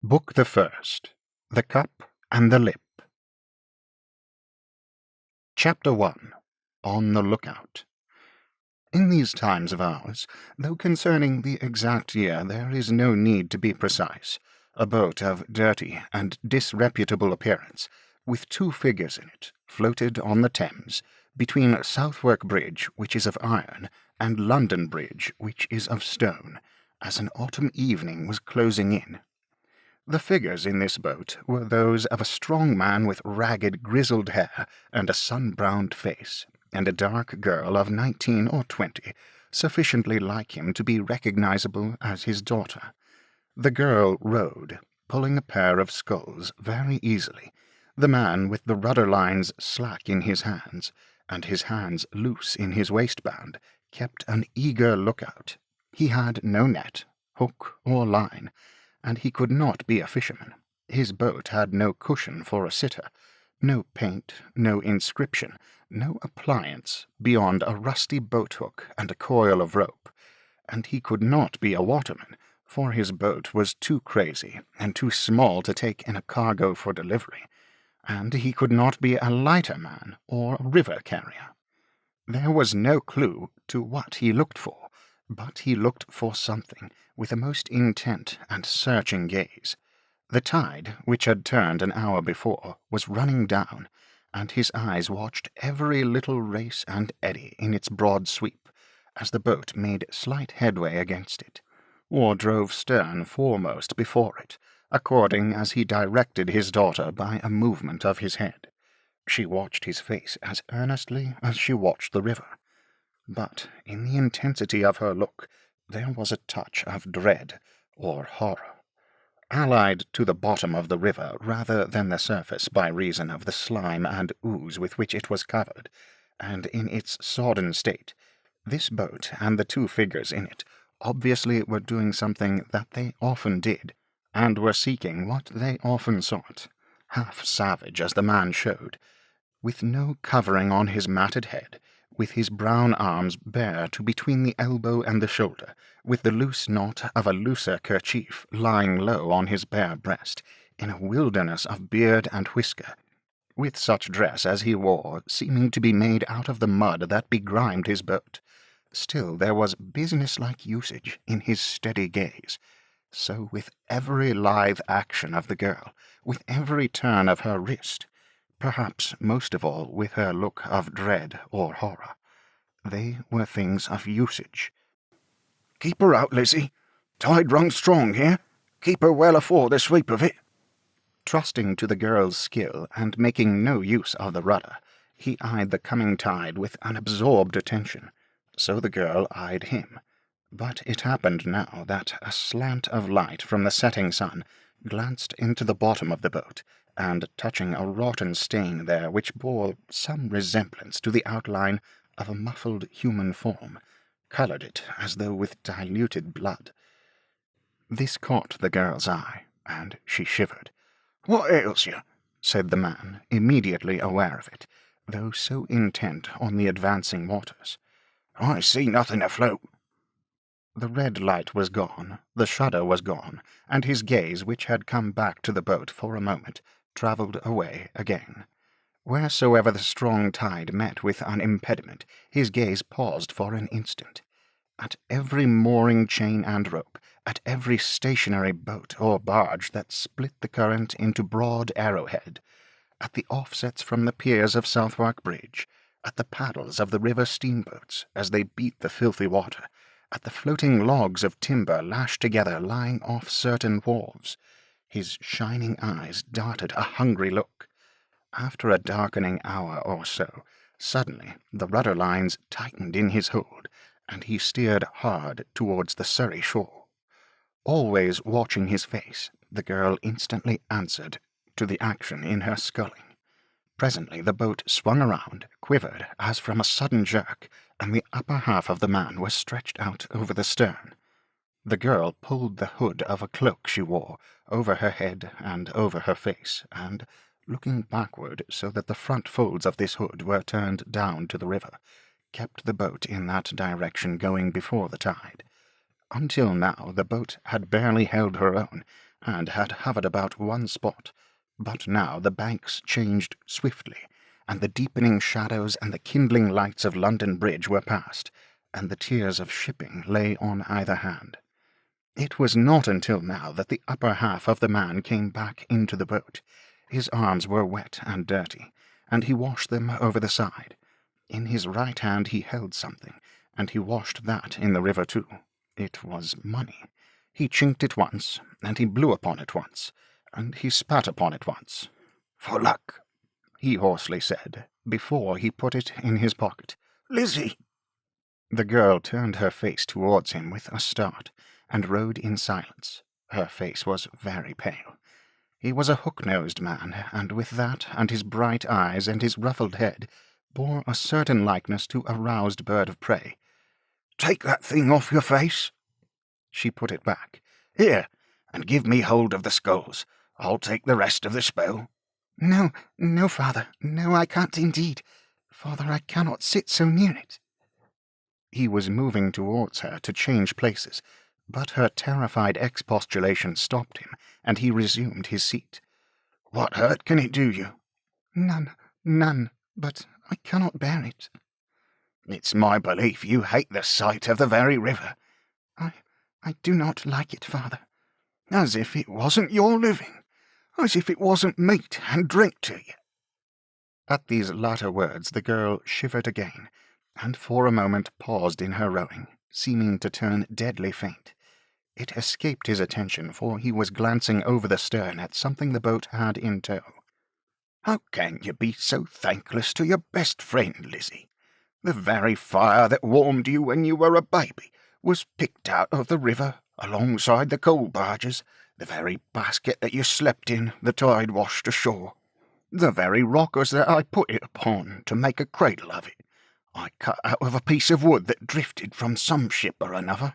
Book the First, The Cup and the Lip. Chapter 1. On the Lookout. In these times of ours, though concerning the exact year there is no need to be precise, a boat of dirty and disreputable appearance, with two figures in it, floated on the Thames, between Southwark Bridge, which is of iron, and London Bridge, which is of stone, as an autumn evening was closing in. The figures in this boat were those of a strong man with ragged, grizzled hair and a sun-browned face, and a dark girl of 19 or 20, sufficiently like him to be recognizable as his daughter. The girl rowed, pulling a pair of sculls very easily, the man with the rudder lines slack in his hands, and his hands loose in his waistband, kept an eager lookout. He had no net, hook, or line, and he could not be a fisherman. His boat had no cushion for a sitter, no paint, no inscription, no appliance beyond a rusty boat-hook and a coil of rope, and he could not be a waterman, for his boat was too crazy and too small to take in a cargo for delivery, and he could not be a lighterman or a river carrier. There was no clue to what he looked for, but he looked for something with a most intent and searching gaze. The tide, which had turned an hour before, was running down, and his eyes watched every little race and eddy in its broad sweep, as the boat made slight headway against it, or drove stern foremost before it, according as he directed his daughter by a movement of his head. She watched his face as earnestly as she watched the river, but in the intensity of her look there was a touch of dread or horror, allied to the bottom of the river rather than the surface by reason of the slime and ooze with which it was covered, and in its sodden state. This boat and the two figures in it obviously were doing something that they often did, and were seeking what they often sought, half savage as the man showed, with no covering on his matted head, with his brown arms bare to between the elbow and the shoulder, with the loose knot of a looser kerchief lying low on his bare breast, in a wilderness of beard and whisker, with such dress as he wore seeming to be made out of the mud that begrimed his boat. Still there was business-like usage in his steady gaze. So with every lithe action of the girl, with every turn of her wrist, perhaps most of all with her look of dread or horror, they were things of usage. "Keep her out, Lizzie. Tide run strong here. Keep her well afore the sweep of it." Trusting to the girl's skill and making no use of the rudder, he eyed the coming tide with an absorbed attention. So the girl eyed him. But it happened now that a slant of light from the setting sun glanced into the bottom of the boat, and touching a rotten stain there which bore some resemblance to the outline of a muffled human form, coloured it as though with diluted blood. This caught the girl's eye, and she shivered. "What ails you?" said the man, immediately aware of it, though so intent on the advancing waters. "I see nothing afloat." The red light was gone, the shudder was gone, and his gaze, which had come back to the boat for a moment, travelled away again. Wheresoever the strong tide met with an impediment, his gaze paused for an instant. At every mooring chain and rope, at every stationary boat or barge that split the current into broad arrowhead, at the offsets from the piers of Southwark Bridge, at the paddles of the river steamboats as they beat the filthy water, at the floating logs of timber lashed together lying off certain wharves, his shining eyes darted a hungry look. After a darkening hour or so, suddenly the rudder lines tightened in his hold, and he steered hard towards the Surrey shore. Always watching his face, the girl instantly answered to the action in her sculling. Presently the boat swung around, quivered as from a sudden jerk, and the upper half of the man was stretched out over the stern. The girl pulled the hood of a cloak she wore over her head and over her face, and, looking backward so that the front folds of this hood were turned down to the river, kept the boat in that direction going before the tide. Until now the boat had barely held her own, and had hovered about one spot, but now the banks changed swiftly, and the deepening shadows and the kindling lights of London Bridge were past, and the tiers of shipping lay on either hand. It was not until now that the upper half of the man came back into the boat. His arms were wet and dirty, and he washed them over the side. In his right hand he held something, and he washed that in the river too. It was money. He chinked it once, and he blew upon it once, and he spat upon it once. "For luck," he hoarsely said, before he put it in his pocket. "Lizzie!" The girl turned her face towards him with a start, and rode in silence. Her face was very pale. He was a hook-nosed man, and with that, and his bright eyes, and his ruffled head, bore a certain likeness to a roused bird of prey. "Take that thing off your face." She put it back. "Here, and give me hold of the sculls. I'll take the rest of the spell." "No, no, father. No, I can't indeed. Father, I cannot sit so near it." He was moving towards her to change places, but her terrified expostulation stopped him, and he resumed his seat. "What hurt can it do you?" "None, none, but I cannot bear it." "It's my belief you hate the sight of the very river." I do not like it, father." "As if it wasn't your living. As if it wasn't meat and drink to you." At these latter words the girl shivered again, and for a moment paused in her rowing, seeming to turn deadly faint. It escaped his attention, for he was glancing over the stern at something the boat had in tow. "How can you be so thankless to your best friend, Lizzie? The very fire that warmed you when you were a baby was picked out of the river alongside the coal barges. The very basket that you slept in the tide washed ashore. The very rockers that I put it upon to make a cradle of it, I cut out of a piece of wood that drifted from some ship or another."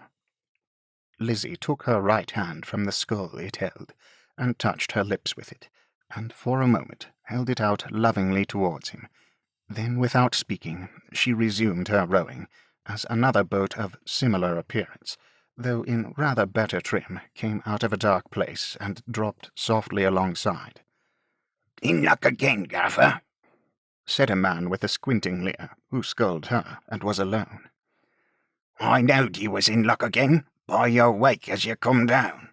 Lizzie took her right hand from the scull it held, and touched her lips with it, and for a moment held it out lovingly towards him. Then, without speaking, she resumed her rowing, as another boat of similar appearance, though in rather better trim, came out of a dark place and dropped softly alongside. "In luck again, Gaffer," said a man with a squinting leer, who sculled her and was alone. "I knowed you was in luck again, by your wake as you come down."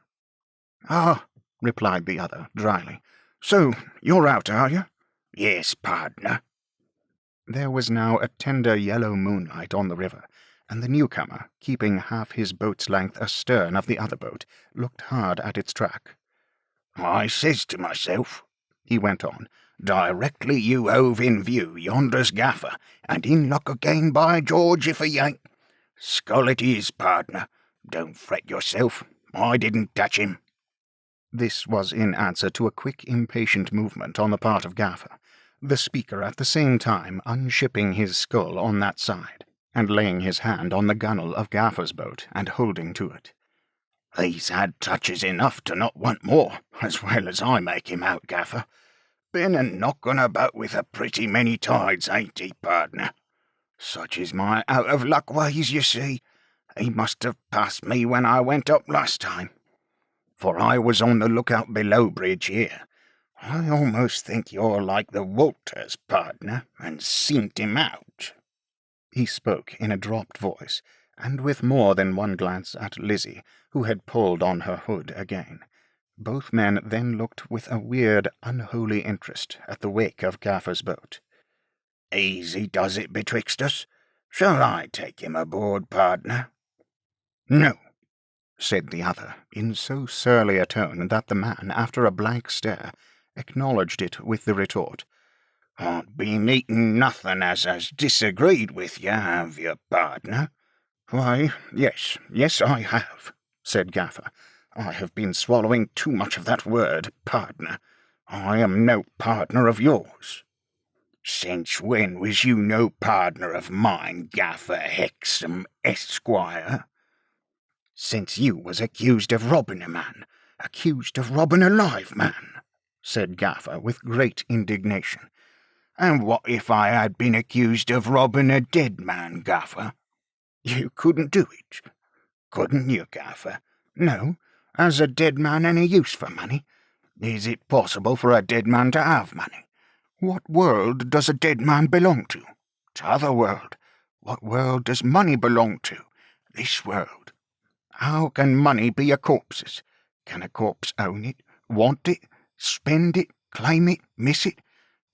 "Ah," replied the other, dryly. "So, you're out, are you?" "Yes, pardner." There was now a tender yellow moonlight on the river, and the newcomer, keeping half his boat's length astern of the other boat, looked hard at its track. "I says to myself," he went on, "directly you hove in view yonder's Gaffer, and in luck again, by George, if he ain't. Scull it is, pardner. Don't fret yourself. I didn't touch him." This was in answer to a quick, impatient movement on the part of Gaffer, the speaker at the same time unshipping his scull on that side, and laying his hand on the gunwale of Gaffer's boat and holding to it. "He's had touches enough to not want more, as well as I make him out, Gaffer. Been a knocking about with a pretty many tides, ain't he, pardner? Such is my out-of-luck ways, you see. He must have passed me when I went up last time, for I was on the lookout below bridge here. I almost think you're like the Walters, pardner, and sent him out." He spoke in a dropped voice, and with more than one glance at Lizzie, who had pulled on her hood again. Both men then looked with a weird, unholy interest at the wake of Gaffer's boat. "Easy does it betwixt us. Shall I take him aboard, pardner?" "No," said the other, in so surly a tone that the man, after a blank stare, acknowledged it with the retort. "Aren't been eating nothing as has disagreed with you, have you, pardner?" "Why, yes, I have," said Gaffer. "I have been swallowing too much of that word, pardner. I am no pardner of yours." "Since when was you no pardner of mine, Gaffer Hexam, Esquire?" "Since you was accused of robbing a man, accused of robbing a live man," said Gaffer with great indignation. "And what if I had been accused of robbing a dead man, Gaffer?" "You couldn't do it." "Couldn't you, Gaffer?" "No, Has a dead man any use for money? Is it possible for a dead man to have money? What world does a dead man belong to? T'other world. What world does money belong to? This world. How can money be a corpse's? Can a corpse own it, want it, spend it, claim it, miss it?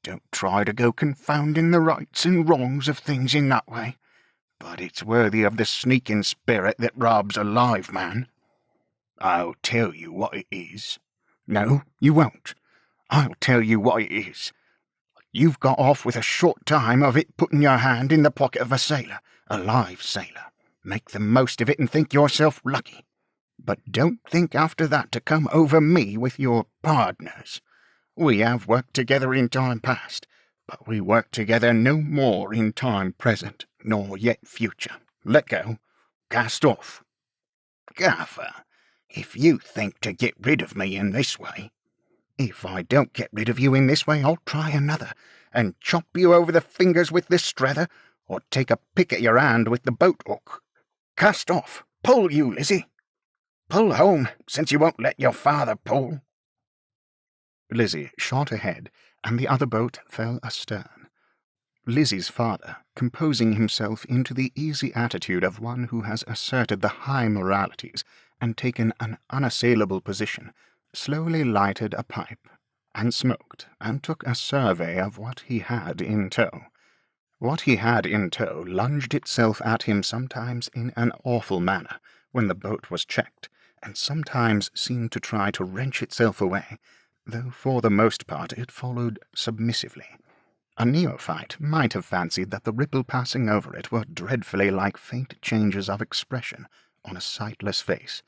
Don't try to go confounding the rights and wrongs of things in that way. But it's worthy of the sneaking spirit that robs a live man. I'll tell you what it is. No, you won't. I'll tell you what it is. You've got off with a short time of it putting your hand in the pocket of a live sailor. Make the most of it and think yourself lucky. But don't think after that to come over me with your partners. We have worked together in time past, but we work together no more in time present, nor yet future. Let go. Cast off. Gaffer, if you think to get rid of me in this way... If I don't get rid of you in this way, I'll try another, and chop you over the fingers with this strether, or take a pick at your hand with the boat hook. Cast off. Pull, you Lizzie. Pull home, since you won't let your father pull. Lizzie shot ahead, and the other boat fell astern. Lizzie's father, composing himself into the easy attitude of one who has asserted the high moralities and taken an unassailable position, slowly lighted a pipe, and smoked, and took a survey of what he had in tow. What he had in tow lunged itself at him sometimes in an awful manner, when the boat was checked, and sometimes seemed to try to wrench itself away, though for the most part it followed submissively. A neophyte might have fancied that the ripple passing over it were dreadfully like faint changes of expression on a sightless face,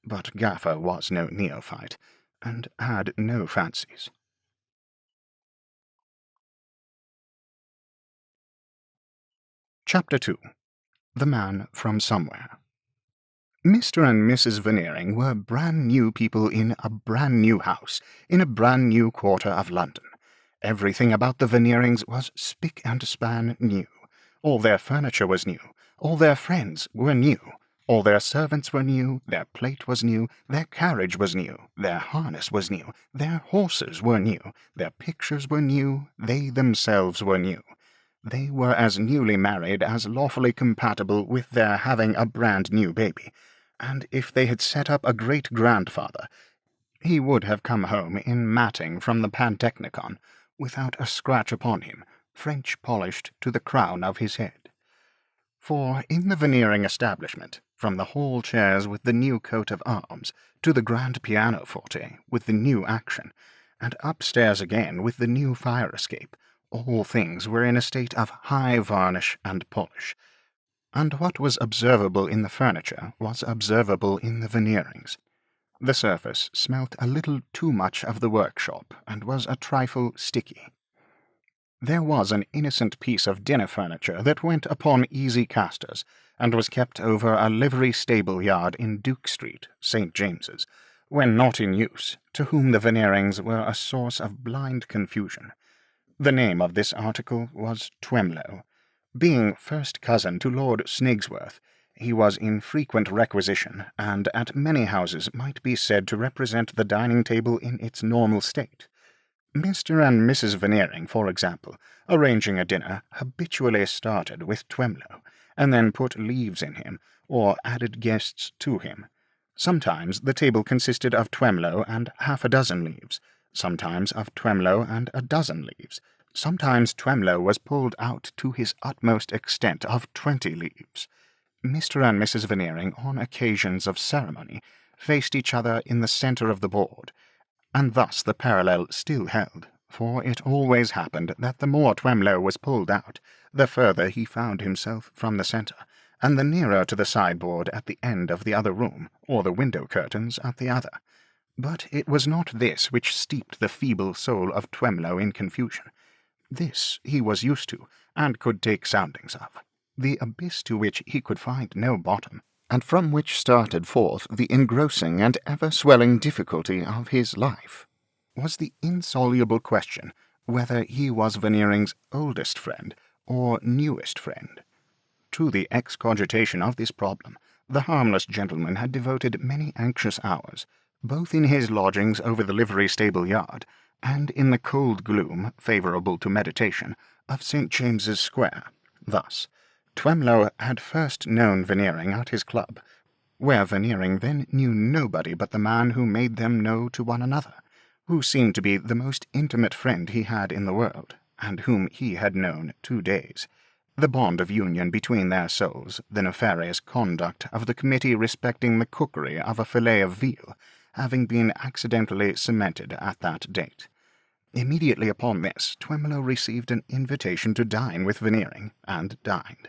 but Gaffer was no neophyte, and had no fancies. Chapter 2. The Man from Somewhere. Mr. and Mrs. Veneering were brand-new people in a brand-new house, in a brand-new quarter of London. Everything about the Veneerings was spick and span new. All their furniture was new. All their friends were new. All their servants were new, their plate was new, their carriage was new, their harness was new, their horses were new, their pictures were new, they themselves were new. They were as newly married as lawfully compatible with their having a brand-new baby, and if they had set up a great-grandfather, he would have come home in matting from the Pantechnicon, without a scratch upon him, French polished to the crown of his head. For in the Veneering establishment, from the hall chairs with the new coat of arms, to the grand pianoforte with the new action, and upstairs again with the new fire escape, all things were in a state of high varnish and polish, and what was observable in the furniture was observable in the Veneerings. The surface smelt a little too much of the workshop, and was a trifle sticky. There was an innocent piece of dinner furniture that went upon easy casters, and was kept over a livery stable yard in Duke Street, St. James's, when not in use, to whom the Veneerings were a source of blind confusion. The name of this article was Twemlow. Being first cousin to Lord Snigsworth, he was in frequent requisition, and at many houses might be said to represent the dining-table in its normal state. Mr. and Mrs. Veneering, for example, arranging a dinner, habitually started with Twemlow, and then put leaves in him, or added guests to him. Sometimes the table consisted of Twemlow and half a dozen leaves, sometimes of Twemlow and a dozen leaves, sometimes Twemlow was pulled out to his utmost extent of 20 leaves. Mr. and Mrs. Veneering, on occasions of ceremony, faced each other in the centre of the board, and thus the parallel still held, for it always happened that the more Twemlow was pulled out, the further he found himself from the centre, and the nearer to the sideboard at the end of the other room, or the window curtains at the other. But it was not this which steeped the feeble soul of Twemlow in confusion. This he was used to, and could take soundings of. The abyss to which he could find no bottom, and from which started forth the engrossing and ever-swelling difficulty of his life, was the insoluble question whether he was Veneering's oldest friend or newest friend. To the excogitation of this problem, The harmless gentleman had devoted many anxious hours, both in his lodgings over the livery stable yard, and in the cold gloom, favourable to meditation, of St. James's Square. Thus, Twemlow had first known Veneering at his club, where Veneering then knew nobody but the man who made them know to one another, who seemed to be the most intimate friend he had in the world, and whom he had known 2 days. The bond of union between their souls, the nefarious conduct of the committee respecting the cookery of a fillet of veal, having been accidentally cemented at that date. Immediately upon this, Twemlow received an invitation to dine with Veneering, and dined,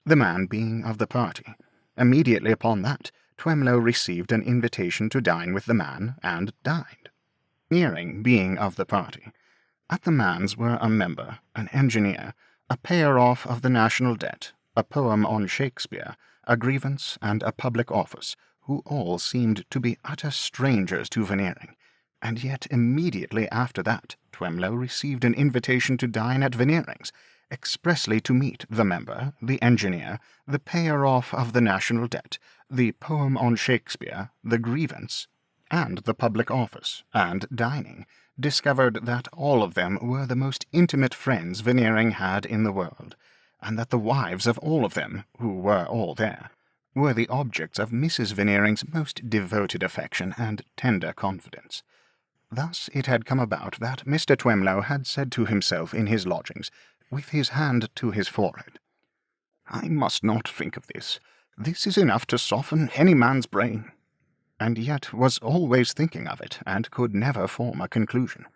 the man being of the party. Immediately upon that, Twemlow received an invitation to dine with the man, and dined, Veneering being of the party. At the man's were a member, an engineer, a payer-off of the national debt, a poem on Shakespeare, a grievance, and a public office, who all seemed to be utter strangers to Veneering. And yet immediately after that, Twemlow received an invitation to dine at Veneering's, expressly to meet the member, the engineer, the payer-off of the national debt, the poem on Shakespeare, the grievance, and the public office, and dining, discovered that all of them were the most intimate friends Veneering had in the world, and that the wives of all of them, who were all there, were the objects of Mrs. Veneering's most devoted affection and tender confidence. Thus it had come about that Mr. Twemlow had said to himself in his lodgings, with his hand to his forehead, "I must not think of this. This is enough to soften any man's brain," and yet was always thinking of it, and could never form a conclusion.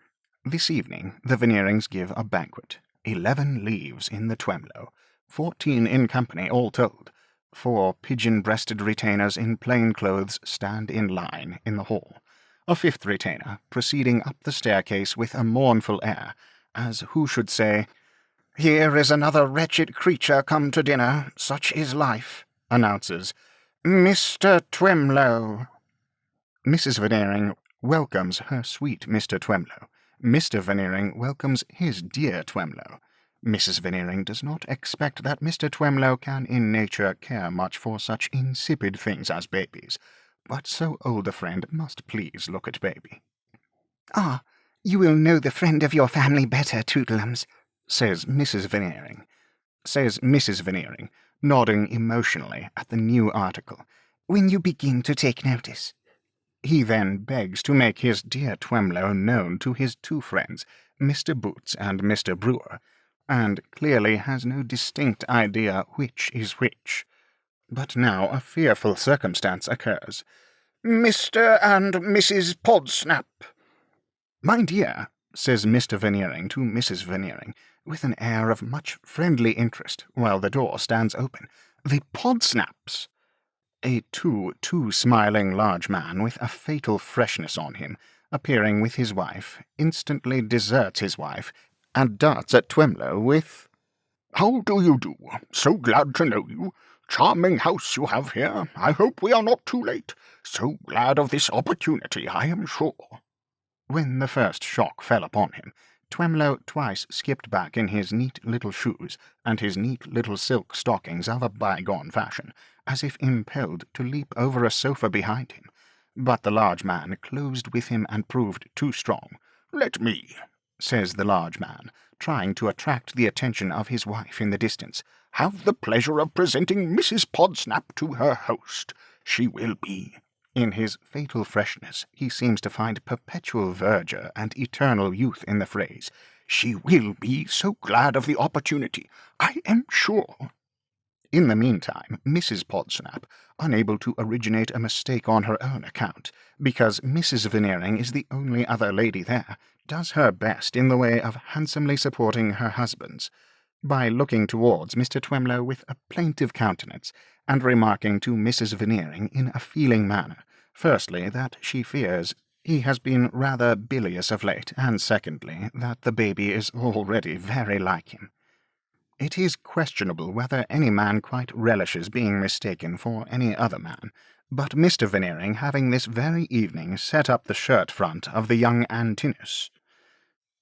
This evening the Veneerings give a banquet. 11 leaves in the Twemlow, 14 in company all told. 4 pigeon-breasted retainers in plain clothes stand in line in the hall. A 5th retainer, proceeding up the staircase with a mournful air, as who should say, "Here is another wretched creature come to dinner, such is life," announces, "Mr. Twemlow." Mrs. Veneering welcomes her sweet Mr. Twemlow. Mr. Veneering welcomes his dear Twemlow. Mrs. Veneering does not expect that Mr. Twemlow can in nature care much for such insipid things as babies, but so old a friend must please look at baby. "Ah, you will know the friend of your family better, Toodlums," says Mrs. Veneering, nodding emotionally at the new article, "when you begin to take notice." He then begs to make his dear Twemlow known to his 2 friends, Mr. Boots and Mr. Brewer, and clearly has no distinct idea which is which. But now a fearful circumstance occurs. "Mr. and Mrs. Podsnap." "My dear," says Mr. Veneering to Mrs. Veneering, with an air of much friendly interest, while the door stands open, "the Podsnaps." A too smiling large man with a fatal freshness on him, appearing with his wife, instantly deserts his wife, and darts at Twemlow with, "How do you do? So glad to know you. Charming house you have here. I hope we are not too late. So glad of this opportunity, I am sure." When the first shock fell upon him, Twemlow twice skipped back in his neat little shoes, and his neat little silk stockings of a bygone fashion, as if impelled to leap over a sofa behind him. But the large man closed with him and proved too strong. "Let me," says the large man, trying to attract the attention of his wife in the distance, "have the pleasure of presenting Mrs. Podsnap to her host. She will be—" In his fatal freshness he seems to find perpetual verdure and eternal youth in the phrase, "She will be so glad of the opportunity, I am sure." In the meantime, Mrs. Podsnap, unable to originate a mistake on her own account, because Mrs. Veneering is the only other lady there, does her best in the way of handsomely supporting her husband's, by looking towards Mr. Twemlow with a plaintive countenance, and remarking to Mrs. Veneering in a feeling manner, firstly, that she fears he has been rather bilious of late, and secondly, that the baby is already very like him. It is questionable whether any man quite relishes being mistaken for any other man, but Mr. Veneering having this very evening set up the shirt-front of the young Antinous,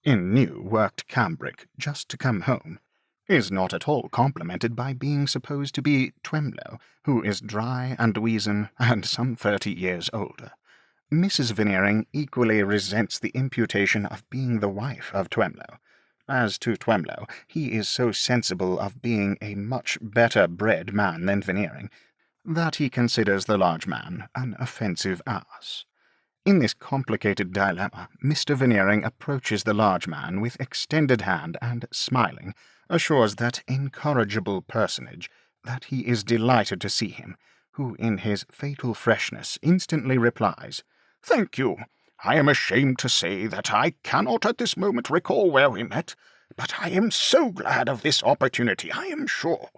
in new worked cambric, just to come home, is not at all complimented by being supposed to be Twemlow, who is dry and weazen and some 30 years older. Mrs. Veneering equally resents the imputation of being the wife of Twemlow. As to Twemlow, he is so sensible of being a much better bred man than Veneering, that he considers the large man an offensive ass. In this complicated dilemma, Mr. Veneering approaches the large man with extended hand and, smiling, assures that incorrigible personage that he is delighted to see him, who in his fatal freshness instantly replies, "Thank you. I am ashamed to say that I cannot at this moment recall where we met, but I am so glad of this opportunity, I am sure."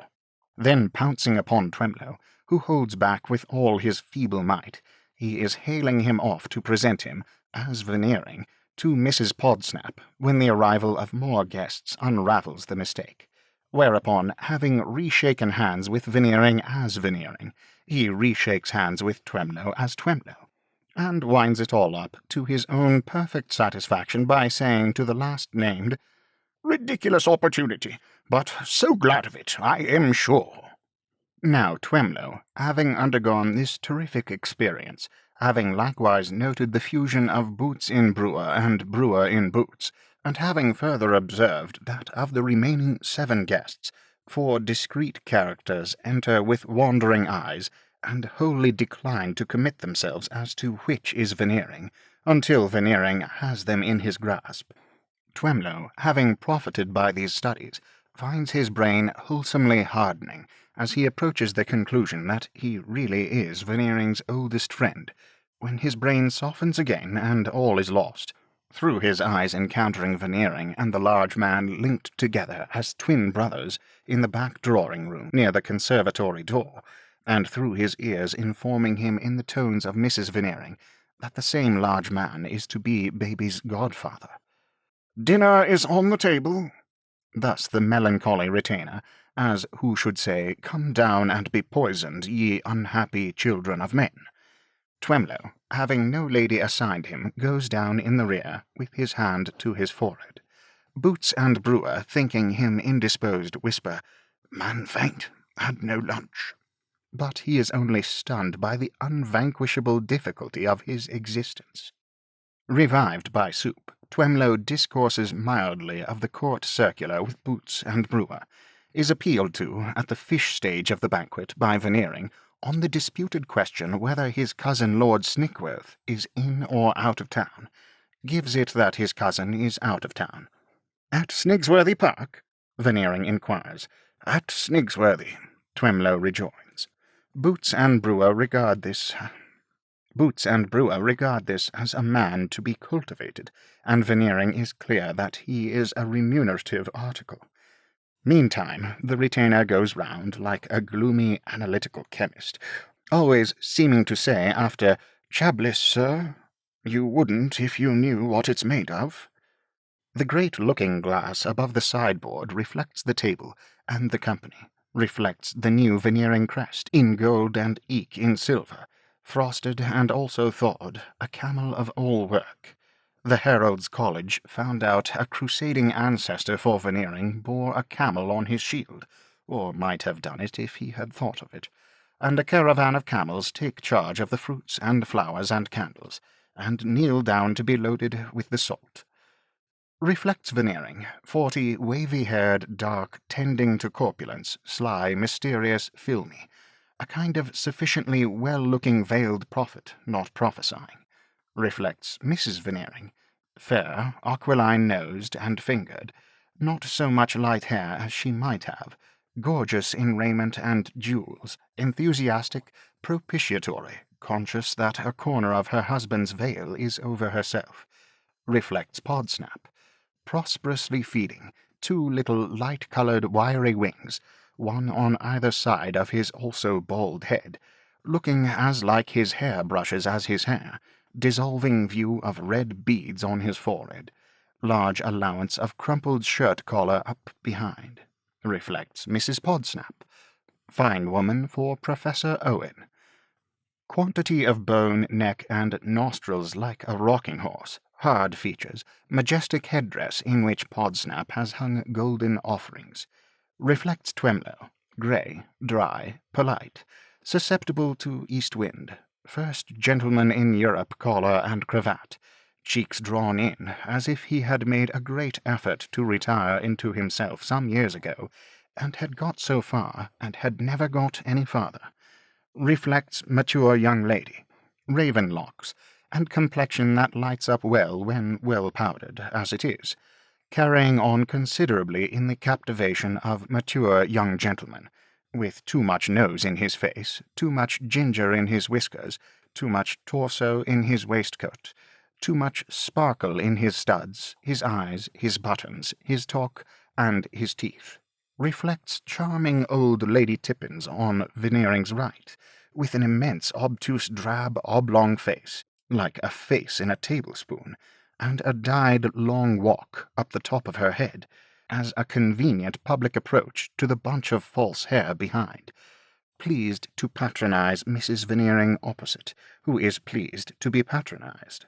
Then pouncing upon Twemlow, who holds back with all his feeble might, he is hailing him off to present him, as Veneering, to Mrs. Podsnap, when the arrival of more guests unravels the mistake. Whereupon, having reshaken hands with Veneering as Veneering, he reshakes hands with Twemlow as Twemlow, and winds it all up to his own perfect satisfaction by saying to the last named, "Ridiculous opportunity, but so glad of it, I am sure." Now Twemlow, having undergone this terrific experience, having likewise noted the fusion of boots in brewer and brewer in boots, and having further observed that of the remaining 7 guests, 4 discreet characters enter with wandering eyes, and wholly decline to commit themselves as to which is Veneering, until Veneering has them in his grasp. Twemlow, having profited by these studies, finds his brain wholesomely hardening as he approaches the conclusion that he really is Veneering's oldest friend, when his brain softens again and all is lost. Through his eyes encountering Veneering and the large man linked together as twin brothers in the back drawing-room near the conservatory door, and through his ears informing him in the tones of Mrs. Veneering that the same large man is to be baby's godfather. "Dinner is on the table." Thus the melancholy retainer, as who should say, "Come down and be poisoned, ye unhappy children of men." Twemlow, having no lady assigned him, goes down in the rear, with his hand to his forehead. Boots and brewer, thinking him indisposed, whisper, "Man faint, had no lunch." But he is only stunned by the unvanquishable difficulty of his existence. Revived by soup, Twemlow discourses mildly of the court circular with Boots and brewer, is appealed to at the fish stage of the banquet by Veneering on the disputed question whether his cousin Lord Snickworth is in or out of town, gives it that his cousin is out of town. "At Snigsworthy Park?" Veneering inquires. "At Snigsworthy," Twemlow rejoins. Boots and brewer regard this as a man to be cultivated, and Veneering is clear that he is a remunerative article. Meantime, the retainer goes round like a gloomy analytical chemist, always seeming to say after, "Chablis, sir? You wouldn't if you knew what it's made of." The great looking-glass above the sideboard reflects the table and the company, reflects the new Veneering crest, in gold and eke in silver, frosted and also thawed, a camel of all work. The Herald's College found out a crusading ancestor for Veneering bore a camel on his shield, or might have done it if he had thought of it, and a caravan of camels take charge of the fruits and flowers and candles, and kneel down to be loaded with the salt. Reflects Veneering, 40, wavy-haired, dark, tending to corpulence, sly, mysterious, filmy, a kind of sufficiently well-looking veiled prophet, not prophesying. Reflects Mrs. Veneering, fair, aquiline-nosed and fingered, not so much light hair as she might have, gorgeous in raiment and jewels, enthusiastic, propitiatory, conscious that a corner of her husband's veil is over herself. Reflects Podsnap, prosperously feeding, 2 little light-coloured wiry wings, one on either side of his also bald head, looking as like his hair-brushes as his hair, dissolving view of red beads on his forehead, large allowance of crumpled shirt-collar up behind. Reflects Mrs. Podsnap, fine woman for Professor Owen. Quantity of bone, neck, and nostrils like a rocking horse, hard features, majestic headdress in which Podsnap has hung golden offerings. reflects Twemlow, grey, dry, polite, susceptible to east wind, first gentleman in Europe collar and cravat, cheeks drawn in, as if he had made a great effort to retire into himself some years ago, and had got so far, and had never got any farther. Reflects mature young lady, raven locks, and complexion that lights up well when well powdered, as it is, carrying on considerably in the captivation of mature young gentlemen, with too much nose in his face, too much ginger in his whiskers, too much torso in his waistcoat, too much sparkle in his studs, his eyes, his buttons, his talk, and his teeth. Reflects charming old Lady Tippins on Veneering's right, with an immense obtuse drab oblong face, like a face in a tablespoon, and a dyed long walk up the top of her head, as a convenient public approach to the bunch of false hair behind, pleased to patronize Mrs. Veneering opposite, who is pleased to be patronized.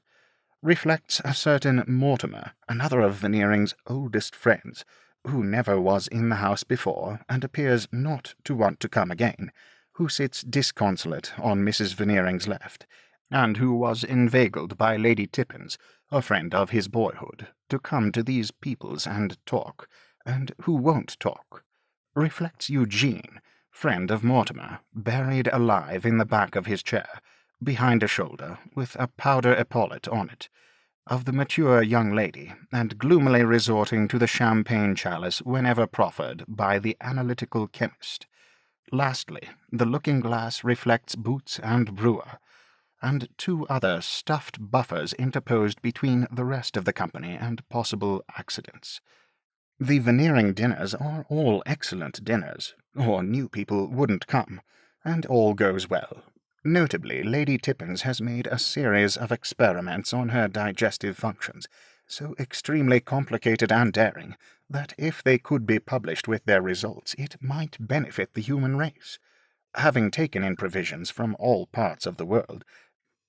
Reflects a certain Mortimer, another of Veneering's oldest friends, who never was in the house before, and appears not to want to come again, who sits disconsolate on Mrs. Veneering's left, and who was inveigled by Lady Tippins, a friend of his boyhood, to come to these peoples and talk, and who won't talk. Reflects Eugene, friend of Mortimer, buried alive in the back of his chair, behind a shoulder, with a powder epaulet on it, of the mature young lady, and gloomily resorting to the champagne chalice whenever proffered by the analytical chemist. Lastly, the looking-glass reflects Boots and Brewer, and two other stuffed buffers interposed between the rest of the company and possible accidents. The Veneering dinners are all excellent dinners, or new people wouldn't come, and all goes well. Notably, Lady Tippins has made a series of experiments on her digestive functions, so extremely complicated and daring, that if they could be published with their results, it might benefit the human race. Having taken in provisions from all parts of the world,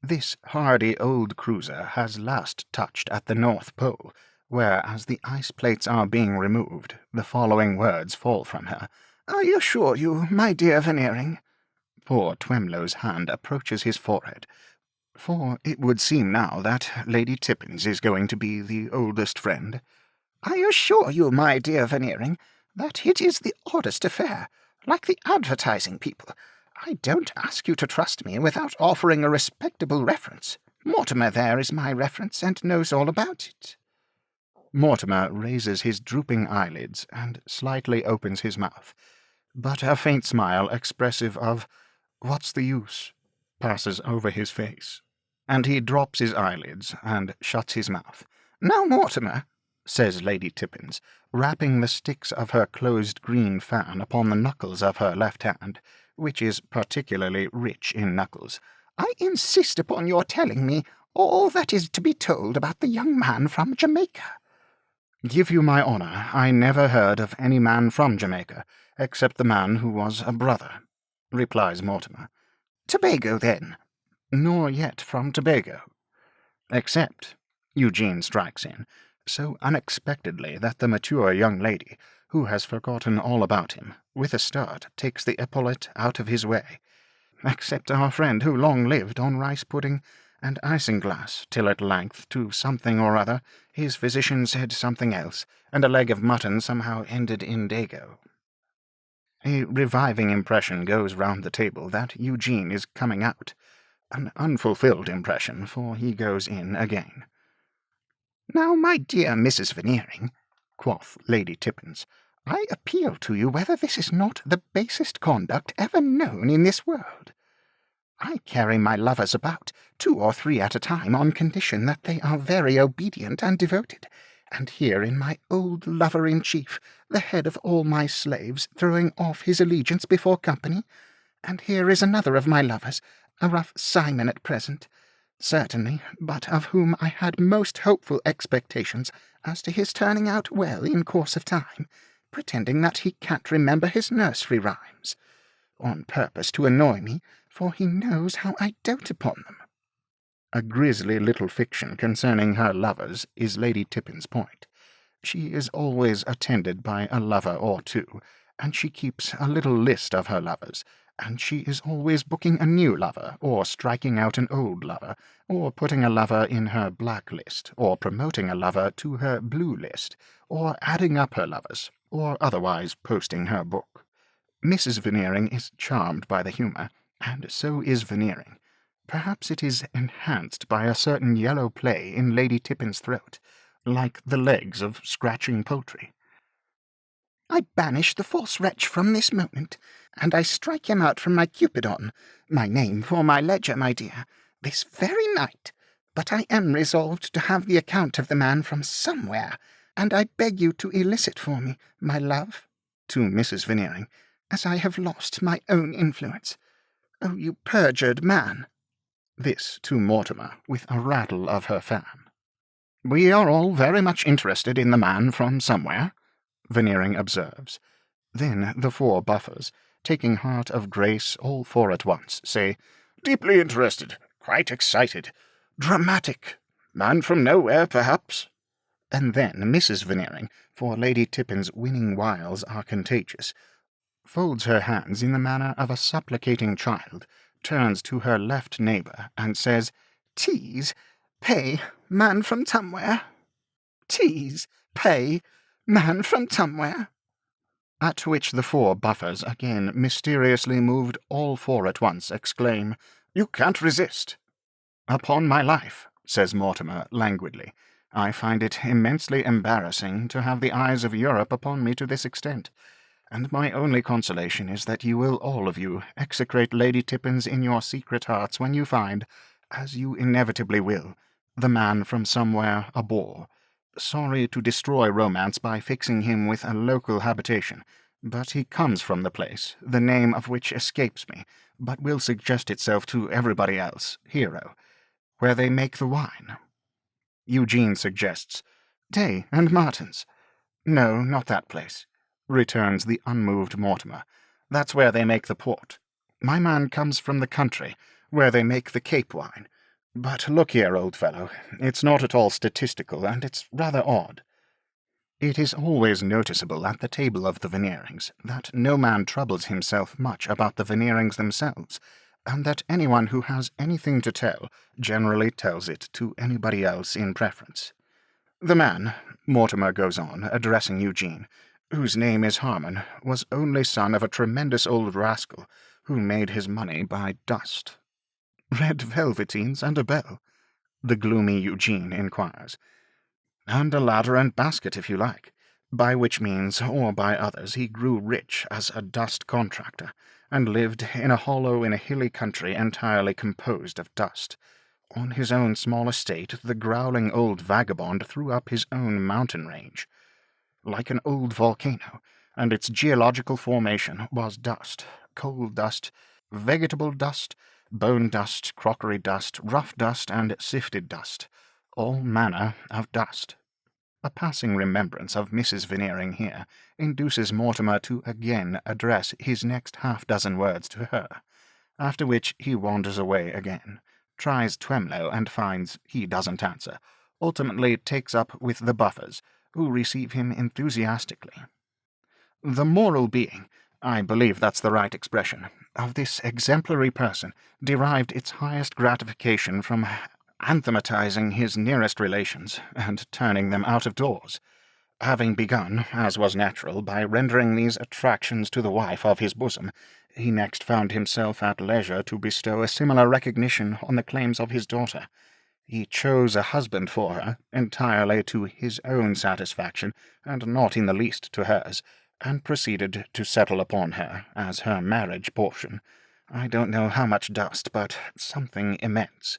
this hardy old cruiser has last touched at the North Pole, where, as the ice plates are being removed, the following words fall from her. "I assure you, my dear Veneering." Poor Twemlow's hand approaches his forehead, for it would seem now that Lady Tippins is going to be the oldest friend. "I assure you, my dear Veneering, that it is the oddest affair, like the advertising people. I don't ask you to trust me without offering a respectable reference. Mortimer there is my reference, and knows all about it." Mortimer raises his drooping eyelids and slightly opens his mouth, but a faint smile expressive of "What's the use?" passes over his face, and he drops his eyelids and shuts his mouth. "Now, Mortimer," says Lady Tippins, rapping the sticks of her closed green fan upon the knuckles of her left hand, which is particularly rich in knuckles, "I insist upon your telling me all that is to be told about the young man from Jamaica." "Give you my honour, I never heard of any man from Jamaica, except the man who was a brother," replies Mortimer. "Tobago, then?" "Nor yet from Tobago." "Except," Eugene strikes in, so unexpectedly that the mature young lady, who has forgotten all about him, with a start takes the epaulet out of his way, "except our friend who long lived on rice pudding and isinglass, till at length, to something or other, his physician said something else, and a leg of mutton somehow ended in dago." A reviving impression goes round the table that Eugene is coming out, an unfulfilled impression, for he goes in again. "Now, my dear Mrs. Veneering," quoth Lady Tippins, "I appeal to you whether this is not the basest conduct ever known in this world. I carry my lovers about, 2 or 3 at a time, on condition that they are very obedient and devoted, and here in my old lover-in-chief, the head of all my slaves, throwing off his allegiance before company, and here is another of my lovers, a rough Simon at present, certainly, but of whom I had most hopeful expectations as to his turning out well in course of time, pretending that he can't remember his nursery rhymes, on purpose to annoy me, for he knows how I dote upon them." A grisly little fiction concerning her lovers is Lady Tippins' point. She is always attended by a lover or two, and she keeps a little list of her lovers, and she is always booking a new lover, or striking out an old lover, or putting a lover in her black list, or promoting a lover to her blue list, or adding up her lovers, or otherwise posting her book. Mrs. Veneering is charmed by the humour, and so is Veneering. Perhaps it is enhanced by a certain yellow play in Lady Tippin's throat, like the legs of scratching poultry. I banish the false wretch from this moment, and I strike him out from my Cupidon, my name for my ledger, my dear, this very night. But I am resolved to have the account of the man from somewhere, and I beg you to elicit for me, my love, to Mrs. Veneering, as I have lost my own influence. Oh, you perjured man! This to Mortimer, with a rattle of her fan. We are all very much interested in the man from somewhere, Veneering observes. Then the 4 buffers, taking heart of grace all 4 at once, say, deeply interested, quite excited, dramatic, man from nowhere, perhaps. And then Mrs. Veneering, for Lady Tippin's winning wiles are contagious, folds her hands in the manner of a supplicating child, turns to her left neighbour, and says, Tease, pay, man from somewhere. Tease, pay, man from somewhere. At which the 4 buffers, again mysteriously moved all 4 at once, exclaim, You can't resist. Upon my life, says Mortimer languidly, I find it immensely embarrassing to have the eyes of Europe upon me to this extent, and my only consolation is that you will all of you execrate Lady Tippins in your secret hearts when you find, as you inevitably will, the man from somewhere a bore. Sorry to destroy romance by fixing him with a local habitation, but he comes from the place, the name of which escapes me, but will suggest itself to everybody else, Hero, where they make the wine. Eugene suggests, Day and Martin's. No, not that place, returns the unmoved Mortimer. That's where they make the port. My man comes from the country, where they make the Cape wine. But look here, old fellow, it's not at all statistical, and it's rather odd. It is always noticeable at the table of the Veneerings that no man troubles himself much about the Veneerings themselves, and that anyone who has anything to tell generally tells it to anybody else in preference. The man, Mortimer goes on, addressing Eugene, whose name is Harmon, was only son of a tremendous old rascal who made his money by dust. Red velveteens and a bell, the gloomy Eugene inquires. And a ladder and basket, if you like, by which means, or by others, he grew rich as a dust contractor, and lived in a hollow in a hilly country entirely composed of dust. On his own small estate the growling old vagabond threw up his own mountain range, like an old volcano, and its geological formation was dust, coal dust, vegetable dust, bone dust, crockery dust, rough dust, and sifted dust, all manner of dust. A passing remembrance of Mrs. Veneering here induces Mortimer to again address his next 6 words to her, after which he wanders away again, tries Twemlow and finds he doesn't answer, ultimately takes up with the buffers, who receive him enthusiastically. The moral being, I believe that's the right expression, of this exemplary person derived its highest gratification from anathematizing his nearest relations and turning them out of doors, having begun, as was natural, by rendering these attractions to the wife of his bosom. He next found himself at leisure to bestow a similar recognition on the claims of his daughter. He chose a husband for her, entirely to his own satisfaction, and not in the least to hers, and proceeded to settle upon her as her marriage portion. I don't know how much dust, but something immense.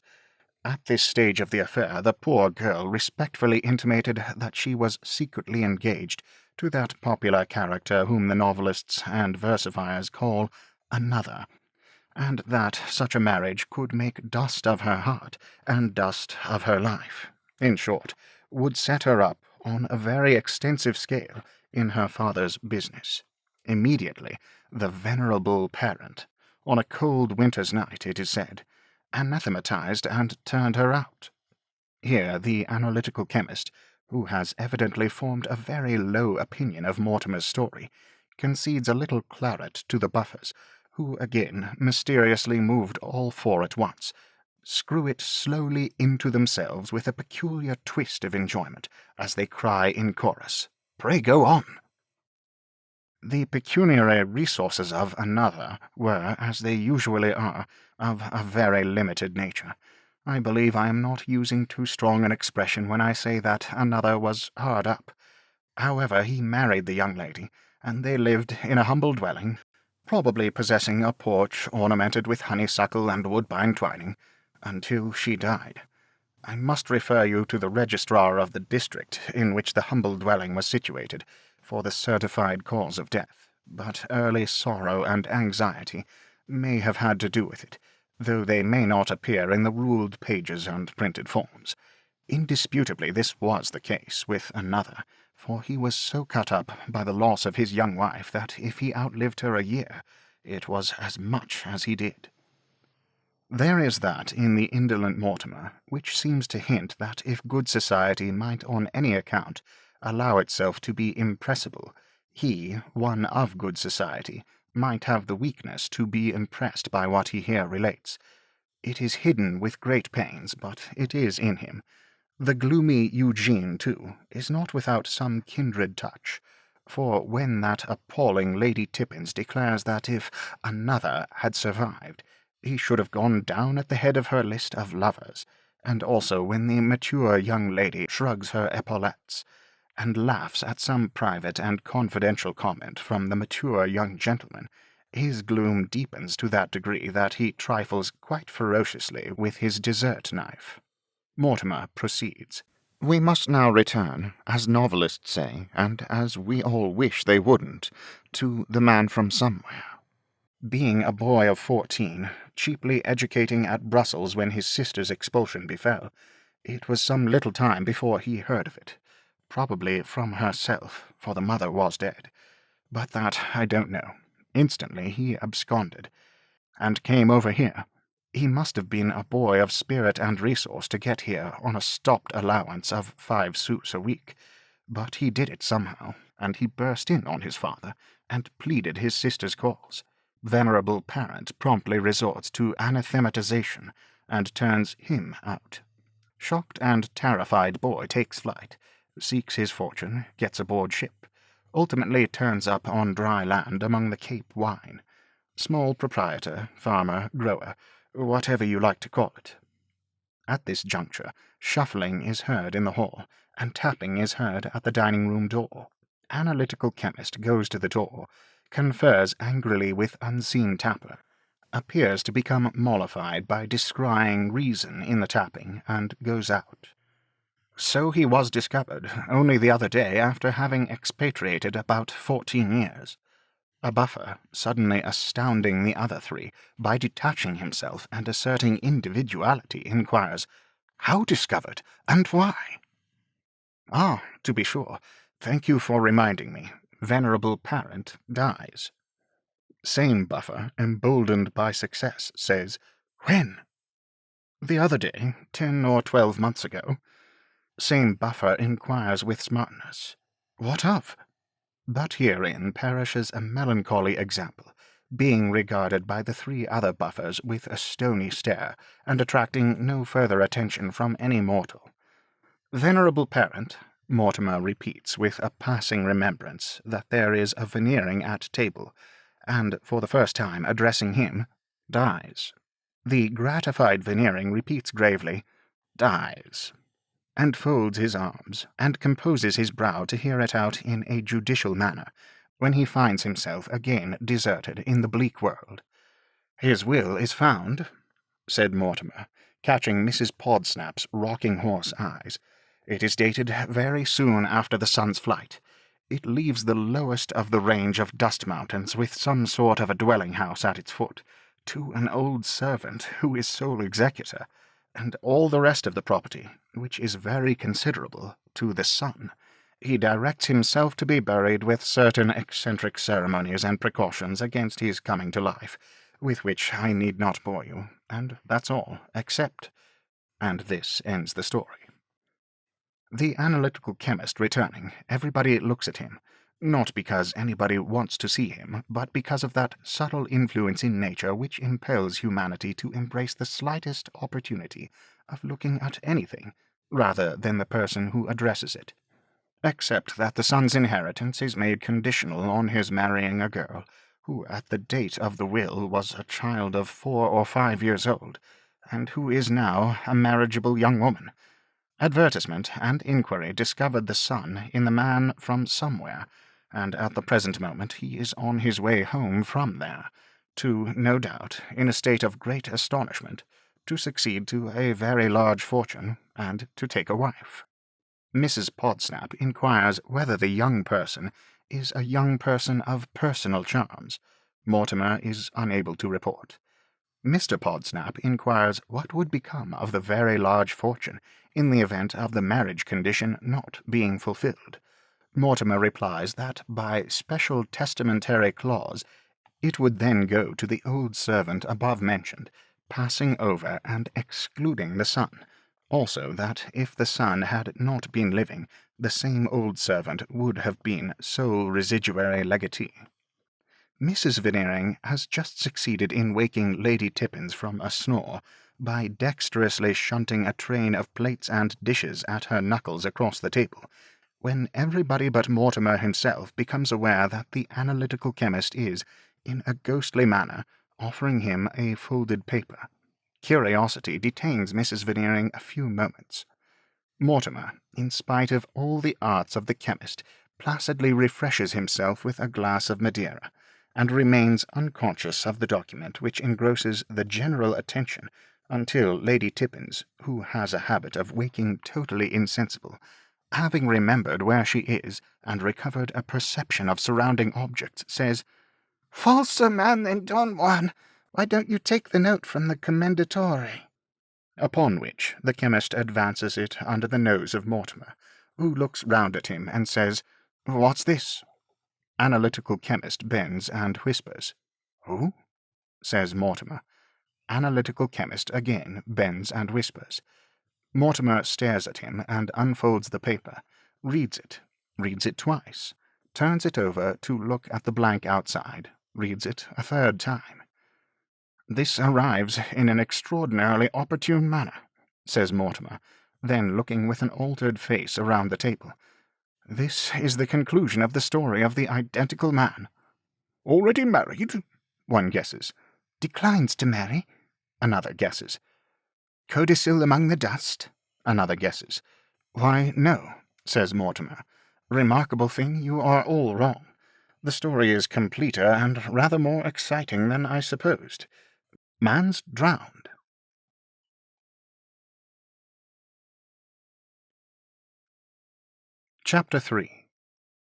At this stage of the affair, the poor girl respectfully intimated that she was secretly engaged to that popular character whom the novelists and versifiers call another, and that such a marriage could make dust of her heart and dust of her life. In short, would set her up on a very extensive scale in her father's business. Immediately, the venerable parent, on a cold winter's night, it is said, anathematized and turned her out. Here the analytical chemist, who has evidently formed a very low opinion of Mortimer's story, concedes a little claret to the Buffers, who again mysteriously moved all four at once, screw it slowly into themselves with a peculiar twist of enjoyment, as they cry in chorus, "Pray go on!" The pecuniary resources of another were, as they usually are, of a very limited nature. I believe I am not using too strong an expression when I say that another was hard up. However, he married the young lady, and they lived in a humble dwelling, probably possessing a porch ornamented with honeysuckle and woodbine twining, until she died. I must refer you to the registrar of the district in which the humble dwelling was situated, for the certified cause of death, but early sorrow and anxiety may have had to do with it, though they may not appear in the ruled pages and printed forms. Indisputably this was the case with another, for he was so cut up by the loss of his young wife that if he outlived her a year, it was as much as he did. There is that in the indolent Mortimer which seems to hint that if good society might on any account allow itself to be impressible, he, one of good society, might have the weakness to be impressed by what he here relates. It is hidden with great pains, but it is in him. The gloomy Eugene, too, is not without some kindred touch, for when that appalling Lady Tippins declares that if another had survived, he should have gone down at the head of her list of lovers, and also when the mature young lady shrugs her epaulettes, and laughs at some private and confidential comment from the mature young gentleman, his gloom deepens to that degree that he trifles quite ferociously with his dessert knife. Mortimer proceeds. We must now return, as novelists say, and as we all wish they wouldn't, to the man from somewhere. Being a boy of 14, cheaply educating at Brussels when his sister's expulsion befell, it was some little time before he heard of it, probably from herself, for the mother was dead. But that I don't know. Instantly he absconded, and came over here. He must have been a boy of spirit and resource to get here on a stopped allowance of 5 sous a week, but he did it somehow, and he burst in on his father, and pleaded his sister's cause. Venerable parent promptly resorts to anathematization, and turns him out. Shocked and terrified boy takes flight, seeks his fortune, gets aboard ship, ultimately turns up on dry land among the Cape wine. Small proprietor, farmer, grower, whatever you like to call it. At this juncture, shuffling is heard in the hall, and tapping is heard at the dining-room door. Analytical chemist goes to the door, confers angrily with unseen tapper, appears to become mollified by descrying reason in the tapping, and goes out. So he was discovered, only the other day after having expatriated about 14 years. A Buffer, suddenly astounding the other three by detaching himself and asserting individuality, inquires, "How discovered, and why?" "Ah, to be sure. Thank you for reminding me. Venerable parent dies." Same Buffer, emboldened by success, says, "When?" "The other day, 10 or 12 months ago." Same Buffer inquires with smartness, "What of?" But herein perishes a melancholy example, being regarded by the 3 other Buffers with a stony stare, and attracting no further attention from any mortal. "Venerable parent," Mortimer repeats with a passing remembrance that there is a Veneering at table, and, for the first time addressing him, dies. The gratified Veneering repeats gravely, "dies," and folds his arms, and composes his brow to hear it out in a judicial manner, when he finds himself again deserted in the bleak world. "His will is found," said Mortimer, catching Mrs. Podsnap's rocking horse eyes. "It is dated very soon after the sun's flight. It leaves the lowest of the range of dust mountains with some sort of a dwelling-house at its foot, to an old servant who is sole executor, and all the rest of the property, which is very considerable, to the son. He directs himself to be buried with certain eccentric ceremonies and precautions against his coming to life, with which I need not bore you, and that's all, except—" and this ends the story. The analytical chemist returning, everybody looks at him, not because anybody wants to see him, but because of that subtle influence in nature which impels humanity to embrace the slightest opportunity of looking at anything, rather than the person who addresses it. Except that the son's inheritance is made conditional on his marrying a girl who at the date of the will was a child of 4 or 5 years old, and who is now a marriageable young woman. Advertisement and inquiry discovered the son in the man from somewhere, and at the present moment he is on his way home from there, to, no doubt, in a state of great astonishment, to succeed to a very large fortune, and to take a wife. Mrs. Podsnap inquires whether the young person is a young person of personal charms. Mortimer is unable to report. Mr. Podsnap inquires what would become of the very large fortune in the event of the marriage condition not being fulfilled. Mortimer replies that by special testamentary clause it would then go to the old servant above mentioned, passing over and excluding the son. Also that if the son had not been living, the same old servant would have been sole residuary legatee. Mrs. Veneering has just succeeded in waking Lady Tippins from a snore by dexterously shunting a train of plates and dishes at her knuckles across the table, when everybody but Mortimer himself becomes aware that the analytical chemist is, in a ghostly manner, offering him a folded paper. Curiosity detains Mrs. Veneering a few moments. Mortimer, in spite of all the arts of the chemist, placidly refreshes himself with a glass of Madeira, and remains unconscious of the document which engrosses the general attention until Lady Tippins, who has a habit of waking totally insensible, having remembered where she is and recovered a perception of surrounding objects, says, "Falser man than Don Juan, why don't you take the note from the commendatory?" Upon which the chemist advances it under the nose of Mortimer, who looks round at him and says, "What's this?" Analytical chemist bends and whispers. "Who?" says Mortimer. Analytical chemist again bends and whispers. Mortimer stares at him and unfolds the paper, reads it twice, turns it over to look at the blank outside, reads it a third time. "This arrives in an extraordinarily opportune manner," says Mortimer, then looking with an altered face around the table. "This is the conclusion of the story of the identical man." "Already married?" one guesses. "Declines to marry," another guesses. "Codicil among the dust," another guesses. "Why, no," says Mortimer. "Remarkable thing, you are all wrong. The story is completer and rather more exciting than I supposed. Man's drowned." Chapter 3.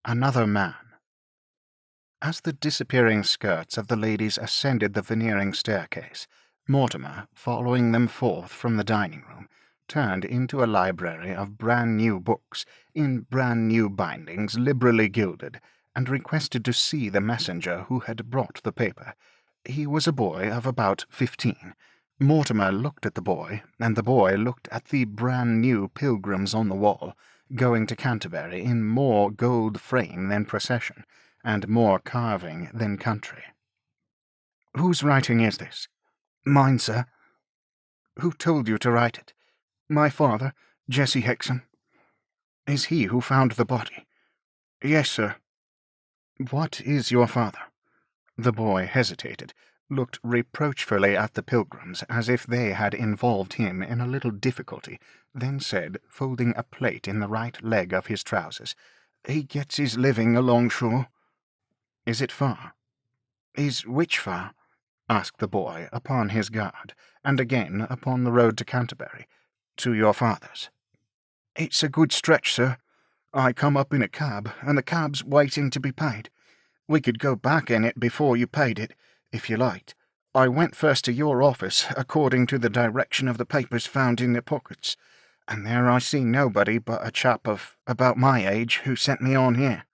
Another Man. As the disappearing skirts of the ladies ascended the Veneering staircase, Mortimer, following them forth from the dining-room, turned into a library of brand-new books, in brand-new bindings liberally gilded, and requested to see the messenger who had brought the paper. He was a boy of about 15. Mortimer looked at the boy, and the boy looked at the brand-new pilgrims on the wall, going to Canterbury in more gold frame than procession, and more carving than country. "Whose writing is this?" "Mine, sir." "Who told you to write it?" "My father, Jesse Hexam." "Is he who found the body?" "Yes, sir." "What is your father?" The boy hesitated, looked reproachfully at the pilgrims as if they had involved him in a little difficulty, then said, folding a plate in the right leg of his trousers, "He gets his living along shore." "Is it far?" "Is which far?" asked the boy, upon his guard, and again upon the road to Canterbury. "To your father's?" "It's a good stretch, sir. I come up in a cab, and the cab's waiting to be paid. We could go back in it before you paid it, if you liked. I went first to your office, according to the direction of the papers found in the pockets, and there I see nobody but a chap of about my age who sent me on here."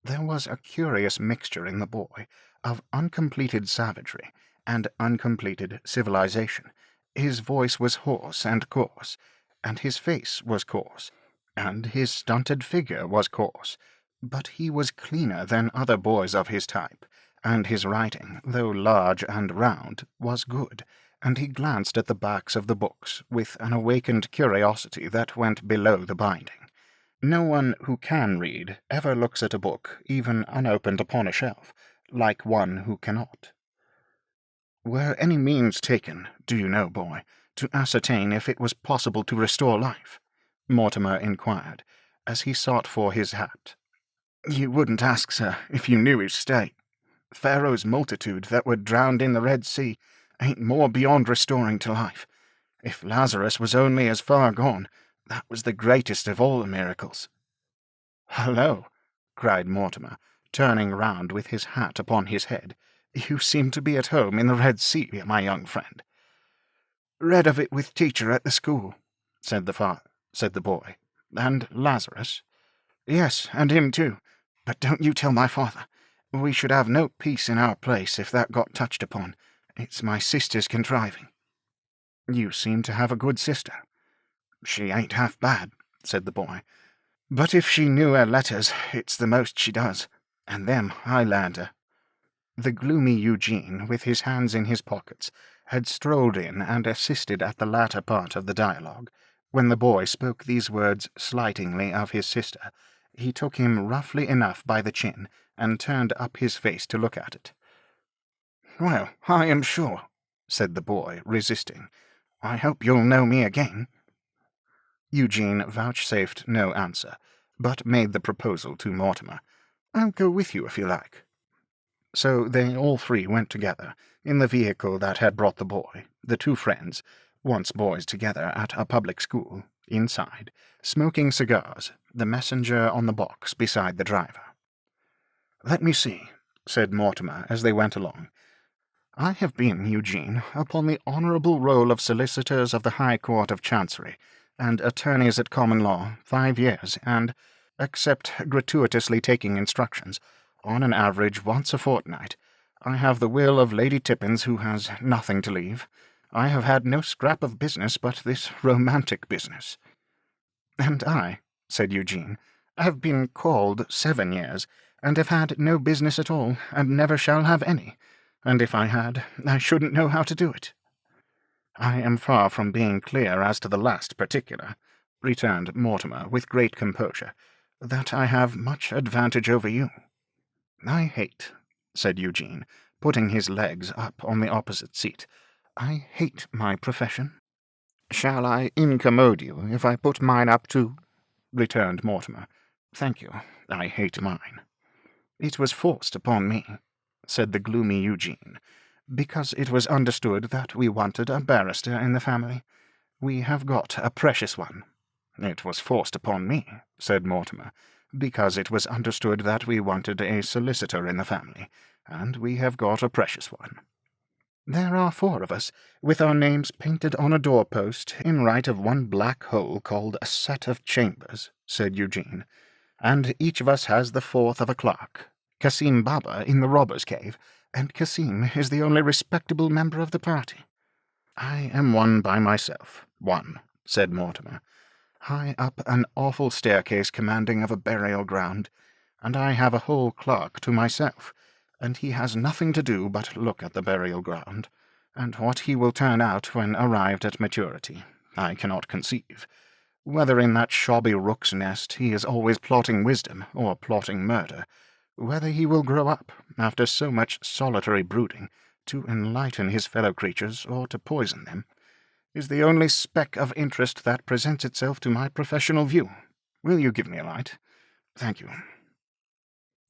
There was a curious mixture in the boy of uncompleted savagery and uncompleted civilization. His voice was hoarse and coarse, and his face was coarse, and his stunted figure was coarse, But he was cleaner than other boys of his type, and his writing, though large and round, was good, and he glanced at the backs of the books with an awakened curiosity that went below the binding. No one who can read ever looks at a book, even unopened upon a shelf, like one who cannot. Were any means taken, do you know, boy, to ascertain if it was possible to restore life? Mortimer inquired, as he sought for his hat. You wouldn't ask, sir, if you knew his state. Pharaoh's multitude that were drowned in the Red Sea ain't more beyond restoring to life. If Lazarus was only as far gone, that was the greatest of all the miracles. Hello, cried Mortimer, turning round with his hat upon his head. You seem to be at home in the Red Sea, my young friend. Read of it with teacher at the school, said the boy. And Lazarus? Yes, and him too. But don't you tell my father. We should have no peace in our place if that got touched upon. It's my sister's contriving. You seem to have a good sister. She ain't half bad, said the boy. But if she knew her letters, it's the most she does. And them I learned her. The gloomy Eugene, with his hands in his pockets, had strolled in and assisted at the latter part of the dialogue. When the boy spoke these words slightingly of his sister, he took him roughly enough by the chin, and turned up his face to look at it. Well, I am sure, said the boy, resisting. I hope you'll know me again. Eugene vouchsafed no answer, but made the proposal to Mortimer. I'll go with you if you like. So they all three went together, in the vehicle that had brought the boy, the two friends, once boys together at a public school, inside, smoking cigars, the messenger on the box beside the driver. Let me see, said Mortimer as they went along. I have been, Eugene, upon the honourable roll of solicitors of the High Court of Chancery, and attorneys at common law, 5 years, and, except gratuitously taking instructions, on an average once a fortnight. I have the will of Lady Tippins, who has nothing to leave. I have had no scrap of business but this romantic business. And I, said Eugene, have been called 7 years, and have had no business at all, and never shall have any, and if I had, I shouldn't know how to do it. I am far from being clear as to the last particular, returned Mortimer with great composure, that I have much advantage over you. I hate, said Eugene, putting his legs up on the opposite seat, I hate my profession. Shall I incommode you if I put mine up too? Returned Mortimer. Thank you, I hate mine. It was forced upon me, said the gloomy Eugene, because it was understood that we wanted a barrister in the family. We have got a precious one. It was forced upon me, said Mortimer, because it was understood that we wanted a solicitor in the family, and we have got a precious one. There are 4 of us, with our names painted on a door-post in right of one black hole called a set of chambers, said Eugene, and each of us has the 4th of a clerk, Cassim Baba in the robber's cave, and Cassim is the only respectable member of the party. I am one by myself, one, said Mortimer, high up an awful staircase commanding of a burial ground, and I have a whole clerk to myself, and he has nothing to do but look at the burial ground, and what he will turn out when arrived at maturity, I cannot conceive. Whether in that shabby rook's nest he is always plotting wisdom or plotting murder, whether he will grow up, after so much solitary brooding, to enlighten his fellow creatures or to poison them, is the only speck of interest that presents itself to my professional view. Will you give me a light? Thank you.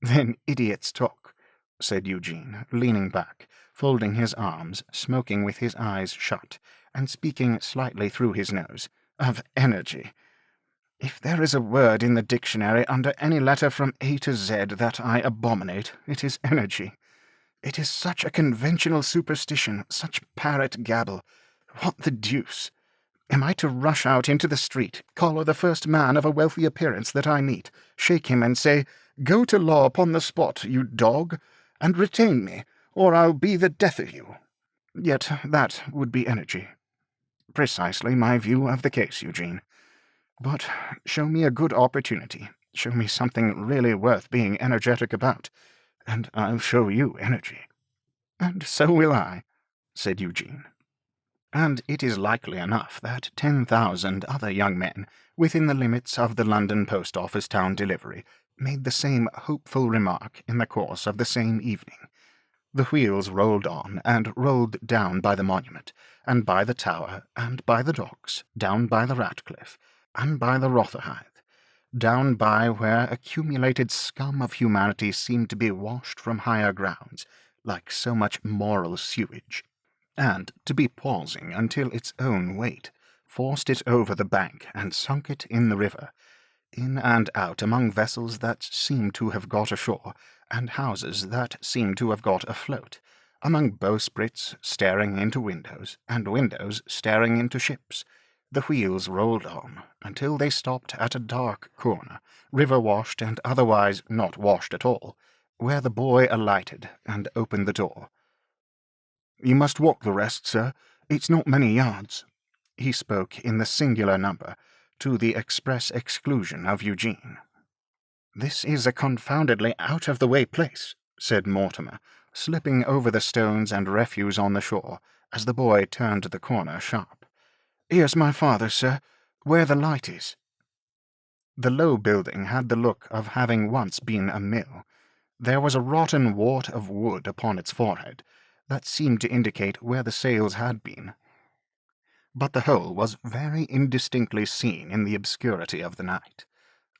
Then idiots talk, said Eugene, leaning back, folding his arms, smoking with his eyes shut, and speaking slightly through his nose, of energy. If there is a word in the dictionary under any letter from A to Z that I abominate, it is energy. It is such a conventional superstition, such parrot gabble. What the deuce? Am I to rush out into the street, collar the first man of a wealthy appearance that I meet, shake him and say, "Go to law upon the spot, you dog, and retain me, or I'll be the death of you"? Yet that would be energy. Precisely my view of the case, Eugene. But show me a good opportunity, Show me something really worth being energetic about, and I'll show you energy." "And so will I," said Eugene. And it is likely enough that 10,000 other young men, within the limits of the London Post Office town delivery, made the same hopeful remark in the course of the same evening. The wheels rolled on and rolled down by the Monument, and by the Tower, and by the Docks, down by the Ratcliffe, and by the Rotherhithe, down by where accumulated scum of humanity seemed to be washed from higher grounds, like so much moral sewage, and to be pausing until its own weight forced it over the bank and sunk it in the river, in and out among vessels that seemed to have got ashore, and houses that seemed to have got afloat, among bowsprits staring into windows, and windows staring into ships. The wheels rolled on until they stopped at a dark corner, river-washed and otherwise not washed at all, where the boy alighted and opened the door. "You must walk the rest, sir. It's not many yards." He spoke in the singular number, to the express exclusion of Eugene. "This is a confoundedly out-of-the-way place," said Mortimer, slipping over the stones and refuse on the shore, as the boy turned the corner sharp. "Here's my father, sir, where the light is." The low building had the look of having once been a mill. There was a rotten wart of wood upon its forehead, that seemed to indicate where the sails had been, but the whole was very indistinctly seen in the obscurity of the night.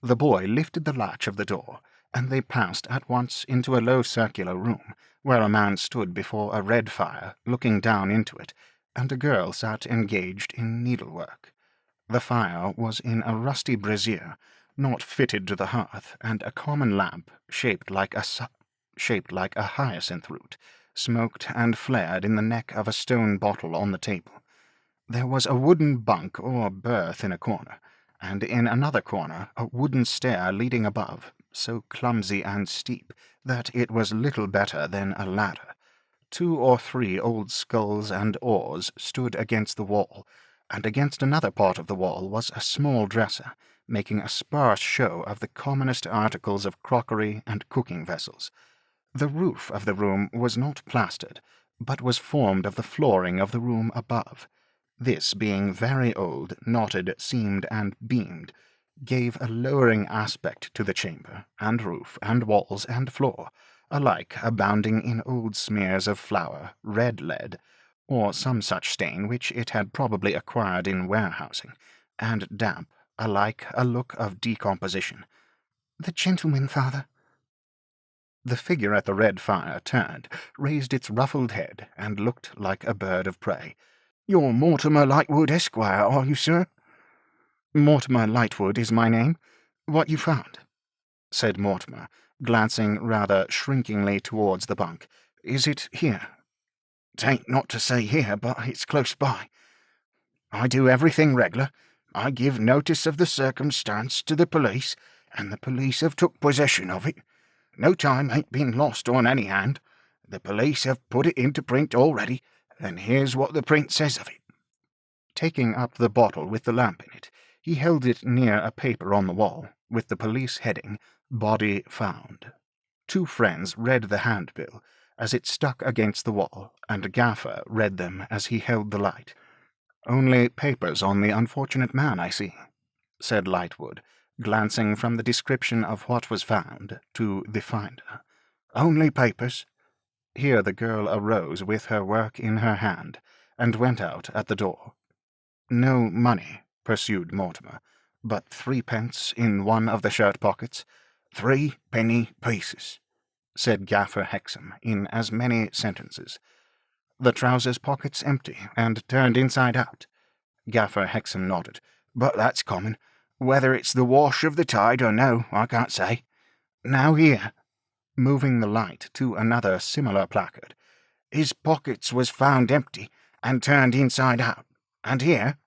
The boy lifted the latch of the door, and they passed at once into a low circular room, where a man stood before a red fire, looking down into it, and a girl sat engaged in needlework. The fire was in a rusty brazier, not fitted to the hearth, and a common lamp, shaped like a hyacinth root, smoked and flared in the neck of a stone bottle on the table. There was a wooden bunk or berth in a corner, and in another corner a wooden stair leading above, so clumsy and steep that it was little better than a ladder. 2 or 3 old sculls and oars stood against the wall, and against another part of the wall was a small dresser, making a sparse show of the commonest articles of crockery and cooking vessels. The roof of the room was not plastered, but was formed of the flooring of the room above. This, being very old, knotted, seamed, and beamed, gave a lowering aspect to the chamber, and roof, and walls, and floor, alike abounding in old smears of flour, red lead, or some such stain which it had probably acquired in warehousing, and damp, alike a look of decomposition. "The gentleman, father." The figure at the red fire turned, raised its ruffled head, and looked like a bird of prey. "You're Mortimer Lightwood, Esquire, are you, sir?" "Mortimer Lightwood is my name. What you found?" said Mortimer, glancing rather shrinkingly towards the bunk. "Is it here?" "'Tain't not to say here, but it's close by. I do everything reg'lar. I give notice of the circumstance to the police, and the police have took possession of it. No time ain't been lost on any hand. The police have put it into print already, and here's what the print says of it." Taking up the bottle with the lamp in it, he held it near a paper on the wall, with the police heading, "Body Found." 2 friends read the handbill as it stuck against the wall, and Gaffer read them as he held the light. "Only papers on the unfortunate man, I see," said Lightwood, glancing from the description of what was found to the finder. "Only papers." Here the girl arose with her work in her hand, and went out at the door. "No money," pursued Mortimer, "but 3 pence in one of the shirt pockets." 3 penny pieces," said Gaffer Hexam in as many sentences. "The trousers pockets empty, and turned inside out." Gaffer Hexam nodded. "But that's common. Whether it's the wash of the tide or no, I can't say. Now here," moving the light to another similar placard, "his pockets was found empty and turned inside out. And here,"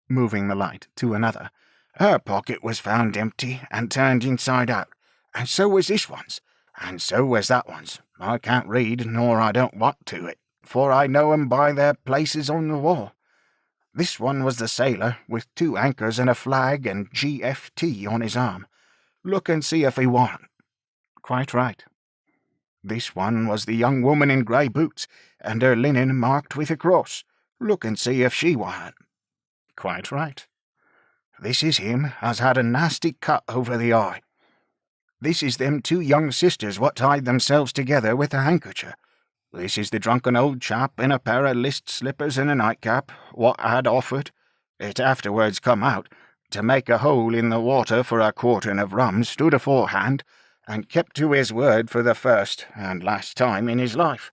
moving the light to another, "her pocket was found empty and turned inside out, and so was this one's, and so was that one's. I can't read, nor I don't want to it, for I know 'em by their places on the wall. This one was the sailor, with 2 anchors and a flag and GFT on his arm. Look and see if he warn't." "Quite right." "This one was the young woman in grey boots, and her linen marked with a cross. Look and see if she warn't." "Quite right." "This is him as had a nasty cut over the eye. This is them two young sisters what tied themselves together with a handkercher. This is the drunken old chap in a pair of list slippers and a nightcap, what had offered, it afterwards come out, to make a hole in the water for a quartern of rum stood aforehand, and kept to his word for the first and last time in his life.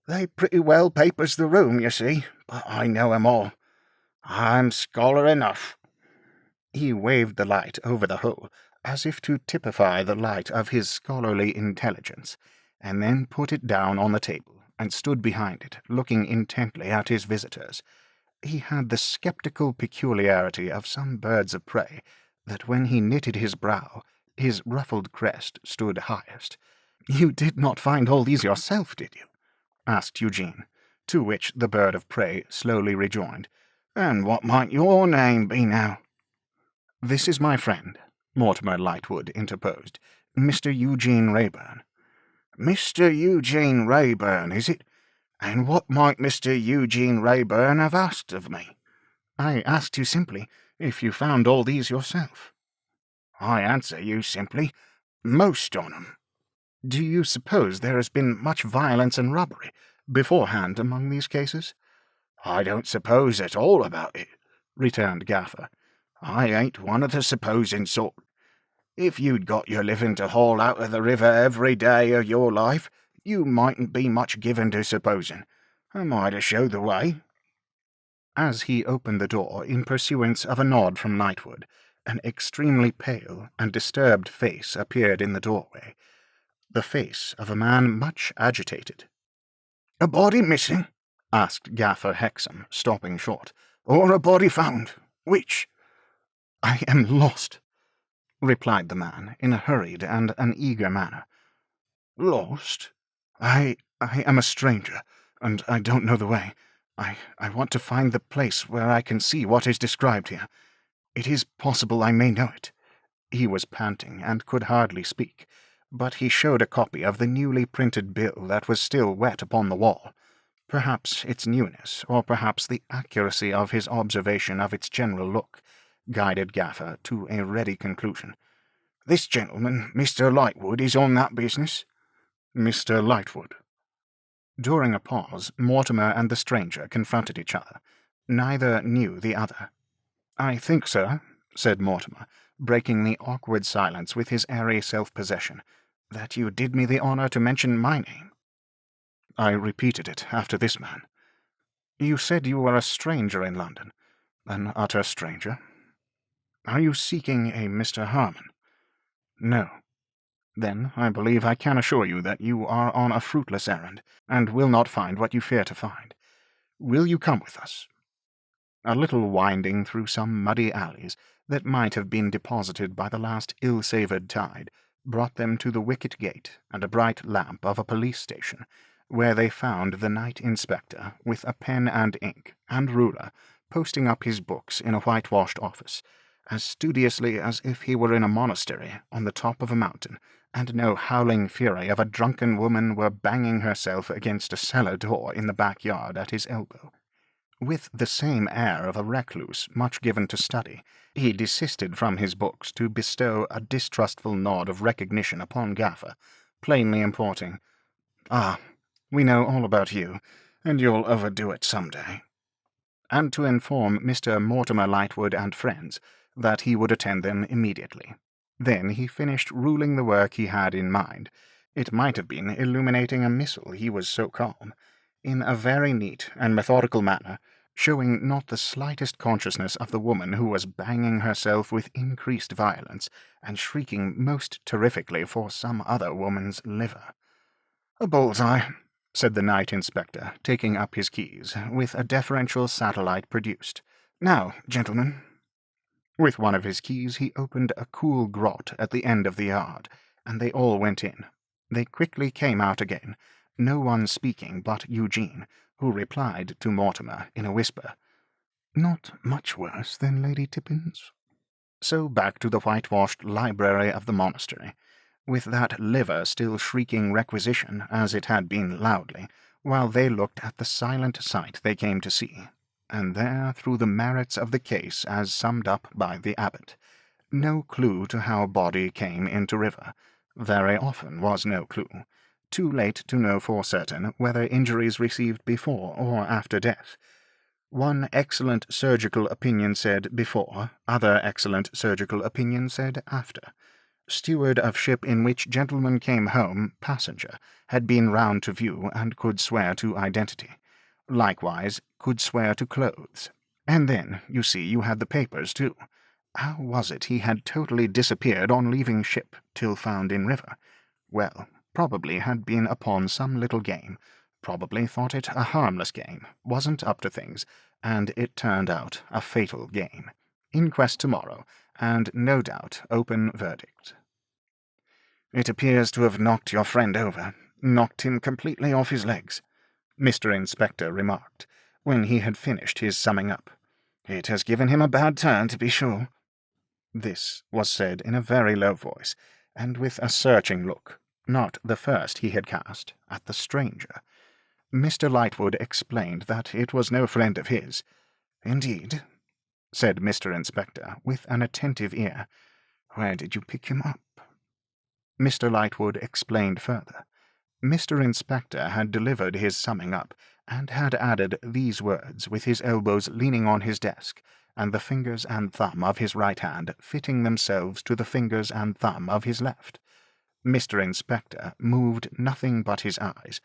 They pretty well papers the room, you see, but I know 'em all. I'm scholar enough." He waved the light over the hole, as if to typify the light of his scholarly intelligence, and then put it down on the table, and stood behind it, looking intently at his visitors. He had the sceptical peculiarity of some birds of prey, that when he knitted his brow, his ruffled crest stood highest. "You did not find all these yourself, did you?" asked Eugene, to which the bird of prey slowly rejoined, "And what might your name be now?" "This is my friend," Mortimer Lightwood interposed, "Mr. Eugene Wrayburn." "Mr. Eugene Wrayburn, is it? And what might Mr. Eugene Wrayburn have asked of me?" "I asked you simply if you found all these yourself." "I answer you simply, most on 'em." "Do you suppose there has been much violence and robbery beforehand among these cases?" "I don't suppose at all about it," returned Gaffer. "I ain't one of the supposing sort. If you'd got your living to haul out of the river every day of your life, you mightn't be much given to supposing. I might have showed the way." As he opened the door in pursuance of a nod from Lightwood, an extremely pale and disturbed face appeared in the doorway, the face of a man much agitated. "A body missing?" asked Gaffer Hexam, stopping short. "Or a body found? Which?" "I am lost," replied the man, in a hurried and an eager manner. "Lost?" I am a stranger, and I don't know the way. I want to find the place where I can see what is described here. It is possible I may know it." He was panting and could hardly speak, but he showed a copy of the newly printed bill that was still wet upon the wall. Perhaps its newness, or perhaps the accuracy of his observation of its general look, guided Gaffer to a ready conclusion. "This gentleman, Mr. Lightwood, is on that business?" "Mr. Lightwood." During a pause, Mortimer and the stranger confronted each other. Neither knew the other. "I think, sir," said Mortimer, breaking the awkward silence with his airy self-possession, "that you did me the honour to mention my name." "I repeated it after this man." "You said you were a stranger in London." "An utter stranger." "Are you seeking a Mr. Harmon?" "No." "Then I believe I can assure you that you are on a fruitless errand, and will not find what you fear to find. Will you come with us?" A little winding through some muddy alleys that might have been deposited by the last ill-savoured tide brought them to the wicket gate and a bright lamp of a police station, where they found the night inspector, with a pen and ink and ruler, posting up his books in a whitewashed office, as studiously as if he were in a monastery on the top of a mountain, and no howling fury of a drunken woman were banging herself against a cellar door in the backyard at his elbow. With the same air of a recluse much given to study, he desisted from his books to bestow a distrustful nod of recognition upon Gaffer, plainly importing, "Ah, we know all about you, and you'll overdo it some day," and to inform Mr. Mortimer Lightwood and friends that he would attend them immediately. Then he finished ruling the work he had in mind. It might have been illuminating a missal, he was so calm, in a very neat and methodical manner, showing not the slightest consciousness of the woman who was banging herself with increased violence, and shrieking most terrifically for some other woman's liver. "A bull's-eye," said the night inspector, taking up his keys, with a deferential satellite produced. "Now, gentlemen." With one of his keys he opened a cool grot at the end of the yard, and they all went in. They quickly came out again, no one speaking but Eugene, who replied to Mortimer in a whisper, "Not much worse than Lady Tippins." So back to the whitewashed library of the monastery, with that liver still shrieking requisition as it had been loudly, while they looked at the silent sight they came to see. And there, through the merits of the case as summed up by the abbot, no clue to how body came into river. Very often was no clue. Too late to know for certain whether injuries received before or after death. One excellent surgical opinion said before, other excellent surgical opinion said after. Steward of ship in which gentleman came home, passenger, had been round to view and could swear to identity. Likewise, could swear to clothes. And then, you see, you had the papers, too. How was it he had totally disappeared on leaving ship till found in river? Well, probably had been upon some little game, probably thought it a harmless game, wasn't up to things, and it turned out a fatal game. Inquest tomorrow, and no doubt open verdict. It appears to have knocked your friend over, knocked him completely off his legs, Mr. Inspector remarked, when he had finished his summing up. It has given him a bad turn, to be sure. This was said in a very low voice, and with a searching look, not the first he had cast, at the stranger. Mr. Lightwood explained that it was no friend of his. Indeed, said Mr. Inspector, with an attentive ear. Where did you pick him up? Mr. Lightwood explained further. Mr. Inspector had delivered his summing up, and had added these words with his elbows leaning on his desk, and the fingers and thumb of his right hand fitting themselves to the fingers and thumb of his left. Mr. Inspector moved nothing but his eyes,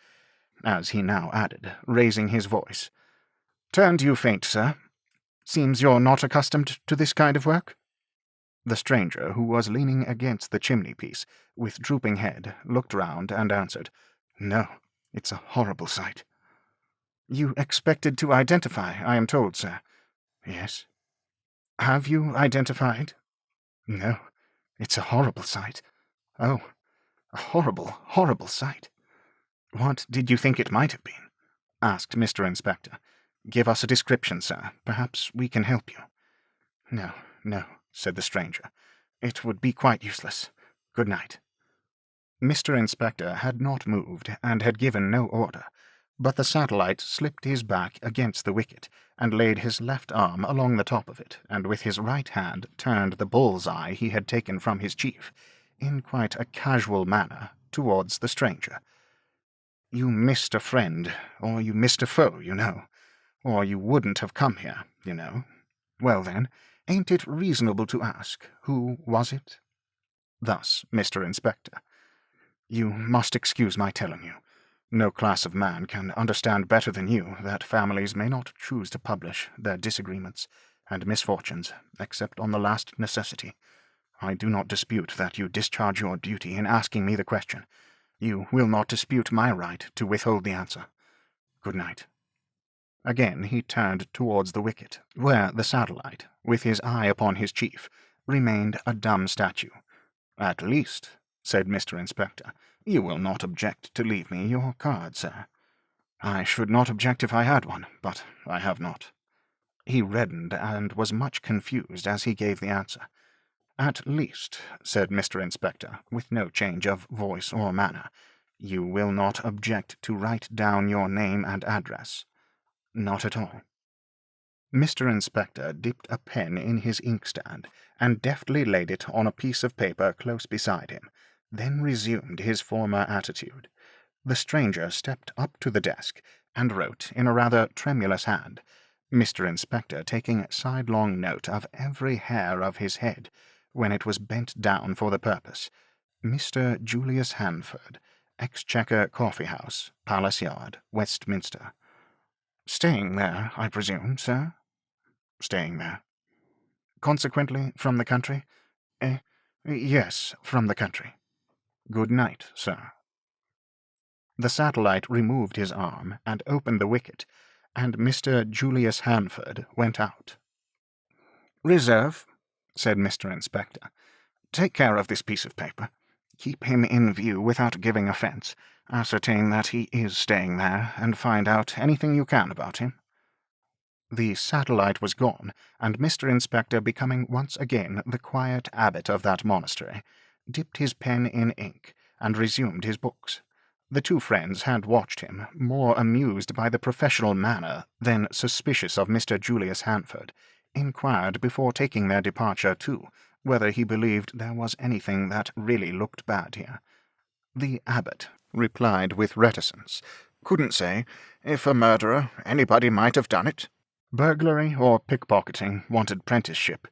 as he now added, raising his voice. Turned you faint, sir? Seems you're not accustomed to this kind of work? The stranger, who was leaning against the chimney-piece, with drooping head, looked round and answered, No, it's a horrible sight. You expected to identify, I am told, sir. Yes. Have you identified? No, it's a horrible sight. Oh, a horrible, horrible sight. What did you think it might have been? Asked Mr. Inspector. Give us a description, sir. Perhaps we can help you. No, no, said the stranger. It would be quite useless. Good night. Mr. Inspector had not moved, and had given no order, but the satellite slipped his back against the wicket, and laid his left arm along the top of it, and with his right hand turned the bull's-eye he had taken from his chief, in quite a casual manner, towards the stranger. You missed a friend, or you missed a foe, you know, or you wouldn't have come here, you know. Well then, ain't it reasonable to ask, who was it? Thus, Mr. Inspector. You must excuse my telling you. No class of man can understand better than you that families may not choose to publish their disagreements and misfortunes, except on the last necessity. I do not dispute that you discharge your duty in asking me the question. You will not dispute my right to withhold the answer. Good night. Again he turned towards the wicket, where the satellite, with his eye upon his chief, remained a dumb statue. At least, said Mr. Inspector, you will not object to leave me your card, sir. I should not object if I had one, but I have not. He reddened and was much confused as he gave the answer. At least, said Mr. Inspector, with no change of voice or manner, you will not object to write down your name and address. Not at all. Mr. Inspector dipped a pen in his inkstand, and deftly laid it on a piece of paper close beside him, then resumed his former attitude. The stranger stepped up to the desk, and wrote in a rather tremulous hand, Mr. Inspector taking sidelong note of every hair of his head, when it was bent down for the purpose, Mr. Julius Hanford, Exchequer Coffee House, Palace Yard, Westminster. Staying there, I presume, sir? Staying there. Consequently, from the country? Yes, from the country. Good night, sir. The satellite removed his arm and opened the wicket, and Mr. Julius Hanford went out. Reserve, said Mr. Inspector. Take care of this piece of paper. Keep him in view without giving offence. Ascertain that he is staying there, and find out anything you can about him. The satellite was gone, and Mr. Inspector, becoming once again the quiet abbot of that monastery, dipped his pen in ink and resumed his books. The two friends had watched him, more amused by the professional manner than suspicious of Mr. Julius Hanford, inquired before taking their departure, too, whether he believed there was anything that really looked bad here. The abbot replied with reticence, "Couldn't say. If a murderer, anybody might have done it. Burglary or pickpocketing wanted prenticeship.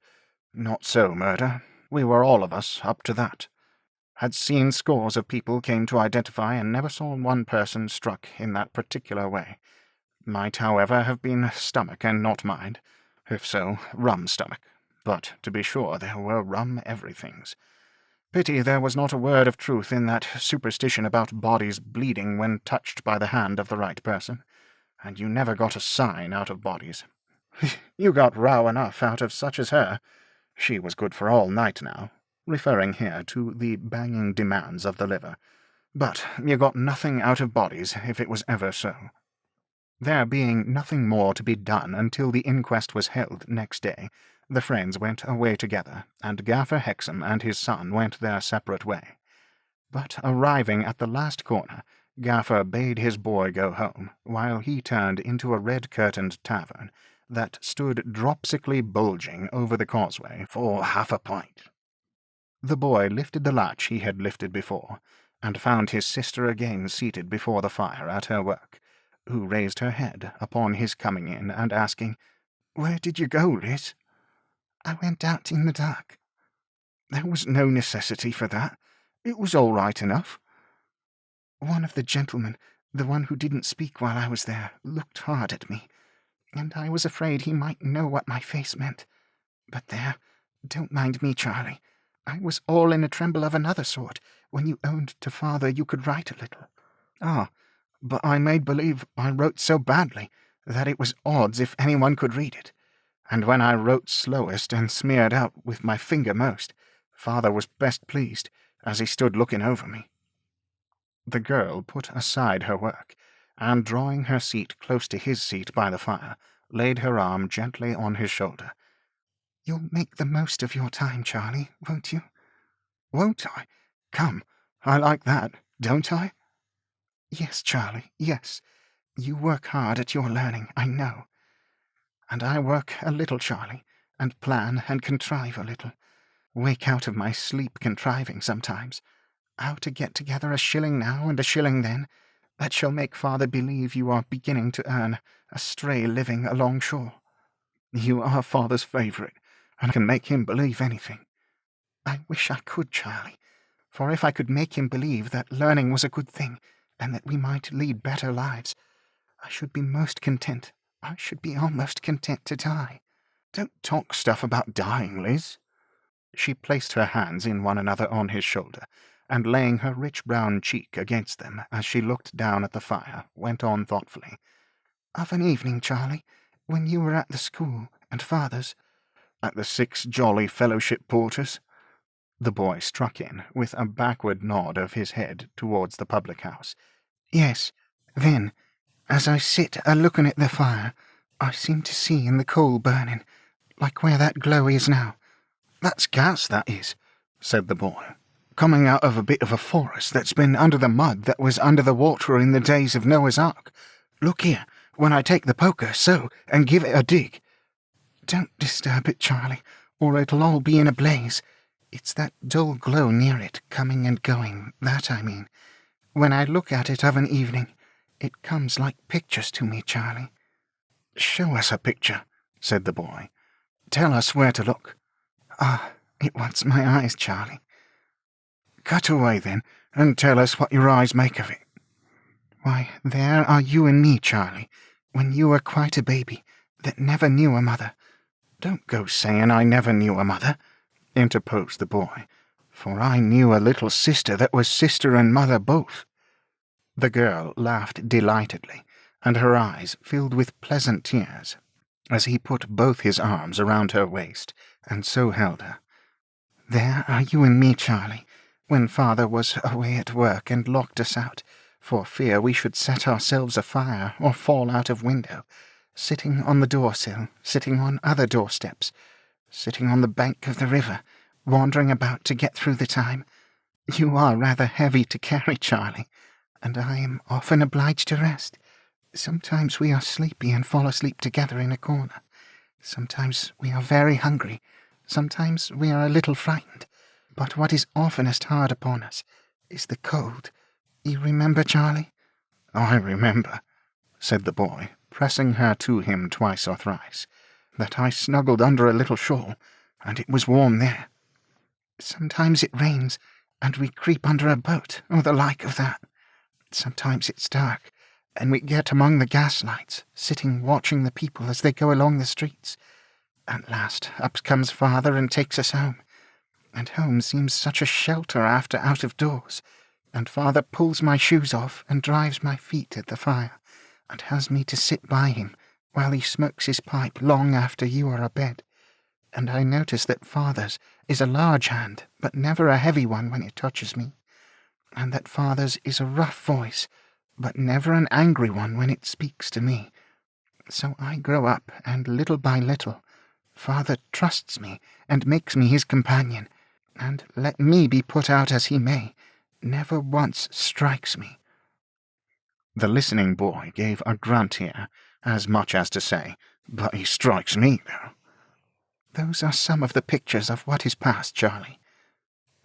Not so murder. We were all of us up to that. Had seen scores of people came to identify and never saw one person struck in that particular way. Might, however, have been stomach and not mind. If so, rum stomach. But, to be sure, there were rum everythings. Pity there was not a word of truth in that superstition about bodies bleeding when touched by the hand of the right person. And you never got a sign out of bodies. You got row enough out of such as her. She was good for all night now," referring here to the banging demands of the liver. "But you got nothing out of bodies, if it was ever so." There being nothing more to be done until the inquest was held next day, the friends went away together, and Gaffer Hexam and his son went their separate way. But arriving at the last corner, Gaffer bade his boy go home, while he turned into a red-curtained tavern that stood dropsically bulging over the causeway for half a pint. The boy lifted the latch he had lifted before, and found his sister again seated before the fire at her work, who raised her head upon his coming in and asking, "Where did you go, Liz?" "I went out in the dark." "There was no necessity for that. It was all right enough." "One of the gentlemen, the one who didn't speak while I was there, looked hard at me, and I was afraid he might know what my face meant. But there, don't mind me, Charlie. I was all in a tremble of another sort when you owned to father you could write a little." "Ah, but I made believe I wrote so badly that it was odds if anyone could read it. And when I wrote slowest and smeared out with my finger most, father was best pleased, as he stood looking over me." The girl put aside her work, and drawing her seat close to his seat by the fire, laid her arm gently on his shoulder. "You'll make the most of your time, Charlie, won't you?" "Won't I? Come, I like that, don't I?" "Yes, Charlie, yes. You work hard at your learning, I know. And I work a little, Charlie, and plan and contrive a little. Wake out of my sleep contriving sometimes. How to get together a shilling now and a shilling then, that shall make father believe you are beginning to earn a stray living alongshore." "You are father's favourite, and can make him believe anything." "I wish I could, Charlie, for if I could make him believe that learning was a good thing, and that we might lead better lives, I should be most content. I should be almost content to die." "Don't talk stuff about dying, Liz." She placed her hands in one another on his shoulder, and laying her rich brown cheek against them as she looked down at the fire, went on thoughtfully. "Of an evening, Charlie, when you were at the school, and father's—" "At the 6 Jolly Fellowship Porters?" The boy struck in, with a backward nod of his head towards the public-house. "Yes, then, as I sit a-looking at the fire, I seem to see in the coal burning, like where that glow is now." "That's gas, that is," said the boy, "coming out of a bit of a forest that's been under the mud that was under the water in the days of Noah's Ark. Look here, when I take the poker, so, and give it a dig." "Don't disturb it, Charlie, or it'll all be in a blaze. It's that dull glow near it, coming and going, that I mean. When I look at it of an evening, it comes like pictures to me, Charlie." "Show us a picture," said the boy. "Tell us where to look." "Ah, it wants my eyes, Charlie." "Cut away, then, and tell us what your eyes make of it." "Why, there are you and me, Charlie, when you were quite a baby, that never knew a mother." "Don't go saying I never knew a mother," interposed the boy, "for I knew a little sister that was sister and mother both." The girl laughed delightedly, and her eyes filled with pleasant tears, as he put both his arms around her waist, and so held her. "There are you and me, Charlie, when father was away at work and locked us out, for fear we should set ourselves afire or fall out of window, sitting on the doorsill, sitting on other doorsteps, sitting on the bank of the river, wandering about to get through the time. You are rather heavy to carry, Charlie, and I am often obliged to rest. Sometimes we are sleepy and fall asleep together in a corner. Sometimes we are very hungry. Sometimes we are a little frightened. But what is oftenest hard upon us is the cold. You remember, Charlie?" "I remember," said the boy, pressing her to him twice or thrice, "that I snuggled under a little shawl, and it was warm there." "Sometimes it rains, and we creep under a boat, or the like of that. Sometimes it's dark, and we get among the gaslights, sitting watching the people as they go along the streets. At last up comes father and takes us home, and home seems such a shelter after out of doors, and father pulls my shoes off and drives my feet at the fire, and has me to sit by him while he smokes his pipe long after you are abed. And I notice that father's is a large hand, but never a heavy one when it touches me, and that father's is a rough voice, but never an angry one when it speaks to me. So I grow up, and little by little, father trusts me and makes me his companion, and let me be put out as he may, never once strikes me." The listening boy gave a grunt here, as much as to say, "But he strikes me, though." "Those are some of the pictures of what is past, Charlie."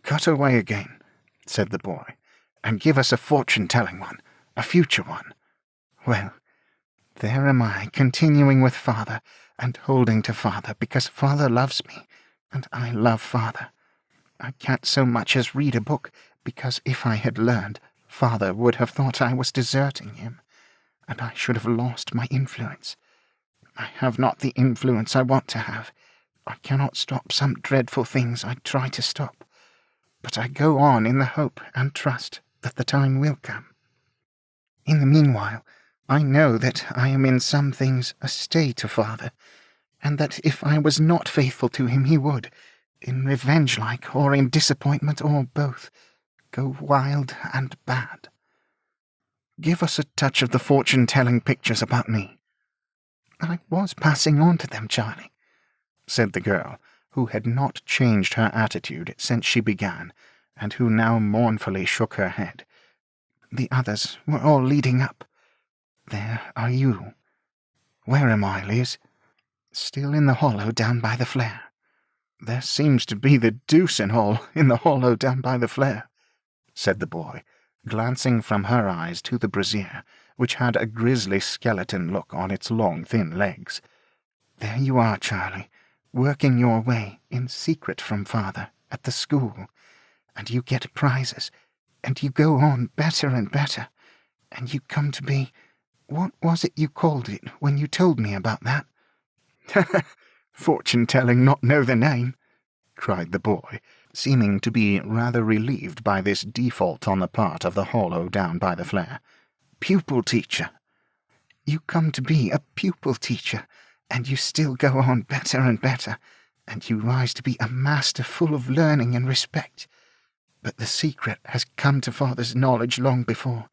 "Cut away again," said the boy, "and give us a fortune-telling one, a future one." "Well, there am I, continuing with father, and holding to father, because father loves me, and I love father. I can't so much as read a book, because if I had learned, father would have thought I was deserting him, and I should have lost my influence. I have not the influence I want to have. I cannot stop some dreadful things I try to stop, but I go on in the hope and trust that the time will come. In the meanwhile, I know that I am in some things a stay to father, and that if I was not faithful to him he would, in revenge-like, or in disappointment, or both, go wild and bad." "Give us a touch of the fortune-telling pictures about me." "I was passing on to them, Charlie," said the girl, who had not changed her attitude since she began, and who now mournfully shook her head. "The others were all leading up. There are you." "Where am I, Liz?" "Still in the hollow down by the flare." "There seems to be the deuce and all in the hollow down by the flare," said the boy, glancing from her eyes to the brazier, which had a grisly skeleton look on its long thin legs. "There you are, Charlie, working your way in secret from father at the school, and you get prizes, and you go on better and better, and you come to be— what was it you called it when you told me about that?" "Fortune-telling not know the name," cried the boy, seeming to be rather relieved by this default on the part of the hollow down by the flare. "Pupil teacher." "You come to be a pupil teacher, and you still go on better and better, and you rise to be a master full of learning and respect. But the secret has come to father's knowledge long before,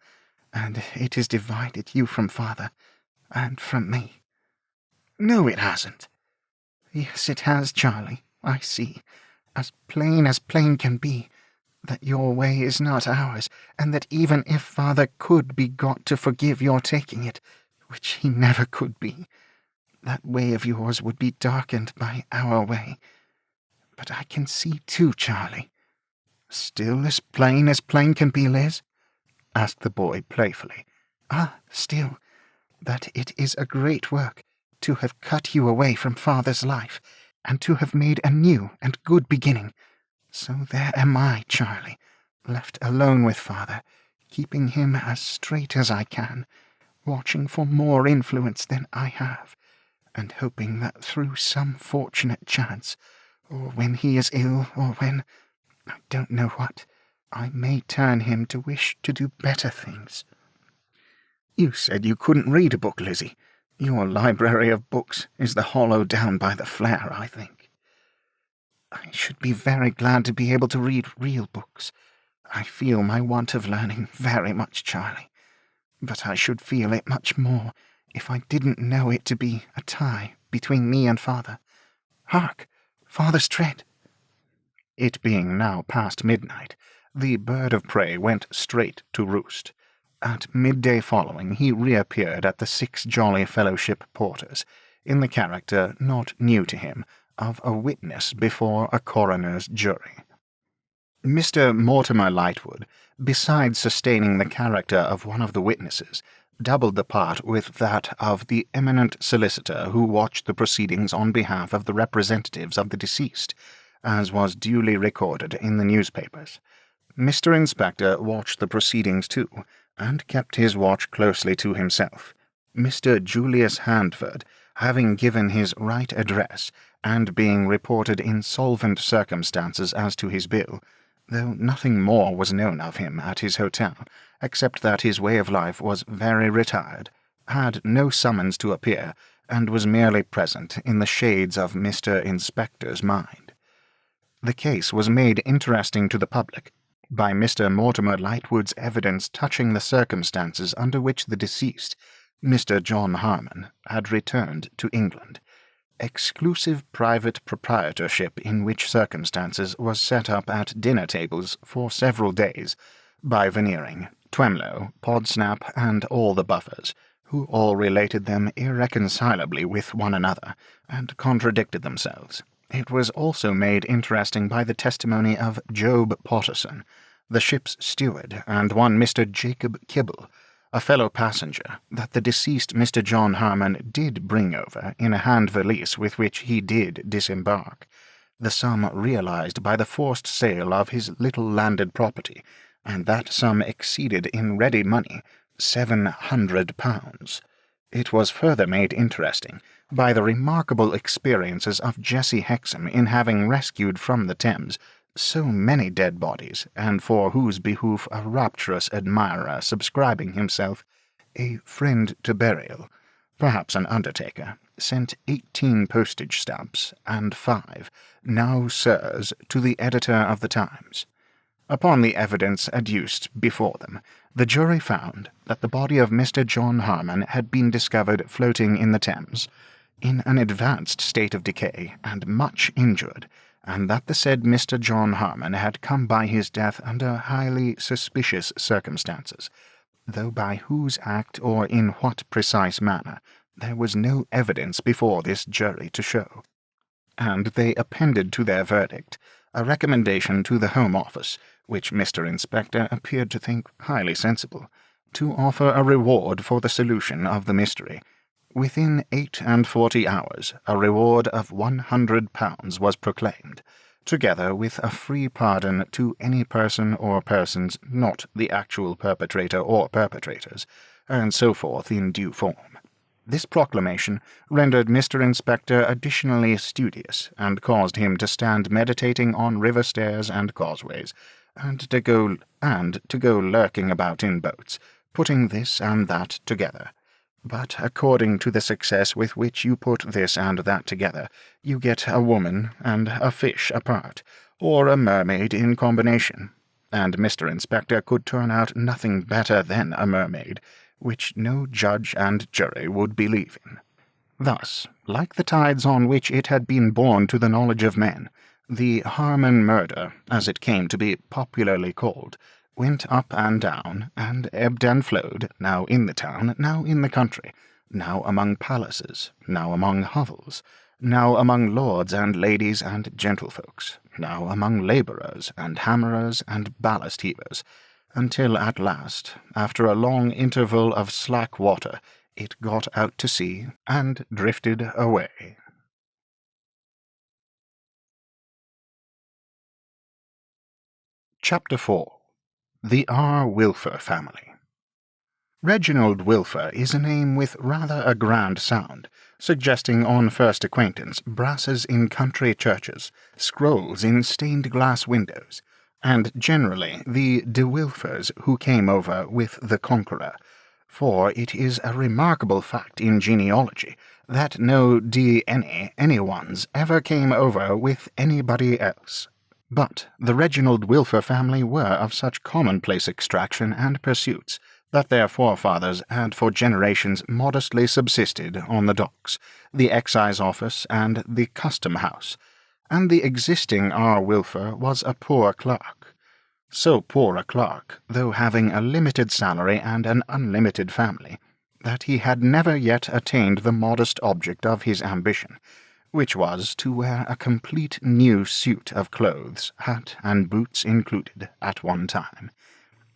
and it has divided you from father, and from me." "No, it hasn't." "Yes, it has, Charlie. I see, as plain can be, that your way is not ours, and that even if father could be got to forgive your taking it, which he never could be, that way of yours would be darkened by our way. But I can see too, Charlie." "Still as plain can be, Liz?" asked the boy playfully. Still, that it is a great work to have cut you away from father's life, and to have made a new and good beginning. So there am I, Charlie, left alone with father, keeping him as straight as I can, watching for more influence than I have, and hoping that through some fortunate chance, or when he is ill, or when— I don't know what, I may turn him to wish to do better things." "You said you couldn't read a book, Lizzie. Your library of books is the hollow down by the flare, I think." "I should be very glad to be able to read real books. I feel my want of learning very much, Charlie, but I should feel it much more if I didn't know it to be a tie between me and father. Hark! Father's tread! It being now past midnight, the bird of prey went straight to roost. At midday following he reappeared at the 6 Jolly Fellowship Porters, in the character, not new to him, of a witness before a coroner's jury. Mr. Mortimer Lightwood, besides sustaining the character of one of the witnesses, doubled the part with that of the eminent solicitor who watched the proceedings on behalf of the representatives of the deceased, as was duly recorded in the newspapers. Mr. Inspector watched the proceedings too, and kept his watch closely to himself. Mr. Julius Handford, having given his right address, and being reported in solvent circumstances as to his bill, though nothing more was known of him at his hotel, except that his way of life was very retired, had no summons to appear, and was merely present in the shades of Mr. Inspector's mind. The case was made interesting to the public by Mr. Mortimer Lightwood's evidence touching the circumstances under which the deceased, Mr. John Harmon, had returned to England. Exclusive private proprietorship in which circumstances was set up at dinner tables for several days by Veneering, Twemlow, Podsnap, and all the Buffers, who all related them irreconcilably with one another, and contradicted themselves. It was also made interesting by the testimony of Job Potterson, the ship's steward, and one Mr. Jacob Kibble, a fellow passenger, that the deceased Mr. John Harmon did bring over, in a hand valise with which he did disembark, the sum realized by the forced sale of his little landed property, and that sum exceeded in ready money £700. It was further made interesting by the remarkable experiences of Jessie Hexam in having rescued from the Thames so many dead bodies, and for whose behoof a rapturous admirer subscribing himself a friend to burial, perhaps an undertaker, sent 18 postage stamps and 5 "Now, sirs," to the editor of the Times. Upon the evidence adduced before them, the jury found that the body of Mr. John Harmon had been discovered floating in the Thames, in an advanced state of decay and much injured, and that the said Mr. John Harmon had come by his death under highly suspicious circumstances, though by whose act or in what precise manner there was no evidence before this jury to show. And they appended to their verdict a recommendation to the Home Office, which Mr. Inspector appeared to think highly sensible, to offer a reward for the solution of the mystery. Within 48 hours, a reward of £100 was proclaimed, together with a free pardon to any person or persons not the actual perpetrator or perpetrators, and so forth in due form. This proclamation rendered Mr. Inspector additionally studious, and caused him to stand meditating on river stairs and causeways, and to go lurking about in boats, putting this and that together. But according to the success with which you put this and that together, you get a woman and a fish apart, or a mermaid in combination, and Mr. Inspector could turn out nothing better than a mermaid, which no judge and jury would believe in. Thus, like the tides on which it had been borne to the knowledge of men, the Harmon murder, as it came to be popularly called, went up and down, and ebbed and flowed, now in the town, now in the country, now among palaces, now among hovels, now among lords and ladies and gentlefolks, now among labourers and hammerers and ballast heavers, until at last, after a long interval of slack water, it got out to sea and drifted away. Chapter 4. The R. Wilfer Family. Reginald Wilfer is a name with rather a grand sound, suggesting on first acquaintance brasses in country churches, scrolls in stained-glass windows, and generally the de Wilfers who came over with the Conqueror, for it is a remarkable fact in genealogy that no anyones ever came over with anybody else. But the Reginald Wilfer family were of such commonplace extraction and pursuits that their forefathers had for generations modestly subsisted on the docks, the excise office, and the custom house, and the existing R. Wilfer was a poor clerk. So poor a clerk, though having a limited salary and an unlimited family, that he had never yet attained the modest object of his ambition, which was to wear a complete new suit of clothes, hat and boots included, at one time.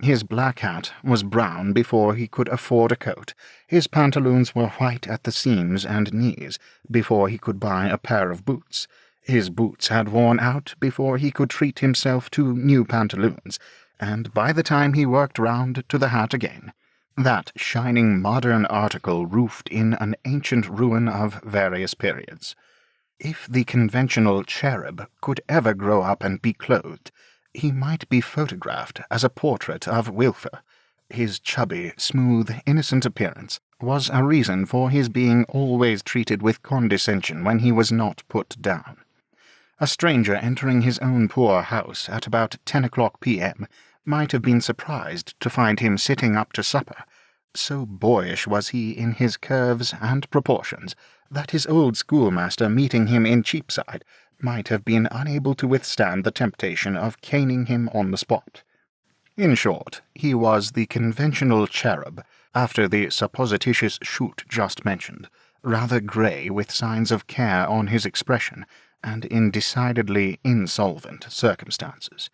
His black hat was brown before he could afford a coat. His pantaloons were white at the seams and knees before he could buy a pair of boots. His boots had worn out before he could treat himself to new pantaloons, and by the time he worked round to the hat again, that shining modern article roofed in an ancient ruin of various periods. If the conventional cherub could ever grow up and be clothed, he might be photographed as a portrait of Wilfer. His chubby, smooth, innocent appearance was a reason for his being always treated with condescension when he was not put down. A stranger entering his own poor house at about 10 o'clock p.m. might have been surprised to find him sitting up to supper. So boyish was he in his curves and proportions that his old schoolmaster, meeting him in Cheapside, might have been unable to withstand the temptation of caning him on the spot. In short, he was the conventional cherub, after the supposititious shoot just mentioned, rather grey with signs of care on his expression, and in decidedly insolvent circumstances.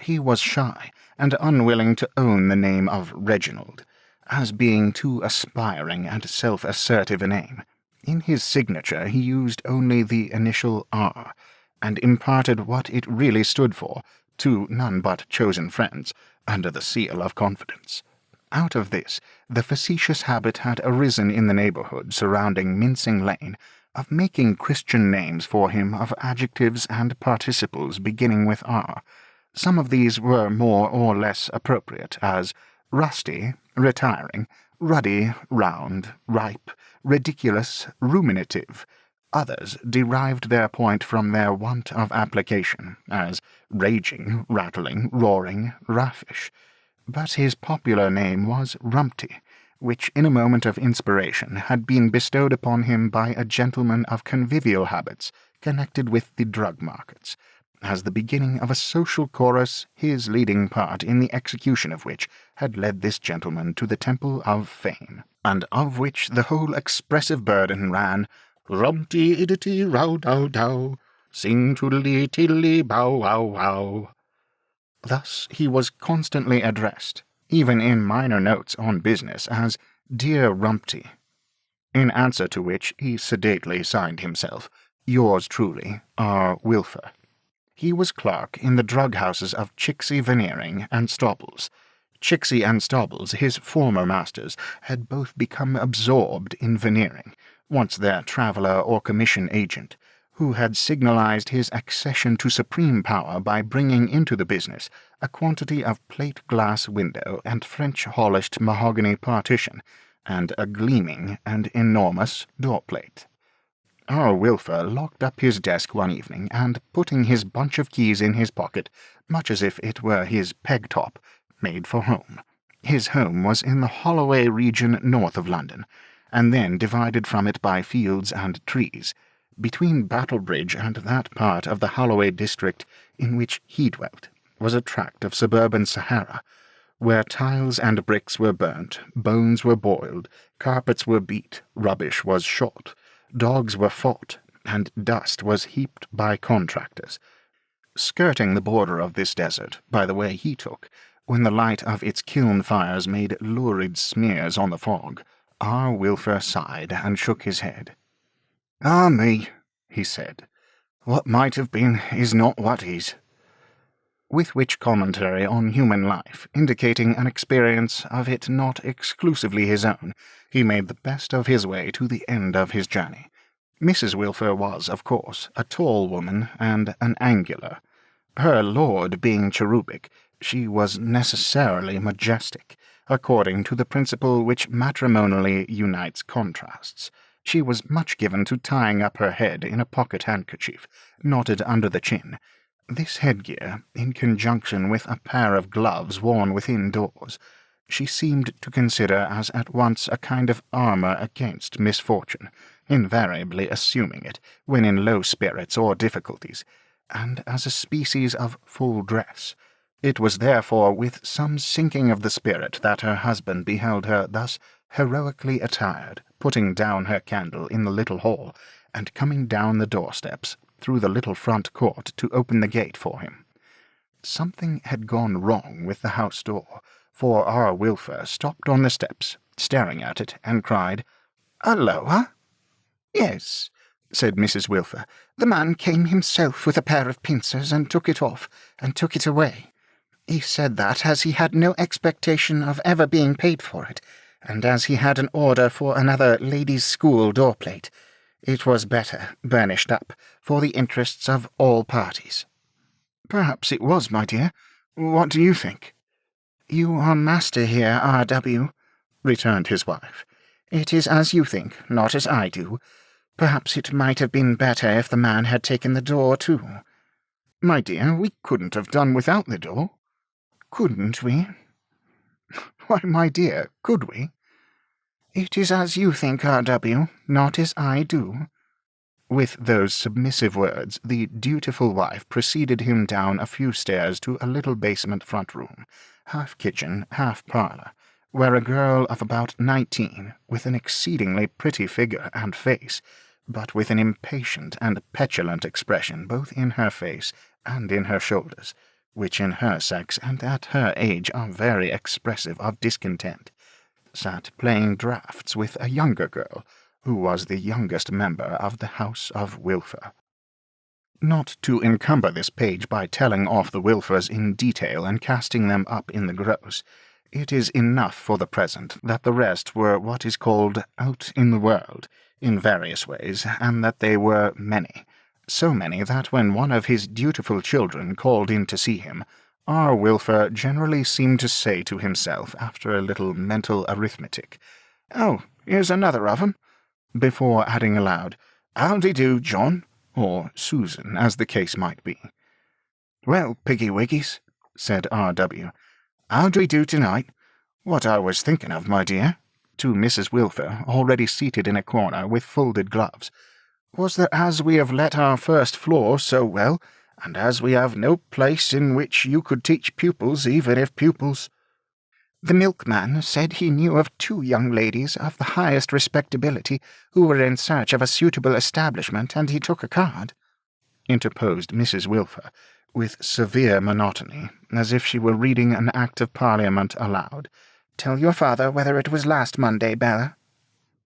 He was shy, and unwilling to own the name of Reginald, as being too aspiring and self-assertive a name. In his signature he used only the initial R, and imparted what it really stood for to none but chosen friends, under the seal of confidence. Out of this, the facetious habit had arisen in the neighbourhood surrounding Mincing Lane of making Christian names for him of adjectives and participles beginning with R. Some of these were more or less appropriate, as rusty, retiring, ruddy, round, ripe, ridiculous, ruminative. Others derived their point from their want of application, as raging, rattling, roaring, raffish. But his popular name was Rumpty, which in a moment of inspiration had been bestowed upon him by a gentleman of convivial habits connected with the drug markets, as the beginning of a social chorus, his leading part in the execution of which had led this gentleman to the Temple of Fame, and of which the whole expressive burden ran, Rumpty-iddity row-dow-dow, sing toodly-tiddly bow-wow-wow. Thus he was constantly addressed, even in minor notes on business, as Dear Rumpty, in answer to which he sedately signed himself, Yours truly, R. Wilfer. He was clerk in the drug-houses of Chicksey Veneering and Stobbles. Chicksey and Stobbles, his former masters, had both become absorbed in Veneering, once their traveller or commission agent, who had signalized his accession to supreme power by bringing into the business a quantity of plate-glass window and French-polished mahogany partition, and a gleaming and enormous door-plate. R. Wilfer locked up his desk one evening, and, putting his bunch of keys in his pocket, much as if it were his peg-top, made for home. His home was in the Holloway region north of London, and then divided from it by fields and trees. Between Battlebridge and that part of the Holloway district in which he dwelt was a tract of suburban Sahara, where tiles and bricks were burnt, bones were boiled, carpets were beat, rubbish was shot, dogs were fought, and dust was heaped by contractors. Skirting the border of this desert, by the way he took, when the light of its kiln fires made lurid smears on the fog, R. Wilfer sighed and shook his head. "Ah me," he said, "what might have been is not what is." With which commentary on human life, indicating an experience of it not exclusively his own, he made the best of his way to the end of his journey. Mrs. Wilfer was, of course, a tall woman and an angular. Her lord being cherubic, she was necessarily majestic, according to the principle which matrimonially unites contrasts. She was much given to tying up her head in a pocket handkerchief, knotted under the chin. This headgear, in conjunction with a pair of gloves worn within doors, she seemed to consider as at once a kind of armour against misfortune, invariably assuming it when in low spirits or difficulties, and as a species of full dress. It was therefore with some sinking of the spirit that her husband beheld her thus heroically attired, putting down her candle in the little hall, and coming down the doorsteps through the little front court to open the gate for him. Something had gone wrong with the house door, for our Wilfer stopped on the steps, staring at it, and cried, "Halloa!" "Yes," said Mrs. Wilfer. "The man came himself with a pair of pincers and took it off, and took it away. He said that, as he had no expectation of ever being paid for it, and as he had an order for another ladies' school door-plate, it was better burnished up, for the interests of all parties." "Perhaps it was, my dear. What do you think?" "You are master here, R.W.," returned his wife. "It is as you think, not as I do. Perhaps it might have been better if the man had taken the door, too." "My dear, we couldn't have done without the door." "Couldn't we?" "Why, my dear, could we?" "It is as you think, R.W., not as I do." With those submissive words, the dutiful wife preceded him down a few stairs to a little basement front room, half kitchen, half parlour, where a girl of about 19, with an exceedingly pretty figure and face, but with an impatient and petulant expression both in her face and in her shoulders, which in her sex and at her age are very expressive of discontent, sat playing draughts with a younger girl, who was the youngest member of the house of Wilfer. Not to encumber this page by telling off the Wilfers in detail and casting them up in the gross, it is enough for the present that the rest were what is called out in the world, in various ways, and that they were many, so many that when one of his dutiful children called in to see him, our Wilfer generally seemed to say to himself, after a little mental arithmetic, "Oh, here's another of 'em," before adding aloud, "Howdy-do, John," or Susan, as the case might be. "Well, Piggy-wiggies," said R.W., "how do we do tonight? What I was thinking of, my dear," to Mrs. Wilfer, already seated in a corner with folded gloves, "was that as we have let our first floor so well, and as we have no place in which you could teach pupils, even if pupils—" "The milkman said he knew of 2 young ladies of the highest respectability who were in search of a suitable establishment, and he took a card," interposed Mrs. Wilfer, with severe monotony, as if she were reading an Act of Parliament aloud. "Tell your father whether it was last Monday, Bella."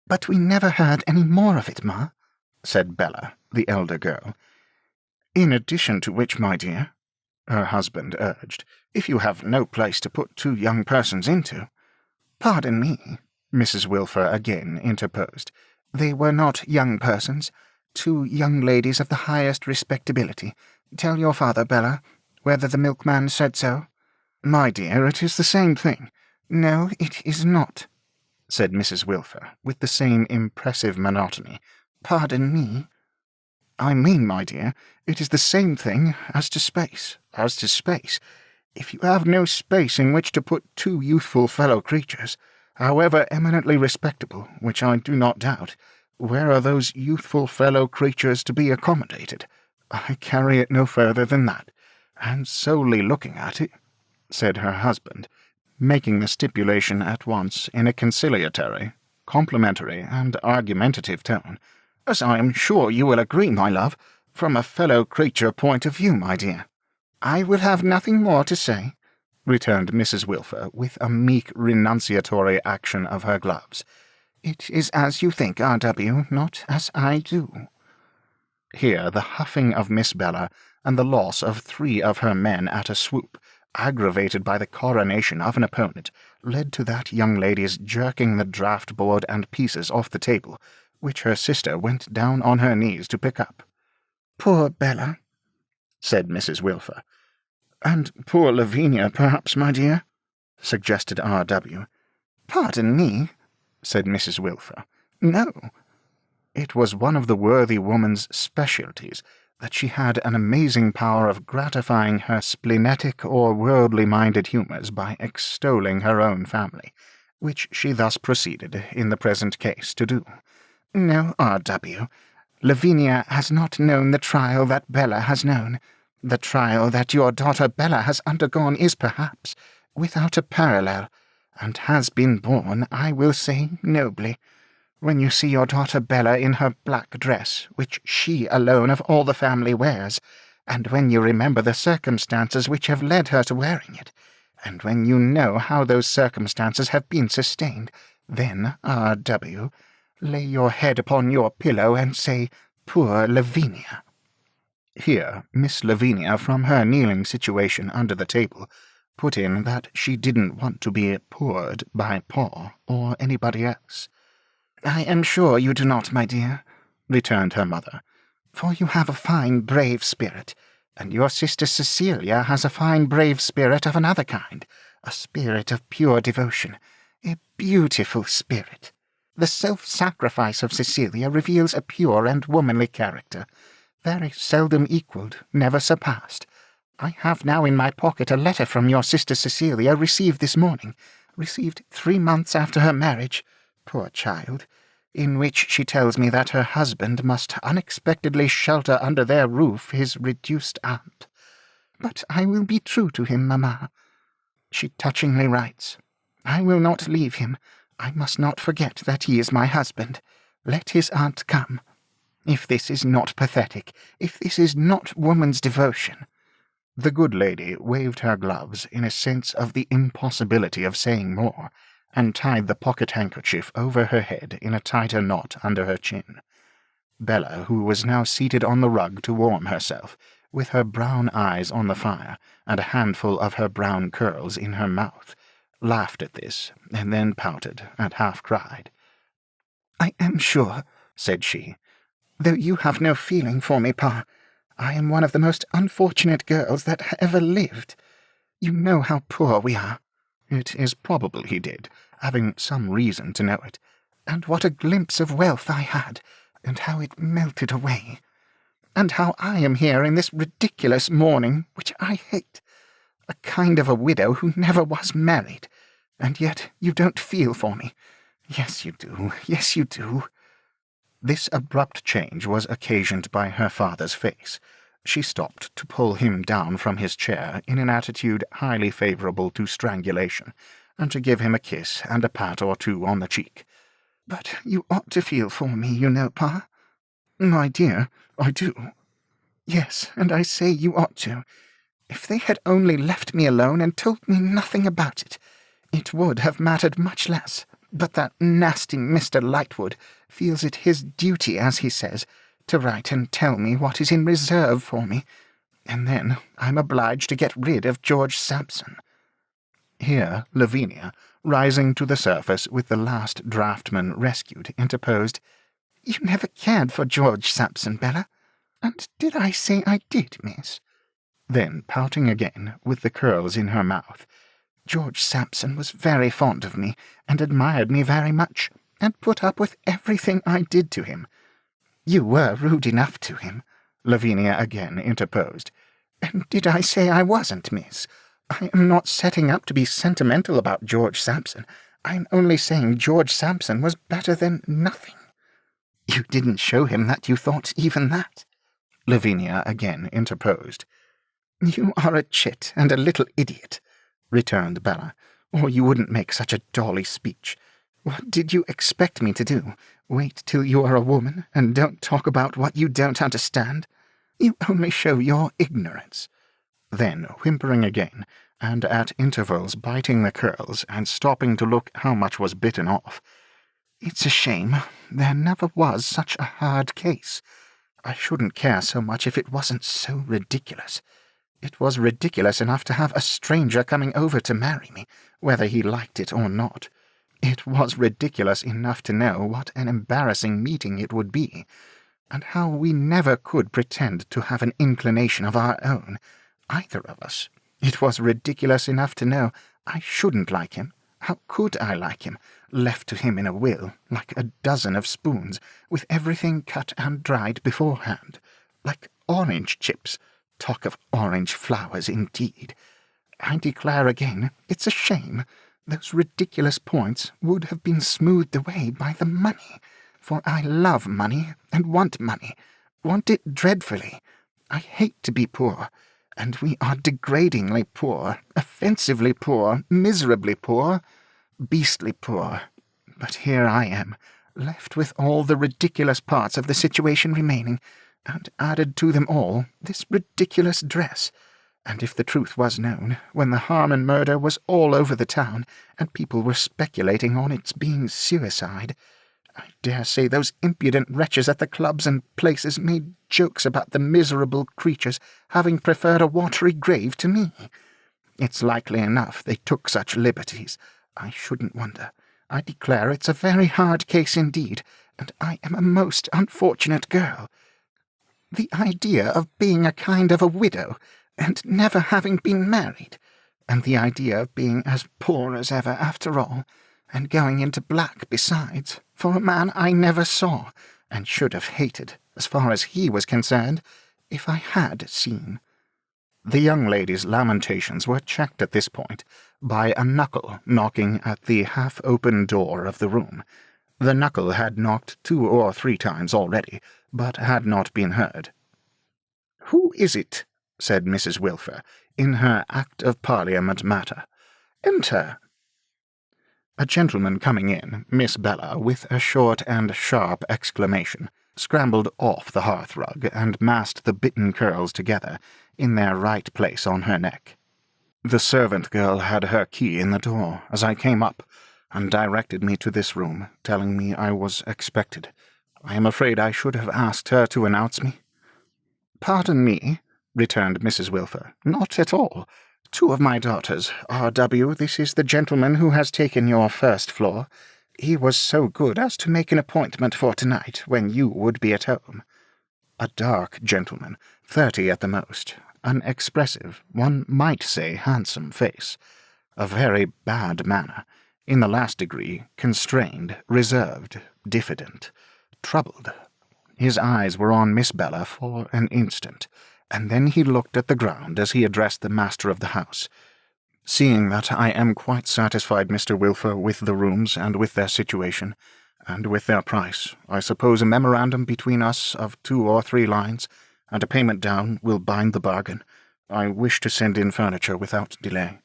"But we never heard any more of it, Ma," said Bella, the elder girl. "In addition to which, my dear," her husband urged, "if you have no place to put 2 young persons into—" "Pardon me," Mrs. Wilfer again interposed. "They were not young persons. 2 young ladies of the highest respectability. Tell your father, Bella, whether the milkman said so." "My dear, it is the same thing." "No, it is not," said Mrs. Wilfer, with the same impressive monotony. "Pardon me." "I mean, my dear, it is the same thing as to space, as to space. If you have no space in which to put 2 youthful fellow creatures, however eminently respectable, which I do not doubt, where are those youthful fellow creatures to be accommodated? I carry it no further than that, and solely looking at it," said her husband, making the stipulation at once in a conciliatory, complimentary, and argumentative tone, "as I am sure you will agree, my love, from a fellow creature point of view, my dear." "I will have nothing more to say," returned Mrs. Wilfer, with a meek renunciatory action of her gloves. "It is as you think, R.W., not as I do." Here the huffing of Miss Bella, and the loss of 3 of her men at a swoop, aggravated by the coronation of an opponent, led to that young lady's jerking the draught-board and pieces off the table, which her sister went down on her knees to pick up. "Poor Bella," said Mrs. Wilfer. "And poor Lavinia, perhaps, my dear?" suggested R.W. "Pardon me," said Mrs. Wilfer. "No." It was one of the worthy woman's specialties, that she had an amazing power of gratifying her splenetic or worldly-minded humours by extolling her own family, which she thus proceeded, in the present case, to do. No, R.W. Lavinia has not known the trial that Bella has known. The trial that your daughter Bella has undergone is perhaps without a parallel, and has been borne, I will say, nobly. When you see your daughter Bella in her black dress, which she alone of all the family wears, and when you remember the circumstances which have led her to wearing it, and when you know how those circumstances have been sustained, then, R.W., lay your head upon your pillow and say, Poor Lavinia. Here Miss Lavinia, from her kneeling situation under the table, put in that she didn't want to be poured by Paul or anybody else. I am sure you do not, my dear, returned her mother, for you have a fine, brave spirit, and your sister Cecilia has a fine, brave spirit of another kind, a spirit of pure devotion, a beautiful spirit. The self-sacrifice of Cecilia reveals a pure and womanly character, very seldom equalled, never surpassed. I have now in my pocket a letter from your sister Cecilia received this morning, received 3 months after her marriage, poor child, in which she tells me that her husband must unexpectedly shelter under their roof his reduced aunt. But I will be true to him, mamma. She touchingly writes, I will not leave him. I must not forget that he is my husband. Let his aunt come. If this is not pathetic, if this is not woman's devotion. The good lady waved her gloves in a sense of the impossibility of saying more, and tied the pocket-handkerchief over her head in a tighter knot under her chin. Bella, who was now seated on the rug to warm herself, with her brown eyes on the fire, and a handful of her brown curls in her mouth, laughed at this, and then pouted, and half cried. I am sure, said she, though you have no feeling for me, Pa, I am one of the most unfortunate girls that ever lived. You know how poor we are. It is probable he did, having some reason to know it. And what a glimpse of wealth I had, and how it melted away. And how I am here in this ridiculous mourning, which I hate. A kind of a widow who never was married. And yet you don't feel for me. Yes, you do. Yes, you do. This abrupt change was occasioned by her father's face. She stopped to pull him down from his chair in an attitude highly favourable to strangulation, and to give him a kiss and a pat or two on the cheek. But you ought to feel for me, you know, Pa. My dear, I do. Yes, and I say you ought to. If they had only left me alone and told me nothing about it, it would have mattered much less. But that nasty Mr. Lightwood feels it his duty, as he says, to write and tell me what is in reserve for me, and then I'm obliged to get rid of George Sampson. Here Lavinia, rising to the surface with the last draughtman rescued, interposed, You never cared for George Sampson, Bella. And did I say I did, miss? Then, pouting again, with the curls in her mouth, George Sampson was very fond of me, and admired me very much, and put up with everything I did to him. You were rude enough to him, Lavinia again interposed. And did I say I wasn't, miss? I am not setting up to be sentimental about George Sampson. I am only saying George Sampson was better than nothing. You didn't show him that you thought even that, Lavinia again interposed. You are a chit and a little idiot, returned Bella, or you wouldn't make such a dolly speech. What did you expect me to do? Wait till you are a woman, and don't talk about what you don't understand? You only show your ignorance. Then, whimpering again, and at intervals biting the curls, and stopping to look how much was bitten off, It's a shame. There never was such a hard case. I shouldn't care so much if it wasn't so ridiculous. It was ridiculous enough to have a stranger coming over to marry me, whether he liked it or not. It was ridiculous enough to know what an embarrassing meeting it would be, and how we never could pretend to have an inclination of our own, either of us. It was ridiculous enough to know I shouldn't like him. How could I like him, left to him in a will, like a dozen of spoons, with everything cut and dried beforehand, like orange chips. Talk of orange flowers, indeed. I declare again, it's a shame. Those ridiculous points would have been smoothed away by the money, for I love money and want it dreadfully. I hate to be poor, and we are degradingly poor, offensively poor, miserably poor, beastly poor. But here I am, left with all the ridiculous parts of the situation remaining, and added to them all this ridiculous dress. And if the truth was known, when the Harmon murder was all over the town, and people were speculating on its being suicide, I dare say those impudent wretches at the clubs and places made jokes about the miserable creatures having preferred a watery grave to me. It's likely enough they took such liberties. I shouldn't wonder. I declare it's a very hard case indeed, and I am a most unfortunate girl. The idea of being a kind of a widow, and never having been married, and the idea of being as poor as ever after all, and going into black besides, for a man I never saw, and should have hated, as far as he was concerned, if I had seen. The young lady's lamentations were checked at this point by a knuckle knocking at the half-open door of the room. The knuckle had knocked 2 or 3 times already, but had not been heard. "Who is it?" said Mrs. Wilfer, in her Act of Parliament matter. "Enter." A gentleman coming in, Miss Bella, with a short and sharp exclamation, scrambled off the hearth-rug and massed the bitten curls together in their right place on her neck. The servant girl had her key in the door as I came up, and directed me to this room, telling me I was expected. I am afraid I should have asked her to announce me. "Pardon me," returned Mrs. Wilfer, "not at all. 2 of my daughters. R.W., this is the gentleman who has taken your first floor. He was so good as to make an appointment for tonight, when you would be at home." A dark gentleman, 30 at the most, an expressive, one might say handsome face, a very bad manner, in the last degree, constrained, reserved, diffident, troubled. His eyes were on Miss Bella for an instant, and then he looked at the ground as he addressed the master of the house. "Seeing that I am quite satisfied, Mr. Wilfer, with the rooms and with their situation, and with their price, I suppose a memorandum between us of 2 or 3 lines, and a payment down, will bind the bargain. I wish to send in furniture without delay."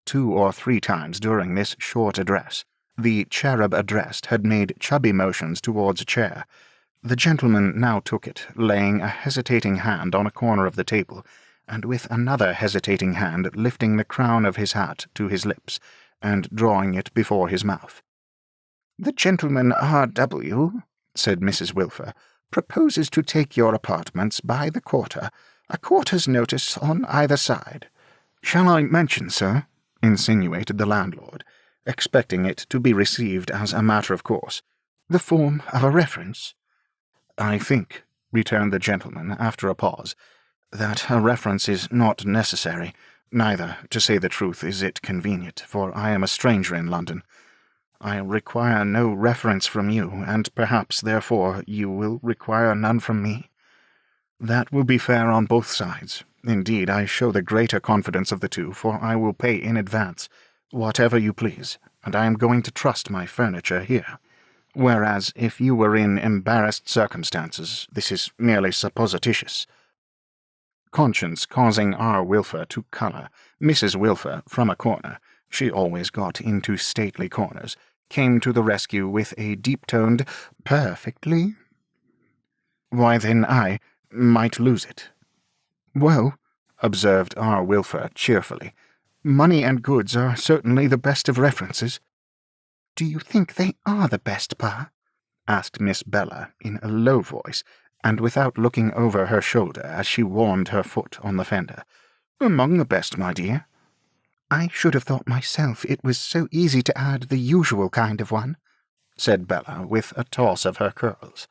2 or 3 times during this short address, the cherub addressed had made chubby motions towards a chair. The gentleman now took it, laying a hesitating hand on a corner of the table, and with another hesitating hand lifting the crown of his hat to his lips, and drawing it before his mouth. "The gentleman R.W., said Mrs. Wilfer, proposes to take your apartments by the quarter, a quarter's notice on either side." "Shall I mention, sir," insinuated the landlord, expecting it to be received as a matter of course, "the form of a reference?" "I think," returned the gentleman after a pause, "that a reference is not necessary, neither, to say the truth, is it convenient, for I am a stranger in London. I require no reference from you, and perhaps, therefore, you will require none from me. That will be fair on both sides. Indeed, I show the greater confidence of the 2, for I will pay in advance, whatever you please, and I am going to trust my furniture here. Whereas, if you were in embarrassed circumstances, this is merely supposititious." Conscience causing R. Wilfer to colour, Mrs. Wilfer, from a corner, she always got into stately corners, came to the rescue with a deep-toned, "Perfectly." "Why, then I might lose it." "Well," observed R. Wilfer cheerfully, "money and goods are certainly the best of references." "Do you think they are the best, Pa?" asked Miss Bella in a low voice, and without looking over her shoulder as she warmed her foot on the fender. "Among the best, my dear." "I should have thought myself it was so easy to add the usual kind of one," said Bella with a toss of her curls.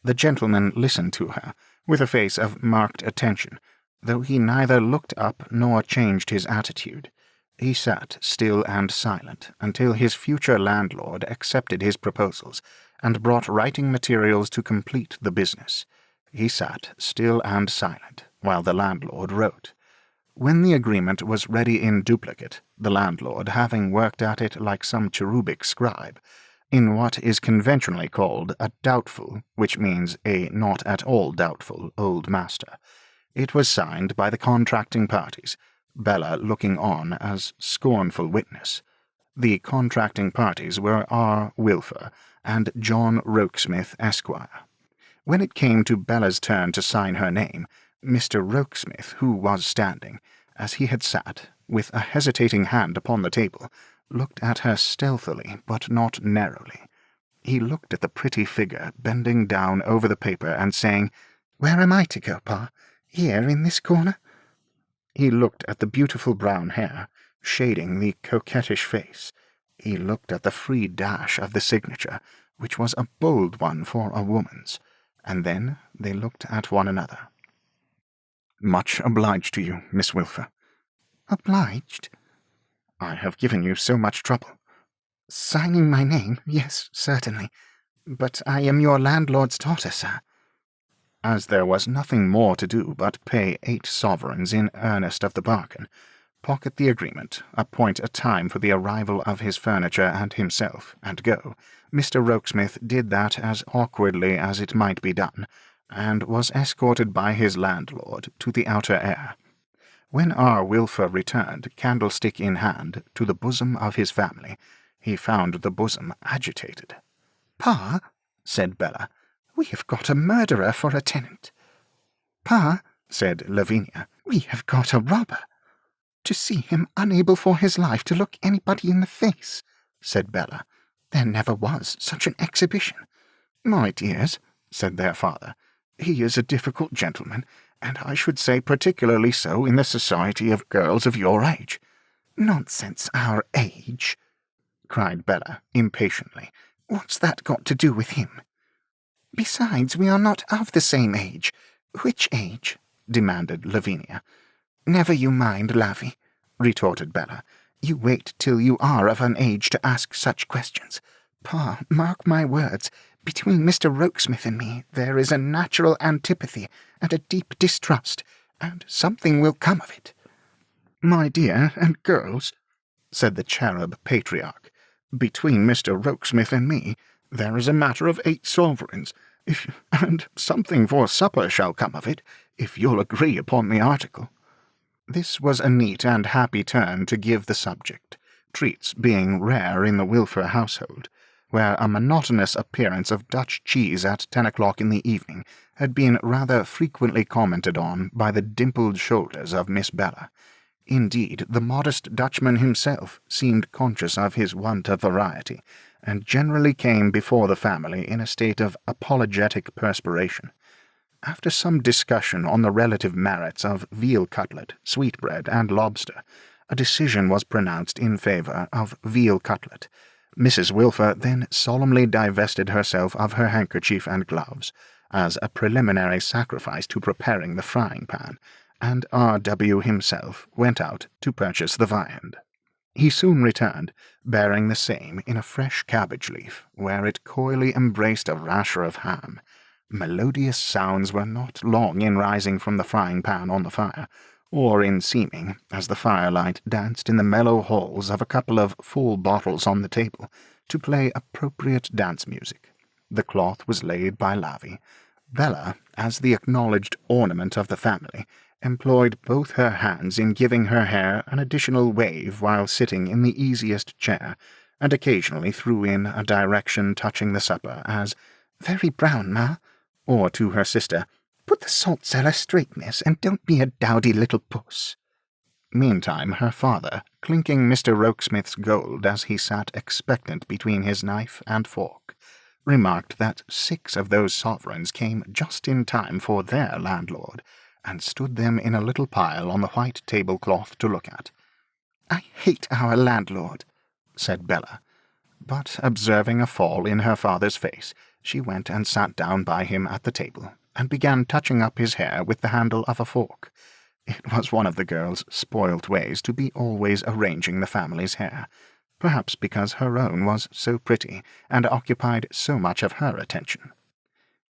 The gentleman listened to her, with a face of marked attention, though he neither looked up nor changed his attitude. He sat still and silent until his future landlord accepted his proposals, and brought writing materials to complete the business. He sat, still and silent, while the landlord wrote. When the agreement was ready in duplicate, the landlord, having worked at it like some cherubic scribe, in what is conventionally called a doubtful, which means a not at all doubtful, old master, it was signed by the contracting parties, Bella looking on as scornful witness. The contracting parties were R. Wilfer and John Rokesmith, Esquire. When it came to Bella's turn to sign her name, Mr. Rokesmith, who was standing, as he had sat, with a hesitating hand upon the table, looked at her stealthily but not narrowly. He looked at the pretty figure bending down over the paper and saying, "Where am I to go, Pa? Here in this corner?" He looked at the beautiful brown hair, shading the coquettish face. He looked at the free dash of the signature, which was a bold one for a woman's, and then they looked at one another. "Much obliged to you, Miss Wilfer." "Obliged?" "I have given you so much trouble." "Signing my name? Yes, certainly. But I am your landlord's daughter, sir." As there was nothing more to do but pay 8 sovereigns in earnest of the bargain, pocket the agreement, appoint a time for the arrival of his furniture and himself, and go, Mr. Rokesmith did that as awkwardly as it might be done, and was escorted by his landlord to the outer air. When R. Wilfer returned, candlestick in hand, to the bosom of his family, he found the bosom agitated. "Pa," said Bella, "we have got a murderer for a tenant." "Pa," said Lavinia, "we have got a robber." "To see him unable for his life to look anybody in the face," said Bella. "There never was such an exhibition." "My dears," said their father, "he is a difficult gentleman, and I should say particularly so in the society of girls of your age." "Nonsense, our age," cried Bella impatiently. "What's that got to do with him? Besides, we are not of the same age." "Which age?" demanded Lavinia. "Never you mind, Lavy," retorted Bella. "You wait till you are of an age to ask such questions. Pa, mark my words, between Mr. Rokesmith and me there is a natural antipathy and a deep distrust, and something will come of it." "My dear, and girls," said the cherub patriarch, "between Mr. Rokesmith and me there is a matter of 8 sovereigns, and something for supper shall come of it, if you'll agree upon the article." This was a neat and happy turn to give the subject, treats being rare in the Wilfer household, where a monotonous appearance of Dutch cheese at 10 o'clock in the evening had been rather frequently commented on by the dimpled shoulders of Miss Bella. Indeed, the modest Dutchman himself seemed conscious of his want of variety, and generally came before the family in a state of apologetic perspiration. After some discussion on the relative merits of veal cutlet, sweetbread, and lobster, a decision was pronounced in favour of veal cutlet. Mrs. Wilfer then solemnly divested herself of her handkerchief and gloves, as a preliminary sacrifice to preparing the frying-pan, and R.W. himself went out to purchase the viand. He soon returned, bearing the same in a fresh cabbage leaf, where it coyly embraced a rasher of ham. Melodious sounds were not long in rising from the frying-pan on the fire, or in seeming, as the firelight danced in the mellow halls of a couple of full bottles on the table, to play appropriate dance music. The cloth was laid by Lavy. Bella, as the acknowledged ornament of the family, employed both her hands in giving her hair an additional wave while sitting in the easiest chair, and occasionally threw in a direction touching the supper, as, "Very brown, ma," or to her sister, "Put the salt cellar straight, miss, and don't be a dowdy little puss." Meantime her father, clinking Mr. Rokesmith's gold as he sat expectant between his knife and fork, remarked that 6 of those sovereigns came just in time for their landlord, and stood them in a little pile on the white tablecloth to look at. "I hate our landlord," said Bella, but observing a fall in her father's face, she went and sat down by him at the table, and began touching up his hair with the handle of a fork. It was one of the girl's spoilt ways to be always arranging the family's hair, perhaps because her own was so pretty and occupied so much of her attention.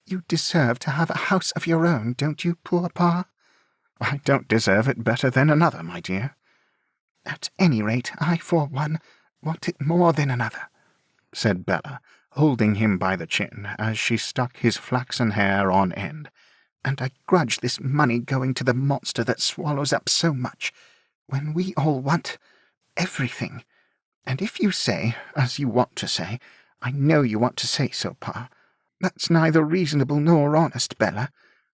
You deserve to have a house of your own, don't you, poor Pa? I don't deserve it better than another, my dear. At any rate, I, for one, want it more than another, said Bella, holding him by the chin as she stuck his flaxen hair on end. And I grudge this money going to the monster that swallows up so much, when we all want everything. And if you say, as you want to say, I know you want to say so, Pa, that's neither reasonable nor honest, Bella,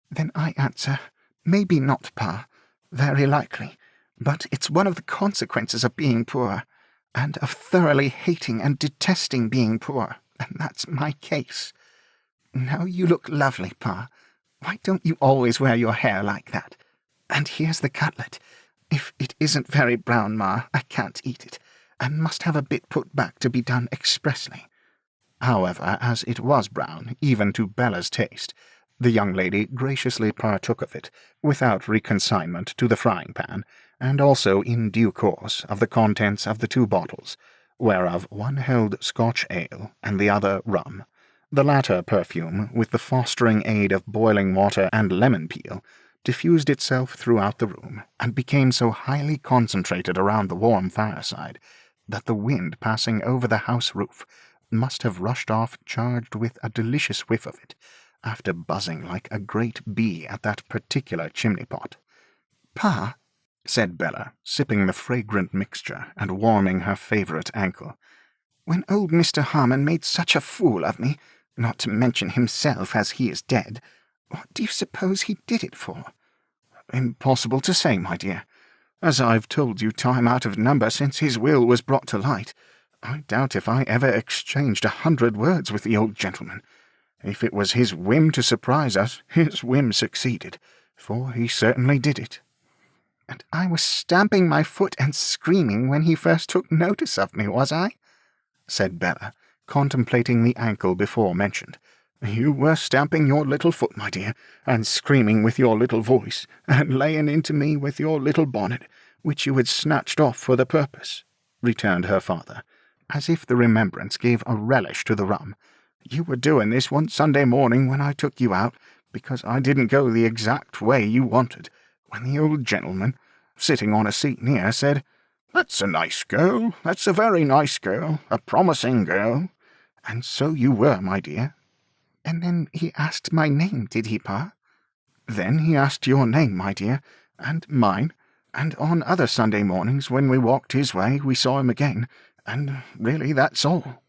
then I answer, maybe not, Pa, very likely, but it's one of the consequences of being poor, and of thoroughly hating and detesting being poor, and that's my case. Now you look lovely, Pa. Why don't you always wear your hair like that? And here's the cutlet. If it isn't very brown, Ma, I can't eat it, and must have a bit put back to be done expressly. However, as it was brown, even to Bella's taste, the young lady graciously partook of it, without reconsignment to the frying-pan, and also in due course of the contents of the 2 bottles, whereof one held Scotch ale and the other rum. The latter perfume, with the fostering aid of boiling water and lemon peel, diffused itself throughout the room, and became so highly concentrated around the warm fireside, that the wind passing over the house roof must have rushed off charged with a delicious whiff of it, after buzzing like a great bee at that particular chimney-pot. Pa, said Bella, sipping the fragrant mixture and warming her favourite ankle, when old Mr. Harmon made such a fool of me, not to mention himself as he is dead, what do you suppose he did it for? Impossible to say, my dear. As I've told you time out of number since his will was brought to light, I doubt if I ever exchanged 100 words with the old gentleman. If it was his whim to surprise us, his whim succeeded, for he certainly did it. And I was stamping my foot and screaming when he first took notice of me, was I? Said Bella, contemplating the ankle before mentioned. You were stamping your little foot, my dear, and screaming with your little voice, and laying into me with your little bonnet, which you had snatched off for the purpose, returned her father, as if the remembrance gave a relish to the rum. You were doing this one Sunday morning when I took you out, because I didn't go the exact way you wanted, when the old gentleman, sitting on a seat near, said, "That's a nice girl, that's a very nice girl, a promising girl." And so you were, my dear. And then he asked my name, did he, Pa? Then he asked your name, my dear, and mine, and on other Sunday mornings when we walked his way we saw him again, and really that's all.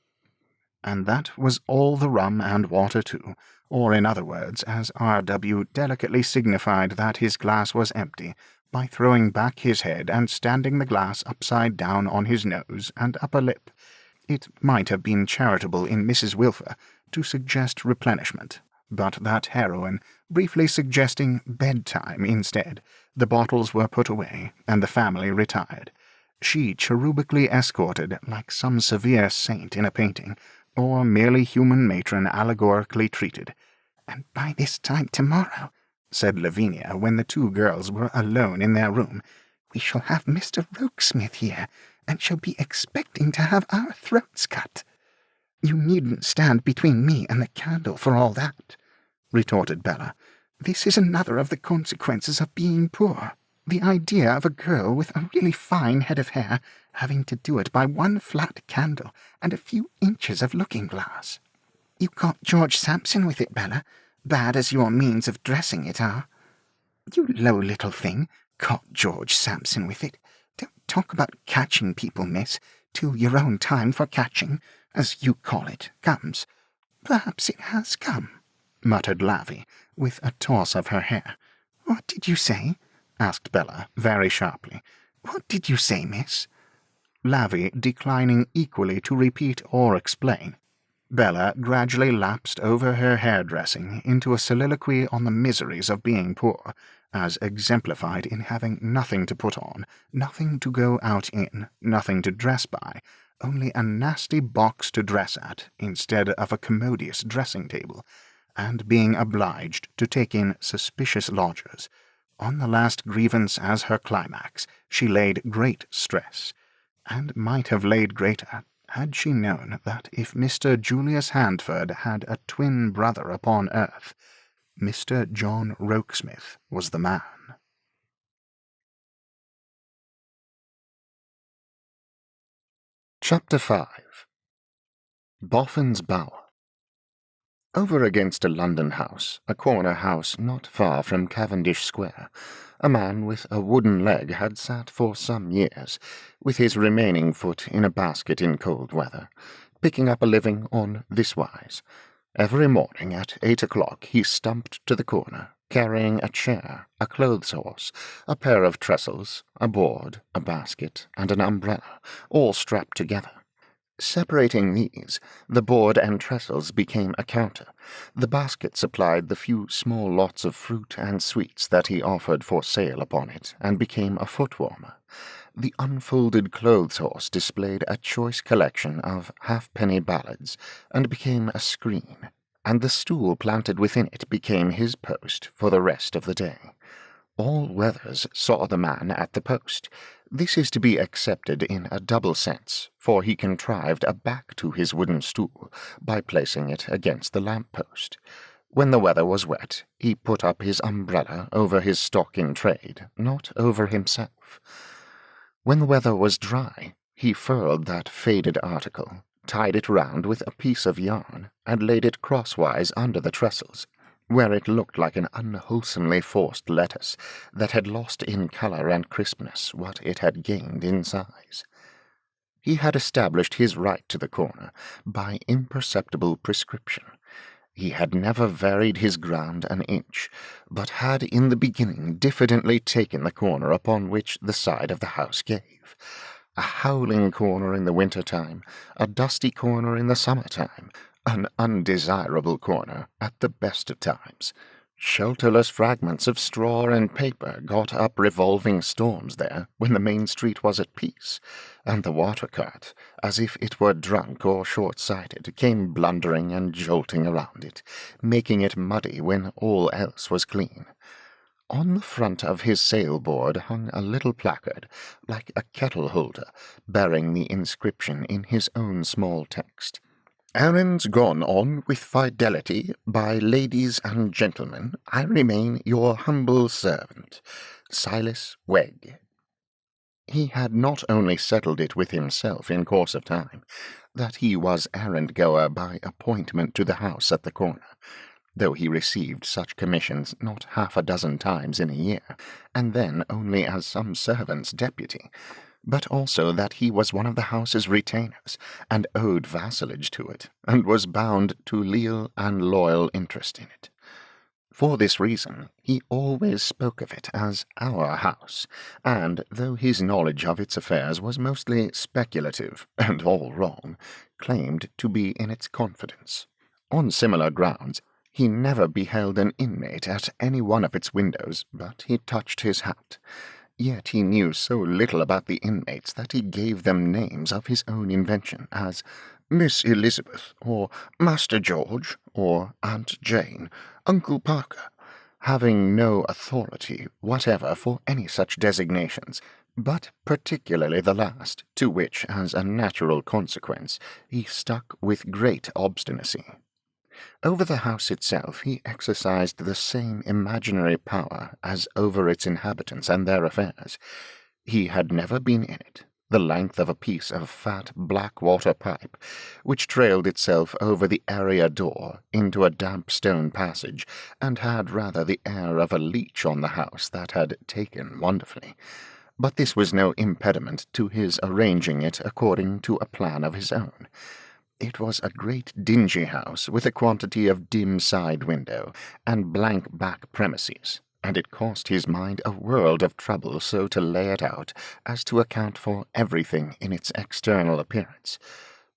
And that was all the rum and water too, or in other words, as R.W. delicately signified that his glass was empty, by throwing back his head and standing the glass upside down on his nose and upper lip. It might have been charitable in Mrs. Wilfer to suggest replenishment, but that heroine briefly suggesting bedtime instead, the bottles were put away, and the family retired. She cherubically escorted, like some severe saint in a painting, or merely human matron allegorically treated. And by this time tomorrow, said Lavinia when the 2 girls were alone in their room, we shall have Mr. Rokesmith here, and shall be expecting to have our throats cut. You needn't stand between me and the candle for all that, retorted Bella. This is another of the consequences of being poor. The idea of a girl with a really fine head of hair having to do it by one flat candle and a few inches of looking-glass. You caught George Sampson with it, Bella, bad as your means of dressing it are. You low little thing, caught George Sampson with it. Don't talk about catching people, miss, till your own time for catching, as you call it, comes. Perhaps it has come, muttered Lavvy, with a toss of her hair. What did you say? Asked Bella, very sharply. What did you say, miss? Lavvy declining equally to repeat or explain. Bella gradually lapsed over her hairdressing into a soliloquy on the miseries of being poor, as exemplified in having nothing to put on, nothing to go out in, nothing to dress by, only a nasty box to dress at instead of a commodious dressing-table, and being obliged to take in suspicious lodgers. On the last grievance as her climax she laid great stress, and might have laid greater, Had she known that if Mr. Julius Handford had a twin brother upon earth, Mr. John Rokesmith was the man. Chapter 5. Boffin's Bower. Over against a London house, a corner house not far from Cavendish Square, a man with a wooden leg had sat for some years, with his remaining foot in a basket in cold weather, picking up a living on this wise. Every morning at 8 o'clock he stumped to the corner, carrying a chair, a clothes-horse, a pair of trestles, a board, a basket, and an umbrella, all strapped together. Separating these, the board and trestles became a counter. The basket supplied the few small lots of fruit and sweets that he offered for sale upon it, and became a foot-warmer. The unfolded clothes-horse displayed a choice collection of halfpenny ballads, and became a screen, and the stool planted within it became his post for the rest of the day. All weathers saw the man at the post. This is to be accepted in a double sense, for he contrived a back to his wooden stool by placing it against the lamp-post. When the weather was wet, he put up his umbrella over his stock in trade, not over himself. When the weather was dry, he furled that faded article, tied it round with a piece of yarn, and laid it crosswise under the trestles, where it looked like an unwholesomely forced lettuce that had lost in colour and crispness what it had gained in size. He had established his right to the corner by imperceptible prescription. He had never varied his ground an inch, but had in the beginning diffidently taken the corner upon which the side of the house gave. A howling corner in the winter-time, a dusty corner in the summer-time, an undesirable corner at the best of times. Shelterless fragments of straw and paper got up revolving storms there when the main street was at peace, and the water-cart, as if it were drunk or short-sighted, came blundering and jolting around it, making it muddy when all else was clean. On the front of his sailboard hung a little placard, like a kettle-holder, bearing the inscription in his own small text: "Errands gone on with fidelity by ladies and gentlemen, I remain your humble servant, Silas Wegg." He had not only settled it with himself in course of time, that he was errand-goer by appointment to the house at the corner, though he received such commissions not half a dozen times in a year, and then only as some servant's deputy, but also that he was one of the house's retainers, and owed vassalage to it, and was bound to leal and loyal interest in it. For this reason, he always spoke of it as our house, and, though his knowledge of its affairs was mostly speculative, and all wrong, claimed to be in its confidence. On similar grounds, he never beheld an inmate at any one of its windows but he touched his hat. Yet he knew so little about the inmates that he gave them names of his own invention, as Miss Elizabeth, or Master George, or Aunt Jane, Uncle Parker, having no authority whatever for any such designations, but particularly the last, to which, as a natural consequence, he stuck with great obstinacy. Over the house itself he exercised the same imaginary power as over its inhabitants and their affairs. He had never been in it, the length of a piece of fat black-water pipe, which trailed itself over the area door into a damp stone passage, and had rather the air of a leech on the house that had taken wonderfully. But this was no impediment to his arranging it according to a plan of his own. It was a great dingy house with a quantity of dim side window and blank back premises, and it cost his mind a world of trouble so to lay it out as to account for everything in its external appearance.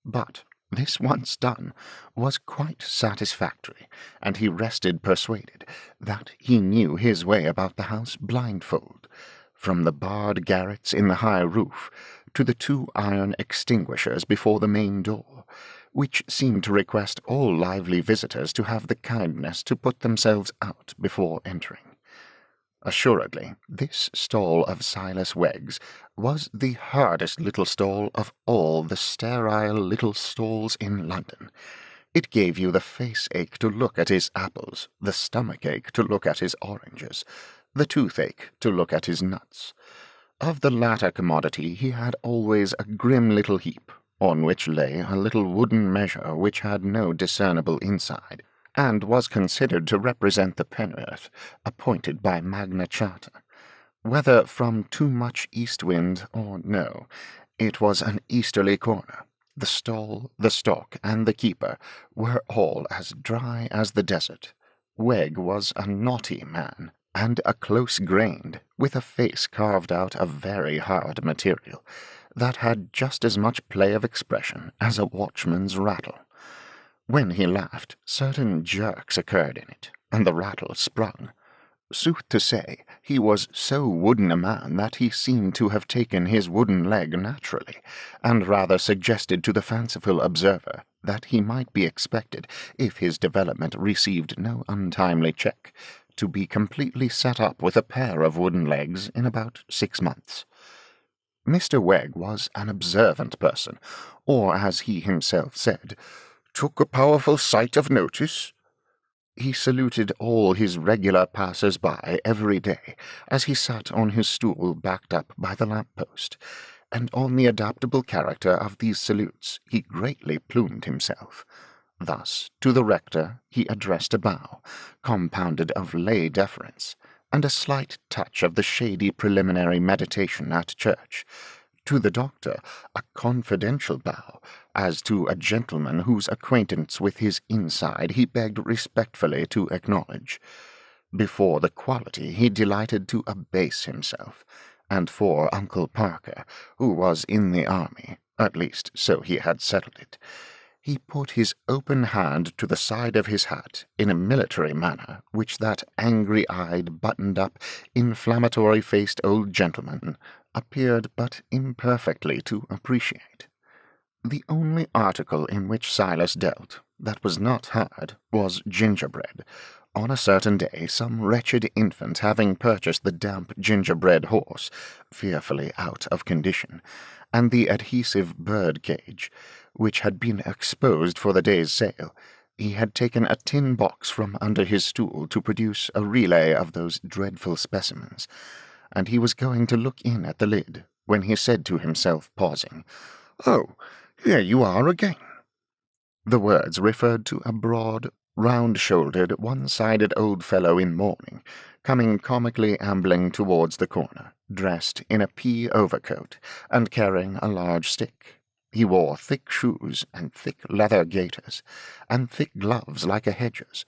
But this once done was quite satisfactory, and he rested persuaded that he knew his way about the house blindfold, from the barred garrets in the high roof to the 2 iron extinguishers before the main door, which seemed to request all lively visitors to have the kindness to put themselves out before entering. Assuredly, this stall of Silas Wegg's was the hardest little stall of all the sterile little stalls in London. It gave you the face-ache to look at his apples, the stomach-ache to look at his oranges, the toothache to look at his nuts. Of the latter commodity he had always a grim little heap, on which lay a little wooden measure which had no discernible inside, and was considered to represent the pen'orth appointed by Magna Charta. Whether from too much east wind or no, it was an easterly corner. The stall, the stock, and the keeper were all as dry as the desert. Wegg was a naughty man, and a close-grained, with a face carved out of very hard material, that had just as much play of expression as a watchman's rattle. When he laughed, certain jerks occurred in it, and the rattle sprung. Sooth to say, he was so wooden a man that he seemed to have taken his wooden leg naturally, and rather suggested to the fanciful observer that he might be expected, if his development received no untimely check, to be completely set up with a pair of wooden legs in about 6 months. Mr. Wegg was an observant person, or, as he himself said, took a powerful sight of notice. He saluted all his regular passers-by every day, as he sat on his stool backed up by the lamp-post, and on the adaptable character of these salutes he greatly plumed himself. Thus, to the rector he addressed a bow, compounded of lay deference, and a slight touch of the shady preliminary meditation at church. To the doctor a confidential bow, as to a gentleman whose acquaintance with his inside he begged respectfully to acknowledge. Before the quality he delighted to abase himself, and for Uncle Parker, who was in the army, at least so he had settled it, he put his open hand to the side of his hat in a military manner which that angry-eyed, buttoned-up, inflammatory-faced old gentleman appeared but imperfectly to appreciate. The only article in which Silas dealt that was not hard was gingerbread. On a certain day, some wretched infant having purchased the damp gingerbread horse, fearfully out of condition, and the adhesive bird-cage, which had been exposed for the day's sale, he had taken a tin box from under his stool to produce a relay of those dreadful specimens, and he was going to look in at the lid, when he said to himself, pausing, "Oh, here you are again." The words referred to a broad, round-shouldered, one-sided old fellow in mourning, coming comically ambling towards the corner, dressed in a pea overcoat, and carrying a large stick. He wore thick shoes and thick leather gaiters, and thick gloves like a hedger's.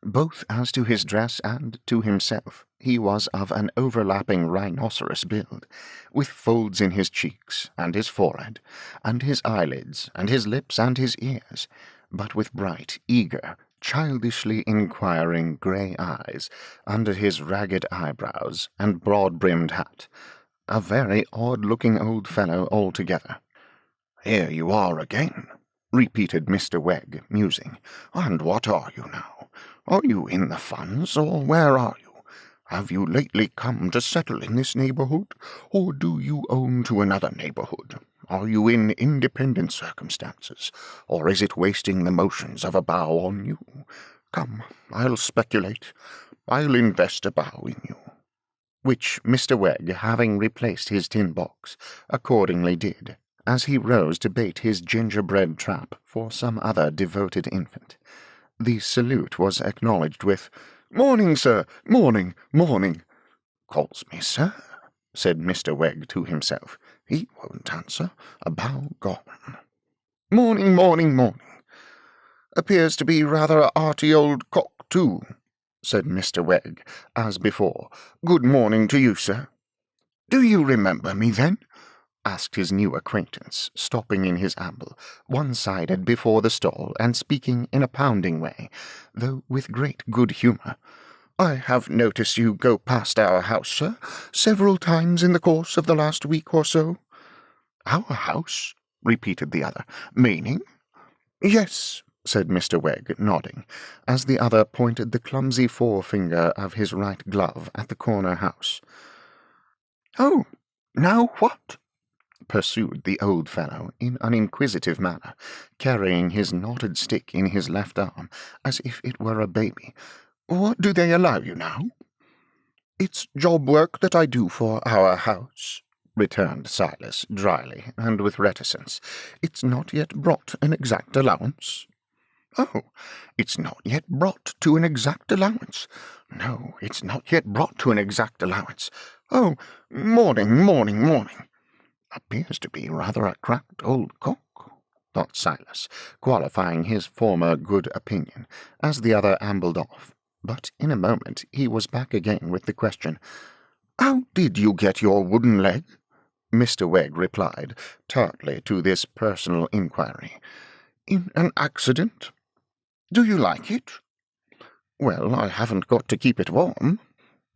Both as to his dress and to himself, he was of an overlapping rhinoceros build, with folds in his cheeks and his forehead, and his eyelids, and his lips and his ears, but with bright, eager, childishly inquiring grey eyes under his ragged eyebrows and broad-brimmed hat. A very odd-looking old fellow altogether. "Here you are again," repeated Mr. Wegg, musing. "And what are you now? Are you in the funds, or where are you? Have you lately come to settle in this neighbourhood, or do you own to another neighbourhood? Are you in independent circumstances, or is it wasting the motions of a bow on you? Come, I'll speculate. I'll invest a bow in you." Which Mr. Wegg, having replaced his tin box, accordingly did, as he rose to bait his gingerbread trap for some other devoted infant. The salute was acknowledged with, "Morning, sir, morning, morning." "Calls me sir," said Mr. Wegg to himself. "He won't answer. A bow gone." "Morning, morning, morning. Appears to be rather a hearty old cock, too," said Mr. Wegg, as before. "Good morning to you, sir." "Do you remember me, then?" asked his new acquaintance, stopping in his amble, one-sided before the stall, and speaking in a pounding way, though with great good humour. "I have noticed you go past our house, sir, several times in the course of the last week or so." "Our house?" repeated the other. "Meaning?" "Yes, said Mr. Wegg, nodding, as the other pointed the clumsy forefinger of his right glove at the corner house. "Oh, now what?" pursued the old fellow in an inquisitive manner, carrying his knotted stick in his left arm as if it were a baby. "What do they allow you now?" "It's job work that I do for our house," returned Silas, dryly and with reticence. "It's not yet brought an exact allowance." "Oh, it's not yet brought to an exact allowance. No, it's not yet brought to an exact allowance. Oh, morning. Appears to be rather a cracked old cock," thought Silas, qualifying his former good opinion, as the other ambled off. But in a moment he was back again with the question. "How did you get your wooden leg?" Mr. Wegg replied tartly to this personal inquiry. "In an accident. Do you like it?" "Well, I haven't got to keep it warm,"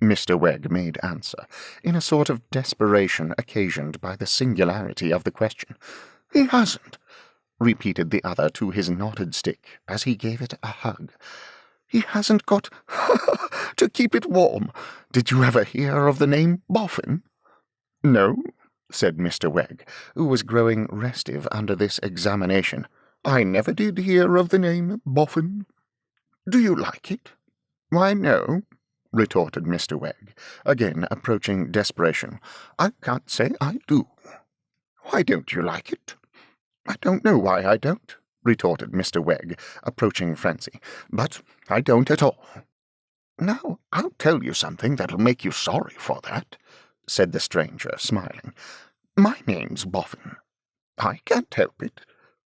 Mr. Wegg made answer, in a sort of desperation occasioned by the singularity of the question. "He hasn't," repeated the other to his knotted stick, as he gave it a hug. "He hasn't got to keep it warm. Did you ever hear of the name Boffin?" "No," said Mr. Wegg, who was growing restive under this examination. "I never did hear of the name Boffin. Do you like it?" "Why, no," retorted Mr. Wegg, again approaching desperation. "I can't say I do." "Why don't you like it?" "I don't know why I don't," retorted Mr. Wegg, approaching frenzy, "but I don't at all." "Now, I'll tell you something that'll make you sorry for that," said the stranger, smiling. "My name's Boffin. I can't help it,"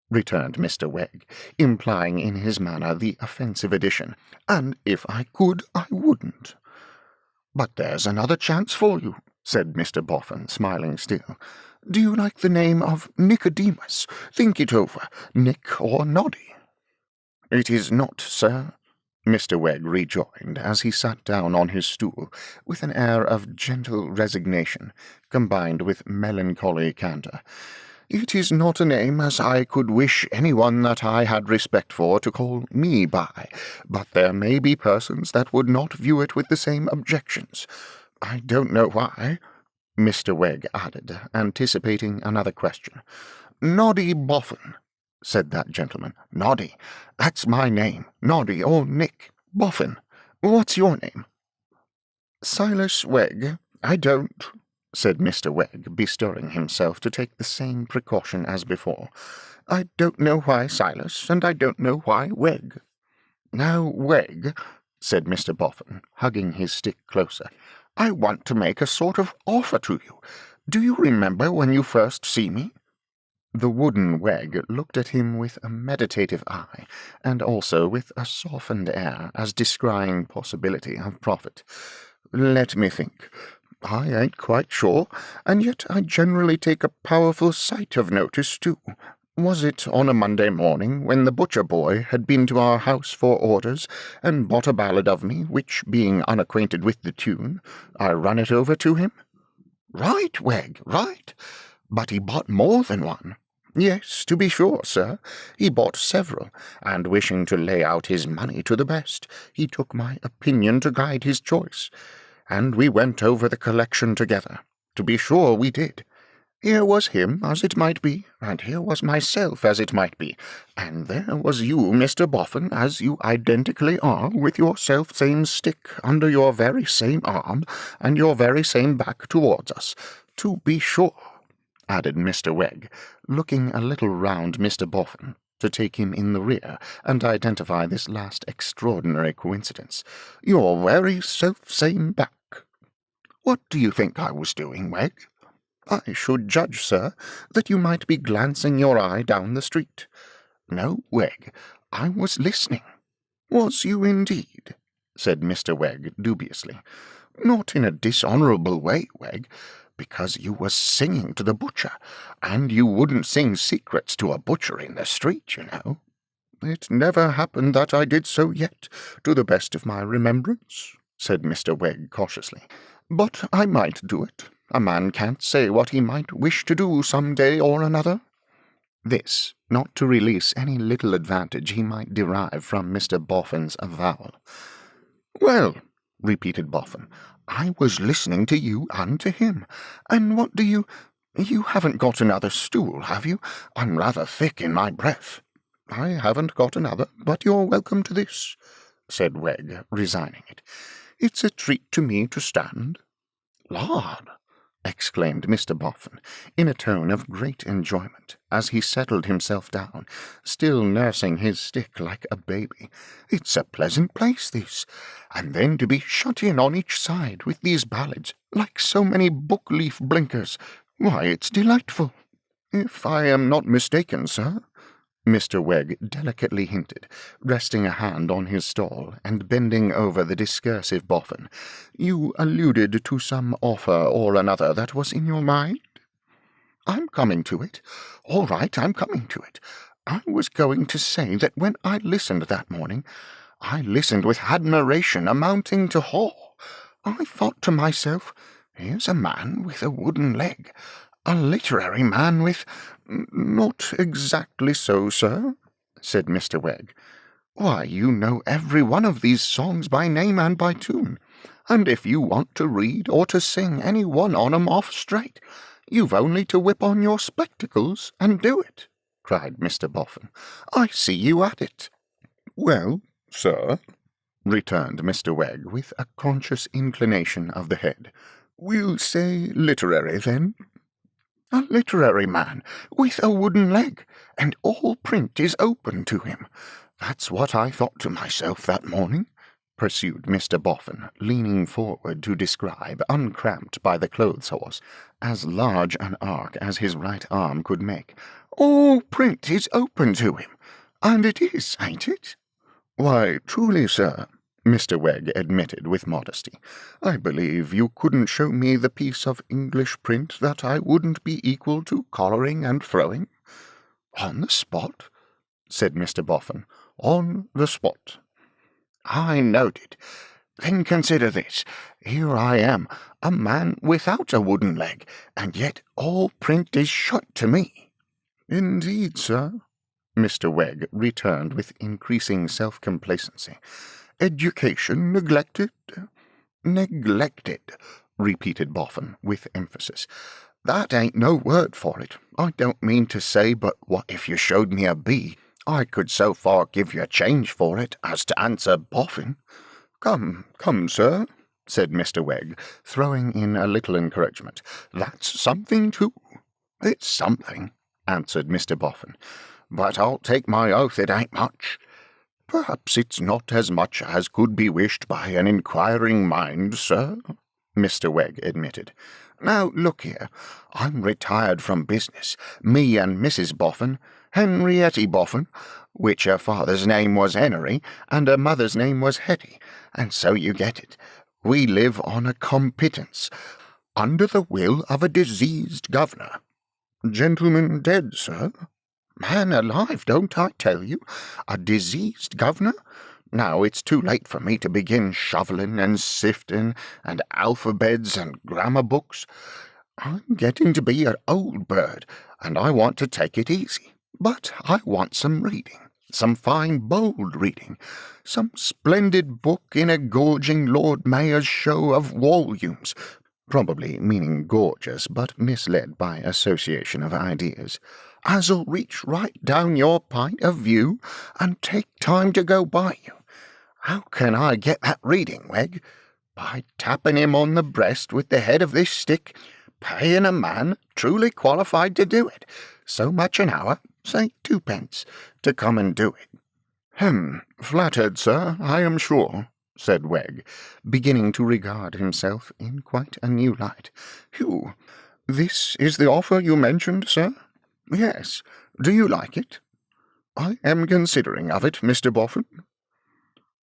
returned Mr. Wegg, implying in his manner the offensive addition, "and if I could, I wouldn't." "But there's another chance for you," said Mr. Boffin, smiling still. "Do you like the name of Nicodemus? Think it over, Nick or Noddy." "It is not, sir," Mr. Wegg rejoined, as he sat down on his stool, with an air of gentle resignation, combined with melancholy candour. "It is not a name as I could wish anyone that I had respect for to call me by, but there may be persons that would not view it with the same objections. I don't know why," Mr. Wegg added, anticipating another question. "Noddy Boffin," said that gentleman. "Noddy. That's my name. Noddy or Nick. Boffin. What's your name?" "Silas Wegg. I don't," said Mr. Wegg, bestirring himself to take the same precaution as before. "I don't know why Silas, and I don't know why Wegg." "Now, Wegg," said Mr. Boffin, hugging his stick closer, "I want to make a sort of offer to you. Do you remember when you first see me?" The wooden Wegg looked at him with a meditative eye, and also with a softened air, as descrying possibility of profit. "Let me think. I ain't quite sure, and yet I generally take a powerful sight of notice, too. Was it on a Monday morning, when the butcher boy had been to our house for orders, and bought a ballad of me, which, being unacquainted with the tune, I run it over to him?" "Right, Wegg, right. But he bought more than one." "Yes, to be sure, sir. He bought several, and wishing to lay out his money to the best, he took my opinion to guide his choice, and we went over the collection together. To be sure we did. Here was him, as it might be, and here was myself, as it might be, and there was you, Mr. Boffin, as you identically are, with your self-same stick under your very same arm, and your very same back towards us. To be sure," added Mr. Wegg, looking a little round Mr. Boffin, to take him in the rear, and identify this last extraordinary coincidence, "your very self-same back. What do you think I was doing, Wegg?" "I should judge, sir, that you might be glancing your eye down the street." "No, Wegg, I was listening." "Was you indeed?" said Mr. Wegg dubiously. "Not in a dishonourable way, Wegg, because you was singing to the butcher, and you wouldn't sing secrets to a butcher in the street, you know." "It never happened that I did so yet, to the best of my remembrance," said Mr. Wegg cautiously. "But I might do it. A man can't say what he might wish to do some day or another." This, not to release any little advantage he might derive from Mr. Boffin's avowal. "Well," repeated Boffin, "I was listening to you and to him. And what do you haven't got another stool, have you? I'm rather thick in my breath." "I haven't got another, but you're welcome to this," said Wegg, resigning it. "It's a treat to me to stand." "Lord!" exclaimed Mr. Boffin, in a tone of great enjoyment, as he settled himself down, still nursing his stick like a baby. "It's a pleasant place, this, and then to be shut in on each side with these ballads, like so many book-leaf blinkers. Why, it's delightful." "If I am not mistaken, sir," Mr. Wegg delicately hinted, resting a hand on his stall and bending over the discursive Boffin, "you alluded to some offer or another that was in your mind?" "I'm coming to it. All right, I'm coming to it. I was going to say that when I listened that morning, I listened with admiration amounting to awe. I thought to myself, here's a man with a wooden leg, a literary man with—" "Not exactly so, sir," said Mr. Wegg. "Why, you know every one of these songs by name and by tune, and if you want to read or to sing any one on 'em off straight, you've only to whip on your spectacles and do it," cried Mr. Boffin. "I see you at it." "Well, sir," returned Mr. Wegg, with a conscious inclination of the head, "we'll say literary, then." "A literary man, with a wooden leg, and all print is open to him. That's what I thought to myself that morning," pursued Mr. Boffin, leaning forward to describe, uncramped by the clothes-horse, as large an arc as his right arm could make. "All print is open to him, and it is, ain't it?" "Why, truly, sir," Mr. Wegg admitted with modesty, "I believe you couldn't show me the piece of English print that I wouldn't be equal to collaring and throwing." "On the spot?" said Mr. Boffin. "On the spot." "I noted. Then consider this. Here I am, a man without a wooden leg, and yet all print is shut to me." "Indeed, sir," Mr. Wegg returned with increasing self-complacency. "Education neglected?" "Neglected," repeated Boffin, with emphasis. "That ain't no word for it. I don't mean to say but what if you showed me a B, I could so far give you change for it as to answer Boffin." "Come, come, sir," said Mr. Wegg, throwing in a little encouragement. "That's something, too." "It's something," answered Mr. Boffin, "but I'll take my oath it ain't much." "Perhaps it's not as much as could be wished by an inquiring mind, sir," Mr. Wegg admitted. "Now, look here, I'm retired from business, me and Mrs. Boffin, Henrietta Boffin, which her father's name was Henry, and her mother's name was Hetty, and so you get it. We live on a compittance, under the will of a diseased governor." "Gentleman dead, sir?" "Man alive, don't I tell you? A diseased governor? Now it's too late for me to begin shoveling and sifting and alphabets and grammar books. I'm getting to be an old bird, and I want to take it easy. But I want some reading, some fine bold reading, some splendid book in a gorging Lord Mayor's show of volumes, probably meaning gorgeous, but misled by association of ideas, as'll reach right down your point of view and take time to go by you. How can I get that reading, Wegg? By tapping him on the breast with the head of this stick, paying a man truly qualified to do it, so much an hour, say 2 pence, to come and do it." "Flattered, sir, I am sure," said Wegg, beginning to regard himself in quite a new light. "Phew! This is the offer you mentioned, sir?" "Yes. Do you like it?" "I am considering of it, Mr. Boffin."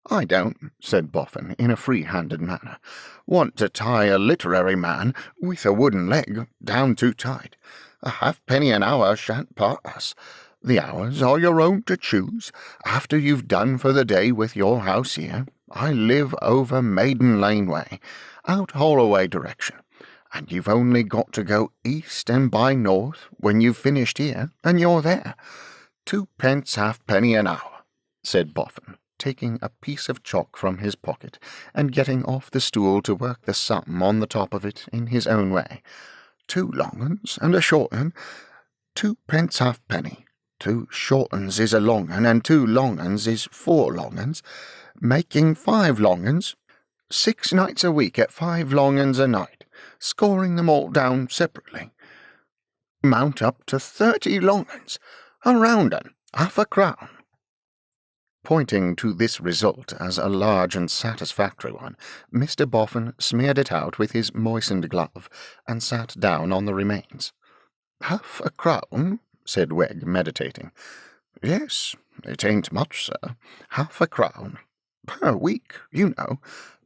"I don't," said Boffin, in a free-handed manner, "want to tie a literary man with a wooden leg down too tight. A halfpenny an hour shan't part us. The hours are your own to choose, after you've done for the day with your house here. I live over Maiden Lane way, out Holloway direction, and you've only got to go east and by north when you've finished here, and you're there. 2 pence halfpenny an hour," said Boffin, taking a piece of chalk from his pocket and getting off the stool to work the sum on the top of it in his own way. 2 long uns and a short un, 2 pence halfpenny. 2 short uns is a long un, and 2 long uns is 4 long uns, making 5 long uns, 6 nights a week at 5 long uns a night, scoring them all down separately. Mount up to 30 long uns, a round un, half a crown. Pointing to this result as a large and satisfactory one, Mr. Boffin smeared it out with his moistened glove, and sat down on the remains. "Half a crown?" said Wegg, meditating. "Yes, it ain't much, sir. Half a crown. Per week, you know.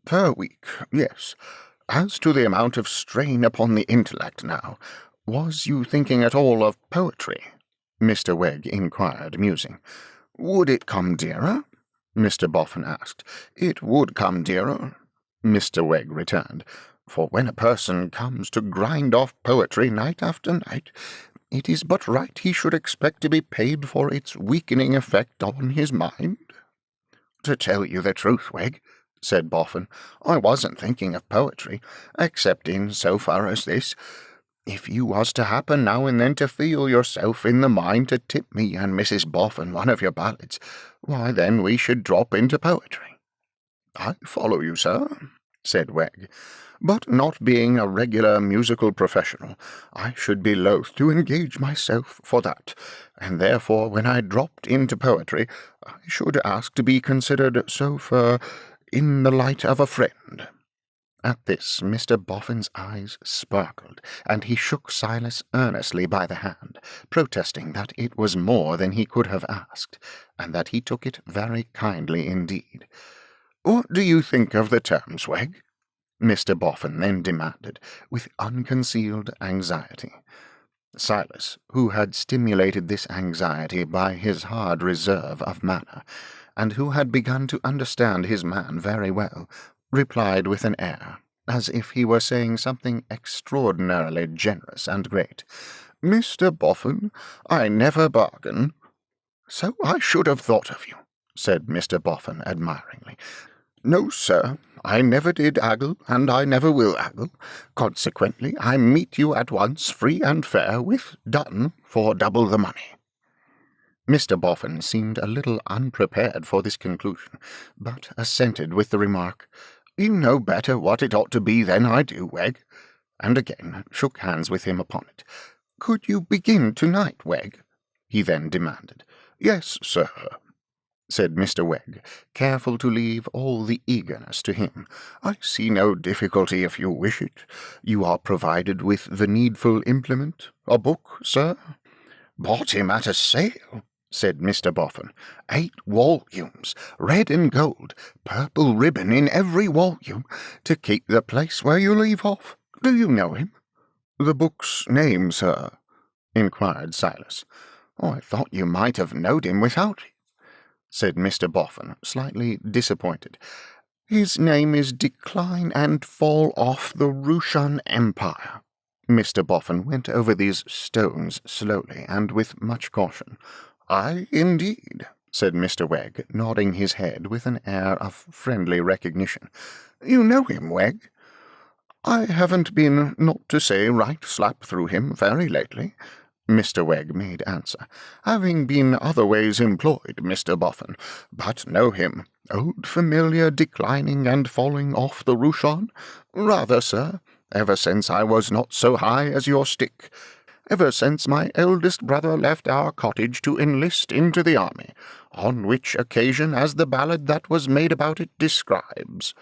Per week, yes. As to the amount of strain upon the intellect, now, was you thinking at all of poetry?" Mr. Wegg inquired, musing. "Would it come dearer?" Mr. Boffin asked. "It would come dearer," Mr. Wegg returned, "for when a person comes to grind off poetry night after night, it is but right he should expect to be paid for its weakening effect on his mind." "To tell you the truth, Wegg," said Boffin, "I wasn't thinking of poetry, except in so far as this. If you was to happen now and then to feel yourself in the mind to tip me and Mrs. Boffin one of your ballads, why then we should drop into poetry." "I follow you, sir," said Wegg, "but not being a regular musical professional, I should be loath to engage myself for that, and therefore when I dropped into poetry, I should ask to be considered so far in the light of a friend." At this Mr. Boffin's eyes sparkled, and he shook Silas earnestly by the hand, protesting that it was more than he could have asked, and that he took it very kindly indeed. "What do you think of the terms, Wegg?" Mr. Boffin then demanded, with unconcealed anxiety. Silas, who had stimulated this anxiety by his hard reserve of manner, and who had begun to understand his man very well, replied with an air, as if he were saying something extraordinarily generous and great. "Mr. Boffin, I never bargain." "So I should have thought of you," said Mr. Boffin admiringly. "No, sir, I never did aggle, and I never will aggle. Consequently, I meet you at once free and fair with Dutton for double the money." Mr. Boffin seemed a little unprepared for this conclusion, but assented with the remark, "You know better what it ought to be than I do, Wegg," and again shook hands with him upon it. "Could you begin to-night, Wegg?" he then demanded. "Yes, sir," said Mr. Wegg, careful to leave all the eagerness to him. "I see no difficulty if you wish it. You are provided with the needful implement. A book, sir?" "Bought him at a sale," said Mr. Boffin. 8 volumes, red and gold, purple ribbon in every volume, to keep the place where you leave off. Do you know him?" "The book's name, sir?" inquired Silas. "I thought you might have knowed him without it," said Mr. Boffin, slightly disappointed. "His name is Decline and Fall off the Russian Empire." Mr. Boffin went over these stones slowly and with much caution. "Aye, indeed," said Mr. Wegg, nodding his head with an air of friendly recognition. "You know him, Wegg?" "I haven't been, not to say right slap through him very lately," Mr. Wegg made answer, "having been otherways employed, Mr. Boffin, but know him. Old familiar declining and falling off the Ruchon? Rather, sir, ever since I was not so high as your stick. Ever since my eldest brother left our cottage to enlist into the army, on which occasion, as the ballad that was made about it describes,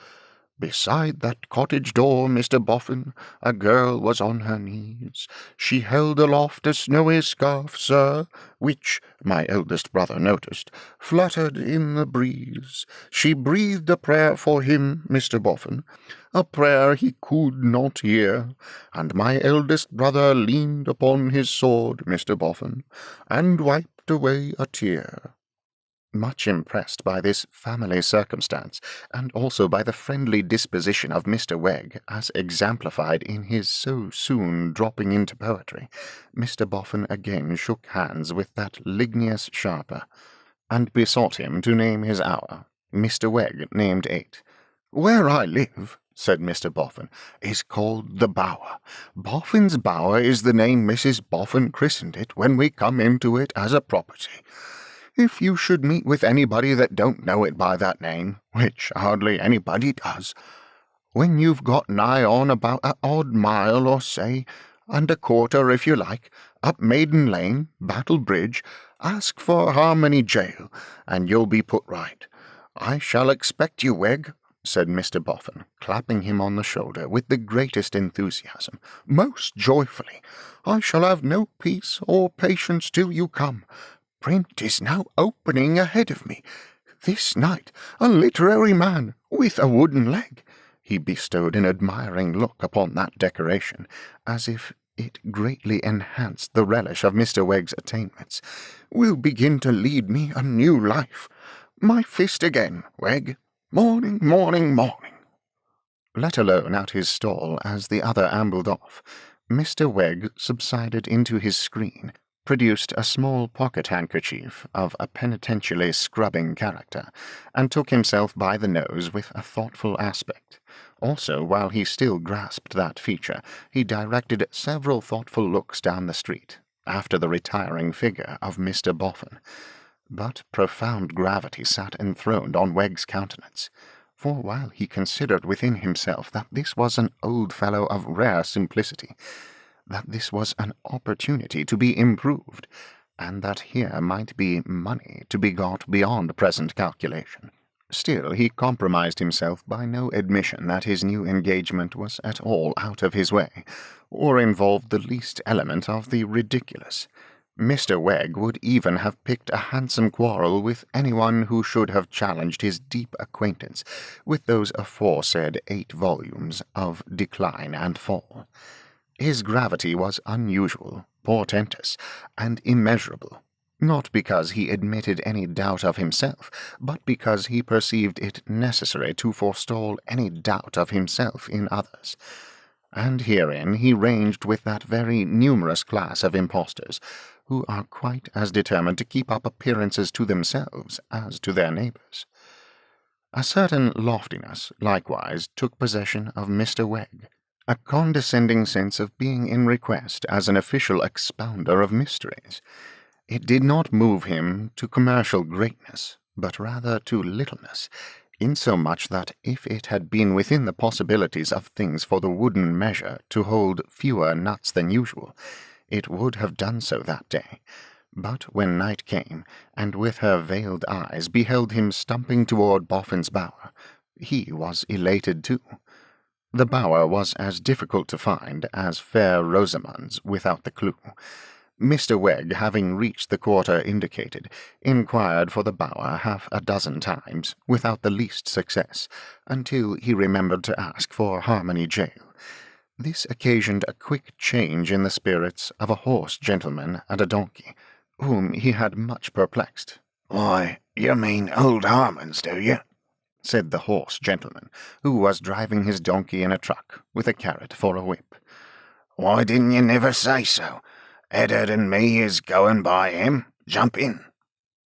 beside that cottage door, Mr. Boffin, a girl was on her knees. She held aloft a snowy scarf, sir, which, my eldest brother noticed, fluttered in the breeze. She breathed a prayer for him, Mr. Boffin, a prayer he could not hear, and my eldest brother leaned upon his sword, Mr. Boffin, and wiped away a tear." Much impressed by this family circumstance, and also by the friendly disposition of Mr. Wegg, as exemplified in his so soon dropping into poetry, Mr. Boffin again shook hands with that ligneous sharper, and besought him to name his hour. Mr. Wegg named 8. "Where I live," said Mr. Boffin, "is called the Bower. Boffin's Bower is the name Mrs. Boffin christened it when we come into it as a property. If you should meet with anybody that don't know it by that name, which hardly anybody does, when you've got nigh on about a odd mile, or say, and a quarter if you like, up Maiden Lane, Battle Bridge, ask for Harmony Jail, and you'll be put right. I shall expect you, Wegg," said Mr. Boffin, clapping him on the shoulder with the greatest enthusiasm, "most joyfully. I shall have no peace or patience till you come. Print is now opening ahead of me. This night, a literary man with a wooden leg." He bestowed an admiring look upon that decoration, as if it greatly enhanced the relish of Mr. Wegg's attainments, "will begin to lead me a new life. My fist again, Wegg. Morning, morning, morning." Let alone at his stall as the other ambled off, Mr. Wegg subsided into his screen, produced a small pocket-handkerchief of a penitentially scrubbing character, and took himself by the nose with a thoughtful aspect. Also, while he still grasped that feature, he directed several thoughtful looks down the street, after the retiring figure of Mr. Boffin. But profound gravity sat enthroned on Wegg's countenance, for while he considered within himself that this was an old fellow of rare simplicity, that this was an opportunity to be improved, and that here might be money to be got beyond present calculation, still he compromised himself by no admission that his new engagement was at all out of his way, or involved the least element of the ridiculous. Mr. Wegg would even have picked a handsome quarrel with anyone who should have challenged his deep acquaintance with those aforesaid 8 volumes of Decline and Fall. His gravity was unusual, portentous, and immeasurable, not because he admitted any doubt of himself, but because he perceived it necessary to forestall any doubt of himself in others. And herein he ranged with that very numerous class of impostors, who are quite as determined to keep up appearances to themselves as to their neighbours. A certain loftiness, likewise, took possession of Mr. Wegg, a condescending sense of being in request as an official expounder of mysteries. It did not move him to commercial greatness, but rather to littleness, insomuch that if it had been within the possibilities of things for the wooden measure to hold fewer nuts than usual, it would have done so that day. But when night came, and with her veiled eyes beheld him stumping toward Boffin's Bower, he was elated too. The Bower was as difficult to find as fair Rosamund's without the clue. Mr. Wegg, having reached the quarter indicated, inquired for the Bower half a dozen times, without the least success, until he remembered to ask for Harmony Jail. This occasioned a quick change in the spirits of a horse gentleman and a donkey, whom he had much perplexed. "Why, you mean Old Harmon's, do you?" said the horse gentleman, who was driving his donkey in a truck, with a carrot for a whip. "Why didn't you never say so? Eddard and me is going by him. Jump in."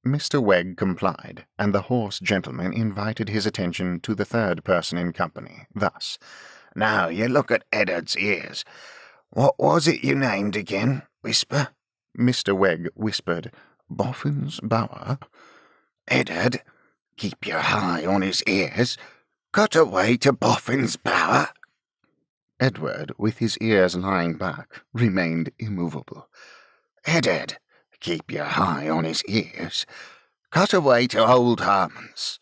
Mr. Wegg complied, and the horse gentleman invited his attention to the third person in company, thus: "Now you look at Eddard's ears. What was it you named again? Whisper." Mr. Wegg whispered, "Boffin's Bower." "Eddard, keep your eye on his ears. Cut away to Boffin's Bower." Edward, with his ears lying back, remained immovable. "Eddard, keep your eye on his ears. Cut away to Old Harmon's."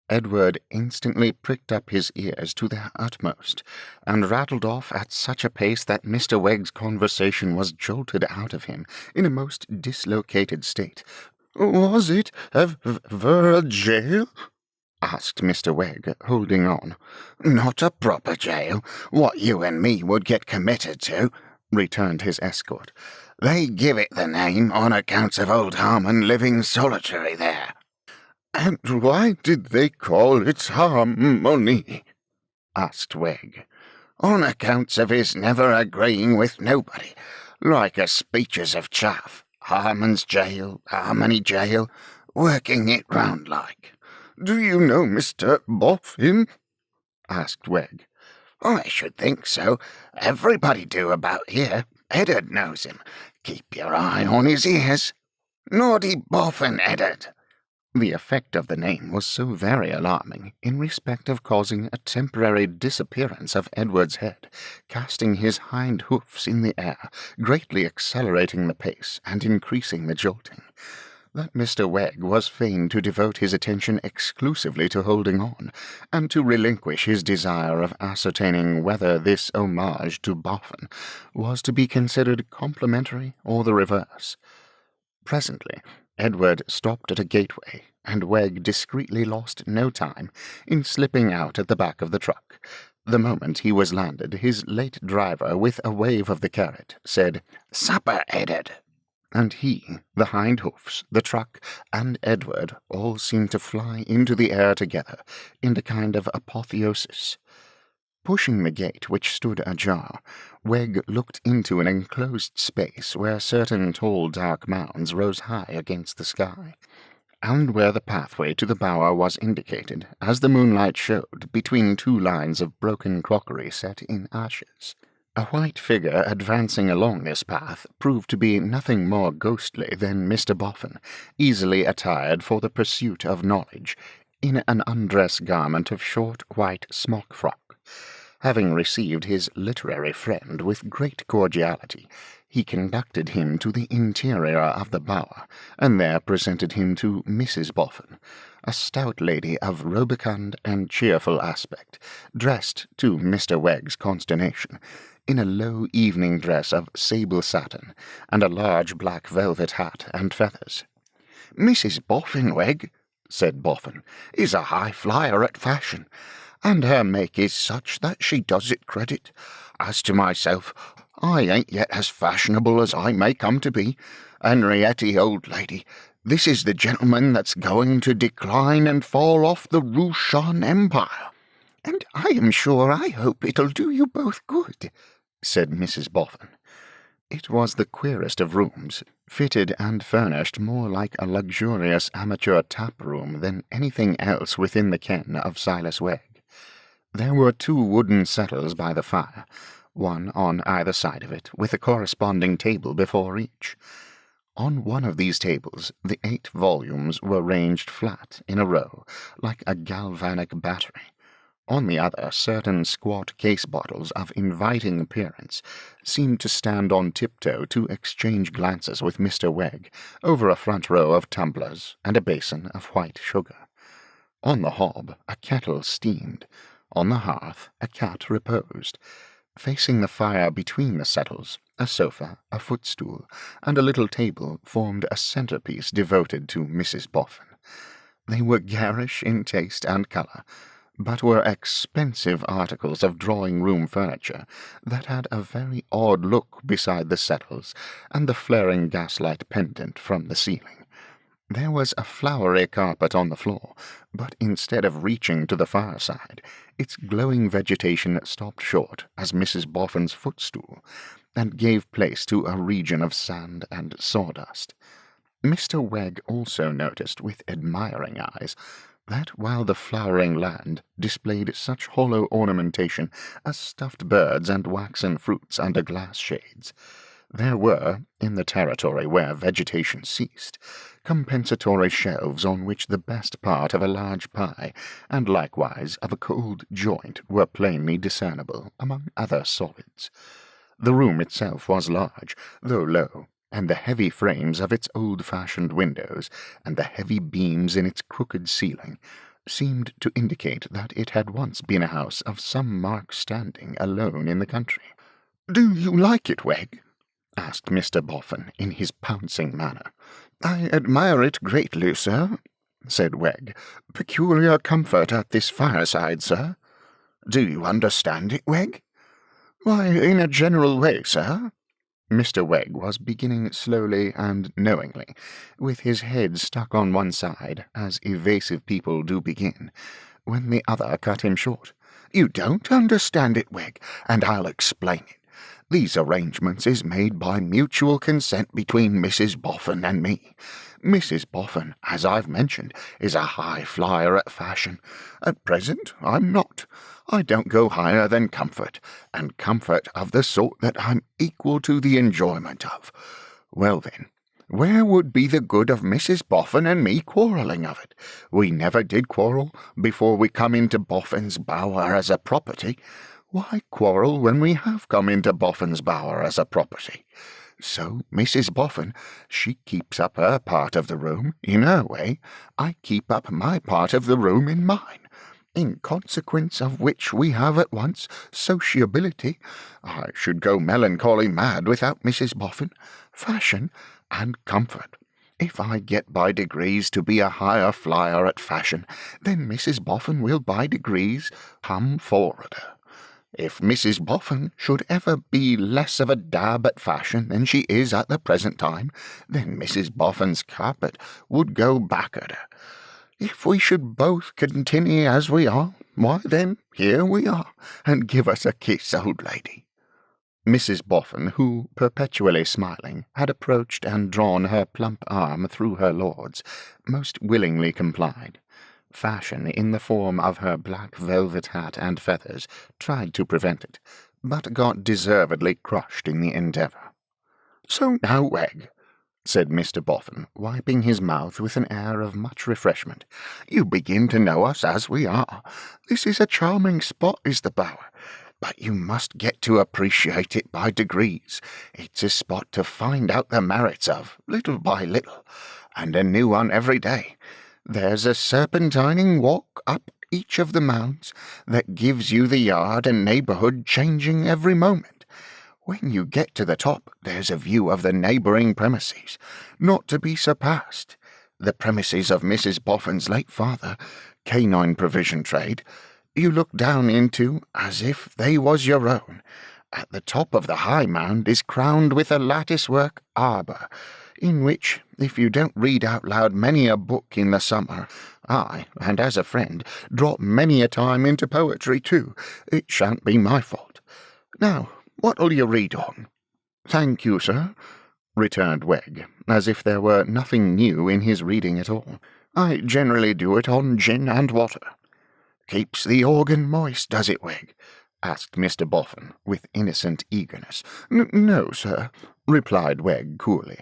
Edward instantly pricked up his ears to their utmost, and rattled off at such a pace that Mr. Wegg's conversation was jolted out of him in a most dislocated state. "Was it ever a jail?" asked Mr. Wegg, holding on. "Not a proper jail, what you and me would get committed to," returned his escort. "They give it the name on account of Old Harmon living solitary there." "And why did they call it harmony?" asked Wegg. "On accounts of his never agreeing with nobody, like a speeches of chaff, Harmon's jail, Harmony jail, working it round like." "Do you know Mr. Boffin?" asked Wegg. "I should think so. Everybody do about here. Eddard knows him. Keep your eye on his ears. Naughty Boffin, Eddard." The effect of the name was so very alarming in respect of causing a temporary disappearance of Edward's head, casting his hind hoofs in the air, greatly accelerating the pace and increasing the jolting, that Mr. Wegg was fain to devote his attention exclusively to holding on, and to relinquish his desire of ascertaining whether this homage to Boffin was to be considered complimentary or the reverse. Presently Edward stopped at a gateway, and Wegg discreetly lost no time in slipping out at the back of the truck. The moment he was landed, his late driver, with a wave of the carrot, said, "Supper, Eddard." And he, the hind hoofs, the truck, and Edward all seemed to fly into the air together, in a kind of apotheosis. Pushing the gate, which stood ajar, Wegg looked into an enclosed space where certain tall dark mounds rose high against the sky, and where the pathway to the bower was indicated, as the moonlight showed, between two lines of broken crockery set in ashes. A white figure advancing along this path proved to be nothing more ghostly than Mr. Boffin, easily attired for the pursuit of knowledge, in an undress garment of short white smock-frock. Having received his literary friend with great cordiality, he conducted him to the interior of the bower, and there presented him to Mrs. Boffin, a stout lady of rubicund and cheerful aspect, dressed, to Mr. Wegg's consternation, in a low evening dress of sable satin, and a large black velvet hat and feathers. "Mrs. Boffin, Wegg," said Boffin, "is a high flyer at fashion, and her make is such that she does it credit. As to myself, I ain't yet as fashionable as I may come to be. Henriette, old lady, this is the gentleman that's going to decline and fall off the Roushan Empire." "And I am sure I hope it'll do you both good," said Mrs. Boffin. It was the queerest of rooms, fitted and furnished more like a luxurious amateur tap-room than anything else within the ken of Silas Wegg. There were 2 wooden settles by the fire, one on either side of it, with a corresponding table before each. On one of these tables the 8 volumes were ranged flat in a row, like a galvanic battery. On the other, certain squat case bottles of inviting appearance seemed to stand on tiptoe to exchange glances with Mr. Wegg over a front row of tumblers and a basin of white sugar. On the hob a kettle steamed. On the hearth a cat reposed. Facing the fire between the settles, a sofa, a footstool, and a little table formed a centrepiece devoted to Mrs. Boffin. They were garish in taste and colour, but were expensive articles of drawing-room furniture that had a very odd look beside the settles and the flaring gaslight pendant from the ceiling. There was a flowery carpet on the floor, but instead of reaching to the fireside, its glowing vegetation stopped short as Mrs. Boffin's footstool, and gave place to a region of sand and sawdust. Mr. Wegg also noticed with admiring eyes that while the flowering land displayed such hollow ornamentation as stuffed birds and waxen fruits under glass shades, there were, in the territory where vegetation ceased, compensatory shelves on which the best part of a large pie, and likewise of a cold joint, were plainly discernible among other solids. The room itself was large, though low, and the heavy frames of its old-fashioned windows, and the heavy beams in its crooked ceiling, seemed to indicate that it had once been a house of some marked standing alone in the country. "Do you like it, Wegg?" asked Mr. Boffin in his pouncing manner. "I admire it greatly, sir," said Wegg. "Peculiar comfort at this fireside, sir." "Do you understand it, Wegg?" "Why, in a general way, sir." Mr. Wegg was beginning slowly and knowingly, with his head stuck on one side, as evasive people do begin, when the other cut him short. "You don't understand it, Wegg, and I'll explain it. These arrangements is made by mutual consent between Mrs. Boffin and me. Mrs. Boffin, as I've mentioned, is a high flyer at fashion. At present, I'm not. I don't go higher than comfort, and comfort of the sort that I'm equal to the enjoyment of. Well then, where would be the good of Mrs. Boffin and me quarrelling of it? We never did quarrel before we come into Boffin's Bower as a property. Why quarrel when we have come into Boffin's Bower as a property? So Mrs. Boffin, she keeps up her part of the room in her way, I keep up my part of the room in mine, in consequence of which we have at once sociability, I should go melancholy mad without Mrs. Boffin, fashion, and comfort. If I get by degrees to be a higher flyer at fashion, then Mrs. Boffin will by degrees come forwarder. If Mrs. Boffin should ever be less of a dab at fashion than she is at the present time, then Mrs. Boffin's carpet would go backward. If we should both continue as we are, why then here we are, and give us a kiss, old lady." Mrs. Boffin, who, perpetually smiling, had approached and drawn her plump arm through her lord's, most willingly complied. Fashion, in the form of her black velvet hat and feathers, tried to prevent it, but got deservedly crushed in the endeavour. "So now, Wegg," said Mr. Boffin, wiping his mouth with an air of much refreshment, "you begin to know us as we are. This is a charming spot, is the Bower, but you must get to appreciate it by degrees. It's a spot to find out the merits of, little by little, and a new one every day. There's a serpentining walk up each of the mounds that gives you the yard and neighbourhood changing every moment. When you get to the top, there's a view of the neighbouring premises, not to be surpassed. The premises of Mrs. Boffin's late father, canine provision trade, you look down into as if they was your own. At the top of the high mound is crowned with a lattice-work arbour, in which, if you don't read out loud many a book in the summer, I, and as a friend, drop many a time into poetry too, it shan't be my fault. Now, what'll you read on?" "Thank you, sir," returned Wegg, as if there were nothing new in his reading at all. "I generally do it on gin and water." "Keeps the organ moist, does it, Wegg?" asked Mr. Boffin, with innocent eagerness. "No, sir," replied Wegg coolly.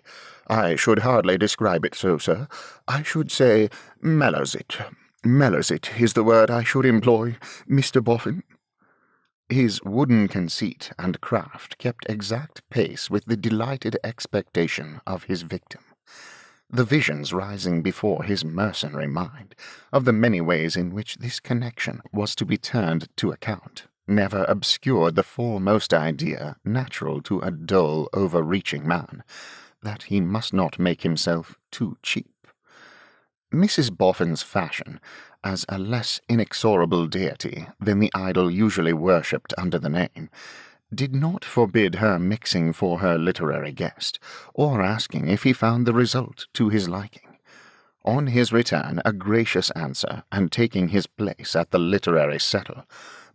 "I should hardly describe it so, sir. I should say mellows it. Mellows it is the word I should employ, Mr. Boffin." His wooden conceit and craft kept exact pace with the delighted expectation of his victim. The visions rising before his mercenary mind, of the many ways in which this connection was to be turned to account, never obscured the foremost idea natural to a dull, overreaching man, that he must not make himself too cheap. Mrs. Boffin's fashion, as a less inexorable deity than the idol usually worshipped under the name, did not forbid her mixing for her literary guest, or asking if he found the result to his liking. On his return a gracious answer, and taking his place at the literary settle,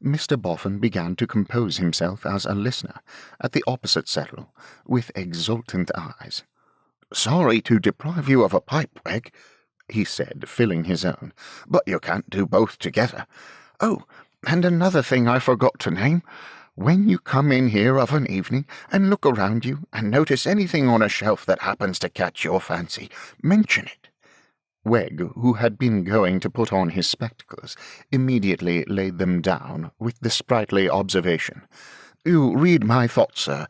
Mr. Boffin began to compose himself as a listener, at the opposite settle, with exultant eyes. "Sorry to deprive you of a pipe, Wegg," he said, filling his own, "but you can't do both together. Oh, and another thing I forgot to name. When you come in here of an evening, and look around you, and notice anything on a shelf that happens to catch your fancy, mention it." Wegg, who had been going to put on his spectacles, immediately laid them down, with the sprightly observation, "You read my thoughts, sir.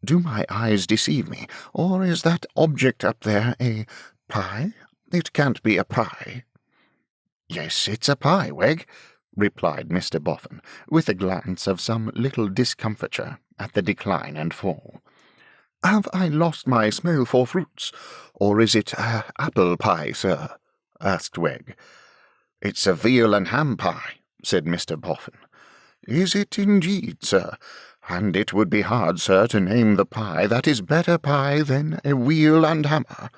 Do my eyes deceive me, or is that object up there a pie? It can't be a pie." "Yes, it's a pie, Wegg," replied Mr. Boffin, with a glance of some little discomfiture at the decline and fall. "Have I lost my smell for fruits, or is it apple pie, sir?" asked Wegg. "It's a veal and ham pie," said Mr. Boffin. "Is it indeed, sir? And it would be hard, sir, to name the pie that is better pie than a wheel and hammer,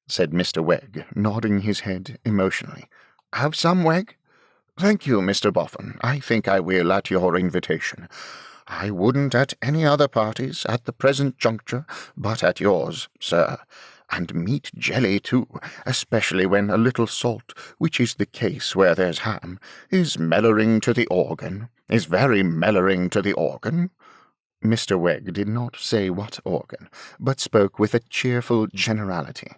said Mr. Wegg, nodding his head emotionally. Have some, Wegg? Thank you, Mr. Boffin. I think I will at your invitation. I wouldn't at any other parties at the present juncture, but at yours, sir. And meat jelly, too, especially when a little salt, which is the case where there's ham, is mellowing to the organ, is very mellowing to the organ. Mr. Wegg did not say what organ, but spoke with a cheerful generality.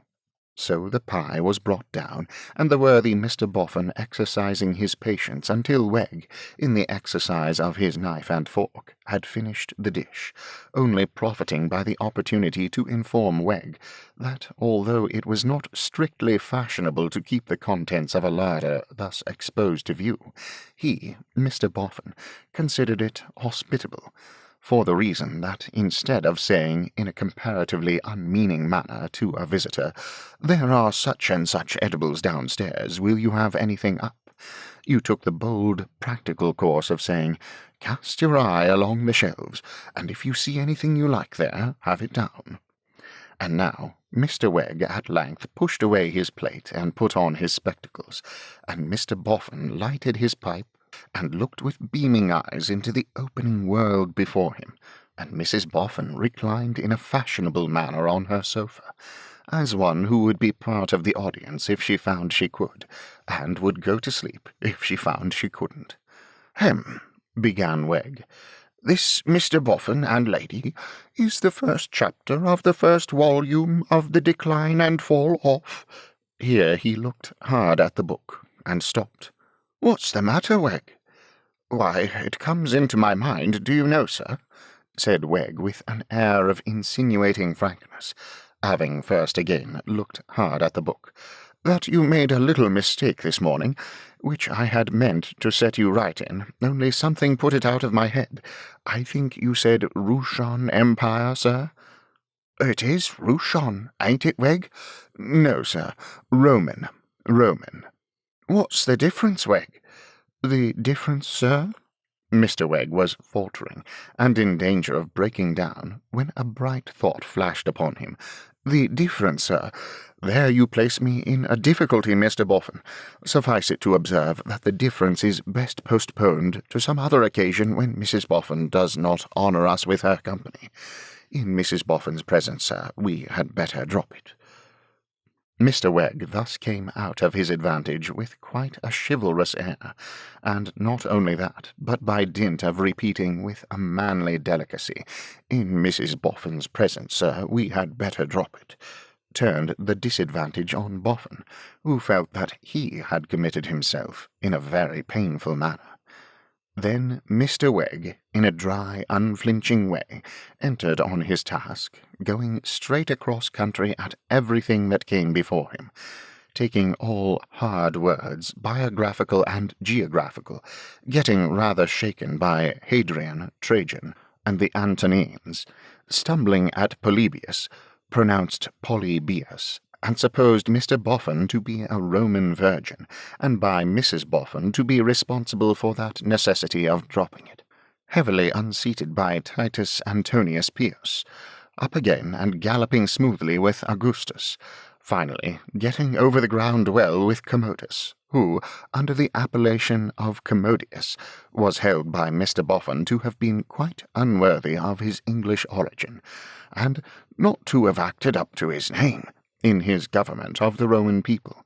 So the pie was brought down, and the worthy Mr. Boffin exercising his patience until Wegg, in the exercise of his knife and fork, had finished the dish, only profiting by the opportunity to inform Wegg that, although it was not strictly fashionable to keep the contents of a larder thus exposed to view, he, Mr. Boffin, considered it hospitable, for the reason that instead of saying in a comparatively unmeaning manner to a visitor, "There are such and such edibles downstairs, will you have anything up?" you took the bold, practical course of saying, "Cast your eye along the shelves, and if you see anything you like there, have it down." And now Mr. Wegg at length pushed away his plate and put on his spectacles, and Mr. Boffin lighted his pipe and looked with beaming eyes into the opening world before him, and Mrs. Boffin reclined in a fashionable manner on her sofa, as one who would be part of the audience if she found she could, and would go to sleep if she found she couldn't. "Hem," began Wegg. "This, Mr. Boffin and lady, is the first chapter of the first volume of The Decline and Fall of—" Here he looked hard at the book, and stopped. "What's the matter, Wegg?" "Why, it comes into my mind, do you know, sir," said Wegg with an air of insinuating frankness, having first again looked hard at the book, "that you made a little mistake this morning, which I had meant to set you right in, only something put it out of my head. I think you said Rushan Empire, sir?" "It is Rushan, ain't it, Wegg?" "No, sir, Roman. "What's the difference, Wegg?" "The difference, sir?" Mr. Wegg was faltering, and in danger of breaking down, when a bright thought flashed upon him. "The difference, sir? There you place me in a difficulty, Mr. Boffin. Suffice it to observe that the difference is best postponed to some other occasion when Mrs. Boffin does not honour us with her company. In Mrs. Boffin's presence, sir, we had better drop it." Mr. Wegg thus came out of his advantage with quite a chivalrous air, and not only that, but by dint of repeating with a manly delicacy, "In Mrs. Boffin's presence, sir, we had better drop it," turned the disadvantage on Boffin, who felt that he had committed himself in a very painful manner. Then Mr. Wegg, in a dry, unflinching way, entered on his task, going straight across country at everything that came before him, taking all hard words, biographical and geographical, getting rather shaken by Hadrian, Trajan, and the Antonines, stumbling at Polybius, pronounced Polybius, and supposed Mr. Boffin to be a Roman virgin, and by Mrs. Boffin to be responsible for that necessity of dropping it, heavily unseated by Titus Antonius Pius, up again and galloping smoothly with Augustus, finally getting over the ground well with Commodus, who, under the appellation of Commodius, was held by Mr. Boffin to have been quite unworthy of his English origin, and not to have acted up to his name in his government of the Roman people.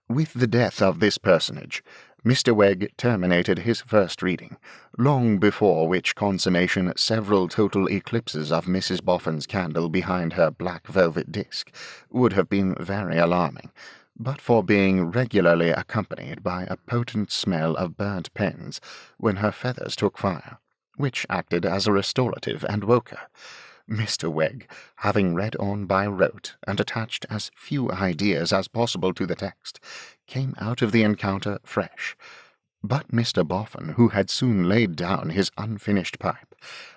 With the death of this personage, Mr. Wegg terminated his first reading, long before which consummation several total eclipses of Mrs. Boffin's candle behind her black velvet disk would have been very alarming, but for being regularly accompanied by a potent smell of burnt pens when her feathers took fire, which acted as a restorative and woke her. Mr. Wegg, having read on by rote and attached as few ideas as possible to the text, came out of the encounter fresh. But Mr. Boffin, who had soon laid down his unfinished pipe,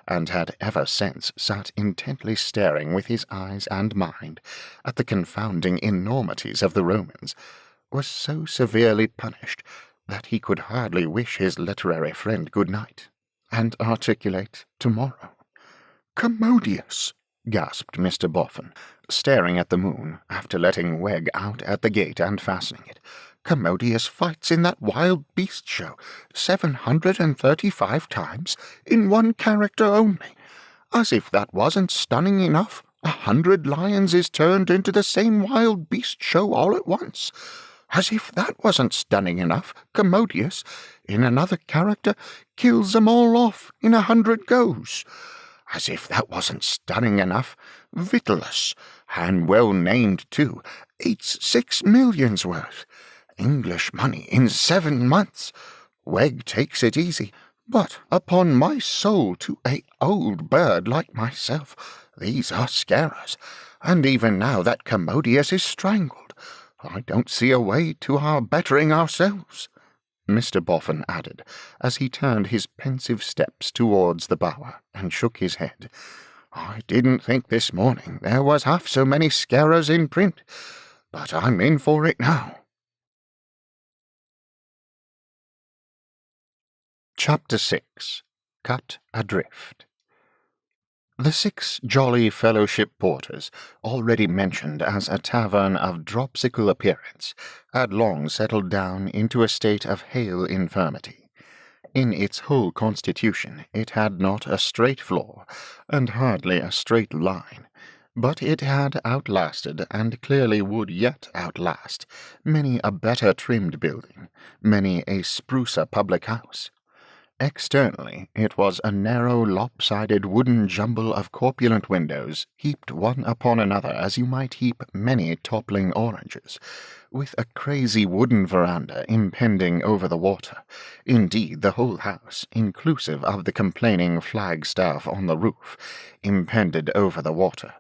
and had ever since sat intently staring with his eyes and mind at the confounding enormities of the Romans, was so severely punished that he could hardly wish his literary friend good night, and articulate tomorrow. "Commodious!" gasped Mr. Boffin, staring at the moon after letting Wegg out at the gate and fastening it. "Commodious fights in that wild beast show 735 times in one character only. As if that wasn't stunning enough, 100 lions is turned into the same wild beast show all at once. As if that wasn't stunning enough, Commodious, in another character, kills them all off in 100 goes. As if that wasn't stunning enough, Victualus, and well named too, eats 6 millions worth. English money in 7 months. Wegg takes it easy, but upon my soul, to a old bird like myself, these are scarers, and even now that Commodious is strangled, I don't see a way to our bettering ourselves," Mr. Boffin added, as he turned his pensive steps towards the bower and shook his head. "I didn't think this morning there was half so many scarers in print, but I'm in for it now." Chapter 6. Cut Adrift. The 6 Jolly Fellowship Porters, already mentioned as a tavern of dropsical appearance, had long settled down into a state of hale infirmity. In its whole constitution it had not a straight floor, and hardly a straight line, but it had outlasted, and clearly would yet outlast, many a better trimmed building, many a sprucer public house. Externally, it was a narrow, lopsided wooden jumble of corpulent windows, heaped one upon another as you might heap many toppling oranges, with a crazy wooden veranda impending over the water. Indeed, the whole house, inclusive of the complaining flagstaff on the roof, impended over the water,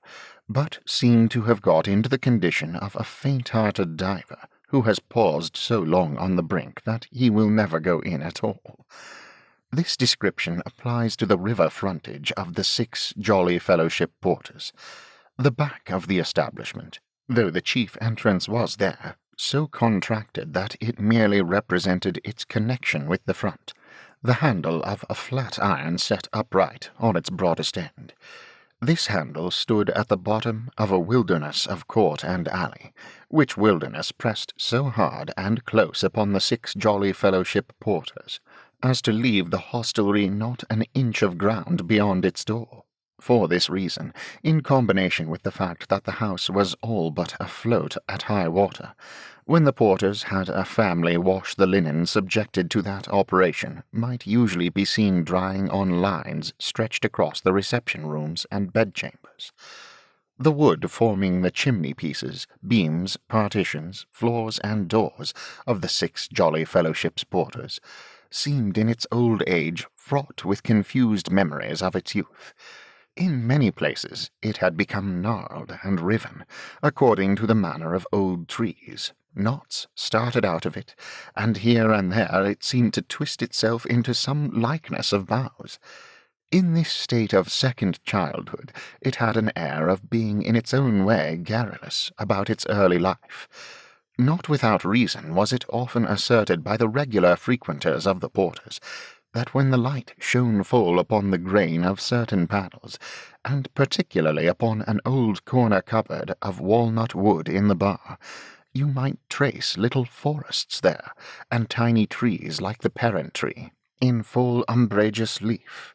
but seemed to have got into the condition of a faint-hearted diver who has paused so long on the brink that he will never go in at all. This description applies to the river frontage of the 6 Jolly Fellowship Porters. The back of the establishment, though the chief entrance was there, so contracted that it merely represented its connection with the front, the handle of a flat iron set upright on its broadest end. This handle stood at the bottom of a wilderness of court and alley, which wilderness pressed so hard and close upon the 6 Jolly Fellowship Porters as to leave the hostelry not an inch of ground beyond its door. For this reason, in combination with the fact that the house was all but afloat at high water, when the porters had a family wash the linen subjected to that operation might usually be seen drying on lines stretched across the reception rooms and bedchambers. The wood forming the chimney-pieces, beams, partitions, floors, and doors of the 6 Jolly Fellowship's Porters seemed in its old age fraught with confused memories of its youth. In many places it had become gnarled and riven, according to the manner of old trees. Knots started out of it, and here and there it seemed to twist itself into some likeness of boughs. In this state of second childhood it had an air of being in its own way garrulous about its early life. Not without reason was it often asserted by the regular frequenters of the Porters that when the light shone full upon the grain of certain panels, and particularly upon an old corner cupboard of walnut wood in the bar, you might trace little forests there, and tiny trees like the parent tree, in full umbrageous leaf.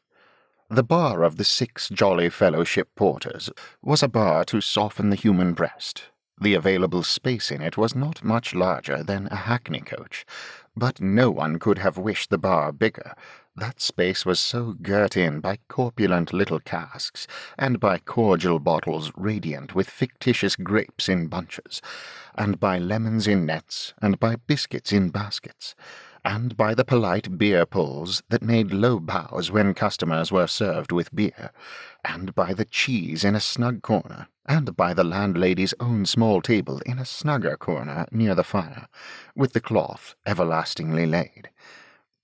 The bar of the 6 Jolly Fellowship Porters was a bar to soften the human breast. The available space in it was not much larger than a hackney coach, but no one could have wished the bar bigger. That space was so girt in by corpulent little casks, and by cordial bottles radiant with fictitious grapes in bunches, and by lemons in nets, and by biscuits in baskets, and by the polite beer pulls that made low bows when customers were served with beer, and by the cheese in a snug corner, and by the landlady's own small table in a snugger corner near the fire, with the cloth everlastingly laid.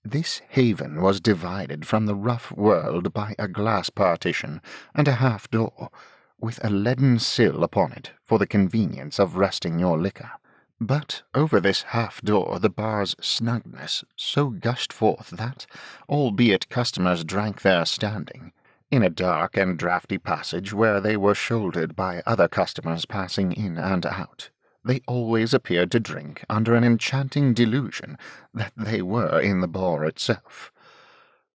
This haven was divided from the rough world by a glass partition and a half-door, with a leaden sill upon it for the convenience of resting your liquor. But over this half-door the bar's snugness so gushed forth that, albeit customers drank there standing, in a dark and draughty passage where they were shouldered by other customers passing in and out, they always appeared to drink under an enchanting delusion that they were in the bar itself.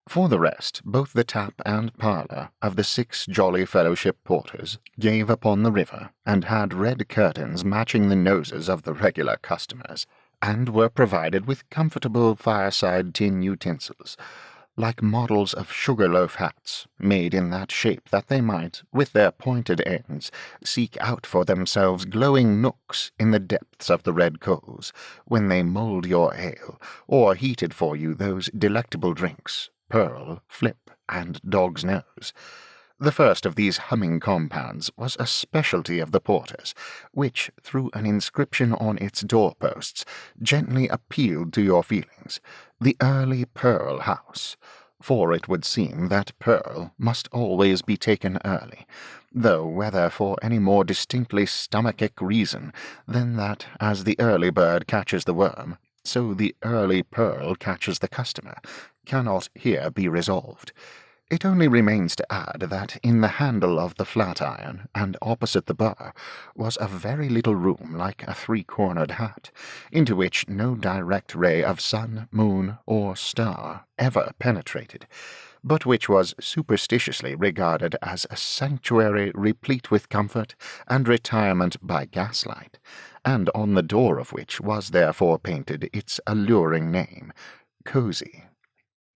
For the rest, both the tap and parlour of the 6 Jolly Fellowship Porters gave upon the river, and had red curtains matching the noses of the regular customers, and were provided with comfortable fireside tin utensils, like models of sugar-loaf hats, made in that shape that they might, with their pointed ends, seek out for themselves glowing nooks in the depths of the red coals, when they mulled your ale, or heated for you those delectable drinks, Pearl, Flip, and Dog's Nose. The first of these humming compounds was a specialty of the porters, which, through an inscription on its doorposts, gently appealed to your feelings, the early Pearl House, for it would seem that Pearl must always be taken early, though whether for any more distinctly stomachic reason than that as the early bird catches the worm, so the early pearl catches the customer, cannot here be resolved. It only remains to add that in the handle of the flat-iron, and opposite the bar, was a very little room like a 3-cornered hat, into which no direct ray of sun, moon, or star ever penetrated, but which was superstitiously regarded as a sanctuary replete with comfort and retirement by gaslight, and on the door of which was therefore painted its alluring name, Cosy.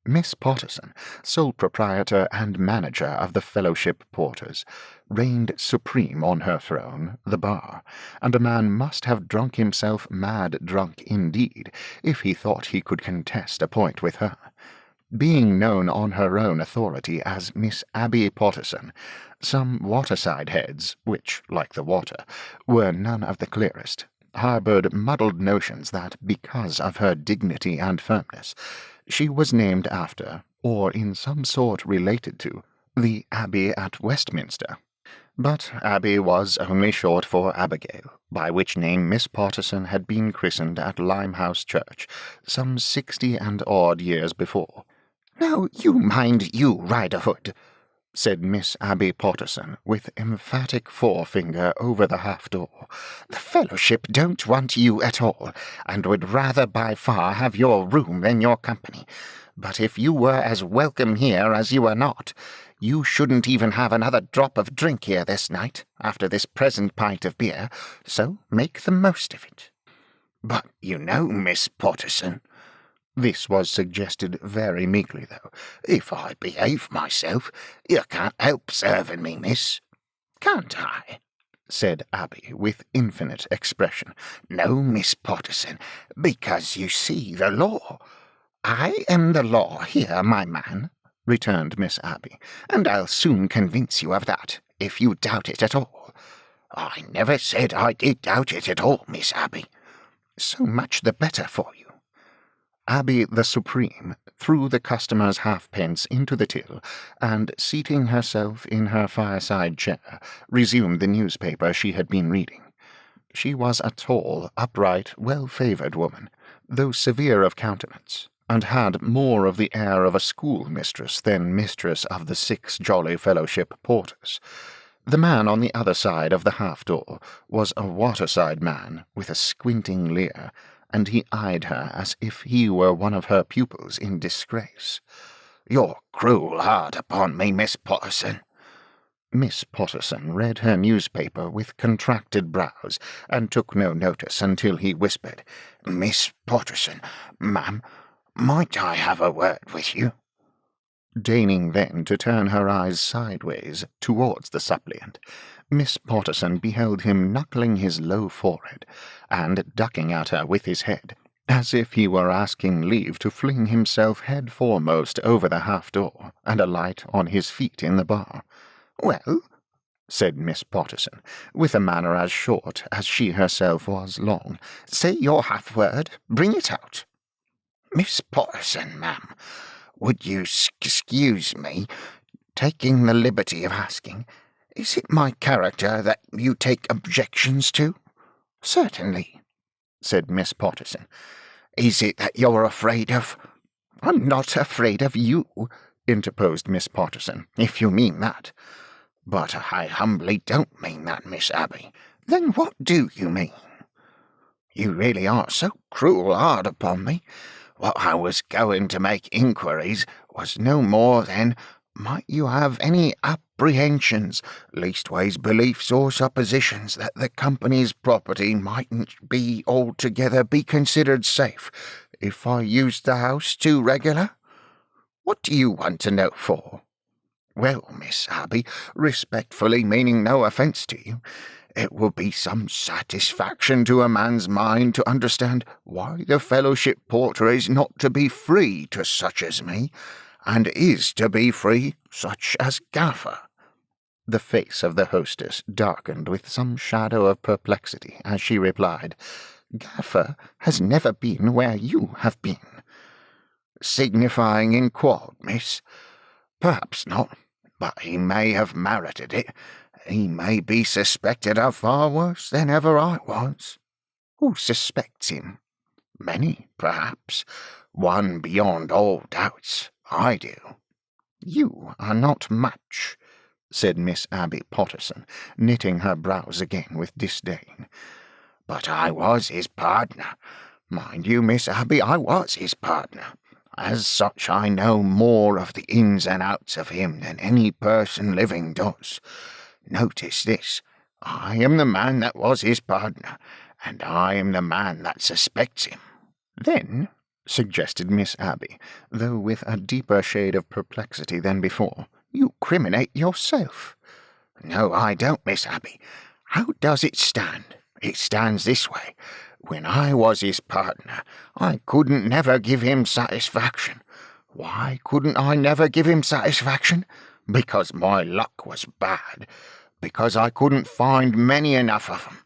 Miss Potterson, sole proprietor and manager of the Fellowship Porters, reigned supreme on her throne, the bar, and a man must have drunk himself mad drunk indeed if he thought he could contest a point with her. Being known on her own authority as Miss Abby Potterson, some waterside heads, which, like the water, were none of the clearest, harboured muddled notions that, because of her dignity and firmness, she was named after, or in some sort related to, the Abbey at Westminster. But Abbey was only short for Abigail, by which name Miss Potterson had been christened at Limehouse Church some 60 and odd years before. "Now you mind you, Riderhood," said Miss Abby Potterson, with emphatic forefinger over the half-door. "the Fellowship don't want you at all, and would rather by far have your room than your company. But if you were as welcome here as you are not, you shouldn't even have another drop of drink here this night, after this present pint of beer, so make the most of it." "But you know, Miss Potterson," this was suggested very meekly, though, "if I behave myself, you can't help serving me, miss." "Can't I?" said Abby, with infinite expression. "No, Miss Potterson, because you see the law." "I am the law here, my man," returned Miss Abby, "and I'll soon convince you of that, if you doubt it at all." "I never said I did doubt it at all, Miss Abby." "So much the better for you." Abby the Supreme threw the customer's halfpence into the till, and, seating herself in her fireside chair, resumed the newspaper she had been reading. She was a tall, upright, well-favoured woman, though severe of countenance, and had more of the air of a schoolmistress than mistress of the 6 Jolly Fellowship Porters. The man on the other side of the half-door was a waterside man with a squinting leer, and he eyed her as if he were one of her pupils in disgrace. "You're cruel hard upon me, Miss Potterson." Miss Potterson read her newspaper with contracted brows, and took no notice until he whispered, "Miss Potterson, ma'am, might I have a word with you?" Deigning then to turn her eyes sideways towards the suppliant, Miss Potterson beheld him knuckling his low forehead, and ducking at her with his head, as if he were asking leave to fling himself head foremost over the half-door, and alight on his feet in the bar. "Well?" said Miss Potterson, with a manner as short as she herself was long. "Say your half-word. Bring it out." "Miss Potterson, ma'am, would you excuse me taking the liberty of asking, is it my character that you take objections to?" "Certainly." said Miss Potterson. "Is it that you're afraid of—" "I'm not afraid of you," interposed Miss Potterson, "if you mean that." "But I humbly don't mean that, Miss Abby." "Then what do you mean?" "You really are so cruel hard upon me. What I was going to make inquiries was no more than, might you have any apprehensions, leastways beliefs or suppositions, that the company's property mightn't be altogether be considered safe if I used the house too regular?" "What do you want to know for?" "Well, Miss Abby, respectfully meaning no offence to you, it will be some satisfaction to a man's mind to understand why the fellowship porter is not to be free to such as me, and is to be free such as Gaffer." The face of the hostess darkened with some shadow of perplexity as she replied, "Gaffer has never been where you have been." "Signifying in quod, miss? Perhaps not, but he may have merited it. He may be suspected of far worse than ever I was." "Who suspects him?" "Many, perhaps. One beyond all doubts. I do." "You are not much," said Miss Abby Potterson, knitting her brows again with disdain. "But I was his partner. Mind you, Miss Abby, I was his partner. As such, I know more of the ins and outs of him than any person living does. Notice this. I am the man that was his partner, and I am the man that suspects him." "Then," suggested Miss Abby, though with a deeper shade of perplexity than before, "you criminate yourself." "No, I don't, Miss Abby. How does it stand? It stands this way. When I was his partner, I couldn't never give him satisfaction. Why couldn't I never give him satisfaction? Because my luck was bad. Because I couldn't find many enough of 'em.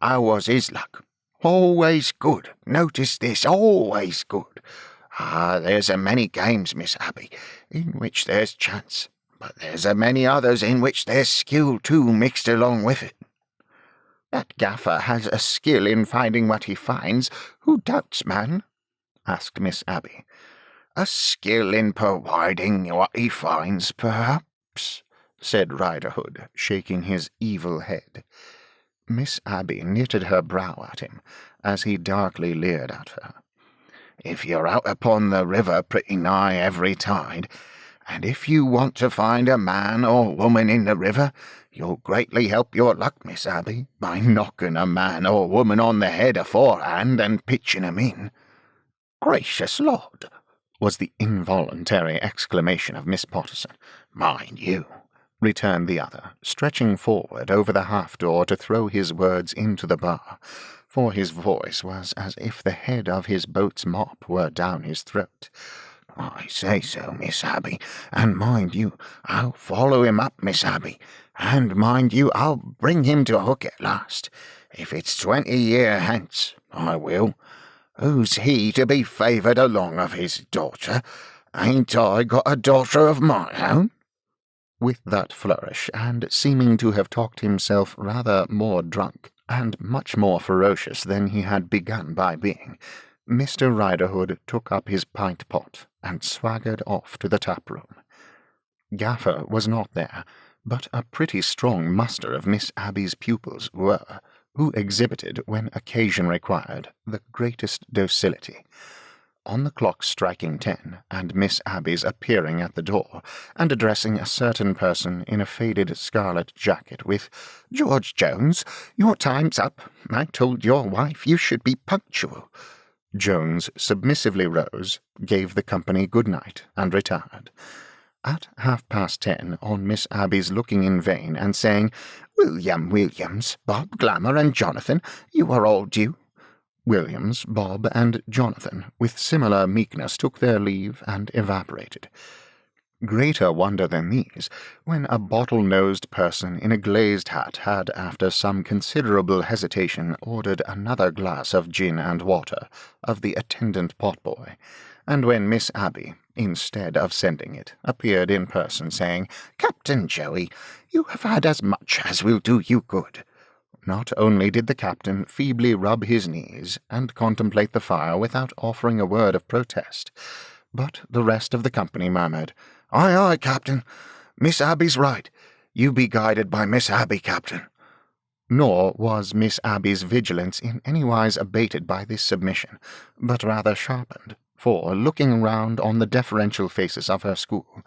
How was his luck? Always good. Notice this, always good. There's a many games, Miss Abby, in which there's chance, but there's a many others in which there's skill too mixed along with it." "That Gaffer has a skill in finding what he finds. Who doubts, man?" asked Miss Abby. "A skill in providing what he finds, perhaps," said Riderhood, shaking his evil head. Miss Abby knitted her brow at him, as he darkly leered at her. "If you're out upon the river pretty nigh every tide, and if you want to find a man or woman in the river, you'll greatly help your luck, Miss Abby, by knocking a man or woman on the head aforehand and pitching 'em in." "Gracious Lord!" was the involuntary exclamation of Miss Potterson. "Mind you," returned the other, stretching forward over the half-door to throw his words into the bar, for his voice was as if the head of his boat's mop were down his throat. "I say so, Miss Abby, and mind you, I'll follow him up, Miss Abby, and mind you, I'll bring him to hook at last. If it's 20 year hence, I will. Who's he to be favoured along of his daughter? Ain't I got a daughter of my own?" With that flourish, and seeming to have talked himself rather more drunk, and much more ferocious than he had begun by being, Mr. Riderhood took up his pint-pot and swaggered off to the tap-room. Gaffer was not there, but a pretty strong muster of Miss Abby's pupils were, who exhibited, when occasion required, the greatest docility. On the clock striking 10, and Miss Abby's appearing at the door, and addressing a certain person in a faded scarlet jacket with, "George Jones, your time's up. I told your wife you should be punctual." Jones submissively rose, gave the company good night, and retired. At 10:30, on Miss Abby's looking in vain, and saying, "William Williams, Bob Glamour, and Jonathan, you are all due," Williams, Bob, and Jonathan, with similar meekness, took their leave and evaporated. Greater wonder than these, when a bottle-nosed person in a glazed hat had, after some considerable hesitation, ordered another glass of gin and water of the attendant potboy, and when Miss Abby, instead of sending it, appeared in person, saying, "Captain Joey, you have had as much as will do you good." Not only did the captain feebly rub his knees and contemplate the fire without offering a word of protest, but the rest of the company murmured, "Aye, aye, Captain. Miss Abby's right. You be guided by Miss Abby, Captain." Nor was Miss Abby's vigilance in any wise abated by this submission, but rather sharpened, for, looking round on the deferential faces of her school,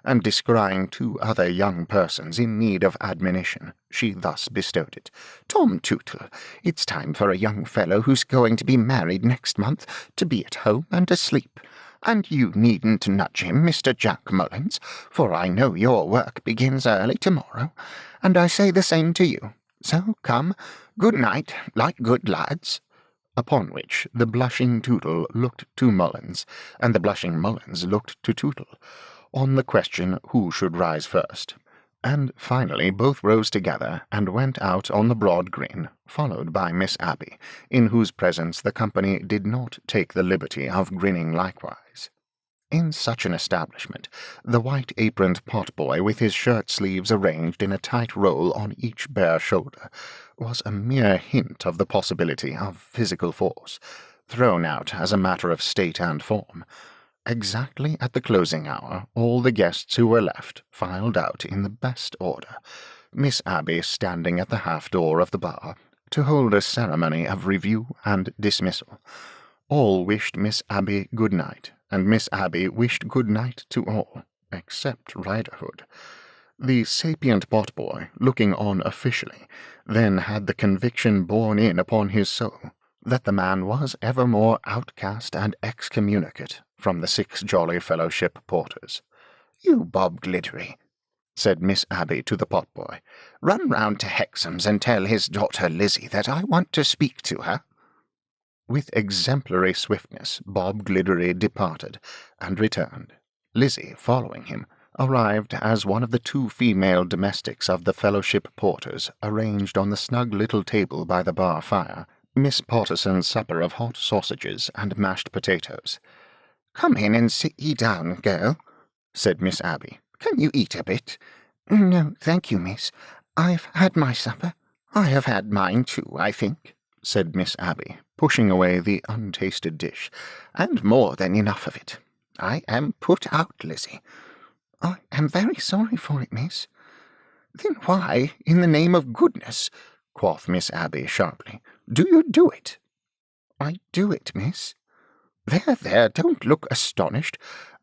and descrying 2 other young persons in need of admonition, she thus bestowed it. "Tom Tootle, it's time for a young fellow who's going to be married next month to be at home and asleep. And you needn't nudge him, Mr. Jack Mullins, for I know your work begins early tomorrow, and I say the same to you. So come, good night, like good lads." Upon which the blushing Tootle looked to Mullins, and the blushing Mullins looked to Tootle, on the question who should rise first. And finally both rose together and went out on the broad green, followed by Miss Abby, in whose presence the company did not take the liberty of grinning likewise. In such an establishment, the white-aproned potboy with his shirt-sleeves arranged in a tight roll on each bare shoulder was a mere hint of the possibility of physical force, thrown out as a matter of state and form. Exactly at the closing hour, all the guests who were left filed out in the best order, Miss Abby standing at the half-door of the bar to hold a ceremony of review and dismissal. All wished Miss Abby good night, and Miss Abby wished good night to all, except Riderhood. The sapient potboy, looking on officially, then had the conviction borne in upon his soul that the man was evermore outcast and excommunicate from the 6 Jolly Fellowship Porters. "You, Bob Gliddery," said Miss Abby to the potboy, "run round to Hexam's and tell his daughter Lizzie that I want to speak to her." With exemplary swiftness Bob Gliddery departed, and returned. Lizzie, following him, arrived as one of the 2 female domestics of the Fellowship Porters, arranged on the snug little table by the bar fire, Miss Potterson's supper of hot sausages and mashed potatoes. "Come in and sit ye down, girl," said Miss Abby. "Can you eat a bit?" "No, thank you, miss. I've had my supper." "I have had mine too, I think," said Miss Abby, pushing away the untasted dish, "and more than enough of it. I am put out, Lizzie." "I am very sorry for it, miss." "Then why, in the name of goodness," quoth Miss Abby sharply, "do you do it?" "I do it, miss." "There, there, don't look astonished.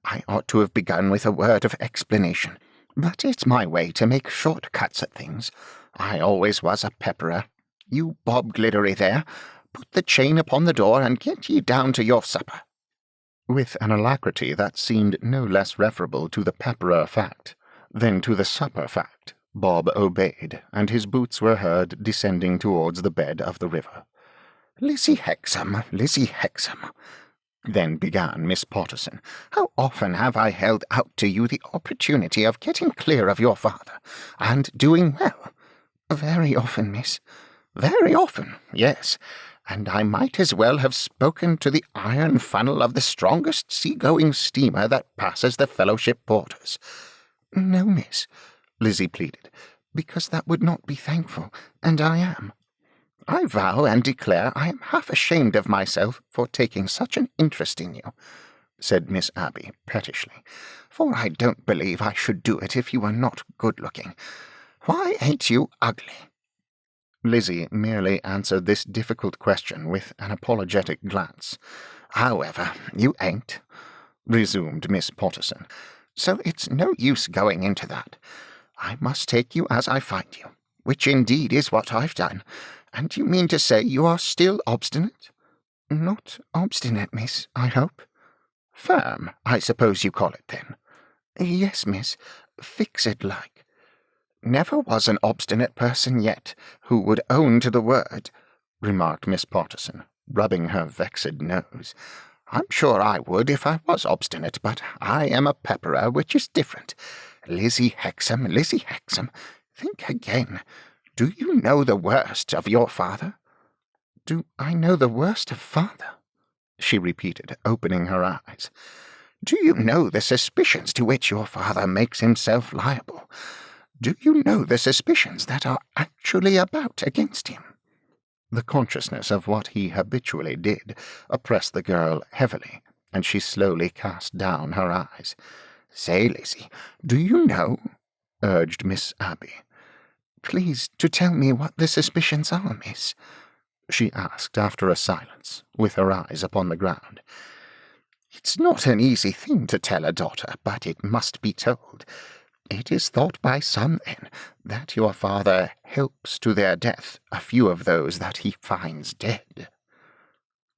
I ought to have begun with a word of explanation, but it's my way to make short cuts at things. I always was a pepperer. You Bob Gliddery there, put the chain upon the door and get ye down to your supper." With an alacrity that seemed no less referable to the pepperer fact than to the supper fact, Bob obeyed, and his boots were heard descending towards the bed of the river. "Lizzie Hexam, Lizzie Hexam," then began Miss Potterson, "how often have I held out to you the opportunity of getting clear of your father, and doing well?" "Very often, miss." "Very often, yes, and I might as well have spoken to the iron funnel of the strongest sea-going steamer that passes the Fellowship Porters." "No, miss," Lizzie pleaded, "because that would not be thankful, and I am." "I vow and declare I am half ashamed of myself for taking such an interest in you," said Miss Abby pettishly, "for I don't believe I should do it if you were not good-looking. Why ain't you ugly?" Lizzie merely answered this difficult question with an apologetic glance. "However, you ain't," resumed Miss Potterson, "so it's no use going into that. I must take you as I find you, which indeed is what I've done. And you mean to say you are still obstinate?" "Not obstinate, miss, I hope." "Firm, I suppose you call it, then?" "Yes, miss, fixed-like." "Never was an obstinate person yet who would own to the word," remarked Miss Potterson, rubbing her vexed nose. "I'm sure I would if I was obstinate, but I am a pepperer, which is different. Lizzie Hexam, Lizzie Hexam, think again. Do you know the worst of your father?" "Do I know the worst of father?" she repeated, opening her eyes. "Do you know the suspicions to which your father makes himself liable? Do you know the suspicions that are actually about against him?" The consciousness of what he habitually did oppressed the girl heavily, and she slowly cast down her eyes. "Say, Lizzie, do you know?" urged Miss Abby. "Please to tell me what the suspicions are, miss," she asked after a silence, with her eyes upon the ground. "It's not an easy thing to tell a daughter, but it must be told. It is thought by some, then, that your father helps to their death a few of those that he finds dead."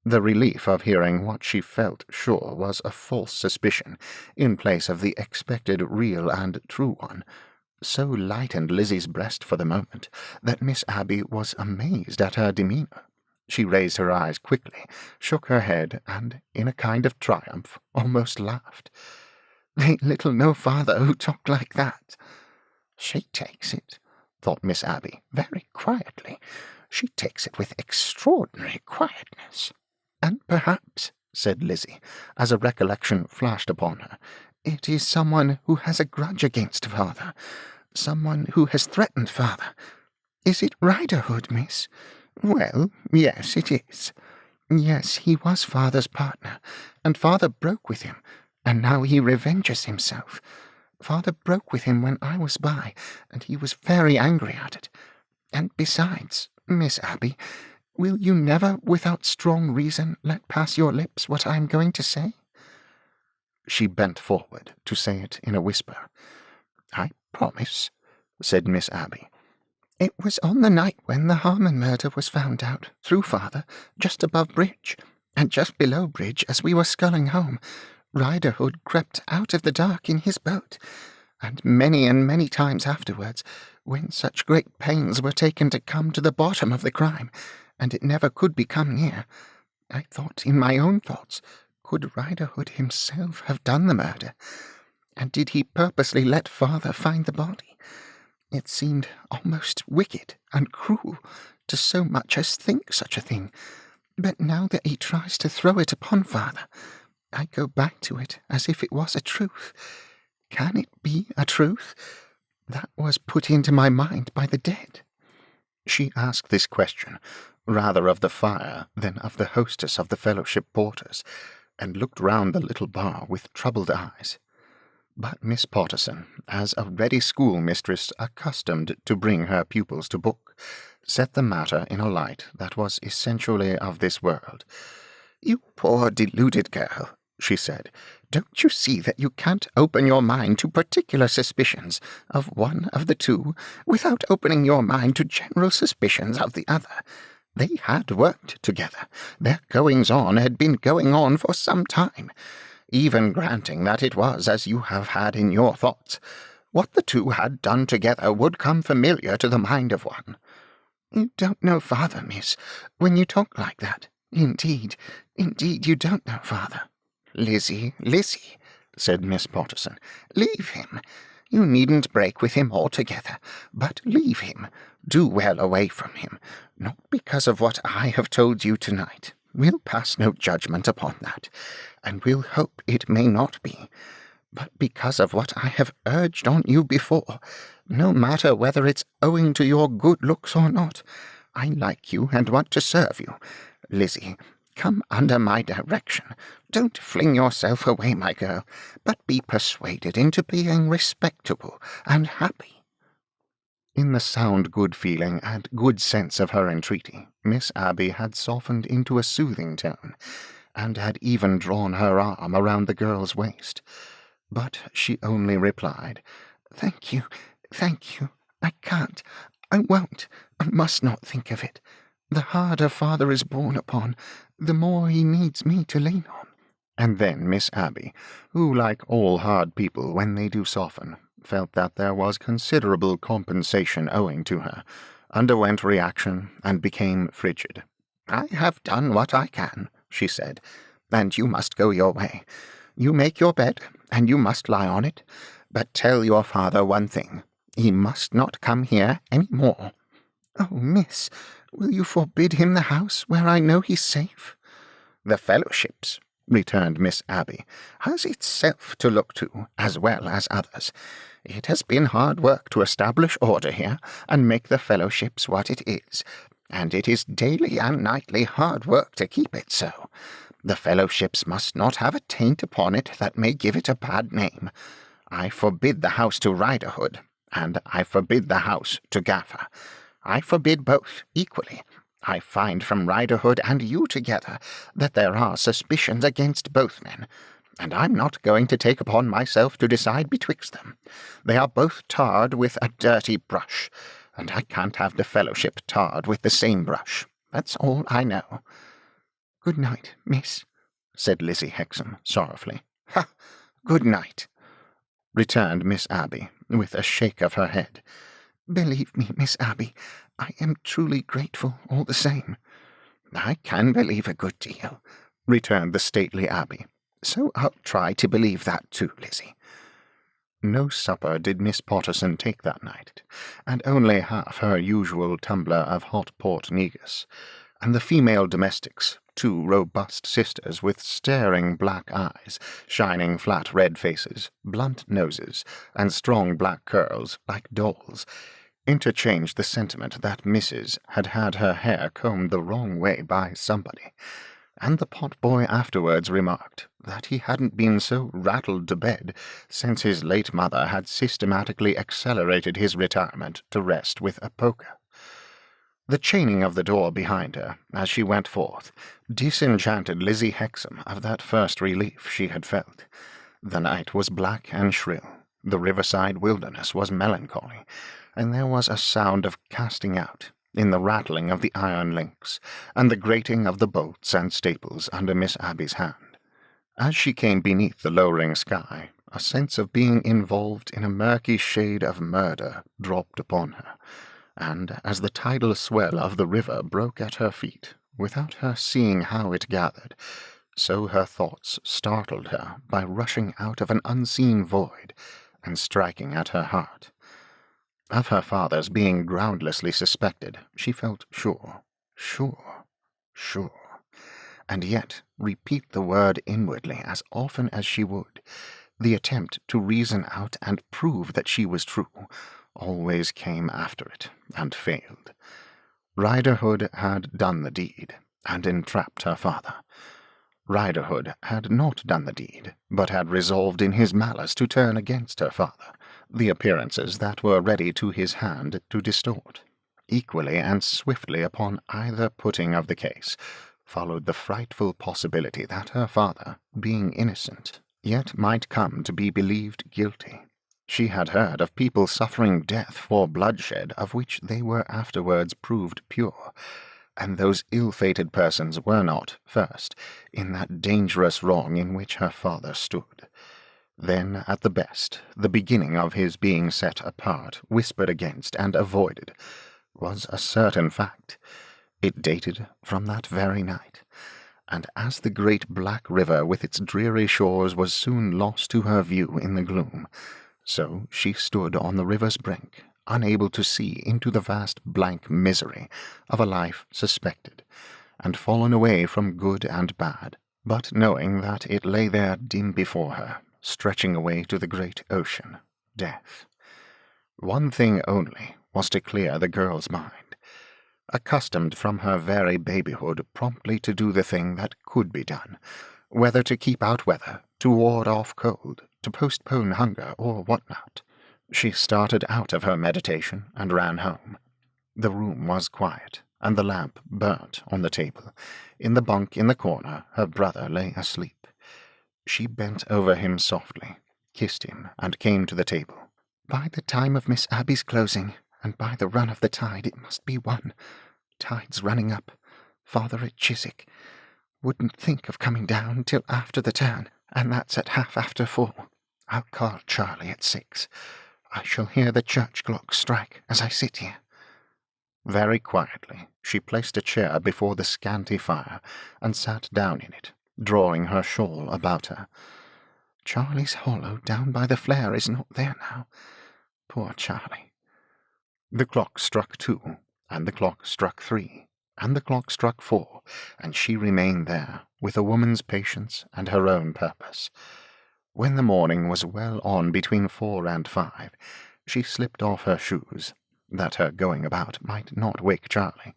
The relief of hearing what she felt sure was a false suspicion, in place of the expected real and true one, so lightened Lizzie's breast for the moment that Miss Abby was amazed at her demeanour. She raised her eyes quickly, shook her head, and, in a kind of triumph, almost laughed. "They little know father who talk like that." "She takes it," thought Miss Abby, very quietly. "She takes it with extraordinary quietness." "And perhaps," said Lizzie, as a recollection flashed upon her, "it is someone who has a grudge against father, someone who has threatened father. Is it Riderhood, miss?" "Well, yes, it is." "Yes, he was father's partner, and father broke with him, and now he revenges himself. Father broke with him when I was by, and he was very angry at it. And besides, Miss Abby, will you never, without strong reason, let pass your lips what I am going to say?" She bent forward to say it in a whisper. "I promise," said Miss Abby. "It was on the night when the Harmon murder was found out, through father, just above Bridge, and just below Bridge as we were sculling home. Riderhood crept out of the dark in his boat, and many times afterwards, when such great pains were taken to come to the bottom of the crime, and it never could be come near, I thought in my own thoughts, could Riderhood himself have done the murder? And did he purposely let father find the body? It seemed almost wicked and cruel to so much as think such a thing, but now that he tries to throw it upon father, I go back to it as if it was a truth. Can it be a truth? That was put into my mind by the dead." She asked this question, rather of the fire than of the hostess of the Fellowship Porters, and looked round the little bar with troubled eyes. But Miss Potterson, as a ready schoolmistress accustomed to bring her pupils to book, set the matter in a light that was essentially of this world. "You poor deluded girl," she said, "don't you see that you can't open your mind to particular suspicions of one of the two without opening your mind to general suspicions of the other? They had worked together. Their goings-on had been going on for some time. Even granting that it was as you have had in your thoughts, what the two had done together would come familiar to the mind of one." "You don't know father, miss, when you talk like that. Indeed, you don't know father." "Lizzie, said Miss Potterson, "leave him. You needn't break with him altogether, but leave him. Do well away from him, not because of what I have told you tonight. We'll pass no judgment upon that, and we'll hope it may not be, but because of what I have urged on you before, no matter whether it's owing to your good looks or not. I like you and want to serve you. Lizzie, come under my direction. Don't fling yourself away, my girl, but be persuaded into being respectable and happy." In the sound good feeling and good sense of her entreaty, Miss Abby had softened into a soothing tone, and had even drawn her arm around the girl's waist. But she only replied, Thank you. I can't. I won't. I must not think of it. The harder father is borne upon, the more he needs me to lean on." And then Miss Abby, who, like all hard people when they do soften, felt that there was considerable compensation owing to her, underwent reaction and became frigid. "I have done what I can," she said, "and you must go your way. You make your bed, and you must lie on it, but tell your father one thing. He must not come here any more." "Oh, miss, will you forbid him the house where I know he's safe?" "The Fellowships," returned Miss Abby, has itself to look to, as well as others. It has been hard work to establish order here, and make the fellowships what it is, and it is daily and nightly hard work to keep it so. The fellowships must not have a taint upon it that may give it a bad name. I forbid the house to Riderhood, and I forbid the house to Gaffer. I forbid both equally. I find from Riderhood and you together that there are suspicions against both men, and I'm not going to take upon myself to decide betwixt them. They are both tarred with a dirty brush, and I can't have the fellowship tarred with the same brush. That's all I know." "Good night, miss," said Lizzie Hexam sorrowfully. "Ha! Good night," returned Miss Abby, with a shake of her head. "Believe me, Miss Abby, I am truly grateful all the same." "I can believe a good deal," returned the stately Abby. "So I'll try to believe that too, Lizzie." No supper did Miss Potterson take that night, and only half her usual tumbler of hot port negus, and the female domestics, two robust sisters with staring black eyes, shining flat red faces, blunt noses, and strong black curls like dolls, interchanged the sentiment that Mrs. had had her hair combed the wrong way by somebody, and the pot-boy afterwards remarked that he hadn't been so rattled to bed since his late mother had systematically accelerated his retirement to rest with a poker. The chaining of the door behind her, as she went forth, disenchanted Lizzie Hexam of that first relief she had felt. The night was black and shrill, the riverside wilderness was melancholy, and there was a sound of casting out in the rattling of the iron links, and the grating of the bolts and staples under Miss Abby's hand. As she came beneath the lowering sky, a sense of being involved in a murky shade of murder dropped upon her, and as the tidal swell of the river broke at her feet, without her seeing how it gathered, so her thoughts startled her by rushing out of an unseen void and striking at her heart. Of her father's being groundlessly suspected, she felt sure, and yet, repeat the word inwardly as often as she would, the attempt to reason out and prove that she was true always came after it, and failed. Riderhood had done the deed, and entrapped her father. Riderhood had not done the deed, but had resolved in his malice to turn against her father the appearances that were ready to his hand to distort. Equally and swiftly upon either putting of the case followed the frightful possibility that her father, being innocent, yet might come to be believed guilty. She had heard of people suffering death for bloodshed of which they were afterwards proved pure, and those ill-fated persons were not, first, in that dangerous wrong in which her father stood. Then, at the best, the beginning of his being set apart, whispered against, and avoided, was a certain fact. It dated from that very night, and as the great black river with its dreary shores was soon lost to her view in the gloom, so she stood on the river's brink, unable to see into the vast blank misery of a life suspected, and fallen away from good and bad, but knowing that it lay there dim before her, stretching away to the great ocean, death. One thing only was to clear the girl's mind. Accustomed from her very babyhood promptly to do the thing that could be done, whether to keep out weather, to ward off cold, to postpone hunger, or what not, she started out of her meditation and ran home. The room was quiet, and the lamp burnt on the table. In the bunk in the corner her brother lay asleep. She bent over him softly, kissed him, and came to the table. "By the time of Miss Abby's closing, and by the run of the tide, it must be 1. Tide's running up. Father at Chiswick. Wouldn't think of coming down till after the turn, and that's at 4:30. I'll call Charlie at 6. I shall hear the church clock strike as I sit here." Very quietly she placed a chair before the scanty fire, and sat down in it, drawing her shawl about her. "Charlie's hollow down by the flare is not there now. Poor Charlie." The clock struck 2, and the clock struck 3, and the clock struck 4, and she remained there, with a woman's patience and her own purpose. When the morning was well on between 4 and 5, she slipped off her shoes, that her going about might not wake Charlie,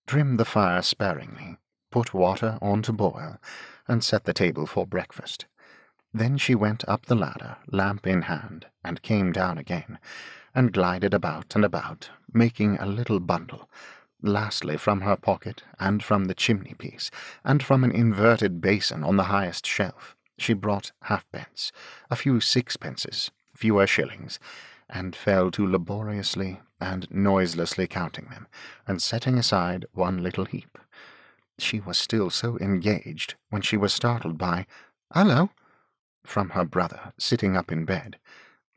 trimmed the fire sparingly, put water on to boil, and set the table for breakfast. Then she went up the ladder, lamp in hand, and came down again, and glided about and about, making a little bundle. Lastly, from her pocket, and from the chimney-piece, and from an inverted basin on the highest shelf, she brought halfpence, a few sixpences, fewer shillings, and fell to laboriously and noiselessly counting them, and setting aside one little heap. She was still so engaged when she was startled by, "Hullo!" from her brother, sitting up in bed.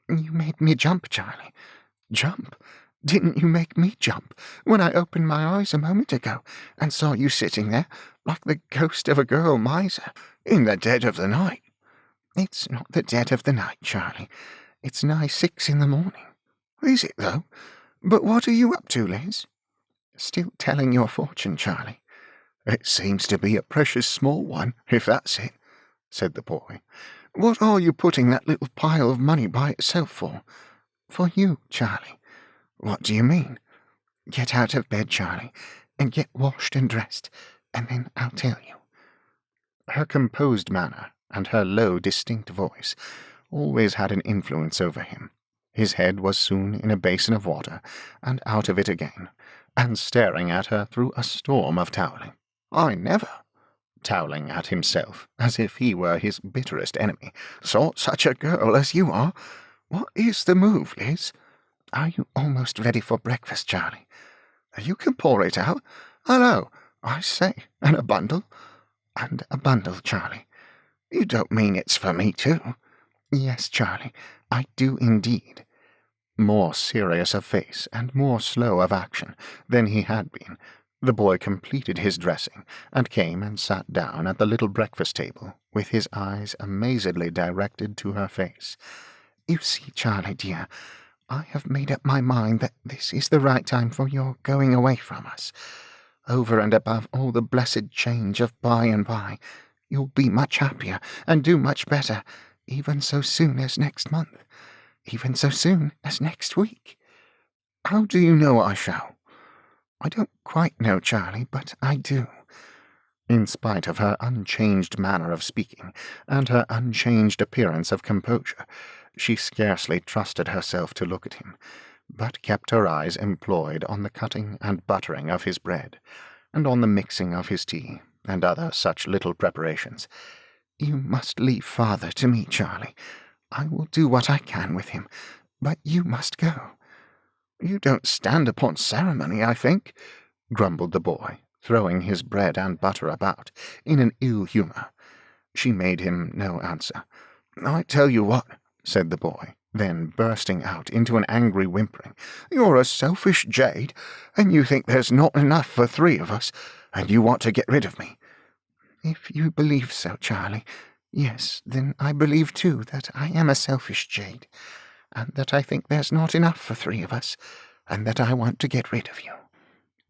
"You made me jump, Charlie." "Jump? Didn't you make me jump when I opened my eyes a moment ago and saw you sitting there like the ghost of a girl miser in the dead of the night?" "It's not the dead of the night, Charlie. It's nigh 6 in the morning." "Is it, though? But what are you up to, Liz?" "Still telling your fortune, Charlie." "It seems to be a precious small one, if that's it," said the boy. "What are you putting that little pile of money by itself for?" "For you, Charlie." "What do you mean?" "Get out of bed, Charlie, and get washed and dressed, and then I'll tell you." Her composed manner and her low, distinct voice always had an influence over him. His head was soon in a basin of water, and out of it again, and staring at her through a storm of towelling. "I never," towelling at himself, as if he were his bitterest enemy, "saw such a girl as you are. What is the move, Liz?" "Are you almost ready for breakfast, Charlie?" "You can pour it out. Hullo, I say, and a bundle?" "And a bundle, Charlie." "You don't mean it's for me too?" "Yes, Charlie, I do indeed." More serious of face and more slow of action than he had been, the boy completed his dressing, and came and sat down at the little breakfast table, with his eyes amazedly directed to her face. "You see, Charlie, dear, I have made up my mind that this is the right time for your going away from us. Over and above all the blessed change of by and by, you'll be much happier and do much better, even so soon as next month, even so soon as next week." "How do you know I shall?" "I don't quite know, Charlie, but I do." In spite of her unchanged manner of speaking, and her unchanged appearance of composure, she scarcely trusted herself to look at him, but kept her eyes employed on the cutting and buttering of his bread, and on the mixing of his tea, and other such little preparations. "You must leave father to me, Charlie. I will do what I can with him, but you must go." "You don't stand upon ceremony, I think," grumbled the boy, throwing his bread and butter about in an ill humour. She made him no answer. "I tell you what," said the boy, then bursting out into an angry whimpering, "you're a selfish jade, and you think there's not enough for 3 of us, and you want to get rid of me." "If you believe so, Charlie, yes, then I believe too that I am a selfish jade, and that I think there's not enough for 3 of us, and that I want to get rid of you."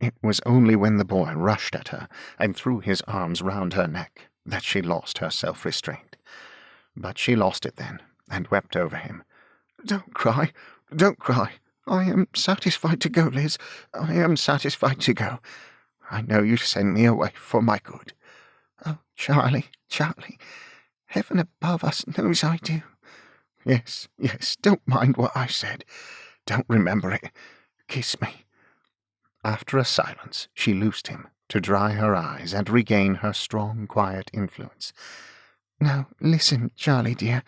It was only when the boy rushed at her and threw his arms round her neck that she lost her self-restraint. But she lost it then, and wept over him. "Don't cry, don't cry. I am satisfied to go, Liz. I am satisfied to go. I know you send me away for my good." "Oh, Charlie, Charlie, heaven above us knows I do." Yes, yes, don't mind what I said. Don't remember it. Kiss me." After a silence, she loosed him, to dry her eyes and regain her strong, quiet influence. "Now, listen, Charlie dear.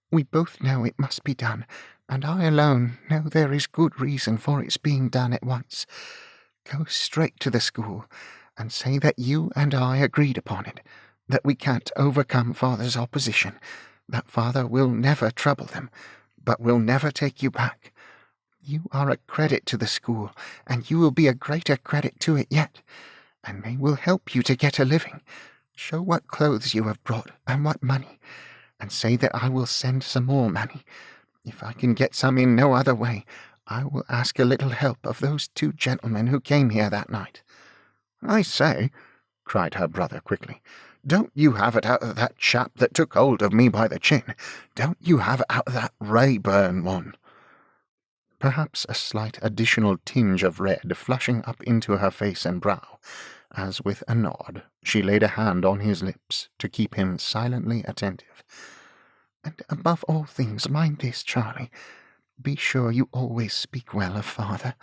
We both know it must be done, and I alone know there is good reason for its being done at once. Go straight to the school, and say that you and I agreed upon it, that we can't overcome father's opposition, that father will never trouble them, but will never take you back. You are a credit to the school, and you will be a greater credit to it yet, and they will help you to get a living. Show what clothes you have brought, and what money, and say that I will send some more money. If I can get some in no other way, I will ask a little help of those 2 gentlemen who came here that night." "I say," cried her brother quickly, Don't you have it out of that chap that took hold of me by the chin. Don't you have it out of that Rayburn one." Perhaps a slight additional tinge of red flushing up into her face and brow, as with a nod she laid a hand on his lips to keep him silently attentive. "And above all things, mind this, Charlie. Be sure you always speak well of father.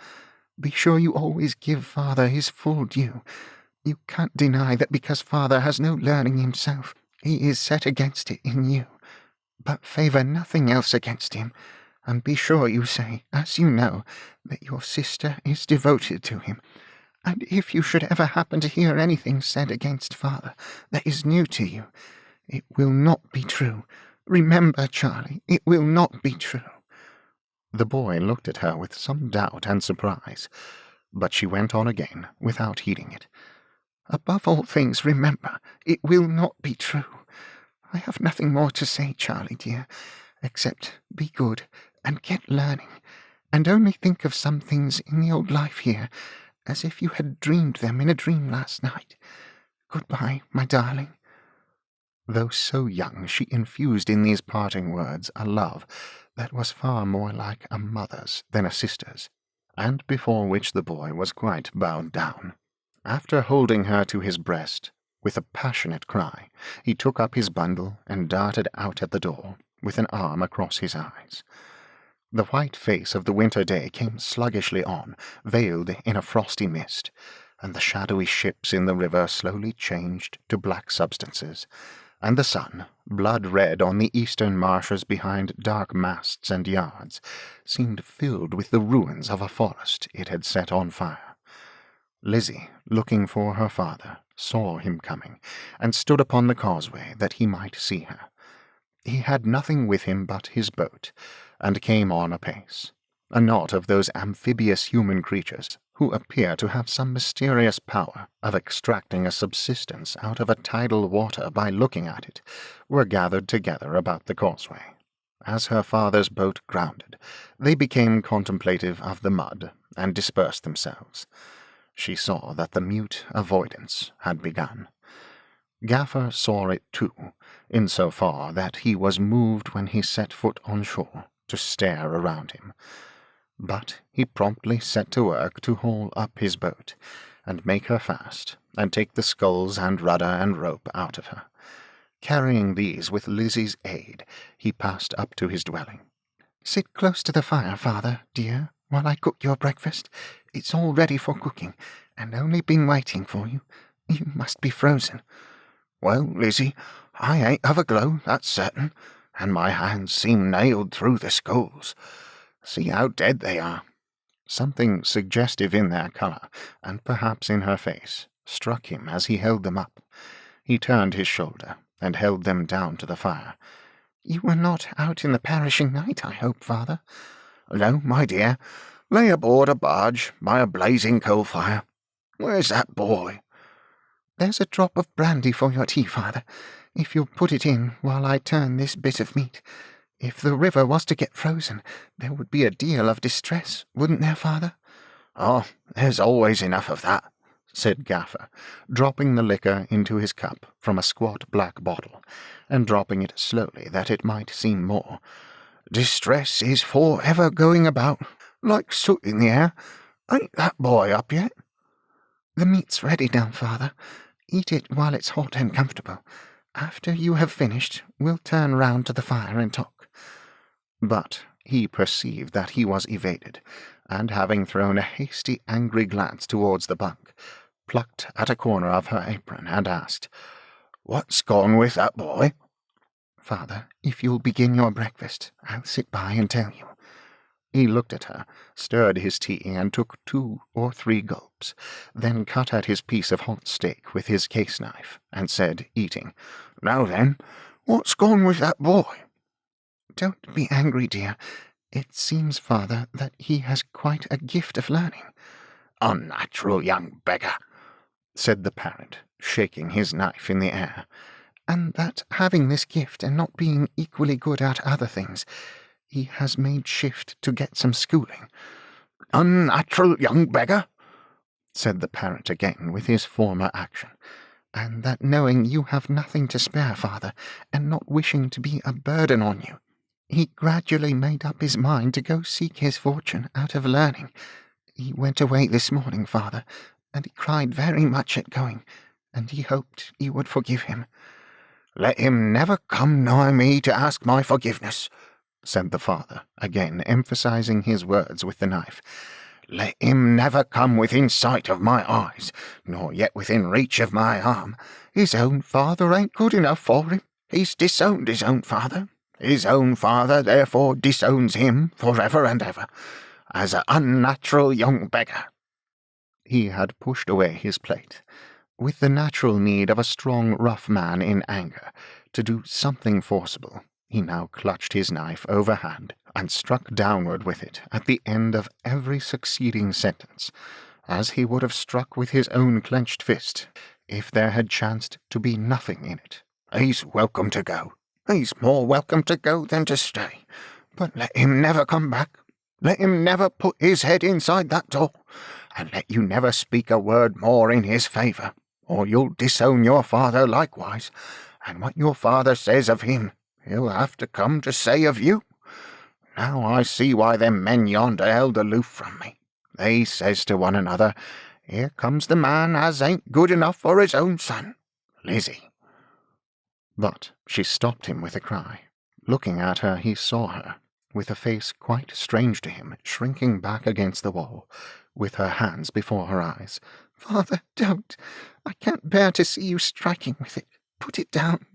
Be sure you always give father his full due. You can't deny that because father has no learning himself, he is set against it in you. But favour nothing else against him, and be sure you say, as you know, that your sister is devoted to him. And if you should ever happen to hear anything said against father that is new to you, it will not be true. Remember, Charlie, it will not be true." The boy looked at her with some doubt and surprise, but she went on again without heeding it. "Above all things, remember, it will not be true. I have nothing more to say, Charlie dear, except be good and get learning, and only think of some things in the old life here, as if you had dreamed them in a dream last night. Goodbye, my darling." Though so young, she infused in these parting words a love that was far more like a mother's than a sister's, and before which the boy was quite bowed down. After holding her to his breast, with a passionate cry, he took up his bundle and darted out at the door, with an arm across his eyes. The white face of the winter day came sluggishly on, veiled in a frosty mist, and the shadowy ships in the river slowly changed to black substances, and the sun, blood-red on the eastern marshes behind dark masts and yards, seemed filled with the ruins of a forest it had set on fire. Lizzie, looking for her father, saw him coming, and stood upon the causeway that he might see her. He had nothing with him but his boat, and came on apace, a knot of those amphibious human creatures who appear to have some mysterious power of extracting a subsistence out of a tidal water by looking at it, were gathered together about the causeway. As her father's boat grounded, they became contemplative of the mud, and dispersed themselves. She saw that the mute avoidance had begun. Gaffer saw it too, in so far that he was moved when he set foot on shore to stare around him. But he promptly set to work to haul up his boat, and make her fast, and take the sculls and rudder and rope out of her. Carrying these with Lizzie's aid, he passed up to his dwelling. "Sit close to the fire, father, dear, while I cook your breakfast. It's all ready for cooking, and only been waiting for you. You must be frozen." "Well, Lizzie, I ain't of a glow, that's certain, and my hands seem nailed through the sculls. See how dead they are." Something suggestive in their colour, and perhaps in her face, struck him as he held them up. He turned his shoulder, and held them down to the fire. "You were not out in the perishing night, I hope, father?" "No, my dear. Lay aboard a barge by a blazing coal-fire. Where's that boy?" "There's a drop of brandy for your tea, father, if you'll put it in while I turn this bit of meat. If the river was to get frozen, there would be a deal of distress, wouldn't there, father?" "Oh, there's always enough of that," said Gaffer, dropping the liquor into his cup from a squat black bottle, and dropping it slowly that it might seem more. "Distress is for ever going about, like soot in the air. Ain't that boy up yet?" "The meat's ready now, father. Eat it while it's hot and comfortable. After you have finished, we'll turn round to the fire and talk." But he perceived that he was evaded, and having thrown a hasty, angry glance towards the bunk, plucked at a corner of her apron and asked, "What's gone with that boy?" "Father, if you'll begin your breakfast, I'll sit by and tell you." He looked at her, stirred his tea, and took 2 or 3 gulps, then cut at his piece of hot steak with his case-knife, and said, eating, "Now then, what's gone with that boy?" "Don't be angry, dear. It seems, father, that he has quite a gift of learning." "Unnatural young beggar," said the parent, shaking his knife in the air. "And that, having this gift and not being equally good at other things, he has made shift to get some schooling." "Unnatural young beggar," said the parent again with his former action. and that knowing you have nothing to spare, father, and not wishing to be a burden on you, he gradually made up his mind to go seek his fortune out of learning. He went away this morning, father, and he cried very much at going, and he hoped you would forgive him." "Let him never come nigh me to ask my forgiveness," said the father, again emphasizing his words with the knife. "Let him never come within sight of my eyes, nor yet within reach of my arm. His own father ain't good enough for him. He's disowned his own father. His own father therefore disowns him for ever and ever, as an unnatural young beggar." He had pushed away his plate, with the natural need of a strong, rough man in anger to do something forcible. He now clutched his knife overhand and struck downward with it at the end of every succeeding sentence, as he would have struck with his own clenched fist if there had chanced to be nothing in it. "He's welcome to go. He's more welcome to go than to stay. But let him never come back. Let him never put his head inside that door, and let you never speak a word more in his favour, or you'll disown your father likewise, and what your father says of him, he'll have to come to say of you. Now I see why them men yonder held aloof from me. They says to one another, 'Here comes the man as ain't good enough for his own son, Lizzie.'" But she stopped him with a cry. Looking at her, he saw her, with a face quite strange to him, shrinking back against the wall, with her hands before her eyes. "Father, don't! I can't bear to see you striking with it. Put it down."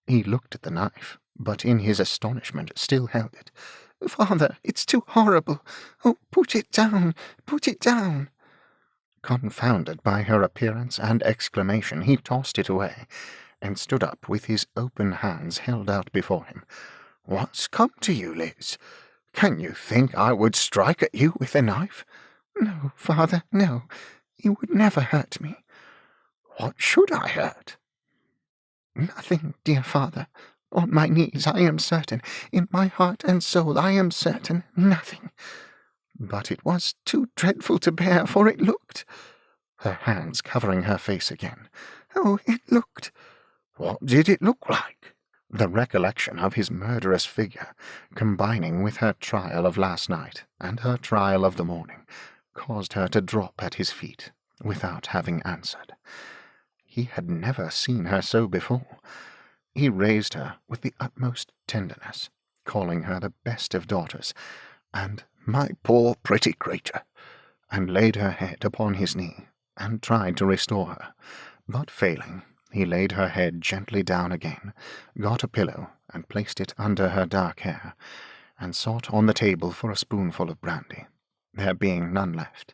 He looked at the knife, but in his astonishment still held it. "Father, it's too horrible. Oh, put it down! Put it down!" Confounded by her appearance and exclamation, he tossed it away, and stood up with his open hands held out before him. "What's come to you, Liz? Can you think I would strike at you with a knife?" "No, father, no. You would never hurt me." "What should I hurt?" "Nothing, dear father. On my knees I am certain, in my heart and soul I am certain, nothing. But it was too dreadful to bear, for it looked—" her hands covering her face again. "Oh, it looked—" "What did it look like?" The recollection of his murderous figure, combining with her trial of last night and her trial of the morning, caused her to drop at his feet, without having answered. He had never seen her so before. He raised her with the utmost tenderness, calling her the best of daughters, and "My poor pretty creature," and laid her head upon his knee, and tried to restore her, but failing, he laid her head gently down again, got a pillow, and placed it under her dark hair, and sought on the table for a spoonful of brandy. There being none left,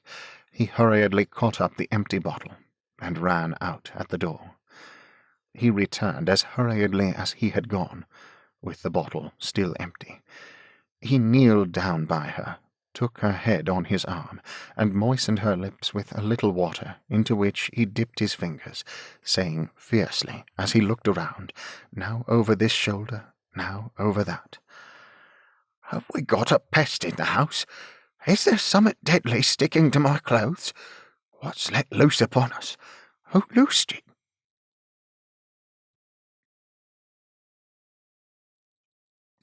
he hurriedly caught up the empty bottle, and ran out at the door. He returned as hurriedly as he had gone, with the bottle still empty. He kneeled down by her, took her head on his arm, and moistened her lips with a little water, into which he dipped his fingers, saying fiercely, as he looked around, now over this shoulder, now over that, "Have we got a pest in the house? Is there summat deadly sticking to my clothes? What's let loose upon us? Who loosed it?"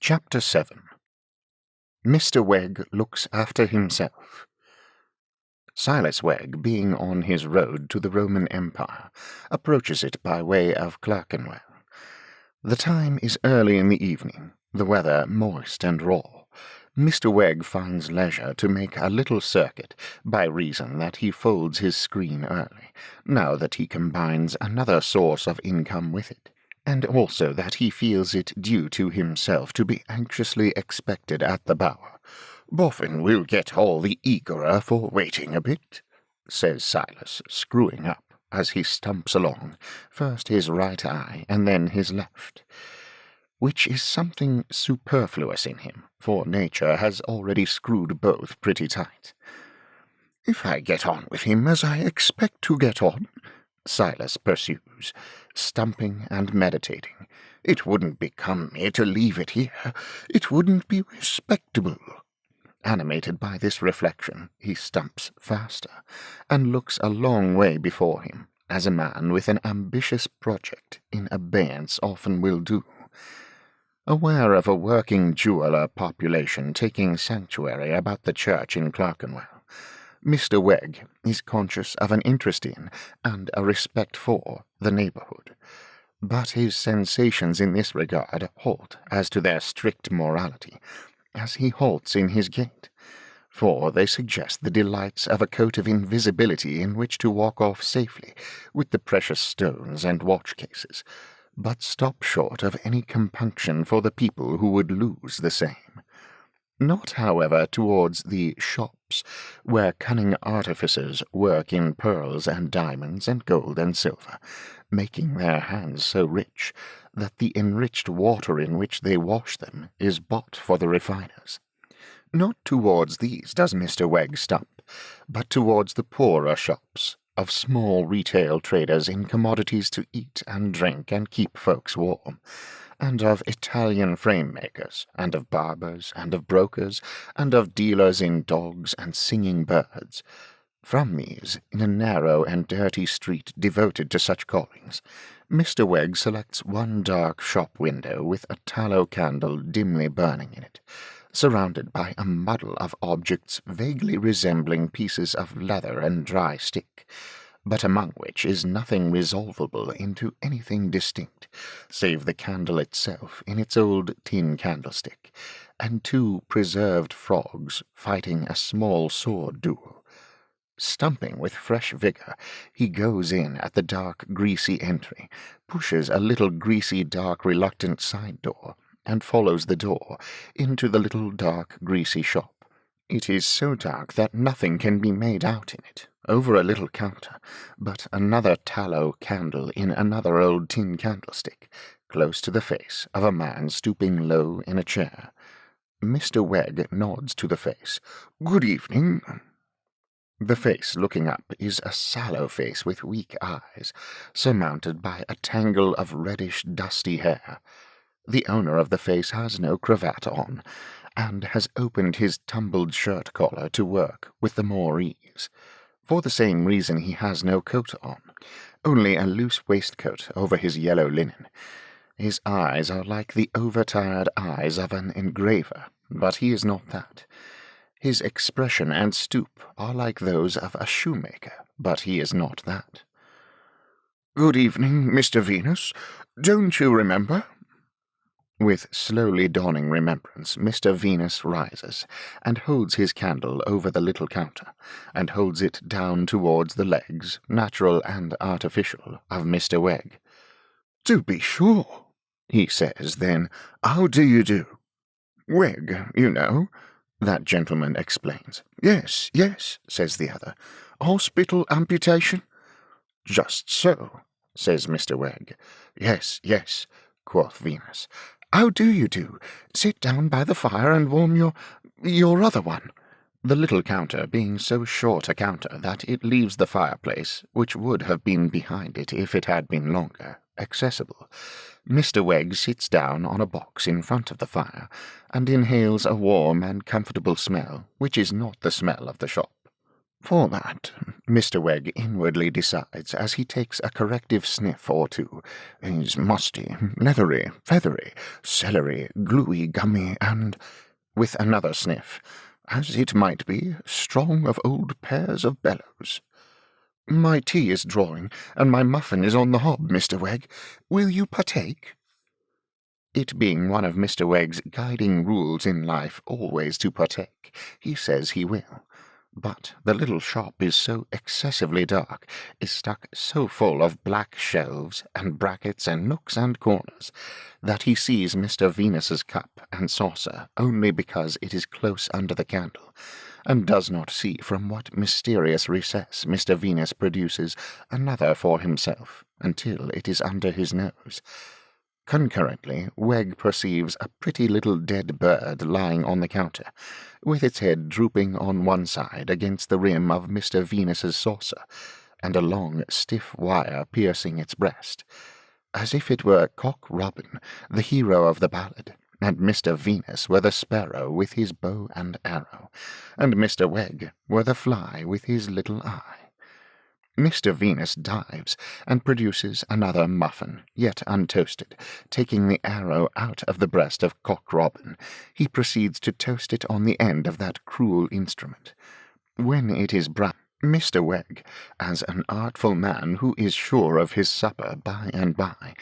Chapter 7. Mr. Wegg looks after himself. Silas Wegg, being on his road to the Roman Empire, approaches it by way of Clerkenwell. The time is early in the evening, the weather moist and raw. Mr. Wegg finds leisure to make a little circuit, by reason that he folds his screen early, now that he combines another source of income with it, and also that he feels it due to himself to be anxiously expected at the Bower. "Boffin will get all the eagerer for waiting a bit," says Silas, screwing up, as he stumps along, first his right eye and then his left, which is something superfluous in him, for nature has already screwed both pretty tight. "If I get on with him as I expect to get on," Silas pursues, stumping and meditating, "it wouldn't become me to leave it here. It wouldn't be respectable." Animated by this reflection, he stumps faster, and looks a long way before him, as a man with an ambitious project in abeyance often will do. Aware of a working jeweller population taking sanctuary about the church in Clerkenwell, Mr. Wegg is conscious of an interest in, and a respect for, the neighbourhood. But his sensations in this regard halt as to their strict morality, as he halts in his gait, for they suggest the delights of a coat of invisibility in which to walk off safely with the precious stones and watch-cases, but stop short of any compunction for the people who would lose the same. Not, however, towards the shops, where cunning artificers work in pearls and diamonds and gold and silver, making their hands so rich that the enriched water in which they wash them is bought for the refiners. Not towards these does Mr. Wegg stump, but towards the poorer shops, of small retail traders in commodities to eat and drink and keep folks warm, and of Italian frame-makers, and of barbers, and of brokers, and of dealers in dogs and singing birds. From these, in a narrow and dirty street devoted to such callings, Mr. Wegg selects one dark shop window with a tallow candle dimly burning in it, surrounded by a muddle of objects vaguely resembling pieces of leather and dry stick, but among which is nothing resolvable into anything distinct, save the candle itself in its old tin candlestick, and two preserved frogs fighting a small sword duel. Stumping with fresh vigour, he goes in at the dark, greasy entry, pushes a little greasy, dark, reluctant side door, and follows the door into the little dark, greasy shop. It is so dark that nothing can be made out in it, over a little counter, but another tallow candle in another old tin candlestick, close to the face of a man stooping low in a chair. Mr. Wegg nods to the face. "Good evening." The face, looking up, is a sallow face with weak eyes, surmounted by a tangle of reddish, dusty hair. The owner of the face has no cravat on, and has opened his tumbled shirt collar to work with the more ease. For the same reason he has no coat on, only a loose waistcoat over his yellow linen. His eyes are like the overtired eyes of an engraver, but he is not that. His expression and stoop are like those of a shoemaker, but he is not that. "Good evening, Mr. Venus. Don't you remember?" With slowly dawning remembrance, Mr. Venus rises, and holds his candle over the little counter, and holds it down towards the legs, natural and artificial, of Mr. Wegg. "To be sure," he says, then, "how do you do? Wegg, you know," that gentleman explains. "Yes, yes," says the other. "Hospital amputation?" "Just so," says Mr. Wegg. "Yes, yes," quoth Venus. "How do you do? Sit down by the fire and warm your other one." The little counter being so short a counter that it leaves the fireplace, which would have been behind it if it had been longer, accessible, Mr. Wegg sits down on a box in front of the fire, and inhales a warm and comfortable smell, which is not the smell of the shop. For that, Mr. Wegg inwardly decides, as he takes a corrective sniff or two, is musty, leathery, feathery, celery, gluey, gummy, and, with another sniff, as it might be, strong of old pairs of bellows. "My tea is drawing, and my muffin is on the hob, Mr. Wegg. Will you partake?" It being one of Mr. Wegg's guiding rules in life always to partake, he says he will. But the little shop is so excessively dark, is stuck so full of black shelves and brackets and nooks and corners, that he sees Mr. Venus's cup and saucer only because it is close under the candle, and does not see from what mysterious recess Mr. Venus produces another for himself, until it is under his nose. Concurrently, Wegg perceives a pretty little dead bird lying on the counter, with its head drooping on one side against the rim of Mr. Venus's saucer, and a long, stiff wire piercing its breast, as if it were Cock Robin, the hero of the ballad, and Mr. Venus were the sparrow with his bow and arrow, and Mr. Wegg were the fly with his little eye. Mr. Venus dives and produces another muffin, yet untoasted. Taking the arrow out of the breast of Cock Robin, he proceeds to toast it on the end of that cruel instrument. When it is brown, Mr. Wegg, as an artful man who is sure of his supper by and by,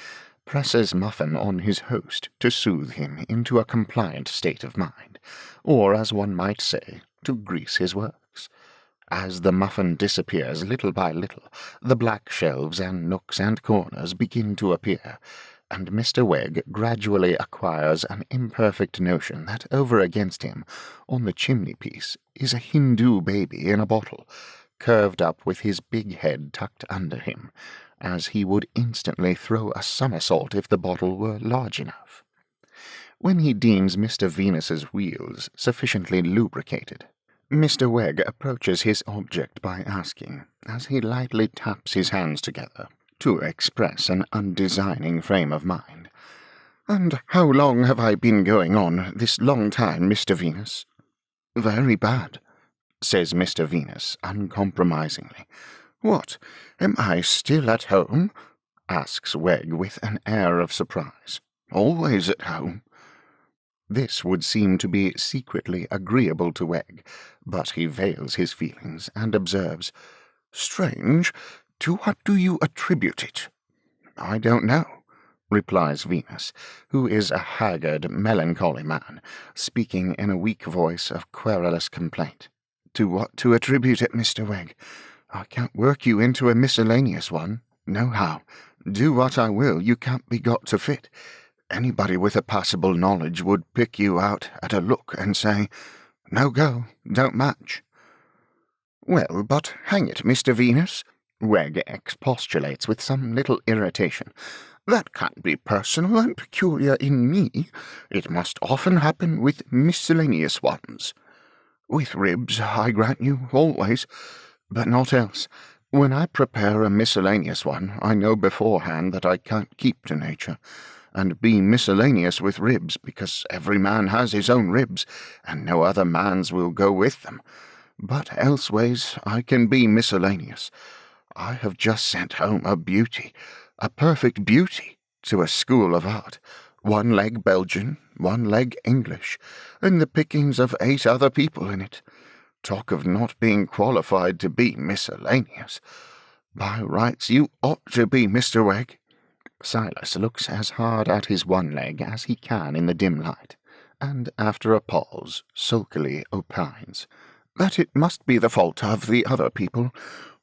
presses muffin on his host to soothe him into a compliant state of mind, or, as one might say, to grease his works. As the muffin disappears little by little, the black shelves and nooks and corners begin to appear, and Mr. Wegg gradually acquires an imperfect notion that over against him, on the chimney-piece, is a Hindu baby in a bottle, curved up with his big head tucked under him, as he would instantly throw a somersault if the bottle were large enough. When he deems Mr. Venus's wheels sufficiently lubricated, Mr. Wegg approaches his object by asking, as he lightly taps his hands together, to express an undesigning frame of mind, "And how long have I been going on this long time, Mr. Venus?" "Very bad," says Mr. Venus uncompromisingly. "What, am I still at home?" asks Wegg with an air of surprise. "Always at home." This would seem to be secretly agreeable to Wegg, but he veils his feelings and observes, "Strange, to what do you attribute it?" "I don't know," replies Venus, who is a haggard, melancholy man, speaking in a weak voice of querulous complaint. "To what to attribute it, Mr. Wegg? I can't work you into a miscellaneous one, nohow. Do what I will, you can't be got to fit. Anybody with a passable knowledge would pick you out at a look and say, 'No go, don't match.'" "Well, but hang it, Mr. Venus," Wegg expostulates with some little irritation, "that can't be personal and peculiar in me. It must often happen with miscellaneous ones." "With ribs, I grant you, always, but not else. When I prepare a miscellaneous one, I know beforehand that I can't keep to nature, and be miscellaneous with ribs, because every man has his own ribs, and no other man's will go with them. But elseways I can be miscellaneous. I have just sent home a beauty, a perfect beauty, to a school of art, one leg Belgian, one leg English, and the pickings of 8 other people in it. Talk of not being qualified to be miscellaneous. By rights you ought to be, Mr. Wegg." Silas looks as hard at his one leg as he can in the dim light, and after a pause sulkily opines, "That it must be the fault of the other people.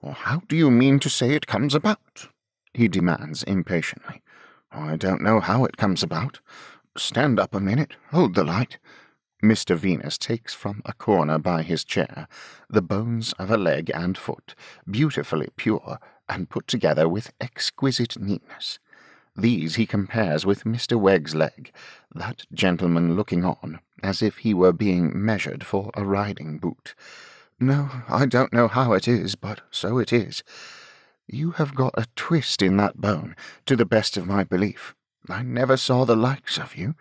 Or how do you mean to say it comes about?" he demands impatiently. "I don't know how it comes about. Stand up a minute, hold the light." Mr. Venus takes from a corner by his chair the bones of a leg and foot, beautifully pure, and put together with exquisite neatness. These he compares with Mr. Wegg's leg, that gentleman looking on, as if he were being measured for a riding boot. "No, I don't know how it is, but so it is. You have got a twist in that bone, to the best of my belief. I never saw the likes of you."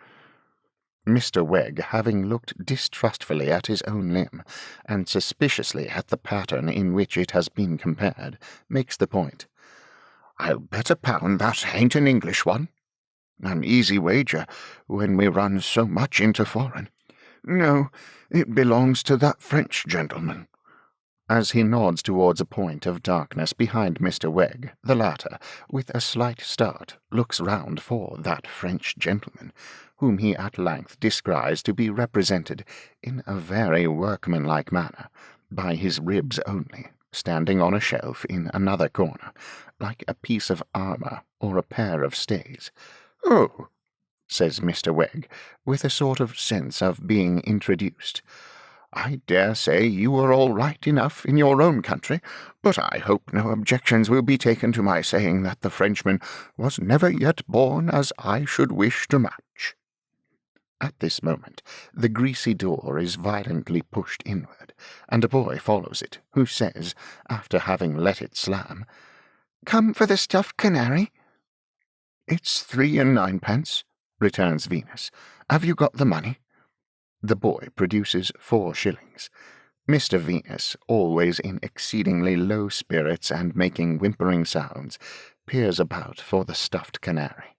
Mr. Wegg, having looked distrustfully at his own limb, and suspiciously at the pattern in which it has been compared, makes the point. "I'll bet a pound that ain't an English one." "An easy wager, when we run so much into foreign." "No, it belongs to that French gentleman." As he nods towards a point of darkness behind Mr. Wegg, the latter, with a slight start, looks round for that French gentleman, whom he at length descries to be represented, in a very workmanlike manner, by his ribs only, standing on a shelf in another corner, like a piece of armour or a pair of stays. "Oh," says Mr. Wegg, with a sort of sense of being introduced, "I dare say you were all right enough in your own country, but I hope no objections will be taken to my saying that the Frenchman was never yet born as I should wish to match." At this moment the greasy door is violently pushed inward, and a boy follows it, who says, after having let it slam, "Come for the stuffed canary?" "It's 3 and 9 pence," returns Venus. "Have you got the money?" The boy produces 4 shillings. Mr. Venus, always in exceedingly low spirits and making whimpering sounds, peers about for the stuffed canary.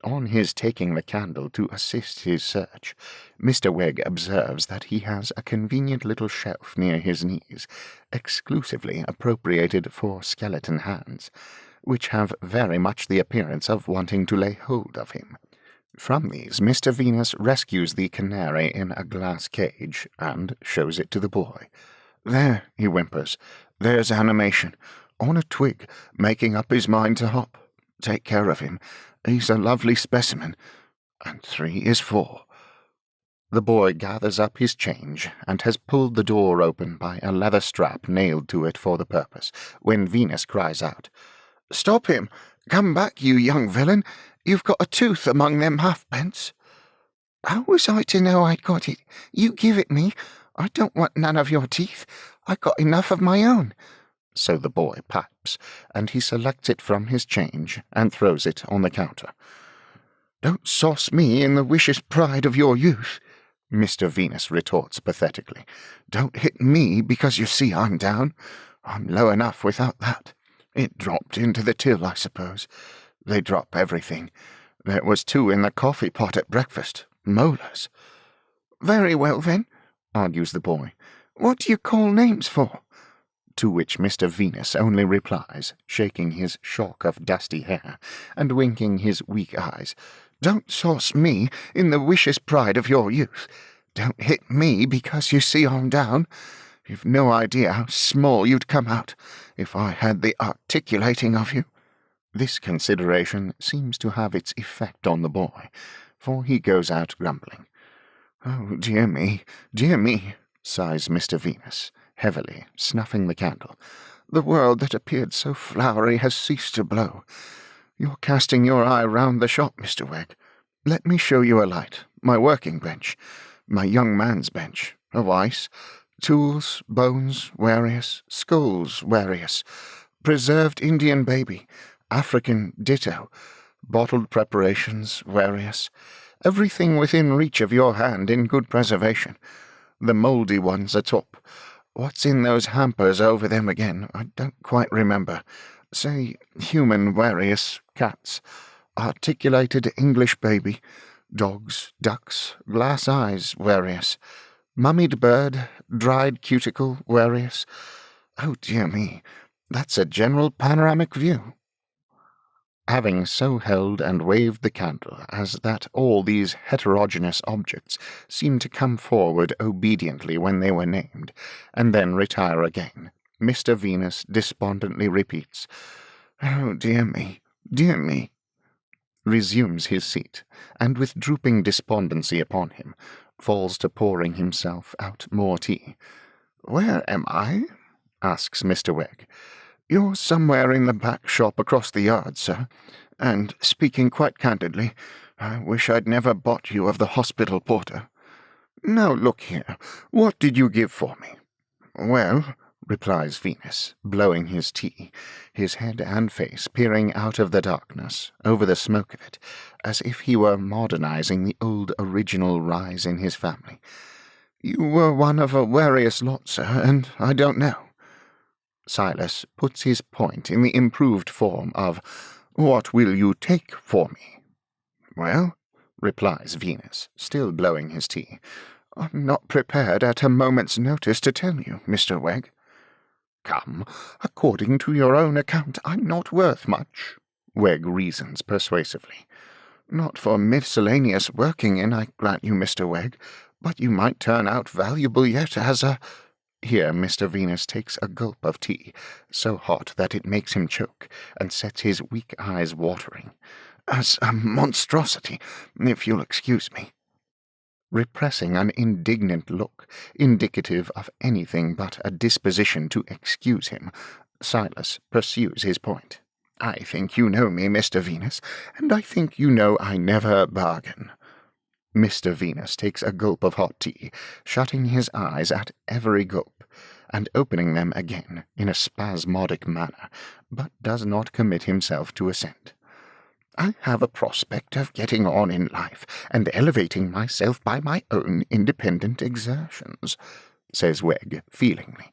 On his taking the candle to assist his search, Mr. Wegg observes that he has a convenient little shelf near his knees, exclusively appropriated for skeleton hands, which have very much the appearance of wanting to lay hold of him. From these, Mr. Venus rescues the canary in a glass cage and shows it to the boy. "There," he whimpers, "there's animation, on a twig, making up his mind to hop. Take care of him. He's a lovely specimen. And 3 is 4. The boy gathers up his change and has pulled the door open by a leather strap nailed to it for the purpose, when Venus cries out, "Stop him! Come back, you young villain! You've got a tooth among them halfpence." "How was I to know I'd got it? You give it me. I don't want none of your teeth. I got enough of my own." So the boy pipes, and he selects it from his change and throws it on the counter. "Don't sauce me in the vicious pride of your youth," Mr. Venus retorts pathetically. "Don't hit me because you see I'm down. I'm low enough without that. It dropped into the till, I suppose. They drop everything. There was 2 in the coffee pot at breakfast. Molars." "Very well, then," argues the boy. "What do you call names for?" To which Mr. Venus only replies, shaking his shock of dusty hair, and winking his weak eyes, "Don't sauce me in the vicious pride of your youth. Don't hit me because you see I'm down. You've no idea how small you'd come out if I had the articulating of you." This consideration seems to have its effect on the boy, for he goes out grumbling. "Oh, dear me, sighs Mr. Venus, heavily, snuffing the candle. "The world that appeared so flowery has ceased to blow. You're casting your eye round the shop, Mr. Wegg. Let me show you a light, my working bench, my young man's bench, of ice, tools, bones, various, skulls, various, preserved Indian baby, African ditto, bottled preparations, various, everything within reach of your hand in good preservation. The mouldy ones atop. What's in those hampers over them again? I don't quite remember. Say, human various, cats, articulated English baby, dogs, ducks, glass eyes, various, mummied bird, dried cuticle, various. Oh, dear me, that's a general panoramic view." Having so held and waved the candle as that all these heterogeneous objects seemed to come forward obediently when they were named, and then retire again, Mr. Venus despondently repeats, "Oh, dear me, resumes his seat, and with drooping despondency upon him, falls to pouring himself out more tea. "Where am I?" asks Mr. Wegg. "You're somewhere in the back shop across the yard, sir, and, speaking quite candidly, I wish I'd never bought you of the hospital porter. Now look here, what did you give for me?" "Well," replies Venus, blowing his tea, his head and face peering out of the darkness, over the smoke of it, as if he were modernizing the old original rise in his family. "You were one of a various lot, sir, and I don't know." Silas puts his point in the improved form of, "What will you take for me?" "Well," replies Venus, still blowing his tea, "I'm not prepared at a moment's notice to tell you, Mr. Wegg." "Come, according to your own account, I'm not worth much," Wegg reasons persuasively. "Not for miscellaneous working in, I grant you, Mr. Wegg, but you might turn out valuable yet as a—" Here Mr. Venus takes a gulp of tea, so hot that it makes him choke, and sets his weak eyes watering. "As a monstrosity, if you'll excuse me." Repressing an indignant look, indicative of anything but a disposition to excuse him, Silas pursues his point. "I think you know me, Mr. Venus, and I think you know I never bargain." Mr. Venus takes a gulp of hot tea, shutting his eyes at every gulp, and opening them again in a spasmodic manner, but does not commit himself to assent. "I have a prospect of getting on in life, and elevating myself by my own independent exertions," says Wegg feelingly.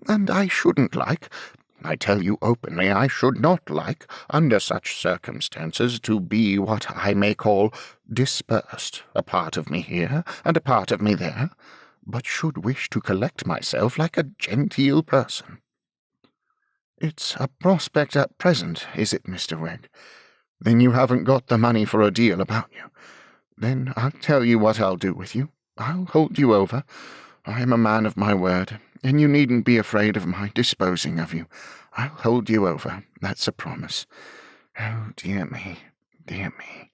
And I shouldn't I tell you openly, I should not under such circumstances, to be what I may call dispersed, a part of me here and a part of me there, but should wish to collect myself like a genteel person. It's a prospect at present, is it, Mr. Wegg? Then you haven't got the money for a deal about you. Then I'll tell you what I'll do with you. I'll hold you over. I am a man of my word, and you needn't be afraid of my disposing of you. I'll hold you over, that's a promise. Oh, dear me, dear me.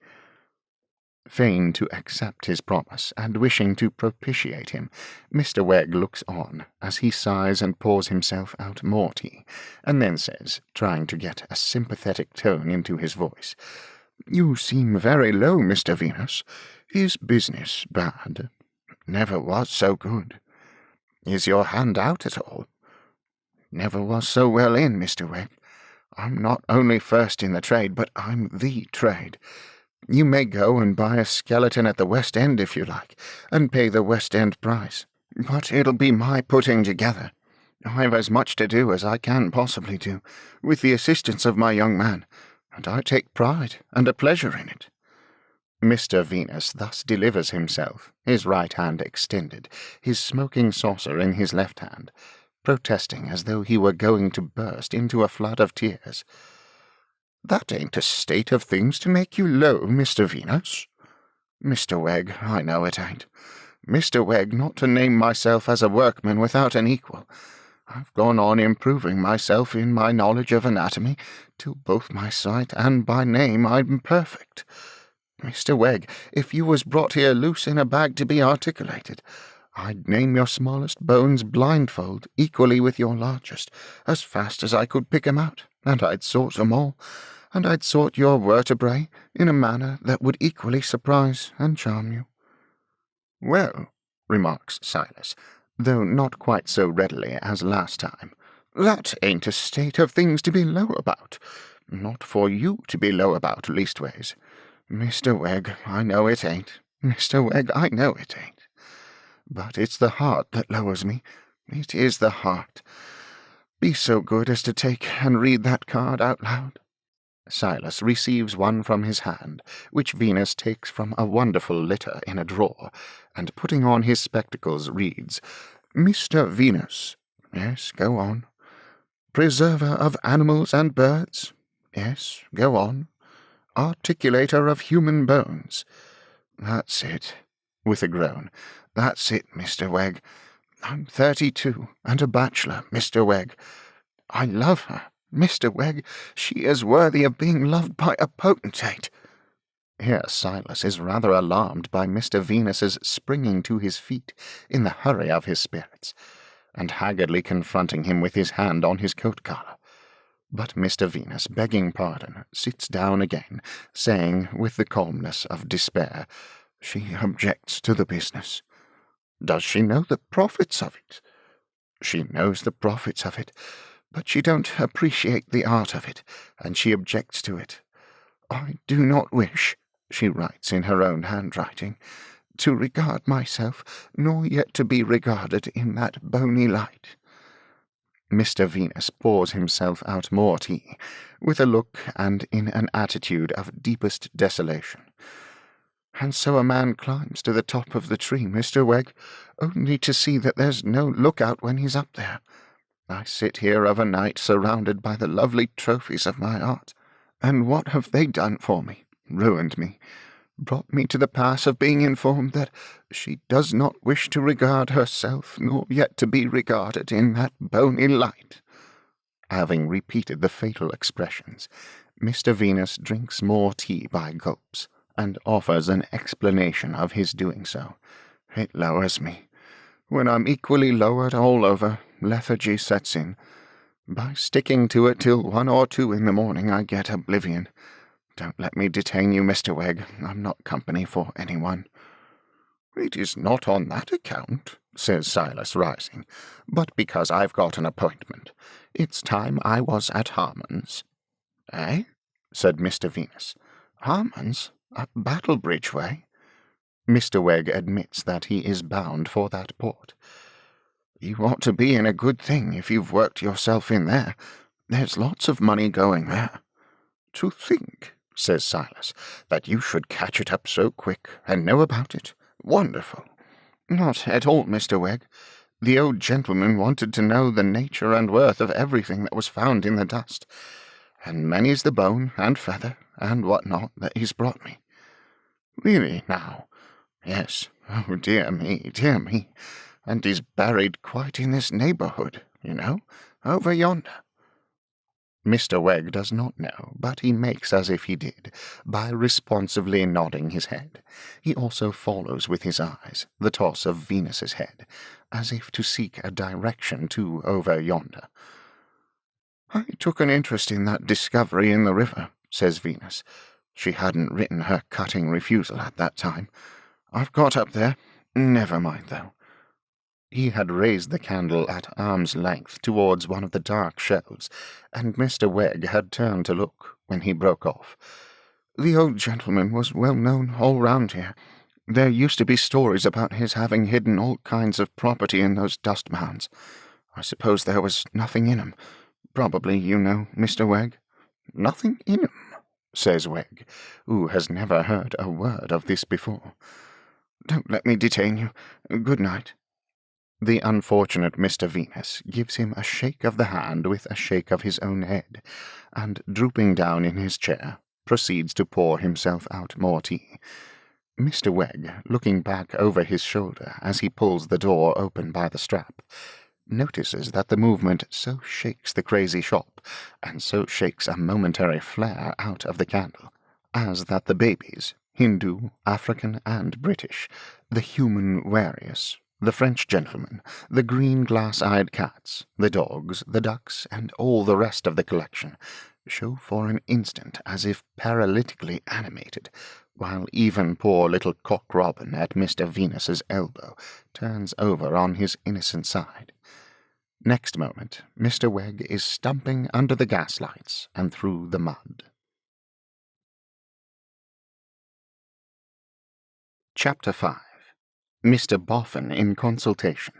Fain to accept his promise, and wishing to propitiate him, Mr. Wegg looks on, as he sighs and pours himself out more tea, and then says, trying to get a sympathetic tone into his voice, "You seem very low, Mr. Venus. Is business bad? Never was so good. Is your hand out at all? Never was so well in, Mr. Wegg. I'm not only first in the trade, but I'm the trade. You may go and buy a skeleton at the West End if you like, and pay the West End price. But it'll be my putting together. I've as much to do as I can possibly do, with the assistance of my young man, and I take pride and a pleasure in it." Mr. Venus thus delivers himself, his right hand extended, his smoking saucer in his left hand, protesting as though he were going to burst into a flood of tears. "That ain't a state of things to make you low, Mr. Venus. Mr. Wegg, I know it ain't. Mr. Wegg, not to name myself as a workman without an equal. I've gone on improving myself in my knowledge of anatomy, till both by sight and by name I'm perfect. Mr. Wegg, if you was brought here loose in a bag to be articulated, I'd name your smallest bones blindfold, equally with your largest, as fast as I could pick 'em out, and I'd sort 'em all, and I'd sort your vertebrae in a manner that would equally surprise and charm you." "Well," remarks Silas, though not quite so readily as last time, "that ain't a state of things to be low about. Not for you to be low about, leastways. Mr. Wegg, I know it ain't. Mr. Wegg, I know it ain't. But it's the heart that lowers me. It is the heart. Be so good as to take and read that card out loud." Silas receives one from his hand, which Venus takes from a wonderful litter in a drawer, and putting on his spectacles reads, "Mr. Venus." "Yes, go on." "Preserver of animals and birds." "Yes, go on." "Articulator of human bones." "That's it," with a groan. "That's it, Mr. Wegg. I'm 32, and a bachelor, Mr. Wegg. I love her, Mr. Wegg. She is worthy of being loved by a potentate." Here Silas is rather alarmed by Mr. Venus's springing to his feet in the hurry of his spirits, and haggardly confronting him with his hand on his coat collar. But Mr. Venus, begging pardon, sits down again, saying, with the calmness of despair, "She objects to the business." "Does she know the profits of it?" "She knows the profits of it, but she don't appreciate the art of it, and she objects to it. I do not wish," she writes in her own handwriting, "to regard myself, nor yet to be regarded in that bony light." Mr. Venus pours himself out more tea, with a look and in an attitude of deepest desolation. "And so a man climbs to the top of the tree, Mr. Wegg, only to see that there's no lookout when he's up there. I sit here of a night surrounded by the lovely trophies of my art, and what have they done for me? Ruined me. Brought me to the pass of being informed that she does not wish to regard herself, nor yet to be regarded in that bony light." Having repeated the fatal expressions, Mr. Venus drinks more tea by gulps, and offers an explanation of his doing so. "It lowers me. When I'm equally lowered all over, lethargy sets in. By sticking to it till 1 or 2 in the morning, I get oblivion. Don't let me detain you, Mr. Wegg. I'm not company for anyone." "It is not on that account," says Silas, rising, "but because I've got an appointment. It's time I was at Harmon's." "Eh?" said Mr. Venus. "Harmon's? Up Battlebridge way?" Mr. Wegg admits that he is bound for that port. You ought to be in a good thing if you've worked yourself in there. There's lots of money going there." "To think," says Silas, "that you should catch it up so quick and know about it. Wonderful." "Not at all, Mr. Wegg. The old gentleman wanted to know the nature and worth of everything that was found in the dust, and many's the bone and feather and what not that he's brought me." "Really, now?" "Yes. Oh, dear me, dear me. And he's buried quite in this neighborhood, you know, over yonder." Mr. Wegg does not know, but he makes as if he did, by responsively nodding his head. He also follows with his eyes the toss of Venus's head, as if to seek a direction to over yonder. "I took an interest in that discovery in the river," says Venus. "She hadn't written her cutting refusal at that time. I've got up there. Never mind, though." He had raised the candle at arm's length towards one of the dark shelves, and Mr. Wegg had turned to look when he broke off. "The old gentleman was well known all round here. There used to be stories about his having hidden all kinds of property in those dust mounds. I suppose there was nothing in 'em. Probably you know, Mr. Wegg." "Nothing in 'em," says Wegg, who has never heard a word of this before. "Don't let me detain you. Good night." The unfortunate Mr. Venus gives him a shake of the hand with a shake of his own head, and, drooping down in his chair, proceeds to pour himself out more tea. Mr. Wegg, looking back over his shoulder as he pulls the door open by the strap, notices that the movement so shakes the crazy shop, and so shakes a momentary flare out of the candle, as that the babies, Hindu, African, and British, the human warious, the French gentlemen, the green glass-eyed cats, the dogs, the ducks, and all the rest of the collection, show for an instant as if paralytically animated, while even poor little Cock Robin at Mr. Venus's elbow turns over on his innocent side. Next moment, Mr. Wegg is stumping under the gaslights and through the mud. Chapter 5. Mr. Boffin in Consultation.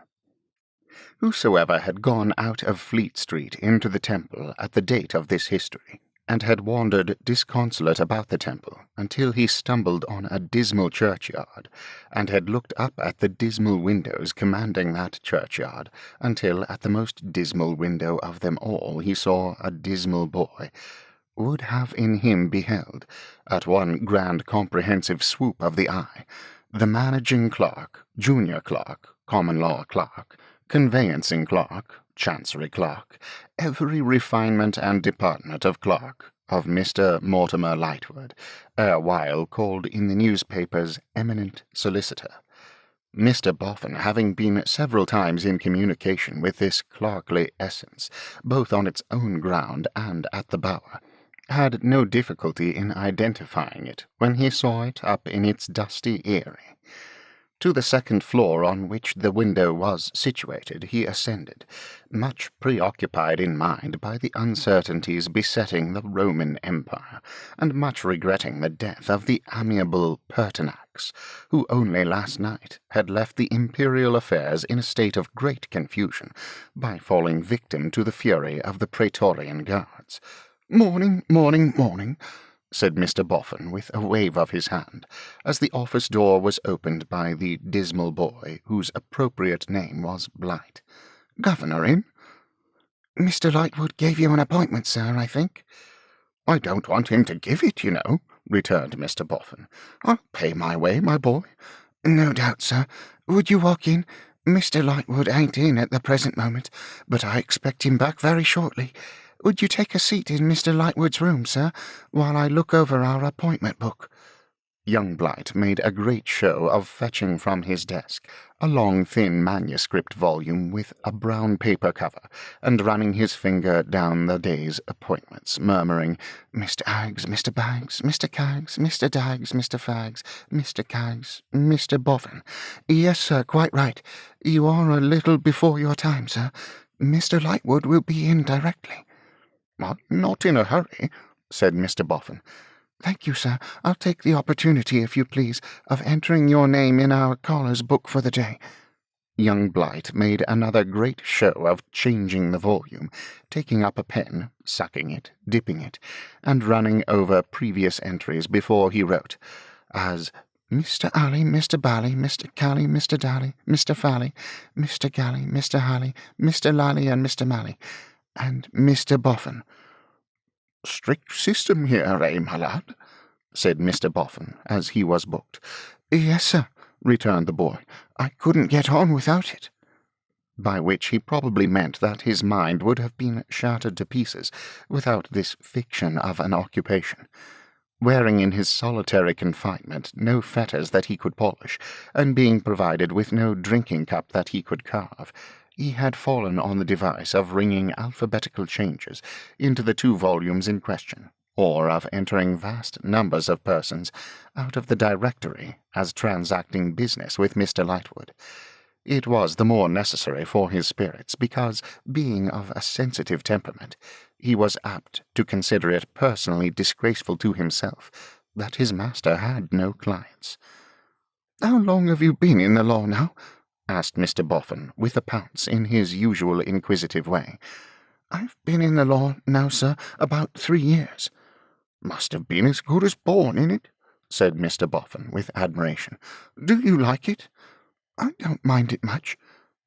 Whosoever had gone out of Fleet Street into the Temple at the date of this history, and had wandered disconsolate about the Temple until he stumbled on a dismal churchyard, and had looked up at the dismal windows commanding that churchyard, until at the most dismal window of them all he saw a dismal boy, would have in him beheld, at one grand comprehensive swoop of the eye, the managing clerk, junior clerk, common law clerk, conveyancing clerk, chancery clerk, every refinement and department of clerk, of Mr. Mortimer Lightwood, erewhile called in the newspapers eminent solicitor. Mr. Boffin, having been several times in communication with this clerkly essence, both on its own ground and at the Bower, had no difficulty in identifying it when he saw it up in its dusty eyrie. To the second floor on which the window was situated he ascended, much preoccupied in mind by the uncertainties besetting the Roman Empire, and much regretting the death of the amiable Pertinax, who only last night had left the imperial affairs in a state of great confusion by falling victim to the fury of the Praetorian Guards. "Morning, morning, morning," said Mr. Boffin with a wave of his hand, as the office door was opened by the dismal boy, whose appropriate name was Blight. "Governor in?" "Mr. Lightwood gave you an appointment, sir, I think." "I don't want him to give it, you know," returned Mr. Boffin. "I'll pay my way, my boy." "No doubt, sir. Would you walk in? Mr. Lightwood ain't in at the present moment, but I expect him back very shortly. Would you take a seat in Mr. Lightwood's room, sir, while I look over our appointment book?" Young Blight made a great show of fetching from his desk a long, thin manuscript volume with a brown paper cover, and running his finger down the day's appointments, murmuring, "Mr. Aggs, Mr. Baggs, Mr. Caggs, Mr. Daggs, Mr. Faggs, Mr. Caggs, Mr. Boffin. Yes, sir, quite right. You are a little before your time, sir. Mr. Lightwood will be in directly." "I'm not in a hurry," said Mr. Boffin. "Thank you, sir. I'll take the opportunity, if you please, of entering your name in our caller's book for the day." Young Blight made another great show of changing the volume, taking up a pen, sucking it, dipping it, and running over previous entries before he wrote, as Mr. Alley, Mr. Bally, Mr. Cally, Mr. Dally, Mr. Fally, Mr. Galley, Mr. Halley, Mr. Lally, and Mr. Mally, and Mr. Boffin. "Strict system here, eh, my lad?" said Mr. Boffin, as he was booked. "Yes, sir," returned the boy. "I couldn't get on without it." By which he probably meant that his mind would have been shattered to pieces without this fiction of an occupation. Wearing in his solitary confinement no fetters that he could polish, and being provided with no drinking cup that he could carve, he had fallen on the device of ringing alphabetical changes into the 2 volumes in question, or of entering vast numbers of persons out of the directory as transacting business with Mr. Lightwood. It was the more necessary for his spirits because, being of a sensitive temperament, he was apt to consider it personally disgraceful to himself that his master had no clients. "How long have you been in the law now?" asked Mr. Boffin, with a pounce in his usual inquisitive way. "I've been in the law now, sir, about 3 years." "Must have been as good as born in it," said Mr. Boffin, with admiration. "Do you like it?" "I don't mind it much,"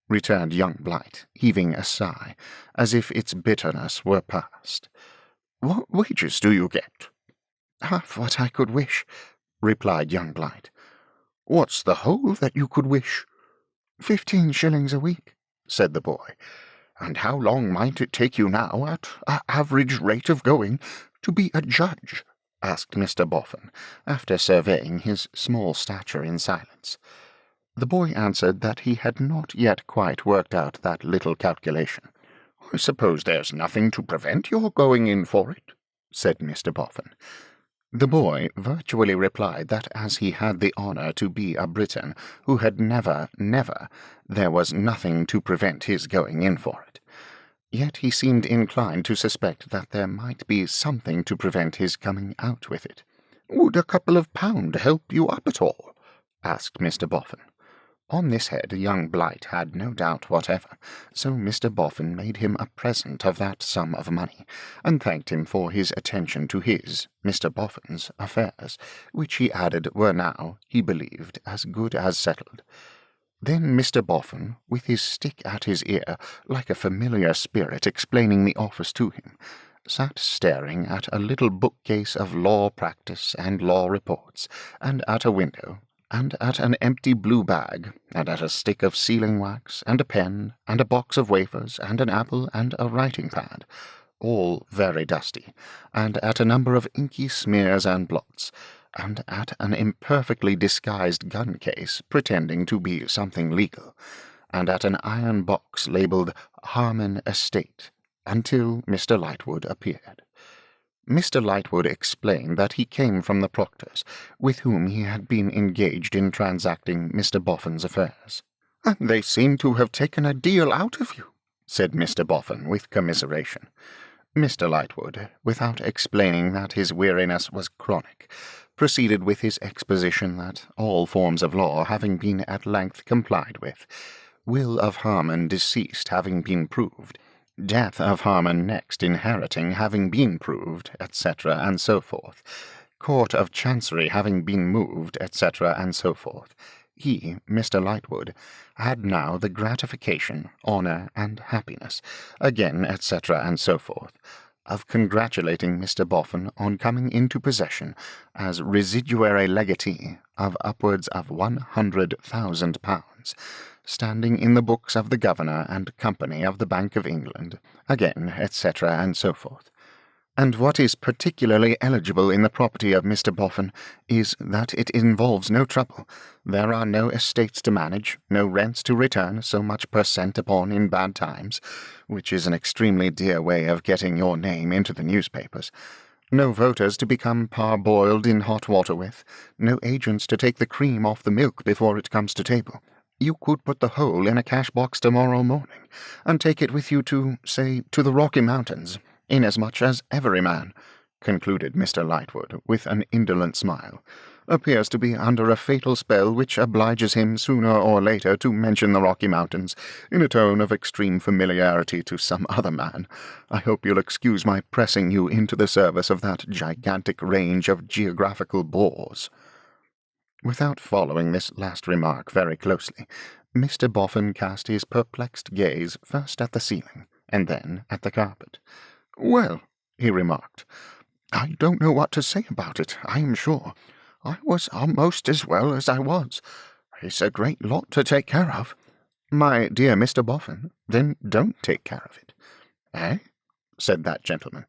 returned young Blight, heaving a sigh, as if its bitterness were past. "What wages do you get?" "Half what I could wish," replied young Blight. "What's the whole that you could wish?" 15 shillings a week," said the boy. "And how long might it take you now, at a average rate of going, to be a judge?" asked Mr. Boffin, after surveying his small stature in silence. The boy answered that he had not yet quite worked out that little calculation. "I suppose there's nothing to prevent your going in for it?" said Mr. Boffin. The boy virtually replied that as he had the honour to be a Briton who had never, there was nothing to prevent his going in for it. Yet he seemed inclined to suspect that there might be something to prevent his coming out with it. "Would a couple of pound help you up at all?" asked Mr. Boffin. On this head young Blight had no doubt whatever, so Mr. Boffin made him a present of that sum of money, and thanked him for his attention to his, Mr. Boffin's, affairs, which he added were now, he believed, as good as settled. Then Mr. Boffin, with his stick at his ear, like a familiar spirit explaining the office to him, sat staring at a little bookcase of law practice and law reports, and at a window, and at an empty blue bag, and at a stick of sealing wax, and a pen, and a box of wafers, and an apple, and a writing-pad, all very dusty, and at a number of inky smears and blots, and at an imperfectly disguised gun-case pretending to be something legal, and at an iron box labelled Harmon Estate, until Mr. Lightwood appeared. Mr. Lightwood explained that he came from the proctors, with whom he had been engaged in transacting Mr. Boffin's affairs. "And they seem to have taken a deal out of you," said Mr. Boffin, with commiseration. Mr. Lightwood, without explaining that his weariness was chronic, proceeded with his exposition that, all forms of law having been at length complied with, will of Harmon deceased having been proved, death of Harmon next inheriting having been proved, etc., and so forth, Court of Chancery having been moved, etc., and so forth, he, Mr. Lightwood, had now the gratification, honour, and happiness, again, etc., and so forth, of congratulating Mr. Boffin on coming into possession, as residuary legatee, of upwards of £100,000, standing in the books of the Governor and Company of the Bank of England, again, etc., and so forth. And what is particularly eligible in the property of Mr. Boffin is that it involves no trouble. There are no estates to manage, no rents to return so much per cent upon in bad times, which is an extremely dear way of getting your name into the newspapers, no voters to become parboiled in hot water with, no agents to take the cream off the milk before it comes to table. You could put the whole in a cash box tomorrow morning, and take it with you to, say, to the Rocky Mountains, inasmuch as every man," concluded Mr. Lightwood, with an indolent smile, appears to be under a fatal spell which obliges him sooner or later to mention the Rocky Mountains in a tone of extreme familiarity to some other man. I hope you'll excuse my pressing you into the service of that gigantic range of geographical bores." Without following this last remark very closely, Mr. Boffin cast his perplexed gaze first at the ceiling, and then at the carpet. "Well," he remarked, "I don't know what to say about it, I am sure. I was almost as well as I was. It's a great lot to take care of." "My dear Mr. Boffin, then don't take care of it." "Eh?" said that gentleman.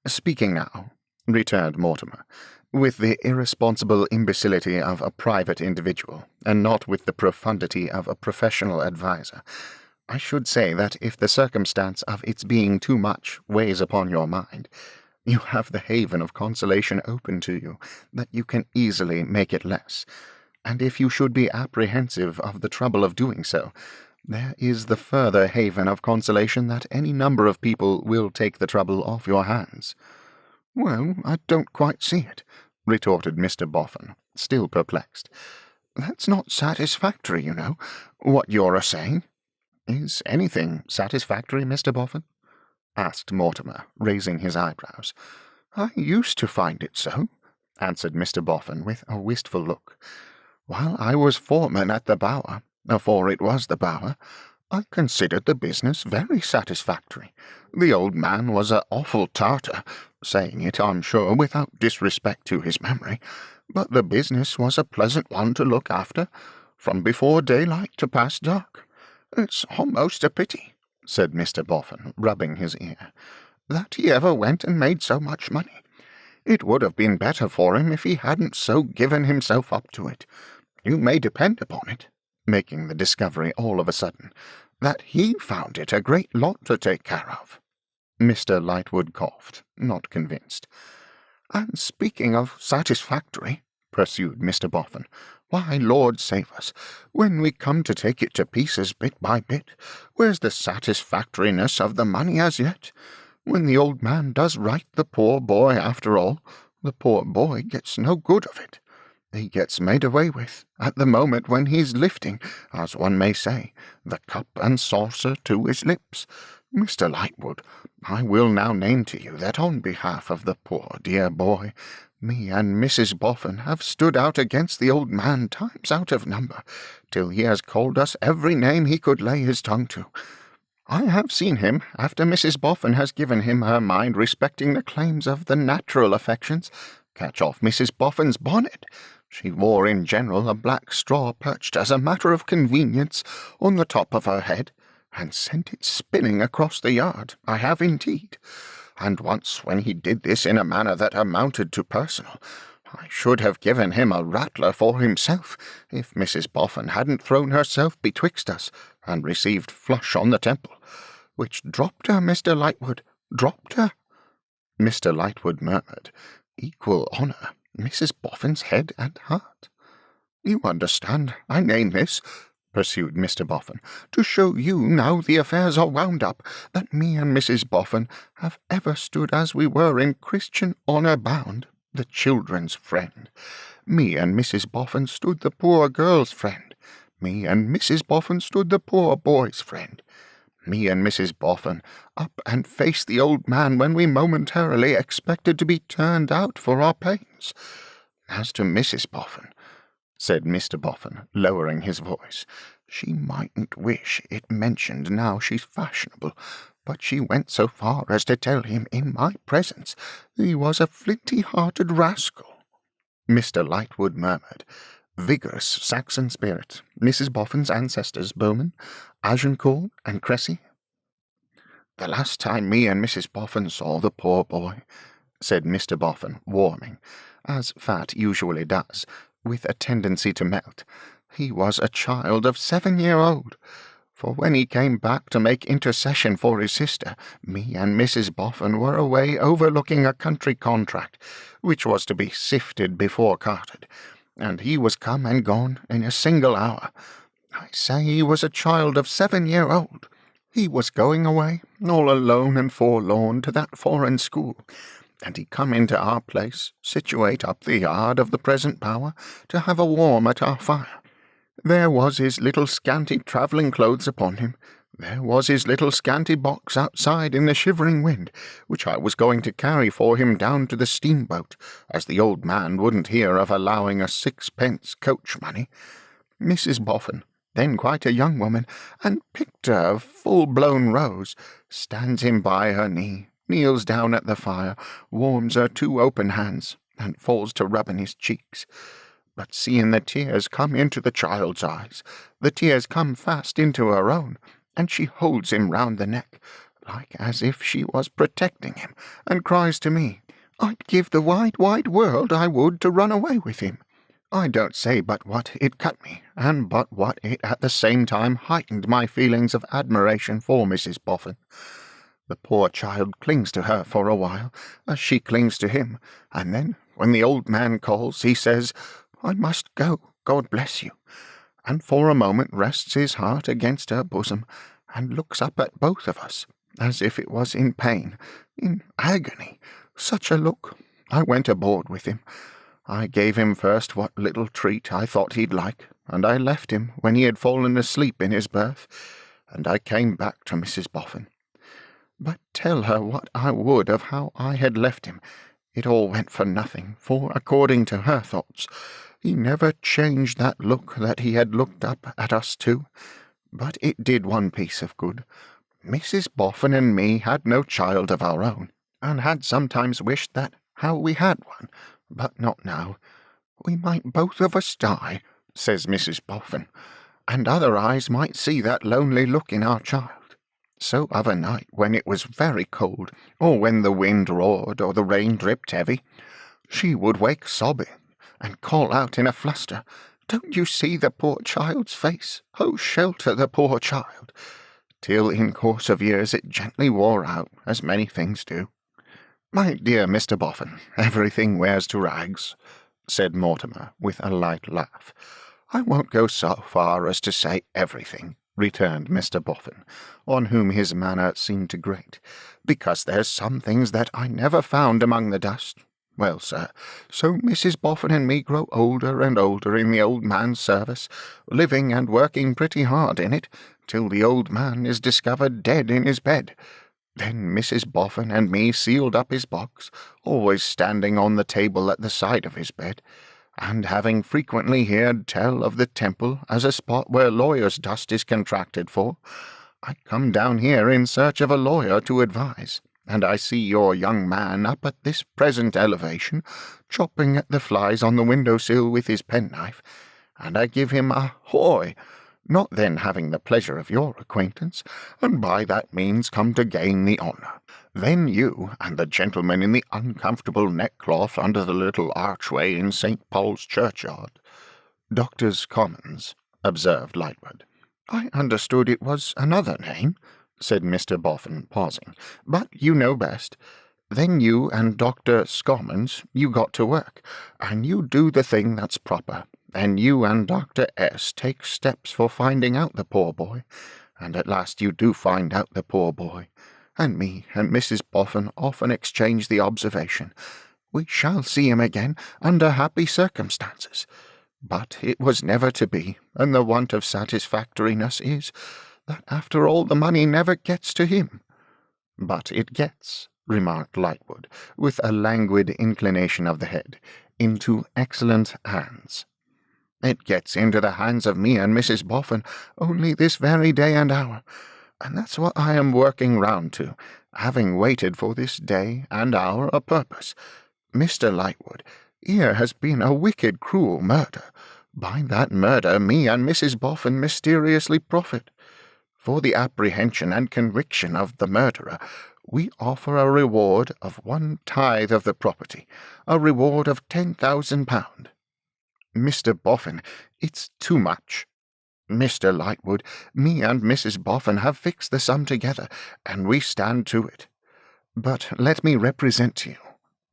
"Speaking now," returned Mortimer, "with the irresponsible imbecility of a private individual, and not with the profundity of a professional adviser, I should say that if the circumstance of its being too much weighs upon your mind, you have the haven of consolation open to you, that you can easily make it less, and if you should be apprehensive of the trouble of doing so, there is the further haven of consolation that any number of people will take the trouble off your hands." "Well, I don't quite see it," retorted Mr. Boffin, still perplexed. "That's not satisfactory, you know, what you're a-saying." "Is anything satisfactory, Mr. Boffin?" asked Mortimer, raising his eyebrows. "I used to find it so," answered Mr. Boffin with a wistful look. "While I was foreman at the Bower, afore it was the Bower, I considered the business very satisfactory. The old man was a awful tartar, saying it, I'm sure, without disrespect to his memory, but the business was a pleasant one to look after, from before daylight to past dark. It's almost a pity," said Mr. Boffin, rubbing his ear, "that he ever went and made so much money. It would have been better for him if he hadn't so given himself up to it. You may depend upon it," making the discovery all of a sudden, "that he found it a great lot to take care of." Mr. Lightwood coughed, not convinced. "And speaking of satisfactory," pursued Mr. Boffin, "why, Lord save us, when we come to take it to pieces bit by bit, where's the satisfactoriness of the money as yet? When the old man does right the poor boy after all, the poor boy gets no good of it. He gets made away with, at the moment when he's lifting, as one may say, the cup and saucer to his lips. Mr. Lightwood, I will now name to you that on behalf of the poor dear boy, me and Mrs. Boffin have stood out against the old man times out of number, till he has called us every name he could lay his tongue to. I have seen him, after Mrs. Boffin has given him her mind respecting the claims of the natural affections, catch off Mrs. Boffin's bonnet. She wore in general a black straw perched as a matter of convenience on the top of her head, and sent it spinning across the yard, I have indeed. And once when he did this in a manner that amounted to personal, I should have given him a rattler for himself, if Mrs. Boffin hadn't thrown herself betwixt us, and received flush on the temple, which dropped her, Mr. Lightwood, dropped her." Mr. Lightwood murmured, "Equal honour, Mrs. Boffin's head and heart." "You understand, I name this," pursued Mr. Boffin, "to show you, now the affairs are wound up, that me and Mrs. Boffin have ever stood as we were in Christian honour bound, the children's friend. Me and Mrs. Boffin stood the poor girl's friend. Me and Mrs. Boffin stood the poor boy's friend. Me and Mrs. Boffin up and faced the old man when we momentarily expected to be turned out for our pains. As to Mrs. Boffin," said Mr. Boffin, lowering his voice, "she mightn't wish it mentioned now she's fashionable, but she went so far as to tell him in my presence he was a flinty-hearted rascal." Mr. Lightwood murmured, "Vigorous Saxon spirit, Mrs. Boffin's ancestors, Bowman, Agincourt, and Cressy." "The last time me and Mrs. Boffin saw the poor boy," said Mr. Boffin, warming, as fat usually does, with a tendency to melt, "he was a child of 7-year-old. For when he came back to make intercession for his sister, me and Mrs. Boffin were away overlooking a country contract, which was to be sifted before carted, and he was come and gone in a single hour. I say he was a child of 7-year-old. He was going away, all alone and forlorn, to that foreign school. and he come into our place, situate up the yard of the present power, to have a warm at our fire. There was his little scanty travelling clothes upon him. There was his little scanty box outside in the shivering wind, which I was going to carry for him down to the steamboat, as the old man wouldn't hear of allowing us 6 pence coach money. Mrs. Boffin, then quite a young woman, and picked a full-blown rose, stands him by her knee, kneels down at the fire, warms her 2 open hands, and falls to rubbing his cheeks. But seeing the tears come into the child's eyes, the tears come fast into her own, and she holds him round the neck, like as if she was protecting him, and cries to me, "I'd give the wide, wide world, I would, to run away with him." I don't say but what it cut me, and but what it at the same time heightened my feelings of admiration for Mrs. Boffin. The poor child clings to her for a while, as she clings to him, and then, when the old man calls, he says, "I must go, God bless you," and for a moment rests his heart against her bosom, and looks up at both of us, as if it was in pain, in agony. Such a look! I went aboard with him. I gave him first what little treat I thought he'd like, and I left him when he had fallen asleep in his berth, and I came back to Mrs. Boffin. But tell her what I would of how I had left him, it all went for nothing, for, according to her thoughts, he never changed that look that he had looked up at us too. But it did one piece of good. Mrs. Boffin and me had no child of our own, and had sometimes wished that how we had one, but not now. "We might both of us die," says Mrs. Boffin, "and other eyes might see that lonely look in our child." So of a night, when it was very cold, or when the wind roared, or the rain dripped heavy, she would wake sobbing, and call out in a fluster, "Don't you see the poor child's face? Oh, shelter the poor child!" till in course of years it gently wore out, as many things do. "My dear Mr. Boffin, everything wears to rags," said Mortimer, with a light laugh. "I won't go so far as to say everything," returned Mr. Boffin, on whom his manner seemed to grate, "because there's some things that I never found among the dust. Well, sir, so Mrs. Boffin and me grow older and older in the old man's service, living and working pretty hard in it, till the old man is discovered dead in his bed. Then Mrs. Boffin and me sealed up his box, always standing on the table at the side of his bed, and having frequently heard tell of the Temple as a spot where lawyers' dust is contracted for, I come down here in search of a lawyer to advise, and I see your young man up at this present elevation, chopping at the flies on the window-sill with his penknife, and I give him a hoy, not then having the pleasure of your acquaintance, and by that means come to gain the honour. Then you and the gentleman in the uncomfortable neckcloth under the little archway in St. Paul's churchyard." "Doctors' Commons," observed Lightwood. "I understood it was another name," said Mr. Boffin, pausing, "but you know best. Then you and Dr. Scommons, you got to work, and you do the thing that's proper, and you and Dr. S. take steps for finding out the poor boy, and at last you do find out the poor boy, and me and Mrs. Boffin often exchange the observation, 'We shall see him again under happy circumstances.' But it was never to be, and the want of satisfactoriness is, that after all the money never gets to him." "But it gets," remarked Lightwood, with a languid inclination of the head, "into excellent hands." "It gets into the hands of me and Mrs. Boffin only this very day and hour, and that's what I am working round to, having waited for this day and hour a purpose. Mr. Lightwood, here has been a wicked, cruel murder. By that murder me and Mrs. Boffin mysteriously profit. For the apprehension and conviction of the murderer, we offer a reward of 1/10 of the property, a reward of £10,000. Mr. Boffin, it's too much. Mr. Lightwood, me and Mrs. Boffin have fixed the sum together, and we stand to it. But let me represent to you,"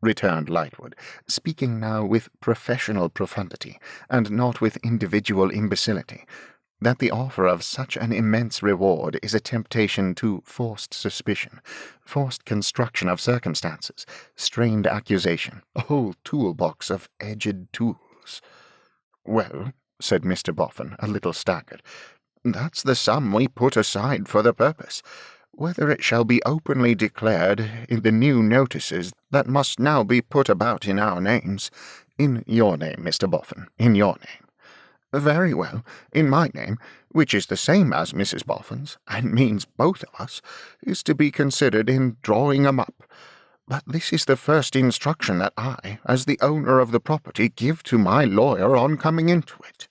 returned Lightwood, speaking now with professional profundity, and not with individual imbecility, that the offer of such an immense reward is a temptation to forced suspicion, forced construction of circumstances, strained accusation, a whole toolbox of edged tools. Well, said Mr. Boffin, a little staggered, that's the sum we put aside for the purpose. Whether it shall be openly declared in the new notices that must now be put about in our names, in your name, Mr. Boffin, in your name. Very well, in my name, which is the same as Mrs. Boffin's, and means both of us, is to be considered in drawing 'em up. But this is the first instruction that I, as the owner of the property, give to my lawyer on coming into it.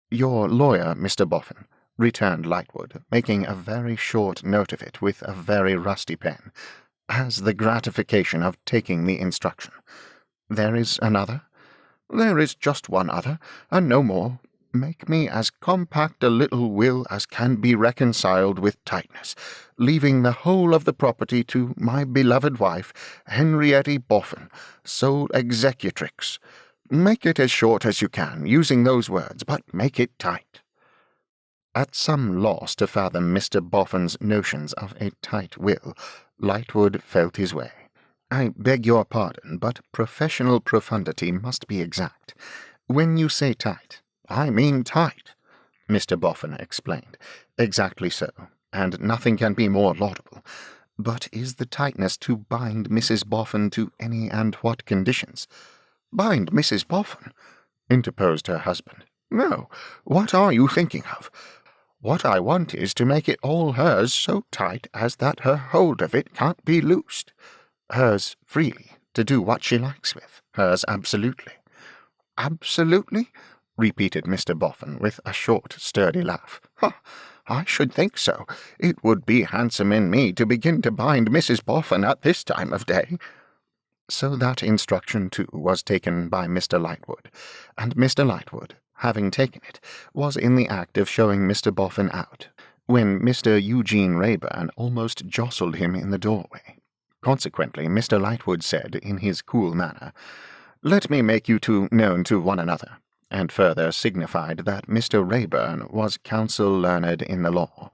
Your lawyer, Mr. Boffin, returned Lightwood, making a very short note of it with a very rusty pen, has the gratification of taking the instruction. There is another? There is just one other, and no more. Make me as compact a little will as can be reconciled with tightness, leaving the whole of the property to my beloved wife, Henrietta Boffin, sole executrix. Make it as short as you can, using those words, but make it tight. At some loss to fathom Mr. Boffin's notions of a tight will, Lightwood felt his way. I beg your pardon, but professional profundity must be exact. When you say tight, I mean tight, Mr. Boffin explained. Exactly so, and nothing can be more laudable. But is the tightness to bind Mrs. Boffin to any and what conditions? Bind Mrs. Boffin? Interposed her husband. No, what are you thinking of? What I want is to make it all hers so tight as that her hold of it can't be loosed. Hers freely, to do what she likes with, hers absolutely. Absolutely? Repeated Mr. Boffin, with a short, sturdy laugh. I should think so. It would be handsome in me to begin to bind Mrs. Boffin at this time of day. So that instruction, too, was taken by Mr. Lightwood, and Mr. Lightwood, having taken it, was in the act of showing Mr. Boffin out, when Mr. Eugene Wrayburn almost jostled him in the doorway. Consequently, Mr. Lightwood said, in his cool manner, "Let me make you two known to one another," and further signified that Mr. Wrayburn was counsel learned in the law,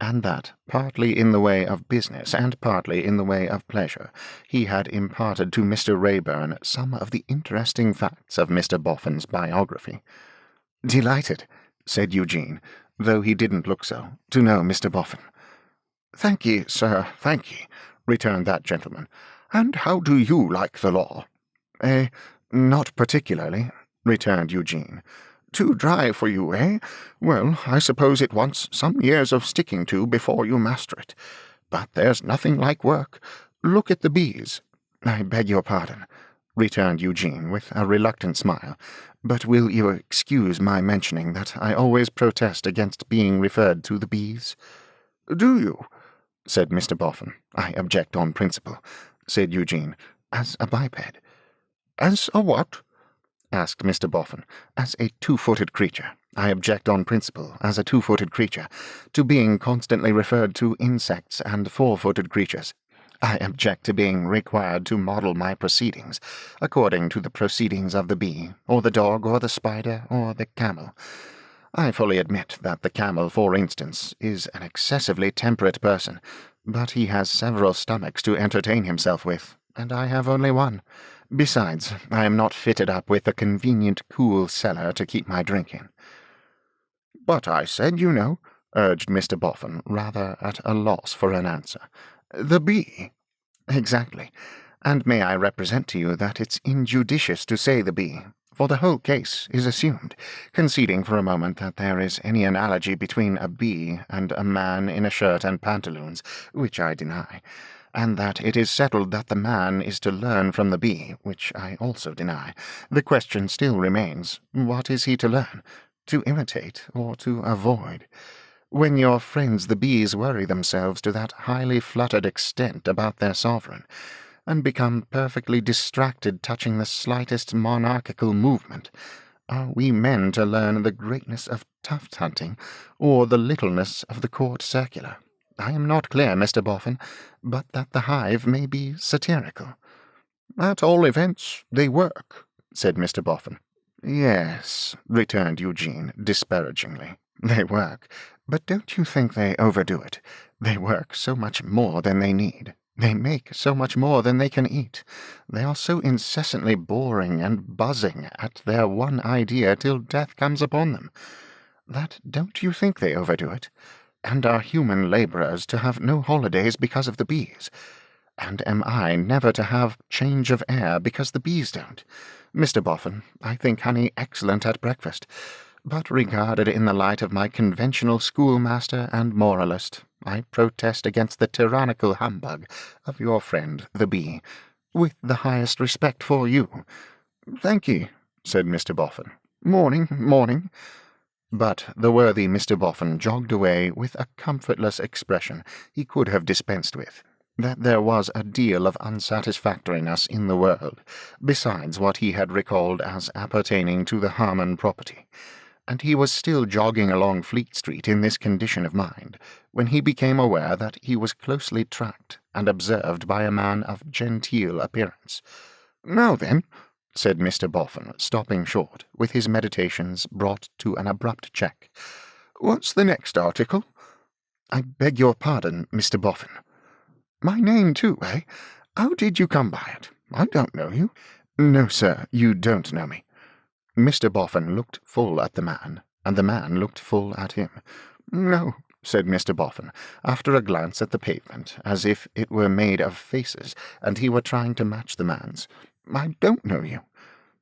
and that, partly in the way of business and partly in the way of pleasure, he had imparted to Mr. Wrayburn some of the interesting facts of Mr. Boffin's biography. "Delighted," said Eugene, though he didn't look so, "to know Mr. Boffin." "Thank ye, sir, thank ye," returned that gentleman. "And how do you like the law?" Not particularly," returned Eugene. "Too dry for you, eh? Well, I suppose it wants some years of sticking to before you master it. But there's nothing like work. Look at the bees." "I beg your pardon," returned Eugene, with a reluctant smile, "but will you excuse my mentioning that I always protest against being referred to the bees?" "Do you?" said Mr. Boffin. "I object on principle," said Eugene, "as a biped." "As a what?" asked Mr. Boffin. "As a two-footed creature. I object on principle, as a two-footed creature, to being constantly referred to insects and four-footed creatures. I object to being required to model my proceedings according to the proceedings of the bee, or the dog, or the spider, or the camel. I fully admit that the camel, for instance, is an excessively temperate person, but he has several stomachs to entertain himself with, and I have only one. Besides, I am not fitted up with a convenient cool cellar to keep my drink in." "But I said, you know," urged Mr. Boffin, rather at a loss for an answer, "the bee." "Exactly. And may I represent to you that it's injudicious to say the bee, for the whole case is assumed, conceding for a moment that there is any analogy between a bee and a man in a shirt and pantaloons, which I deny, and that it is settled that the man is to learn from the bee, which I also deny. The question still remains, what is he to learn? To imitate or to avoid? When your friends the bees worry themselves to that highly fluttered extent about their sovereign, and become perfectly distracted touching the slightest monarchical movement, are we men to learn the greatness of tuft-hunting, or the littleness of the court circular? I am not clear, Mr. Boffin, but that the hive may be satirical." "At all events, they work," said Mr. Boffin. "Yes," returned Eugene, disparagingly. They work, but don't you think they overdo it? They work so much more than they need. They make so much more than they can eat. They are so incessantly boring and buzzing at their one idea till death comes upon them, that don't you think they overdo it? And are human labourers to have no holidays because of the bees? And am I never to have change of air because the bees don't? Mr. Boffin, I think honey excellent at breakfast, but regarded in the light of my conventional schoolmaster and moralist, I protest against the tyrannical humbug of your friend the bee, with the highest respect for you. Thank ye, said Mr. Boffin. Morning, morning. But the worthy Mr. Boffin jogged away with a comfortless expression he could have dispensed with, that there was a deal of unsatisfactoriness in the world, besides what he had recalled as appertaining to the Harmon property, and he was still jogging along Fleet Street in this condition of mind, when he became aware that he was closely tracked and observed by a man of genteel appearance. "Now then," said Mr. Boffin, stopping short, with his meditations brought to an abrupt check, "what's the next article?" "I beg your pardon, Mr. Boffin." "My name too, eh? How did you come by it? I don't know you." "No, sir, you don't know me." Mr. Boffin looked full at the man, and the man looked full at him. "No," said Mr. Boffin, after a glance at the pavement, as if it were made of faces, and he were trying to match the man's. "I don't know you."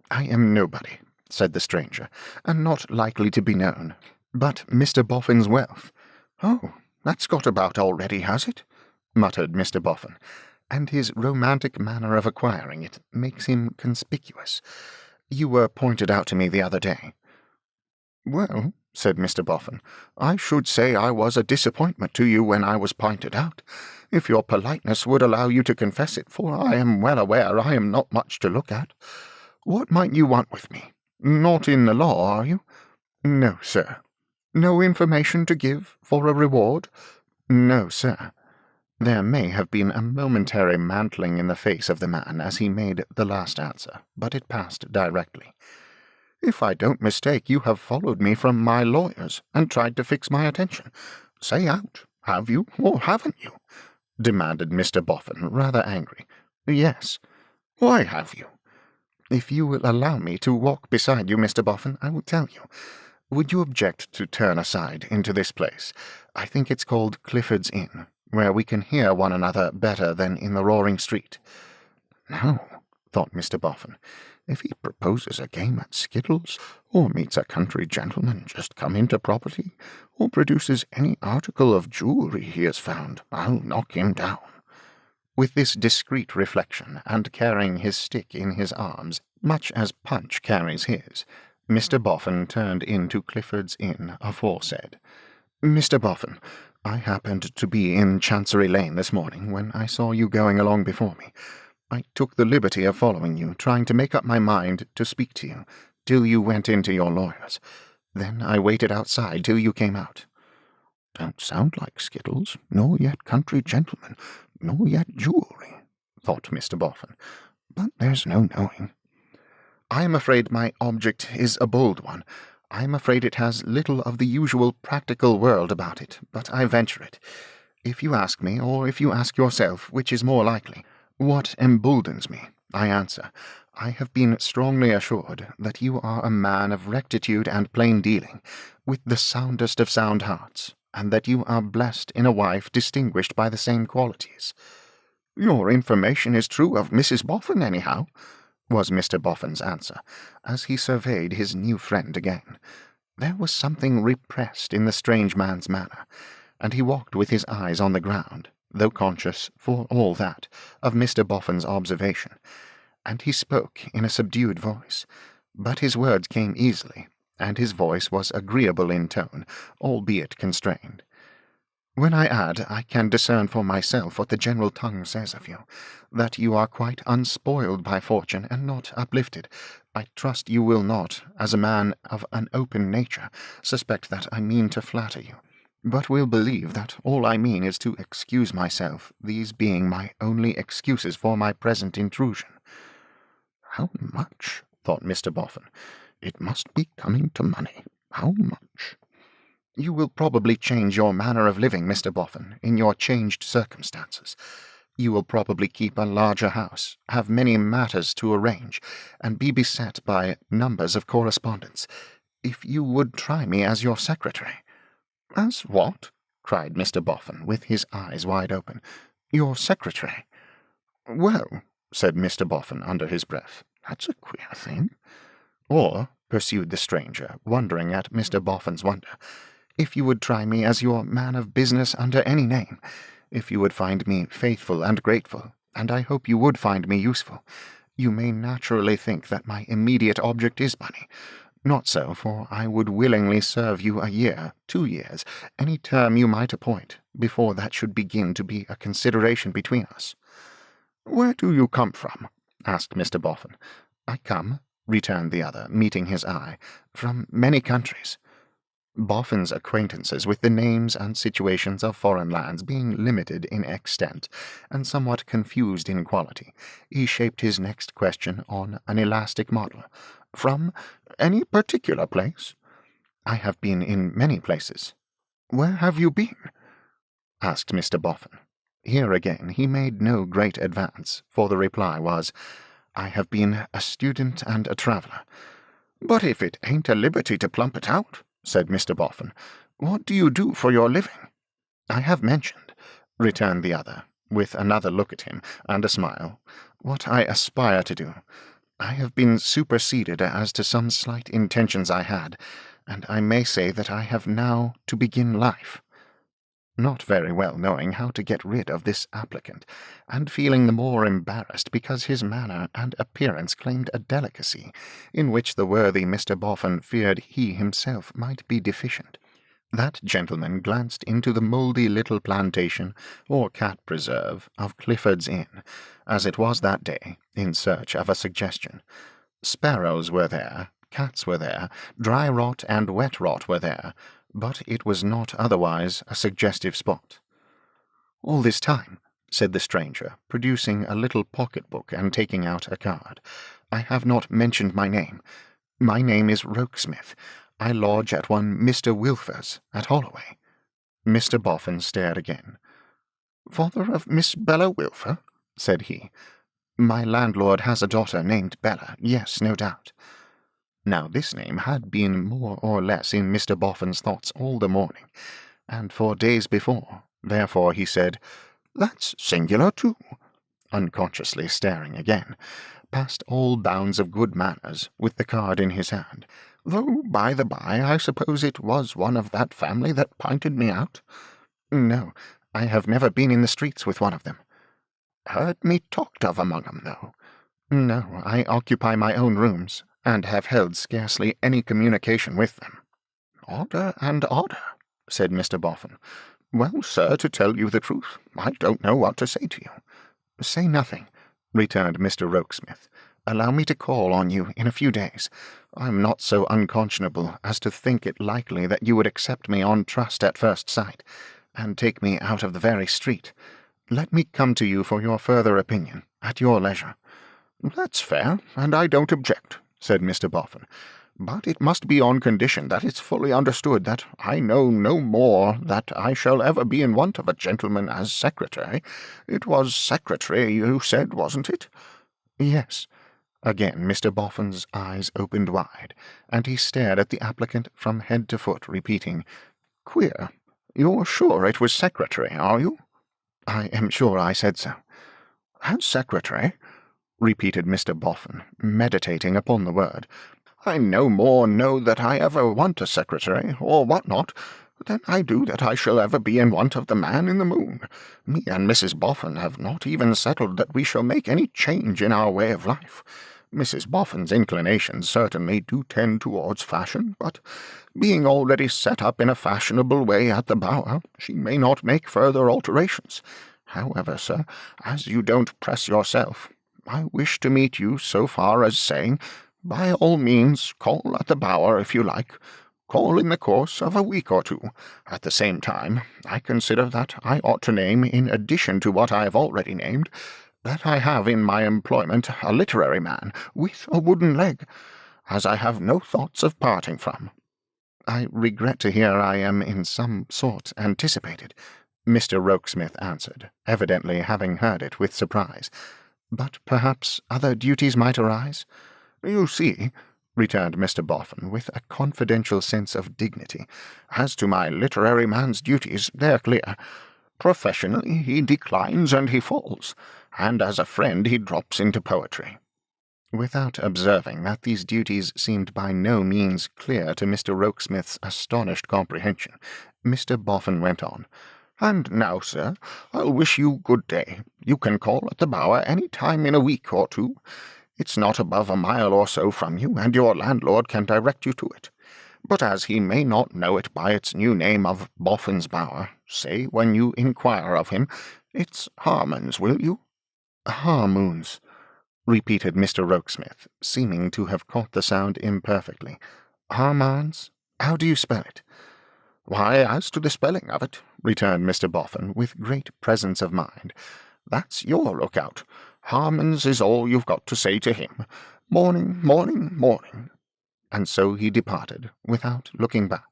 "I am nobody," said the stranger, "and not likely to be known. But Mr. Boffin's wealth—" "Oh, that's got about already, has it?" muttered Mr. Boffin, "and his romantic manner of acquiring it makes him conspicuous. You were pointed out to me the other day." "Well," said Mr. Boffin, "I should say I was a disappointment to you when I was pointed out, if your politeness would allow you to confess it, for I am well aware I am not much to look at. What might you want with me? Not in the law, are you?" "No, sir." "No information to give for a reward?" "No, sir." There may have been a momentary mantling in the face of the man as he made the last answer, but it passed directly. "If I don't mistake, you have followed me from my lawyer's, and tried to fix my attention. Say out, have you, or haven't you?" demanded Mr. Boffin, rather angry. "Yes." "Why have you?" "If you will allow me to walk beside you, Mr. Boffin, I will tell you. Would you object to turn aside into this place? I think it's called Clifford's Inn, where we can hear one another better than in the roaring street." "Now," thought Mr. Boffin, "if he proposes a game at skittles, or meets a country gentleman just come into property, or produces any article of jewellery he has found, I'll knock him down." With this discreet reflection, and carrying his stick in his arms, much as Punch carries his, Mr. Boffin turned into Clifford's Inn aforesaid. "Mr. Boffin, I happened to be in Chancery Lane this morning when I saw you going along before me. I took the liberty of following you, trying to make up my mind to speak to you, till you went into your lawyer's. Then I waited outside till you came out." "Don't sound like skittles, nor yet country gentlemen, nor yet jewellery," thought Mr. Boffin, "but there's no knowing." "I am afraid my object is a bold one. I am afraid it has little of the usual practical world about it, but I venture it. If you ask me, or if you ask yourself, which is more likely, what emboldens me, I answer, I have been strongly assured that you are a man of rectitude and plain dealing, with the soundest of sound hearts, and that you are blessed in a wife distinguished by the same qualities." "Your information is true of Mrs. Boffin, anyhow," was Mr. Boffin's answer, as he surveyed his new friend again. There was something repressed in the strange man's manner, and he walked with his eyes on the ground, though conscious, for all that, of Mr. Boffin's observation, and he spoke in a subdued voice, but his words came easily, and his voice was agreeable in tone, albeit constrained. "When I add I can discern for myself what the general tongue says of you, that you are quite unspoiled by fortune and not uplifted, I trust you will not, as a man of an open nature, suspect that I mean to flatter you, but will believe that all I mean is to excuse myself, these being my only excuses for my present intrusion." "How much?" thought Mr. Boffin. "It must be coming to money. How much?" You will probably change your manner of living, Mr. Boffin, in your changed circumstances. You will probably keep a larger house, have many matters to arrange, and be beset by numbers of correspondence. If you would try me as your secretary—" "As what?" cried Mr. Boffin, with his eyes wide open. "Your secretary." "Well," said Mr. Boffin under his breath, "that's a queer thing." "Or," pursued the stranger, wondering at Mr. Boffin's wonder, "if you would try me as your man of business under any name, if you would find me faithful and grateful, and I hope you would find me useful, you may naturally think that my immediate object is money. Not so, for I would willingly serve you a year, 2 years, any term you might appoint, before that should begin to be a consideration between us." "Where do you come from?" asked Mr. Boffin. "I come," returned the other, meeting his eye, "from many countries." Boffin's acquaintances with the names and situations of foreign lands being limited in extent and somewhat confused in quality, he shaped his next question on an elastic model. "From any particular place?" "I have been in many places." "Where have you been?" asked Mr. Boffin. Here again he made no great advance, for the reply was, "I have been a student and a traveller." "But if it ain't a liberty to plump it out," said Mr. Boffin, "what do you do for your living?" "I have mentioned," returned the other, with another look at him and a smile, "what I aspire to do. I have been superseded as to some slight intentions I had, and I may say that I have now to begin life." Not very well knowing how to get rid of this applicant, and feeling the more embarrassed because his manner and appearance claimed a delicacy in which the worthy Mr. Boffin feared he himself might be deficient, that gentleman glanced into the mouldy little plantation or cat preserve of Clifford's Inn, as it was that day, in search of a suggestion. Sparrows were there, cats were there, dry rot and wet rot were there, but it was not otherwise a suggestive spot. "All this time," said the stranger, producing a little pocket-book and taking out a card, "I have not mentioned my name. My name is Rokesmith. I lodge at one Mr. Wilfer's, at Holloway." Mr. Boffin stared again. "Father of Miss Bella Wilfer?" said he. "My landlord has a daughter named Bella, yes, no doubt." Now this name had been more or less in Mr. Boffin's thoughts all the morning, and for days before. Therefore he said, "That's singular, too," unconsciously staring again, past all bounds of good manners, with the card in his hand. "Though, by the by, I suppose it was one of that family that pinted me out?" "No, I have never been in the streets with one of them." "Heard me talked of among 'em, though." "No, I occupy my own rooms, and have held scarcely any communication with them." "Odder and odder," said Mr. Boffin. "Well, sir, to tell you the truth, I don't know what to say to you." "Say nothing," returned Mr. Rokesmith. "Allow me to call on you in a few days. I am not so unconscionable as to think it likely that you would accept me on trust at first sight, and take me out of the very street. Let me come to you for your further opinion, at your leisure." "That's fair, and I don't object," said Mr. Boffin, "but it must be on condition that it's fully understood that I know no more that I shall ever be in want of a gentleman as secretary. It was secretary, you said, wasn't it?" "Yes." Again Mr. Boffin's eyes opened wide, and he stared at the applicant from head to foot, repeating, "Queer. You're sure it was secretary, are you?" "I am sure I said so." "As secretary?" repeated Mr. Boffin, meditating upon the word. "I no more know that I ever want a secretary, or what not, than I do that I shall ever be in want of the man in the moon. Me and Mrs. Boffin have not even settled that we shall make any change in our way of life. Mrs. Boffin's inclinations certainly do tend towards fashion, but being already set up in a fashionable way at the Bower, she may not make further alterations. However, sir, as you don't press yourself, I wish to meet you so far as saying, by all means, call at the Bower if you like. Call in the course of a week or two. At the same time, I consider that I ought to name, in addition to what I have already named, that I have in my employment a literary man with a wooden leg, as I have no thoughts of parting from." I regret to hear I am in some sort anticipated, Mr. Rokesmith answered, evidently having heard it with surprise. But perhaps other duties might arise? You see, returned Mr. Boffin, with a confidential sense of dignity, as to my literary man's duties, they're clear. Professionally, he declines and he falls, and as a friend he drops into poetry. Without observing that these duties seemed by no means clear to Mr. Rokesmith's astonished comprehension, Mr. Boffin went on. And now, sir, I'll wish you good day. You can call at the Bower any time in a week or two. It's not above a mile or so from you, and your landlord can direct you to it. But as he may not know it by its new name of Boffin's Bower, say, when you inquire of him, it's Harmon's, will you? Harmoons, repeated Mr. Rokesmith, seeming to have caught the sound imperfectly. Harmons? How do you spell it? Why, as to the spelling of it, returned Mr. Boffin, with great presence of mind, that's your lookout. Harmon's is all you've got to say to him. Morning, morning, morning. And so he departed, without looking back.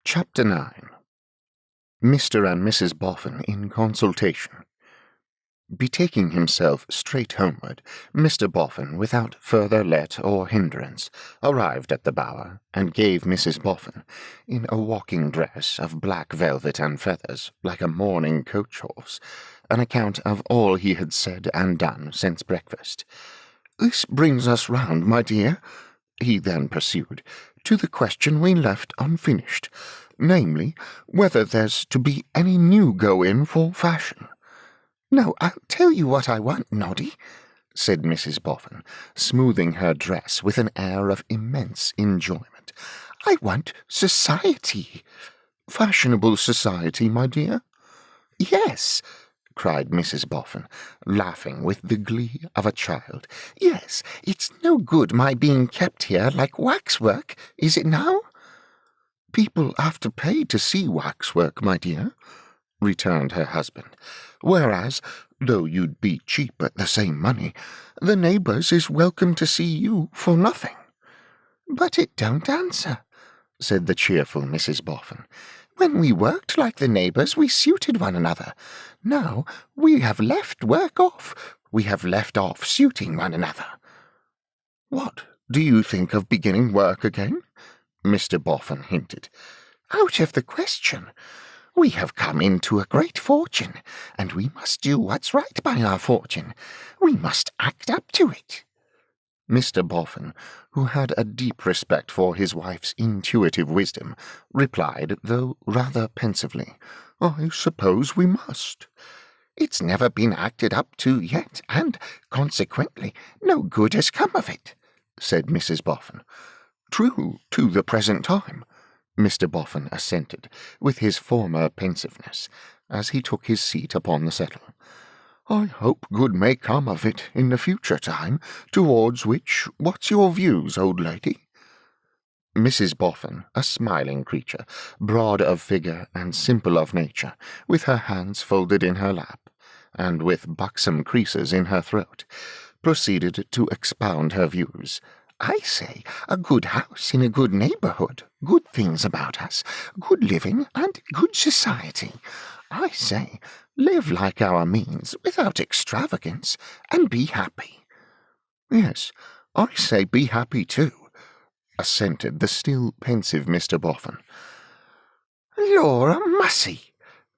Chapter 9. Mr. and Mrs. Boffin in consultation. Betaking himself straight homeward, Mr. Boffin, without further let or hindrance, arrived at the Bower, and gave Mrs. Boffin, in a walking dress of black velvet and feathers, like a mourning coach-horse, an account of all he had said and done since breakfast. "This brings us round, my dear," he then pursued, "to the question we left unfinished, namely, whether there's to be any new go-in for fashion." "Now, I'll tell you what I want, Noddy," said Mrs. Boffin, smoothing her dress with an air of immense enjoyment. "I want society." "Fashionable society, my dear?" "Yes," cried Mrs. Boffin, laughing with the glee of a child. "Yes, it's no good my being kept here like waxwork, is it now?" "People have to pay to see waxwork, my dear," returned her husband, "whereas, though you'd be cheap at the same money, the neighbours is welcome to see you for nothing." "But it don't answer," said the cheerful Mrs. Boffin. "When we worked like the neighbours, we suited one another. Now we have left work off. We have left off suiting one another." "What, do you think of beginning work again?" Mr. Boffin hinted. "Out of the question. We have come into a great fortune, and we must do what's right by our fortune. We must act up to it." Mr. Boffin, who had a deep respect for his wife's intuitive wisdom, replied, though rather pensively, "I suppose we must." "It's never been acted up to yet, and, consequently, no good has come of it," said Mrs. Boffin. "True, to the present time," Mr. Boffin assented, with his former pensiveness, as he took his seat upon the settle. "I hope good may come of it in the future time, towards which what's your views, old lady?" Mrs. Boffin, a smiling creature, broad of figure and simple of nature, with her hands folded in her lap, and with buxom creases in her throat, proceeded to expound her views. "I say, a good house in a good neighbourhood, good things about us, good living, and good society. I say, live like our means, without extravagance, and be happy." "Yes, I say be happy too," assented the still pensive Mr. Boffin. "Laura Mussy!"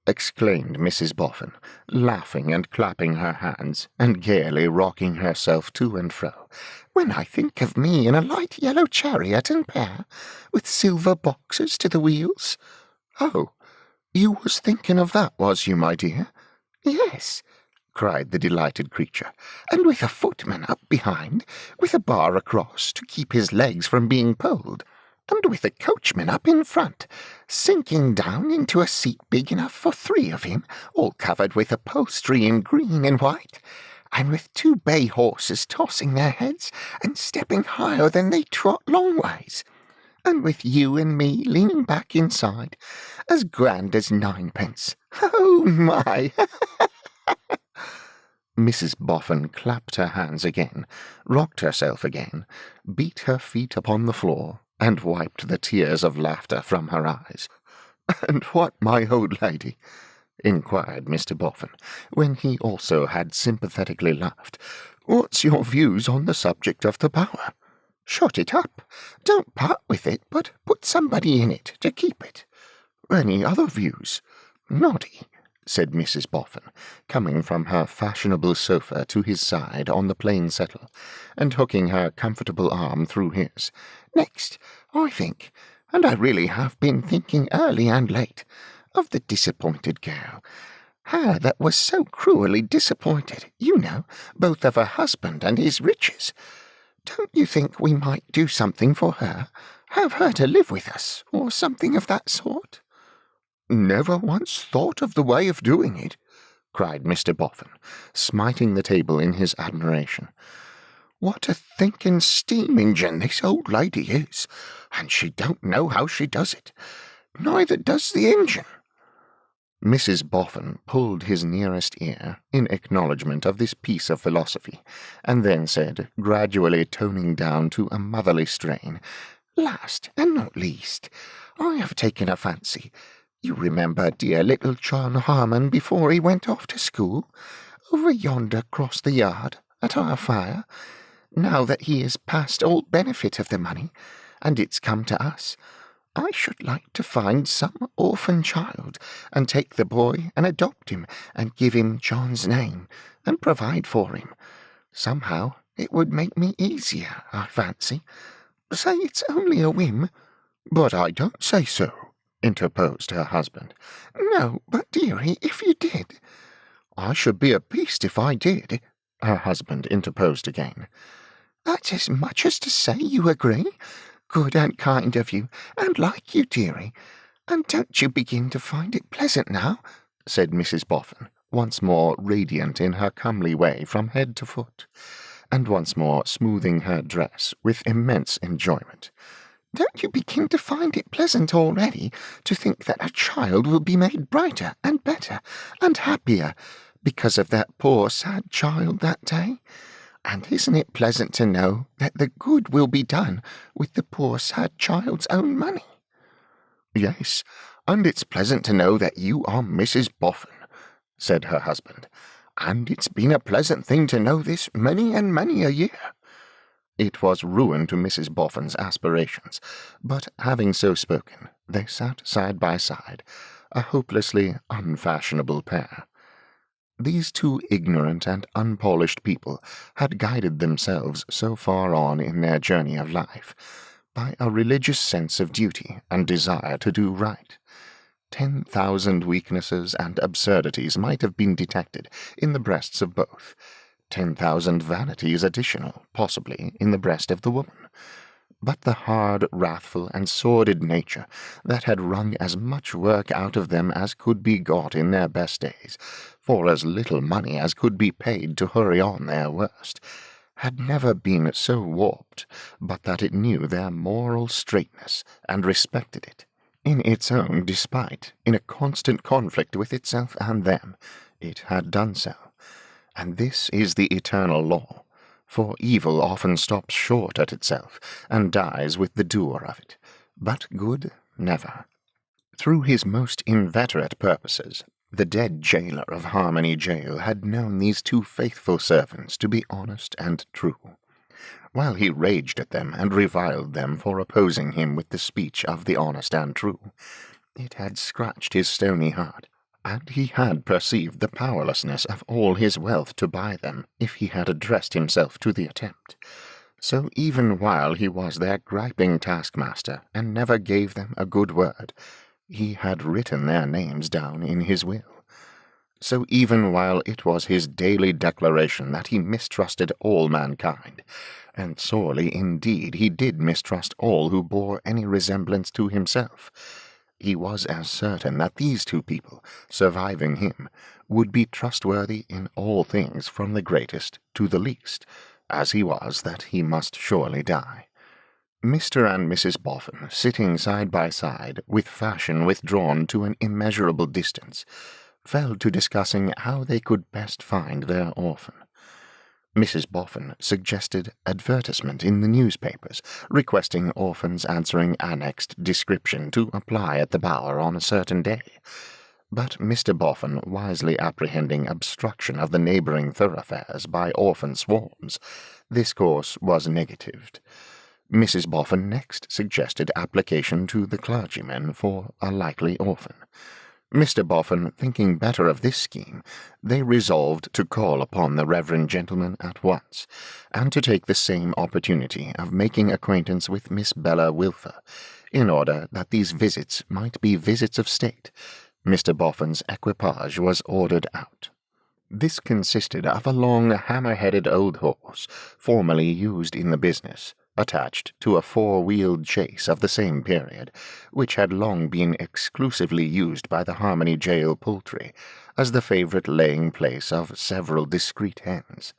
exclaimed Mrs. Boffin, laughing and clapping her hands, and gaily rocking herself to and fro. "When I think of me in a light yellow chariot and pair, with silver boxes to the wheels." "Oh, you was thinking of that, was you, my dear?" "Yes," cried the delighted creature, "and with a footman up behind, with a bar across to keep his legs from being pulled, and with a coachman up in front, sinking down into a seat big enough for 3 of him, all covered with upholstery in green and white, and with 2 bay horses tossing their heads and stepping higher than they trot long ways, and with you and me leaning back inside, as grand as ninepence. Oh, my!" Mrs. Boffin clapped her hands again, rocked herself again, beat her feet upon the floor, and wiped the tears of laughter from her eyes. "And what, my old lady?" inquired Mr. Boffin, when he also had sympathetically laughed. "What's your views on the subject of the power? Shut it up. Don't part with it, but put somebody in it to keep it. Any other views? Noddy," said Mrs. Boffin, coming from her fashionable sofa to his side on the plain settle, and hooking her comfortable arm through his. "Next, I think, and I really have been thinking early and late, of the disappointed girl. Her that was so cruelly disappointed, you know, both of her husband and his riches. Don't you think we might do something for her? Have her to live with us, or something of that sort?" "Never once thought of the way of doing it," cried Mr. Boffin, smiting the table in his admiration. "What a thinking steam engine this old lady is, and she don't know how she does it. Neither does the engine." Mrs. Boffin pulled his nearest ear in acknowledgment of this piece of philosophy, and then said, gradually toning down to a motherly strain, "Last and not least, I have taken a fancy. You remember dear little John Harmon before he went off to school, over yonder across the yard, at our fire? Now that he is past all benefit of the money, and it's come to us, I should like to find some orphan child, and take the boy and adopt him, and give him John's name, and provide for him. Somehow it would make me easier, I fancy. Say it's only a whim." "But I don't say so," interposed her husband. "No, but, dearie, if you did—" "I should be a beast if I did," her husband interposed again. "That's as much as to say you agree. Good and kind of you, and like you, dearie. And don't you begin to find it pleasant now?" said Mrs. Boffin, once more radiant in her comely way from head to foot, and once more smoothing her dress with immense enjoyment. "Don't you begin to find it pleasant already to think that a child will be made brighter and better and happier because of that poor sad child that day? And isn't it pleasant to know that the good will be done with the poor sad child's own money?" "Yes, and it's pleasant to know that you are Mrs. Boffin," said her husband, "and it's been a pleasant thing to know this many and many a year." It was ruin to Mrs. Boffin's aspirations, but having so spoken, they sat side by side, a hopelessly unfashionable pair. These two ignorant and unpolished people had guided themselves so far on in their journey of life by a religious sense of duty and desire to do right. 10,000 weaknesses and absurdities might have been detected in the breasts of both, 10,000 vanities additional, possibly, in the breast of the woman. But the hard, wrathful, and sordid nature that had wrung as much work out of them as could be got in their best days, for as little money as could be paid to hurry on their worst, had never been so warped but that it knew their moral straightness and respected it. In its own despite, in a constant conflict with itself and them, it had done so. And this is the eternal law, for evil often stops short at itself, and dies with the doer of it, but good never. Through his most inveterate purposes, the dead jailer of Harmony Jail had known these two faithful servants to be honest and true. While he raged at them and reviled them for opposing him with the speech of the honest and true, it had scratched his stony heart, and he had perceived the powerlessness of all his wealth to buy them if he had addressed himself to the attempt. So even while he was their griping taskmaster and never gave them a good word, he had written their names down in his will. So even while it was his daily declaration that he mistrusted all mankind, and sorely indeed he did mistrust all who bore any resemblance to himself, he was as certain that these two people, surviving him, would be trustworthy in all things from the greatest to the least, as he was that he must surely die. Mr. and Mrs. Boffin, sitting side by side, with fashion withdrawn to an immeasurable distance, fell to discussing how they could best find their orphan. Mrs. Boffin suggested advertisement in the newspapers, requesting orphans answering annexed description to apply at the Bower on a certain day. But Mr. Boffin, wisely apprehending obstruction of the neighbouring thoroughfares by orphan swarms, this course was negatived. Mrs. Boffin next suggested application to the clergyman for a likely orphan. Mr. Boffin thinking better of this scheme, they resolved to call upon the reverend gentleman at once, and to take the same opportunity of making acquaintance with Miss Bella Wilfer, in order that these visits might be visits of state. Mr. Boffin's equipage was ordered out. This consisted of a long hammer-headed old horse, formerly used in the business, attached to a four-wheeled chaise of the same period, which had long been exclusively used by the Harmony Jail poultry as the favourite laying-place of several discreet hens.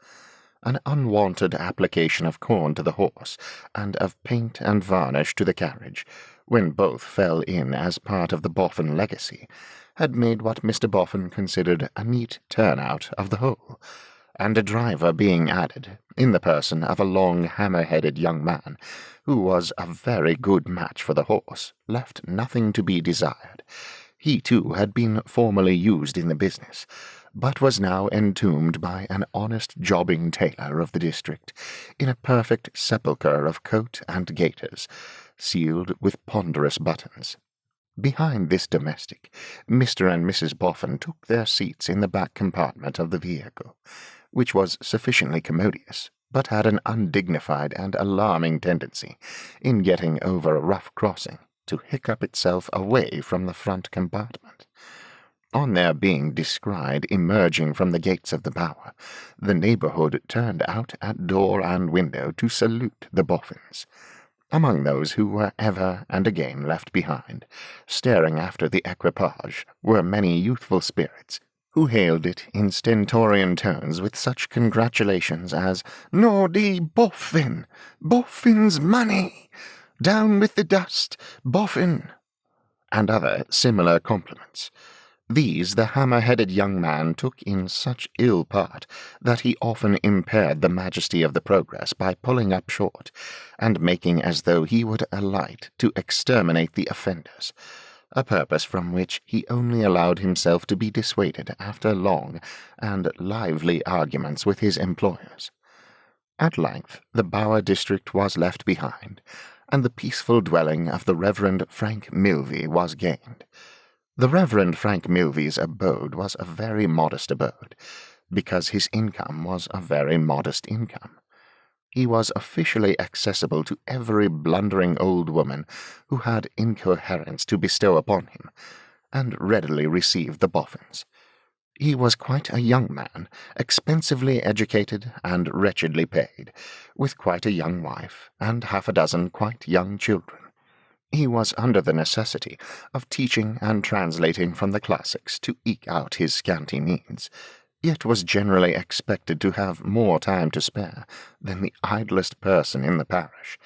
An unwonted application of corn to the horse, and of paint and varnish to the carriage, when both fell in as part of the Boffin legacy, had made what Mr. Boffin considered a neat turn-out of the whole, and a driver being added, in the person of a long hammer-headed young man, who was a very good match for the horse, left nothing to be desired. He, too, had been formerly used in the business, but was now entombed by an honest jobbing tailor of the district, in a perfect sepulchre of coat and gaiters, sealed with ponderous buttons. Behind this domestic, Mr. and Mrs. Boffin took their seats in the back compartment of the vehicle, which was sufficiently commodious, but had an undignified and alarming tendency, in getting over a rough crossing, to hiccup itself away from the front compartment. On their being descried emerging from the gates of the Bower, the neighbourhood turned out at door and window to salute the Boffins. Among those who were ever and again left behind, staring after the equipage, were many youthful spirits, who hailed it in stentorian tones with such congratulations as "Nordy Boffin! Boffin's money! Down with the dust! Boffin!" and other similar compliments. These the hammer-headed young man took in such ill part that he often impaired the majesty of the progress by pulling up short, and making as though he would alight to exterminate the offenders, a purpose from which he only allowed himself to be dissuaded after long and lively arguments with his employers. At length the Bower district was left behind, and the peaceful dwelling of the Reverend Frank Milvey was gained. The Reverend Frank Milvey's abode was a very modest abode, because his income was a very modest income. He was officially accessible to every blundering old woman who had incoherence to bestow upon him, and readily received the Boffins. He was quite a young man, expensively educated and wretchedly paid, with quite a young wife, and half a dozen quite young children. He was under the necessity of teaching and translating from the classics to eke out his scanty means, yet was generally expected to have more time to spare than the idlest person in the parish,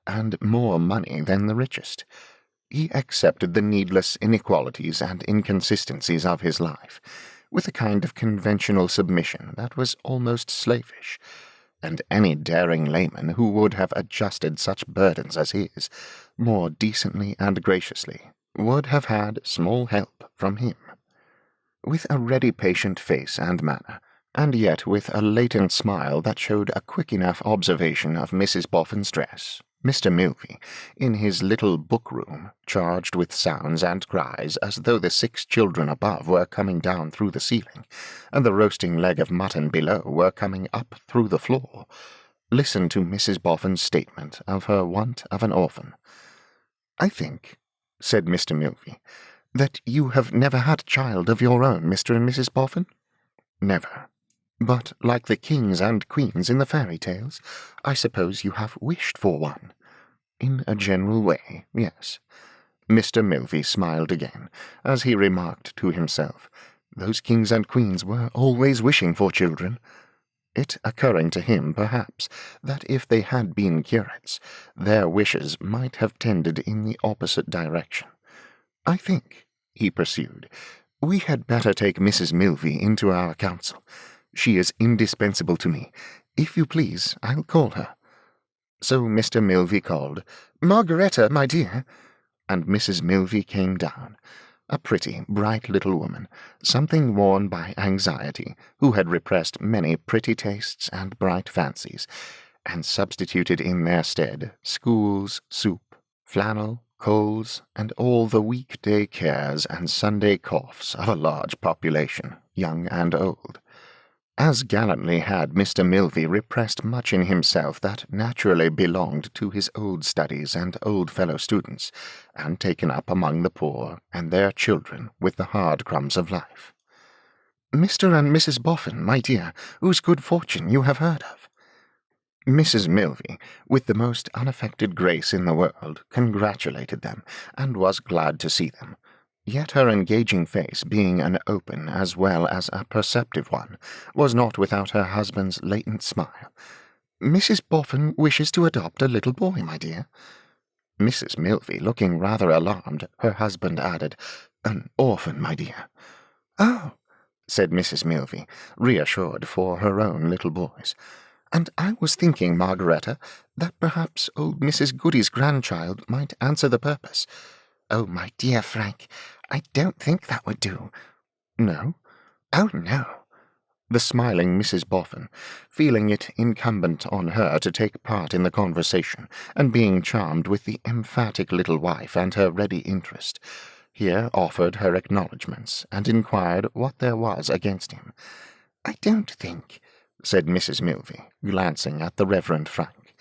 and more money than the richest. He accepted the needless inequalities and inconsistencies of his life, with a kind of conventional submission that was almost slavish, and any daring layman who would have adjusted such burdens as his, more decently and graciously, would have had small help from him. With a ready patient face and manner, and yet with a latent smile that showed a quick enough observation of Mrs. Boffin's dress, Mr. Milvey, in his little book-room, charged with sounds and cries as though the 6 children above were coming down through the ceiling, and the roasting leg of mutton below were coming up through the floor, listened to Mrs. Boffin's statement of her want of an orphan. "I think," said Mr. Milvey, "that you have never had a child of your own, Mr. and Mrs. Boffin?" "Never. But, like the kings and queens in the fairy tales, I suppose you have wished for one." "In a general way, yes." Mr. Milvey smiled again, as he remarked to himself, "Those kings and queens were always wishing for children," it occurring to him, perhaps, that if they had been curates, their wishes might have tended in the opposite direction. "I think," he pursued, We had better take Mrs. Milvey into our council. She is indispensable to me. If you please, I'll call her." So Mr. Milvey called, "Margaretta, my dear," and Mrs. Milvey came down, a pretty, bright little woman, something worn by anxiety, who had repressed many pretty tastes and bright fancies, and substituted in their stead schools, soup, flannel, coals, and all the week-day cares and Sunday coughs of a large population, young and old. As gallantly had Mr. Milvey repressed much in himself that naturally belonged to his old studies and old fellow-students, and taken up among the poor and their children with the hard crumbs of life. "Mr. and Mrs. Boffin, my dear, whose good fortune you have heard of." Mrs. Milvey, with the most unaffected grace in the world, congratulated them, and was glad to see them. Yet her engaging face, being an open as well as a perceptive one, was not without her husband's latent smile. "Mrs. Boffin wishes to adopt a little boy, my dear." Mrs. Milvey, looking rather alarmed, her husband added, "An orphan, my dear." "Oh," said Mrs. Milvey, reassured for her own little boys. "And I was thinking, Margaretta, that perhaps old Mrs. Goody's grandchild might answer the purpose." "Oh, my dear Frank, I don't think that would do." "No?" "Oh, no." The smiling Mrs. Boffin, feeling it incumbent on her to take part in the conversation, and being charmed with the emphatic little wife and her ready interest, here offered her acknowledgments, and inquired what there was against him. "I don't think," said Mrs. Milvey, glancing at the Reverend Frank,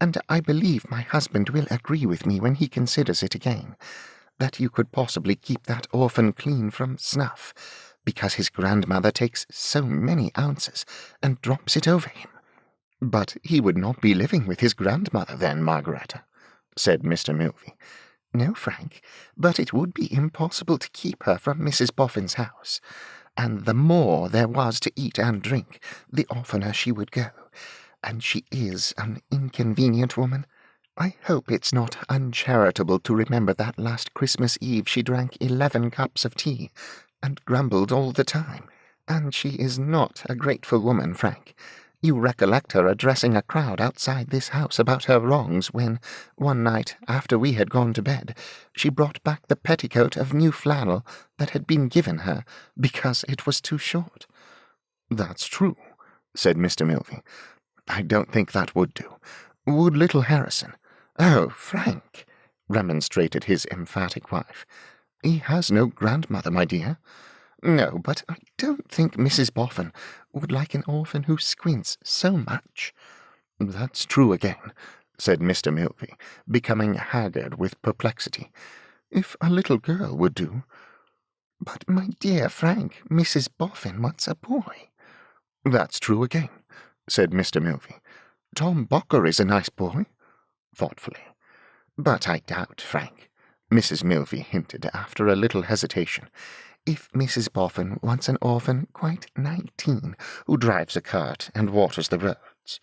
"and I believe my husband will agree with me when he considers it again, that you could possibly keep that orphan clean from snuff, because his grandmother takes so many ounces and drops it over him." "But he would not be living with his grandmother then, Margaretta," said Mr. Milvey. "No, Frank, but it would be impossible to keep her from Mrs. Boffin's house, and the more there was to eat and drink, the oftener she would go, and she is an inconvenient woman. I hope it's not uncharitable to remember that last Christmas Eve she drank 11 cups of tea, and grumbled all the time, and she is not a grateful woman, Frank. You recollect her addressing a crowd outside this house about her wrongs when, one night after we had gone to bed, she brought back the petticoat of new flannel that had been given her because it was too short." "That's true," said Mr. Milvey. "I don't think that would do. Would little Harrison—" "Oh, Frank," remonstrated his emphatic wife, "he has no grandmother, my dear." "No, but I don't think Mrs. Boffin would like an orphan who squints so much." "That's true again," said Mr. Milvey, becoming haggard with perplexity. "If a little girl would do—" "But, my dear Frank, Mrs. Boffin wants a boy." "That's true again," said Mr. Milvey. "Tom Bocker is a nice boy," thoughtfully. "But I doubt, Frank," Mrs. Milvey hinted after a little hesitation, "if Mrs. Boffin wants an orphan quite 19 who drives a cart and waters the roads."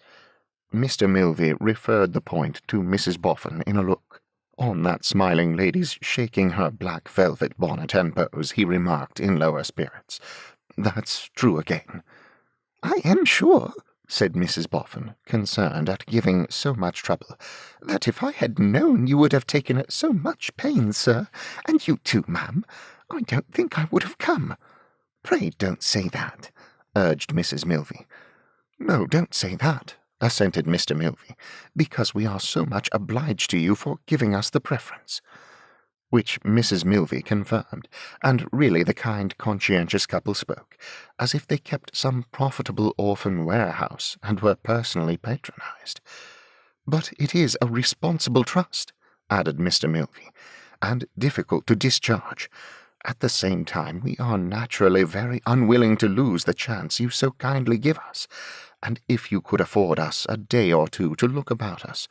Mr. Milvey referred the point to Mrs. Boffin in a look. On that smiling lady's shaking her black velvet bonnet and bows, he remarked in lower spirits, "That's true again." "I am sure," said Mrs. Boffin, concerned at giving so much trouble, "that if I had known you would have taken so much pains, sir, and you too, ma'am, I don't think I would have come." "Pray don't say that," urged Mrs. Milvey. "No, don't say that," assented Mr. Milvey, "because we are so much obliged to you for giving us the preference." Which Mrs. Milvey confirmed, and really the kind, conscientious couple spoke, as if they kept some profitable orphan warehouse and were personally patronized. "But it is a responsible trust," added Mr. Milvey, "and difficult to discharge. At the same time, we are naturally very unwilling to lose the chance you so kindly give us, and if you could afford us a day or two to look about us,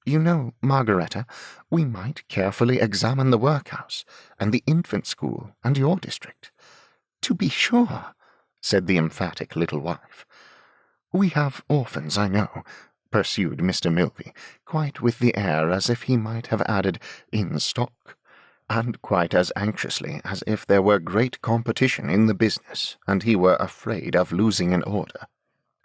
you know, Margaretta, we might carefully examine the workhouse, and the infant school, and your district." "To be sure," said the emphatic little wife. "We have orphans, I know," pursued Mr. Milvey, quite with the air as if he might have added, "in stock. and quite as anxiously as if there were great competition in the business, and he were afraid of losing an order.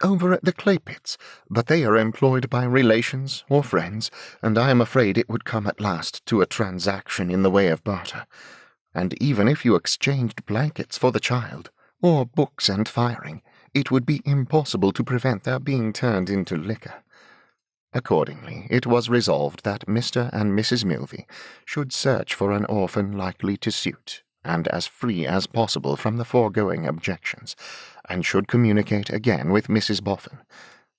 "Over at the clay pits, but they are employed by relations or friends, and I am afraid it would come at last to a transaction in the way of barter. And even if you exchanged blankets for the child, or books and firing, it would be impossible to prevent their being turned into liquor." Accordingly, it was resolved that Mr. and Mrs. Milvey should search for an orphan likely to suit, and as free as possible from the foregoing objections, and should communicate again with Mrs. Boffin.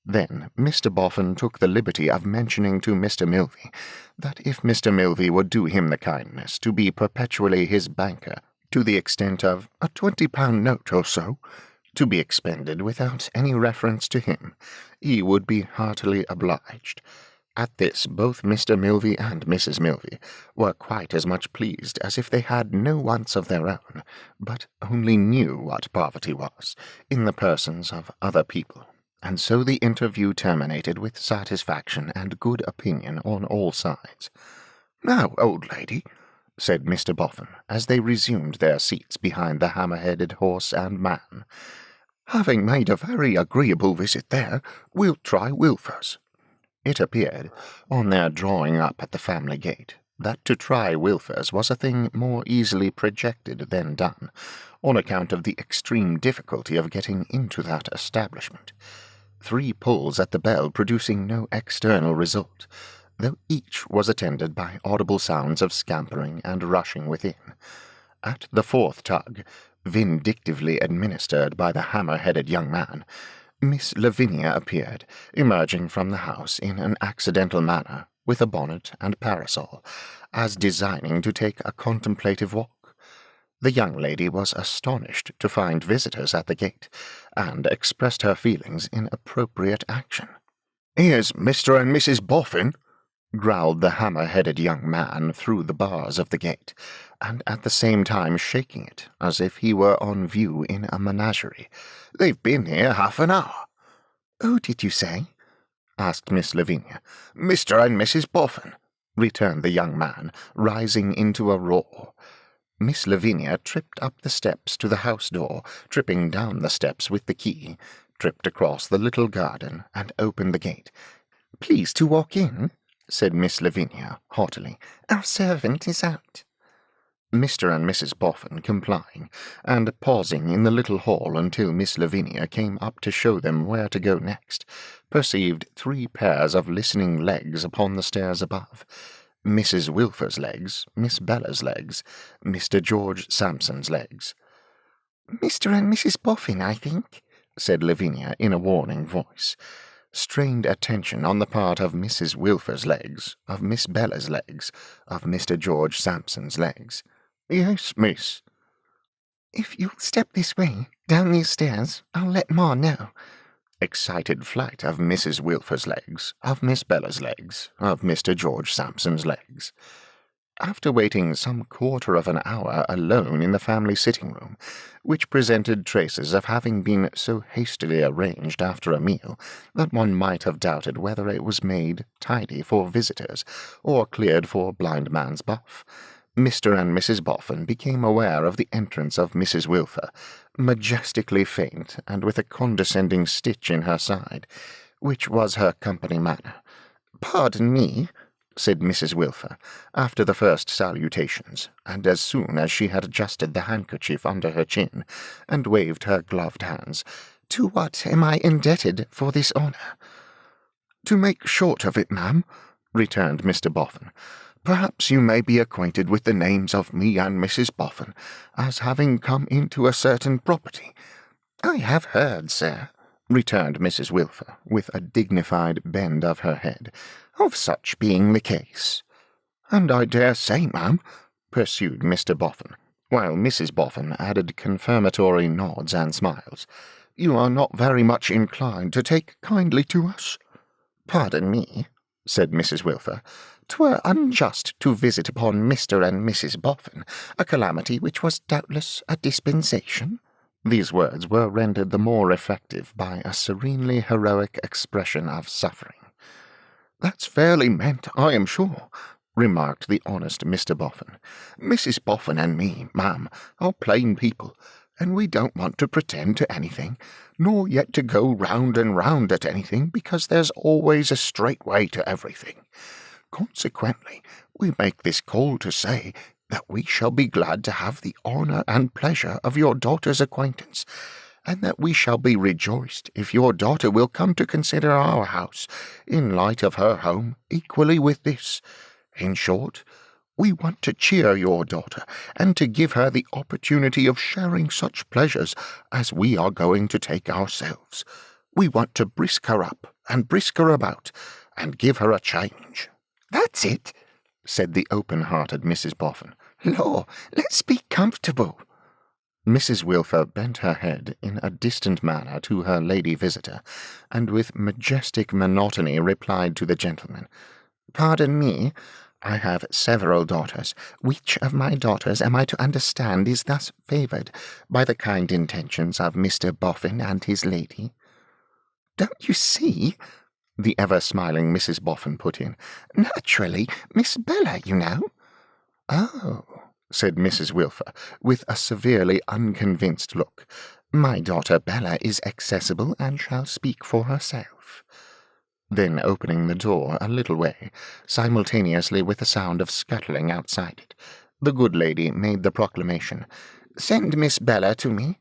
Then Mr. Boffin took the liberty of mentioning to Mr. Milvey that if Mr. Milvey would do him the kindness to be perpetually his banker, to the extent of a £20 note or so, to be expended without any reference to him, he would be heartily obliged. At this both Mr. Milvey and Mrs. Milvey were quite as much pleased as if they had no wants of their own, but only knew what poverty was, in the persons of other people. And so the interview terminated with satisfaction and good opinion on all sides. "Now, old lady," said Mr. Boffin, as they resumed their seats behind the hammer-headed horse and man, "having made a very agreeable visit there, we'll try Wilfer's." It appeared, on their drawing up at the family gate, that to try Wilfer's was a thing more easily projected than done, on account of the extreme difficulty of getting into that establishment. 3 pulls at the bell producing no external result, though each was attended by audible sounds of scampering and rushing within. At the 4th tug, vindictively administered by the hammer-headed young man, Miss Lavinia appeared, emerging from the house in an accidental manner, with a bonnet and parasol, as designing to take a contemplative walk. The young lady was astonished to find visitors at the gate, and expressed her feelings in appropriate action. "Here's Mr. and Mrs. Boffin," growled the hammer-headed young man through the bars of the gate, and at the same time shaking it as if he were on view in a menagerie. "They've been here half an hour." "Who did you say?" asked Miss Lavinia. "Mr. and Mrs. Boffin," returned the young man, rising into a roar. Miss Lavinia tripped up the steps to the house door, tripping down the steps with the key, tripped across the little garden, and opened the gate. "Please to walk in," said Miss Lavinia haughtily. "Our servant is out." Mr. and Mrs. Boffin complying, and pausing in the little hall until Miss Lavinia came up to show them where to go next, perceived 3 pairs of listening legs upon the stairs above. Mrs. Wilfer's legs, Miss Bella's legs, Mr. George Sampson's legs. "Mr. and Mrs. Boffin, I think," said Lavinia in a warning voice. Strained attention on the part of Mrs. Wilfer's legs, of Miss Bella's legs, of Mr. George Sampson's legs. "Yes, miss." "If you'll step this way, down these stairs, I'll let Ma know." Excited flight of Mrs. Wilfer's legs, of Miss Bella's legs, of Mr. George Sampson's legs. After waiting some quarter of an hour alone in the family sitting-room, which presented traces of having been so hastily arranged after a meal that one might have doubted whether it was made tidy for visitors or cleared for blind man's buff, Mr. and Mrs. Boffin became aware of the entrance of Mrs. Wilfer, majestically faint and with a condescending stitch in her side, which was her company manner. "Pardon me," said Mrs. Wilfer, after the first salutations, and as soon as she had adjusted the handkerchief under her chin, and waved her gloved hands, "to what am I indebted for this honour?" "To make short of it, ma'am," returned Mr. Boffin, "perhaps you may be acquainted with the names of me and Mrs. Boffin, as having come into a certain property." "I have heard, sir," returned Mrs. Wilfer, with a dignified bend of her head, "of such being the case." "And I dare say, ma'am," pursued Mr. Boffin, while Mrs. Boffin added confirmatory nods and smiles, "you are not very much inclined to take kindly to us." "Pardon me," said Mrs. Wilfer, "'twere unjust to visit upon Mr. and Mrs. Boffin a calamity which was doubtless a dispensation." These words were rendered the more effective by a serenely heroic expression of suffering. "That's fairly meant, I am sure," remarked the honest Mr. Boffin. "Mrs. Boffin and me, ma'am, are plain people, and we don't want to pretend to anything, nor yet to go round and round at anything, because there's always a straight way to everything. Consequently, we make this call to say that we shall be glad to have the honour and pleasure of your daughter's acquaintance, and that we shall be rejoiced if your daughter will come to consider our house, in light of her home, equally with this. In short, we want to cheer your daughter, and to give her the opportunity of sharing such pleasures as we are going to take ourselves. We want to brisk her up, and brisk her about, and give her a change." "That's it," said the open-hearted Mrs. Boffin. "Law, let's be comfortable." Mrs. Wilfer bent her head in a distant manner to her lady visitor, and with majestic monotony replied to the gentleman, "Pardon me, I have several daughters. Which of my daughters am I to understand is thus favoured by the kind intentions of Mr. Boffin and his lady?" "Don't you see?" the ever-smiling Mrs. Boffin put in. "Naturally, Miss Bella, you know." "Oh," said Mrs. Wilfer, with a severely unconvinced look, "my daughter Bella is accessible and shall speak for herself." Then opening the door a little way, simultaneously with a sound of scuttling outside it, the good lady made the proclamation, "Send Miss Bella to me,"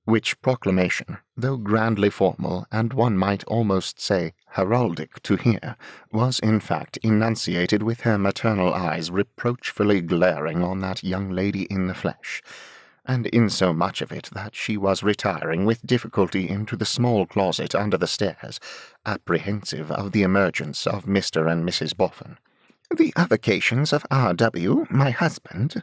which proclamation, though grandly formal, and one might almost say heraldic to hear, was in fact enunciated with her maternal eyes reproachfully glaring on that young lady in the flesh, and in so much of it that she was retiring with difficulty into the small closet under the stairs, apprehensive of the emergence of Mr. and Mrs. Boffin. "The avocations of R.W., my husband,"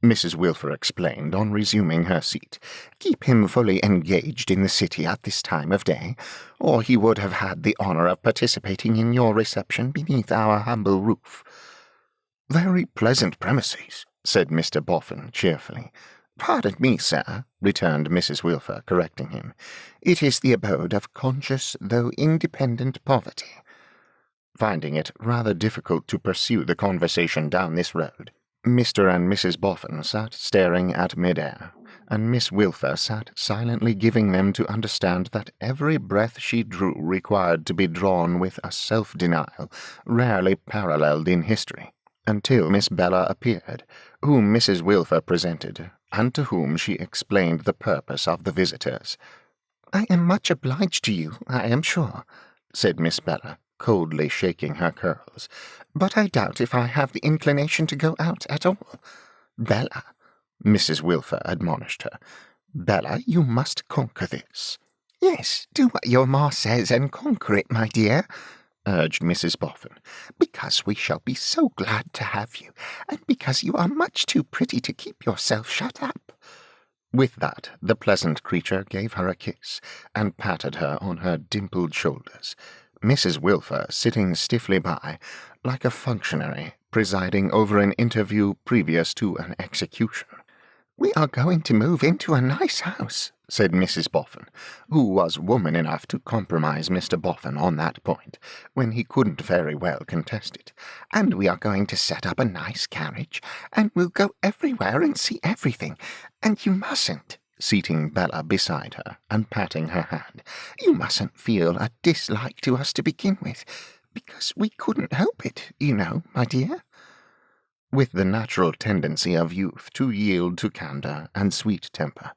Mrs. Wilfer explained on resuming her seat, "keep him fully engaged in the city at this time of day, or he would have had the honour of participating in your reception beneath our humble roof." "Very pleasant premises," said Mr. Boffin cheerfully. "Pardon me, sir," returned Mrs. Wilfer, correcting him. "It is the abode of conscious though independent poverty." Finding it rather difficult to pursue the conversation down this road, Mr. and Mrs. Boffin sat staring at mid-air, and Miss Wilfer sat silently giving them to understand that every breath she drew required to be drawn with a self-denial rarely paralleled in history, until Miss Bella appeared, whom Mrs. Wilfer presented, and to whom she explained the purpose of the visitors. "I am much obliged to you, I am sure," said Miss Bella, coldly shaking her curls, "but I doubt if I have the inclination to go out at all. Bella," Mrs. Wilfer admonished her, "Bella, you must conquer this." "Yes, do what your ma says and conquer it, my dear," urged Mrs. Boffin, "because we shall be so glad to have you, and because you are much too pretty to keep yourself shut up." With that, the pleasant creature gave her a kiss, and patted her on her dimpled shoulders, Mrs. Wilfer sitting stiffly by, like a functionary presiding over an interview previous to an execution. "We are going to move into a nice house," said Mrs. Boffin, who was woman enough to compromise Mr. Boffin on that point, when he couldn't very well contest it, "and we are going to set up a nice carriage, and we'll go everywhere and see everything, and you mustn't," seating Bella beside her and patting her hand, "you mustn't feel a dislike to us to begin with, because we couldn't help it, you know, my dear." With the natural tendency of youth to yield to candour and sweet temper,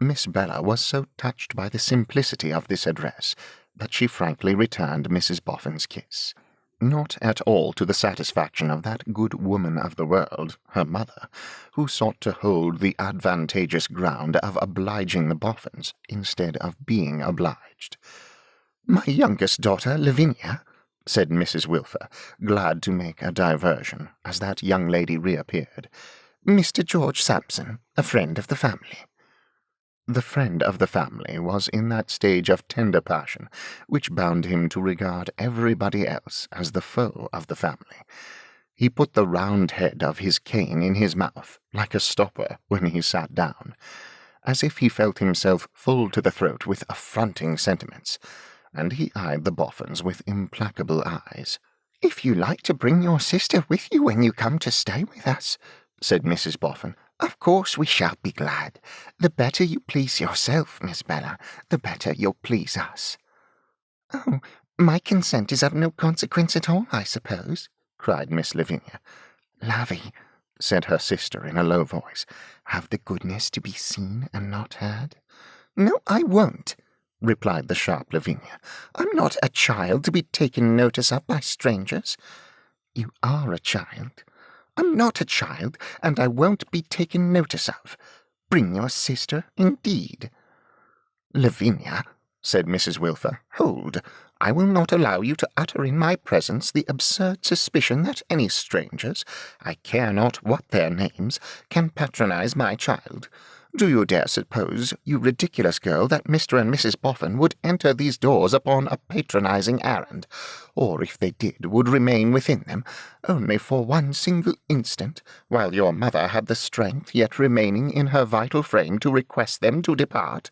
Miss Bella was so touched by the simplicity of this address that she frankly returned Mrs. Boffin's kiss, not at all to the satisfaction of that good woman of the world, her mother, who sought to hold the advantageous ground of obliging the Boffins instead of being obliged. "My youngest daughter, Lavinia," said Mrs. Wilfer, glad to make a diversion, as that young lady reappeared. "Mr. George Sampson, a friend of the family." The friend of the family was in that stage of tender passion which bound him to regard everybody else as the foe of the family. He put the round head of his cane in his mouth, like a stopper, when he sat down, as if he felt himself full to the throat with affronting sentiments, and he eyed the Boffins with implacable eyes. "If you like to bring your sister with you when you come to stay with us," said Mrs. Boffin, "of course we shall be glad. The better you please yourself, Miss Bella, the better you'll please us." "Oh, my consent is of no consequence at all, I suppose," cried Miss Lavinia. "Lavvy," said her sister in a low voice, "have the goodness to be seen and not heard." "No, I won't," replied the sharp Lavinia. "I'm not a child to be taken notice of by strangers." "You are a child." "I'm not a child, and I won't be taken notice of. Bring your sister, indeed." "Lavinia," said Mrs. Wilfer, "hold. I will not allow you to utter in my presence the absurd suspicion that any strangers, I care not what their names, can patronize my child. Do you dare suppose, you ridiculous girl, that Mr. and Mrs. Boffin would enter these doors upon a patronizing errand, or if they did, would remain within them, only for one single instant, while your mother had the strength yet remaining in her vital frame to request them to depart?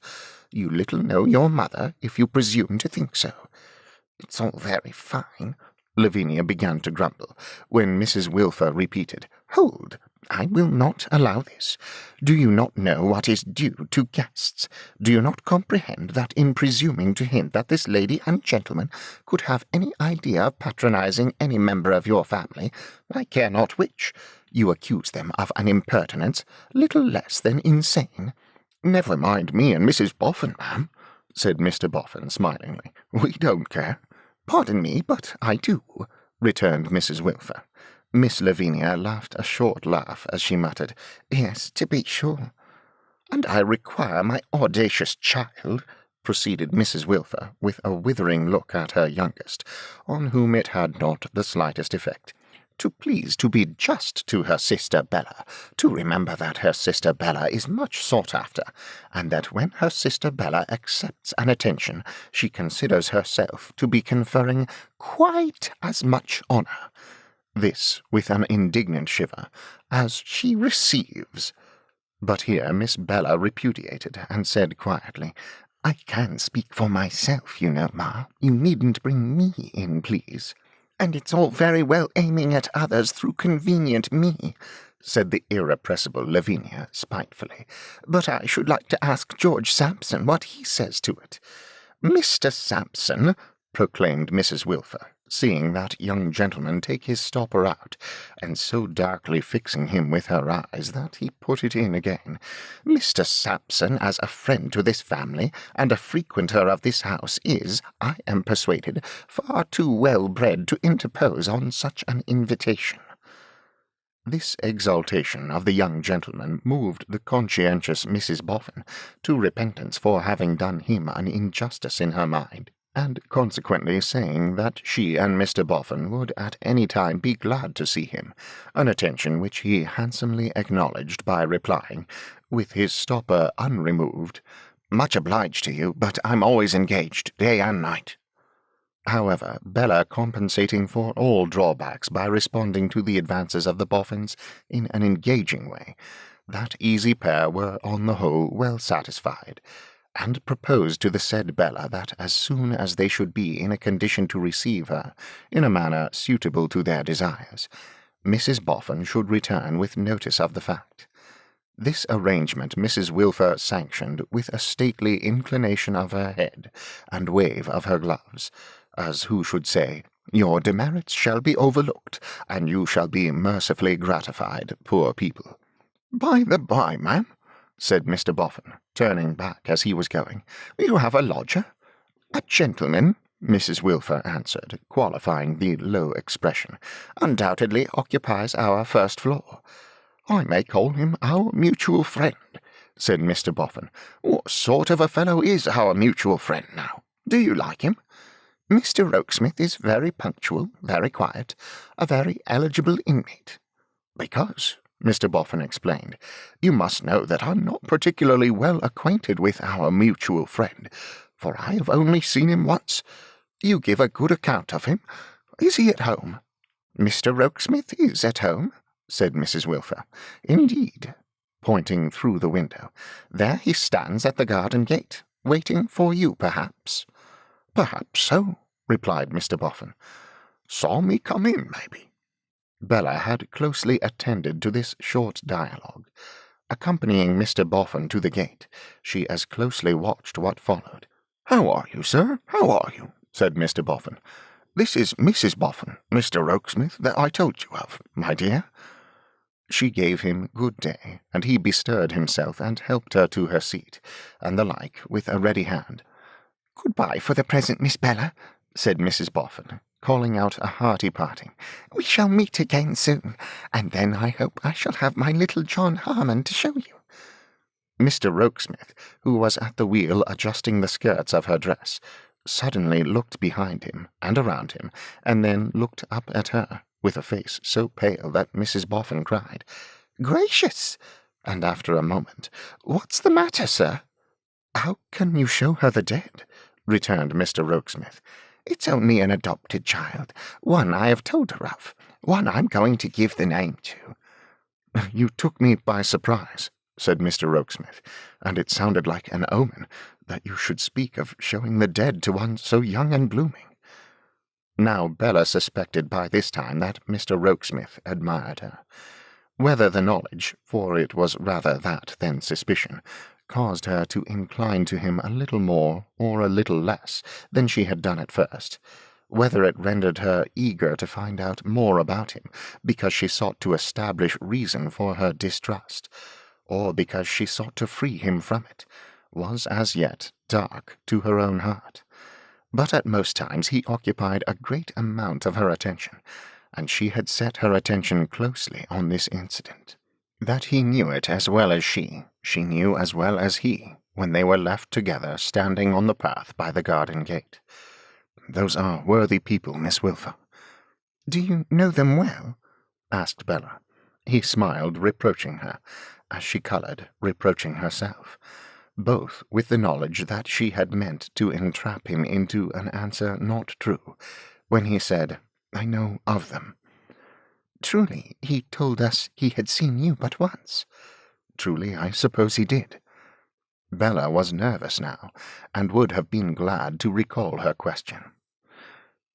You little know your mother, if you presume to think so." "It's all very fine," Lavinia began to grumble, when Mrs. Wilfer repeated, "Hold! I will not allow this. Do you not know what is due to guests? Do you not comprehend that in presuming to hint that this lady and gentleman could have any idea of patronizing any member of your family, I care not which, you accuse them of an impertinence little less than insane?" "Never mind me and Mrs. Boffin, ma'am," said Mr. Boffin smilingly. "We don't care." "Pardon me, but I do," returned Mrs. Wilfer. Miss Lavinia laughed a short laugh as she muttered, "Yes, to be sure." "And I require my audacious child," proceeded Mrs. Wilfer, with a withering look at her youngest, on whom it had not the slightest effect, "to please to be just to her sister Bella, to remember that her sister Bella is much sought after, and that when her sister Bella accepts an attention, she considers herself to be conferring quite as much honour," this with an indignant shiver, "as she receives." But here Miss Bella repudiated, and said quietly, "I can speak for myself, you know, Ma. You needn't bring me in, please." "And it's all very well aiming at others through convenient me," said the irrepressible Lavinia spitefully, "but I should like to ask George Sampson what he says to it." "Mr. Sampson," proclaimed Mrs. Wilfer, seeing that young gentleman take his stopper out, and so darkly fixing him with her eyes that he put it in again, "Mr. Sampson, as a friend to this family, and a frequenter of this house, is, I am persuaded, far too well bred to interpose on such an invitation." This exaltation of the young gentleman moved the conscientious Mrs. Boffin to repentance for having done him an injustice in her mind, and consequently saying that she and Mr. Boffin would at any time be glad to see him, an attention which he handsomely acknowledged by replying, with his stopper unremoved, "Much obliged to you, but I'm always engaged, day and night." However, Bella compensating for all drawbacks by responding to the advances of the Boffins in an engaging way, that easy pair were on the whole well satisfied, and proposed to the said Bella that as soon as they should be in a condition to receive her, in a manner suitable to their desires, Mrs. Boffin should return with notice of the fact. This arrangement Mrs. Wilfer sanctioned with a stately inclination of her head and wave of her gloves, as who should say, "Your demerits shall be overlooked, and you shall be mercifully gratified, poor people." "By the by, ma'am," said Mr. Boffin, turning back as he was going, "you have a lodger?" "A gentleman," Mrs. Wilfer answered, qualifying the low expression, "undoubtedly occupies our first floor." "I may call him our mutual friend," said Mr. Boffin. "What sort of a fellow is our mutual friend, now? Do you like him?" "Mr. Rokesmith is very punctual, very quiet, a very eligible inmate." "Because," Mr. Boffin explained, "you must know that I'm not particularly well acquainted with our mutual friend, for I have only seen him once. You give a good account of him. Is he at home?" "Mr. Rokesmith is at home," said Mrs. Wilfer. "Indeed," pointing through the window, "there he stands at the garden gate, waiting for you, perhaps." "Perhaps so," replied Mr. Boffin. Saw me come in, maybe." Bella had closely attended to this short dialogue. Accompanying Mr. Boffin to the gate, she as closely watched what followed. "How are you, sir? How are you?" said Mr. Boffin. "This is Mrs. Boffin, Mr. Rokesmith, that I told you of, my dear." She gave him good day, and he bestirred himself and helped her to her seat, and the like, with a ready hand. "Goodbye for the present, Miss Bella," said Mrs. Boffin, calling out a hearty parting. "We shall meet again soon, and then I hope I shall have my little John Harmon to show you." Mr. Rokesmith, who was at the wheel adjusting the skirts of her dress, suddenly looked behind him and around him, and then looked up at her, with a face so pale that Mrs. Boffin cried, "Gracious!" and after a moment, "What's the matter, sir?" "How can you show her the dead?" returned Mr. Rokesmith. "It's only an adopted child, one I have told her of, one I'm going to give the name to." "You took me by surprise," said Mr. Rokesmith, "and it sounded like an omen that you should speak of showing the dead to one so young and blooming." Now Bella suspected by this time that Mr. Rokesmith admired her. Whether the knowledge, for it was rather that than suspicion, caused her to incline to him a little more or a little less than she had done at first, whether it rendered her eager to find out more about him because she sought to establish reason for her distrust, or because she sought to free him from it, was as yet dark to her own heart. But at most times he occupied a great amount of her attention, and she had set her attention closely on this incident. That he knew it as well as she knew as well as he, when they were left together standing on the path by the garden gate. "Those are worthy people, Miss Wilfer." "Do you know them well?" asked Bella. He smiled, reproaching her, as she coloured, reproaching herself, both with the knowledge that she had meant to entrap him into an answer not true, when he said, "I know of them." "Truly, he told us he had seen you but once." "Truly, I suppose he did." Bella was nervous now, and would have been glad to recall her question.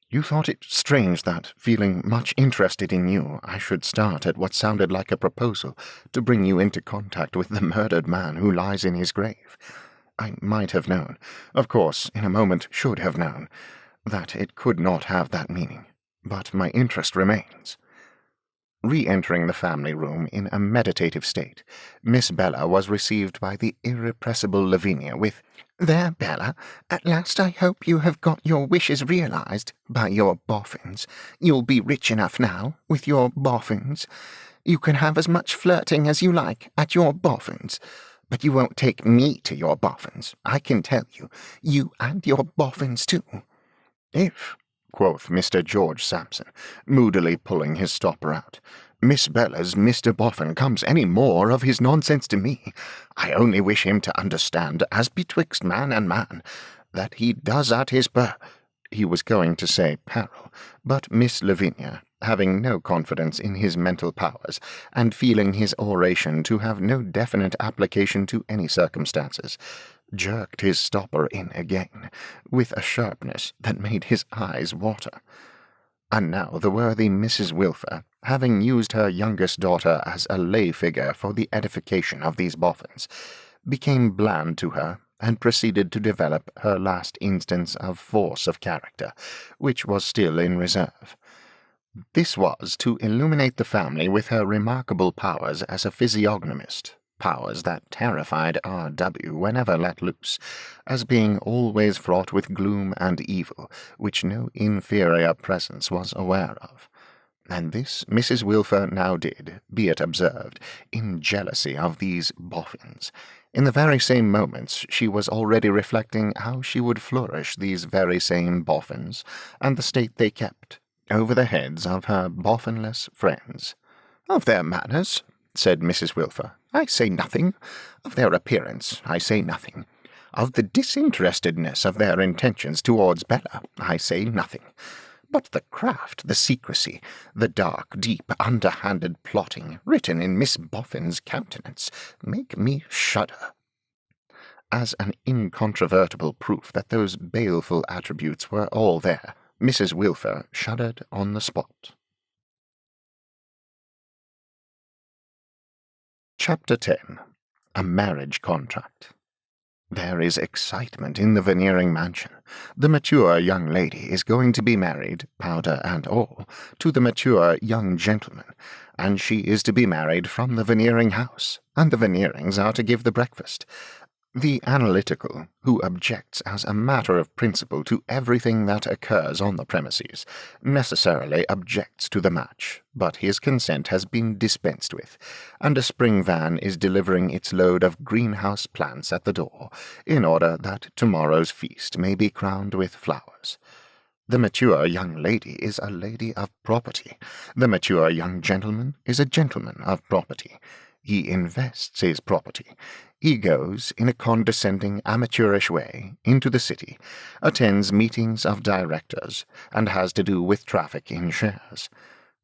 "You thought it strange that, feeling much interested in you, I should start at what sounded like a proposal to bring you into contact with the murdered man who lies in his grave. I might have known, of course, in a moment should have known, that it could not have that meaning, but my interest remains." Re-entering the family room in a meditative state, Miss Bella was received by the irrepressible Lavinia with, "There, Bella, at last I hope you have got your wishes realized by your Boffins. You'll be rich enough now, with your Boffins. You can have as much flirting as you like at your Boffins. But you won't take me to your Boffins, I can tell you. You and your Boffins, too." "If," quoth Mr. George Sampson, moodily pulling his stopper out, "Miss Bella's Mr. Boffin comes any more of his nonsense to me, I only wish him to understand, as betwixt man and man, that he does at his he was going to say peril, but Miss Lavinia, having no confidence in his mental powers, and feeling his oration to have no definite application to any circumstances, jerked his stopper in again, with a sharpness that made his eyes water. And now the worthy Mrs. Wilfer, having used her youngest daughter as a lay figure for the edification of these Boffins, became bland to her, and proceeded to develop her last instance of force of character, which was still in reserve. This was to illuminate the family with her remarkable powers as a physiognomist, powers that terrified R.W. whenever let loose, as being always fraught with gloom and evil, which no inferior presence was aware of. And this Mrs. Wilfer now did, be it observed, in jealousy of these Boffins. In the very same moments she was already reflecting how she would flourish these very same Boffins, and the state they kept, over the heads of her Boffinless friends. "Of their manners," said Mrs. Wilfer, "I say nothing. Of their appearance, I say nothing. Of the disinterestedness of their intentions towards Bella, I say nothing. But the craft, the secrecy, the dark, deep, underhanded plotting written in Miss Boffin's countenance make me shudder." As an incontrovertible proof that those baleful attributes were all there, Mrs. Wilfer shuddered on the spot. Chapter 10. A Marriage Contract. There is excitement in the Veneering mansion. The mature young lady is going to be married, powder and all, to the mature young gentleman, and she is to be married from the Veneering house, and the Veneerings are to give the breakfast. The analytical, who objects as a matter of principle to everything that occurs on the premises, necessarily objects to the match, but his consent has been dispensed with, and a spring van is delivering its load of greenhouse plants at the door, in order that tomorrow's feast may be crowned with flowers. The mature young lady is a lady of property. The mature young gentleman is a gentleman of property. He invests his property. He goes, in a condescending, amateurish way, into the city, attends meetings of directors, and has to do with traffic in shares.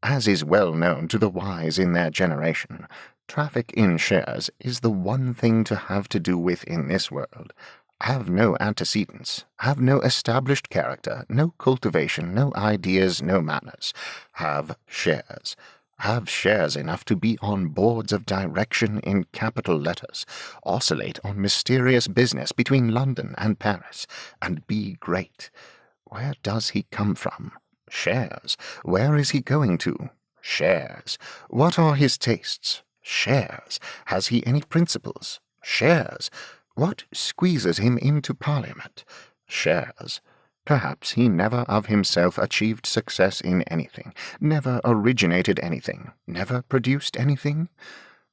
As is well known to the wise in their generation, traffic in shares is the one thing to have to do with in this world. Have no antecedents, have no established character, no cultivation, no ideas, no manners. Have shares. Have shares enough to be on boards of direction in capital letters, oscillate on mysterious business between London and Paris, and be great. Where does he come from? Shares. Where is he going to? Shares. What are his tastes? Shares. Has he any principles? Shares. What squeezes him into Parliament? Shares. Perhaps he never of himself achieved success in anything, never originated anything, never produced anything?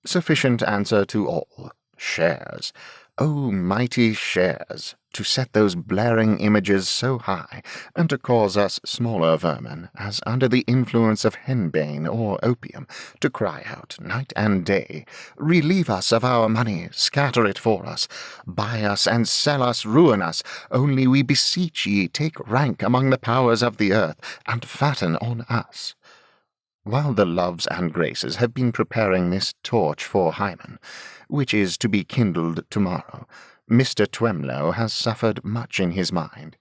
Sufficient answer to all. Shares. Oh, mighty shares, to set those blaring images so high, and to cause us smaller vermin, as under the influence of henbane or opium, to cry out night and day, relieve us of our money, scatter it for us, buy us and sell us, ruin us, only we beseech ye take rank among the powers of the earth, and fatten on us. While the Loves and Graces have been preparing this torch for Hymen, which is to be kindled tomorrow, Mr. Twemlow has suffered much in his mind.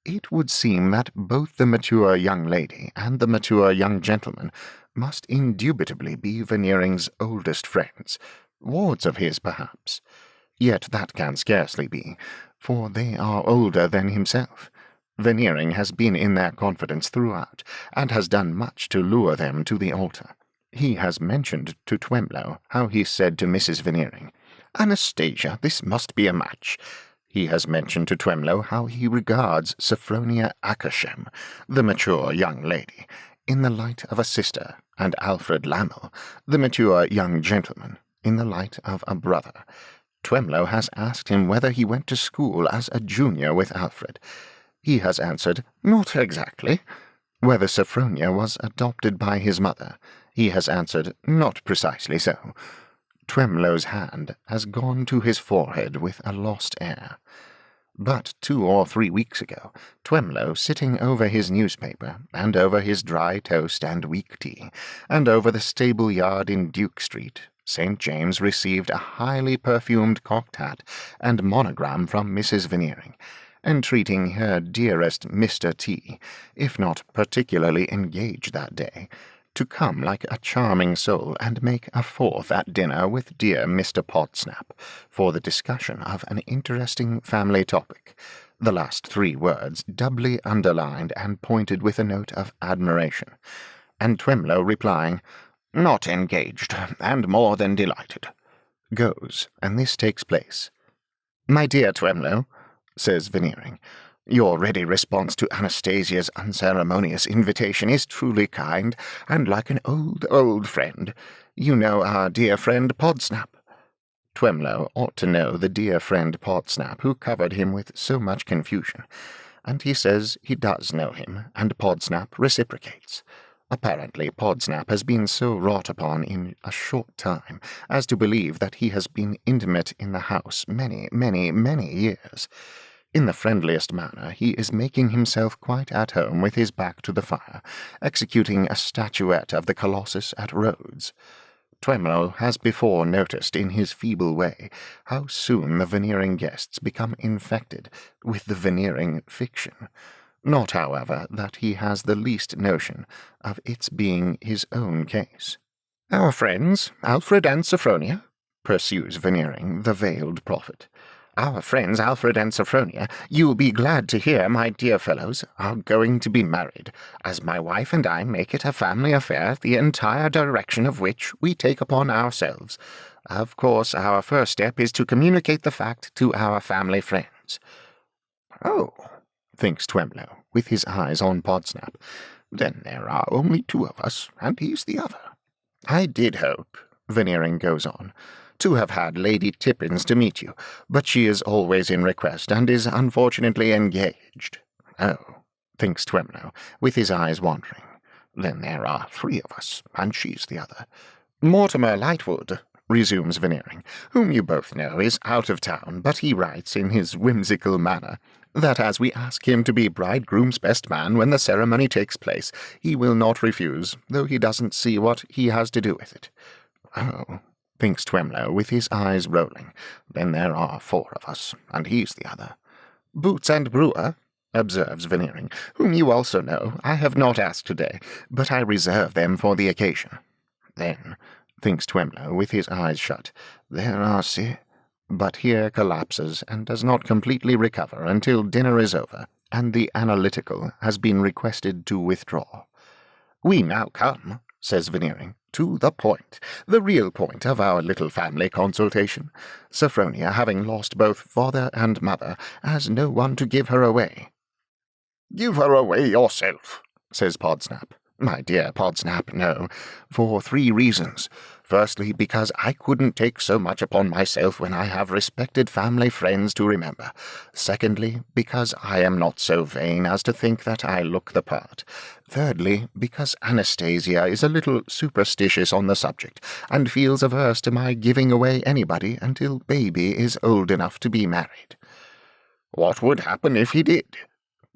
It would seem that both the mature young lady and the mature young gentleman must indubitably be Veneering's oldest friends, wards of his, perhaps. Yet that can scarcely be, for they are older than himself. Veneering has been in their confidence throughout, and has done much to lure them to the altar. He has mentioned to Twemlow how he said to Mrs. Veneering, "Anastasia, this must be a match." He has mentioned to Twemlow how he regards Sophronia Akersham, the mature young lady, in the light of a sister, and Alfred Lammel, the mature young gentleman, in the light of a brother. Twemlow has asked him whether he went to school as a junior with Alfred. He has answered, "Not exactly." Whether Sophronia was adopted by his mother, he has answered, "Not precisely so." Twemlow's hand has gone to his forehead with a lost air. But 2 or 3 weeks ago, Twemlow, sitting over his newspaper, and over his dry toast and weak tea, and over the stable yard in Duke Street, St. James, received a highly perfumed cocked hat and monogram from Mrs. Veneering, entreating her dearest Mr. T, if not particularly engaged that day, to come like a charming soul and make a fourth at dinner with dear Mr. Podsnap, for the discussion of an interesting family topic, the last 3 words doubly underlined and pointed with a note of admiration, and Twemlow replying, "Not engaged, and more than delighted," goes, and this takes place. "My dear Twemlow," says Veneering, "your ready response to Anastasia's unceremonious invitation is truly kind, and like an old friend. You know our dear friend Podsnap." Twemlow ought to know the dear friend Podsnap who covered him with so much confusion, and he says he does know him, and Podsnap reciprocates. Apparently Podsnap has been so wrought upon in a short time as to believe that he has been intimate in the house many years. In the friendliest manner he is making himself quite at home with his back to the fire, executing a statuette of the Colossus at Rhodes. Twemlow has before noticed in his feeble way how soon the Veneering guests become infected with the Veneering fiction. not, however, that he has the least notion of its being his own case. "Our friends, Alfred and Sophronia," pursues Veneering, the veiled prophet, "our friends Alfred and Sophronia, you'll be glad to hear, my dear fellows, are going to be married, as my wife and I make it a family affair, the entire direction of which we take upon ourselves. Of course, our first step is to communicate the fact to our family friends." "Oh," thinks Twemlow, with his eyes on Podsnap, "then there are only two of us, and he's the other." "I did hope," Veneering goes on, "to have had Lady Tippins to meet you, but she is always in request, and is unfortunately engaged." "Oh," thinks Twemlow, with his eyes wandering, "then there are three of us, and she's the other." "Mortimer Lightwood," resumes Veneering, "whom you both know, is out of town, but he writes, in his whimsical manner, that as we ask him to be bridegroom's best man when the ceremony takes place, he will not refuse, though he doesn't see what he has to do with it." "Oh," thinks Twemlow, with his eyes rolling, "then there are four of us, and he's the other." "Boots and Brewer," observes Veneering, "whom you also know, I have not asked today, but I reserve them for the occasion." "Then," thinks Twemlow, with his eyes shut, "there are but here collapses and does not completely recover until dinner is over, and the analytical has been requested to withdraw. "We now come," says Veneering, "to the point, the real point of our little family consultation. Sophronia, having lost both father and mother, has no one to give her away." "Give her away yourself," says Podsnap. "My dear Podsnap, no, for three reasons. Firstly, because I couldn't take so much upon myself when I have respected family friends to remember. Secondly, because I am not so vain as to think that I look the part. Thirdly, because Anastasia is a little superstitious on the subject, and feels averse to my giving away anybody until baby is old enough to be married." "What would happen if he did?"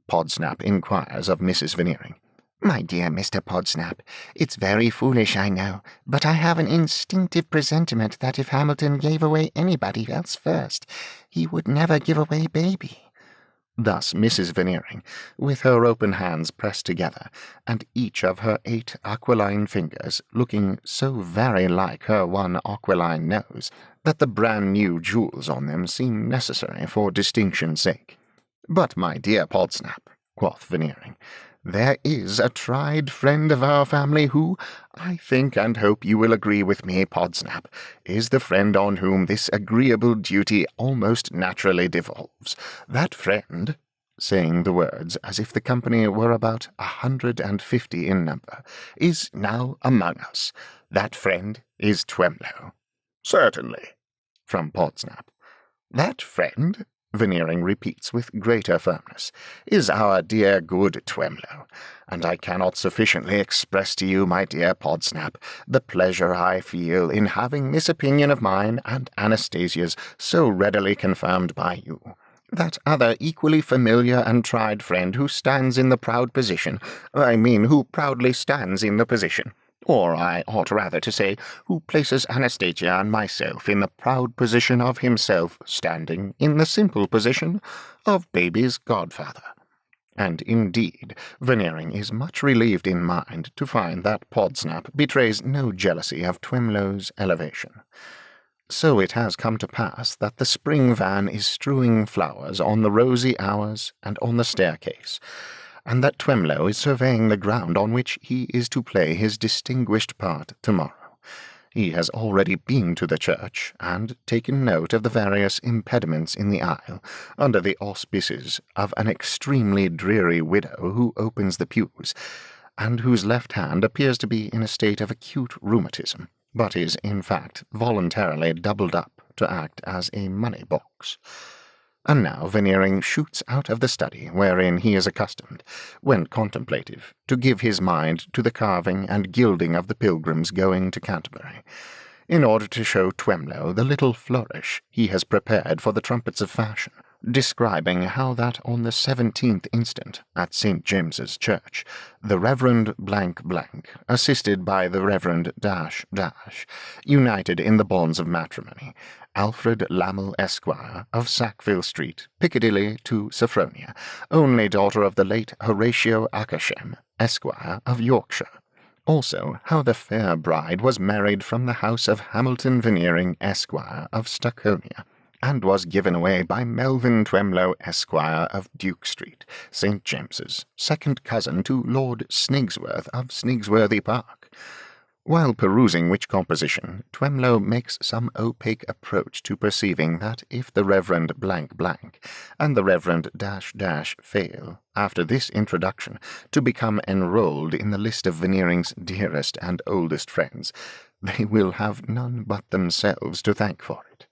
Podsnap inquires of Mrs. Veneering. "My dear Mr. Podsnap, it's very foolish, I know, but I have an instinctive presentiment that if Hamilton gave away anybody else first, he would never give away baby." Thus Mrs. Veneering, with her open hands pressed together, and each of her 8 aquiline fingers looking so very like her one aquiline nose that the brand-new jewels on them seem necessary for distinction's sake. "But, my dear Podsnap," quoth Veneering, "there is a tried friend of our family who, I think and hope you will agree with me, Podsnap, is the friend on whom this agreeable duty almost naturally devolves. That friend," saying the words as if the company were about 150 in number, "is now among us. That friend is Twemlow." "Certainly," from Podsnap. "That friend," Veneering repeats with greater firmness, "is our dear good Twemlow, and I cannot sufficiently express to you, my dear Podsnap, the pleasure I feel in having this opinion of mine and Anastasia's so readily confirmed by you. That other equally familiar and tried friend who stands in the proud position, who proudly stands in the position, or I ought rather to say, who places Anastasia and myself in the proud position of himself standing in the simple position of baby's godfather." And indeed, Veneering is much relieved in mind to find that Podsnap betrays no jealousy of Twemlow's elevation. So it has come to pass that the spring van is strewing flowers on the rosy hours and on the staircase, and that Twemlow is surveying the ground on which he is to play his distinguished part tomorrow. He has already been to the church, and taken note of the various impediments in the aisle, under the auspices of an extremely dreary widow who opens the pews, and whose left hand appears to be in a state of acute rheumatism, but is, in fact, voluntarily doubled up to act as a money-box. And now Veneering shoots out of the study wherein he is accustomed, when contemplative, to give his mind to the carving and gilding of the pilgrims going to Canterbury, in order to show Twemlow the little flourish he has prepared for the trumpets of fashion, describing how that on the 17th instant at St. James's Church, the Reverend blank blank, assisted by the Reverend dash dash, united in the bonds of matrimony, Alfred Lamel, Esquire, of Sackville Street, Piccadilly, to Sophronia, only daughter of the late Horatio Akersham, Esquire, of Yorkshire. Also, how the fair bride was married from the house of Hamilton Veneering, Esquire, of Stucconia, and was given away by Melvin Twemlow, Esquire, of Duke Street, St. James's, second cousin to Lord Snigsworth of Snigsworthy Park. While perusing which composition, Twemlow makes some opaque approach to perceiving that if the Reverend blank blank and the Reverend dash dash fail, after this introduction, to become enrolled in the list of Veneering's dearest and oldest friends, they will have none but themselves to thank for it.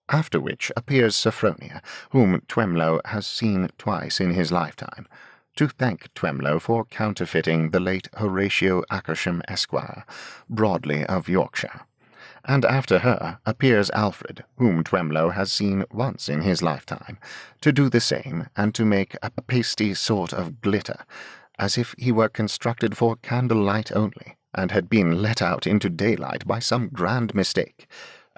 After which appears Sophronia, whom Twemlow has seen twice in his lifetime, to thank Twemlow for counterfeiting the late Horatio Akersham, Esquire, broadly of Yorkshire. And after her appears Alfred, whom Twemlow has seen once in his lifetime, to do the same and to make a pasty sort of glitter, as if he were constructed for candlelight only, and had been let out into daylight by some grand mistake.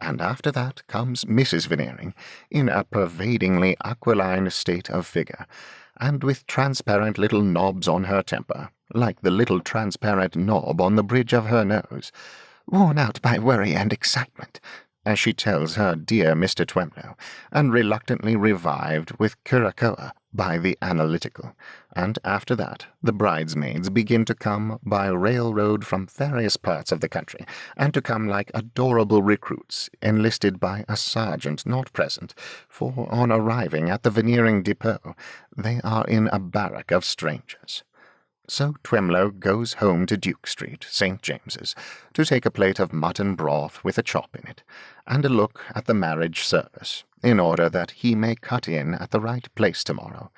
And after that comes Mrs. Veneering, in a pervadingly aquiline state of figure, and with transparent little knobs on her temper, like the little transparent knob on the bridge of her nose, worn out by worry and excitement, as she tells her dear Mr. Twemlow, and reluctantly revived with curacoa by the analytical. And after that the bridesmaids begin to come by railroad from various parts of the country, and to come like adorable recruits enlisted by a sergeant not present, for on arriving at the Veneering depot they are in a barrack of strangers. So Twemlow goes home to Duke Street, St. James's, to take a plate of mutton broth with a chop in it, and a look at the marriage service, in order that he may cut in at the right place tomorrow.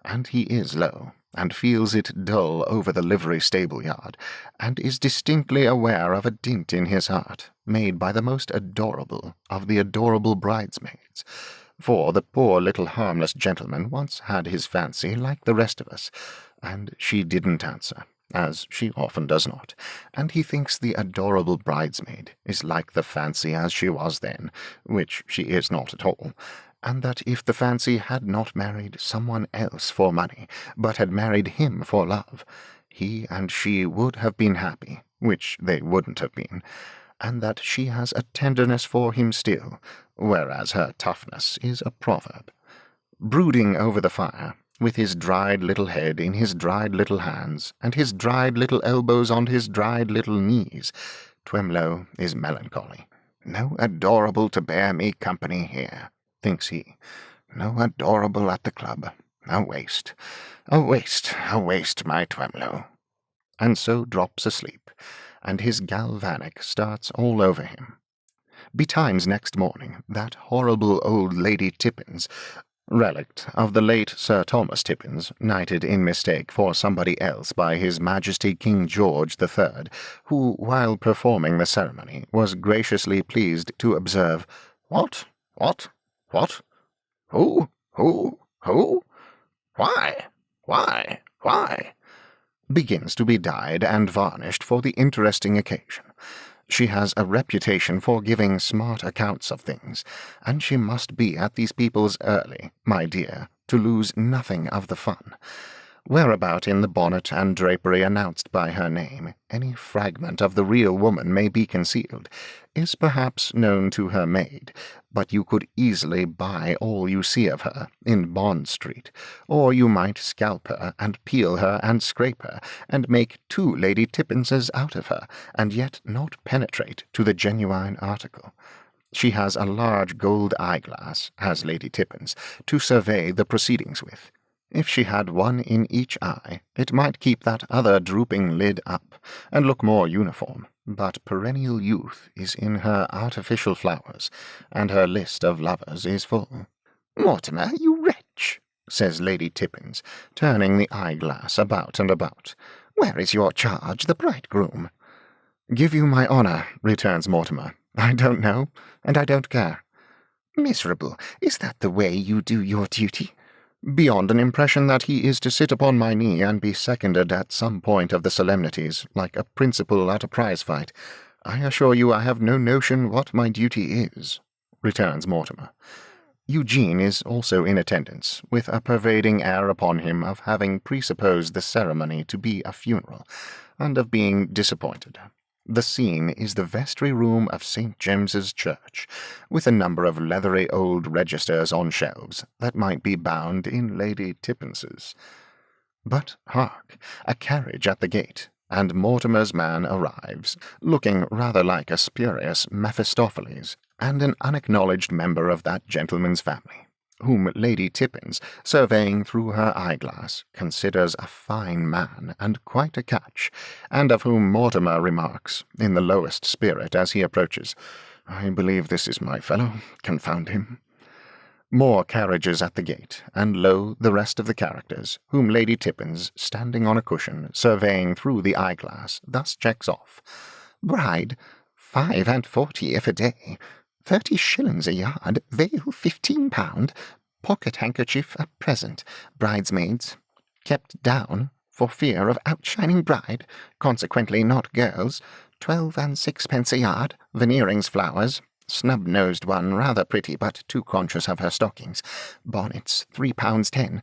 And he is low, and feels it dull over the livery stable yard, and is distinctly aware of a dint in his heart, made by the most adorable of the adorable bridesmaids. For the poor little harmless gentleman once had his fancy like the rest of us, and she didn't answer, as she often does not, and he thinks the adorable bridesmaid is like the fancy as she was then, which she is not at all, and that if the fancy had not married someone else for money, but had married him for love, he and she would have been happy, which they wouldn't have been, and that she has a tenderness for him still, whereas her toughness is a proverb. Brooding over the fire, with his dried little head in his dried little hands, and his dried little elbows on his dried little knees, Twemlow is melancholy. No adorable to bear me company here, thinks he. No adorable at the club. A waste, a waste, a waste, my Twemlow. And so drops asleep, and his galvanic starts all over him. Betimes next morning, that horrible old Lady Tippins, relict of the late Sir Thomas Tippins, knighted in mistake for somebody else by His Majesty King George the Third, who, while performing the ceremony, was graciously pleased to observe, "What? What? What? Who? Who? Who? Why? Why? Why?" begins to be dyed and varnished for the interesting occasion. She has a reputation for giving smart accounts of things, and she must be at these people's early, my dear, to lose nothing of the fun. Whereabout in the bonnet and drapery announced by her name, any fragment of the real woman may be concealed, is perhaps known to her maid, but you could easily buy all you see of her in Bond Street, or you might scalp her and peel her and scrape her, and make 2 Lady Tippinses out of her, and yet not penetrate to the genuine article. She has a large gold eyeglass, has Lady Tippins, to survey the proceedings with. If she had one in each eye, it might keep that other drooping lid up, and look more uniform, but perennial youth is in her artificial flowers, and her list of lovers is full. "Mortimer, you wretch," says Lady Tippins, turning the eyeglass about and about. "Where is your charge, the bridegroom?" "Give you my honour," returns Mortimer, "I don't know, and I don't care." Miserable, is that the way you do your duty? Beyond an impression that he is to sit upon my knee and be seconded at some point of the solemnities, like a principal at a prize fight, I assure you I have no notion what my duty is, returns Mortimer. Eugene is also in attendance, with a pervading air upon him of having presupposed the ceremony to be a funeral, and of being disappointed. The scene is the vestry room of St. James's Church, with a number of leathery old registers on shelves that might be bound in Lady Tippens's. But hark, a carriage at the gate, and Mortimer's man arrives, looking rather like a spurious Mephistopheles, and an unacknowledged member of that gentleman's family, whom Lady Tippins, surveying through her eyeglass, considers a fine man and quite a catch, and of whom Mortimer remarks, in the lowest spirit as he approaches, "I believe this is my fellow, confound him." More carriages at the gate, and lo, the rest of the characters, whom Lady Tippins, standing on a cushion, surveying through the eyeglass, thus checks off. Bride, 5.40 if a day, 30 shillings a yard, veil £15, pocket handkerchief a present, bridesmaids kept down for fear of outshining bride, consequently not girls, 12 and 6 pence a yard, Veneering's flowers, snub-nosed one, rather pretty, but too conscious of her stockings. Bonnets, £3.10.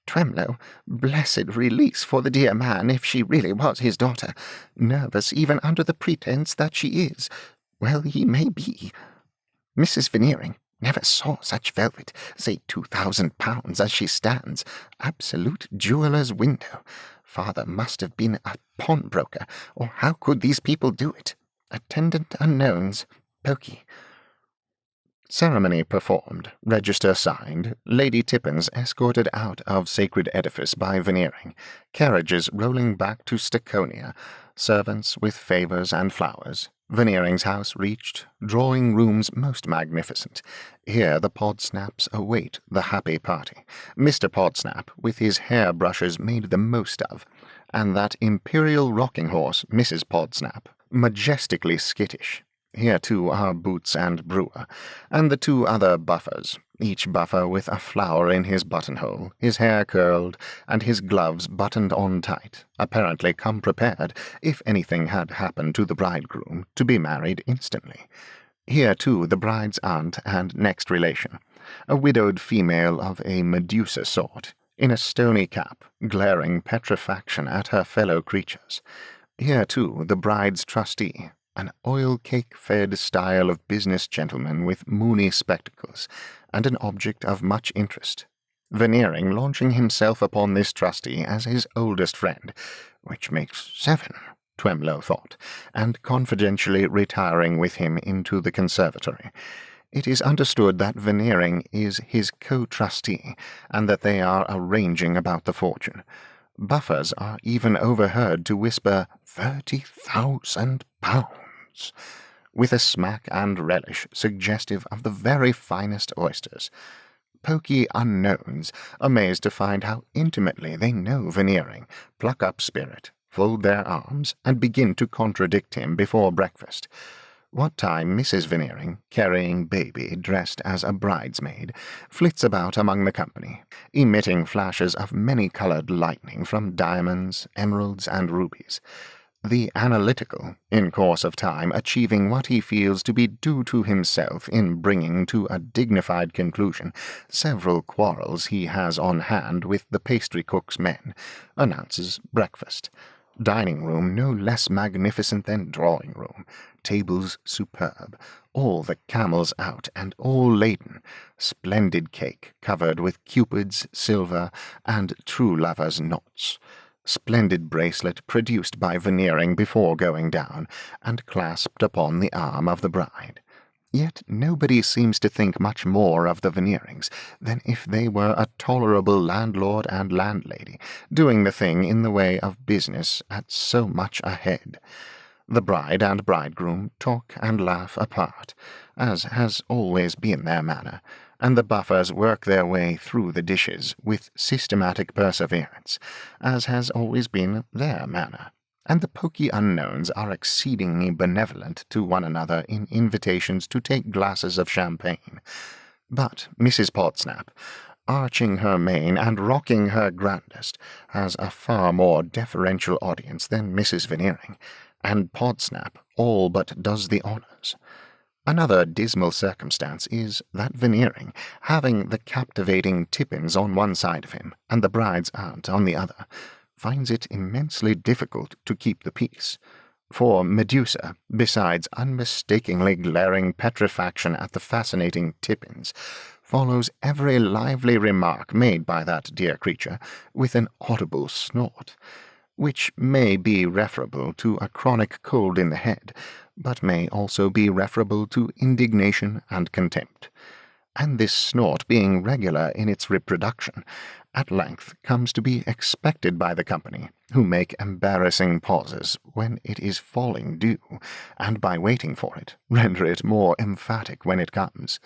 Twemlow, blessed release for the dear man if she really was his daughter. Nervous even under the pretence that she is. Well, he may be. Mrs. Veneering, never saw such velvet, say £2,000 as she stands. Absolute jeweller's window. Father must have been a pawnbroker, or how could these people do it? Attendant unknowns. Pokey. Ceremony performed, register signed, Lady Tippins escorted out of sacred edifice by Veneering, carriages rolling back to Staconia, servants with favours and flowers, Veneering's house reached, drawing rooms most magnificent. Here the Podsnaps await the happy party, Mr. Podsnap with his hair-brushes made the most of, and that imperial rocking-horse, Mrs. Podsnap, majestically skittish. Here, too, are Boots and Brewer, and the two other buffers, each buffer with a flower in his buttonhole, his hair curled, and his gloves buttoned on tight, apparently come prepared, if anything had happened to the bridegroom, to be married instantly. Here, too, the bride's aunt and next relation, a widowed female of a Medusa sort, in a stony cap, glaring petrifaction at her fellow creatures. Here, too, the bride's trustee, an oil-cake-fed style of business gentleman with moony spectacles, and an object of much interest. Veneering launching himself upon this trustee as his oldest friend, which makes 7, Twemlow thought, and confidentially retiring with him into the conservatory. It is understood that Veneering is his co-trustee, and that they are arranging about the fortune. Buffers are even overheard to whisper £30,000, with a smack and relish suggestive of the very finest oysters. Poky unknowns, amazed to find how intimately they know Veneering, pluck up spirit, fold their arms, and begin to contradict him before breakfast. What time Mrs. Veneering, carrying baby dressed as a bridesmaid, flits about among the company, emitting flashes of many-coloured lightning from diamonds, emeralds, and rubies. The analytical, in course of time, achieving what he feels to be due to himself in bringing to a dignified conclusion several quarrels he has on hand with the pastry-cook's men, announces breakfast. Dining-room no less magnificent than drawing-room, tables superb, all the camels out and all laden, splendid cake covered with cupids, silver, and true lovers' knots. Splendid bracelet produced by Veneering before going down, and clasped upon the arm of the bride. Yet nobody seems to think much more of the Veneerings than if they were a tolerable landlord and landlady, doing the thing in the way of business at so much a head. The bride and bridegroom talk and laugh apart, as has always been their manner, and the buffers work their way through the dishes with systematic perseverance, as has always been their manner, and the poky unknowns are exceedingly benevolent to one another in invitations to take glasses of champagne. But Mrs. Podsnap, arching her mane and rocking her grandest, has a far more deferential audience than Mrs. Veneering, and Podsnap all but does the honours. Another dismal circumstance is that Veneering, having the captivating Tippins on one side of him and the bride's aunt on the other, finds it immensely difficult to keep the peace. For Medusa, besides unmistakingly glaring petrifaction at the fascinating Tippins, follows every lively remark made by that dear creature with an audible snort, which may be referable to a chronic cold in the head, but may also be referable to indignation and contempt. And this snort being regular in its reproduction, at length comes to be expected by the company, who make embarrassing pauses when it is falling due, and by waiting for it, render it more emphatic when it comes.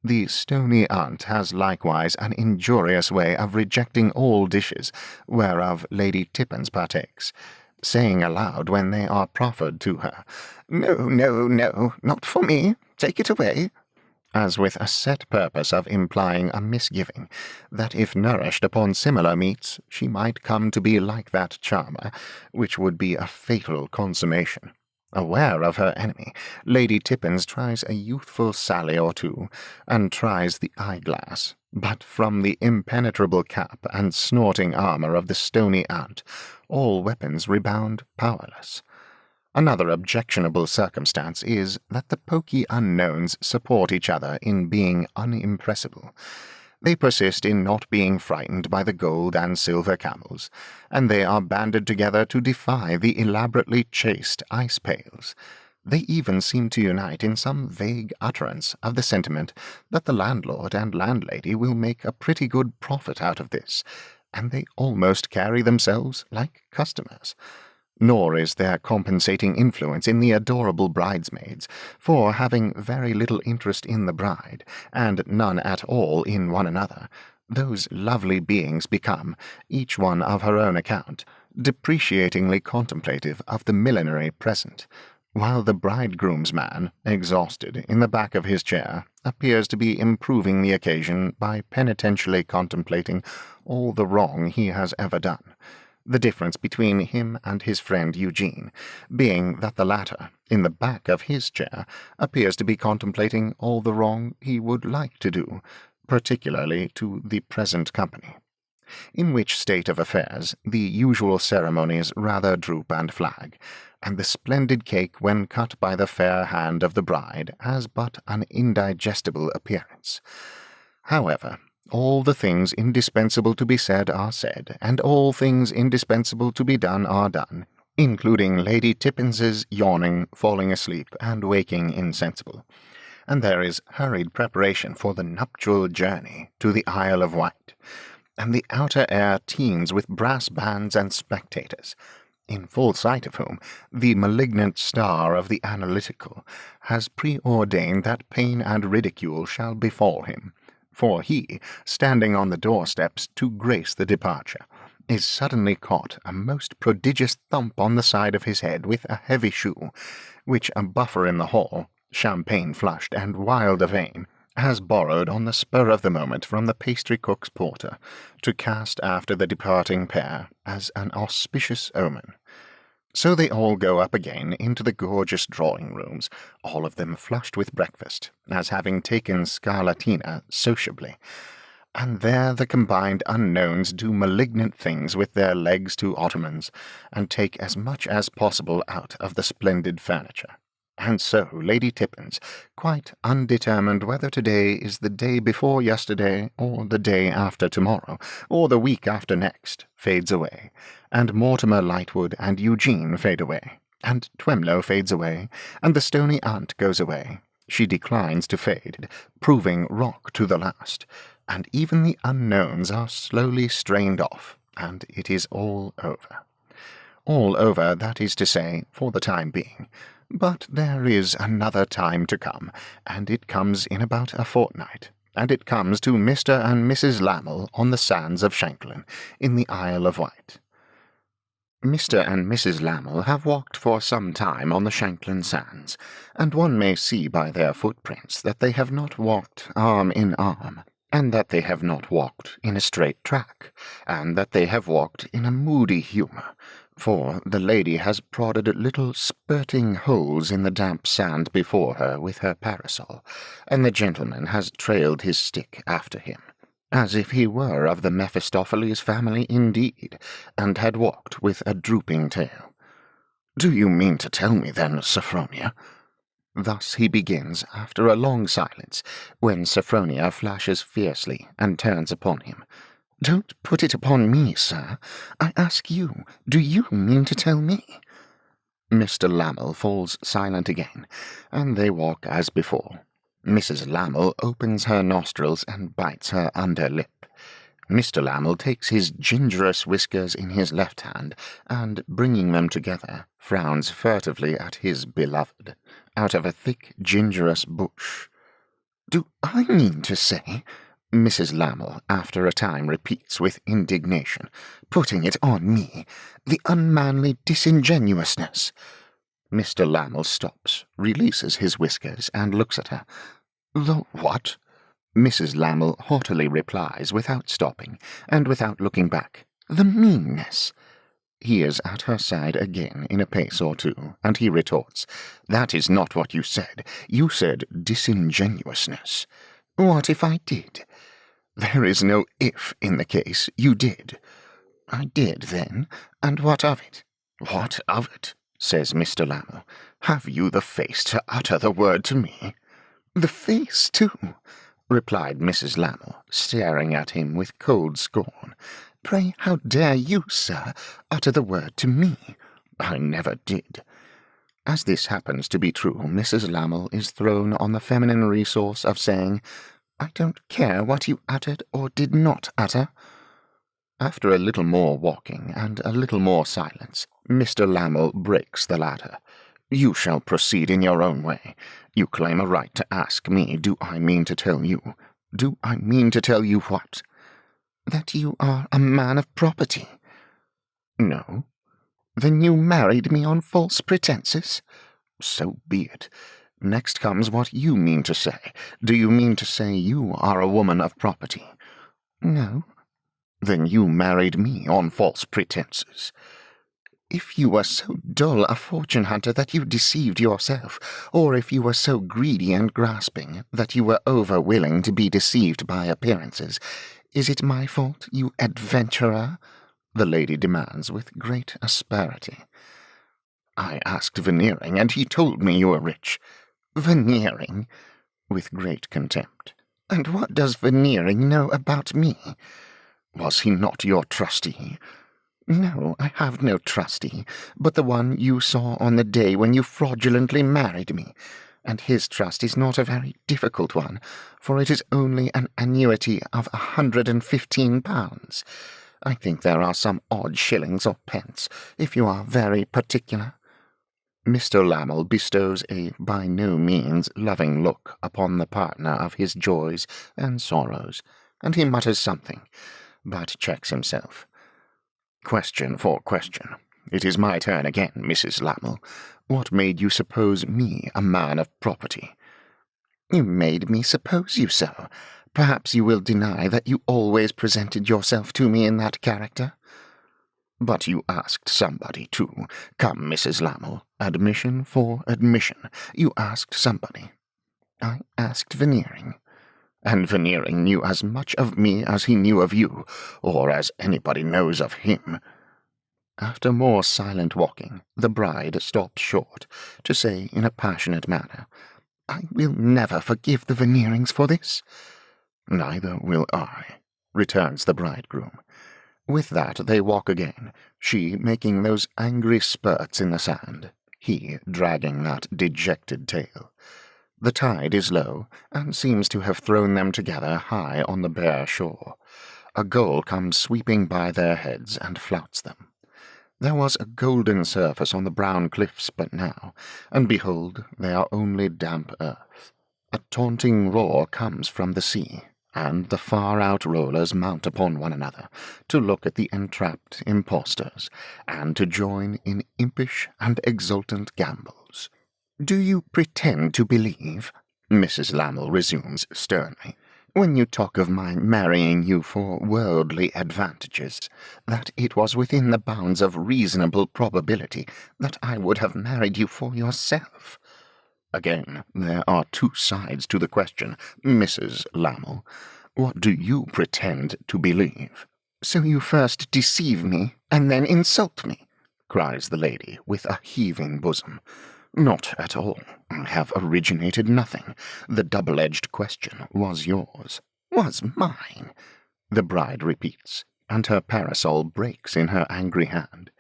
The stony aunt has likewise an injurious way of rejecting all dishes whereof Lady Tippins partakes, saying aloud when they are proffered to her, "No, no, no, not for me, take it away," as with a set purpose of implying a misgiving that if nourished upon similar meats she might come to be like that charmer, which would be a fatal consummation. Aware of her enemy, Lady Tippins tries a youthful sally or two, and tries the eyeglass, but from the impenetrable cap and snorting armour of the stony aunt, all weapons rebound powerless. Another objectionable circumstance is that the poky unknowns support each other in being unimpressible. They persist in not being frightened by the gold and silver camels, and they are banded together to defy the elaborately chased ice pails. They even seem to unite in some vague utterance of the sentiment that the landlord and landlady will make a pretty good profit out of this, and they almost carry themselves like customers. Nor is there compensating influence in the adorable bridesmaids, for having very little interest in the bride, and none at all in one another, those lovely beings become, each one of her own account, depreciatingly contemplative of the millinery present, while the bridegroom's man, exhausted, in the back of his chair, appears to be improving the occasion by penitentially contemplating all the wrong he has ever done. The difference between him and his friend Eugene being that the latter, in the back of his chair, appears to be contemplating all the wrong he would like to do, particularly to the present company. In which state of affairs the usual ceremonies rather droop and flag, and the splendid cake when cut by the fair hand of the bride has but an indigestible appearance. However, all the things indispensable to be said are said, and all things indispensable to be done are done, including Lady Tippins's yawning, falling asleep, and waking insensible. And there is hurried preparation for the nuptial journey to the Isle of Wight, and the outer air teems with brass bands and spectators, in full sight of whom the malignant star of the analytical has preordained that pain and ridicule shall befall him. For he, standing on the doorsteps to grace the departure, is suddenly caught a most prodigious thump on the side of his head with a heavy shoe, which a buffer in the hall, champagne-flushed and wild of aim, has borrowed on the spur of the moment from the pastry-cook's porter, to cast after the departing pair as an auspicious omen. So they all go up again into the gorgeous drawing-rooms, all of them flushed with breakfast, as having taken scarlatina sociably, and there the combined unknowns do malignant things with their legs to ottomans, and take as much as possible out of the splendid furniture. And so Lady Tippins, quite undetermined whether today is the day before yesterday, or the day after tomorrow, or the week after next, fades away, and Mortimer Lightwood and Eugene fade away, and Twemlow fades away, and the stony aunt goes away. She declines to fade, proving rock to the last, and even the unknowns are slowly strained off, and it is all over. All over, that is to say, for the time being. But there is another time to come, and it comes in about a fortnight, and it comes to Mr. and Mrs. Lammle on the sands of Shanklin, in the Isle of Wight. Mr. and Mrs. Lamel have walked for some time on the Shanklin sands, and one may see by their footprints that they have not walked arm in arm, and that they have not walked in a straight track, and that they have walked in a moody humour, for the lady has prodded little spurting holes in the damp sand before her with her parasol, and the gentleman has trailed his stick after him, as if he were of the Mephistopheles family indeed, and had walked with a drooping tail. "Do you mean to tell me, then, Sophronia?" Thus he begins after a long silence, when Sophronia flashes fiercely and turns upon him. "Don't put it upon me, sir. I ask you, do you mean to tell me?" Mr. Lamel falls silent again, and they walk as before. Mrs. Lamel opens her nostrils and bites her under lip. Mr. Lamel takes his gingerous whiskers in his left hand, and, bringing them together, frowns furtively at his beloved, out of a thick gingerous bush. "Do I mean to say," Mrs. Lamel after a time repeats with indignation, "putting it on me, the unmanly disingenuousness—" Mr. Lamel stops, releases his whiskers, and looks at her. "The what?" Mrs. Lamel haughtily replies without stopping, and without looking back. "The meanness." He is at her side again in a pace or two, and he retorts, "That is not what you said. You said disingenuousness." "What if I did?" "There is no if in the case. You did." "I did, then, and what of it?" "What of it?" says Mr. Lamel. "Have you the face to utter the word to me?" "The face, too," replied Mrs. Lamel, staring at him with cold scorn. "Pray, how dare you, sir, utter the word to me?" "I never did." As this happens to be true, Mrs. Lamel is thrown on the feminine resource of saying, "I don't care what you uttered or did not utter." After a little more walking and a little more silence, Mr. Lamel breaks the latter. "You shall proceed in your own way. You claim a right to ask me, do I mean to tell you? Do I mean to tell you what?" "That you are a man of property." "No." "Then you married me on false pretenses?" "So be it. Next comes what you mean to say. Do you mean to say you are a woman of property?" "No." "Then you married me on false pretenses." "If you were so dull a fortune hunter that you deceived yourself, or if you were so greedy and grasping that you were over willing to be deceived by appearances, is it my fault, you adventurer?" the lady demands with great asperity. "I asked Veneering, and he told me you were rich." "Veneering?" with great contempt. "And what does Veneering know about me?" "Was he not your trustee?" "No, I have no trustee, but the one you saw on the day when you fraudulently married me, and his trust is not a very difficult one, for it is only an annuity of £115. I think there are some odd shillings or pence, if you are very particular." Mr. Lamel bestows a by no means loving look upon the partner of his joys and sorrows, and he mutters something, but checks himself. "Question for question. It is my turn again, Mrs. Lamel. What made you suppose me a man of property?" "You made me suppose you so. Perhaps you will deny that you always presented yourself to me in that character?" "But you asked somebody, too. Come, Mrs. Lamel, admission for admission. You asked somebody." "I asked Veneering." "And Veneering knew as much of me as he knew of you, or as anybody knows of him." After more silent walking, the bride stops short, to say in a passionate manner, "I will never forgive the Veneerings for this." "Neither will I," returns the bridegroom. With that they walk again, she making those angry spurts in the sand, he dragging that dejected tail. The tide is low, and seems to have thrown them together high on the bare shore. A gull comes sweeping by their heads and flouts them. There was a golden surface on the brown cliffs but now, and behold, they are only damp earth. A taunting roar comes from the sea, and the far-out rollers mount upon one another to look at the entrapped impostors, and to join in impish and exultant gambols. "Do you pretend to believe," Mrs. Lammle resumes sternly, "when you talk of my marrying you for worldly advantages, that it was within the bounds of reasonable probability that I would have married you for yourself?" Again, there are two sides to the question, Mrs. Lammle. What do you pretend to believe? "So you first deceive me, and then insult me," cries the lady with a heaving bosom. "Not at all. I have originated nothing. The double-edged question was yours." "Was mine," the bride repeats, and her parasol breaks in her angry hand.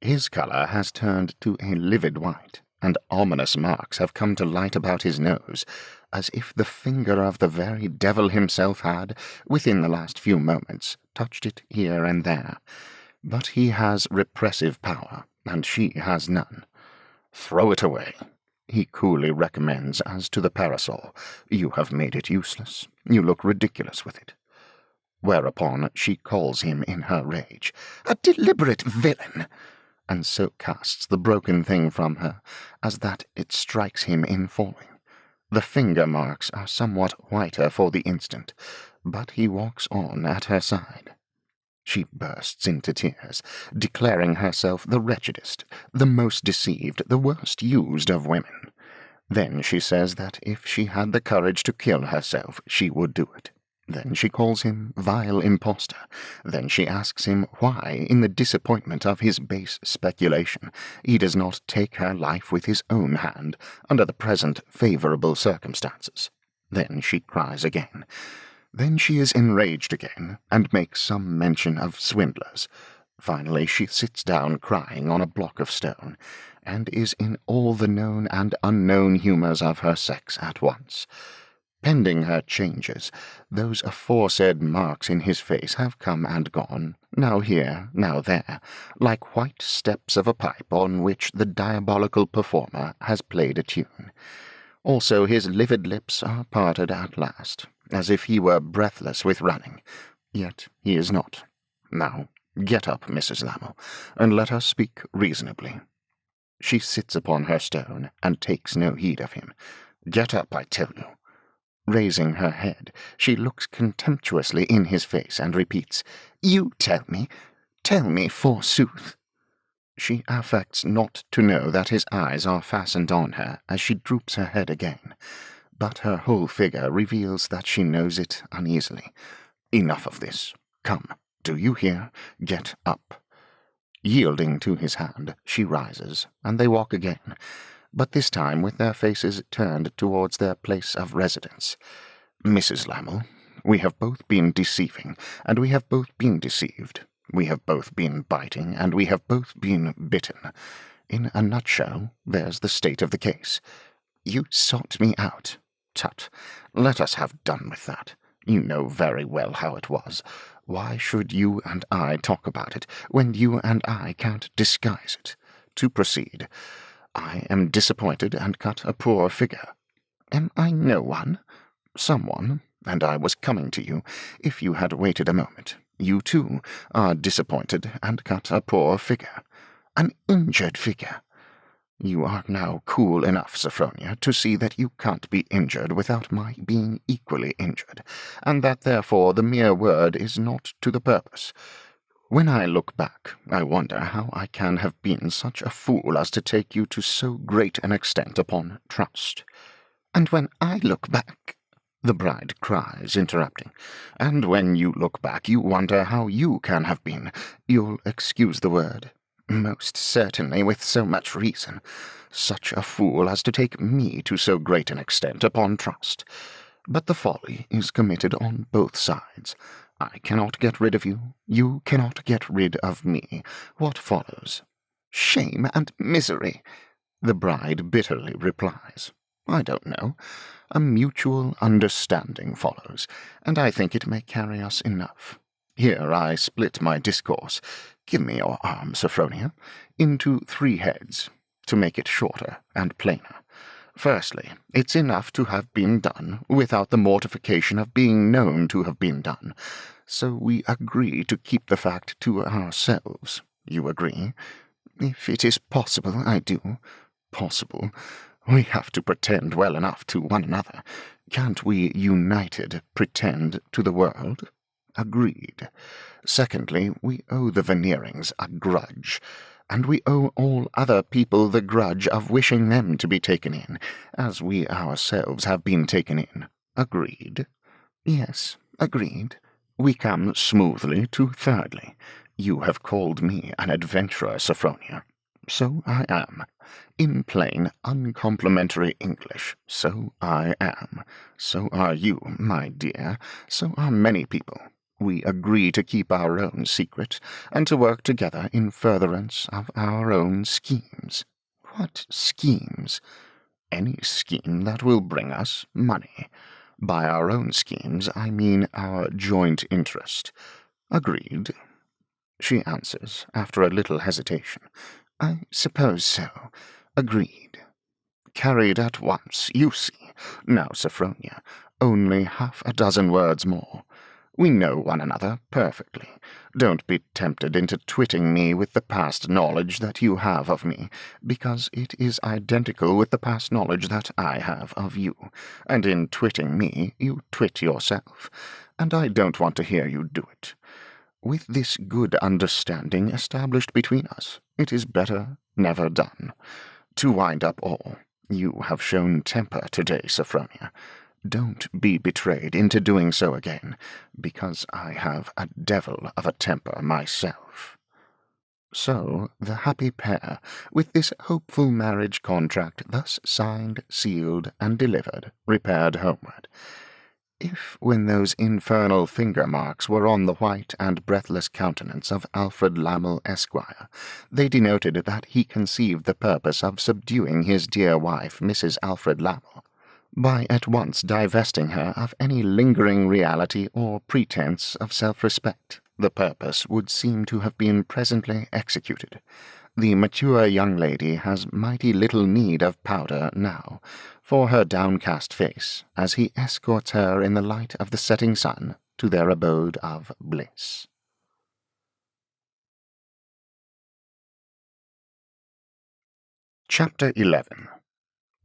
His colour has turned to a livid white, and ominous marks have come to light about his nose, as if the finger of the very devil himself had, within the last few moments, touched it here and there. But he has repressive power, and she has none. "Throw it away," he coolly recommends as to the parasol. "You have made it useless. You look ridiculous with it." Whereupon she calls him in her rage, "A deliberate villain," and so casts the broken thing from her, as that it strikes him in falling. The finger marks are somewhat whiter for the instant, but he walks on at her side. She bursts into tears, declaring herself the wretchedest, the most deceived, the worst used of women. Then she says that if she had the courage to kill herself, she would do it. Then she calls him vile impostor. Then she asks him why, in the disappointment of his base speculation, he does not take her life with his own hand under the present favourable circumstances. Then she cries again. Then she is enraged again, and makes some mention of swindlers. Finally she sits down crying on a block of stone, and is in all the known and unknown humours of her sex at once. Pending her changes, those aforesaid marks in his face have come and gone, now here, now there, like white steps of a pipe on which the diabolical performer has played a tune. Also his livid lips are parted at last, as if he were breathless with running. Yet he is not. Now, get up, Mrs. Lammle, and let us speak reasonably. She sits upon her stone, and takes no heed of him. Get up, I tell you. Raising her head, she looks contemptuously in his face, and repeats, "You tell me forsooth." She affects not to know that his eyes are fastened on her as she droops her head again, but her whole figure reveals that she knows it uneasily. "Enough of this. Come, do you hear? Get up." Yielding to his hand, she rises, and they walk again, but this time with their faces turned towards their place of residence. "Mrs. Lammle, we have both been deceiving, and we have both been deceived. We have both been biting, and we have both been bitten. In a nutshell, there's the state of the case. You sought me out. Tut, let us have done with that. You know very well how it was. Why should you and I talk about it, when you and I can't disguise it? To proceed. I am disappointed and cut a poor figure. Am I no one? Someone, and I was coming to you, if you had waited a moment. You, too, are disappointed and cut a poor figure. An injured figure. You are now cool enough, Sophronia, to see that you can't be injured without my being equally injured, and that therefore the mere word is not to the purpose. When I look back, I wonder how I can have been such a fool as to take you to so great an extent upon trust. And when I look back, the bride cries, interrupting, and when you look back you wonder how you can have been, you'll excuse the word, most certainly with so much reason, such a fool as to take me to so great an extent upon trust. But the folly is committed on both sides. I cannot get rid of you. You cannot get rid of me. What follows? Shame and misery, the bride bitterly replies. I don't know. A mutual understanding follows, and I think it may carry us enough. Here I split my discourse. Give me your arm, Sophronia, into 3 heads, to make it shorter and plainer. Firstly, it's enough to have been done without the mortification of being known to have been done. So we agree to keep the fact to ourselves. You agree? If it is possible, I do. Possible. We have to pretend well enough to one another. Can't we, united, pretend to the world? Agreed. Secondly, we owe the Veneerings a grudge, and we owe all other people the grudge of wishing them to be taken in, as we ourselves have been taken in. Agreed? Yes, agreed. We come smoothly to thirdly. You have called me an adventurer, Sophronia. So I am. In plain, uncomplimentary English, so I am. So are you, my dear. So are many people. We agree to keep our own secret, and to work together in furtherance of our own schemes. What schemes? Any scheme that will bring us money. By our own schemes, I mean our joint interest. Agreed? She answers, after a little hesitation. I suppose so. Agreed. Carried at once, you see. Now, Sophronia, only half a dozen words more. We know one another perfectly. Don't be tempted into twitting me with the past knowledge that you have of me, because it is identical with the past knowledge that I have of you, and in twitting me you twit yourself, and I don't want to hear you do it. With this good understanding established between us, it is better never done. To wind up all, you have shown temper today, Sophronia. Don't be betrayed into doing so again, because I have a devil of a temper myself. So the happy pair, with this hopeful marriage contract thus signed, sealed, and delivered, repaired homeward. If, when those infernal finger marks were on the white and breathless countenance of Alfred Lammle, Esquire, they denoted that he conceived the purpose of subduing his dear wife, Mrs. Alfred Lammle, by at once divesting her of any lingering reality or pretence of self-respect, the purpose would seem to have been presently executed. The mature young lady has mighty little need of powder now, for her downcast face, as he escorts her in the light of the setting sun to their abode of bliss. Chapter 11.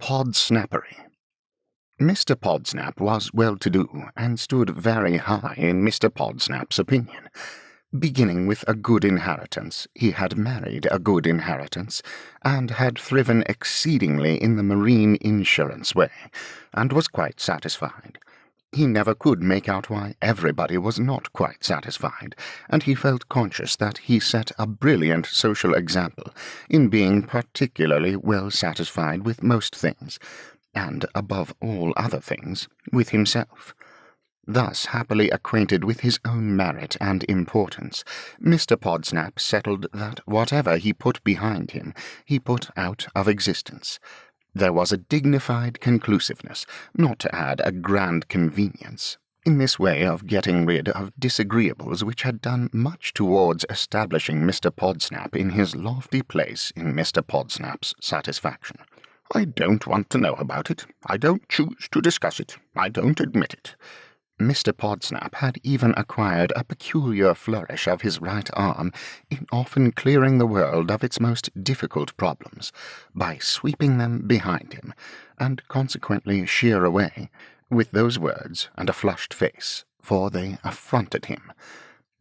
Podsnappery. Mr. Podsnap was well-to-do, and stood very high in Mr. Podsnap's opinion. Beginning with a good inheritance, he had married a good inheritance, and had thriven exceedingly in the marine insurance way, and was quite satisfied. He never could make out why everybody was not quite satisfied, and he felt conscious that he set a brilliant social example in being particularly well satisfied with most things, and, above all other things, with himself. Thus happily acquainted with his own merit and importance, Mr. Podsnap settled that whatever he put behind him, he put out of existence. There was a dignified conclusiveness, not to add a grand convenience, in this way of getting rid of disagreeables which had done much towards establishing Mr. Podsnap in his lofty place in Mr. Podsnap's satisfaction. I don't want to know about it. I don't choose to discuss it. I don't admit it. Mr. Podsnap had even acquired a peculiar flourish of his right arm in often clearing the world of its most difficult problems, by sweeping them behind him, and consequently sheer away, with those words and a flushed face, for they affronted him.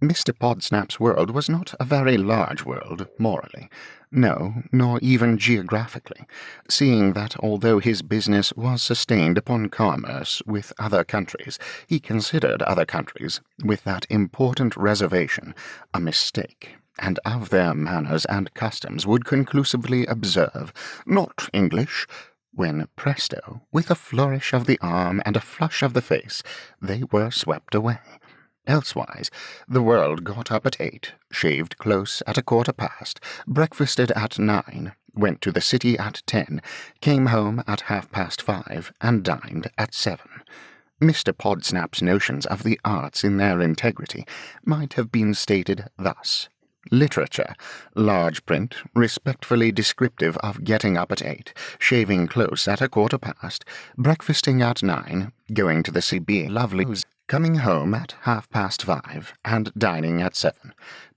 Mr. Podsnap's world was not a very large world, morally, no, nor even geographically, seeing that although his business was sustained upon commerce with other countries, he considered other countries, with that important reservation, a mistake, and of their manners and customs would conclusively observe, not English, when presto, with a flourish of the arm and a flush of the face, they were swept away. Elsewise, the world got up at 8, shaved close at 1/4 past, breakfasted at 9, went to the city at 10, came home at 5:30, and dined at 7. Mr. Podsnap's notions of the arts in their integrity might have been stated thus. Literature, large print, respectfully descriptive of getting up at 8, shaving close at 1/4 past, breakfasting at 9, going to the CB Lovelies, coming home at 5:30, and dining at 7.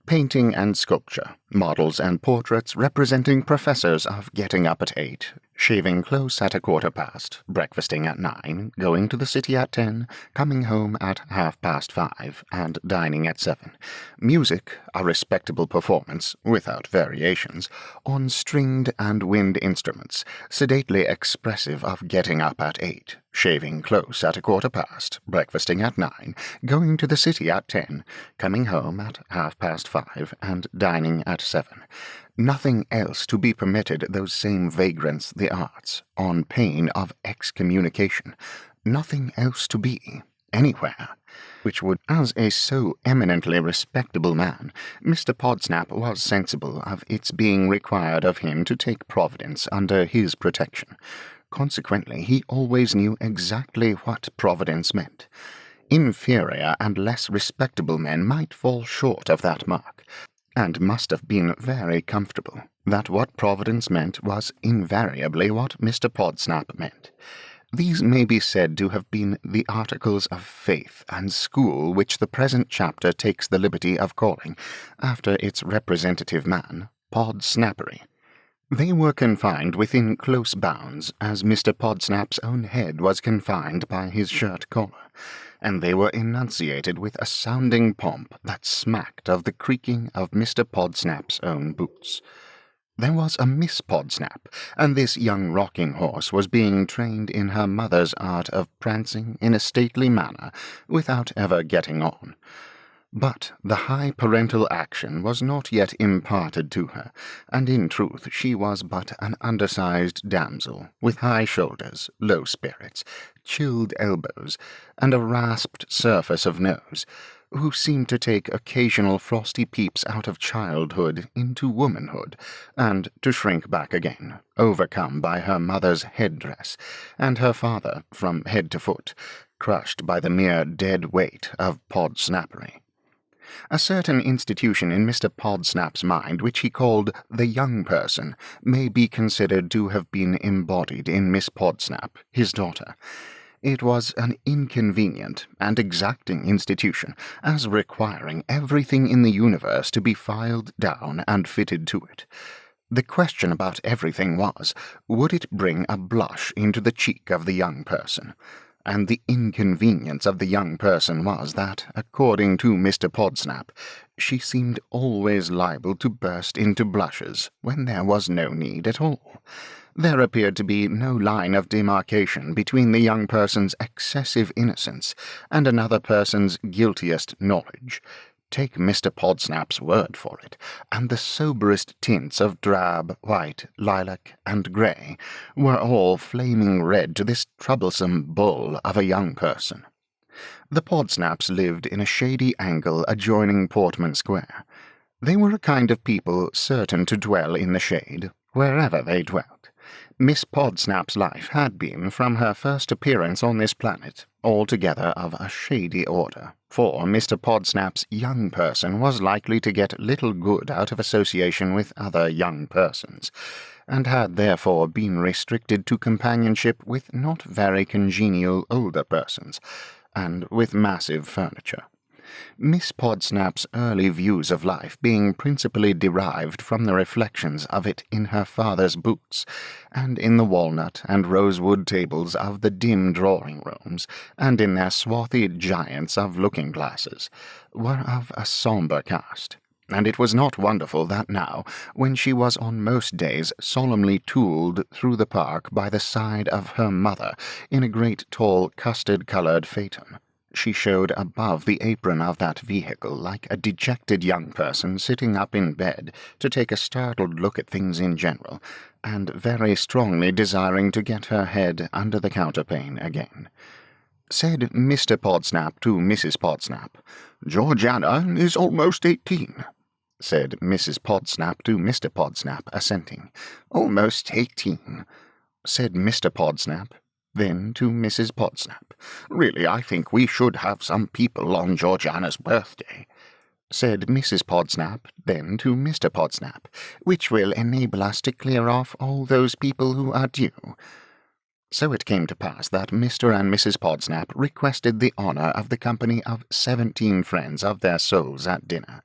Painting and sculpture, models and portraits representing professors of getting up at 8, shaving close at 1/4 past, breakfasting at 9, going to the city at 10, coming home at 5:30, and dining at 7. Music, a respectable performance, without variations, on stringed and wind instruments, sedately expressive of getting up at 8, shaving close at 1/4 past, breakfasting at 9, going to the city at 10, coming home at 5:30, and dining at 7. Nothing else to be permitted those same vagrants the arts, on pain of excommunication. Nothing else to be, anywhere. Which would, as a so eminently respectable man, Mr. Podsnap was sensible of its being required of him to take Providence under his protection. Consequently, he always knew exactly what Providence meant. Inferior and less respectable men might fall short of that mark, and must have been very comfortable that what Providence meant was invariably what Mr. Podsnap meant. These may be said to have been the articles of faith and school which the present chapter takes the liberty of calling, after its representative man, Podsnappery. They were confined within close bounds, as Mr. Podsnap's own head was confined by his shirt collar, and they were enunciated with a sounding pomp that smacked of the creaking of Mr. Podsnap's own boots. There was a Miss Podsnap, and this young rocking horse was being trained in her mother's art of prancing in a stately manner without ever getting on. But the high parental action was not yet imparted to her, and in truth she was but an undersized damsel, with high shoulders, low spirits, chilled elbows, and a rasped surface of nose, who seemed to take occasional frosty peeps out of childhood into womanhood, and to shrink back again, overcome by her mother's head-dress, and her father, from head to foot, crushed by the mere dead weight of Podsnappery. A certain institution in Mr. Podsnap's mind which he called the young person may be considered to have been embodied in Miss Podsnap, his daughter. It was an inconvenient and exacting institution, as requiring everything in the universe to be filed down and fitted to it. The question about everything was, would it bring a blush into the cheek of the young person? And the inconvenience of the young person was that, according to Mr. Podsnap, she seemed always liable to burst into blushes when there was no need at all. There appeared to be no line of demarcation between the young person's excessive innocence and another person's guiltiest knowledge. Take Mr. Podsnap's word for it, and the soberest tints of drab, white, lilac, and grey were all flaming red to this troublesome bull of a young person. The Podsnaps lived in a shady angle adjoining Portman Square. They were a kind of people certain to dwell in the shade, wherever they dwelt. Miss Podsnap's life had been, from her first appearance on this planet, altogether of a shady order, for Mr. Podsnap's young person was likely to get little good out of association with other young persons, and had therefore been restricted to companionship with not very congenial older persons, and with massive furniture. Miss Podsnap's early views of life being principally derived from the reflections of it in her father's boots, and in the walnut and rosewood tables of the dim drawing-rooms, and in their swarthy giants of looking-glasses, were of a sombre cast. And it was not wonderful that now, when she was on most days solemnly tooled through the park by the side of her mother in a great tall custard-coloured phaeton, she showed above the apron of that vehicle like a dejected young person sitting up in bed to take a startled look at things in general, and very strongly desiring to get her head under the counterpane again. Said Mr. Podsnap to Mrs. Podsnap, "Georgiana is almost 18. Said Mrs. Podsnap to Mr. Podsnap, assenting, "Almost 18. Said Mr. Podsnap, then to Mrs. Podsnap, "Really, I think we should have some people on Georgiana's birthday." said Mrs. Podsnap then to Mr. Podsnap, "which will enable us to clear off all those people who are due." So it came to pass that Mr. and Mrs. Podsnap requested the honour of the company of 17 friends of their souls at dinner,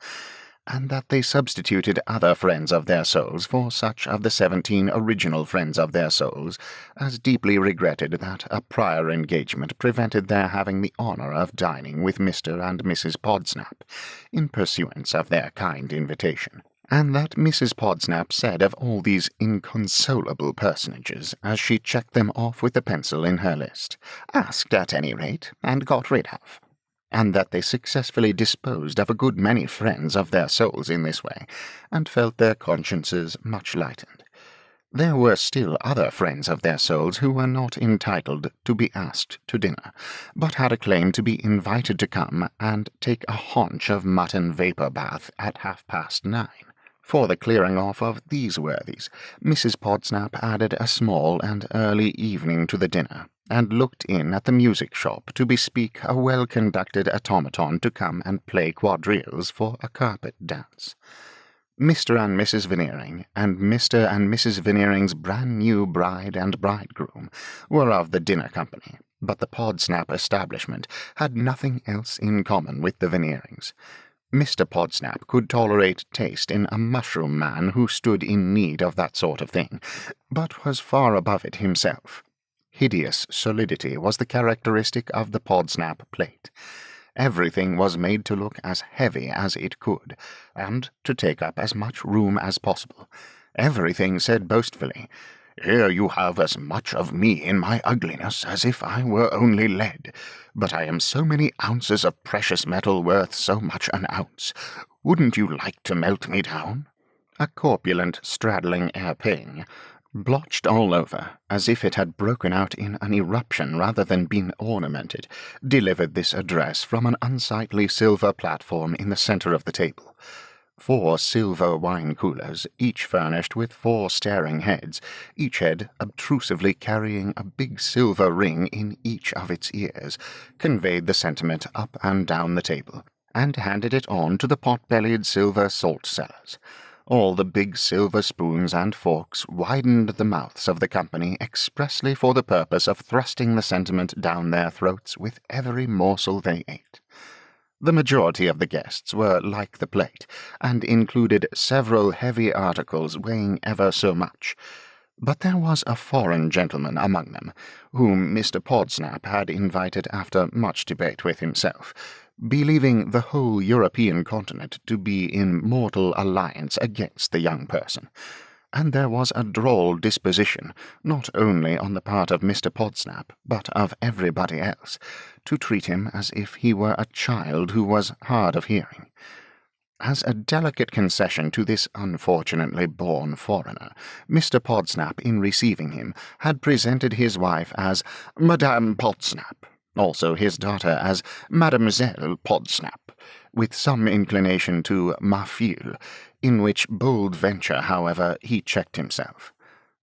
and that they substituted other friends of their souls for such of the 17 original friends of their souls as deeply regretted that a prior engagement prevented their having the honour of dining with Mr. and Mrs. Podsnap, in pursuance of their kind invitation. And that Mrs. Podsnap said of all these inconsolable personages, as she checked them off with a pencil in her list, "asked at any rate, and got rid of," and that they successfully disposed of a good many friends of their souls in this way, and felt their consciences much lightened. There were still other friends of their souls who were not entitled to be asked to dinner, but had a claim to be invited to come and take a haunch of mutton vapour bath at 9:30. For the clearing off of these worthies, Mrs. Podsnap added a small and early evening to the dinner, and looked in at the music shop to bespeak a well-conducted automaton to come and play quadrilles for a carpet dance. Mr. and Mrs. Veneering, and Mr. and Mrs. Veneering's brand-new bride and bridegroom, were of the dinner company, but the Podsnap establishment had nothing else in common with the Veneerings. Mr. Podsnap could tolerate taste in a mushroom man who stood in need of that sort of thing, but was far above it himself. Hideous solidity was the characteristic of the Podsnap plate. Everything was made to look as heavy as it could, and to take up as much room as possible. Everything said boastfully, "Here you have as much of me in my ugliness as if I were only lead, but I am so many ounces of precious metal worth so much an ounce. Wouldn't you like to melt me down?" A corpulent, straddling airplane, blotched all over, as if it had broken out in an eruption rather than been ornamented, delivered this address from an unsightly silver platform in the centre of the table. 4 silver wine-coolers, each furnished with 4 staring heads, each head obtrusively carrying a big silver ring in each of its ears, conveyed the sentiment up and down the table, and handed it on to the pot-bellied silver salt-cellars. All the big silver spoons and forks widened the mouths of the company expressly for the purpose of thrusting the sentiment down their throats with every morsel they ate. The majority of the guests were like the plate, and included several heavy articles weighing ever so much. But there was a foreign gentleman among them, whom Mr. Podsnap had invited after much debate with himself, believing the whole European continent to be in mortal alliance against the young person. And there was a droll disposition, not only on the part of Mr. Podsnap, but of everybody else, to treat him as if he were a child who was hard of hearing. As a delicate concession to this unfortunately born foreigner, Mr. Podsnap, in receiving him, had presented his wife as Madame Podsnap, also his daughter as Mademoiselle Podsnap, with some inclination to ma fille, in which bold venture, however, he checked himself.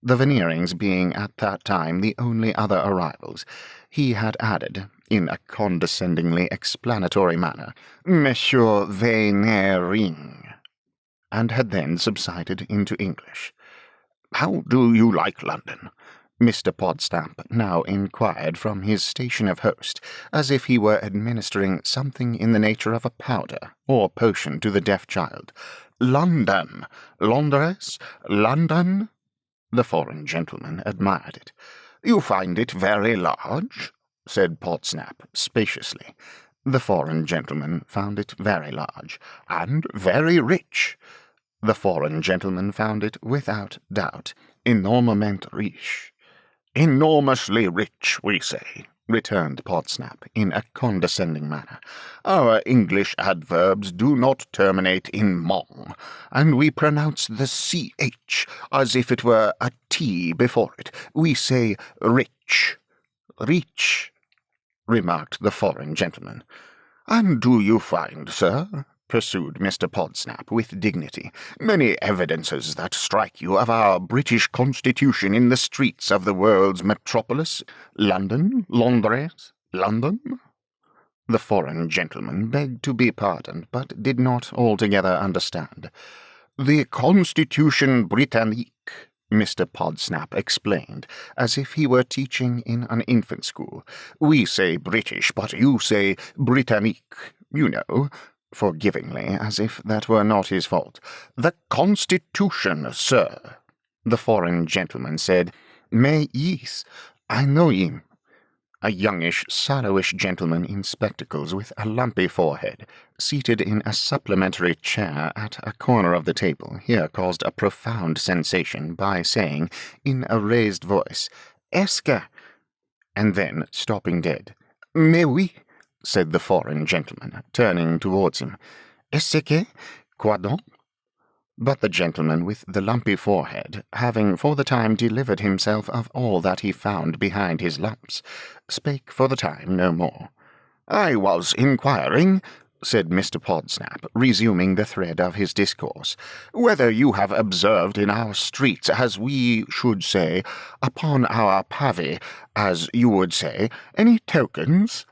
The Veneerings being at that time the only other arrivals, he had added, in a condescendingly explanatory manner, Monsieur Veneering, and had then subsided into English. "How do you like London?" Mr. Podsnap now inquired from his station of host, as if he were administering something in the nature of a powder or potion to the deaf child. "London! Londres? London?" The foreign gentleman admired it. "You find it very large?" said Podsnap spaciously. The foreign gentleman found it very large, and very rich. The foreign gentleman found it, without doubt, enormement riche. "Enormously rich, we say," returned Podsnap, in a condescending manner. "Our English adverbs do not terminate in mong, and we pronounce the ch as if it were a t before it. We say rich. Rich," remarked the foreign gentleman. "And do you find, sir," pursued Mr. Podsnap with dignity, "many evidences that strike you of our British constitution in the streets of the world's metropolis, London, Londres, London?" The foreign gentleman begged to be pardoned, but did not altogether understand. "The Constitution Britannique," Mr. Podsnap explained, as if he were teaching in an infant school. "We say British, but you say Britannique, you know," forgivingly, as if that were not his fault. "The Constitution, sir," the foreign gentleman said. "Mais yes, I know him." A youngish, sallowish gentleman in spectacles with a lumpy forehead, seated in a supplementary chair at a corner of the table, here caused a profound sensation by saying, in a raised voice, "Esker," and then stopping dead. "Mais oui," said the foreign gentleman, turning towards him. "Est-ce que? Quoi donc?" But the gentleman with the lumpy forehead, having for the time delivered himself of all that he found behind his lumps, spake for the time no more. "I was inquiring," said Mr. Podsnap, resuming the thread of his discourse, "whether you have observed in our streets, as we should say, upon our pavy, as you would say, any tokens?"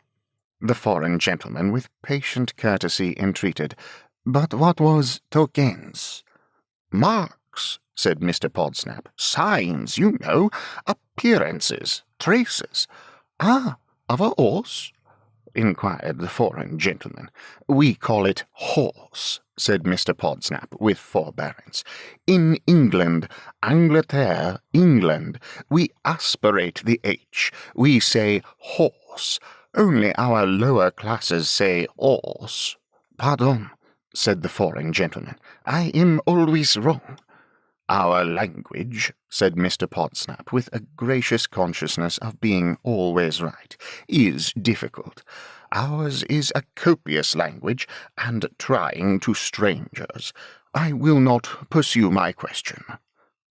The foreign gentleman with patient courtesy entreated, "But what was tokens?" "Marks," said Mr. Podsnap. "Signs, you know. Appearances. Traces." "Ah, of a horse?" inquired the foreign gentleman. "We call it horse," said Mr. Podsnap, with forbearance. "In England, Angleterre, England, we aspirate the H. We say horse. Only our lower classes say horse." "Pardon," said the foreign gentleman. "I am always wrong." "Our language," said Mr. Podsnap, with a gracious consciousness of being always right, "is difficult. Ours is a copious language, and trying to strangers. I will not pursue my question."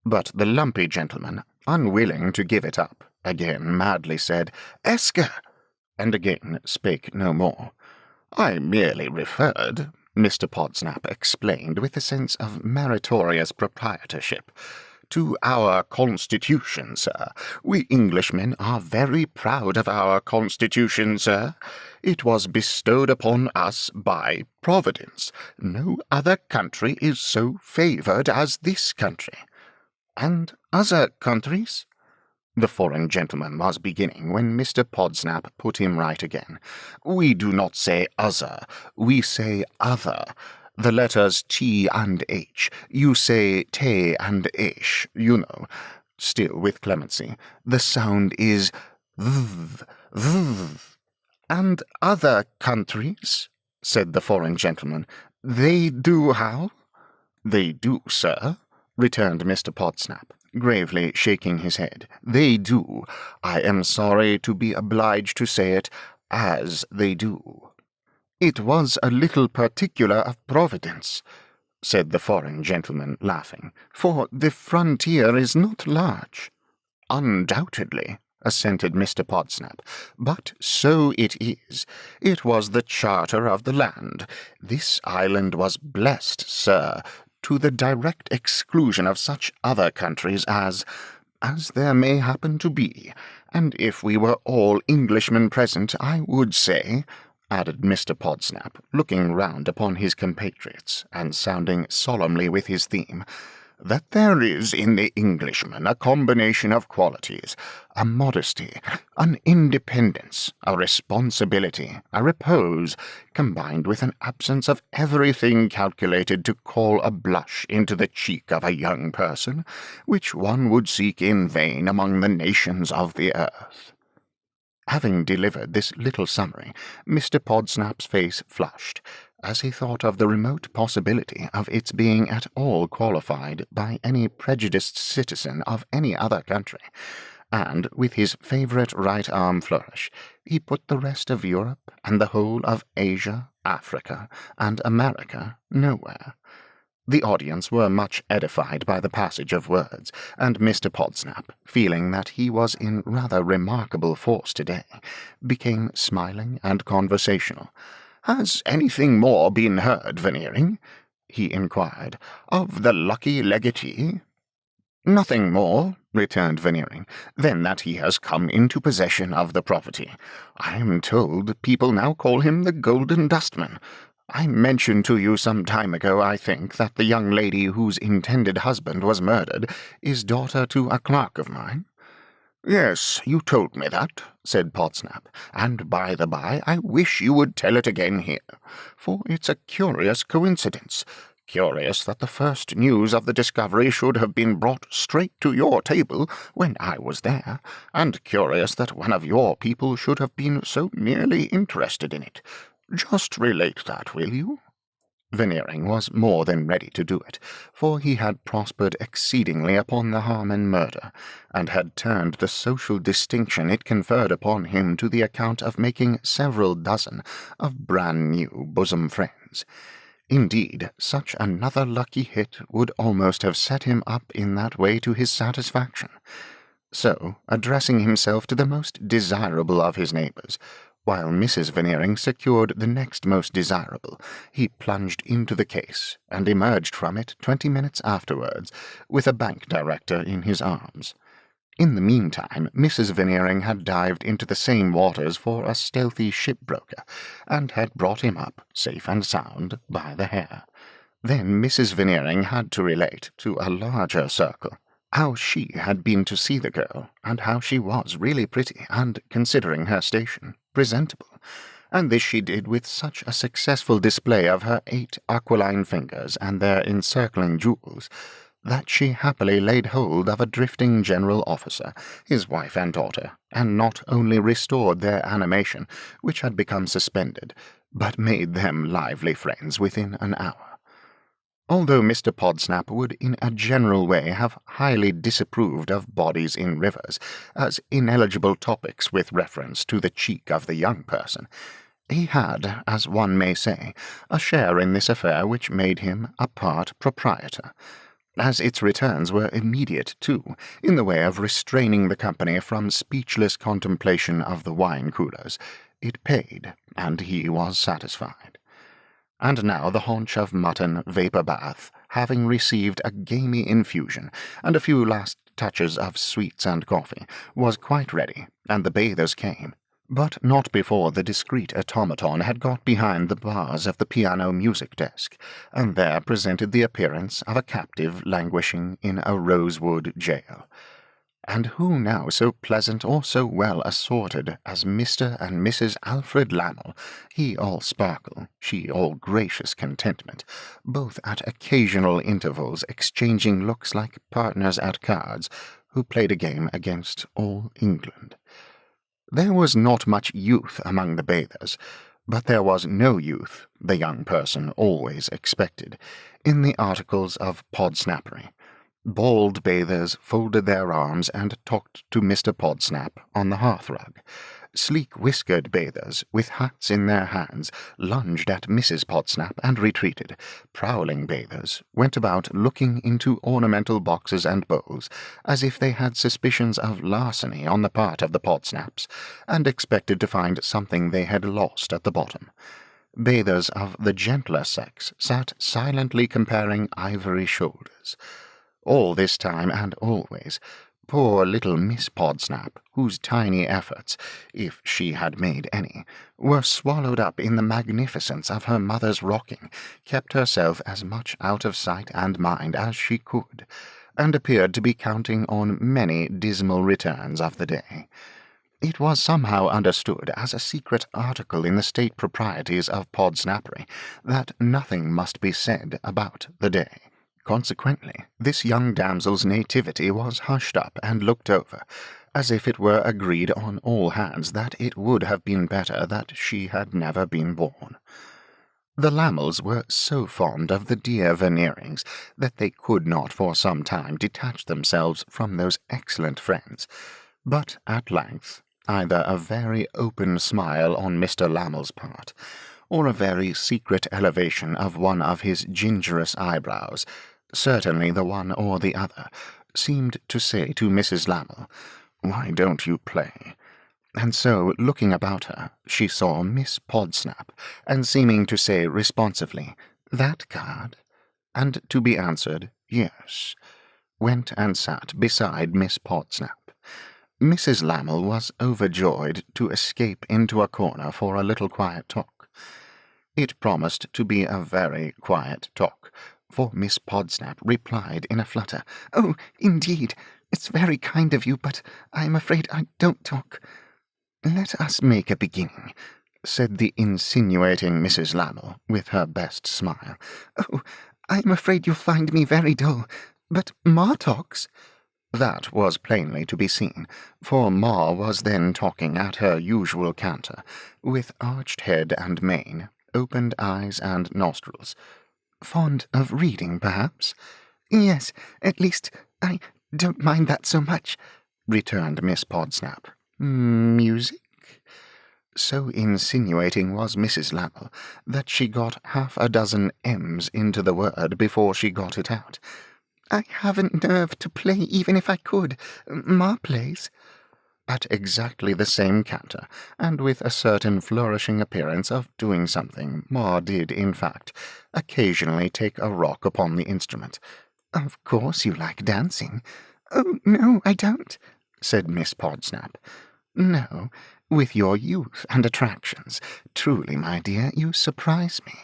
But the lumpy gentleman, unwilling to give it up, again madly said, "Esker," and again spake no more. "I merely referred," Mr. Podsnap explained with a sense of meritorious proprietorship, "to our Constitution, sir. We Englishmen are very proud of our Constitution, sir. It was bestowed upon us by Providence. No other country is so favoured as this country." "And other countries?" the foreign gentleman was beginning, when Mr. Podsnap put him right again. "We do not say other, we say other. The letters T and H. You say te and ish, you know." Still with clemency. "The sound is th, th." "And other countries?" said the foreign gentleman. "They do how?" "They do, sir," returned Mr. Podsnap, gravely shaking his head. "They do, I am sorry to be obliged to say it, as they do." "It was a little particular of Providence," said the foreign gentleman, laughing, "for the frontier is not large." "Undoubtedly," assented Mr. Podsnap, "but so it is. It was the charter of the land. This island was blessed, sir, to the direct exclusion of such other countries as there may happen to be. And if we were all Englishmen present, I would say," added Mr. Podsnap, looking round upon his compatriots, and sounding solemnly with his theme, "that there is in the Englishman a combination of qualities, a modesty, an independence, a responsibility, a repose, combined with an absence of everything calculated to call a blush into the cheek of a young person, which one would seek in vain among the nations of the earth." Having delivered this little summary, Mr. Podsnap's face flushed, as he thought of the remote possibility of its being at all qualified by any prejudiced citizen of any other country, and, with his favourite right arm flourish, he put the rest of Europe and the whole of Asia, Africa, and America nowhere. The audience were much edified by the passage of words, and Mr. Podsnap, feeling that he was in rather remarkable force today, became smiling and conversational. "Has anything more been heard, Veneering?" he inquired, "of the lucky legatee?" "Nothing more," returned Veneering, "than that he has come into possession of the property. I am told people now call him the Golden Dustman. I mentioned to you some time ago, I think, that the young lady whose intended husband was murdered is daughter to a clerk of mine." "Yes, you told me that," said Podsnap, "and by the by, I wish you would tell it again here, for it's a curious coincidence. Curious that the first news of the discovery should have been brought straight to your table when I was there, and curious that one of your people should have been so nearly interested in it. Just relate that, will you?" Veneering was more than ready to do it, for he had prospered exceedingly upon the Harmon murder, and had turned the social distinction it conferred upon him to the account of making several dozen of brand-new bosom friends. Indeed, such another lucky hit would almost have set him up in that way to his satisfaction. So, addressing himself to the most desirable of his neighbours, while Mrs. Veneering secured the next most desirable, he plunged into the case, and emerged from it 20 minutes afterwards, with a bank director in his arms. In the meantime, Mrs. Veneering had dived into the same waters for a stealthy shipbroker, and had brought him up, safe and sound, by the hair. Then Mrs. Veneering had to relate, to a larger circle, how she had been to see the girl, and how she was really pretty, and, considering her station, presentable, and this she did with such a successful display of her 8 aquiline fingers and their encircling jewels, that she happily laid hold of a drifting general officer, his wife and daughter, and not only restored their animation, which had become suspended, but made them lively friends within an hour. Although Mr. Podsnap would in a general way have highly disapproved of bodies in rivers as ineligible topics with reference to the cheek of the young person, he had, as one may say, a share in this affair which made him a part proprietor, as its returns were immediate, too, in the way of restraining the company from speechless contemplation of the wine-coolers. It paid, and he was satisfied. And now the haunch of mutton vapour bath, having received a gamey infusion, and a few last touches of sweets and coffee, was quite ready, and the bathers came, but not before the discreet automaton had got behind the bars of the piano music desk, and there presented the appearance of a captive languishing in a rosewood jail. And who now so pleasant or so well assorted as Mr. and Mrs. Alfred Lammle, he all sparkle, she all gracious contentment, both at occasional intervals exchanging looks like partners at cards, who played a game against all England. There was not much youth among the bathers, but there was no youth, the young person always expected, in the articles of Podsnappery. Bald bathers folded their arms and talked to Mr. Podsnap on the hearthrug. Sleek-whiskered bathers, with hats in their hands, lunged at Mrs. Podsnap and retreated. Prowling bathers went about looking into ornamental boxes and bowls, as if they had suspicions of larceny on the part of the Podsnaps, and expected to find something they had lost at the bottom. Bathers of the gentler sex sat silently comparing ivory shoulders. All this time and always, poor little Miss Podsnap, whose tiny efforts, if she had made any, were swallowed up in the magnificence of her mother's rocking, kept herself as much out of sight and mind as she could, and appeared to be counting on many dismal returns of the day. It was somehow understood as a secret article in the state proprieties of Podsnappery that nothing must be said about the day. Consequently, this young damsel's nativity was hushed up and looked over, as if it were agreed on all hands that it would have been better that she had never been born. The Lammles were so fond of the dear Veneerings that they could not for some time detach themselves from those excellent friends, but at length either a very open smile on Mr. Lammle's part, or a very secret elevation of one of his gingerous eyebrows, certainly the one or the other, seemed to say to Mrs. Lammle, "Why don't you play?" And so, looking about her, she saw Miss Podsnap, and seeming to say responsively, "That card?" and to be answered, "Yes." went and sat beside Miss Podsnap. Mrs. Lammle was overjoyed to escape into a corner for a little quiet talk. It promised to be a very quiet talk, for Miss Podsnap replied in a flutter, "Oh, indeed, it's very kind of you, but I'm afraid I don't talk." "Let us make a beginning," said the insinuating Mrs. Lammle, with her best smile. "Oh, I'm afraid you'll find me very dull, but Ma talks." That was plainly to be seen, for Ma was then talking at her usual canter, with arched head and mane, opened eyes and nostrils. "Fond of reading, perhaps?" "Yes, at least, I don't mind that so much," returned Miss Podsnap. "Music?" So insinuating was Mrs. Lammle that she got half a dozen M's into the word before she got it out. "I haven't nerve to play even if I could. Ma plays." At exactly the same canter, and with a certain flourishing appearance of doing something, Ma did, in fact, occasionally take a rock upon the instrument. "Of course you like dancing." "Oh, no, I don't," said Miss Podsnap. "No, with your youth and attractions. Truly, my dear, you surprise me."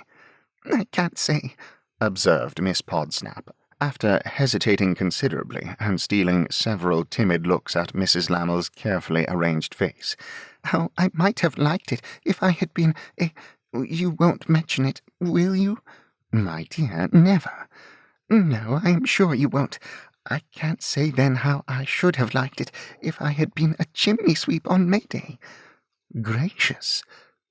"I can't say," observed Miss Podsnap, after hesitating considerably and stealing several timid looks at Mrs. Lammle's carefully arranged face, "how I might have liked it if I had been You won't mention it, will you?" "My dear, never." "No, I am sure you won't. I can't say then how I should have liked it if I had been a chimney sweep on May Day." "Gracious!"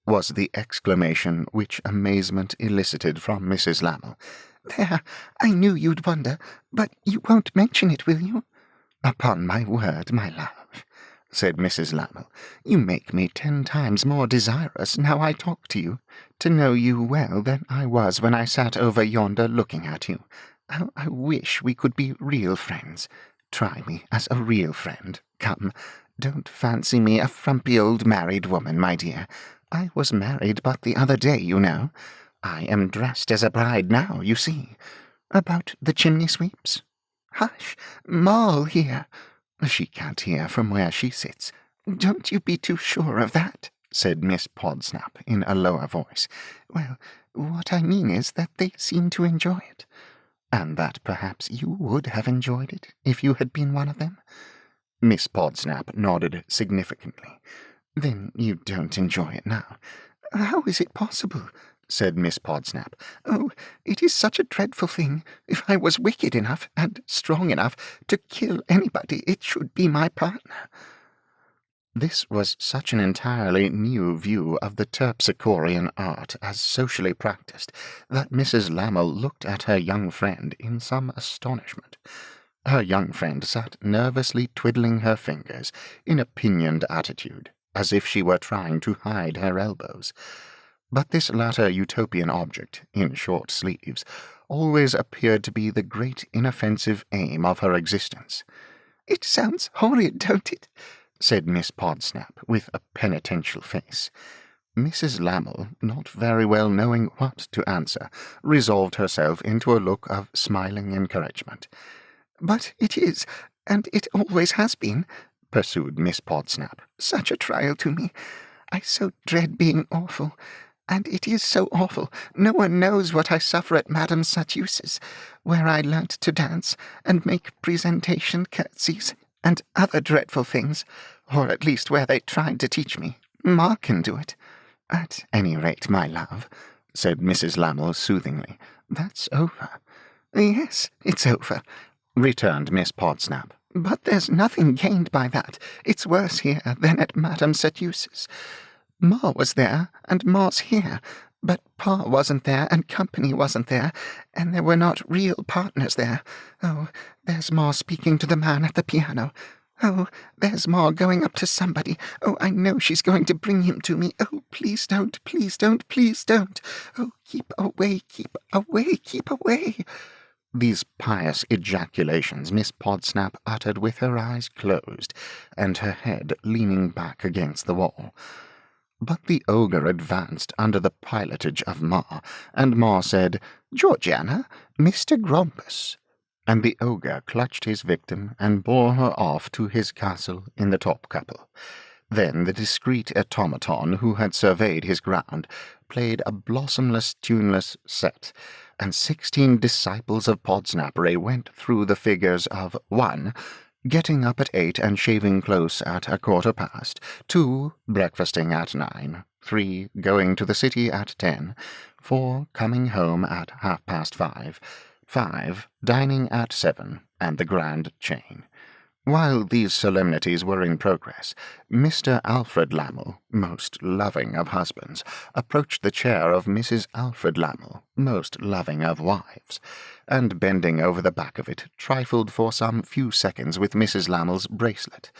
was the exclamation which amazement elicited from Mrs. Lammle. "There, I knew you'd wonder, but you won't mention it, will you?" "Upon my word, my love," said Mrs. Lammle, "you make me 10 times more desirous, now I talk to you, to know you well than I was when I sat over yonder looking at you. How I wish we could be real friends. Try me as a real friend. Come, don't fancy me a frumpy old married woman, my dear. I was married but the other day, you know. I am dressed as a bride now, you see." "About the chimney sweeps?" "Hush, Ma'll hear." "She can't hear from where she sits." "Don't you be too sure of that," said Miss Podsnap in a lower voice. "Well, what I mean is that they seem to enjoy it." "And that perhaps you would have enjoyed it if you had been one of them?" Miss Podsnap nodded significantly. "Then you don't enjoy it now?" "How is it possible?" said Miss Podsnap. "Oh, it is such a dreadful thing. If I was wicked enough and strong enough to kill anybody, it should be my partner." This was such an entirely new view of the terpsichorean art as socially practised that Mrs. Lammle looked at her young friend in some astonishment. Her young friend sat nervously twiddling her fingers in a pinioned attitude, as if she were trying to hide her elbows. But this latter utopian object, in short sleeves, always appeared to be the great inoffensive aim of her existence. "It sounds horrid, don't it?" said Miss Podsnap, with a penitential face. Mrs. Lammle, not very well knowing what to answer, resolved herself into a look of smiling encouragement. "But it is, and it always has been," pursued Miss Podsnap. "Such a trial to me. I so dread being awful. And it is so awful. No one knows what I suffer at Madame Satius's, where I learnt to dance and make presentation curtsies and other dreadful things, or at least where they tried to teach me. Ma can do it." "At any rate, my love," said Mrs. Lammle soothingly, "that's over." "Yes, it's over," returned Miss Podsnap. "But there's nothing gained by that. It's worse here than at Madame Satius's. Ma was there, and Ma's here, but Pa wasn't there, and company wasn't there, and there were not real partners there. Oh, there's Ma speaking to the man at the piano. Oh, there's Ma going up to somebody. Oh, I know she's going to bring him to me. Oh, please don't, please don't, please don't. Oh, keep away, keep away, keep away." These pious ejaculations Miss Podsnap uttered with her eyes closed and her head leaning back against the wall. But the ogre advanced under the pilotage of Ma, and Ma said, "Georgiana, Mr. Grompus." and the ogre clutched his victim and bore her off to his castle in the top couple. Then the discreet automaton who had surveyed his ground played a blossomless, tuneless set, and 16 disciples of Podsnappery went through the figures of 1. Getting up at 8 and shaving close at 1/4 past, 2. Breakfasting at 9, 3. Going to the city at 10, 4. Coming home at 5:30, 5. Dining at 7, and the grand chain. While these solemnities were in progress, Mr. Alfred Lammle, most loving of husbands, approached the chair of Mrs. Alfred Lammle, most loving of wives, and bending over the back of it, trifled for some few seconds with Mrs. Lammle's bracelet.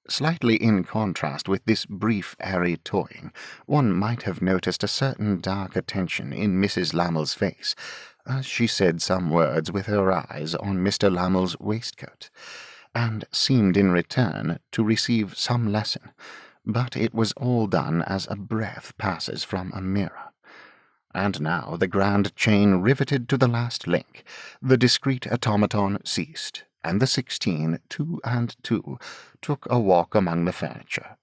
Slightly in contrast with this brief airy toying, one might have noticed a certain dark attention in Mrs. Lammle's face, as she said some words with her eyes on Mr. Lammle's waistcoat, and seemed in return to receive some lesson, but it was all done as a breath passes from a mirror. And now the grand chain riveted to the last link, the discreet automaton ceased, and the 16, 2 and 2, took a walk among the furniture.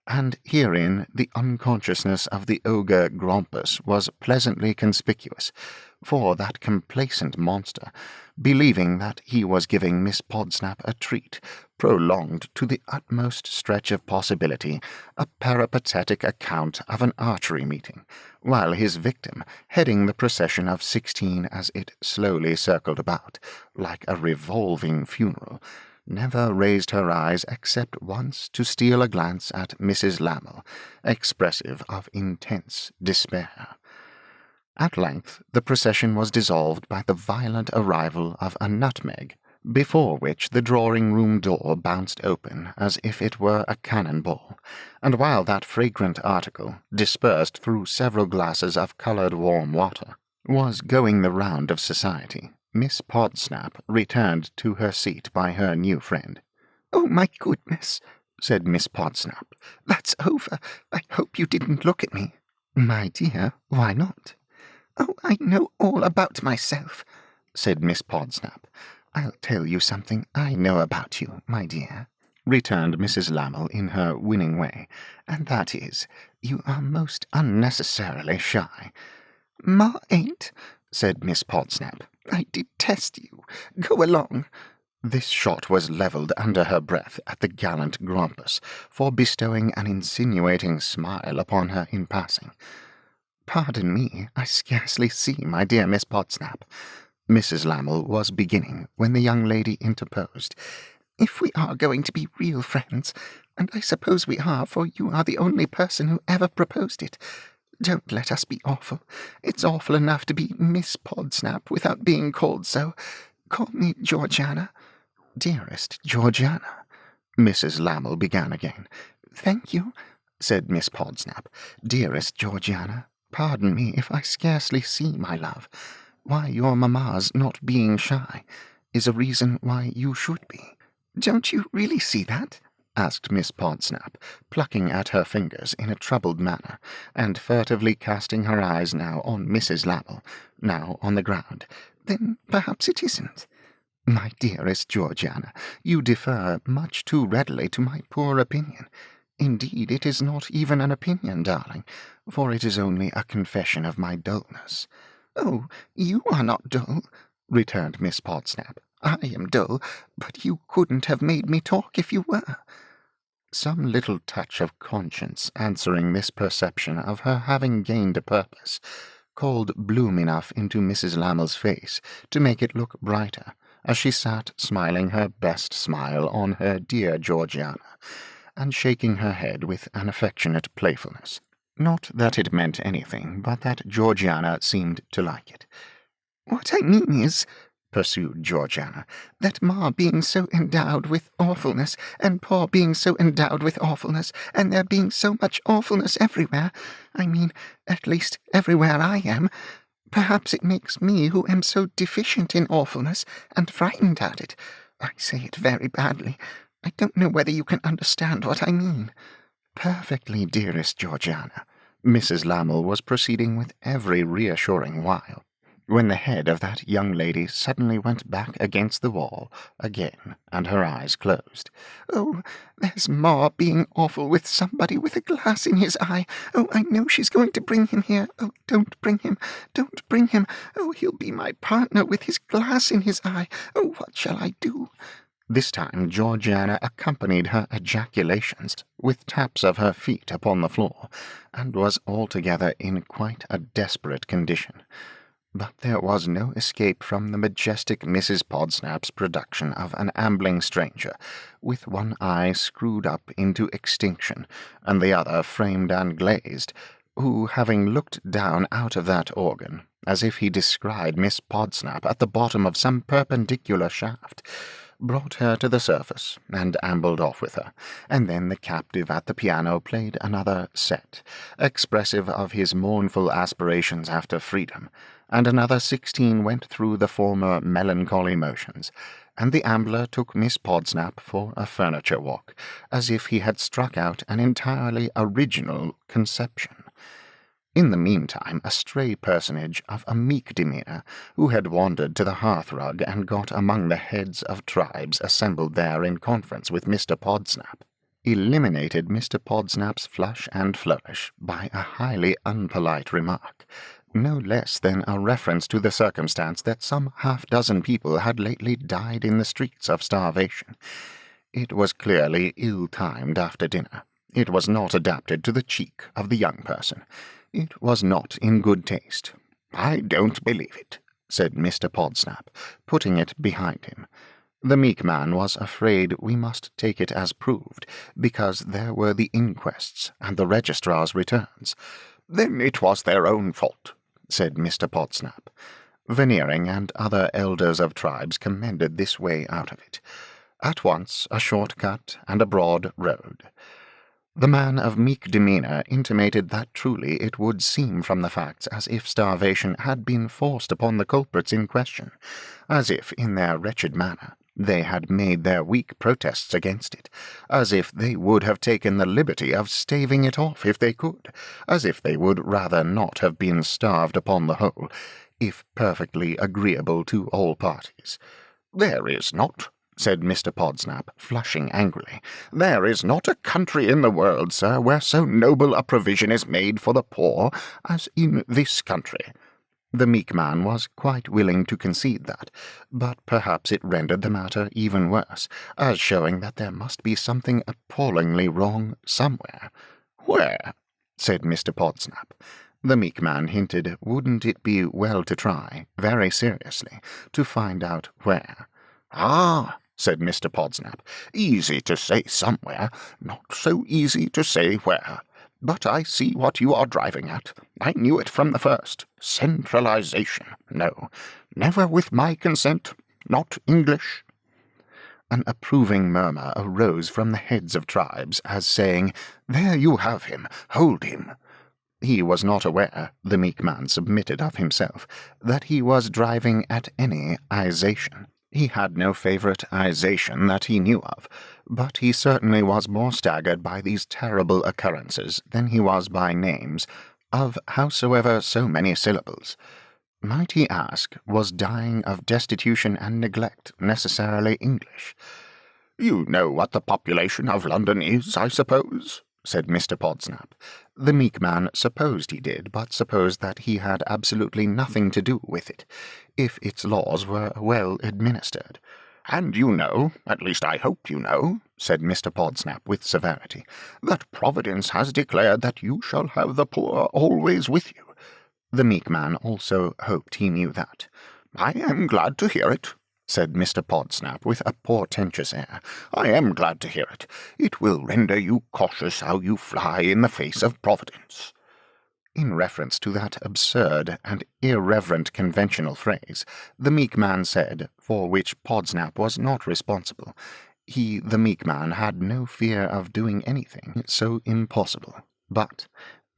And herein the unconsciousness of the ogre Grampus was pleasantly conspicuous, for that complacent monster, believing that he was giving Miss Podsnap a treat, prolonged to the utmost stretch of possibility a peripatetic account of an archery meeting, while his victim, heading the procession of 16 as it slowly circled about, like a revolving funeral, never raised her eyes except once to steal a glance at Mrs. Lammle, expressive of intense despair. At length the procession was dissolved by the violent arrival of a nutmeg, before which the drawing-room door bounced open as if it were a cannon-ball, and while that fragrant article, dispersed through several glasses of coloured warm water, was going the round of society, Miss Podsnap returned to her seat by her new friend. "Oh, my goodness," said Miss Podsnap. "That's over. I hope you didn't look at me." "My dear, why not?" "Oh, I know all about myself," said Miss Podsnap. "I'll tell you something I know about you, my dear," returned Mrs. Lammle in her winning way, "and that is, you are most unnecessarily shy." "Ma ain't," said Miss Podsnap. "I detest you. Go along." This shot was levelled under her breath at the gallant Grampus for bestowing an insinuating smile upon her in passing. "Pardon me, I scarcely see, my dear Miss Podsnap," Mrs. Lammle was beginning, when the young lady interposed. "If we are going to be real friends, and I suppose we are, for you are the only person who ever proposed it, don't let us be awful. It's awful enough to be Miss Podsnap without being called so. Call me Georgiana." "Dearest Georgiana," Mrs. Lammle began again. "Thank you," said Miss Podsnap. "Dearest Georgiana, pardon me if I scarcely see, my love. Why your mamma's not being shy is a reason why you should be." "Don't you really see that?" asked Miss Podsnap, plucking at her fingers in a troubled manner, and furtively casting her eyes now on Mrs. Lammle, now on the ground. "Then perhaps it isn't." "My dearest Georgiana, you defer much too readily to my poor opinion. Indeed, it is not even an opinion, darling, for it is only a confession of my dullness." "Oh, you are not dull," returned Miss Podsnap. "I am dull, but you couldn't have made me talk if you were." Some little touch of conscience answering this perception of her having gained a purpose, called bloom enough into Mrs. Lammle's face to make it look brighter, as she sat smiling her best smile on her dear Georgiana, and shaking her head with an affectionate playfulness. Not that it meant anything, but that Georgiana seemed to like it. "What I mean is," pursued Georgiana, "that Ma being so endowed with awfulness, and Pa being so endowed with awfulness, and there being so much awfulness everywhere, I mean, at least everywhere I am, perhaps it makes me, who am so deficient in awfulness, and frightened at it. I say it very badly. I don't know whether you can understand what I mean." "Perfectly, dearest Georgiana," Mrs. Lammle was proceeding with every reassuring wile. when the head of that young lady suddenly went back against the wall again, and her eyes closed. "Oh, there's Ma being awful with somebody with a glass in his eye. Oh, I know she's going to bring him here. Oh, don't bring him. Don't bring him. Oh, he'll be my partner with his glass in his eye. Oh, what shall I do?" This time Georgiana accompanied her ejaculations with taps of her feet upon the floor, and was altogether in quite a desperate condition. But there was no escape from the majestic Mrs. Podsnap's production of an ambling stranger, with one eye screwed up into extinction, and the other framed and glazed, who, having looked down out of that organ, as if he descried Miss Podsnap at the bottom of some perpendicular shaft, brought her to the surface, and ambled off with her, and then the captive at the piano played another set, expressive of his mournful aspirations after freedom, and another 16 went through the former melancholy motions, and the ambler took Miss Podsnap for a furniture walk, as if he had struck out an entirely original conception. In the meantime, a stray personage of a meek demeanour, who had wandered to the hearth-rug and got among the heads of tribes assembled there in conference with Mr. Podsnap, eliminated Mr. Podsnap's flush and flourish by a highly unpolite remark, no less than a reference to the circumstance that some half-dozen people had lately died in the streets of starvation. It was clearly ill-timed after dinner. It was not adapted to the cheek of the young person. It was not in good taste. "I don't believe it," said Mr. Podsnap, putting it behind him. The meek man was afraid we must take it as proved, because there were the inquests and the registrar's returns. "Then it was their own fault," said Mr. Podsnap. Veneering and other elders of tribes commended this way out of it. At once a short cut and a broad road. The man of meek demeanour intimated that truly it would seem from the facts as if starvation had been forced upon the culprits in question, as if, in their wretched manner, they had made their weak protests against it, as if they would have taken the liberty of staving it off if they could, as if they would rather not have been starved upon the whole, if perfectly agreeable to all parties. "There is not," said Mr. Podsnap, flushing angrily. "There is not a country in the world, sir, where so noble a provision is made for the poor as in this country." The meek man was quite willing to concede that, but perhaps it rendered the matter even worse, as showing that there must be something appallingly wrong somewhere. "Where?" said Mr. Podsnap. The meek man hinted wouldn't it be well to try, very seriously, to find out where. "Ah," said Mr. Podsnap, "easy to say somewhere, not so easy to say where. But I see what you are driving at. I knew it from the first. Centralization. No, never with my consent. Not English." An approving murmur arose from the heads of tribes, as saying, "There you have him. Hold him." He was not aware, the meek man submitted of himself, that he was driving at any ization. He had no favourite ization that he knew of, but he certainly was more staggered by these terrible occurrences than he was by names, of howsoever so many syllables. Might he ask, was dying of destitution and neglect necessarily English? "You know what the population of London is, I suppose?" said Mr. Podsnap. The meek man supposed he did, but supposed that he had absolutely nothing to do with it, if its laws were well administered. "And you know, at least I hope you know," said Mr. Podsnap with severity, "that Providence has declared that you shall have the poor always with you." The meek man also hoped he knew that. "I am glad to hear it," said Mr. Podsnap with a portentous air. "I am glad to hear it. It will render you cautious how you fly in the face of Providence." In reference to that absurd and irreverent conventional phrase, the meek man said, for which Podsnap was not responsible, he, the meek man, had no fear of doing anything so impossible. But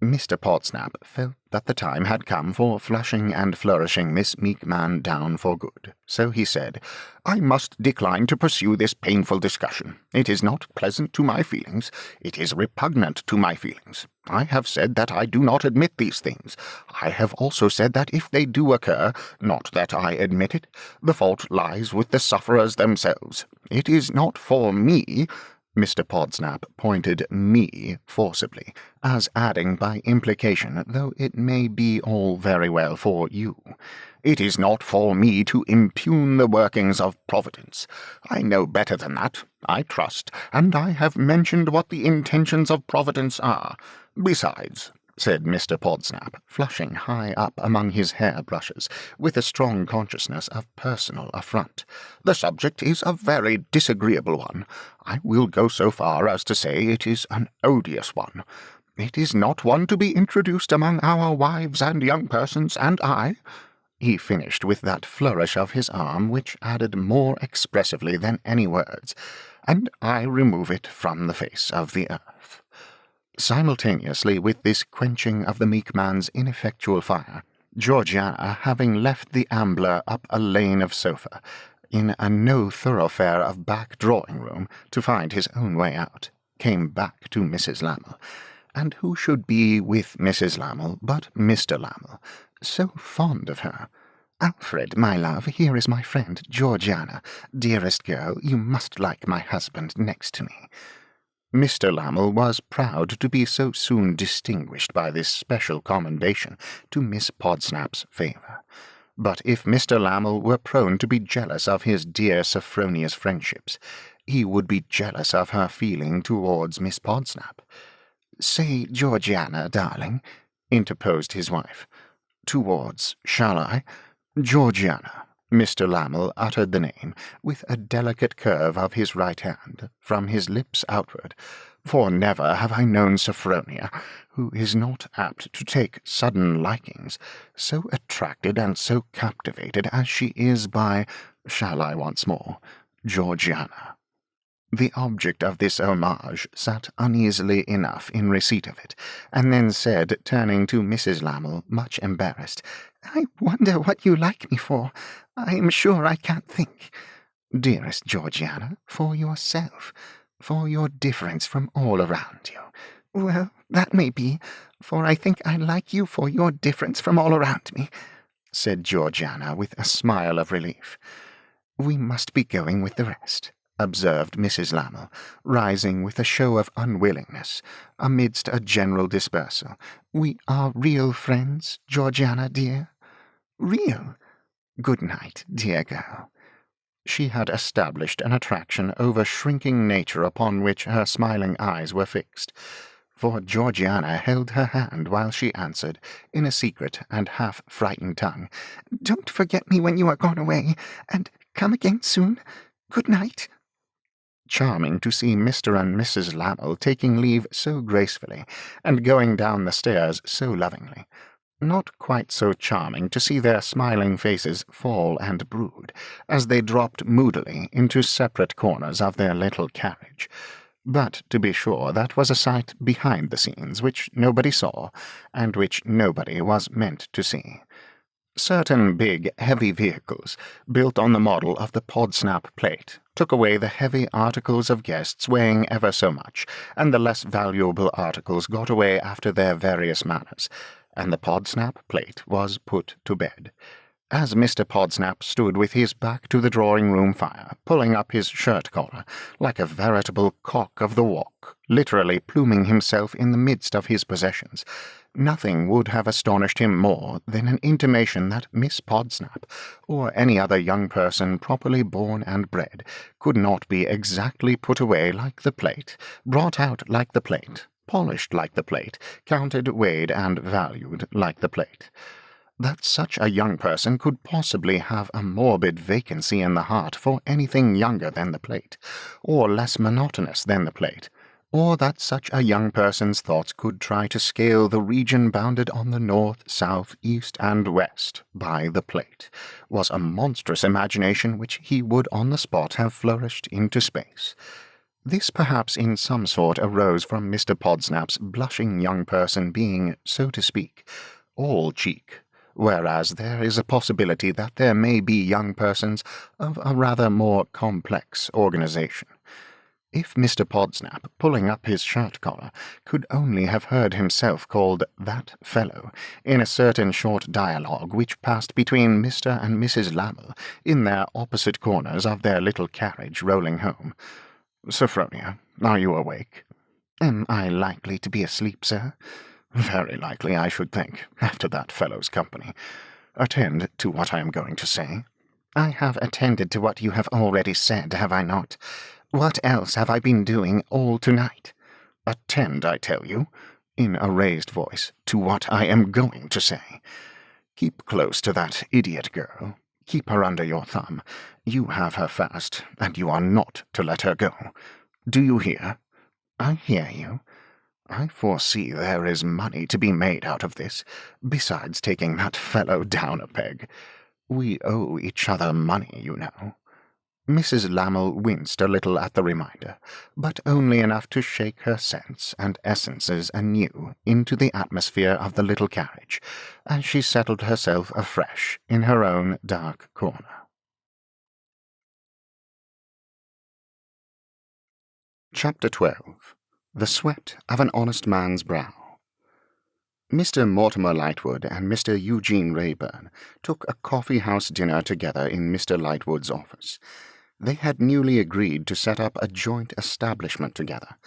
Mr. Podsnap felt that the time had come for flushing and flourishing this meek man down for good, so he said, "I must decline to pursue this painful discussion. It is not pleasant to my feelings. It is repugnant to my feelings. I have said that I do not admit these things. I have also said that if they do occur, not that I admit it, the fault lies with the sufferers themselves. It is not for me—" Mr. Podsnap pointed me forcibly, as adding by implication, though it may be all very well for you. "It is not for me to impugn the workings of Providence. I know better than that, I trust, and I have mentioned what the intentions of Providence are. Besides," said Mr. Podsnap, flushing high up among his hair-brushes, with a strong consciousness of personal affront, "the subject is a very disagreeable one. I will go so far as to say it is an odious one. It is not one to be introduced among our wives and young persons, and he finished with that flourish of his arm which added more expressively than any words, "and I remove it from the face of the earth." Simultaneously with this quenching of the meek man's ineffectual fire, Georgiana, having left the ambler up a lane of sofa, in a no-thoroughfare of back drawing-room, to find his own way out, came back to Mrs. Lammle. And who should be with Mrs. Lammle but Mr. Lammle, so fond of her? "Alfred, my love, here is my friend Georgiana. Dearest girl, you must like my husband next to me." Mr. Lammle was proud to be so soon distinguished by this special commendation to Miss Podsnap's favour. But if Mr. Lammle were prone to be jealous of his dear Sophronia's friendships, he would be jealous of her feeling towards Miss Podsnap. "Say Georgiana, darling," interposed his wife. "Towards, shall I? Georgiana." Mr. Lammle uttered the name, with a delicate curve of his right hand, from his lips outward, for never have I known Sophronia, who is not apt to take sudden likings, so attracted and so captivated as she is by, shall I once more, Georgiana. The object of this homage sat uneasily enough in receipt of it, and then said, turning to Mrs. Lammle, much embarrassed, "I wonder what you like me for. I am sure I can't think." "Dearest Georgiana, for yourself, for your difference from all around you." "Well, that may be, for I think I like you for your difference from all around me," said Georgiana with a smile of relief. "We must be going with the rest," observed Mrs. Lammle, rising with a show of unwillingness, amidst a general dispersal. "We are real friends, Georgiana dear?" "Real? Good night, dear girl." She had established an attraction over shrinking nature upon which her smiling eyes were fixed, for Georgiana held her hand while she answered, in a secret and half-frightened tongue, "Don't forget me when you are gone away, and come again soon. Good night." Charming to see Mr. and Mrs. Lammle taking leave so gracefully, and going down the stairs so lovingly. Not quite so charming to see their smiling faces fall and brood, as they dropped moodily into separate corners of their little carriage. But, to be sure, that was a sight behind the scenes which nobody saw, and which nobody was meant to see. Certain big, heavy vehicles, built on the model of the Podsnap plate, took away the heavy articles of guests weighing ever so much, and the less valuable articles got away after their various manners, and the Podsnap plate was put to bed. As Mr. Podsnap stood with his back to the drawing-room fire, pulling up his shirt-collar, like a veritable cock of the walk, literally pluming himself in the midst of his possessions, nothing would have astonished him more than an intimation that Miss Podsnap, or any other young person properly born and bred, could not be exactly put away like the plate, brought out like the plate, polished like the plate, counted, weighed, and valued like the plate. That such a young person could possibly have a morbid vacancy in the heart for anything younger than the plate, or less monotonous than the plate, or that such a young person's thoughts could try to scale the region bounded on the north, south, east, and west by the plate, was a monstrous imagination which he would on the spot have flourished into space. This perhaps in some sort arose from Mr. Podsnap's blushing young person being, so to speak, all cheek, whereas there is a possibility that there may be young persons of a rather more complex organization. If Mr. Podsnap, pulling up his shirt collar, could only have heard himself called "that fellow" in a certain short dialogue which passed between Mr. and Mrs. Lammle in their opposite corners of their little carriage rolling home. Sophronia, are you awake? Am I likely to be asleep, sir? Very likely, I should think, after that fellow's company. Attend to what I am going to say. I have attended to what you have already said, have I not? What else have I been doing all tonight? Attend, I tell you, in a raised voice, to what I am going to say. Keep close to that idiot girl. Keep her under your thumb. You have her fast, and you are not to let her go. Do you hear? I hear you. I foresee there is money to be made out of this, besides taking that fellow down a peg. We owe each other money, you know. Mrs. Lammle winced a little at the reminder, but only enough to shake her sense and essences anew into the atmosphere of the little carriage, as she settled herself afresh in her own dark corner. Chapter 12. The Sweat of an Honest Man's Brow. Mr. Mortimer Lightwood and Mr. Eugene Wrayburn took a coffee-house dinner together in Mr. Lightwood's office. They had newly agreed to set up a joint establishment together.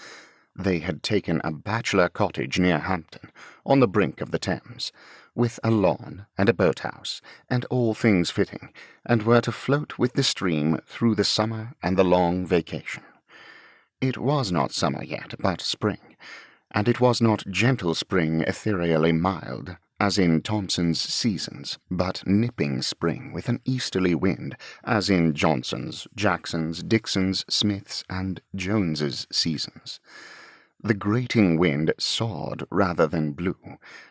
They had taken a bachelor cottage near Hampton, on the brink of the Thames, with a lawn and a boathouse, and all things fitting, and were to float with the stream through the summer and the long vacation. It was not summer yet, but spring, and it was not gentle spring ethereally mild, as in Thomson's Seasons, but nipping spring with an easterly wind, as in Johnson's, Jackson's, Dickens's, Smith's, and Jones's Seasons. The grating wind sawed rather than blew,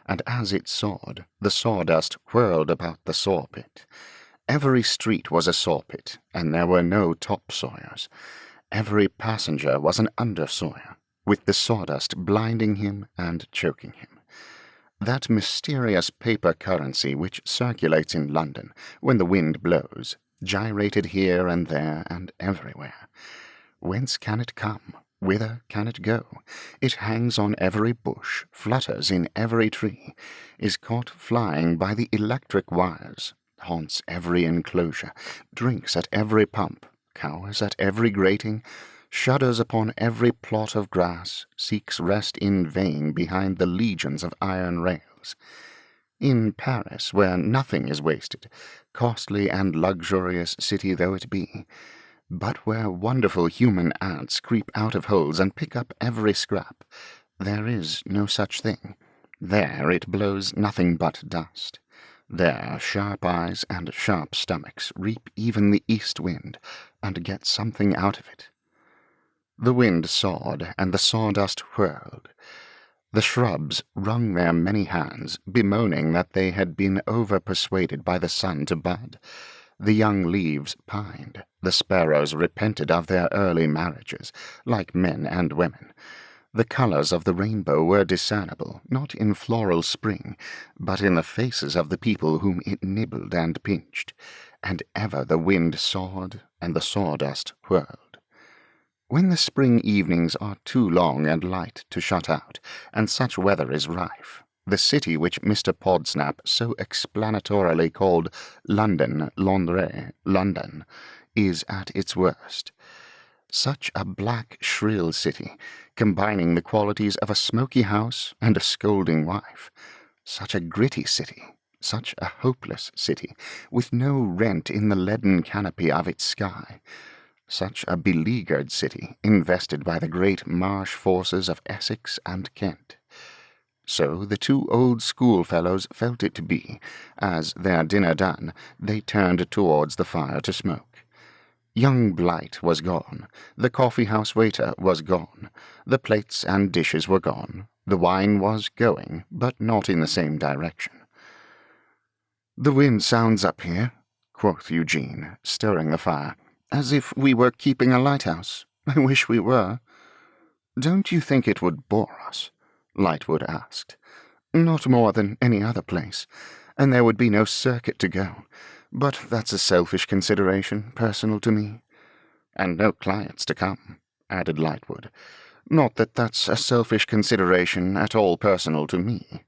and as it sawed, the sawdust whirled about the saw-pit. Every street was a saw-pit, and there were no top-sawyers. Every passenger was an under-sawyer, with the sawdust blinding him and choking him. That mysterious paper currency which circulates in London when the wind blows, gyrated here and there and everywhere. Whence can it come? Whither can it go? It hangs on every bush, flutters in every tree, is caught flying by the electric wires, haunts every enclosure, drinks at every pump, cowers at every grating, shudders upon every plot of grass, seeks rest in vain behind the legions of iron rails. In Paris, where nothing is wasted, costly and luxurious city though it be, but where wonderful human ants creep out of holes and pick up every scrap, there is no such thing. There it blows nothing but dust. There sharp eyes and sharp stomachs reap even the east wind, and get something out of it. The wind sawed, and the sawdust whirled. The shrubs wrung their many hands, bemoaning that they had been over-persuaded by the sun to bud. The young leaves pined. The sparrows repented of their early marriages, like men and women. The colours of the rainbow were discernible, not in floral spring, but in the faces of the people whom it nibbled and pinched. And ever the wind sawed, and the sawdust whirled. When the spring evenings are too long and light to shut out, and such weather is rife, the city which Mr. Podsnap so explanatorily called London, Londres, London, is at its worst. Such a black, shrill city, combining the qualities of a smoky house and a scolding wife. Such a gritty city, such a hopeless city, with no rent in the leaden canopy of its sky. Such a beleaguered city, invested by the great marsh forces of Essex and Kent. So the two old schoolfellows felt it to be, as, their dinner done, they turned towards the fire to smoke. Young Blight was gone, the coffee-house waiter was gone, the plates and dishes were gone, the wine was going, but not in the same direction. "The wind sounds up here," quoth Eugene, stirring the fire, "as if we were keeping a lighthouse. I wish we were." "Don't you think it would bore us?" Lightwood asked. "Not more than any other place, and there would be no circuit to go. But that's a selfish consideration, personal to me." "And no clients to come," added Lightwood. "Not that that's a selfish consideration at all personal to me."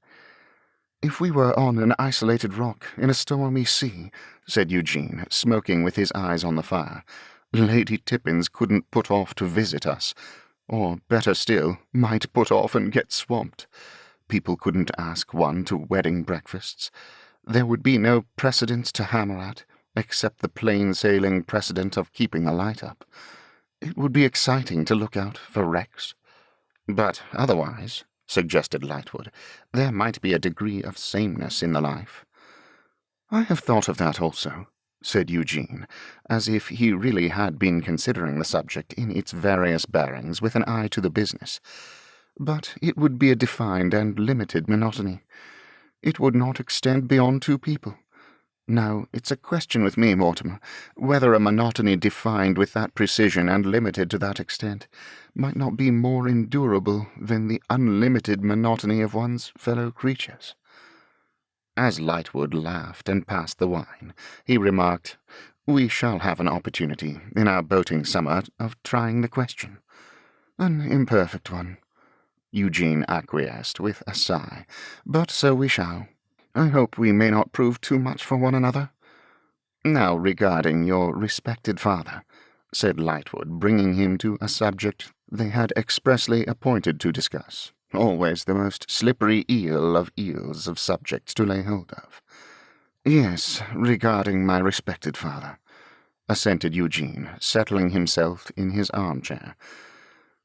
"If we were on an isolated rock in a stormy sea," said Eugene, smoking with his eyes on the fire, "Lady Tippins couldn't put off to visit us. Or, better still, might put off and get swamped. People couldn't ask one to wedding breakfasts. There would be no precedent to hammer at, except the plain-sailing precedent of keeping a light up. It would be exciting to look out for wrecks." "But otherwise," suggested Lightwood, "there might be a degree of sameness in the life." "I have thought of that also," said Eugene, as if he really had been considering the subject in its various bearings with an eye to the business. "But it would be a defined and limited monotony. It would not extend beyond two people. Now, it's a question with me, Mortimer, whether a monotony defined with that precision and limited to that extent might not be more endurable than the unlimited monotony of one's fellow creatures." As Lightwood laughed and passed the wine, he remarked, "We shall have an opportunity, in our boating summer, of trying the question." "An imperfect one," Eugene acquiesced with a sigh, "but so we shall. I hope we may not prove too much for one another." "Now regarding your respected father," said Lightwood, bringing him to a subject they had expressly appointed to discuss. Always the most slippery eel of eels of subjects to lay hold of. "Yes, regarding my respected father," assented Eugene, settling himself in his armchair.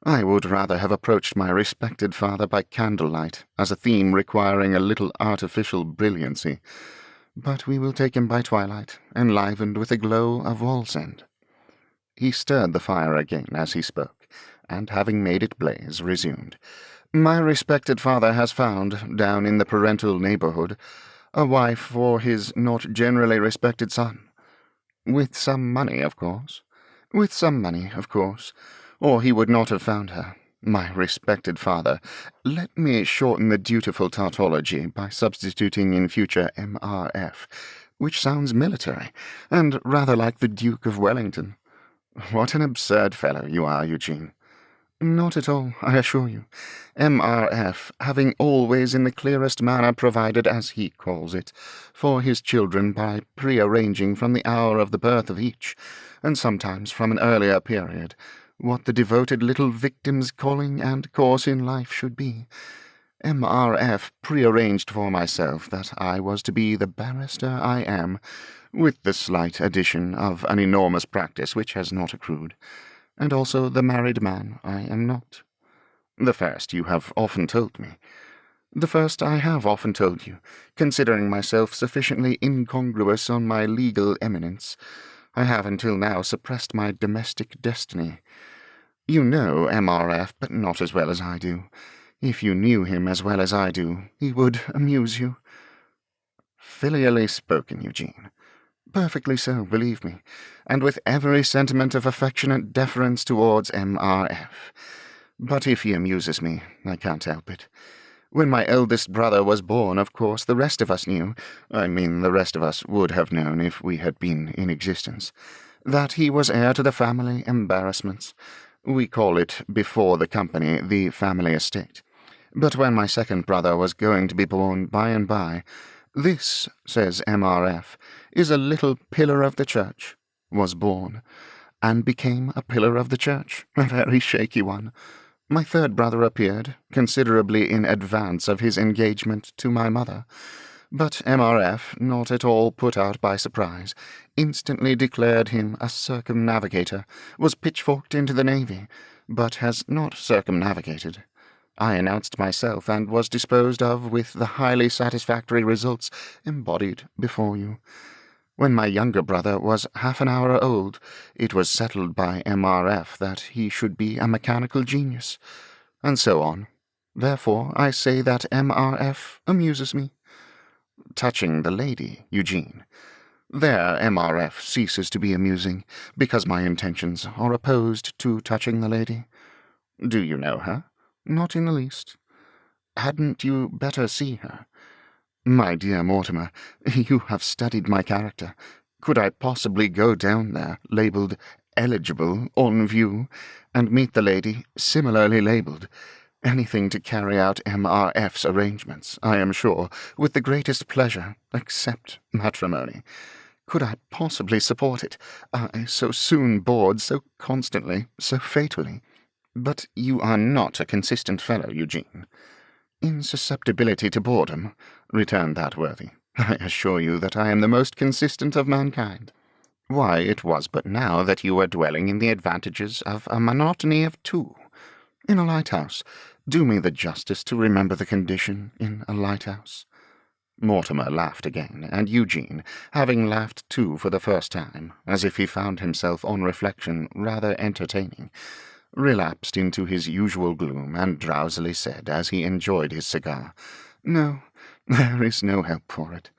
"I would rather have approached my respected father by candlelight, as a theme requiring a little artificial brilliancy. But we will take him by twilight, enlivened with a glow of Wallsend." He stirred the fire again as he spoke, and having made it blaze, resumed. "My respected father has found, down in the parental neighborhood, a wife for his not generally respected son. With some money, of course. With some money, of course, or he would not have found her. My respected father, let me shorten the dutiful tautology by substituting in future M.R.F., which sounds military, and rather like the Duke of Wellington. What an absurd fellow you are, Eugene." "Not at all, I assure you. M.R.F. having always in the clearest manner provided, as he calls it, for his children by prearranging from the hour of the birth of each, and sometimes from an earlier period, what the devoted little victim's calling and course in life should be. M.R.F. prearranged for myself that I was to be the barrister I am, with the slight addition of an enormous practice which has not accrued, and also the married man I am not. The first you have often told me. The first I have often told you, considering myself sufficiently incongruous on my legal eminence. I have until now suppressed my domestic destiny. You know M.R.F., but not as well as I do. If you knew him as well as I do, he would amuse you." "Filially spoken, Eugene." "Perfectly so, believe me, and with every sentiment of affectionate deference towards M.R.F. But if he amuses me, I can't help it. When my eldest brother was born, of course, the rest of us knew, I mean the rest of us would have known if we had been in existence, that he was heir to the family embarrassments. We call it, before the company, the family estate. But when my second brother was going to be born by and by, 'This,' says M.R.F., 'is a little pillar of the church,' was born, and became a pillar of the church, a very shaky one. My third brother appeared, considerably in advance of his engagement to my mother, but M.R.F., not at all put out by surprise, instantly declared him a circumnavigator, was pitchforked into the navy, but has not circumnavigated. I announced myself, and was disposed of with the highly satisfactory results embodied before you. When my younger brother was half an hour old, it was settled by M.R.F. that he should be a mechanical genius, and so on. Therefore I say that M.R.F. amuses me." "Touching the lady, Eugene." There MRF ceases to be amusing, because my intentions are opposed to touching the lady. Do you know her? Not in the least. Hadn't you better see her? My dear Mortimer, you have studied my character. Could I possibly go down there, labelled eligible on view, and meet the lady similarly labelled? Anything to carry out MRF's arrangements, I am sure, with the greatest pleasure, except matrimony. Could I possibly support it? I, so soon bored, so constantly, so fatally. But you are not a consistent fellow, Eugene. Insusceptibility to boredom, returned that worthy. I assure you that I am the most consistent of mankind. Why, it was but now that you were dwelling in the advantages of a monotony of two. In a lighthouse. Do me the justice to remember the condition in a lighthouse. Mortimer laughed again, and Eugene, having laughed too for the first time, as if he found himself on reflection rather entertaining, relapsed into his usual gloom, and drowsily said, as he enjoyed his cigar, "No, there is no help for it.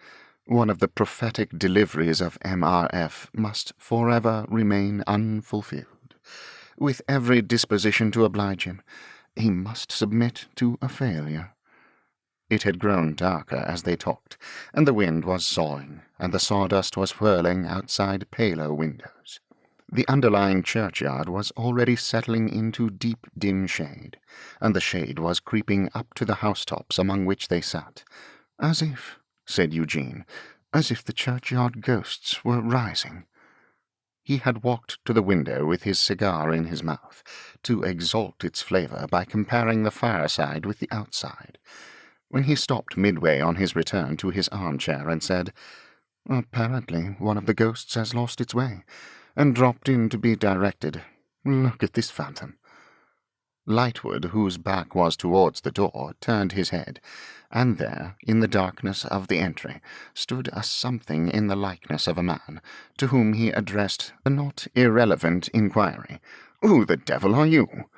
One of the prophetic deliveries of MRF must forever remain unfulfilled. With every disposition to oblige him, he must submit to a failure." It had grown darker as they talked, and the wind was sawing, and the sawdust was whirling outside paler windows. The underlying churchyard was already settling into deep, dim shade, and the shade was creeping up to the housetops among which they sat. "As if," said Eugene, "as if the churchyard ghosts were rising." He had walked to the window with his cigar in his mouth, to exalt its flavour by comparing the fireside with the outside, when he stopped midway on his return to his armchair and said, "Apparently one of the ghosts has lost its way, and dropped in to be directed. Look at this phantom." Lightwood, whose back was towards the door, turned his head, and there, in the darkness of the entry, stood a something in the likeness of a man, to whom he addressed the not irrelevant inquiry, "Who the devil are you?"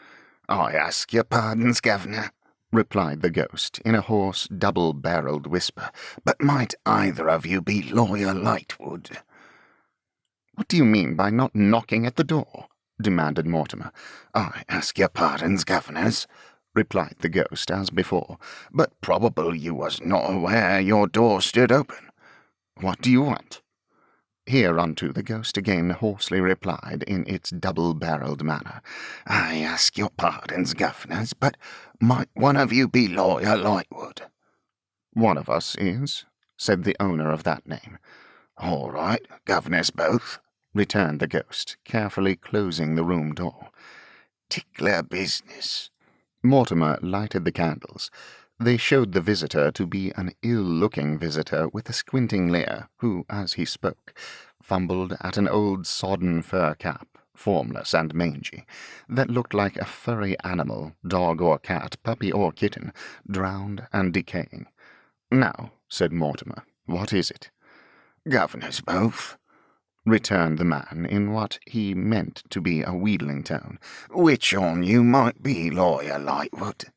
"I ask your pardons, governor," replied the ghost, in a hoarse, double-barrelled whisper, "but might either of you be Lawyer Lightwood?" "What do you mean by not knocking at the door?" demanded Mortimer. "I ask your pardons, governors," replied the ghost, as before, "but probable you was not aware your door stood open." "What do you want?" Hereunto the ghost again hoarsely replied in its double-barrelled manner, "I ask your pardons, governors, but might one of you be Lawyer Lightwood?" "One of us is," said the owner of that name. "All right, governors both," returned the ghost, carefully closing the room door. "Tickler business." Mortimer lighted the candles. They showed the visitor to be an ill-looking visitor with a squinting leer, who, as he spoke, fumbled at an old sodden fur cap, formless and mangy, that looked like a furry animal, dog or cat, puppy or kitten, drowned and decaying. "Now," said Mortimer, "what is it?" "Governors both," returned the man in what he meant to be a wheedling tone. "Which on you might be Lawyer Lightwood?"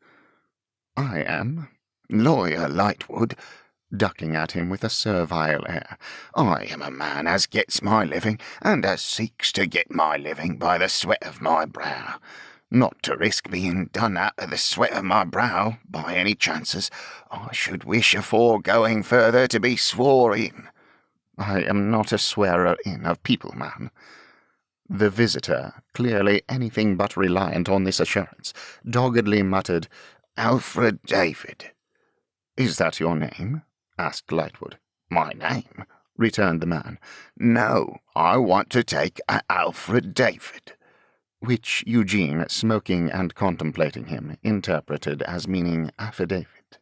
"I am." "Lawyer Lightwood," ducking at him with a servile air, "I am a man as gets my living, and as seeks to get my living by the sweat of my brow. Not to risk being done out of the sweat of my brow, by any chances, I should wish afore going further to be swore in." "I am not a swearer in of people, man." The visitor, clearly anything but reliant on this assurance, doggedly muttered, "Alfred David." "Is that your name?" asked Lightwood. "My name?" returned the man. "No, I want to take a Alfred David." Which Eugene, smoking and contemplating him, interpreted as meaning affidavit.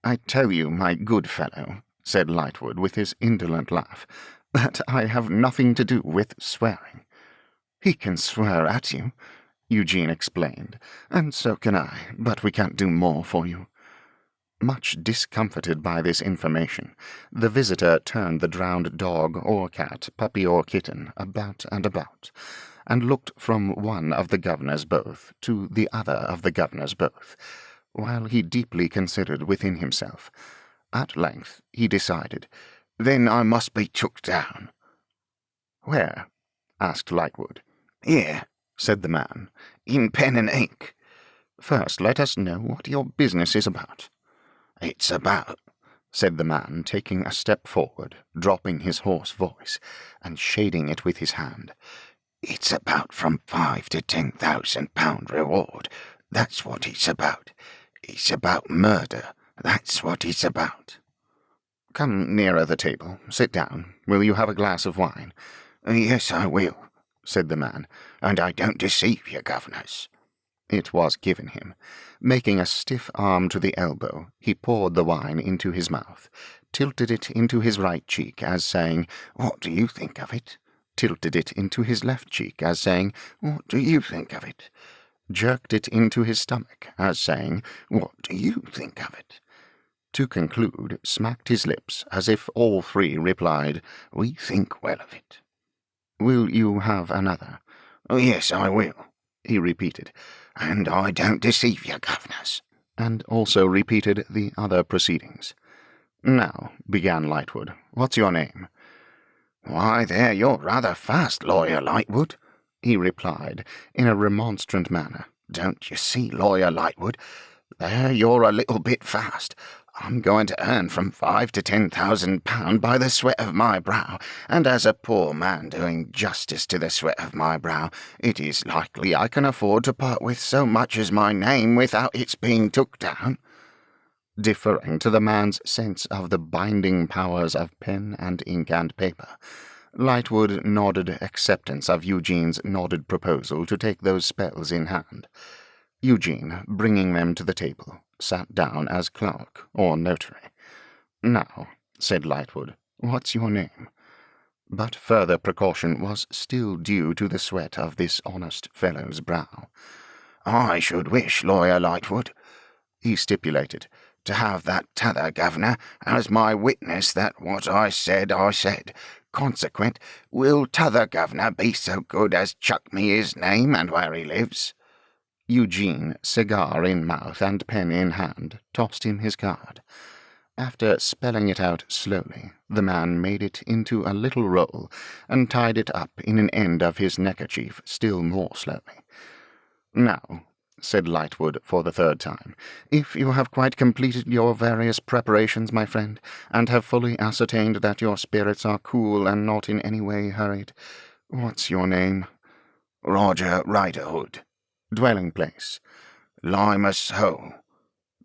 "I tell you, my good fellow," said Lightwood with his indolent laugh, "that I have nothing to do with swearing." "He can swear at you," Eugene explained, "and so can I, but we can't do more for you." Much discomfited by this information, the visitor turned the drowned dog or cat, puppy or kitten, about and about, and looked from one of the governors both to the other of the governors both, while he deeply considered within himself. At length he decided, Then I must be took down." "Where?" asked Lightwood. "Here," said the man, "in pen and ink." "First let us know what your business is about." "It's about," said the man, taking a step forward, dropping his hoarse voice, and shading it with his hand. "It's about from £5,000 to £10,000 reward. That's what it's about. It's about murder. That's what it's about." "Come nearer the table. Sit down. Will you have a glass of wine?" "Yes, I will," said the man, "and I don't deceive you, governors." It was given him. Making a stiff arm to the elbow, he poured the wine into his mouth, tilted it into his right cheek, as saying, "What do you think of it?" Tilted it into his left cheek, as saying, "What do you think of it?" Jerked it into his stomach, as saying, "What do you think of it?" To conclude, smacked his lips, as if all three replied, "We think well of it." "Will you have another?" "Yes, I will," he repeated, "and I don't deceive you, governors." And also repeated the other proceedings. "Now," began Lightwood, "what's your name?" "Why, there you're rather fast, Lawyer Lightwood," he replied, in a remonstrant manner. "Don't you see, Lawyer Lightwood? There you're a little bit fast. I'm going to earn from £5,000 to £10,000 by the sweat of my brow, and as a poor man doing justice to the sweat of my brow, it is likely I can afford to part with so much as my name without its being took down." Deferring to the man's sense of the binding powers of pen and ink and paper, Lightwood nodded acceptance of Eugene's nodded proposal to take those spells in hand. Eugene, bringing them to the table, sat down as clerk or notary. "Now," said Lightwood, "what's your name?" But further precaution was still due to the sweat of this honest fellow's brow. "I should wish, Lawyer Lightwood," he stipulated, "to have that t'other governor as my witness that what I said. Consequent, will t'other governor be so good as chuck me his name and where he lives?" Eugene, cigar in mouth and pen in hand, tossed him his card. After spelling it out slowly, the man made it into a little roll and tied it up in an end of his neckerchief still more slowly. "Now," said Lightwood for the third time, "if you have quite completed your various preparations, my friend, and have fully ascertained that your spirits are cool and not in any way hurried, what's your name?" "Roger Riderhood." "Dwelling place?" "Limus Hole."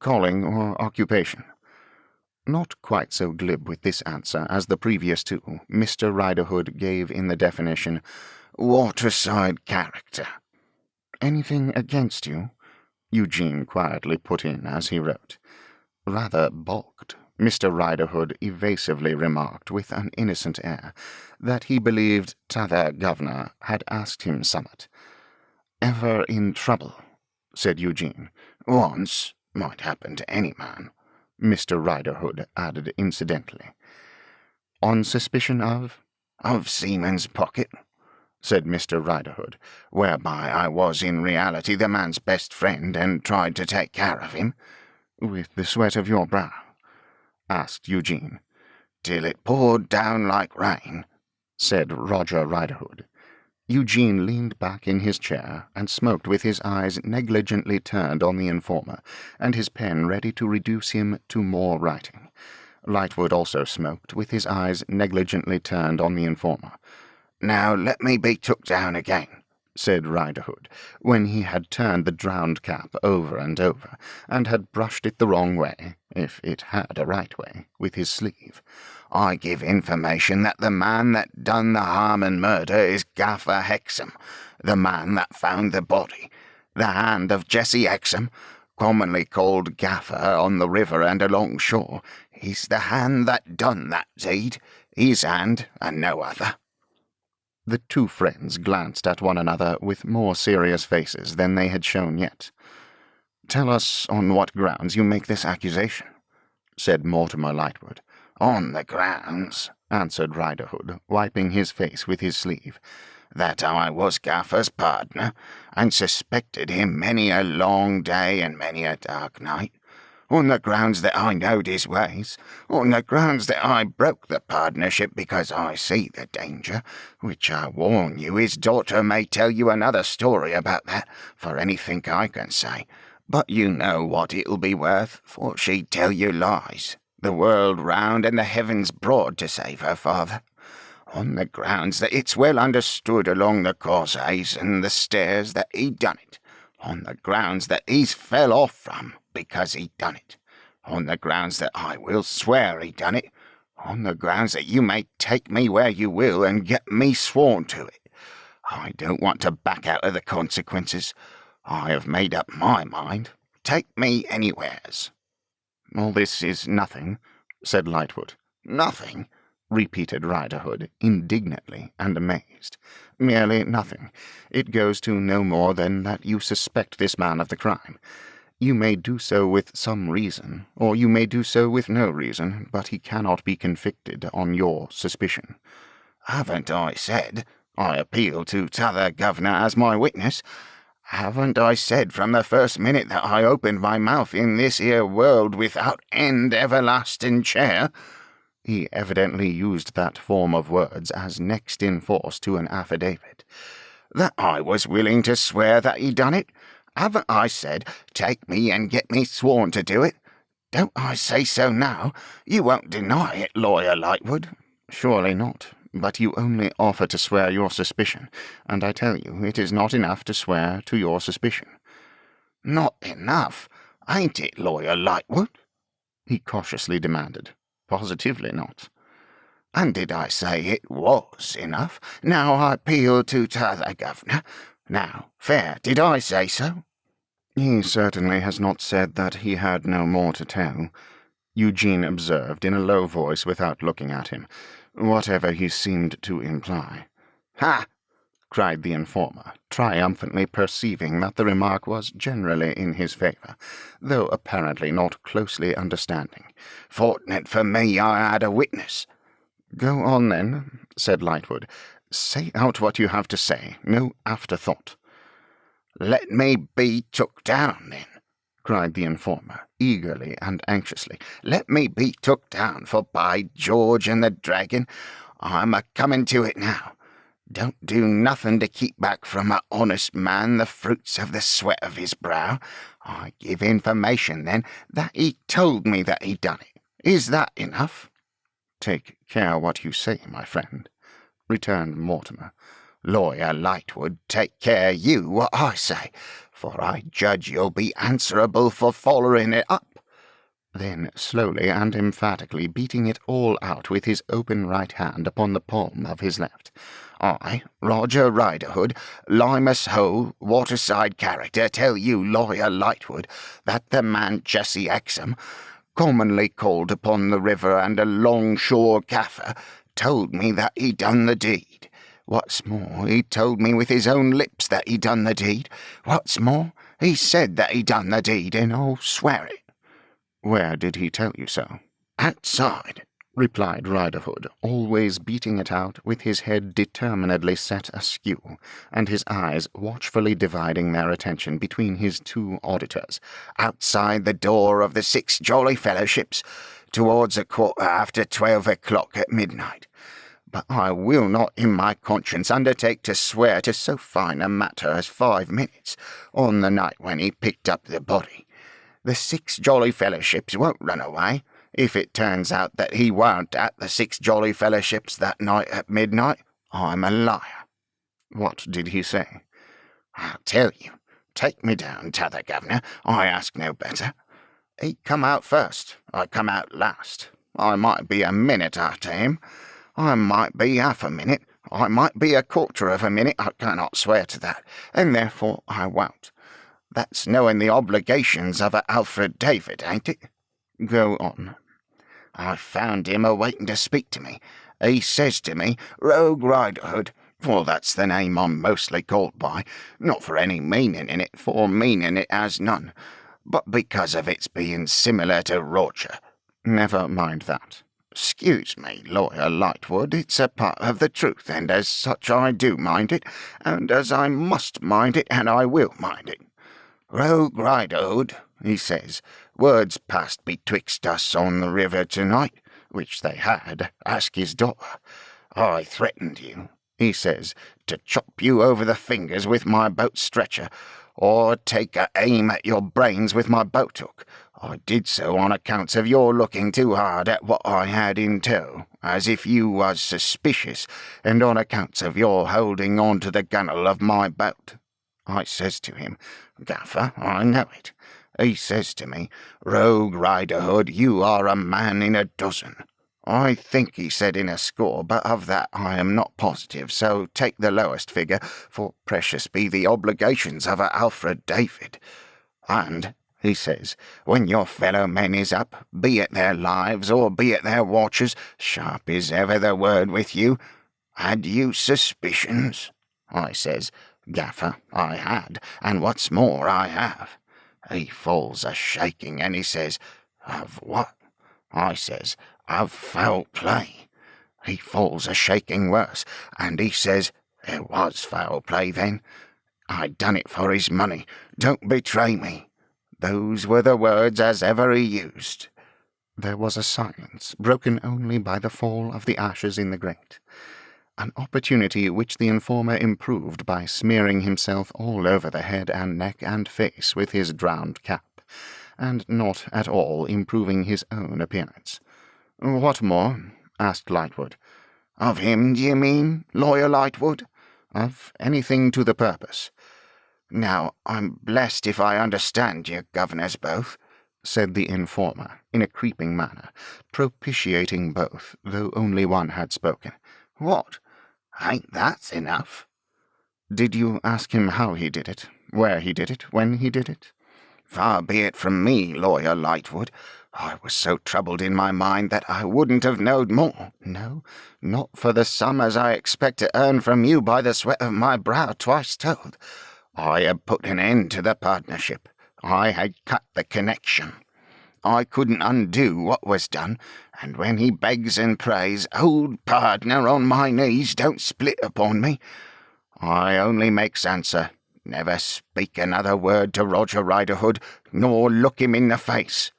"Calling or occupation?" Not quite so glib with this answer as the previous two, Mr. Riderhood gave in the definition, "Waterside character." "Anything against you?" Eugene quietly put in as he wrote. Rather balked, Mr. Riderhood evasively remarked with an innocent air that he believed t'other governor had asked him summat. "Ever in trouble?" said Eugene. "Once. Might happen to any man," Mr. Riderhood added incidentally. "On suspicion of?" "Of seaman's pocket," said Mr. Riderhood, "whereby I was in reality the man's best friend and tried to take care of him." "With the sweat of your brow?" asked Eugene. "Till it poured down like rain," said Roger Riderhood. Eugene leaned back in his chair and smoked with his eyes negligently turned on the informer, and his pen ready to reduce him to more writing. Lightwood also smoked, with his eyes negligently turned on the informer. "Now let me be took down again," said Riderhood, when he had turned the drowned cap over and over, and had brushed it the wrong way, if it had a right way, with his sleeve. "I give information that the man that done the harm and murder is Gaffer Hexam, the man that found the body, the hand of Jesse Hexam, commonly called Gaffer on the river and along shore. He's the hand that done that deed, his hand and no other." The two friends glanced at one another with more serious faces than they had shown yet. "Tell us on what grounds you make this accusation," said Mortimer Lightwood. "On the grounds," answered Riderhood, wiping his face with his sleeve, "that I was Gaffer's partner, and suspected him many a long day and many a dark night. on the grounds that I knowed his ways, on the grounds that I broke the partnership because I see the danger, which I warn you his daughter may tell you another story about that, for anything I can say. But you know what it'll be worth, for she'd tell you lies, the world round and the heavens broad to save her father, on the grounds that it's well understood along the causeways and the stairs that he done it, on the grounds that he's fell off from because he done it, on the grounds that I will swear he done it, on the grounds that you may take me where you will and get me sworn to it. I don't want to back out of the consequences. I have made up my mind. Take me anywheres." "All this is nothing," said Lightwood. "Nothing?" repeated Riderhood, indignantly and amazed. "Merely nothing. It goes to no more than that you suspect this man of the crime. You may do so with some reason, or you may do so with no reason, but he cannot be convicted on your suspicion." "Haven't I said I appeal to t'other governor as my witness? Haven't I said from the first minute that I opened my mouth in this here world without end everlasting chair?" He evidently used that form of words as next in force to an affidavit. "That I was willing to swear that he done it? Haven't I said, take me and get me sworn to do it? Don't I say so now? You won't deny it, Lawyer Lightwood?" "Surely not. But you only offer to swear your suspicion, and I tell you it is not enough to swear to your suspicion." "Not enough? Ain't it, Lawyer Lightwood?" he cautiously demanded. "Positively not." "And did I say it was enough? Now I appeal to t'other governor. Now, fair, did I say so?" "He certainly has not said that he had no more to tell," Eugene observed in a low voice without looking at him, whatever he seemed to imply. "Ha!" cried the informer, triumphantly perceiving that the remark was generally in his favour, though apparently not closely understanding. "Fortunate for me I had a witness." "Go on, then," said Lightwood. "Say out what you have to say, no afterthought." "Let me be took down, then," cried the informer, eagerly and anxiously. "Let me be took down, for by George and the Dragon, I'm a-coming to it now. Don't do nothing to keep back from a honest man the fruits of the sweat of his brow. I give information, then, that he told me that he done it. Is that enough?" "Take care what you say, my friend," returned Mortimer. "Lawyer Lightwood, take care you what I say, for I judge you'll be answerable for following it up." Then, slowly and emphatically beating it all out with his open right hand upon the palm of his left, "I, Roger Riderhood, Limus Hole, waterside character, tell you, Lawyer Lightwood, that the man Jesse Exham, commonly called upon the river and a longshore gaffer, told me that he done the deed. What's more, he told me with his own lips that he done the deed. What's more, he said that he done the deed, and I'll swear it." "Where did he tell you so?" "Outside," replied Riderhood, always beating it out, with his head determinedly set askew, and his eyes watchfully dividing their attention between his two auditors. "Outside the door of the 6 Jolly Fellowships, towards 12:15 o'clock at midnight. But I will not in my conscience undertake to swear to so fine a matter as 5 minutes, on the night when he picked up the body. The 6 Jolly Fellowships won't run away, if it turns out that he weren't at the 6 Jolly Fellowships that night at midnight. I'm a liar." "What did he say?" "I'll tell you. Take me down, t'other governor, I ask no better. He come out first, I come out last. I might be a minute after him. I might be half a minute, I might be a quarter of a minute, I cannot swear to that, and therefore I won't. That's knowing the obligations of a Alfred David, ain't it?" "Go on." "I found him a-waiting to speak to me. He says to me, 'Rogue Riderhood,' for that's the name I'm mostly called by, not for any meaning in it, for meaning it has none, but because of its being similar to Roger." "Never mind that." "'Scuse me, Lawyer Lightwood, it's a part of the truth, and as such I do mind it, and as I must mind it, and I will mind it. 'Rogue Riderhood,' he says, Words passed betwixt us on the river tonight, which they had, ask his daughter. I threatened you, he says, to chop you over the fingers with my boat stretcher, or take a aim at your brains with my boat hook. I did so on accounts of your looking too hard at what I had in tow, as if you was suspicious, and on accounts of your holding on to the gunwale of my boat. I says to him, Gaffer, I know it. He says to me, Rogue Rider Hood, you are a man in a dozen. I think he said in a score, but of that I am not positive, so take the lowest figure, for precious be the obligations of a Alfred David. And, he says, when your fellow men is up, be it their lives or be it their watches, sharp is ever the word with you. Had you suspicions? I says, Gaffer, I had, and what's more, I have. He falls a-shaking, and he says, Of what? I says, Of foul play. He falls a-shaking worse, and he says, There was foul play then. I done it for his money. Don't betray me. Those were the words as ever he used. There was a silence, broken only by the fall of the ashes in the grate, an opportunity which the informer improved by smearing himself all over the head and neck and face with his drowned cap, and not at all improving his own appearance. "What more?" asked Lightwood. Of him, d'ye mean, Lawyer Lightwood? "Of anything to the purpose." Now, I'm blessed if I understand you, governors both," said the informer, in a creeping manner, propitiating both, though only one had spoken. "What? Ain't that enough?" "Did you ask him how he did it, where he did it, when he did it?" "Far be it from me, Lawyer Lightwood. I was so troubled in my mind that I wouldn't have knowed more. No, not for the sum as I expect to earn from you by the sweat of my brow twice told. I had put an end to the partnership. I had cut the connection. I couldn't undo what was done, and when he begs and prays, Old partner, on my knees, don't split upon me, I only makes answer, Never speak another word to Roger Riderhood, nor look him in the face.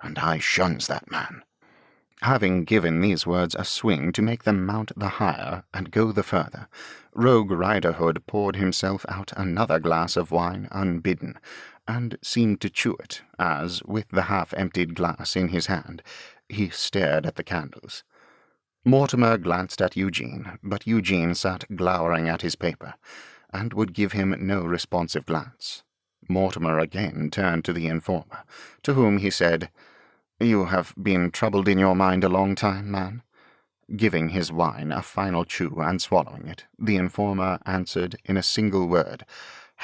And I shuns that man." Having given these words a swing to make them mount the higher and go the further, Rogue Riderhood poured himself out another glass of wine unbidden, and seemed to chew it, as, with the half-emptied glass in his hand, he stared at the candles. Mortimer glanced at Eugene, but Eugene sat glowering at his paper, and would give him no responsive glance. Mortimer again turned to the informer, to whom he said, "You have been troubled in your mind a long time, man?" Giving his wine a final chew and swallowing it, the informer answered in a single word,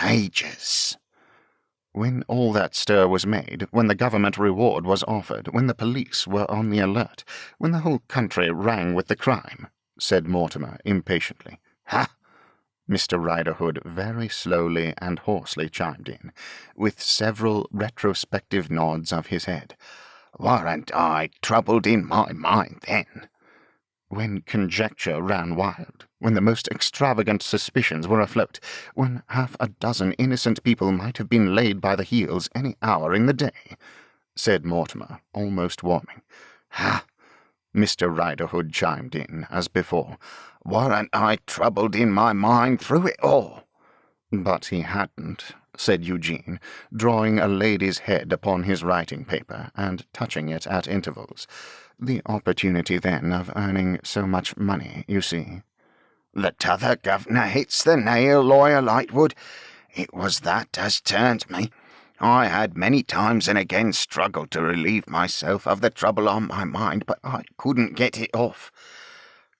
"Ages." When all that stir was made, when the government reward was offered, when the police were on the alert, when the whole country rang with the crime, said Mortimer impatiently. "Ha!" Mr. Riderhood very slowly and hoarsely chimed in, with several retrospective nods of his head. "Warn't I troubled in my mind then?" When conjecture ran wild, when the most extravagant suspicions were afloat, when half a dozen innocent people might have been laid by the heels any hour in the day, said Mortimer, almost warming. "Ha!" Mr. Riderhood chimed in, as before. "Warn't I troubled in my mind through it all?" "But he hadn't," said Eugene, drawing a lady's head upon his writing paper and touching it at intervals. "The opportunity, then, of earning so much money, you see." "The t'other governor hits the nail, Lawyer Lightwood. It was that as turned me. I had many times and again struggled to relieve myself of the trouble on my mind, but I couldn't get it off.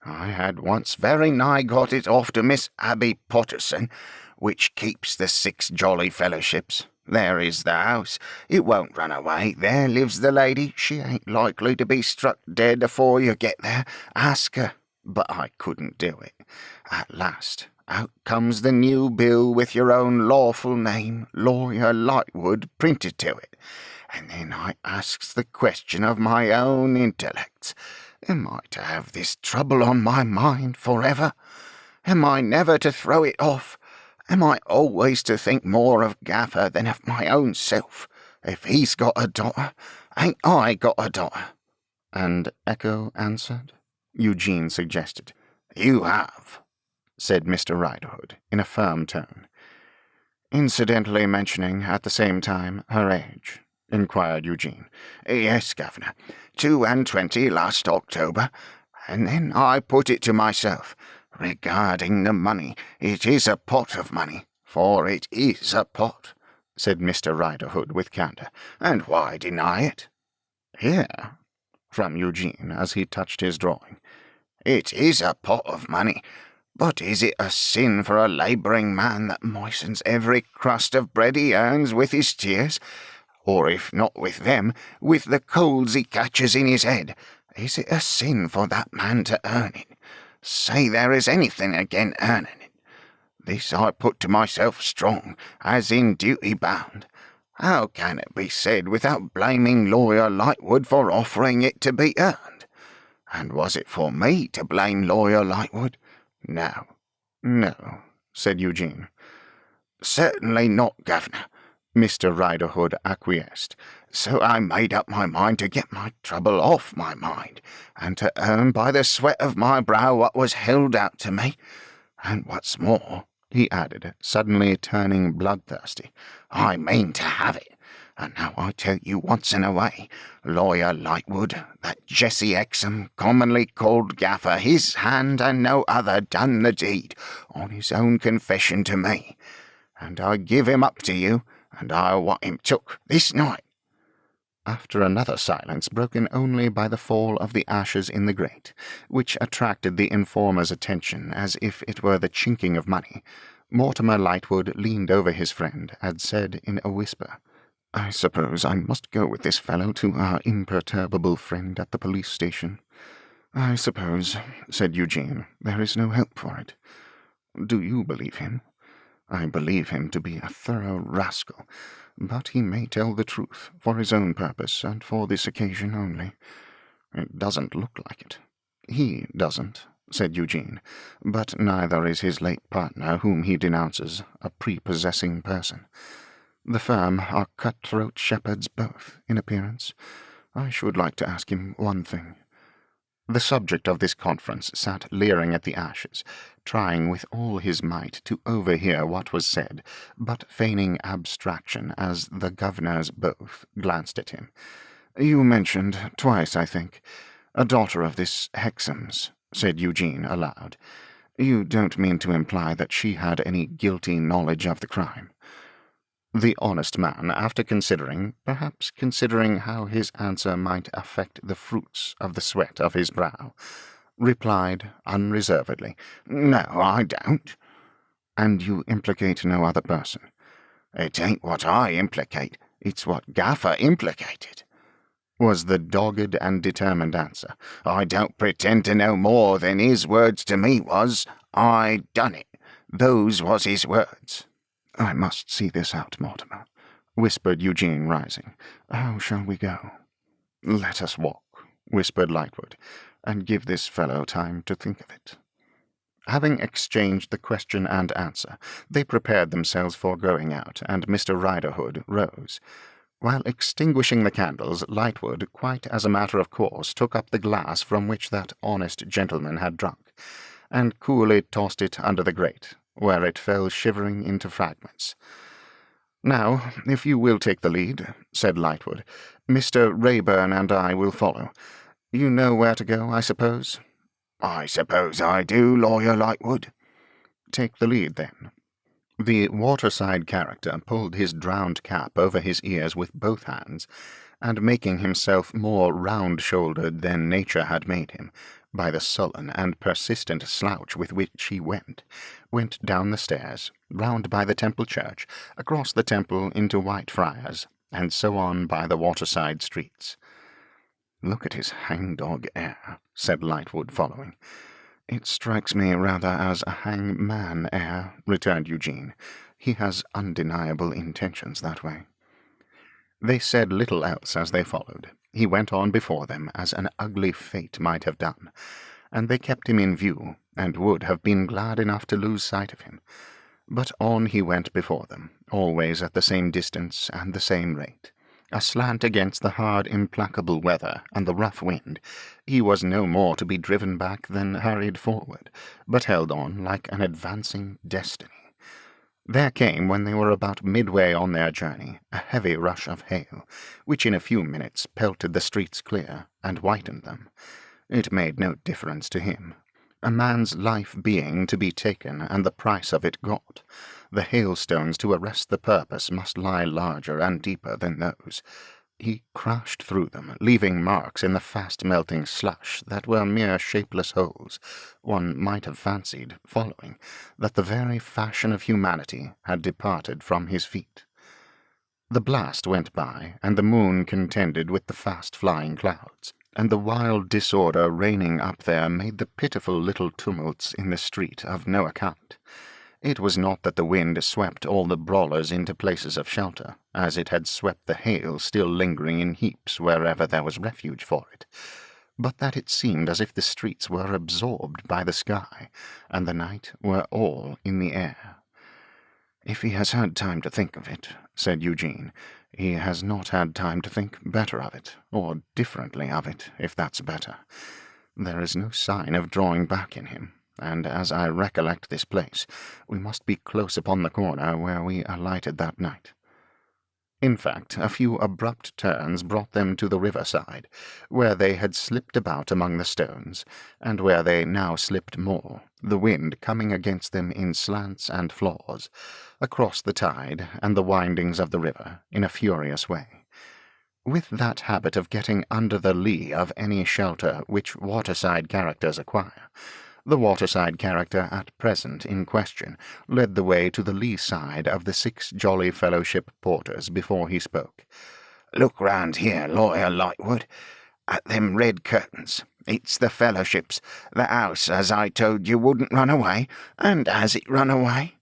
I had once very nigh got it off to Miss Abby Potterson, which keeps the 6 Jolly Fellowships. There is the house. It won't run away. There lives the lady. She ain't likely to be struck dead afore you get there. Ask her. But I couldn't do it. At last, out comes the new bill with your own lawful name, Lawyer Lightwood, printed to it. And then I asks the question of my own intellects. Am I to have this trouble on my mind forever? Am I never to throw it off? Am I always to think more of Gaffer than of my own self? If he's got a daughter, ain't I got a daughter?" And Echo answered? Eugene suggested. "You have," said Mr. Riderhood in a firm tone. "Incidentally mentioning at the same time her age?" inquired Eugene. "Yes, Governor, 22 last October. And then I put it to myself, regarding the money, it is a pot of money, for it is a pot," said Mr. Riderhood with candour. "and why deny it?" "Here," from Eugene as he touched his drawing. "It is a pot of money. But is it a sin for a labouring man that moistens every crust of bread he earns with his tears? Or if not with them, with the colds he catches in his head, is it a sin for that man to earn it? Say there is anything again earning it. This I put to myself strong, as in duty bound. How can it be said without blaming Lawyer Lightwood for offering it to be earned? And was it for me to blame Lawyer Lightwood? No." "No," said Eugene. "Certainly not, Governor," Mr. Riderhood acquiesced. "So I made up my mind to get my trouble off my mind, and to earn by the sweat of my brow what was held out to me. And what's more," he added, suddenly turning bloodthirsty, "I mean to have it. And now I tell you once in a way, Lawyer Lightwood, that Jesse Exum, commonly called Gaffer, his hand and no other done the deed, on his own confession to me. And I give him up to you, and I want him took this night." After another silence broken only by the fall of the ashes in the grate, which attracted the informer's attention as if it were the chinking of money, Mortimer Lightwood leaned over his friend and said in a whisper, "I suppose I must go with this fellow to our imperturbable friend at the police station." "I suppose," said Eugene, "there is no help for it. Do you believe him?" "I believe him to be a thorough rascal, but he may tell the truth for his own purpose and for this occasion only. It doesn't look like it." "He doesn't," said Eugene, "but neither is his late partner, whom he denounces a prepossessing person. The firm are cut-throat shepherds both, in appearance. I should like to ask him one thing." The subject of this conference sat leering at the ashes, trying with all his might to overhear what was said, but feigning abstraction as the governors both glanced at him. "You mentioned, twice, I think, a daughter of this Hexam's," said Eugene aloud. "You don't mean to imply that she had any guilty knowledge of the crime?" The honest man, after considering, perhaps considering how his answer might affect the fruits of the sweat of his brow, replied unreservedly, "No, I don't." "And you implicate no other person?" "It ain't what I implicate, it's what Gaffer implicated," was the dogged and determined answer. "I don't pretend to know more than his words to me was. I done it. Those was his words." "I must see this out, Mortimer," whispered Eugene, rising. "How shall we go?" "Let us walk," whispered Lightwood, "and give this fellow time to think of it." Having exchanged the question and answer, they prepared themselves for going out, and Mr. Riderhood rose. While extinguishing the candles, Lightwood, quite as a matter of course, took up the glass from which that honest gentleman had drunk, and coolly tossed it under the grate, where it fell shivering into fragments. "Now, if you will take the lead," said Lightwood, "Mr. Rayburn and I will follow. You know where to go, I suppose?" "I suppose I do, Lawyer Lightwood." "Take the lead, then." The waterside character pulled his drowned cap over his ears with both hands, and making himself more round-shouldered than nature had made him, by the sullen and persistent slouch with which he went down the stairs, round by the Temple Church, across the Temple into Whitefriars, and so on by the waterside streets. "Look at his hang-dog air," said Lightwood, following. "It strikes me rather as a hangman air," returned Eugene. "He has undeniable intentions that way." They said little else as they followed. He went on before them as an ugly fate might have done, and they kept him in view, and would have been glad enough to lose sight of him. But on he went before them, always at the same distance and the same rate. Aslant against the hard, implacable weather and the rough wind, he was no more to be driven back than hurried forward, but held on like an advancing destiny. There came, when they were about midway on their journey, a heavy rush of hail, which in a few minutes pelted the streets clear and whitened them. It made no difference to him. A man's life being to be taken and the price of it got, the hailstones to arrest the purpose must lie larger and deeper than those. He crashed through them, leaving marks in the fast-melting slush that were mere shapeless holes. One might have fancied, following, that the very fashion of humanity had departed from his feet. The blast went by, and the moon contended with the fast-flying clouds, and the wild disorder reigning up there made the pitiful little tumults in the street of no account. It was not that the wind swept all the brawlers into places of shelter, as it had swept the hail still lingering in heaps wherever there was refuge for it, but that it seemed as if the streets were absorbed by the sky, and the night were all in the air. "If he has had time to think of it," said Eugene, "he has not had time to think better of it, or differently of it, if that's better. There is no sign of drawing back in him, and as I recollect this place, we must be close upon the corner where we alighted that night." In fact, a few abrupt turns brought them to the riverside, where they had slipped about among the stones, and where they now slipped more, the wind coming against them in slants and flaws, across the tide and the windings of the river, in a furious way. With that habit of getting under the lee of any shelter which waterside characters acquire, the waterside character at present in question led the way to the lee side of the 6 jolly fellowship porters before he spoke. "Look round here, Lawyer Lightwood, at them red curtains. It's the fellowships, the house as I told you wouldn't run away, and has it run away?"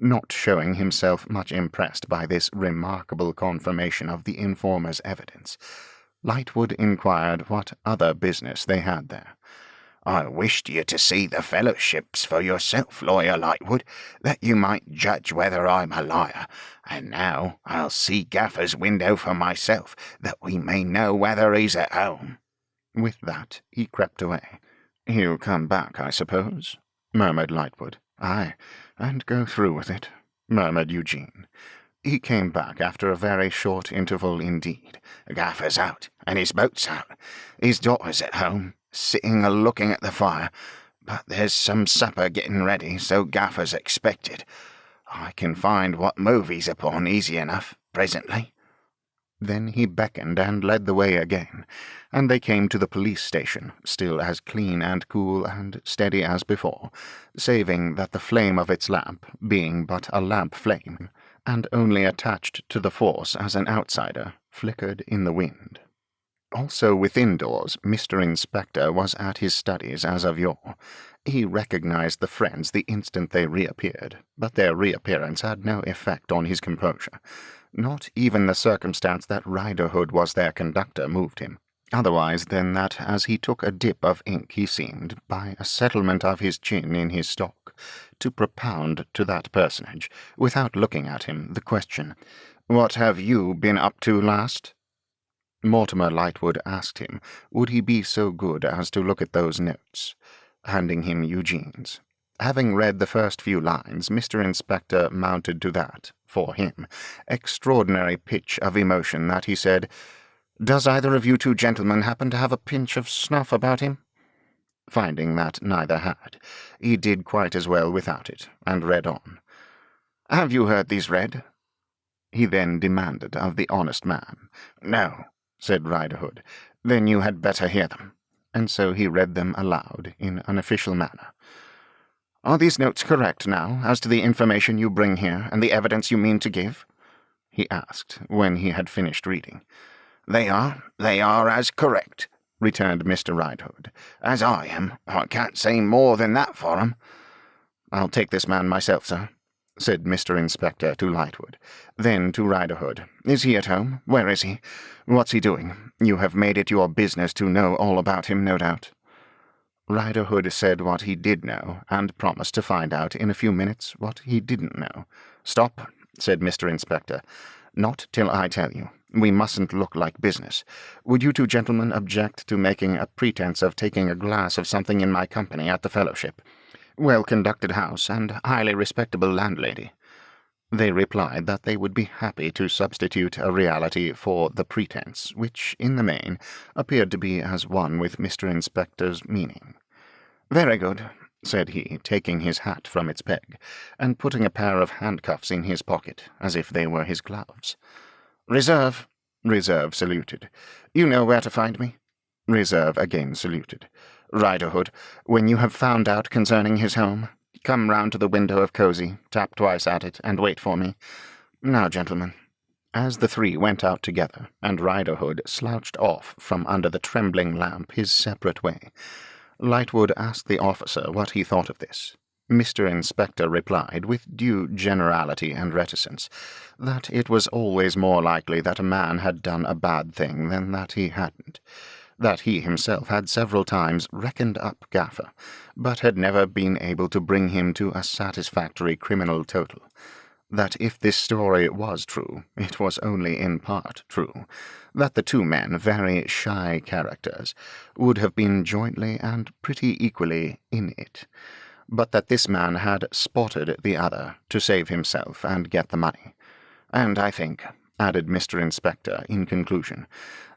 Not showing himself much impressed by this remarkable confirmation of the informer's evidence, Lightwood inquired what other business they had there. "I wished you to see the fellowships for yourself, Lawyer Lightwood, that you might judge whether I'm a liar, and now I'll see Gaffer's window for myself, that we may know whether he's at home." With that he crept away. "He'll come back, I suppose," murmured Lightwood. "Aye, and go through with it," murmured Eugene. He came back after a very short interval indeed. "Gaffer's out, and his boat's out. His daughter's at home, sitting a-looking at the fire, but there's some supper getting ready, so Gaffer's expected. I can find what move he's upon easy enough, presently." Then he beckoned and led the way again, and they came to the police station, still as clean and cool and steady as before, saving that the flame of its lamp, being but a lamp flame, and only attached to the force as an outsider, flickered in the wind. Also within doors, Mr. Inspector was at his studies as of yore. He recognized the friends the instant they reappeared, but their reappearance had no effect on his composure. Not even the circumstance that Riderhood was their conductor moved him, otherwise than that as he took a dip of ink he seemed, by a settlement of his chin in his stock, to propound to that personage, without looking at him, the question, "What have you been up to last?" Mortimer Lightwood asked him, would he be so good as to look at those notes, handing him Eugene's. Having read the first few lines, Mr. Inspector mounted to that, for him, extraordinary pitch of emotion that he said, "Does either of you 2 gentlemen happen to have a pinch of snuff about him?" Finding that neither had, he did quite as well without it, and read on. "Have you heard these read?" He then demanded of the honest man. "No," said Riderhood. "Then you had better hear them." And so he read them aloud, in an official manner. "Are these notes correct, now, as to the information you bring here, and the evidence you mean to give?" he asked, when he had finished reading. They are as correct," returned Mr. Riderhood, "as I am. I can't say more than that for 'em." "I'll take this man myself, sir," said Mr. Inspector to Lightwood. Then to Riderhood, "Is he at home? Where is he? What's he doing? You have made it your business to know all about him, no doubt." Riderhood said what he did know, and promised to find out in a few minutes what he didn't know. "Stop," said Mr. Inspector. "Not till I tell you. We mustn't look like business. Would you two gentlemen object to making a pretense of taking a glass of something in my company at the Fellowship? Well-conducted house, and highly respectable landlady." They replied that they would be happy to substitute a reality for the pretense, which, in the main, appeared to be as one with Mr. Inspector's meaning. "Very good," said he, taking his hat from its peg, and putting a pair of handcuffs in his pocket, as if they were his gloves. "Reserve." Reserve saluted. "You know where to find me?" Reserve again saluted. "Riderhood, when you have found out concerning his home, come round to the window of Cosy, tap twice at it, and wait for me. Now, gentlemen." As the three went out together, and Riderhood slouched off from under the trembling lamp his separate way, Lightwood asked the officer what he thought of this. Mr. Inspector replied, with due generality and reticence, that it was always more likely that a man had done a bad thing than that he hadn't, that he himself had several times reckoned up Gaffer, but had never been able to bring him to a satisfactory criminal total, that if this story was true, it was only in part true, that the two men, very shy characters, would have been jointly and pretty equally in it, but that this man had spotted the other to save himself and get the money. And I think, added Mr. Inspector in conclusion,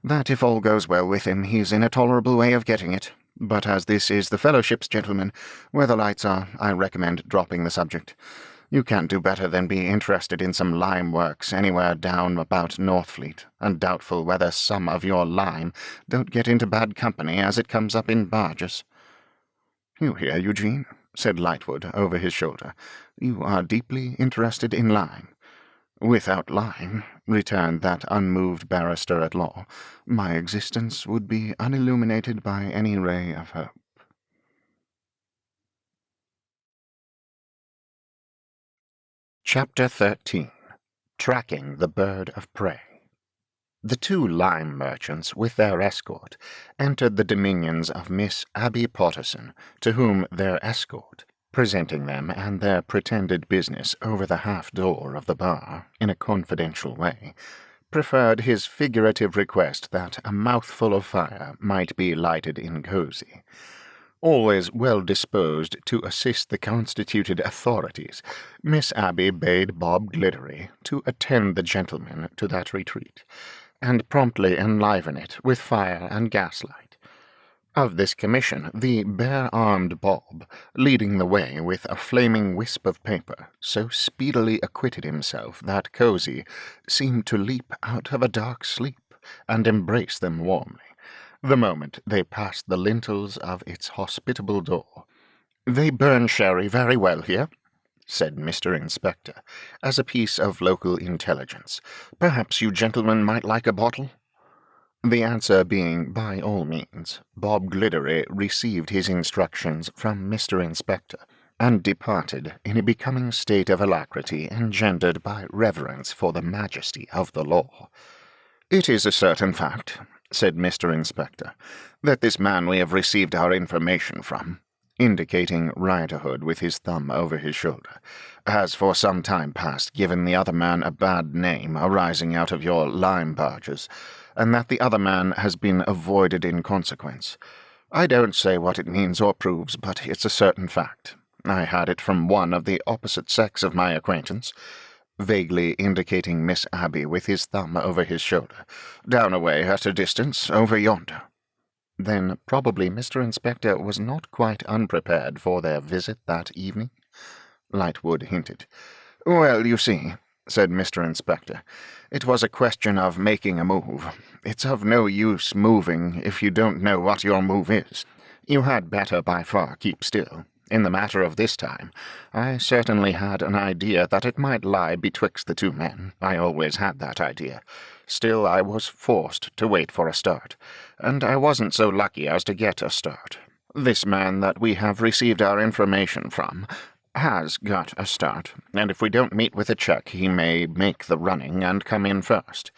that if all goes well with him, he's in a tolerable way of getting it. But as this is the Fellowship's, gentlemen, where the lights are, I recommend dropping the subject. You can't do better than be interested in some lime works anywhere down about Northfleet, and doubtful whether some of your lime don't get into bad company as it comes up in barges." "You hear, Eugene?" said Lightwood over his shoulder. "You are deeply interested in lime." "Without lime," returned that unmoved barrister-at-law, "my existence would be unilluminated by any ray of hope." Chapter 13. Tracking the Bird of Prey. The two lime merchants, with their escort, entered the dominions of Miss Abby Potterson, to whom their escort, presenting them and their pretended business over the half-door of the bar in a confidential way, preferred his figurative request that a mouthful of fire might be lighted in Cosy. Always well-disposed to assist the constituted authorities, Miss Abby bade Bob Gliddery to attend the gentlemen to that retreat, and promptly enliven it with fire and gaslight. Of this commission, the bare-armed Bob, leading the way with a flaming wisp of paper, so speedily acquitted himself that Cosy seemed to leap out of a dark sleep and embrace them warmly, the moment they passed the lintels of its hospitable door. "They burn sherry very well here," said Mr. Inspector, as a piece of local intelligence. "Perhaps you gentlemen might like a bottle?" The answer being by all means, Bob Gliddery received his instructions from Mr. Inspector, and departed in a becoming state of alacrity engendered by reverence for the majesty of the law. "It is a certain fact," said Mr. Inspector, "that this man we have received our information from," indicating Riderhood with his thumb over his shoulder, "has for some time past given the other man a bad name arising out of your lime barges, and that the other man has been avoided in consequence. I don't say what it means or proves, but it's a certain fact. I had it from one of the opposite sex of my acquaintance," vaguely indicating Miss Abby with his thumb over his shoulder, "down away at a distance, over yonder." Then probably Mr. Inspector was not quite unprepared for their visit that evening, Lightwood hinted. "Well, you see," said Mr. Inspector, "it was a question of making a move. It's of no use moving if you don't know what your move is. You had better by far keep still. In the matter of this time, I certainly had an idea that it might lie betwixt the two men. I always had that idea. Still, I was forced to wait for a start, and I wasn't so lucky as to get a start. This man that we have received our information from has got a start, and if we don't meet with a check, he may make the running and come in first.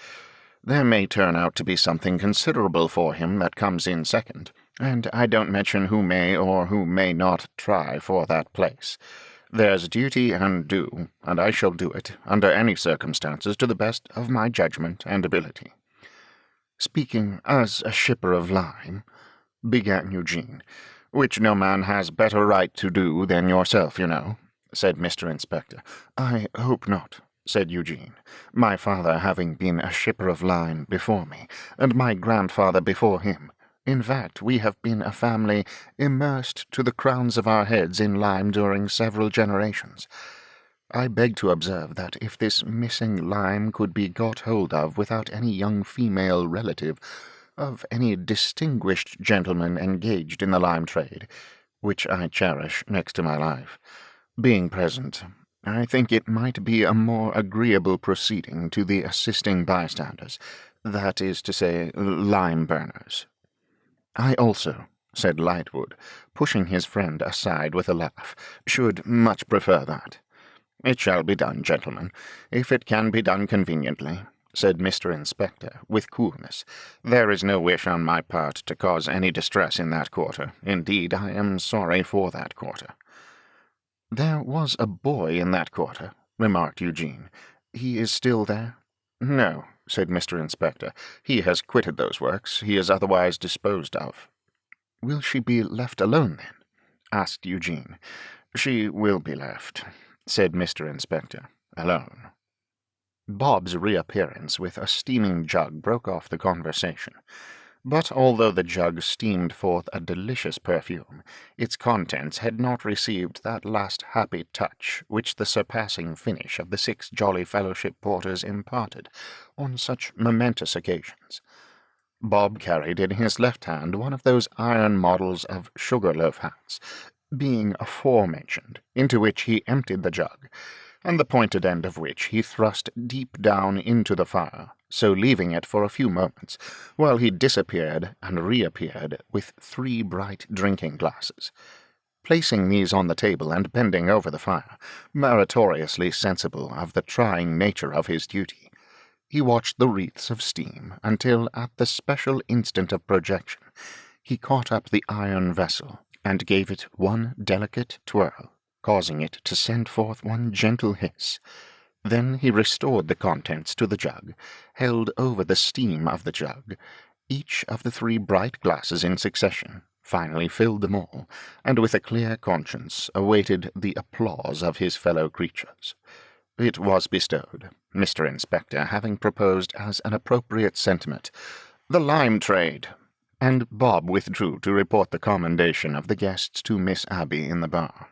There may turn out to be something considerable for him that comes in second, and I don't mention who may or who may not try for that place. There's duty and due, and I shall do it, under any circumstances, to the best of my judgment and ability." "Speaking as a shipper of lime," began Eugene, "which no man has better right to do than yourself, you know," said Mr. Inspector. "I hope not," said Eugene, "my father having been a shipper of lime before me, and my grandfather before him. In fact, we have been a family immersed to the crowns of our heads in lime during several generations. I beg to observe that if this missing lime could be got hold of without any young female relative of any distinguished gentleman engaged in the lime trade, which I cherish next to my life, being present, I think it might be a more agreeable proceeding to the assisting bystanders, that is to say, lime burners." "I also," said Lightwood, pushing his friend aside with a laugh, "should much prefer that." "It shall be done, gentlemen, if it can be done conveniently," said Mr. Inspector, with coolness. "There is no wish on my part to cause any distress in that quarter. Indeed, I am sorry for that quarter." "There was a boy in that quarter," remarked Eugene. "He is still there?" "No," said Mr. Inspector. "He has quitted those works. He is otherwise disposed of." "Will she be left alone, then?" asked Eugene. "She will be left," said Mr. Inspector, "alone." Bob's reappearance with a steaming jug broke off the conversation. But although the jug steamed forth a delicious perfume, its contents had not received that last happy touch which the surpassing finish of the 6 Jolly Fellowship Porters imparted on such momentous occasions. Bob carried in his left hand one of those iron models of sugar-loaf hats, being aforementioned, into which he emptied the jug, and the pointed end of which he thrust deep down into the fire, so leaving it for a few moments, while he disappeared and reappeared with 3 bright drinking glasses. Placing these on the table and bending over the fire, meritoriously sensible of the trying nature of his duty, he watched the wreaths of steam until, at the special instant of projection, he caught up the iron vessel and gave it one delicate twirl, causing it to send forth one gentle hiss. Then he restored the contents to the jug, held over the steam of the jug each of the 3 bright glasses in succession, finally filled them all, and with a clear conscience awaited the applause of his fellow creatures. It was bestowed, Mr. Inspector having proposed as an appropriate sentiment, "The lime trade," and Bob withdrew to report the commendation of the guests to Miss Abby in the bar.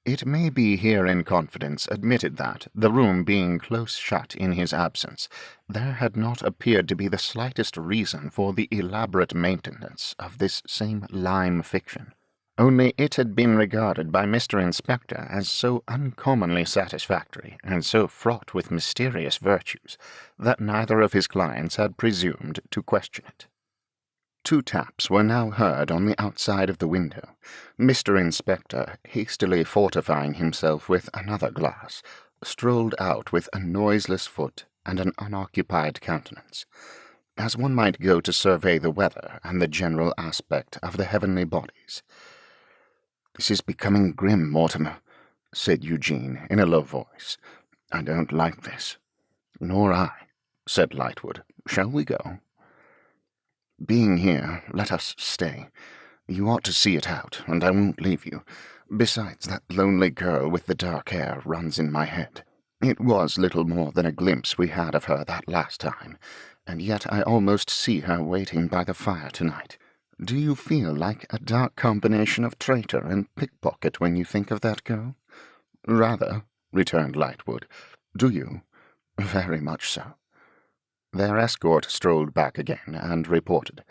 It may be here in confidence admitted that, the room being close shut in his absence, there had not appeared to be the slightest reason for the elaborate maintenance of this same lime fiction. Only it had been regarded by Mr. Inspector as so uncommonly satisfactory, and so fraught with mysterious virtues, that neither of his clients had presumed to question it. 2 taps were now heard on the outside of the window. Mr. Inspector, hastily fortifying himself with another glass, strolled out with a noiseless foot and an unoccupied countenance, as one might go to survey the weather and the general aspect of the heavenly bodies. "This is becoming grim, Mortimer," said Eugene in a low voice. "I don't like this." "Nor I," said Lightwood. "Shall we go?" "Being here, let us stay. You ought to see it out, and I won't leave you. Besides, that lonely girl with the dark hair runs in my head. It was little more than a glimpse we had of her that last time, and yet I almost see her waiting by the fire tonight. Do you feel like a dark combination of traitor and pickpocket when you think of that girl?" "Rather," returned Lightwood. "Do you?" "Very much so." Their escort strolled back again, and reported.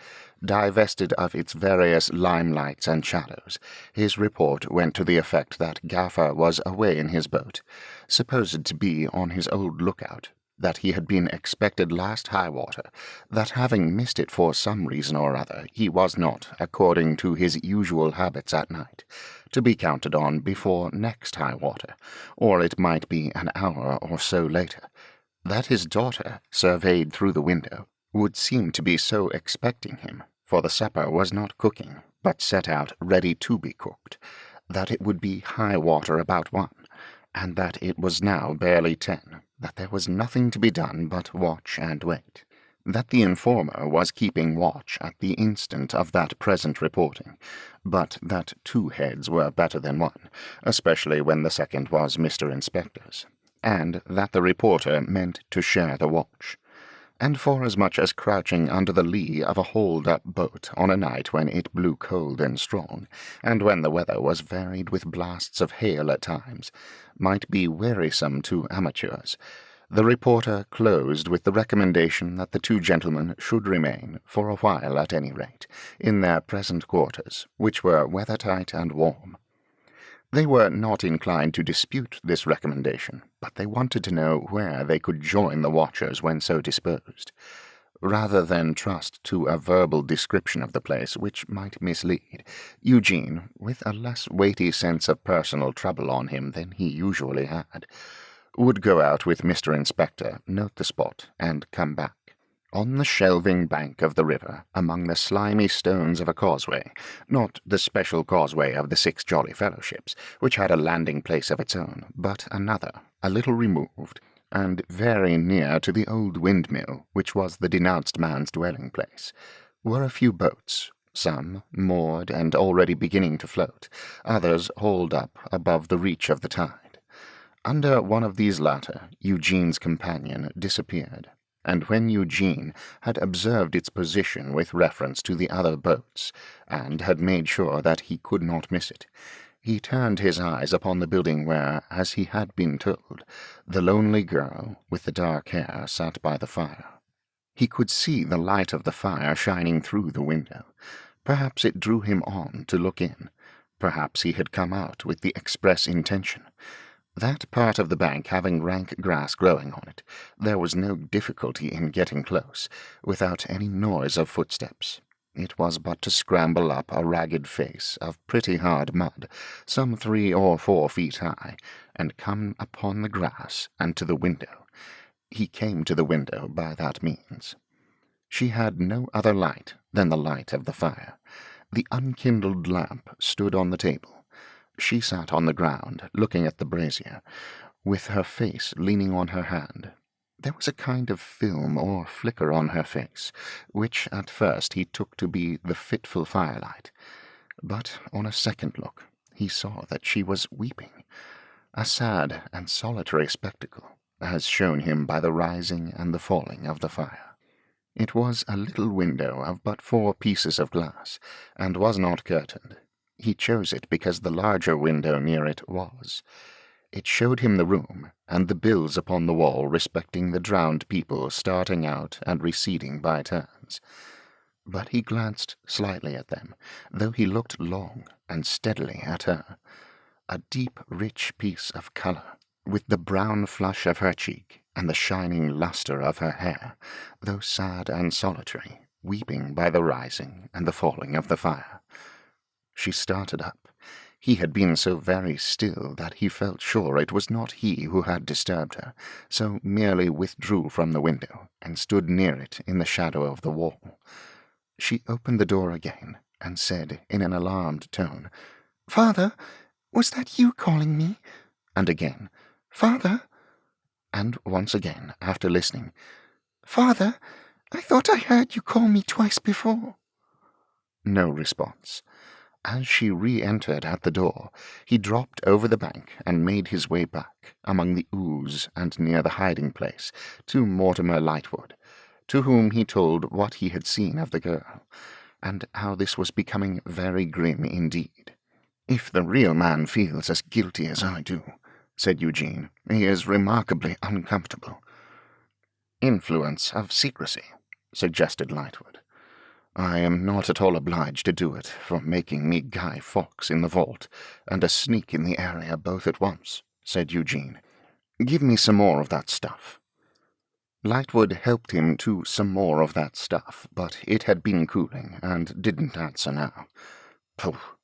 Divested of its various limelights and shadows, his report went to the effect that Gaffer was away in his boat, supposed to be on his old lookout, that he had been expected last high water, that having missed it for some reason or other, he was not, according to his usual habits at night, to be counted on before next high water, or it might be an hour or so later, that his daughter, surveyed through the window, would seem to be so expecting him, for the supper was not cooking, but set out ready to be cooked, that it would be high water about 1, and that it was now barely 10, that there was nothing to be done but watch and wait, that the informer was keeping watch at the instant of that present reporting, but that 2 heads were better than 1, especially when the second was Mr. Inspector's, and that the reporter meant to share the watch, and forasmuch as crouching under the lee of a hauled-up boat on a night when it blew cold and strong, and when the weather was varied with blasts of hail at times, might be wearisome to amateurs, the reporter closed with the recommendation that the 2 gentlemen should remain, for a while at any rate, in their present quarters, which were weather-tight and warm. They were not inclined to dispute this recommendation, but they wanted to know where they could join the watchers when so disposed, rather than trust to a verbal description of the place which might mislead. Eugene, with a less weighty sense of personal trouble on him than he usually had, would go out with Mr. Inspector, note the spot, and come back. On the shelving bank of the river, among the slimy stones of a causeway, not the special causeway of the 6 Jolly Fellowships, which had a landing-place of its own, but another, a little removed, and very near to the old windmill, which was the denounced man's dwelling-place, were a few boats, some moored and already beginning to float, others hauled up above the reach of the tide. Under one of these latter, Eugene's companion disappeared, and when Eugene had observed its position with reference to the other boats, and had made sure that he could not miss it, he turned his eyes upon the building where, as he had been told, the lonely girl with the dark hair sat by the fire. He could see the light of the fire shining through the window. Perhaps it drew him on to look in. Perhaps he had come out with the express intention. That part of the bank having rank grass growing on it, there was no difficulty in getting close, without any noise of footsteps. It was but to scramble up a ragged face of pretty hard mud, some 3 or 4 feet high, and come upon the grass and to the window. He came to the window by that means. She had no other light than the light of the fire. The unkindled lamp stood on the table. She sat on the ground, looking at the brazier, with her face leaning on her hand. There was a kind of film or flicker on her face, which at first he took to be the fitful firelight. But on a second look he saw that she was weeping, a sad and solitary spectacle, as shown him by the rising and the falling of the fire. It was a little window of but 4 pieces of glass, and was not curtained. He chose it because the larger window near it was. It showed him the room, and the bills upon the wall respecting the drowned people starting out and receding by turns. But he glanced slightly at them, though he looked long and steadily at her. A deep, rich piece of colour, with the brown flush of her cheek, and the shining lustre of her hair, though sad and solitary, weeping by the rising and the falling of the fire. She started up. He had been so very still that he felt sure it was not he who had disturbed her, so merely withdrew from the window, and stood near it in the shadow of the wall. She opened the door again, and said in an alarmed tone, "Father, was that you calling me?" And again, "Father," and once again, after listening, "Father, I thought I heard you call me twice before." No response. As she re-entered at the door, he dropped over the bank and made his way back, among the ooze and near the hiding-place, to Mortimer Lightwood, to whom he told what he had seen of the girl, and how this was becoming very grim indeed. "If the real man feels as guilty as I do," said Eugene, "he is remarkably uncomfortable." "Influence of secrecy," suggested Lightwood. "I am not at all obliged to do it for making me Guy Fawkes in the vault and a sneak in the area both at once," said Eugene. "Give me some more of that stuff." Lightwood helped him to some more of that stuff, but it had been cooling, and didn't answer now. "Pooh,"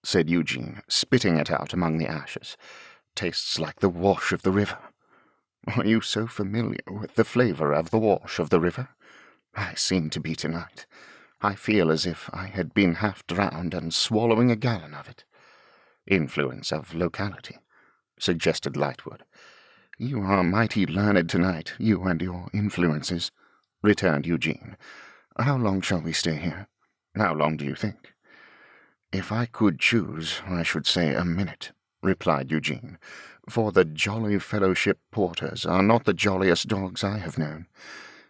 said Eugene, spitting it out among the ashes. "Tastes like the wash of the river." "Are you so familiar with the flavour of the wash of the river?" "I seem to be tonight. I feel as if I had been half drowned and swallowing a gallon of it." "Influence of locality." suggested Lightwood. "You are mighty learned tonight, you and your influences," returned Eugene. "How long shall we stay here? How long do you think?" "If I could choose, I should say a minute," replied Eugene, "for the Jolly Fellowship porters are not the jolliest dogs I have known.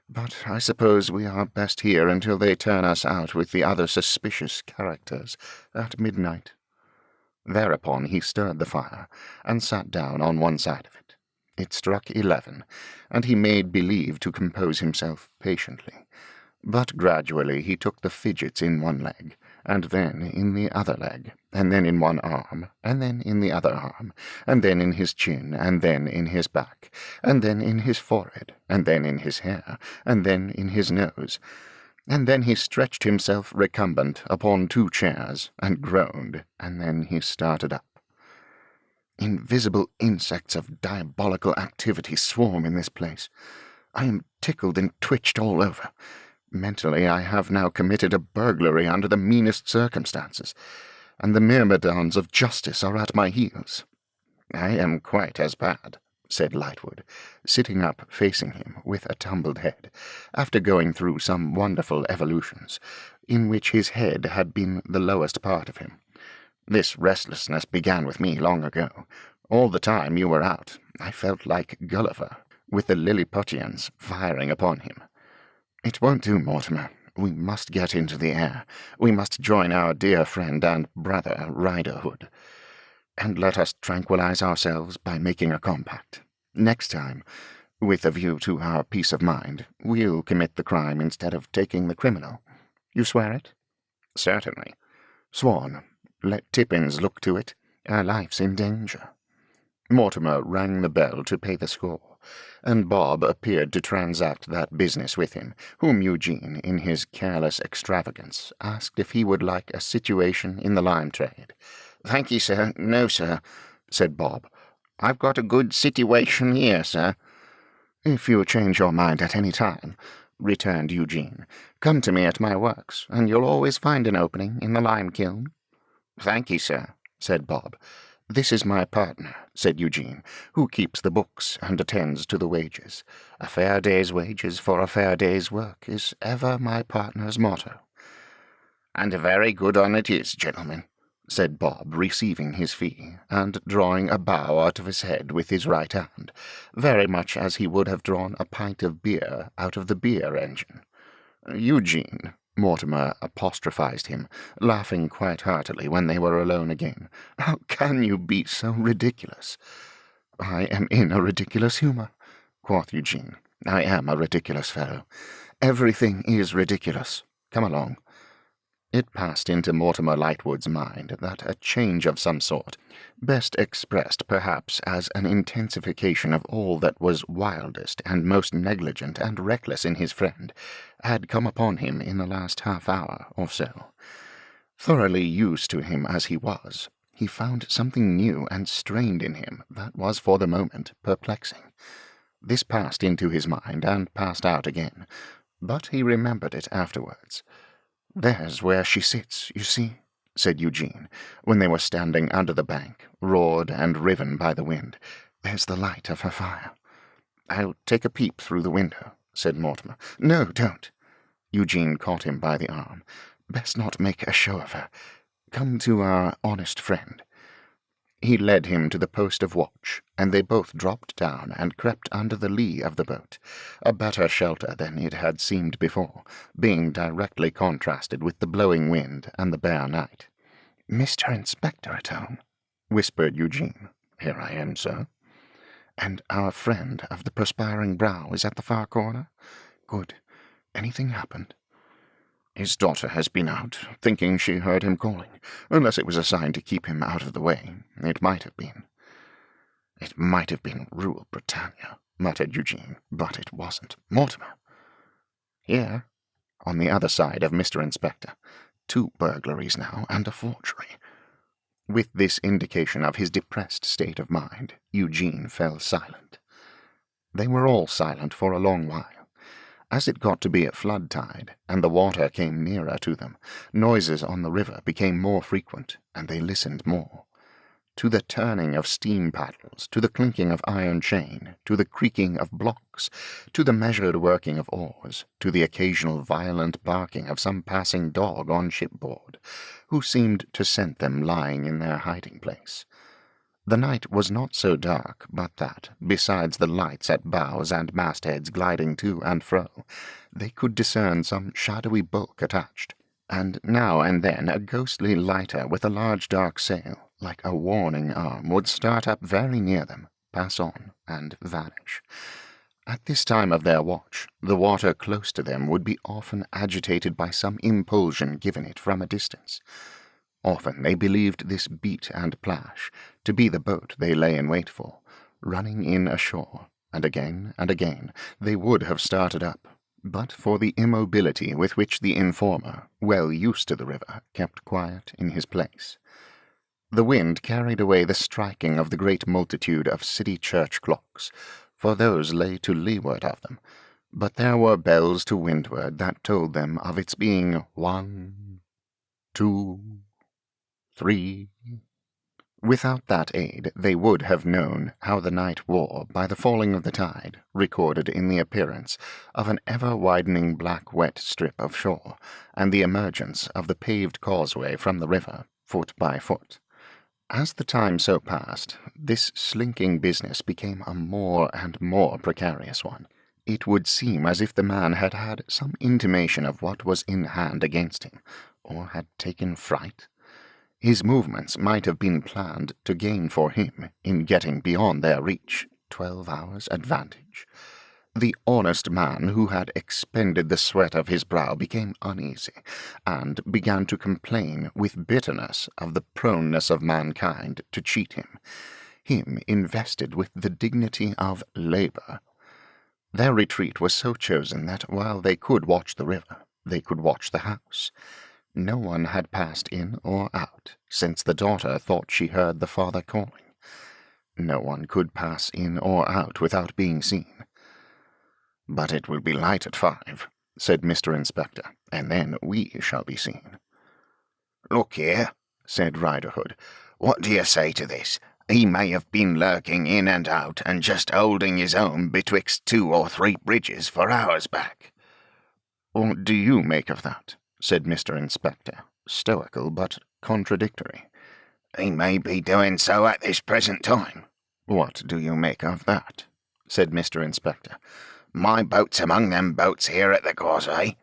But I suppose we are best here until they turn us out with the other suspicious characters at midnight." Thereupon he stirred the fire, and sat down on one side of it. It struck 11, and he made believe to compose himself patiently. But gradually he took the fidgets in one leg, and then in the other leg, and then in one arm, and then in the other arm, and then in his chin, and then in his back, and then in his forehead, and then in his hair, and then in his nose. And then he stretched himself recumbent upon 2 chairs, and groaned, and then he started up. "Invisible insects of diabolical activity swarm in this place. I am tickled and twitched all over. Mentally, I have now committed a burglary under the meanest circumstances, and the myrmidons of justice are at my heels." "I am quite as bad," said Lightwood, sitting up facing him with a tumbled head, after going through some wonderful evolutions, in which his head had been the lowest part of him. "This restlessness began with me long ago. All the time you were out, I felt like Gulliver, with the Lilliputians firing upon him. It won't do, Mortimer. We must get into the air. We must join our dear friend and brother Riderhood. And let us tranquilize ourselves by making a compact. Next time, with a view to our peace of mind, we'll commit the crime instead of taking the criminal. You swear it?" "Certainly." "Sworn. Let Tippins look to it. Our life's in danger." Mortimer rang the bell to pay the score, and Bob appeared to transact that business with him, whom Eugene, in his careless extravagance, asked if he would like a situation in the lime trade. "Thank ye, sir. No, sir," said Bob. "I've got a good situation here, sir." "If you change your mind at any time," returned Eugene, "come to me at my works, and you'll always find an opening in the lime kiln." "Thank ye, sir," said Bob. "This is my partner," said Eugene, "who keeps the books and attends to the wages. A fair day's wages for a fair day's work is ever my partner's motto." "And a very good one it is, gentlemen," said Bob, receiving his fee, and drawing a bow out of his head with his right hand, very much as he would have drawn a pint of beer out of the beer engine. "Eugene," Mortimer apostrophized him, laughing quite heartily when they were alone again, "how can you be so ridiculous?" "I am in a ridiculous humour," quoth Eugene. "I am a ridiculous fellow. Everything is ridiculous. Come along." It passed into Mortimer Lightwood's mind that a change of some sort, best expressed perhaps as an intensification of all that was wildest and most negligent and reckless in his friend, had come upon him in the last half-hour or so. Thoroughly used to him as he was, he found something new and strained in him that was for the moment perplexing. This passed into his mind and passed out again, but he remembered it afterwards. "There's where she sits, you see," said Eugene, when they were standing under the bank, roared and riven by the wind. "There's the light of her fire." "I'll take a peep through the window," said Mortimer. "No, don't." Eugene caught him by the arm. "Best not make a show of her. Come to our honest friend." He led him to the post of watch, and they both dropped down and crept under the lee of the boat, a better shelter than it had seemed before, being directly contrasted with the blowing wind and the bare night. "Mr. Inspector at home?" whispered Eugene. "Here I am, sir." "And our friend of the perspiring brow is at the far corner? Good. Anything happened?" "His daughter has been out, thinking she heard him calling, unless it was a sign to keep him out of the way. It might have been." "It might have been Rule Britannia," muttered Eugene, "but it wasn't. Mortimer." "Here, on the other side of Mr. Inspector. 2 burglaries now, and a forgery." With this indication of his depressed state of mind, Eugene fell silent. They were all silent for a long while. As it got to be at flood tide, and the water came nearer to them, noises on the river became more frequent, and they listened more. to the turning of steam paddles, to the clinking of iron chain, to the creaking of blocks, to the measured working of oars, to the occasional violent barking of some passing dog on shipboard, who seemed to scent them lying in their hiding-place. The night was not so dark but that, besides the lights at bows and mastheads gliding to and fro, they could discern some shadowy bulk attached, and now and then a ghostly lighter with a large dark sail, like a warning arm, would start up very near them, pass on, and vanish. At this time of their watch, the water close to them would be often agitated by some impulsion given it from a distance. Often they believed this beat and plash to be the boat they lay in wait for, running in ashore, and again they would have started up, but for the immobility with which the informer, well used to the river, kept quiet in his place. The wind carried away the striking of the great multitude of city church clocks, for those lay to leeward of them, but there were bells to windward that told them of its being 1, 2, 3. Without that aid, they would have known how the night wore by the falling of the tide, recorded in the appearance of an ever-widening black wet strip of shore, and the emergence of the paved causeway from the river, foot by foot. As the time so passed, this slinking business became a more and more precarious one. It would seem as if the man had had some intimation of what was in hand against him, or had taken fright. His movements might have been planned to gain for him, in getting beyond their reach, 12 hours' advantage. The honest man who had expended the sweat of his brow became uneasy, and began to complain with bitterness of the proneness of mankind to cheat him invested with the dignity of labor. Their retreat was so chosen that while they could watch the river, they could watch the house. No one had passed in or out, since the daughter thought she heard the father calling. No one could pass in or out without being seen. "But it will be light at 5, said Mr. Inspector, "and then we shall be seen." "Look here," said Riderhood, "what do you say to this? He may have been lurking in and out, and just holding his own betwixt 2 or 3 bridges for hours back." "What do you make of that?" said Mr. Inspector, stoical but contradictory. "He may be doing so at this present time." "What do you make of that?" said Mr. Inspector. "My boat's among them boats here at the causeway."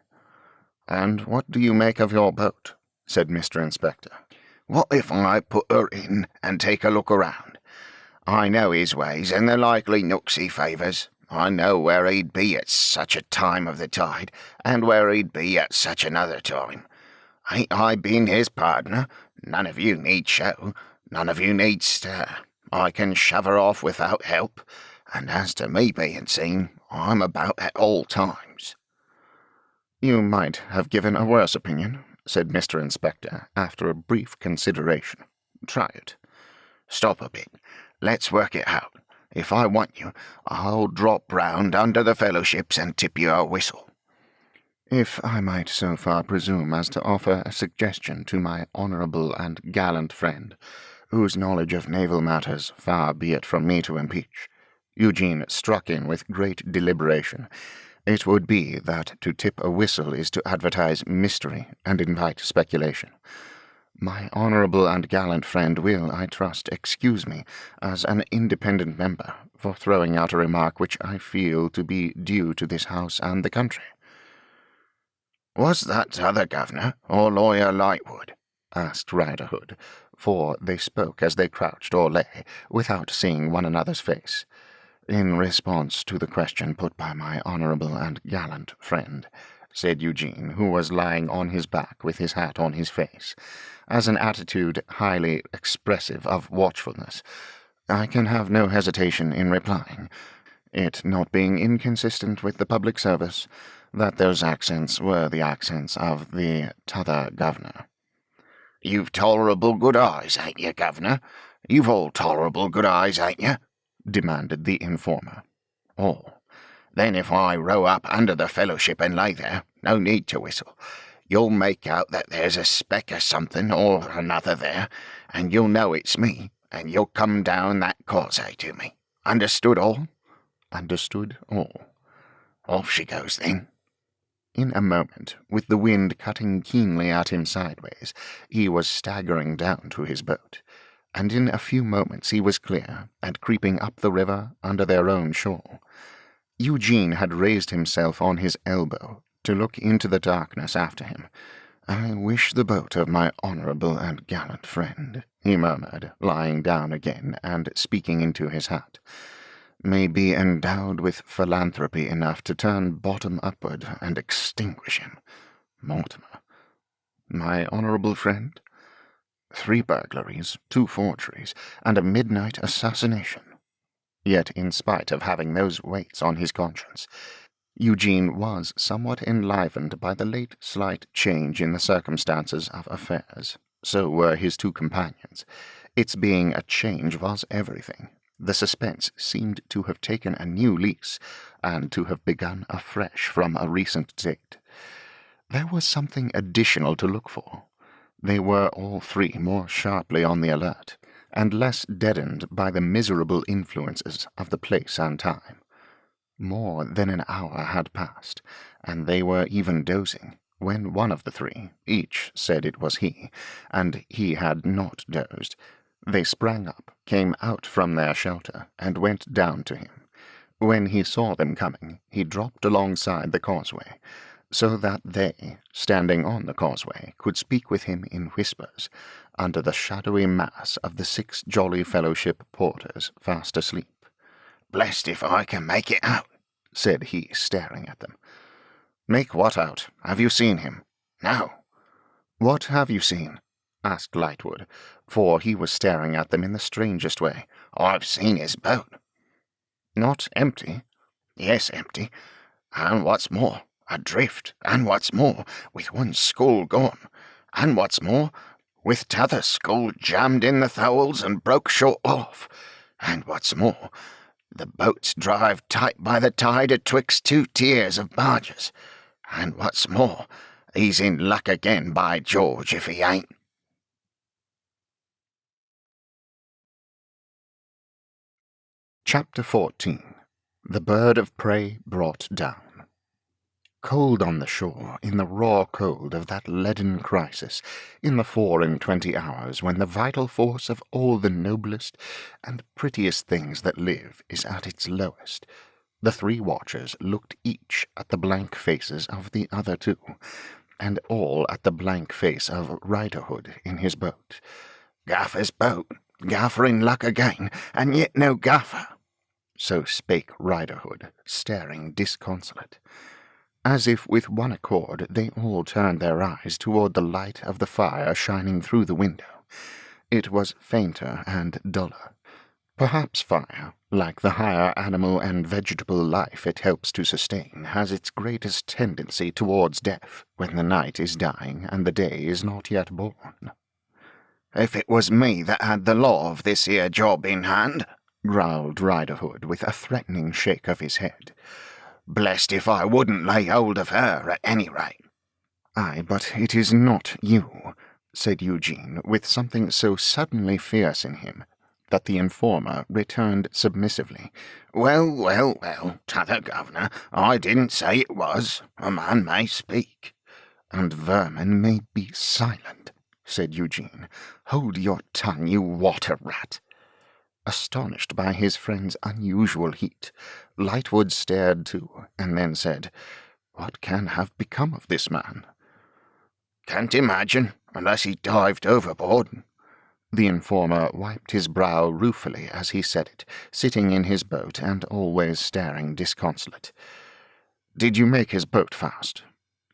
"And what do you make of your boat?" said Mr. Inspector. "What if I put her in and take a look around? I know his ways and the likely nooks he favours. I know where he'd be at such a time of the tide, and where he'd be at such another time. Ain't I been his partner? None of you need show, none of you need stir. I can shove her off without help, and as to me being seen, I'm about at all times." "You might have given a worse opinion," said Mr. Inspector, after a brief consideration. "Try it." "Stop a bit. Let's work it out. If I want you, I'll drop round under the fellowships and tip you a whistle." "If I might so far presume as to offer a suggestion to my honourable and gallant friend, whose knowledge of naval matters far be it from me to impeach," Eugene struck in with great deliberation, "it would be that to tip a whistle is to advertise mystery and invite speculation. My honourable and gallant friend will, I trust, excuse me, as an independent member, for throwing out a remark which I feel to be due to this house and the country." "Was that t'other governor, or Lawyer Lightwood?" asked Riderhood, for they spoke as they crouched or lay, without seeing one another's face. "In response to the question put by my honourable and gallant friend," said Eugene, who was lying on his back with his hat on his face, as an attitude highly expressive of watchfulness, "I can have no hesitation in replying, it not being inconsistent with the public service, that those accents were the accents of the t'other governor." "You've tolerable good eyes, ain't you, governor? You've all tolerable good eyes, ain't you?" demanded the informer. "All. Then if I row up under the fellowship and lay there, no need to whistle. You'll make out that there's a speck of something or another there, and you'll know it's me, and you'll come down that causeway to me. Understood all?" "Understood all." "Off she goes, then." In a moment, with the wind cutting keenly at him sideways, he was staggering down to his boat, and in a few moments he was clear, and creeping up the river under their own shore. Eugene had raised himself on his elbow to look into the darkness after him. "I wish the boat of my honourable and gallant friend," he murmured, lying down again and speaking into his hat, "may be endowed with philanthropy enough to turn bottom upward and extinguish him. Mortimer. My honourable friend? 3 burglaries, 2 forgeries, and a midnight assassination." Yet, in spite of having those weights on his conscience, Eugene was somewhat enlivened by the late slight change in the circumstances of affairs. So were his 2 companions. Its being a change was everything. The suspense seemed to have taken a new lease, and to have begun afresh from a recent date. There was something additional to look for. They were all 3 more sharply on the alert, and less deadened by the miserable influences of the place and time. More than an hour had passed, and they were even dozing, when one of the 3, each said it was he, and he had not dozed. They sprang up, came out from their shelter, and went down to him. When he saw them coming, he dropped alongside the causeway, so that they, standing on the causeway, could speak with him in whispers, under the shadowy mass of the 6 Jolly Fellowship porters fast asleep. "Blest if I can make it out," said he, staring at them. "Make what out? Have you seen him?" "No." "What have you seen?" asked Lightwood, for he was staring at them in the strangest way. "I've seen his boat." "Not empty?" "Yes, empty. And what's more, adrift, and what's more, with one scull gone, and what's more, with t'other scull jammed in the thowels and broke short off, and what's more, the boat's drive tight by the tide atwixt 2 tiers of barges, and what's more, he's in luck again, by George, if he ain't." Chapter 14. The Bird of Prey Brought Down. Cold on the shore, in the raw cold of that leaden crisis, in the 24 hours when the vital force of all the noblest and prettiest things that live is at its lowest, the 3 watchers looked each at the blank faces of the other 2, and all at the blank face of Riderhood in his boat. "Gaffer's boat, Gaffer in luck again, and yet no Gaffer," so spake Riderhood, staring disconsolate. As if with one accord, they all turned their eyes toward the light of the fire shining through the window. It was fainter and duller. Perhaps fire, like the higher animal and vegetable life it helps to sustain, has its greatest tendency towards death when the night is dying and the day is not yet born. "If it was me that had the law of this here job in hand," growled Riderhood with a threatening shake of his head, "blest if I wouldn't lay hold of her at any rate." "Aye, but it is not you," said Eugene, with something so suddenly fierce in him that the informer returned submissively. Well, well, well, t'other governor, I didn't say it was. A man may speak." "And vermin may be silent," said Eugene. "Hold your tongue, you water-rat." Astonished by his friend's unusual heat, Lightwood stared too, and then said, "What can have become of this man?" "Can't imagine, unless he dived overboard." The informer wiped his brow ruefully as he said it, sitting in his boat and always staring disconsolate. "Did you make his boat fast?"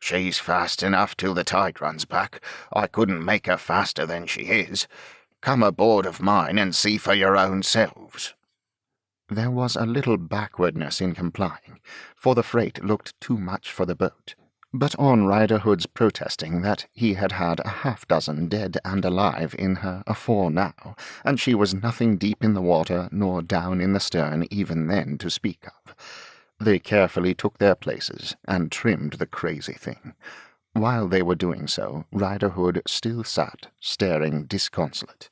"She's fast enough till the tide runs back. I couldn't make her faster than she is. Come aboard of mine and see for your own selves." There was a little backwardness in complying, for the freight looked too much for the boat. But on Riderhood's protesting that he had had a 6 dead and alive in her afore now, and she was nothing deep in the water nor down in the stern even then to speak of, they carefully took their places and trimmed the crazy thing. While they were doing so, Riderhood still sat, staring disconsolate.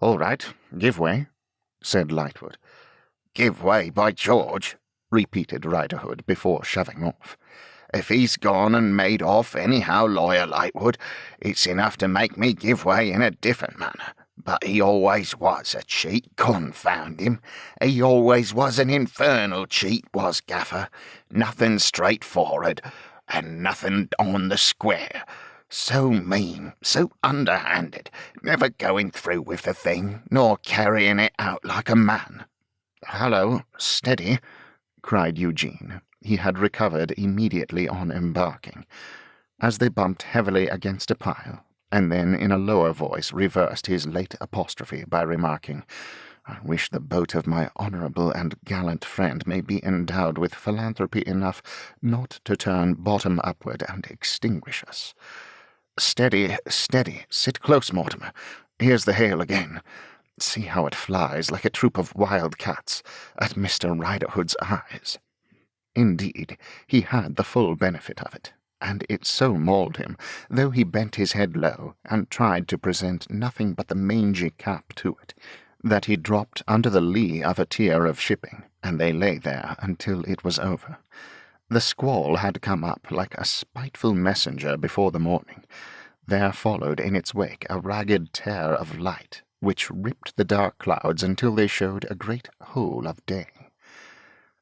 "All right, give way," said Lightwood. "Give way, by George," repeated Riderhood before shoving off. "If he's gone and made off anyhow, Lawyer Lightwood, it's enough to make me give way in a different manner. But he always was a cheat, confound him. He always was an infernal cheat, was Gaffer. Nothing straightforward, and nothing on the square. So mean, so underhanded, never going through with the thing, nor carrying it out like a man." "Hallo, steady," cried Eugene. He had recovered immediately on embarking, as they bumped heavily against a pile, and then in a lower voice reversed his late apostrophe by remarking, "I wish the boat of my honourable and gallant friend may be endowed with philanthropy enough not to turn bottom upward and extinguish us. Steady, steady, sit close, Mortimer. Here's the hail again. See how it flies like a troop of wild cats at Mr. Riderhood's eyes." Indeed, he had the full benefit of it, and it so mauled him, though he bent his head low and tried to present nothing but the mangy cap to it, that he dropped under the lee of a tier of shipping, and they lay there until it was over. The squall had come up like a spiteful messenger before the morning. There followed in its wake a ragged tear of light, which ripped the dark clouds until they showed a great hole of day.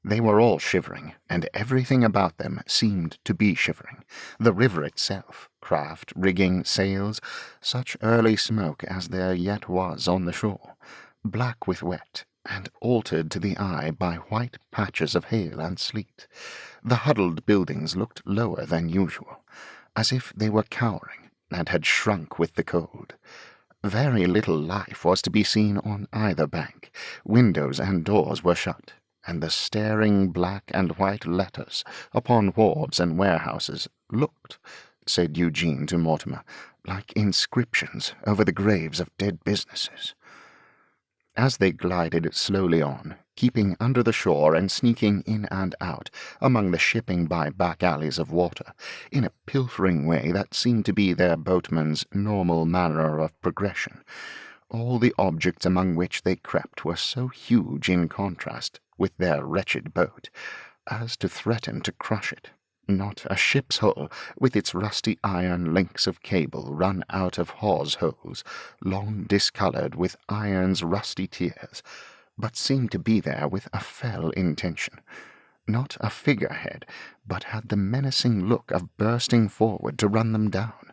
They were all shivering, and everything about them seemed to be shivering. The river itself, craft, rigging, sails, such early smoke as there yet was on the shore, black with wet, and altered to the eye by white patches of hail and sleet. The huddled buildings looked lower than usual, as if they were cowering, and had shrunk with the cold. Very little life was to be seen on either bank. Windows and doors were shut, and the staring black and white letters upon wharves and warehouses looked, said Eugene to Mortimer, like inscriptions over the graves of dead businesses. As they glided slowly on, keeping under the shore and sneaking in and out among the shipping by back alleys of water, in a pilfering way that seemed to be their boatman's normal manner of progression, all the objects among which they crept were so huge in contrast with their wretched boat, as to threaten to crush it. Not a ship's hull, with its rusty iron links of cable run out of hawse holes, long discoloured with iron's rusty tears, but seemed to be there with a fell intention. Not a figurehead, but had the menacing look of bursting forward to run them down.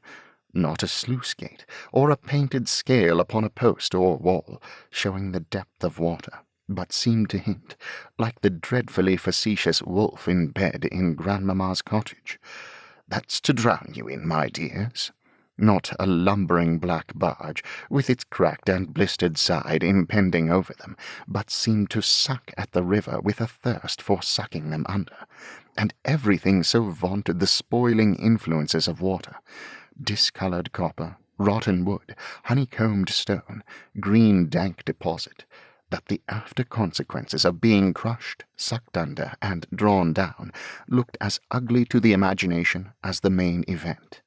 Not a sluice gate, or a painted scale upon a post or wall, showing the depth of water, but seemed to hint, like the dreadfully facetious wolf in bed in Grandmamma's cottage, "That's to drown you in, my dears." Not a lumbering black barge, with its cracked and blistered side impending over them, but seemed to suck at the river with a thirst for sucking them under, and everything so vaunted the spoiling influences of water. Discoloured copper, rotten wood, honeycombed stone, green dank deposit, that the after consequences of being crushed, sucked under, and drawn down looked as ugly to the imagination as the main event.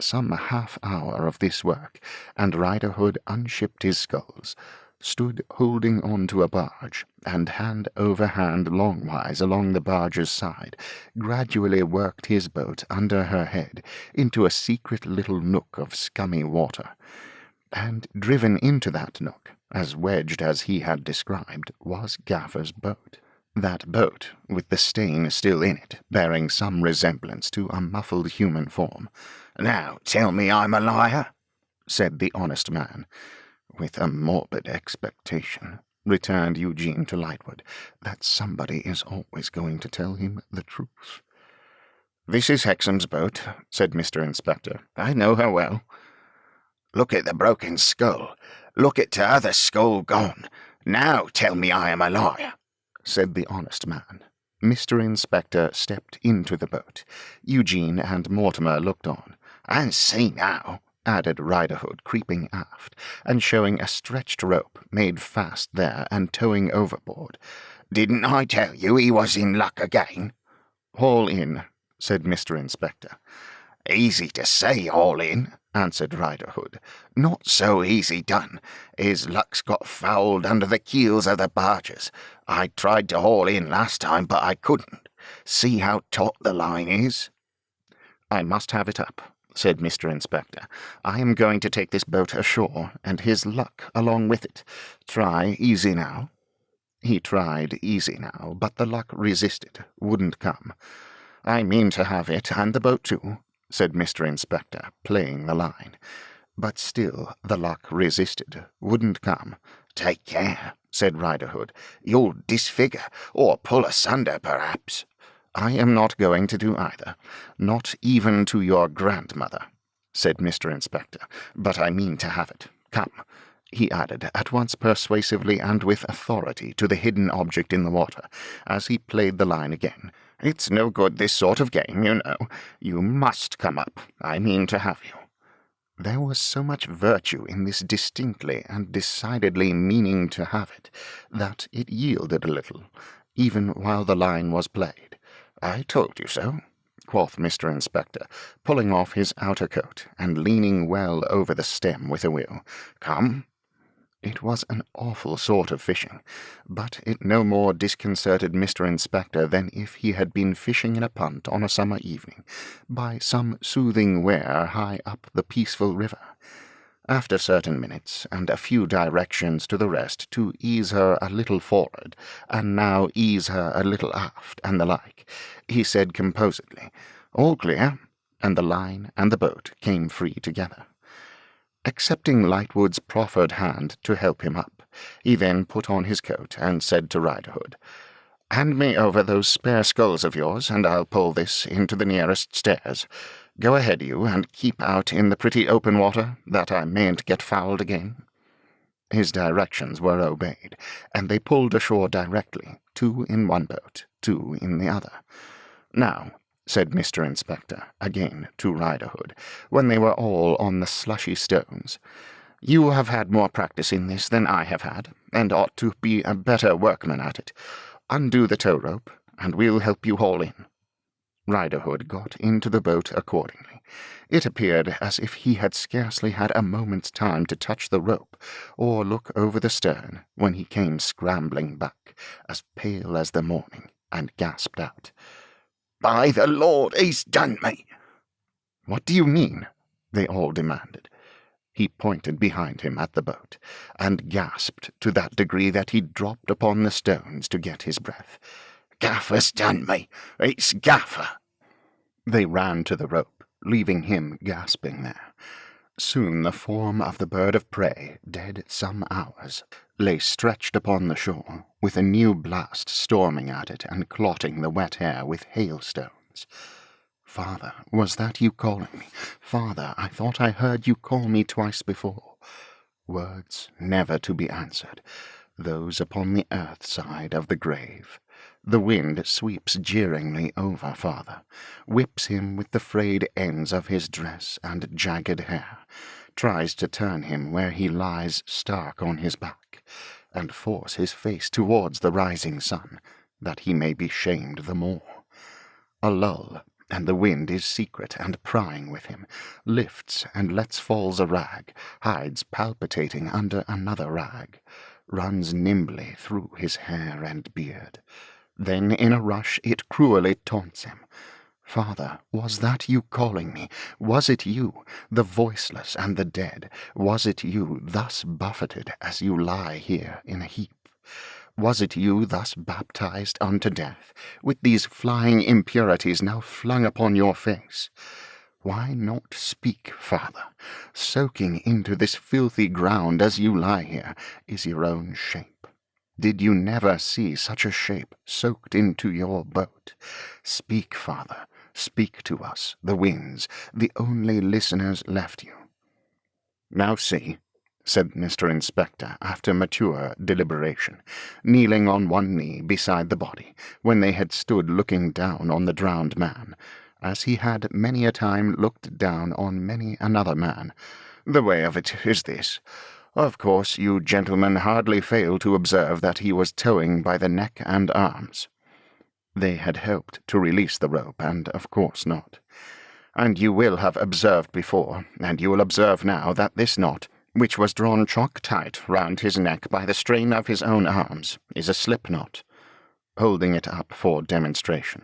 Some half-hour of this work, and Riderhood unshipped his sculls, stood holding on to a barge, and hand over hand longwise along the barge's side, gradually worked his boat under her head into a secret little nook of scummy water, and driven into that nook, as wedged as he had described, was Gaffer's boat. That boat, with the stain still in it, bearing some resemblance to a muffled human form. "Now tell me I'm a liar," said the honest man. "With a morbid expectation," returned Eugene to Lightwood, "that somebody is always going to tell him the truth." "This is Hexam's boat," said Mr. Inspector. "I know her well." "Look at the broken skull. Look at t'other skull gone. Now tell me I am a liar," said the honest man. Mr. Inspector stepped into the boat. Eugene and Mortimer looked on. "And see now," added Riderhood, creeping aft, and showing a stretched rope made fast there and towing overboard. "Didn't I tell you he was in luck again?" "Haul in," said Mr. Inspector. "Easy to say haul in," answered Riderhood. "Not so easy done. His luck's got fouled under the keels of the barges. I tried to haul in last time, but I couldn't. See how taut the line is?" "I must have it up," said Mr. Inspector. "I am going to take this boat ashore, and his luck along with it. Try easy now." He tried easy now, but the luck resisted, wouldn't come. "I mean to have it, and the boat too," said Mr. Inspector, playing the line. But still the luck resisted, wouldn't come. "Take care," said Riderhood. "You'll disfigure, or pull asunder, perhaps." "I am not going to do either, not even to your grandmother," said Mr. Inspector, "but I mean to have it. Come," he added, at once persuasively and with authority, to the hidden object in the water, as he played the line again. "It's no good, this sort of game, you know. You must come up. I mean to have you." There was so much virtue in this distinctly and decidedly meaning to have it, that it yielded a little, even while the line was played. "I told you so," quoth Mr. Inspector, pulling off his outer coat and leaning well over the stem with a will. "Come." It was an awful sort of fishing, but it no more disconcerted Mr. Inspector than if he had been fishing in a punt on a summer evening, by some soothing weir high up the peaceful river. After certain minutes, and a few directions to the rest to ease her a little forward, and now ease her a little aft, and the like, he said composedly, "All clear," and the line and the boat came free together. Accepting Lightwood's proffered hand to help him up, he then put on his coat and said to Riderhood, "Hand me over those spare sculls of yours, and I'll pull this into the nearest stairs. Go ahead, you, and keep out in the pretty open water, that I mayn't get fouled again." His directions were obeyed, and they pulled ashore directly, 2 in one boat, 2 in the other. "Now," said Mr. Inspector, again to Riderhood, when they were all on the slushy stones, "you have had more practice in this than I have had, and ought to be a better workman at it. Undo the tow-rope, and we'll help you haul in." Riderhood got into the boat accordingly. It appeared as if he had scarcely had a moment's time to touch the rope, or look over the stern, when he came scrambling back, as pale as the morning, and gasped out, "By the Lord, he's done me!" "What do you mean?" they all demanded. He pointed behind him at the boat, and gasped to that degree that he dropped upon the stones to get his breath. "Gaffer's done me! It's Gaffer!" They ran to the rope, leaving him gasping there. Soon the form of the bird of prey, dead some hours, lay stretched upon the shore, with a new blast storming at it and clotting the wet air with hailstones. "Father, was that you calling me? Father, I thought I heard you call me twice before." Words never to be answered, those upon the earth side of the grave. The wind sweeps jeeringly over father, whips him with the frayed ends of his dress and jagged hair, tries to turn him where he lies stark on his back, and force his face towards the rising sun, that he may be shamed the more. A lull, and the wind is secret and prying with him, lifts and lets falls a rag, hides palpitating under another rag, runs nimbly through his hair and beard. Then in a rush it cruelly taunts him. "Father, was that you calling me? Was it you, the voiceless and the dead? Was it you thus buffeted as you lie here in a heap? Was it you thus baptized unto death, with these flying impurities now flung upon your face? Why not speak, Father? Soaking into this filthy ground as you lie here is your own shape. Did you never see such a shape soaked into your boat? Speak, Father, speak to us, the winds, the only listeners left you." "Now see," said Mr. Inspector, after mature deliberation, kneeling on one knee beside the body, when they had stood looking down on the drowned man, as he had many a time looked down on many another man. "The way of it is this. Of course, you gentlemen hardly fail to observe that he was towing by the neck and arms." They had helped to release the rope, and of course not. And you will have observed before, and you will observe now, that this knot, which was drawn chalk-tight round his neck by the strain of his own arms, is a slip knot. Holding it up for demonstration.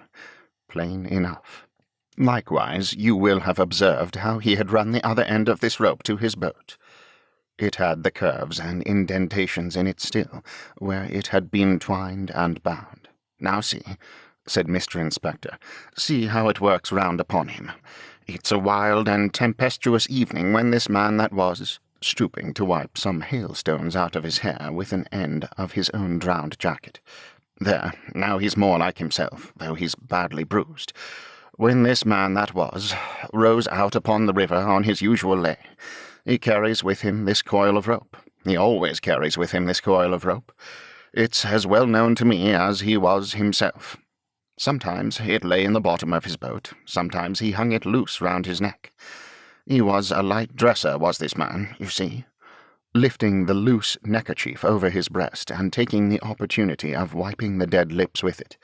Plain enough. Likewise, you will have observed how he had run the other end of this rope to his boat. It had the curves and indentations in it still, where it had been twined and bound. Now see, said Mr. Inspector, see how it works round upon him. It's a wild and tempestuous evening when this man that was, stooping to wipe some hailstones out of his hair with an end of his own drowned jacket. There, now he's more like himself, though he's badly bruised. When this man that was rows out upon the river on his usual lay, he carries with him this coil of rope. He always carries with him this coil of rope. It's as well known to me as he was himself. Sometimes it lay in the bottom of his boat, sometimes he hung it loose round his neck. He was a light dresser, was this man, you see, lifting the loose neckerchief over his breast and taking the opportunity of wiping the dead lips with it.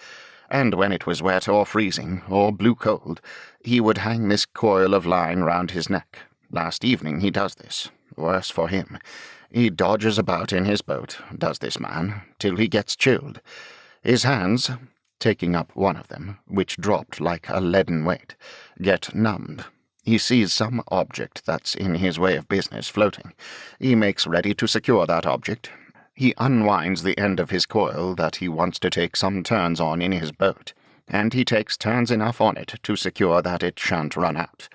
And when it was wet or freezing or blue cold, he would hang this coil of line round his neck. Last evening he does this. Worse for him. He dodges about in his boat, does this man, till he gets chilled. His hands, taking up one of them, which dropped like a leaden weight, get numbed. He sees some object that's in his way of business floating. He makes ready to secure that object. He unwinds the end of his coil that he wants to take some turns on in his boat, and he takes turns enough on it to secure that it shan't run out.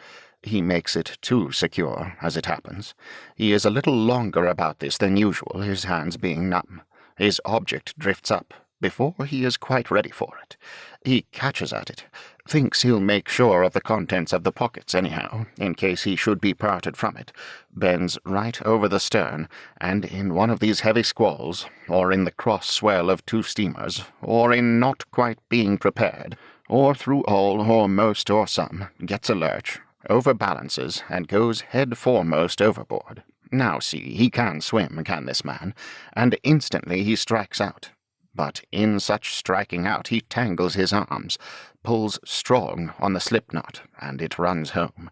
He makes it too secure, as it happens. He is a little longer about this than usual, his hands being numb. His object drifts up, before he is quite ready for it. He catches at it, thinks he'll make sure of the contents of the pockets anyhow, in case he should be parted from it, bends right over the stern, and in one of these heavy squalls, or in the cross swell of two steamers, or in not quite being prepared, or through all, or most, or some, gets a lurch, overbalances, and goes head foremost overboard. Now see, he can swim, can this man, and instantly he strikes out. But in such striking out he tangles his arms, pulls strong on the slip knot, and it runs home.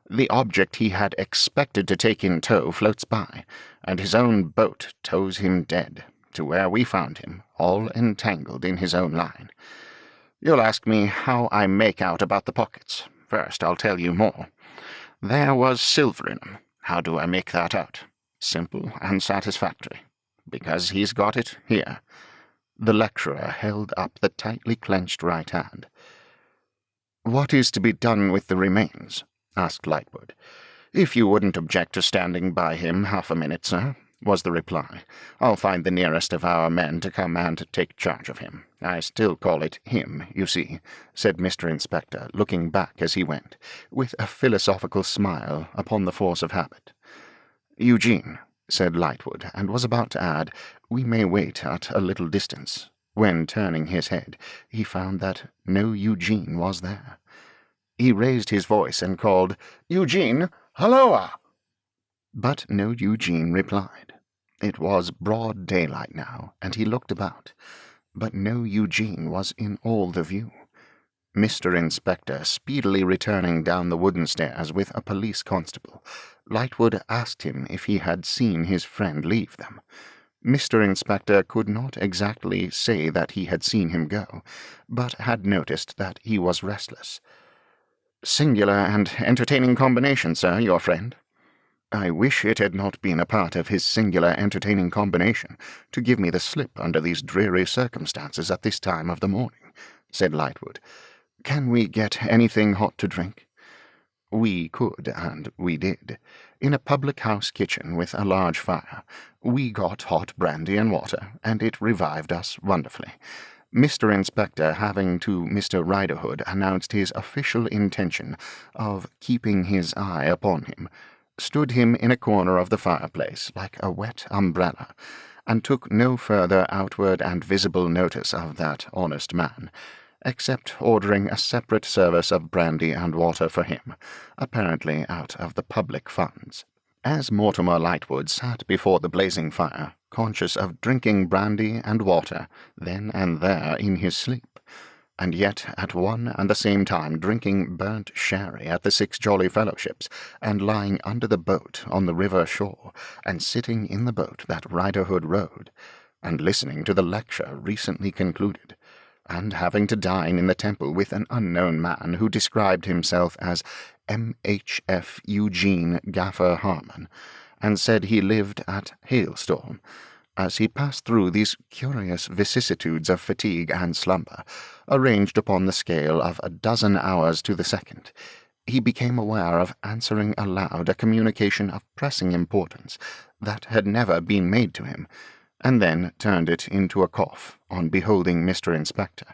The object he had expected to take in tow floats by, and his own boat tows him dead, to where we found him, all entangled in his own line. You'll ask me how I make out about the pockets. First, I'll tell you more. There was silver in 'em. How do I make that out? Simple and satisfactory. Because he's got it here. The lecturer held up the tightly clenched right hand. "What is to be done with the remains?" asked Lightwood. "If you wouldn't object to standing by him half a minute, sir," was the reply. "I'll find the nearest of our men to come and take charge of him. I still call it him, you see," said Mr. Inspector, looking back as he went, with a philosophical smile upon the force of habit. "Eugene," said Lightwood, and was about to add, "We may wait at a little distance," when, turning his head, he found that no Eugene was there. He raised his voice and called, "Eugene, halloa!" But no Eugene replied. It was broad daylight now, and he looked about, but no Eugene was in all the view. Mr. Inspector speedily returning down the wooden stairs with a police constable, Lightwood asked him if he had seen his friend leave them. Mr. Inspector could not exactly say that he had seen him go, but had noticed that he was restless. "Singular and entertaining combination, sir, your friend." "I wish it had not been a part of his singular entertaining combination to give me the slip under these dreary circumstances at this time of the morning," said Lightwood. "Can we get anything hot to drink?" We could, and we did. In a public-house kitchen with a large fire, we got hot brandy and water, and it revived us wonderfully. Mr. Inspector having to Mr. Riderhood announced his official intention of keeping his eye upon him, stood him in a corner of the fireplace like a wet umbrella, and took no further outward and visible notice of that honest man, except ordering a separate service of brandy and water for him, apparently out of the public funds. As Mortimer Lightwood sat before the blazing fire, conscious of drinking brandy and water then and there in his sleep, and yet at one and the same time drinking burnt sherry at the Six Jolly Fellowships, and lying under the boat on the river shore, and sitting in the boat that Riderhood rowed, and listening to the lecture recently concluded, and having to dine in the Temple with an unknown man who described himself as M.H.F. Eugene Gaffer Harmon, and said he lived at Hailstorm. As he passed through these curious vicissitudes of fatigue and slumber, arranged upon the scale of 12 hours to the second, he became aware of answering aloud a communication of pressing importance that had never been made to him, and then turned it into a cough on beholding Mr. Inspector,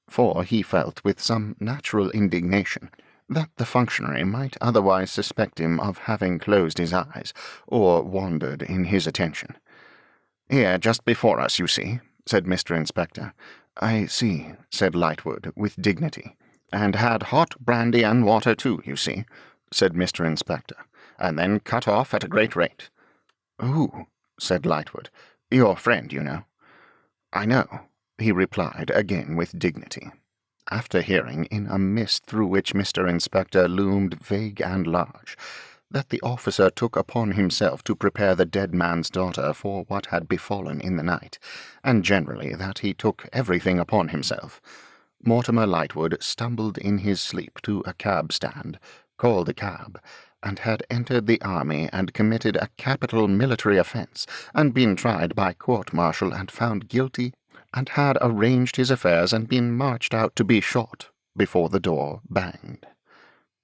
for he felt with some natural indignation that the functionary might otherwise suspect him of having closed his eyes, or wandered in his attention. "Here, just before us, you see," said Mr. Inspector. "I see," said Lightwood, with dignity. "And had hot brandy and water too, you see," said Mr. Inspector, "and then cut off at a great rate." "Who?" said Lightwood. "Your friend, you know." "I know," he replied, again with dignity, after hearing, in a mist through which Mr. Inspector loomed vague and large, that the officer took upon himself to prepare the dead man's daughter for what had befallen in the night, and generally that he took everything upon himself. Mortimer Lightwood stumbled in his sleep to a cab-stand, called a cab, and had entered the army and committed a capital military offence, and been tried by court-martial and found guilty, and had arranged his affairs and been marched out to be shot before the door banged.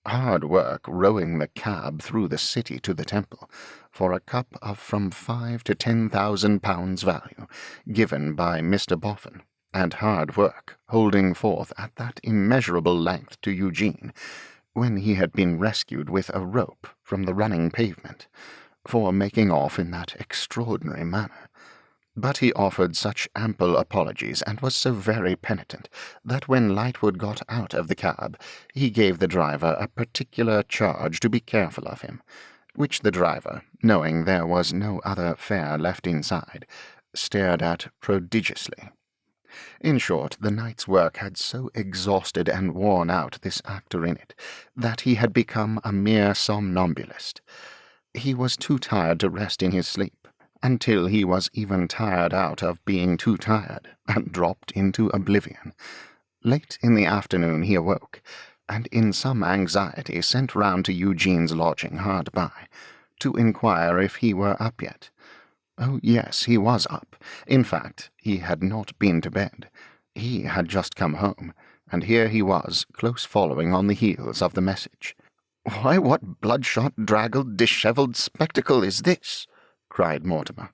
Hard work rowing the cab through the city to the Temple, for a cup of from £5,000 to £10,000 value, given by Mr. Boffin, and hard work holding forth at that immeasurable length to Eugene, when he had been rescued with a rope from the running pavement, for making off in that extraordinary manner. But he offered such ample apologies, and was so very penitent, that when Lightwood got out of the cab, he gave the driver a particular charge to be careful of him, which the driver, knowing there was no other fare left inside, stared at prodigiously. In short, the night's work had so exhausted and worn out this actor in it, that he had become a mere somnambulist. He was too tired to rest in his sleep, until he was even tired out of being too tired, and dropped into oblivion. Late in the afternoon he awoke, and in some anxiety sent round to Eugene's lodging hard by, to inquire if he were up yet. Oh, yes, he was up. In fact, he had not been to bed. He had just come home, and here he was, close following on the heels of the message. "Why, what bloodshot, draggled, dishevelled spectacle is this?" cried Mortimer.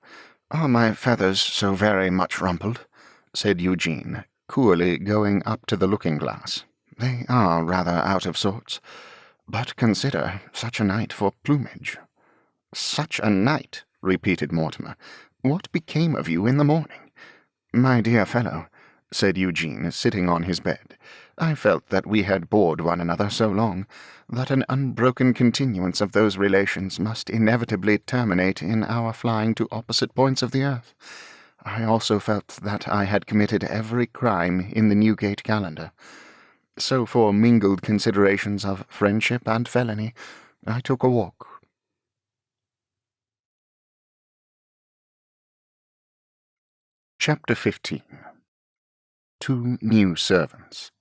"Are my feathers so very much rumpled?" said Eugene, coolly going up to the looking-glass. "They are rather out of sorts. But consider, such a night for plumage." "Such a night," repeated Mortimer. "What became of you in the morning?" "My dear fellow," said Eugene, sitting on his bed, "I felt that we had bored one another so long, that an unbroken continuance of those relations must inevitably terminate in our flying to opposite points of the earth. I also felt that I had committed every crime in the Newgate calendar. So for mingled considerations of friendship and felony, I took a walk." Chapter 15. 2 new servants.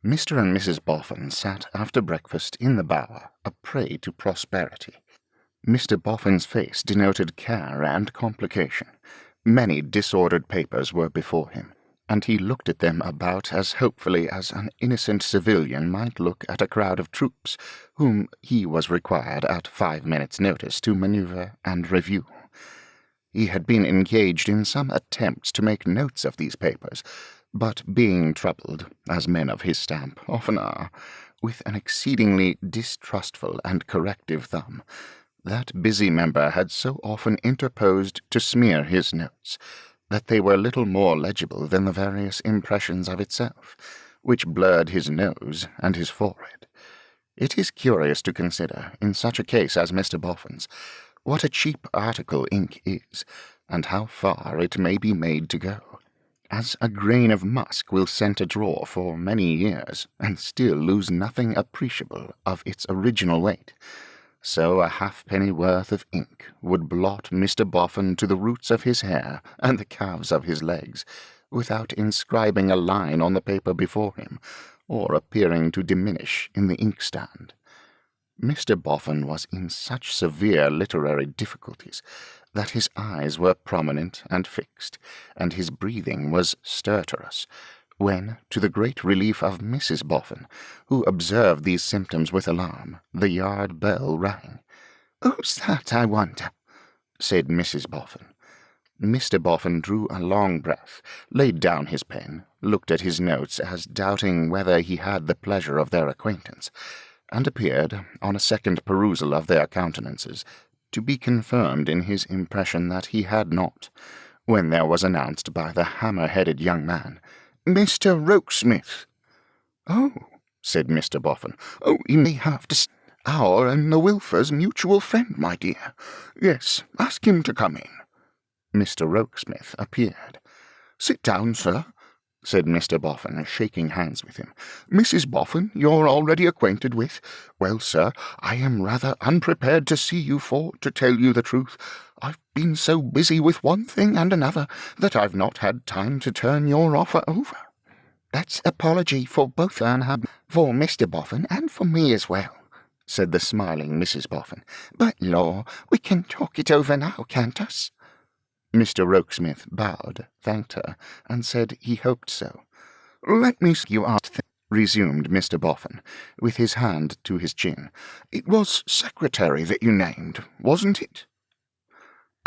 Mr. and Mrs. Boffin sat after breakfast in the bower, a prey to prosperity. Mr. Boffin's face denoted care and complication. Many disordered papers were before him, and he looked at them about as hopefully as an innocent civilian might look at a crowd of troops, whom he was required at 5 minutes' notice to manoeuvre and review. He had been engaged in some attempts to make notes of these papers, but being troubled, as men of his stamp often are, with an exceedingly distrustful and corrective thumb, that busy member had so often interposed to smear his notes, that they were little more legible than the various impressions of itself, which blurred his nose and his forehead. It is curious to consider, in such a case as Mr. Boffin's, what a cheap article ink is, and how far it may be made to go, as a grain of musk will scent a drawer for many years and still lose nothing appreciable of its original weight, so a halfpenny worth of ink would blot Mr. Boffin to the roots of his hair and the calves of his legs, without inscribing a line on the paper before him, or appearing to diminish in the inkstand. Mr. Boffin was in such severe literary difficulties that his eyes were prominent and fixed, and his breathing was stertorous, when, to the great relief of Mrs. Boffin, who observed these symptoms with alarm, the yard bell rang. "Who's that, I wonder?" said Mrs. Boffin. Mr. Boffin drew a long breath, laid down his pen, looked at his notes as doubting whether he had the pleasure of their acquaintance, and appeared, on a second perusal of their countenances, to be confirmed in his impression that he had not, when there was announced by the hammer-headed young man, "Mr. Rokesmith." "Oh," said Mr. Boffin. "Oh, he may have to our and the Wilfers' mutual friend, my dear. Yes, ask him to come in." Mr. Rokesmith appeared. "Sit down, sir," said Mr. Boffin, shaking hands with him. "Mrs. Boffin, you're already acquainted with. Well, sir, I am rather unprepared to see you, for, to tell you the truth, I've been so busy with one thing and another that I've not had time to turn your offer over." "That's apology for both for Mr. Boffin and for me as well," said the smiling Mrs. Boffin. "But, law, we can talk it over now, can't us?" Mr. Rokesmith bowed, thanked her, and said he hoped so. "Let me see you asked," resumed Mr. Boffin, with his hand to his chin. "It was secretary that you named, wasn't it?"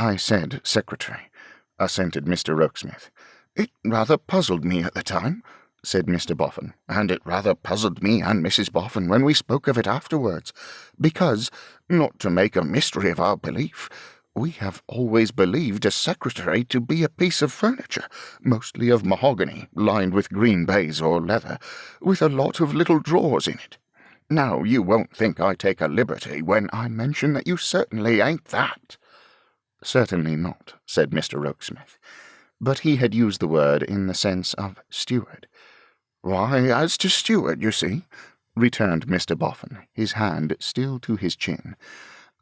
"I said secretary," assented Mr. Rokesmith. "It rather puzzled me at the time," said Mr. Boffin, "and it rather puzzled me and Mrs. Boffin when we spoke of it afterwards, because, not to make a mystery of our belief, we have always believed a secretary to be a piece of furniture, mostly of mahogany, lined with green baize or leather, with a lot of little drawers in it. Now, you won't think I take a liberty when I mention that you certainly ain't that." "Certainly not," said Mr. Rokesmith, but he had used the word in the sense of steward. "Why, as to steward, you see," returned Mr. Boffin, his hand still to his chin,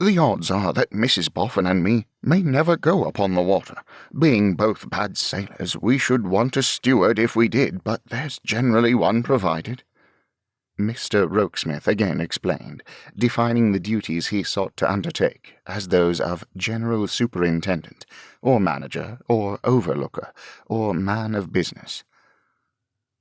"the odds are that Mrs. Boffin and me may never go upon the water. Being both bad sailors, we should want a steward if we did, but there's generally one provided." Mr. Rokesmith again explained, defining the duties he sought to undertake as those of general superintendent, or manager, or overlooker, or man of business.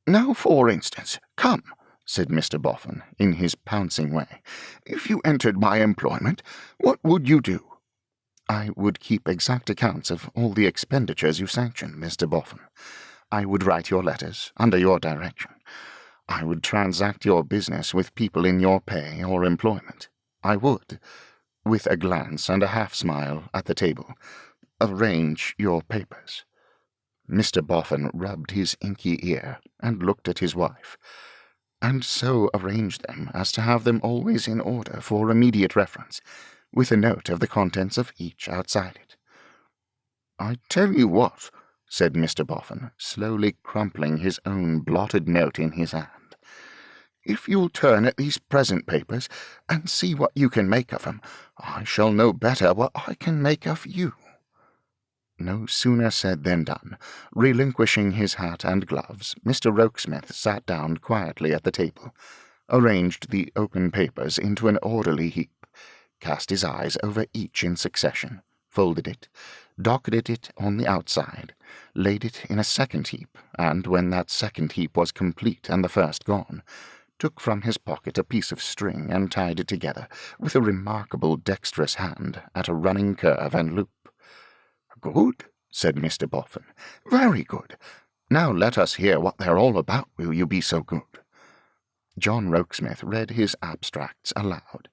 "Now, for instance, come," said Mr. Boffin, in his pouncing way. "If you entered my employment, what would you do?" "I would keep exact accounts of all the expenditures you sanction, Mr. Boffin. I would write your letters, under your direction. I would transact your business with people in your pay or employment. I would," with a glance and a half-smile at the table, "arrange your papers." Mr. Boffin rubbed his inky ear and looked at his wife, "and so arrange them as to have them always in order for immediate reference, with a note of the contents of each outside it." "I tell you what," said Mr. Boffin, slowly crumpling his own blotted note in his hand, "if you'll turn at these present papers and see what you can make of 'em, I shall know better what I can make of you." No sooner said than done. Relinquishing his hat and gloves, Mr. Rokesmith sat down quietly at the table, arranged the open papers into an orderly heap, cast his eyes over each in succession, folded it, docketed it on the outside, laid it in a second heap, and when that second heap was complete and the first gone, took from his pocket a piece of string and tied it together with a remarkable dexterous hand at a running curve and loop. "Good," said Mr. Boffin. "Very good. Now let us hear what they're all about, will you be so good?" John Rokesmith read his abstracts aloud.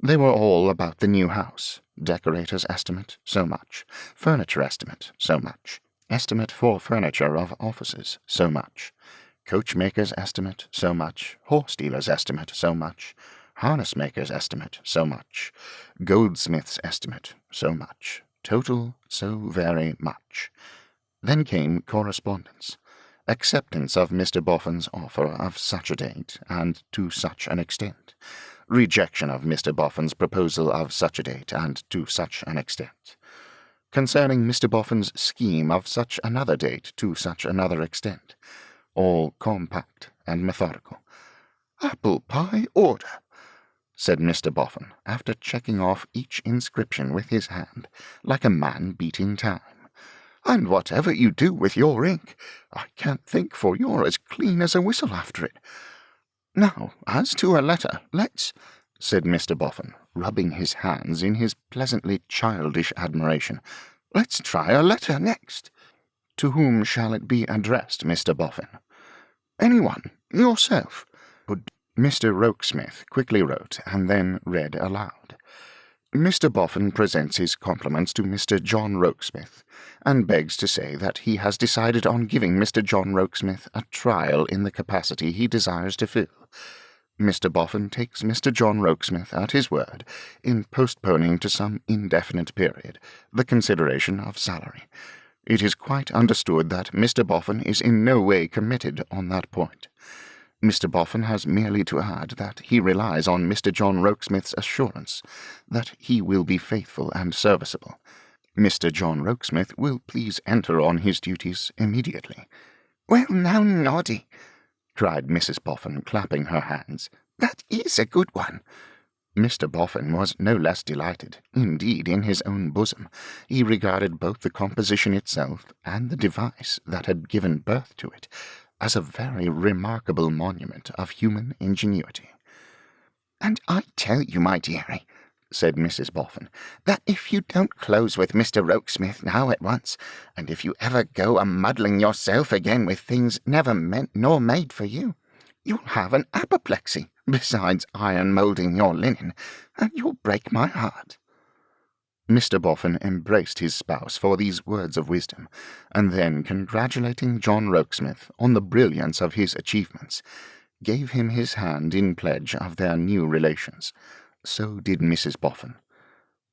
They were all about the new house. Decorator's estimate, so much. Furniture estimate, so much. Estimate for furniture of offices, so much. Coachmaker's estimate, so much. Horse dealer's estimate, so much. Harness maker's estimate, so much. Goldsmith's estimate, so much. Total, so very much. Then came correspondence. Acceptance of Mr. Boffin's offer of such a date and to such an extent. Rejection of Mr. Boffin's proposal of such a date and to such an extent. Concerning Mr. Boffin's scheme of such another date to such another extent. All compact and methodical. "Apple pie order," said Mr. Boffin, after checking off each inscription with his hand, like a man beating time. "And whatever you do with your ink, I can't think, for you're as clean as a whistle after it. Now, as to a letter, let's," said Mr. Boffin, rubbing his hands in his pleasantly childish admiration, "let's try a letter next." "To whom shall it be addressed, Mr. Boffin?" "Anyone. Yourself." Mr. Rokesmith quickly wrote, and then read aloud. "Mr. Boffin presents his compliments to Mr. John Rokesmith, and begs to say that he has decided on giving Mr. John Rokesmith a trial in the capacity he desires to fill. Mr. Boffin takes Mr. John Rokesmith at his word in postponing to some indefinite period the consideration of salary. It is quite understood that Mr. Boffin is in no way committed on that point. Mr. Boffin has merely to add that he relies on Mr. John Rokesmith's assurance that he will be faithful and serviceable. Mr. John Rokesmith will please enter on his duties immediately." "Well, now, Noddy," cried Mrs. Boffin, clapping her hands, "that is a good one." Mr. Boffin was no less delighted. Indeed, in his own bosom, he regarded both the composition itself and the device that had given birth to it as a very remarkable monument of human ingenuity. "And I tell you, my dearie," said Mrs. Boffin, "that if you don't close with Mr. Rokesmith now at once, and if you ever go a-muddling yourself again with things never meant nor made for you, you'll have an apoplexy, besides iron-moulding your linen, and you'll break my heart." Mr. Boffin embraced his spouse for these words of wisdom, and then, congratulating John Rokesmith on the brilliance of his achievements, gave him his hand in pledge of their new relations. So did Mrs. Boffin.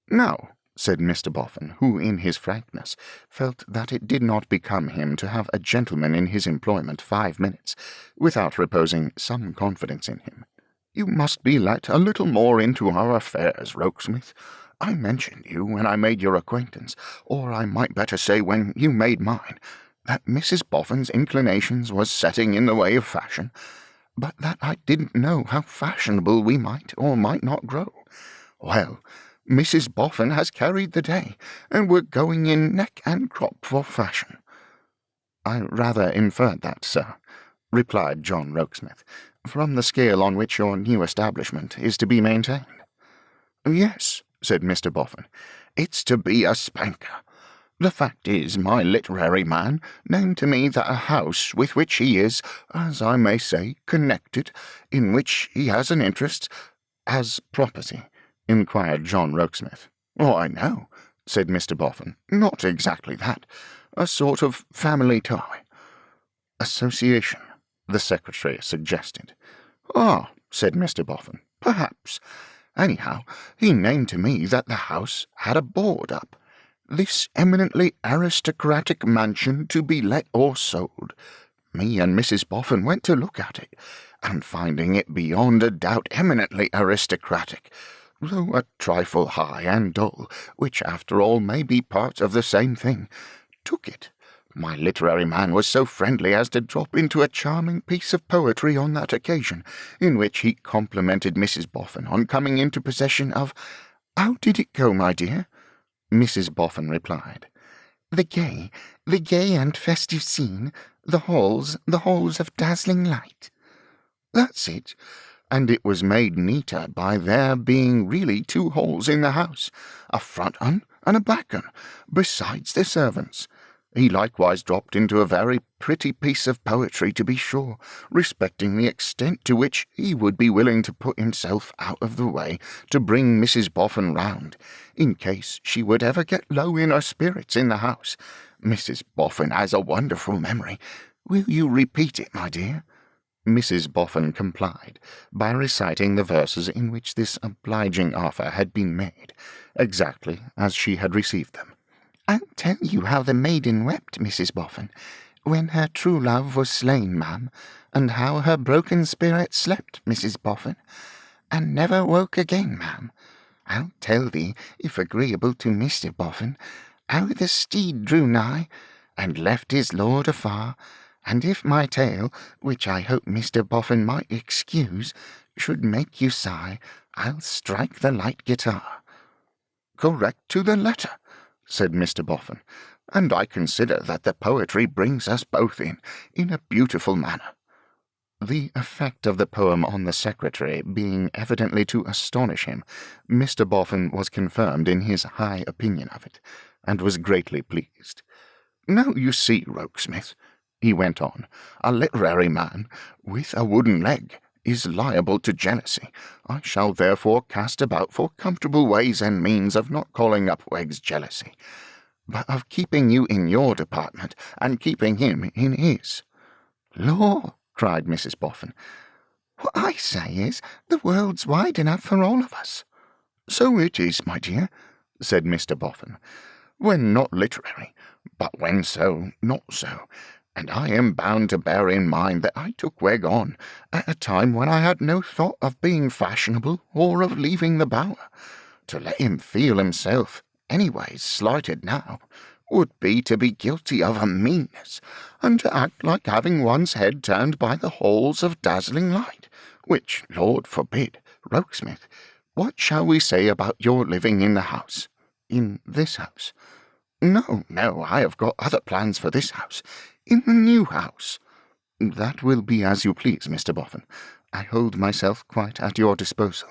"Now," said Mr. Boffin, who, in his frankness, felt that it did not become him to have a gentleman in his employment 5 minutes without reposing some confidence in him, "you must be let a little more into our affairs, Rokesmith. I mentioned you when I made your acquaintance, or I might better say when you made mine, that Mrs. Boffin's inclinations was setting in the way of fashion, but that I didn't know how fashionable we might or might not grow. Well, Mrs. Boffin has carried the day, and we're going in neck and crop for fashion." "I rather inferred that, sir," replied John Rokesmith, "from the scale on which your new establishment is to be maintained." "Yes," said Mr. Boffin, "it's to be a spanker. The fact is, my literary man named to me that a house with which he is, as I may say, connected, in which he has an interest—" "As property?" inquired John Rokesmith. "Why, no," said Mr. Boffin, "not exactly that. A sort of family tie." "Association," the secretary suggested. "Ah," said Mr. Boffin, "perhaps. Anyhow, he named to me that the house had a board up, 'This eminently aristocratic mansion to be let or sold.' Me and Mrs. Boffin went to look at it, and finding it beyond a doubt eminently aristocratic, though a trifle high and dull, which after all may be parts of the same thing, took it. My literary man was so friendly as to drop into a charming piece of poetry on that occasion, in which he complimented Mrs. Boffin on coming into possession of— How did it go, my dear?" Mrs. Boffin replied, the gay and festive scene, the halls of dazzling light." "That's it. And it was made neater by there being really 2 halls in the house, a front un and a back un, besides the servants. He likewise dropped into a very pretty piece of poetry, to be sure, respecting the extent to which he would be willing to put himself out of the way to bring Mrs. Boffin round, in case she would ever get low in her spirits in the house. Mrs. Boffin has a wonderful memory. Will you repeat it, my dear?" Mrs. Boffin complied, by reciting the verses in which this obliging offer had been made, exactly as she had received them. I'll tell you how the maiden wept, Mrs. Boffin, when her true love was slain, ma'am, and how her broken spirit slept, Mrs. Boffin, and never woke again, ma'am. I'll tell thee, if agreeable to Mr. Boffin, how the steed drew nigh, and left his lord afar, and if my tale, which I hope Mr. Boffin might excuse, should make you sigh, I'll strike the light guitar. Correct to the letter, said Mr. Boffin, and I consider that the poetry brings us both in a beautiful manner. The effect of the poem on the secretary being evidently to astonish him, Mr. Boffin was confirmed in his high opinion of it, and was greatly pleased. Now you see, Rokesmith, he went on, a literary man, with a wooden leg, is liable to jealousy. I shall therefore cast about for comfortable ways and means of not calling up Wegg's jealousy, but of keeping you in your department, and keeping him in his. Law, cried Mrs. Boffin, what I say is, the world's wide enough for all of us. So it is, my dear, said Mr. Boffin, when not literary, but when so, not so, and I am bound to bear in mind that I took Wegg on at a time when I had no thought of being fashionable or of leaving the Bower. To let him feel himself anyways slighted now would be to be guilty of a meanness, and to act like having one's head turned by the halls of dazzling light, which, Lord forbid. Rokesmith, what shall we say about your living in the house? In this house? No, I have got other plans for this house. In the new house. That will be as you please, Mr. Boffin. I hold myself quite at your disposal.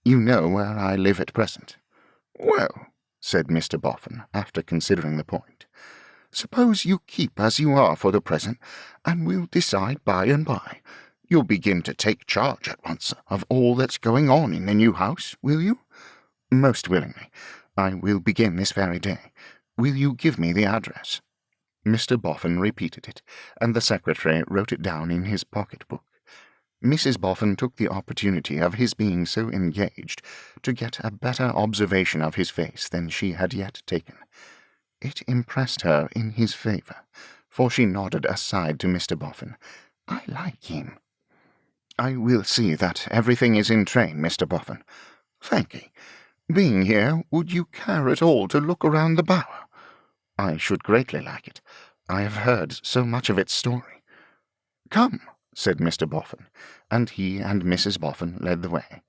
You know where I live at present. Well, said Mr. Boffin, after considering the point, suppose you keep as you are for the present, and we'll decide by and by. You'll begin to take charge at once of all that's going on in the new house, will you? Most willingly. I will begin this very day. Will you give me the address? Mr. Boffin repeated it, and the secretary wrote it down in his pocket-book. Mrs. Boffin took the opportunity of his being so engaged to get a better observation of his face than she had yet taken. It impressed her in his favour, for she nodded aside to Mr. Boffin. I like him. I will see that everything is in train, Mr. Boffin. Thank'ee. Being here, would you care at all to look around the Bower? I should greatly like it. I have heard so much of its story. Come, said Mr. Boffin, and he and Mrs. Boffin led the way.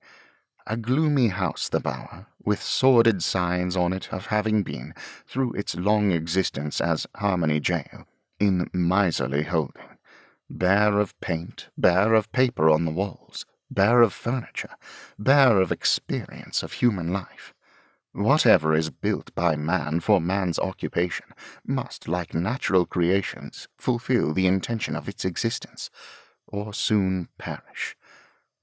A gloomy house, the Bower, with sordid signs on it of having been, through its long existence as Harmony Jail, in miserly holding, bare of paint, bare of paper on the walls, bare of furniture, bare of experience of human life. Whatever is built by man for man's occupation must, like natural creations, fulfill the intention of its existence, or soon perish.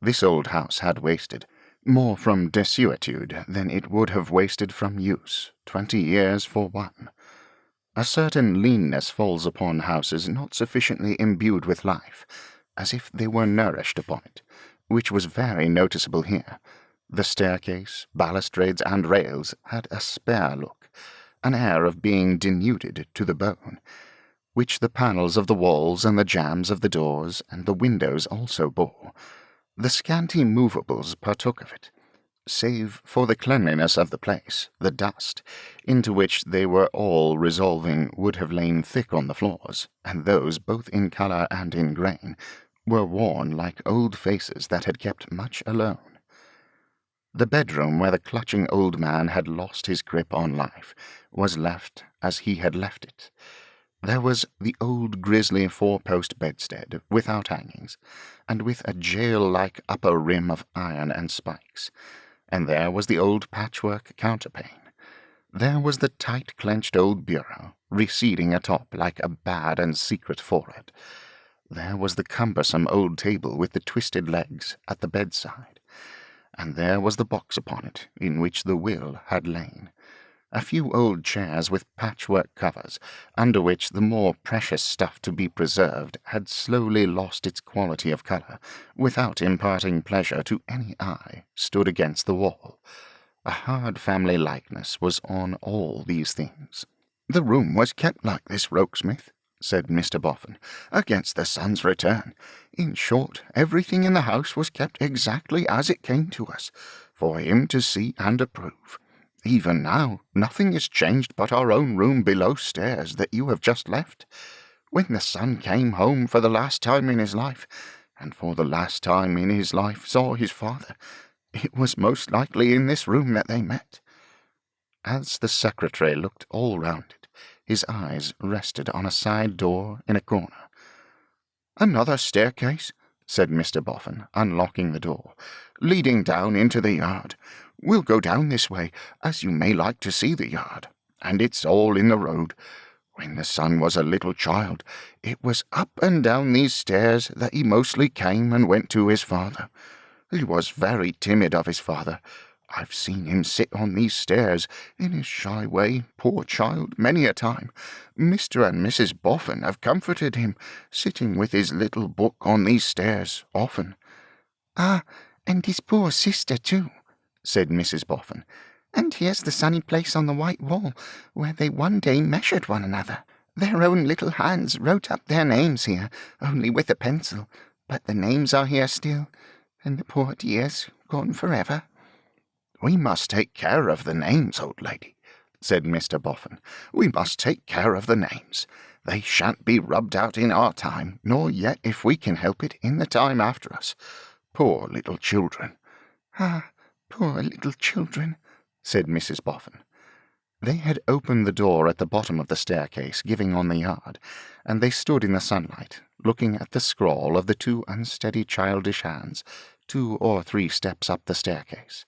This old house had wasted, more from desuetude than it would have wasted from use, 20 years for one. A certain leanness falls upon houses not sufficiently imbued with life, as if they were nourished upon it, which was very noticeable here. The staircase, balustrades, and rails had a spare look, an air of being denuded to the bone, which the panels of the walls and the jambs of the doors and the windows also bore. The scanty movables partook of it, save for the cleanliness of the place. The dust, into which they were all resolving, would have lain thick on the floors, and those, both in colour and in grain, were worn like old faces that had kept much alone. The bedroom where the clutching old man had lost his grip on life was left as he had left it. There was the old grisly four-post bedstead, without hangings, and with a jail-like upper rim of iron and spikes, and there was the old patchwork counterpane. There was the tight-clenched old bureau, receding atop like a bad and secret forehead. There was the cumbersome old table with the twisted legs at the bedside, and there was the box upon it, in which the will had lain. A few old chairs with patchwork covers, under which the more precious stuff to be preserved had slowly lost its quality of colour, without imparting pleasure to any eye, stood against the wall. A hard family likeness was on all these things. "The room was kept like this, Rokesmith," said Mr. Boffin, "against the son's return. In short, everything in the house was kept exactly as it came to us, for him to see and approve. Even now, nothing is changed but our own room below stairs that you have just left. When the son came home for the last time in his life, and for the last time in his life saw his father, it was most likely in this room that they met." As the secretary looked all round it, his eyes rested on a side door in a corner. "Another staircase," said Mr. Boffin, unlocking the door, "leading down into the yard. We'll go down this way, as you may like to see the yard, and it's all in the road. When the son was a little child, it was up and down these stairs that he mostly came and went to his father. He was very timid of his father. I've seen him sit on these stairs, in his shy way, poor child, many a time. Mr. and Mrs. Boffin have comforted him, sitting with his little book on these stairs, often." "Ah, and his poor sister, too," said Mrs. Boffin. "And here's the sunny place on the white wall, where they one day measured one another. Their own little hands wrote up their names here, only with a pencil, but the names are here still, and the poor dears gone forever." "We must take care of the names, old lady," said Mr. Boffin. "We must take care of the names. They shan't be rubbed out in our time, nor yet, if we can help it, in the time after us. Poor little children." "Ah, poor little children," said Mrs. Boffin. They had opened the door at the bottom of the staircase giving on the yard, and they stood in the sunlight, looking at the scrawl of the two unsteady childish hands, 2 or 3 steps up the staircase.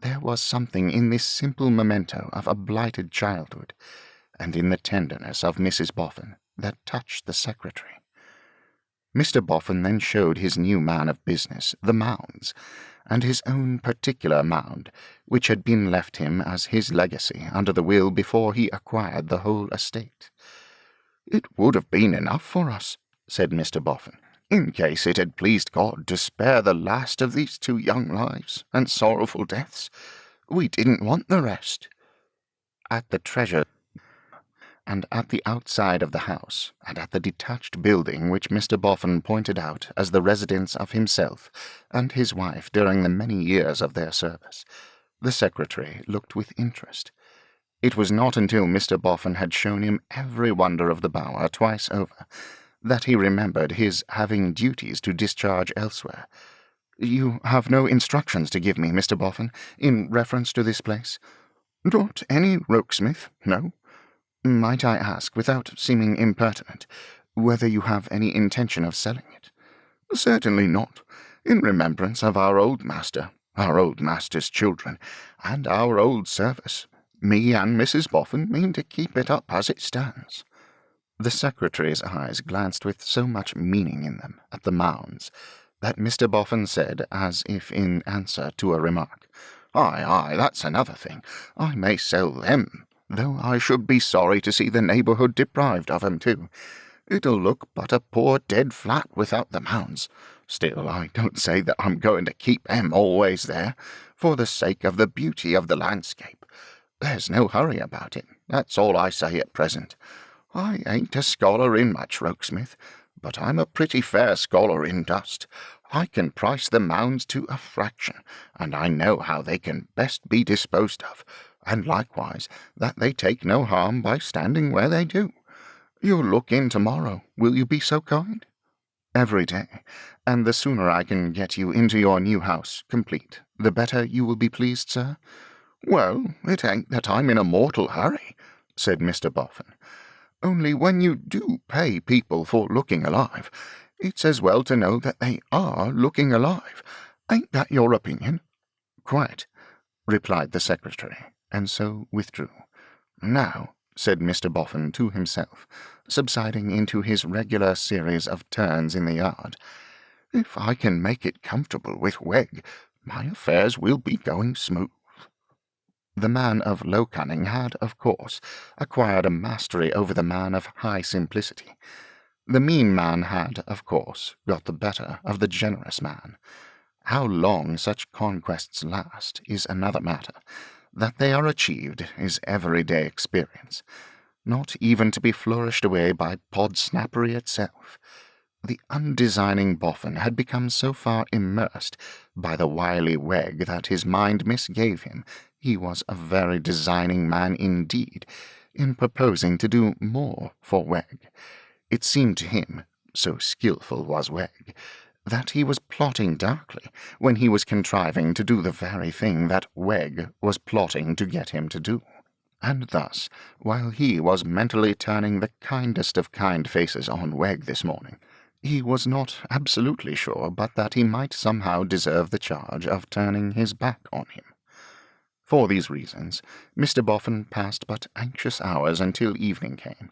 There was something in this simple memento of a blighted childhood, and in the tenderness of Mrs. Boffin, that touched the secretary. Mr. Boffin then showed his new man of business the mounds, and his own particular mound, which had been left him as his legacy under the will before he acquired the whole estate. "It would have been enough for us," said Mr. Boffin, "in case it had pleased God to spare the last of these 2 young lives and sorrowful deaths. We didn't want the rest." At the treasure, and at the outside of the house, and at the detached building which Mr. Boffin pointed out as the residence of himself and his wife during the many years of their service, the secretary looked with interest. It was not until Mr. Boffin had shown him every wonder of the bower twice over that he remembered his having duties to discharge elsewhere. "You have no instructions to give me, Mr. Boffin, in reference to this place?" "Not any, Rokesmith, no." "Might I ask, without seeming impertinent, whether you have any intention of selling it?" "Certainly not. In remembrance of our old master, our old master's children, and our old service, me and Mrs. Boffin mean to keep it up as it stands." The secretary's eyes glanced with so much meaning in them at the mounds that Mr. Boffin said, as if in answer to a remark, Aye, that's another thing. I may sell them, though I should be sorry to see the neighbourhood deprived of 'em too. It'll look but a poor dead flat without the mounds. Still, I don't say that I'm going to keep 'em always there, for the sake of the beauty of the landscape. There's no hurry about it, that's all I say at present. I ain't a scholar in much, Rokesmith, but I'm a pretty fair scholar in dust. I can price the mounds to a fraction, and I know how they can best be disposed of, and likewise that they take no harm by standing where they do. You'll look in tomorrow, will you be so kind?" "Every day, and the sooner I can get you into your new house, complete, the better you will be pleased, sir?" "Well, it ain't that I'm in a mortal hurry," said Mr. Boffin. "Only when you do pay people for looking alive, it's as well to know that they are looking alive. Ain't that your opinion?" "Quite," replied the secretary, and so withdrew. "Now," said Mr. Boffin to himself, subsiding into his regular series of turns in the yard, "if I can make it comfortable with Wegg, my affairs will be going smooth." The man of low cunning had, of course, acquired a mastery over the man of high simplicity. The mean man had, of course, got the better of the generous man. How long such conquests last is another matter. That they are achieved is everyday experience. not even to be flourished away by Podsnappery itself. The undesigning Boffin had become so far immersed by the wily Wegg that his mind misgave him he was a very designing man indeed, in proposing to do more for Wegg. It seemed to him, so skilful was Wegg, that he was plotting darkly when he was contriving to do the very thing that Wegg was plotting to get him to do. And thus, while he was mentally turning the kindest of kind faces on Wegg this morning, he was not absolutely sure but that he might somehow deserve the charge of turning his back on him. For these reasons, Mr. Boffin passed but anxious hours until evening came,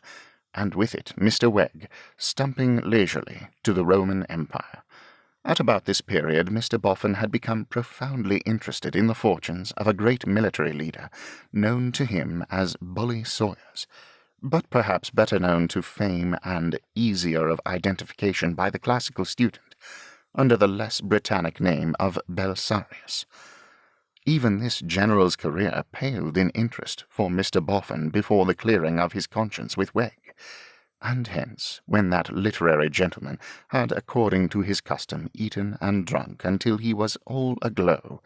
and with it Mr. Wegg, stumping leisurely to the Roman Empire. At about this period Mr. Boffin had become profoundly interested in the fortunes of a great military leader, known to him as Bully Sawyers, but perhaps better known to fame and easier of identification by the classical student, under the less Britannic name of Belisarius. Even this general's career paled in interest for Mr. Boffin before the clearing of his conscience with Wegg, and hence, when that literary gentleman had, according to his custom, eaten and drunk until he was all aglow,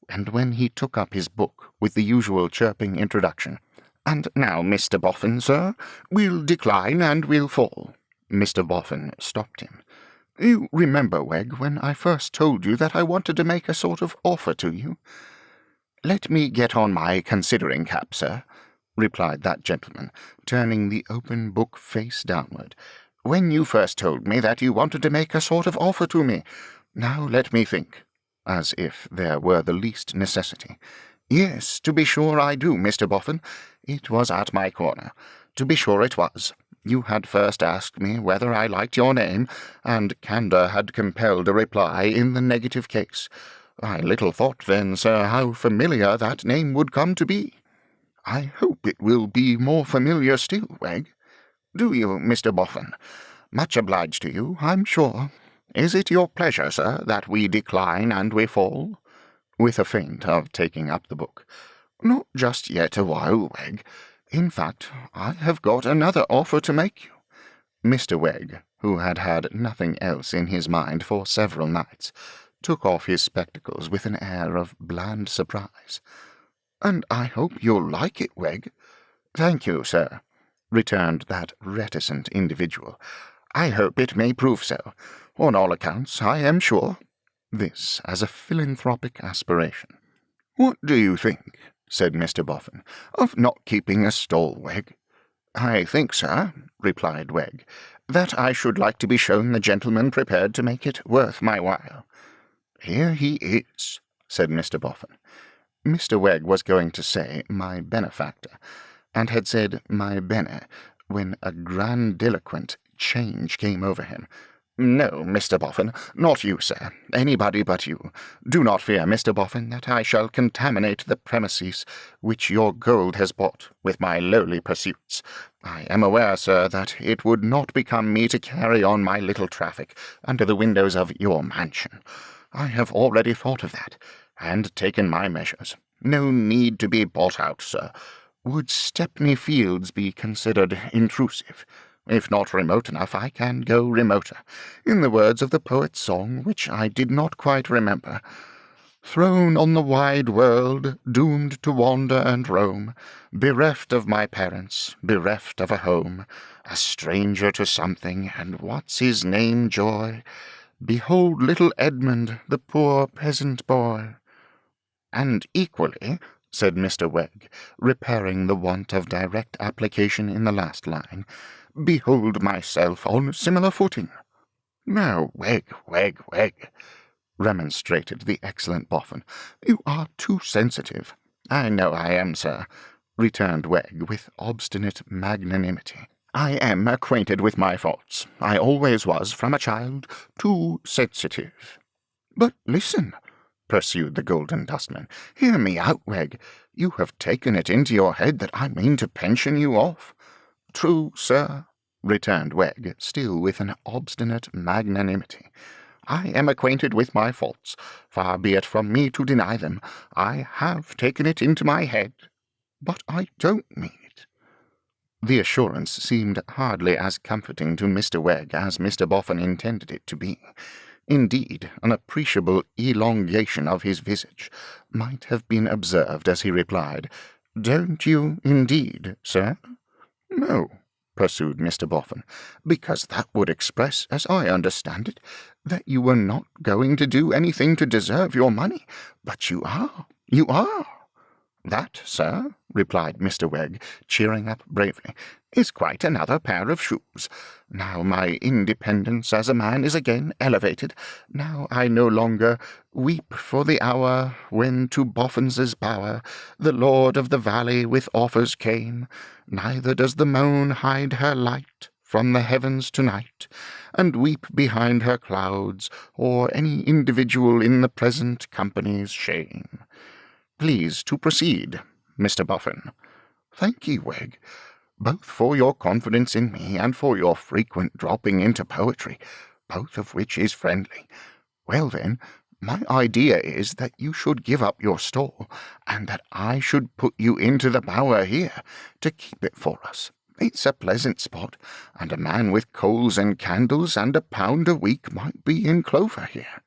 and when he took up his book with the usual chirping introduction, "And now, Mr. Boffin, sir, we'll decline and we'll fall," Mr. Boffin stopped him. "You remember, Wegg, when I first told you that I wanted to make a sort of offer to you?" "Let me get on my considering cap, sir," replied that gentleman, turning the open book face downward. "When you first told me that you wanted to make a sort of offer to me. Now let me think," as if there were the least necessity. "Yes, to be sure I do, Mr. Boffin. It was at my corner. To be sure it was. You had first asked me whether I liked your name, and candour had compelled a reply in the negative case. I little thought then, sir, how familiar that name would come to be. I hope it will be more familiar still, Wegg. Do you, Mr. Boffin? Much obliged to you, I'm sure. Is it your pleasure, sir, that we decline and we fall?" With a feint of taking up the book. "Not just yet awhile, Wegg. In fact, I have got another offer to make you." Mr. Wegg, who had had nothing else in his mind for several nights, took off his spectacles with an air of bland surprise. "And I hope you'll like it, Wegg." "Thank you, sir," returned that reticent individual. "I hope it may prove so. On all accounts, I am sure." This as a philanthropic aspiration. "What do you think," said Mr. Boffin, "of not keeping a stall, Wegg?" "I think, sir," replied Wegg, "that I should like to be shown the gentleman prepared to make it worth my while." "Here he is," said Mr. Boffin. Mr. Wegg was going to say "my benefactor," and had said "my bene," when a grandiloquent change came over him. "No, Mr. Boffin, not you, sir. Anybody but you. Do not fear, Mr. Boffin, that I shall contaminate the premises which your gold has bought with my lowly pursuits. I am aware, sir, that it would not become me to carry on my little traffic under the windows of your mansion. I have already thought of that, and taken my measures. No need to be bought out, sir. Would Stepney Fields be considered intrusive? If not remote enough, I can go remoter. In the words of the poet's song, which I did not quite remember, "Thrown on the wide world, doomed to wander and roam, bereft of my parents, bereft of a home, a stranger to something, and what's his name, joy? Behold little Edmund, the poor peasant boy." "And equally," said Mr. Wegg, repairing the want of direct application in the last line, "behold myself on similar footing." "Now, Wegg, remonstrated the excellent Boffin, "you are too sensitive." "I know I am, sir," returned Wegg with obstinate magnanimity. "I am acquainted with my faults. I always was, from a child, too sensitive." "But listen," pursued the Golden Dustman. "Hear me out, Wegg. You have taken it into your head that I mean to pension you off." "True, sir," returned Wegg, still with an obstinate magnanimity. "I am acquainted with my faults. Far be it from me to deny them. I have taken it into my head. But I don't mean it." The assurance seemed hardly as comforting to Mr. Wegg as Mr. Boffin intended it to be. Indeed, an appreciable elongation of his visage might have been observed as he replied, "Don't you, indeed, sir?" "No," pursued Mr. Boffin, "because that would express, as I understand it, that you were not going to do anything to deserve your money. But you are. You are." "That, sir," replied Mr. Wegg, cheering up bravely, "is quite another pair of shoes. Now my independence as a man is again elevated. Now I no longer weep for the hour when to Boffin's bower the lord of the valley with offers came. Neither does the moon hide her light from the heavens tonight, and weep behind her clouds, or any individual in the present company's shame. Please to proceed, Mr. Boffin." "Thank ye, Wegg, both for your confidence in me and for your frequent dropping into poetry, both of which is friendly. Well, then, my idea is that you should give up your stall, and that I should put you into the bower here, to keep it for us. It's a pleasant spot, and a man with coals and candles and £1 a week might be in clover here.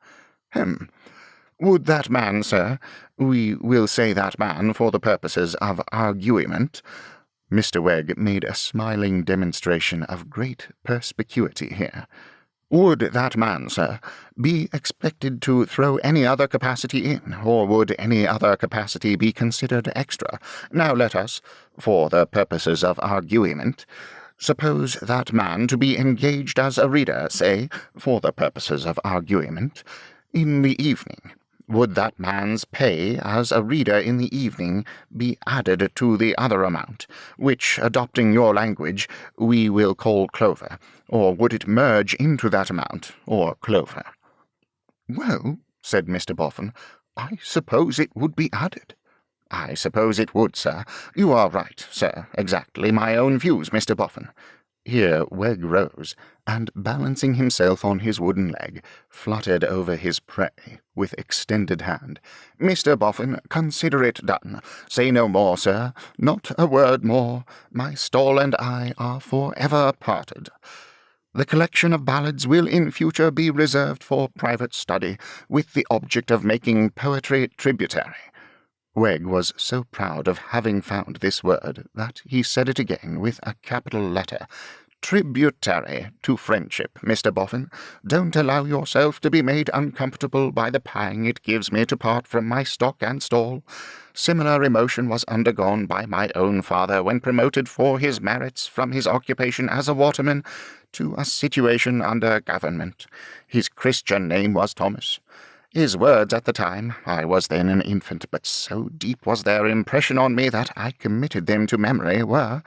Hem! Would that man, sir, we will say that man for the purposes of argument—" Mr. Wegg made a smiling demonstration of great perspicuity here. "Would that man, sir, be expected to throw any other capacity in, or would any other capacity be considered extra? Now let us, for the purposes of argument, suppose that man to be engaged as a reader, say, for the purposes of argument, in the evening. Would that man's pay as a reader in the evening be added to the other amount, which, adopting your language, we will call clover, or would it merge into that amount, or clover?" "Well," said Mr. Boffin, "I suppose it would be added." "I suppose it would, sir. You are right, sir. Exactly my own views, Mr. Boffin." Here Wegg rose, and, balancing himself on his wooden leg, fluttered over his prey with extended hand. "Mr. Boffin, consider it done. Say no more, sir. Not a word more. My stall and I are for ever parted. The collection of ballads will in future be reserved for private study, with the object of making poetry tributary." Wegg was so proud of having found this word that he said it again with a capital letter. "Tributary to friendship, Mr. Boffin. Don't allow yourself to be made uncomfortable by the pang it gives me to part from my stock and stall. Similar emotion was undergone by my own father when promoted for his merits from his occupation as a waterman to a situation under government. His Christian name was Thomas. His words at the time, I was then an infant, but so deep was their impression on me that I committed them to memory, were,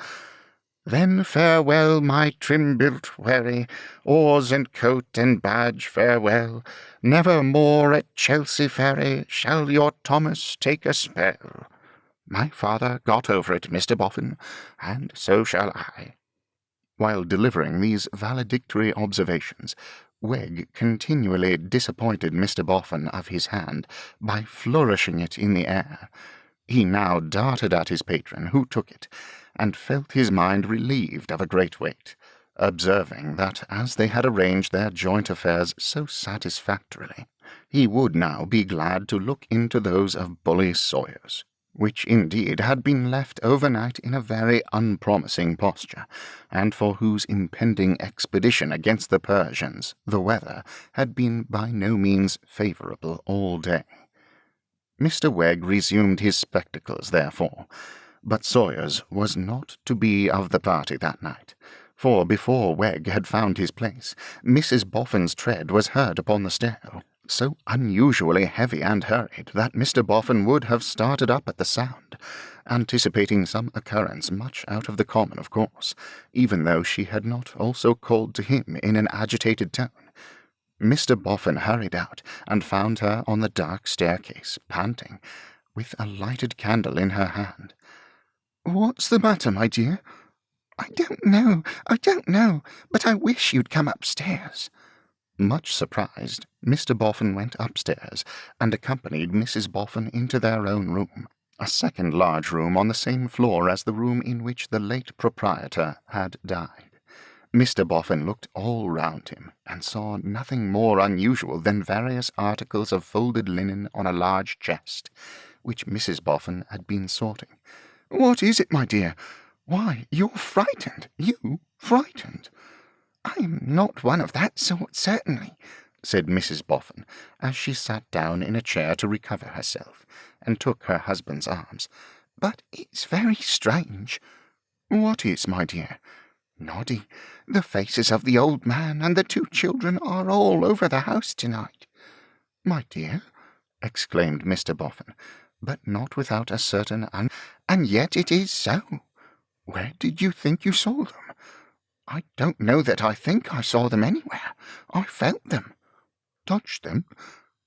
'Then farewell, my trim-built wherry, oars and coat and badge farewell. Never more at Chelsea ferry shall your Thomas take a spell.' My father got over it, Mr. Boffin, and so shall I." While delivering these valedictory observations, Wegg continually disappointed Mr. Boffin of his hand by flourishing it in the air. He now darted at his patron, who took it, and felt his mind relieved of a great weight, observing that as they had arranged their joint affairs so satisfactorily, he would now be glad to look into those of Bully Sawyers, which indeed had been left overnight in a very unpromising posture, and for whose impending expedition against the Persians the weather had been by no means favourable all day. Mr. Wegg resumed his spectacles, therefore, but Sawyers was not to be of the party that night, for before Wegg had found his place, Mrs. Boffin's tread was heard upon the stair, so unusually heavy and hurried that Mr. Boffin would have started up at the sound, anticipating some occurrence much out of the common, of course, even though she had not also called to him in an agitated tone. Mr. Boffin hurried out, and found her on the dark staircase, panting, with a lighted candle in her hand. "What's the matter, my dear?" I don't know, but I wish you'd come upstairs." Much surprised, Mr. Boffin went upstairs, and accompanied Mrs. Boffin into their own room. a second large room on the same floor as the room in which the late proprietor had died. Mr. Boffin looked all round him, and saw nothing more unusual than various articles of folded linen on a large chest, which Mrs. Boffin had been sorting. "What is it, my dear? Why, you're frightened. You frightened?" "I am not one of that sort, certainly," said Mrs. Boffin, as she sat down in a chair to recover herself, and took her husband's arms. "But it's very strange." "What is, my dear?" "Noddy, the faces of the old man and the 2 children are all over the house tonight." "My dear," exclaimed Mr. Boffin, but not without a certain and yet it is so." "Where did you think you saw them?" "I don't know that I think I saw them anywhere. I felt them." "Touched them?"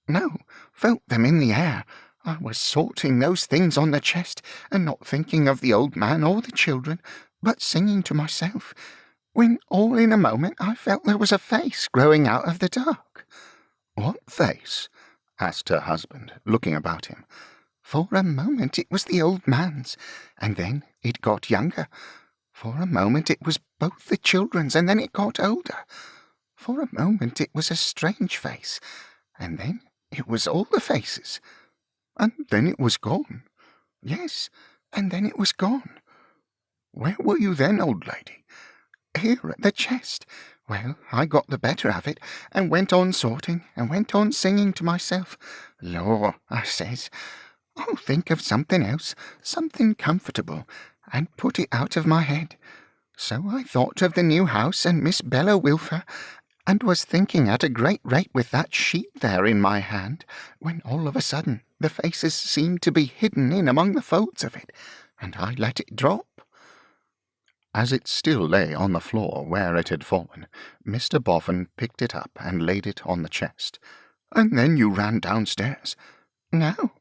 "No, felt them in the air. I was sorting those things on the chest, and not thinking of the old man or the children, but singing to myself, when all in a moment I felt there was a face growing out of the dark." "What face?" asked her husband, looking about him. "For a moment it was the old man's, and then it got younger. For a moment it was both the children's, and then it got older. For a moment it was a strange face, and then it was all the faces." "And then it was gone?" "Yes, and then it was gone." "Where were you then, old lady?" "Here at the chest. Well, I got the better of it, and went on sorting, and went on singing to myself. 'Lor,' I says, 'I'll think of something else, something comfortable, and put it out of my head.' So I thought of the new house and Miss Bella Wilfer, and was thinking at a great rate with that sheet there in my hand, when all of a sudden the faces seemed to be hidden in among the folds of it, and I let it drop." As it still lay on the floor where it had fallen, Mr. Boffin picked it up and laid it on the chest. "And then you ran downstairs?" "No,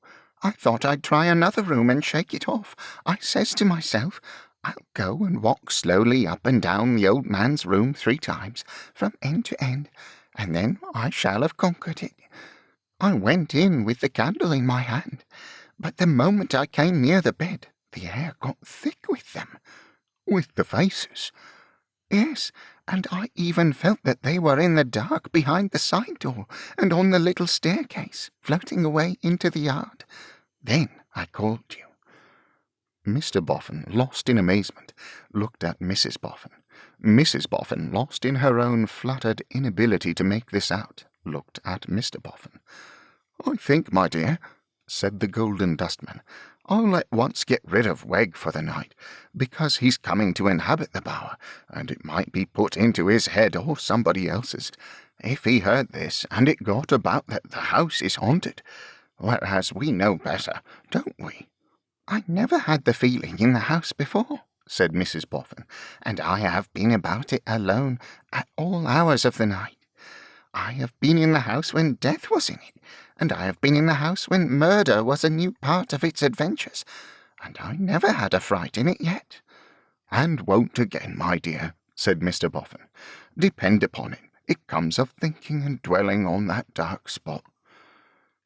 I thought I'd try another room and shake it off. I says to myself, I'll go and walk slowly up and down the old man's room 3 times, from end to end, and then I shall have conquered it. I went in with the candle in my hand, but the moment I came near the bed, the air got thick with them." "With the faces?" "Yes, and I even felt that they were in the dark behind the side door, and on the little staircase, floating away into the yard. Then I called you." Mr. Boffin, lost in amazement, looked at Mrs. Boffin. Mrs. Boffin, lost in her own fluttered inability to make this out, looked at Mr. Boffin. "I think, my dear," said the Golden Dustman, "I'll at once get rid of Wegg for the night, because he's coming to inhabit the bower, and it might be put into his head or somebody else's, if he heard this, and it got about that the house is haunted, whereas we know better, don't we?" "I never had the feeling in the house before," said Mrs. Boffin, "and I have been about it alone at all hours of the night. I have been in the house when death was in it, and I have been in the house when murder was a new part of its adventures, and I never had a fright in it yet." "And won't again, my dear," said Mr. Boffin. "Depend upon it, it comes of thinking and dwelling on that dark spot."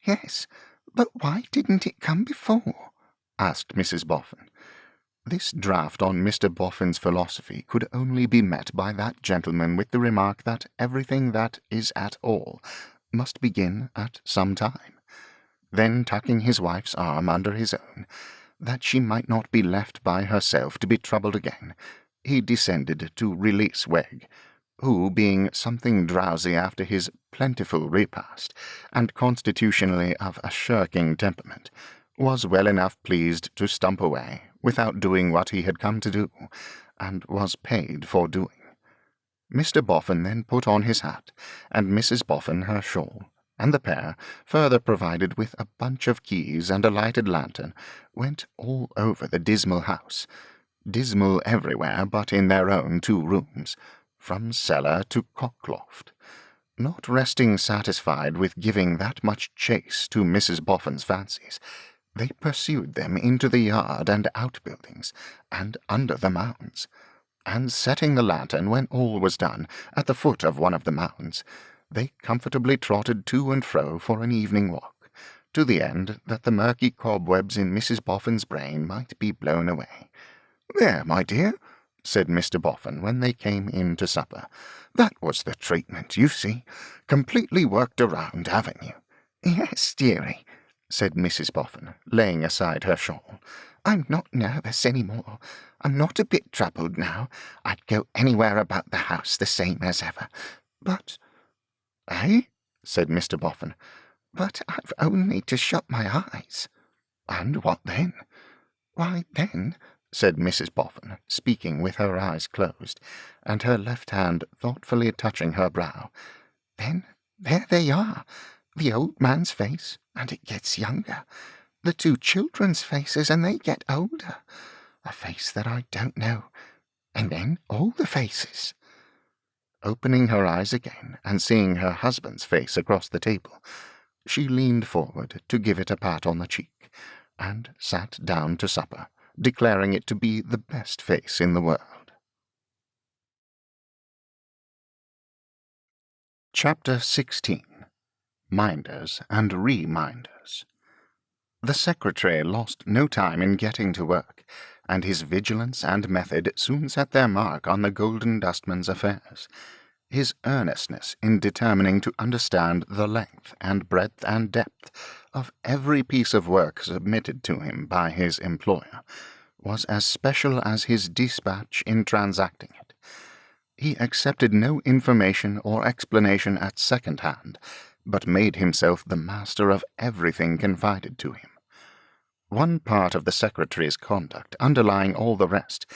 "Yes, but why didn't it come before?" asked Mrs. Boffin. This draught on Mr. Boffin's philosophy could only be met by that gentleman with the remark that everything that is at all must begin at some time. Then, tucking his wife's arm under his own, that she might not be left by herself to be troubled again, he descended to release Wegg, who, being something drowsy after his plentiful repast, and constitutionally of a shirking temperament, was well enough pleased to stump away, without doing what he had come to do, and was paid for doing. Mr. Boffin then put on his hat, and Mrs. Boffin her shawl, and the pair, further provided with a bunch of keys and a lighted lantern, went all over the dismal house, dismal everywhere but in their own 2 rooms, from cellar to cockloft, not resting satisfied with giving that much chase to Mrs. Boffin's fancies. They pursued them into the yard and outbuildings, and under the mounds, and setting the lantern, when all was done, at the foot of one of the mounds, they comfortably trotted to and fro for an evening walk, to the end that the murky cobwebs in Mrs. Boffin's brain might be blown away. "There, my dear," said Mr. Boffin when they came in to supper. "That was the treatment, you see. Completely worked around, haven't you?" "Yes, dearie," said Mrs. Boffin, laying aside her shawl. "I'm not nervous any more. I'm not a bit troubled now. I'd go anywhere about the house the same as ever. But—" "Eh?" said Mr. Boffin. "But I've only to shut my eyes." "And what then?" "Why, then," said Mrs. Boffin, speaking with her eyes closed, and her left hand thoughtfully touching her brow, "then there they are, the old man's face, and it gets younger. The two children's faces, and they get older. A face that I don't know, and then all the faces." Opening her eyes again and seeing her husband's face across the table, she leaned forward to give it a pat on the cheek, and sat down to supper, declaring it to be the best face in the world. Chapter 16. Minders and Reminders. The secretary lost no time in getting to work, and his vigilance and method soon set their mark on the Golden Dustman's affairs. His earnestness in determining to understand the length and breadth and depth of every piece of work submitted to him by his employer was as special as his dispatch in transacting it. He accepted no information or explanation at second hand, but made himself the master of everything confided to him. One part of the secretary's conduct, underlying all the rest,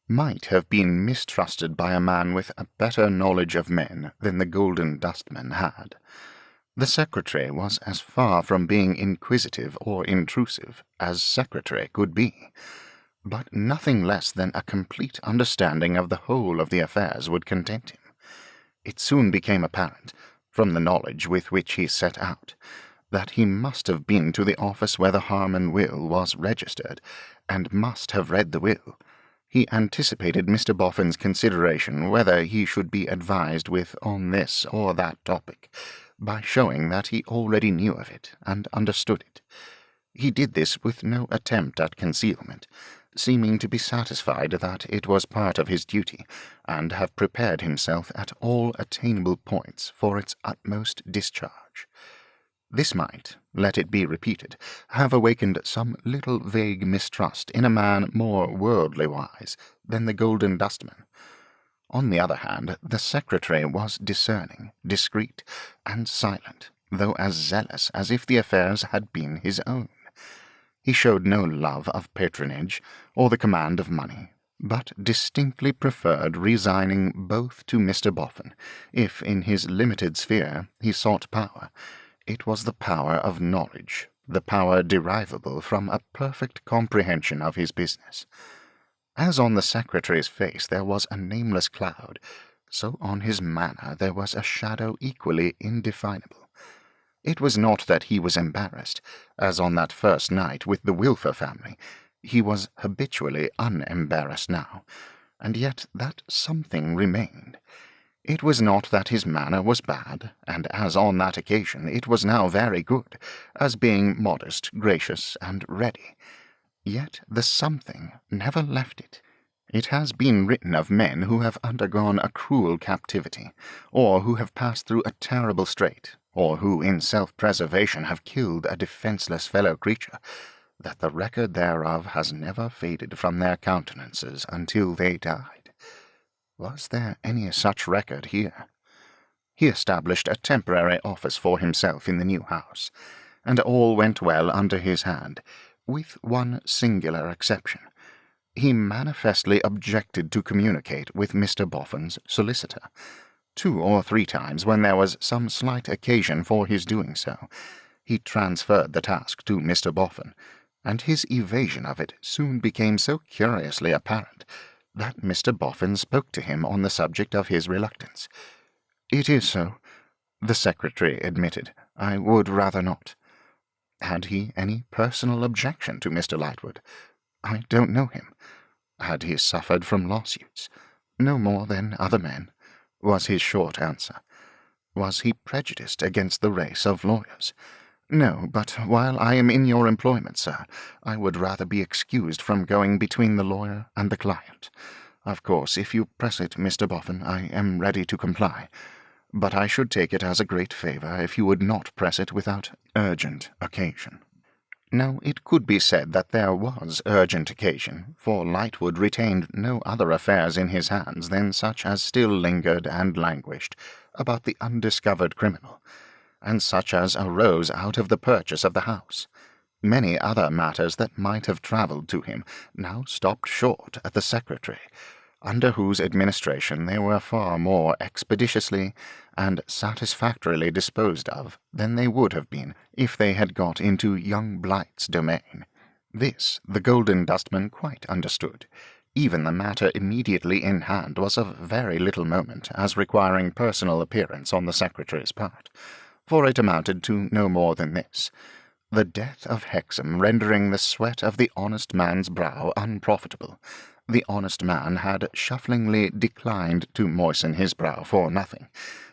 might have been mistrusted by a man with a better knowledge of men than the Golden Dustman had. The secretary was as far from being inquisitive or intrusive as secretary could be, but nothing less than a complete understanding of the whole of the affairs would content him. It soon became apparent, from the knowledge with which he set out, that he must have been to the office where the Harmon will was registered, and must have read the will. He anticipated Mr. Boffin's consideration whether he should be advised with on this or that topic, by showing that he already knew of it and understood it. He did this with no attempt at concealment, seeming to be satisfied that it was part of his duty, and have prepared himself at all attainable points for its utmost discharge. This might, let it be repeated, have awakened some little vague mistrust in a man more worldly-wise than the Golden Dustman. On the other hand, the secretary was discerning, discreet, and silent, though as zealous as if the affairs had been his own. He showed no love of patronage or the command of money, but distinctly preferred resigning both to Mr. Boffin. If in his limited sphere he sought power, it was the power of knowledge, the power derivable from a perfect comprehension of his business. As on the secretary's face there was a nameless cloud, so on his manner there was a shadow equally indefinable. It was not that he was embarrassed, as on that first night with the Wilfer family. He was habitually unembarrassed now, and yet that something remained. It was not that his manner was bad, and as on that occasion it was now very good, as being modest, gracious, and ready. Yet the something never left it. It has been written of men who have undergone a cruel captivity, or who have passed through a terrible strait, or who in self-preservation have killed a defenceless fellow creature, that the record thereof has never faded from their countenances until they died. Was there any such record here? He established a temporary office for himself in the new house, and all went well under his hand, with one singular exception. He manifestly objected to communicate with Mr. Boffin's solicitor. 2 or 3 times, when there was some slight occasion for his doing so, he transferred the task to Mr. Boffin, and his evasion of it soon became so curiously apparent that Mr. Boffin spoke to him on the subject of his reluctance. "It is so," the secretary admitted. "I would rather not." Had he any personal objection to Mr. Lightwood? "I don't know him." Had he suffered from lawsuits? "No more than other men," was his short answer. Was he prejudiced against the race of lawyers? No, but while I am in your employment, sir, I would rather be excused from going between the lawyer and the client. Of course, if you press it, Mr. Boffin, I am ready to comply. But I should take it as a great favour if you would not press it without urgent occasion. Now, it could be said that there was urgent occasion, for Lightwood retained no other affairs in his hands than such as still lingered and languished about the undiscovered criminal, and such as arose out of the purchase of the house. Many other matters that might have travelled to him now stopped short at the secretary, under whose administration they were far more expeditiously and satisfactorily disposed of than they would have been if they had got into young Blight's domain. This the Golden Dustman quite understood. Even the matter immediately in hand was of very little moment as requiring personal appearance on the secretary's part, for it amounted to no more than this: the death of Hexam rendering the sweat of the honest man's brow unprofitable. The honest man had shufflingly declined to moisten his brow for nothing,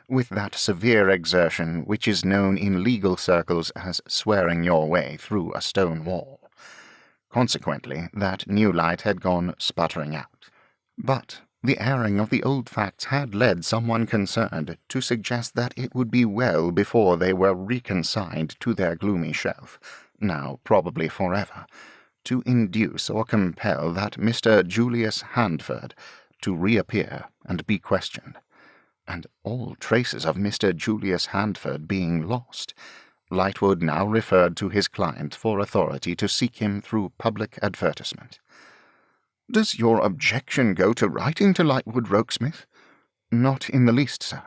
with that severe exertion which is known in legal circles as swearing your way through a stone wall. Consequently, that new light had gone sputtering out. But the airing of the old facts had led someone concerned to suggest that it would be well before they were reconsigned to their gloomy shelf, now probably forever, to induce or compel that Mr. Julius Handford to reappear and be questioned. And all traces of Mr. Julius Handford being lost, Lightwood now referred to his client for authority to seek him through public advertisement. "Does your objection go to writing to Lightwood Rokesmith?" "Not in the least, sir."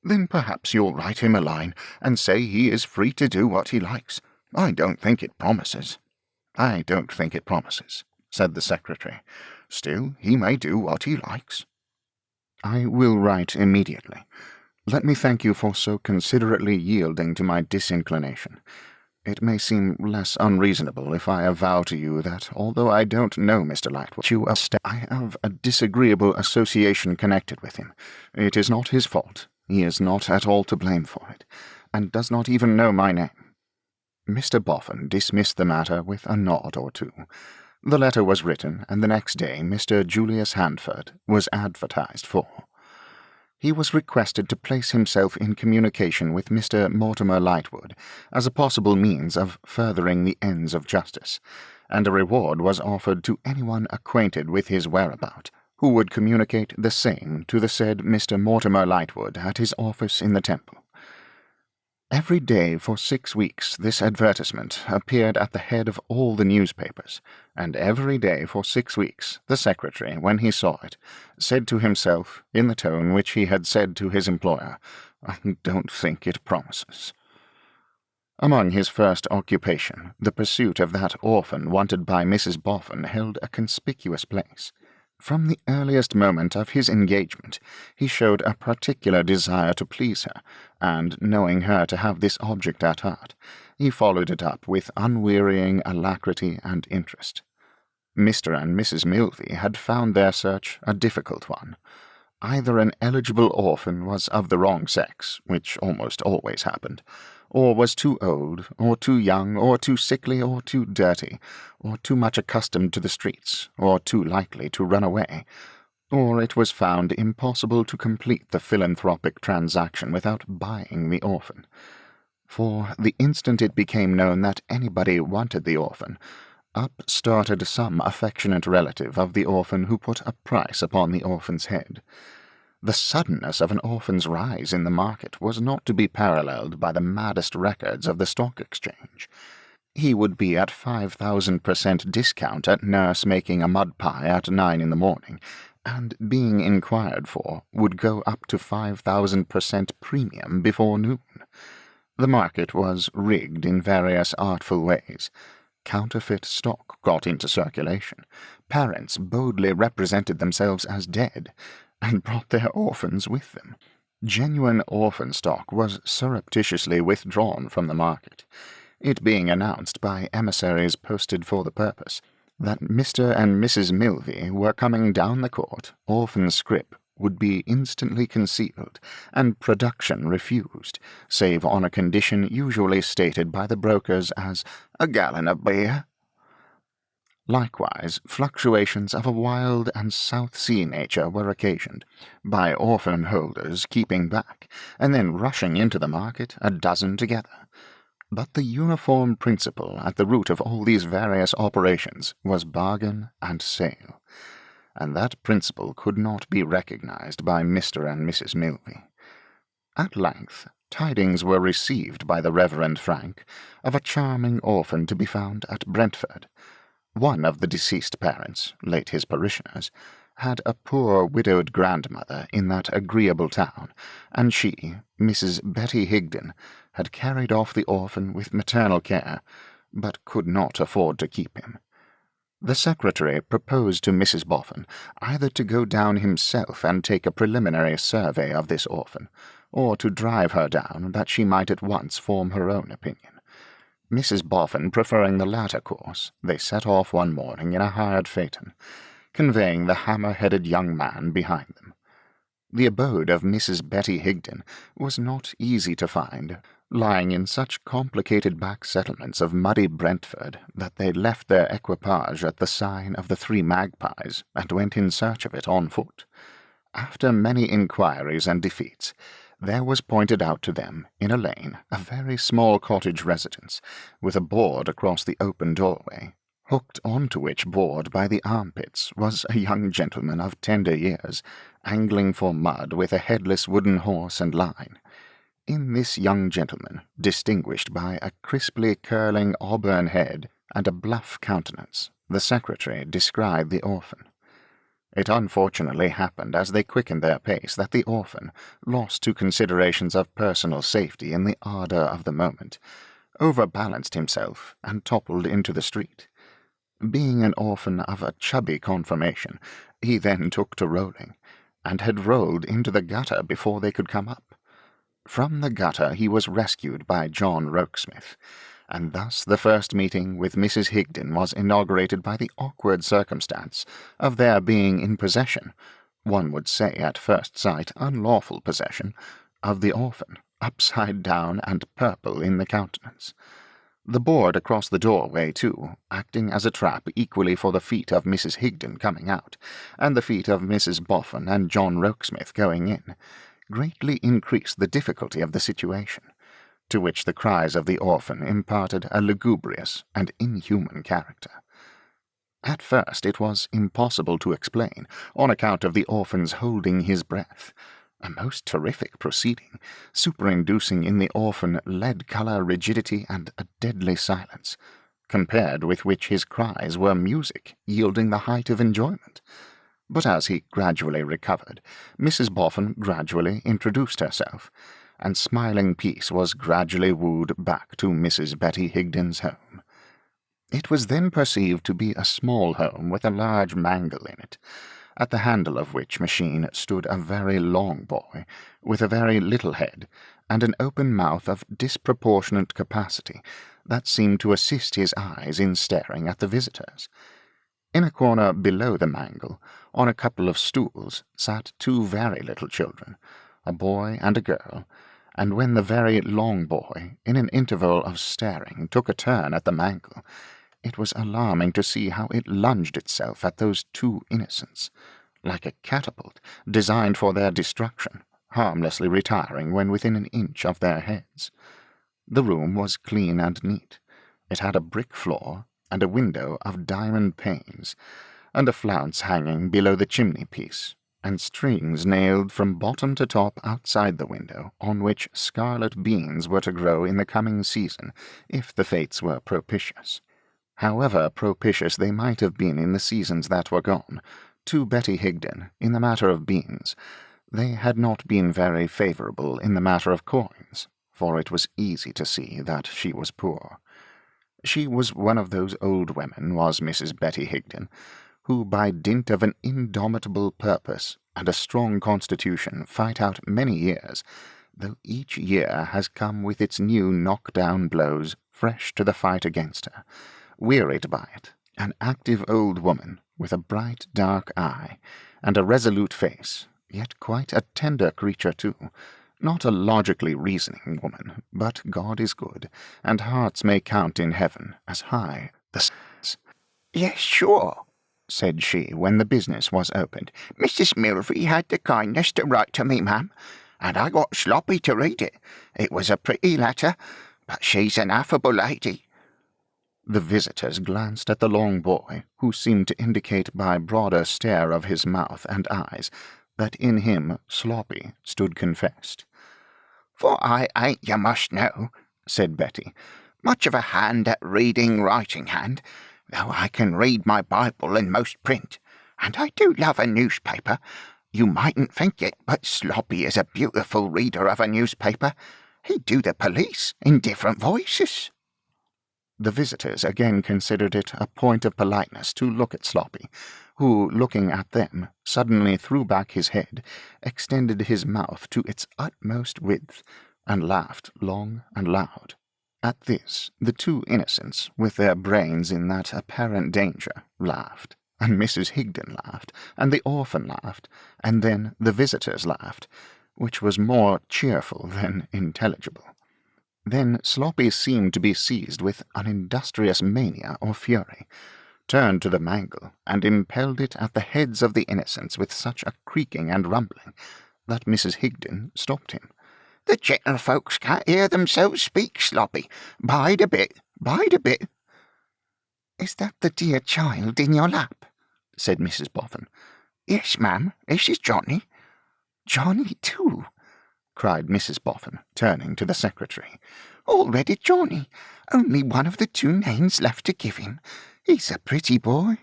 "Then perhaps you'll write him a line, and say he is free to do what he likes. I don't think it promises." "I don't think it promises," said the secretary. "Still, he may do what he likes." "I will write immediately. Let me thank you for so considerately yielding to my disinclination. It may seem less unreasonable if I avow to you that, although I don't know Mr. Lightwood, I have a disagreeable association connected with him. It is not his fault. He is not at all to blame for it, and does not even know my name." Mr. Boffin dismissed the matter with a nod or two. The letter was written, and the next day Mr. Julius Handford was advertised for. He was requested to place himself in communication with Mr. Mortimer Lightwood as a possible means of furthering the ends of justice, and a reward was offered to anyone acquainted with his whereabout, who would communicate the same to the said Mr. Mortimer Lightwood at his office in the Temple. Every day for 6 weeks this advertisement appeared at the head of all the newspapers, and every day for 6 weeks the secretary, when he saw it, said to himself, in the tone which he had said to his employer, "I don't think it promises." Among his first occupation, the pursuit of that orphan wanted by Mrs. Boffin held a conspicuous place. From the earliest moment of his engagement, he showed a particular desire to please her, and, knowing her to have this object at heart, he followed it up with unwearying alacrity and interest. Mr. and Mrs. Milvey had found their search a difficult one. Either an eligible orphan was of the wrong sex, which almost always happened, or was too old, or too young, or too sickly, or too dirty, or too much accustomed to the streets, or too likely to run away, or it was found impossible to complete the philanthropic transaction without buying the orphan. For the instant it became known that anybody wanted the orphan, up started some affectionate relative of the orphan who put a price upon the orphan's head. The suddenness of an orphan's rise in the market was not to be paralleled by the maddest records of the Stock Exchange. He would be at 5,000% discount at nurse making a mud pie at 9 in the morning, and, being inquired for, would go up to 5,000% premium before noon. The market was rigged in various artful ways. Counterfeit stock got into circulation. Parents boldly represented themselves as dead, and brought their orphans with them. Genuine orphan stock was surreptitiously withdrawn from the market, it being announced by emissaries posted for the purpose that Mr. and Mrs. Milvey were coming down the court, orphan scrip, would be instantly concealed and production refused, save on a condition usually stated by the brokers as a gallon of beer. Likewise, fluctuations of a wild and South Sea nature were occasioned by orphan holders keeping back, and then rushing into the market, a dozen together. But the uniform principle at the root of all these various operations was bargain and sale, and that principle could not be recognized by Mr. and Mrs. Milby. At length, tidings were received by the Reverend Frank of a charming orphan to be found at Brentford. One of the deceased parents, late his parishioners, had a poor widowed grandmother in that agreeable town, and she, Mrs. Betty Higden, had carried off the orphan with maternal care, but could not afford to keep him. The secretary proposed to Mrs. Boffin either to go down himself and take a preliminary survey of this orphan, or to drive her down that she might at once form her own opinion. Mrs. Boffin preferring the latter course, they set off one morning in a hired phaeton, conveying the hammer-headed young man behind them. The abode of Mrs. Betty Higden was not easy to find, lying in such complicated back settlements of muddy Brentford that they left their equipage at the sign of the Three Magpies and went in search of it on foot. After many inquiries and defeats, there was pointed out to them, in a lane, a very small cottage residence, with a board across the open doorway. Hooked on to which board by the armpits was a young gentleman of tender years, angling for mud with a headless wooden horse and line. In this young gentleman, distinguished by a crisply curling auburn head and a bluff countenance, the secretary described the orphan. It unfortunately happened as they quickened their pace that the orphan, lost to considerations of personal safety in the ardour of the moment, overbalanced himself and toppled into the street. Being an orphan of a chubby conformation, he then took to rolling, and had rolled into the gutter before they could come up. From the gutter he was rescued by John Rokesmith, and thus the first meeting with Mrs. Higden was inaugurated by the awkward circumstance of their being in possession, one would say at first sight unlawful possession, of the orphan, upside down and purple in the countenance. The board across the doorway, too, acting as a trap equally for the feet of Mrs. Higden coming out, and the feet of Mrs. Boffin and John Rokesmith going in, greatly increased the difficulty of the situation, to which the cries of the orphan imparted a lugubrious and inhuman character. At first it was impossible to explain, on account of the orphan's holding his breath, a most terrific proceeding, superinducing in the orphan lead-colour rigidity and a deadly silence, compared with which his cries were music, yielding the height of enjoyment. But as he gradually recovered, Mrs. Boffin gradually introduced herself, and smiling peace was gradually wooed back to Mrs. Betty Higden's home. It was then perceived to be a small home with a large mangle in it, at the handle of which machine stood a very long boy, with a very little head, and an open mouth of disproportionate capacity that seemed to assist his eyes in staring at the visitors. In a corner below the mangle, on a couple of stools, sat two very little children, a boy and a girl, and when the very long boy, in an interval of staring, took a turn at the mangle, it was alarming to see how it lunged itself at those two innocents, like a catapult designed for their destruction, harmlessly retiring when within an inch of their heads. The room was clean and neat. It had a brick floor, and a window of diamond panes, and a flounce hanging below the chimney-piece, and strings nailed from bottom to top outside the window, on which scarlet beans were to grow in the coming season, if the fates were propitious. However propitious they might have been in the seasons that were gone, to Betty Higden, in the matter of beans, they had not been very favourable in the matter of coins, for it was easy to see that she was poor. She was one of those old women, was Mrs. Betty Higden, who by dint of an indomitable purpose and a strong constitution fight out many years, though each year has come with its new knock-down blows fresh to the fight against her, wearied by it, an active old woman with a bright dark eye and a resolute face, yet quite a tender creature too. Not a logically reasoning woman, but God is good, and hearts may count in heaven as high the stars. Yes, sure, said she when the business was opened. Mrs. Milvey had the kindness to write to me, ma'am, and I got Sloppy to read it. It was a pretty letter, but she's an affable lady. The visitors glanced at the long boy, who seemed to indicate by broader stare of his mouth and eyes that in him Sloppy stood confessed. For I ain't, you must know, said Betty, much of a hand at reading writing-hand, though I can read my Bible and most print, and I do love a newspaper. You mightn't think it, but Sloppy is a beautiful reader of a newspaper. He'd do the police in different voices. The visitors again considered it a point of politeness to look at Sloppy, who, looking at them, suddenly threw back his head, extended his mouth to its utmost width, and laughed long and loud. At this, the two innocents, with their brains in that apparent danger, laughed, and Mrs. Higden laughed, and the orphan laughed, and then the visitors laughed, which was more cheerful than intelligible. Then Sloppy seemed to be seized with an industrious mania or fury, turned to the mangle, and impelled it at the heads of the innocents with such a creaking and rumbling that Mrs. Higden stopped him. The gentlefolks can't hear themselves speak, Sloppy. Bide a bit, bide a bit. Is that the dear child in your lap? Said Mrs. Boffin. Yes, ma'am, this is Johnny. Johnny, too, cried Mrs. Boffin, turning to the secretary. Already Johnny. Only one of the two names left to give him. He's a pretty boy.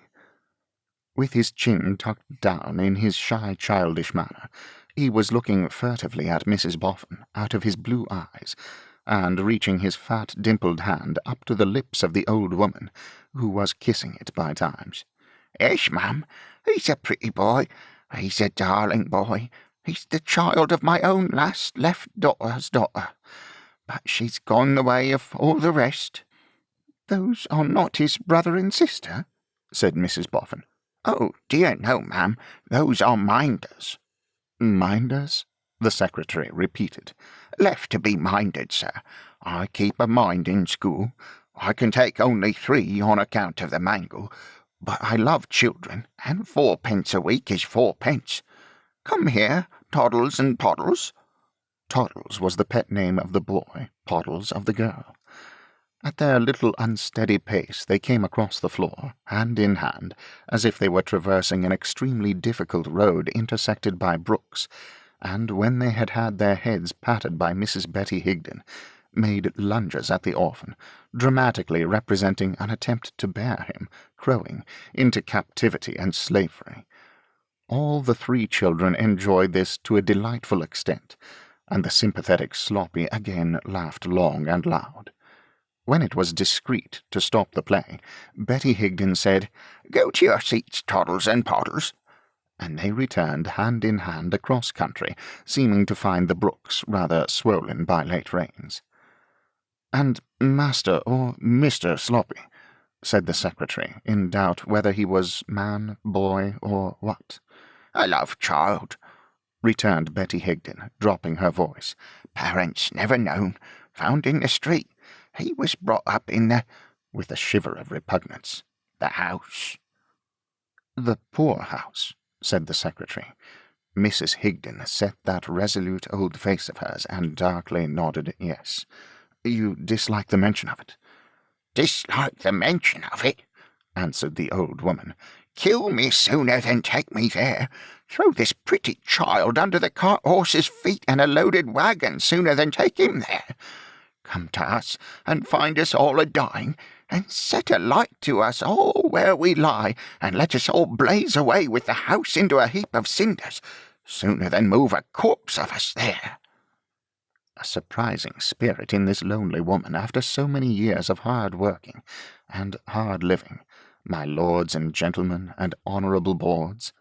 With his chin tucked down in his shy, childish manner, he was looking furtively at Mrs. Boffin out of his blue eyes, and reaching his fat, dimpled hand up to the lips of the old woman, who was kissing it by times. Yes, ma'am, he's a pretty boy. He's a darling boy. He's the child of my own last left daughter's daughter. But she's gone the way of all the rest. Those are not his brother and sister, said Mrs. Boffin. Oh, dear no, ma'am. Those are minders. Minders? The secretary repeated. Left to be minded, sir. I keep a mind in school. I can take only 3 on account of the mangle, but I love children, and 4p a week is 4p. Come here, Toddles and Poddles. Toddles was the pet name of the boy, Poddles of the girl. At their little unsteady pace they came across the floor, hand in hand, as if they were traversing an extremely difficult road intersected by brooks, and when they had had their heads patted by Mrs. Betty Higden, made lunges at the orphan, dramatically representing an attempt to bear him, crowing, into captivity and slavery. All the 3 children enjoyed this to a delightful extent, and the sympathetic Sloppy again laughed long and loud. When it was discreet to stop the play, Betty Higden said, "Go to your seats, Toddles and Poddles," and they returned hand in hand across country, seeming to find the brooks rather swollen by late rains. "And Master or Mr. Sloppy," said the secretary, in doubt whether he was man, boy, or what. "A love child," returned Betty Higden, dropping her voice. "Parents never known. Found in the street. He was brought up in the," with a shiver of repugnance, "the house." "The poor house," said the secretary. Mrs. Higden set that resolute old face of hers and darkly nodded yes. "You dislike the mention of it?" "Dislike the mention of it," answered the old woman. "Kill me sooner than take me there. Throw this pretty child under the cart horse's feet and a loaded wagon sooner than take him there. Come to us and find us all a-dying, and set a light to us all where we lie, and let us all blaze away with the house into a heap of cinders, sooner than move a corpse of us there." A surprising spirit in this lonely woman after so many years of hard working and hard living, my lords and gentlemen and honourable boards.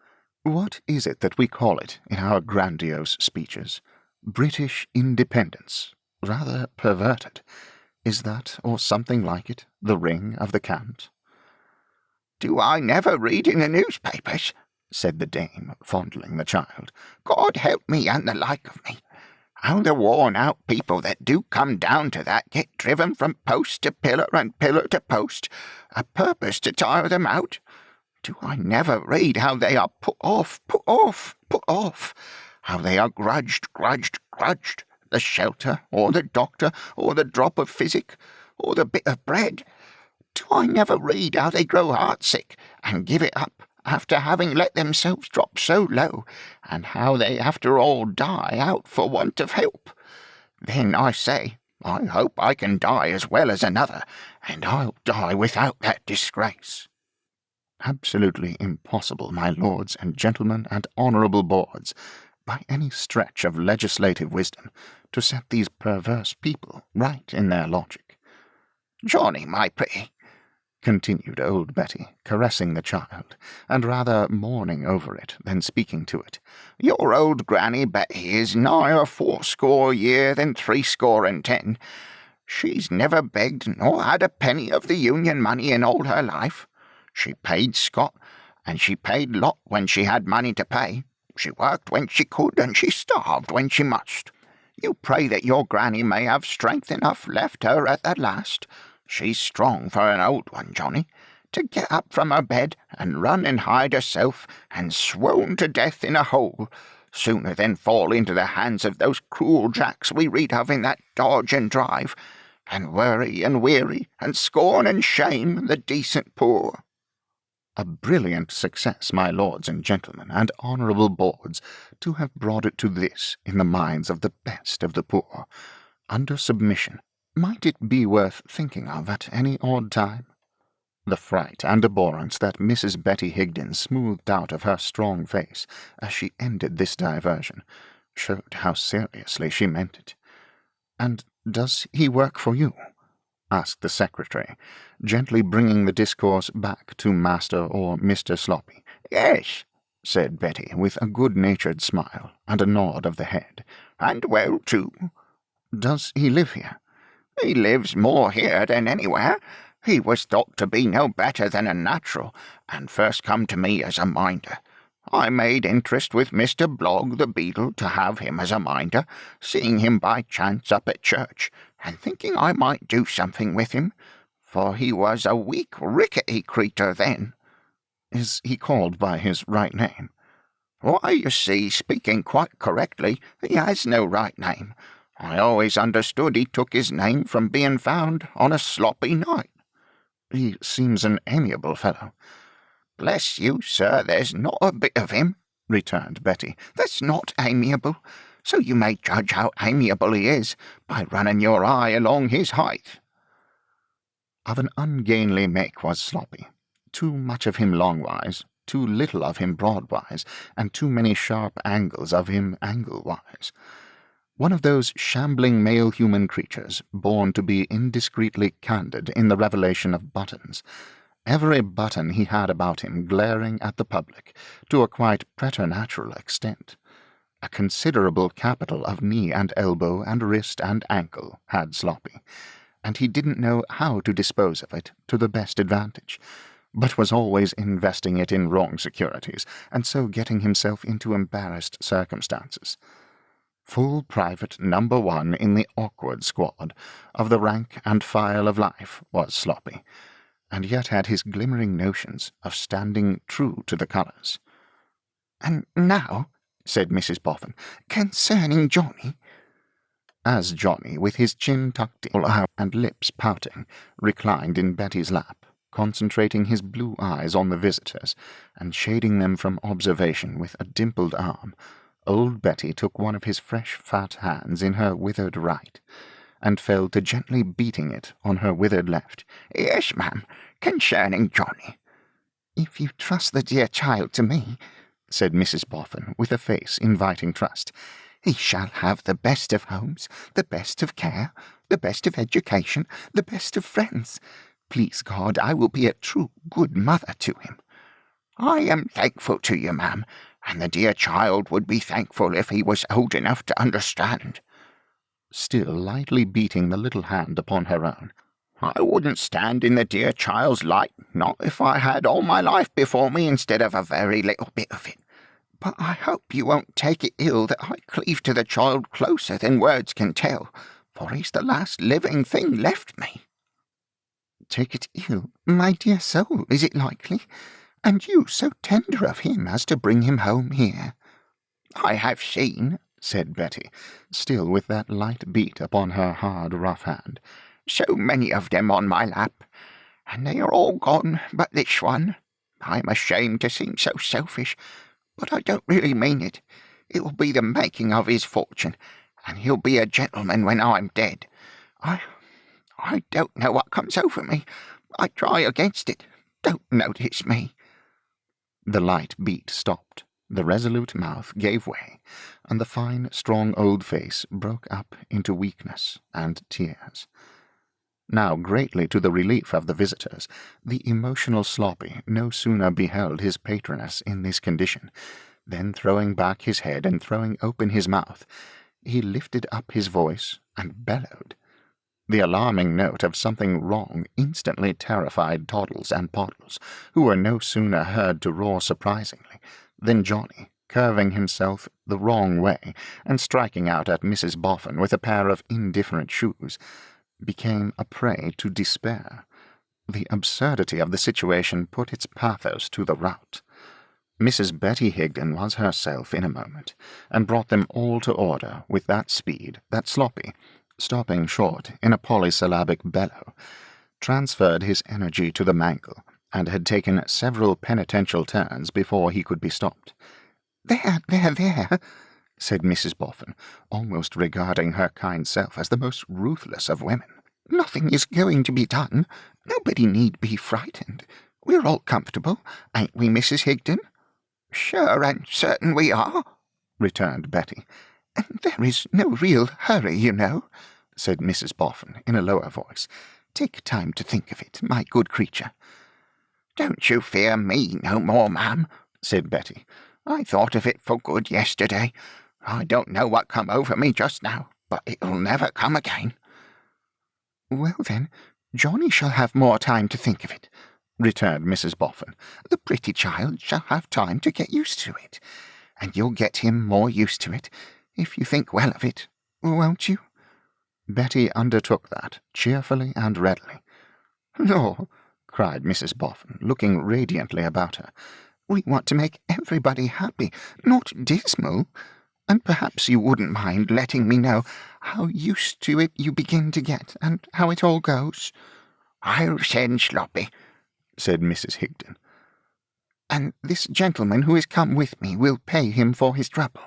What is it that we call it in our grandiose speeches? British independence. Rather perverted. Is that, or something like it, the ring of the cant? "Do I never read in the newspapers?" said the dame, fondling the child. God help me and the like of me. How the worn-out people that do come down to that get driven from post to pillar and pillar to post, a purpose to tire them out. Do I never read how they are put off, put off, put off, how they are grudged, the shelter, or the doctor, or the drop of physic, or the bit of bread? Do I never read how they grow heartsick, and give it up, after having let themselves drop so low, and how they after all die out for want of help? Then I say, I hope I can die as well as another, and I'll die without that disgrace. Absolutely impossible, my lords and gentlemen and honourable boards, by any stretch of legislative wisdom, to set these perverse people right in their logic. Johnny, my pretty, continued old Betty, caressing the child, and rather mourning over it than speaking to it, your old Granny Betty is nigher 80 year than 70. She's never begged nor had a penny of the Union money in all her life. She paid Scott, and she paid lot when she had money to pay. She worked when she could, and she starved when she must. You pray that your granny may have strength enough left her at the last. She's strong for an old one, Johnny, to get up from her bed and run and hide herself and swoon to death in a hole, sooner than fall into the hands of those cruel jacks we read of in that Dodge and Drive, and worry and weary and scorn and shame the decent poor. A brilliant success, my lords and gentlemen and honourable boards, to have brought it to this in the minds of the best of the poor, under submission. Might it be worth thinking of at any odd time? The fright and abhorrence that Mrs. Betty Higden smoothed out of her strong face as she ended this diversion showed how seriously she meant it. "And does he work for you?" asked the secretary, gently bringing the discourse back to Master or Mr. Sloppy. "Yes," said Betty, with a good-natured smile and a nod of the head, "and well, too." "Does he live here?" "He lives more here than anywhere. He was thought to be no better than a natural, and first come to me as a minder. I made interest with Mr. Blogg the beadle to have him as a minder, seeing him by chance up at church, and thinking I might do something with him, for he was a weak, rickety creature then." "Is he called by his right name?" "Why, you see, speaking quite correctly, he has no right name. I always understood he took his name from being found on a sloppy night." "He seems an amiable fellow." "Bless you, sir, there's not a bit of him," returned Betty, "that's not amiable. So you may judge how amiable he is by running your eye along his height." Of an ungainly make was Sloppy, too much of him longwise, too little of him broadwise, and too many sharp angles of him angle-wise. One of those shambling male human creatures, born to be indiscreetly candid in the revelation of buttons, every button he had about him glaring at the public to a quite preternatural extent. A considerable capital of knee and elbow and wrist and ankle had Sloppy, and he didn't know how to dispose of it to the best advantage, but was always investing it in wrong securities, and so getting himself into embarrassed circumstances. Full private number 1 in the awkward squad of the rank and file of life was Sloppy, and yet had his glimmering notions of standing true to the colours. "And now," said Mrs. Boffin, "concerning Johnny." As Johnny, with his chin tucked in and lips pouting, reclined in Betty's lap, concentrating his blue eyes on the visitors, and shading them from observation with a dimpled arm, old Betty took one of his fresh fat hands in her withered right, and fell to gently beating it on her withered left. "Yes, ma'am, concerning Johnny." "If you trust the dear child to me," said Mrs. Boffin, with a face inviting trust, "he shall have the best of homes, the best of care, the best of education, the best of friends. Please God, I will be a true good mother to him." "I am thankful to you, ma'am, and the dear child would be thankful if he was old enough to understand." Still lightly beating the little hand upon her own. I wouldn't stand in the dear child's light, not if I had all my life before me instead of a very little bit of it. But I hope you won't take it ill that I cleave to the child closer than words can tell, for he's the last living thing left me." "Take it ill, my dear soul, is it likely? And you so tender of him as to bring him home here?" "I have seen," said Betty, still with that light beat upon her hard, rough hand, "so many of them on my lap, and they are all gone but this one. I'm ashamed to seem so selfish, but I don't really mean it. It will be the making of his fortune, and he'll be a gentleman when I'm dead. I don't know what comes over me. I try against it. Don't notice me." The light beat stopped, the resolute mouth gave way, and the fine, strong old face broke up into weakness and tears. Now, greatly to the relief of the visitors, the emotional Sloppy no sooner beheld his patroness in this condition, than throwing back his head and throwing open his mouth, he lifted up his voice and bellowed. The alarming note of something wrong instantly terrified Toddles and Poddles, who were no sooner heard to roar surprisingly than Johnny, curving himself the wrong way and striking out at Mrs. Boffin with a pair of indifferent shoes, became a prey to despair. The absurdity of the situation put its pathos to the rout. Mrs. Betty Higden was herself in a moment, and brought them all to order with that speed that Sloppy, stopping short in a polysyllabic bellow, transferred his energy to the mangle, and had taken several penitential turns before he could be stopped. There, said Mrs. Boffin, almost regarding her kind self as the most ruthless of women. "Nothing is going to be done. Nobody need be frightened. We're all comfortable, ain't we, Mrs. Higden?" "Sure and certain we are," returned Betty. "And there is no real hurry, you know," said Mrs. Boffin in a lower voice. "Take time to think of it, my good creature." "Don't you fear me no more, ma'am," said Betty. "I thought of it for good yesterday. I don't know what come over me just now, but it'll never come again." "Well, then, Johnny shall have more time to think of it," returned Mrs. Boffin. "The pretty child shall have time to get used to it, and you'll get him more used to it, if you think well of it, won't you?" Betty undertook that, cheerfully and readily. "Lor!" cried Mrs. Boffin, looking radiantly about her. "We want to make everybody happy, not dismal. And perhaps you wouldn't mind letting me know how used to it you begin to get, and how it all goes." "I'll send Sloppy," said Mrs. Higden. "And this gentleman who is come with me will pay him for his trouble,"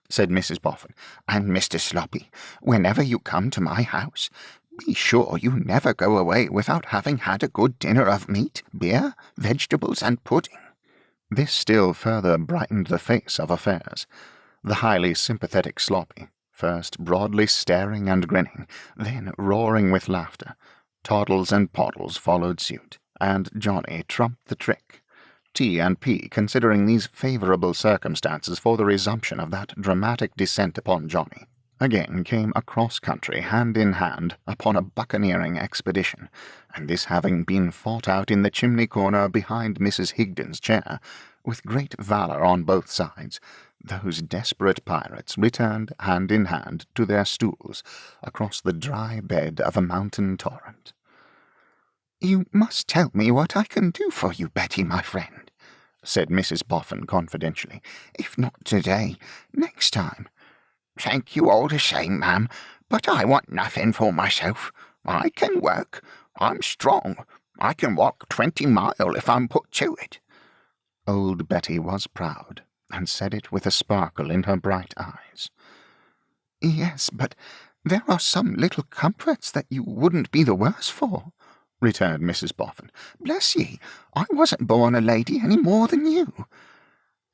said Mrs. Boffin. "And Mr. Sloppy, whenever you come to my house, be sure you never go away without having had a good dinner of meat, beer, vegetables, and pudding." This still further brightened the face of affairs. The highly sympathetic Sloppy, first broadly staring and grinning, then roaring with laughter. Toddles and Poddles followed suit, and Johnny trumped the trick. T&P, considering these favourable circumstances for the resumption of that dramatic descent upon Johnny, again came across country hand in hand upon a buccaneering expedition, and this having been fought out in the chimney corner behind Mrs. Higden's chair, with great valour on both sides, those desperate pirates returned hand in hand to their stools across the dry bed of a mountain torrent. "You must tell me what I can do for you, Betty, my friend," said Mrs. Boffin confidentially. "If not today, next time." "Thank you all the same, ma'am, but I want nothing for myself. I can work. I'm strong. I can walk 20 mile if I'm put to it." Old Betty was proud, and said it with a sparkle in her bright eyes. "Yes, but there are some little comforts that you wouldn't be the worse for," returned Mrs. Boffin. "Bless ye, I wasn't born a lady any more than you."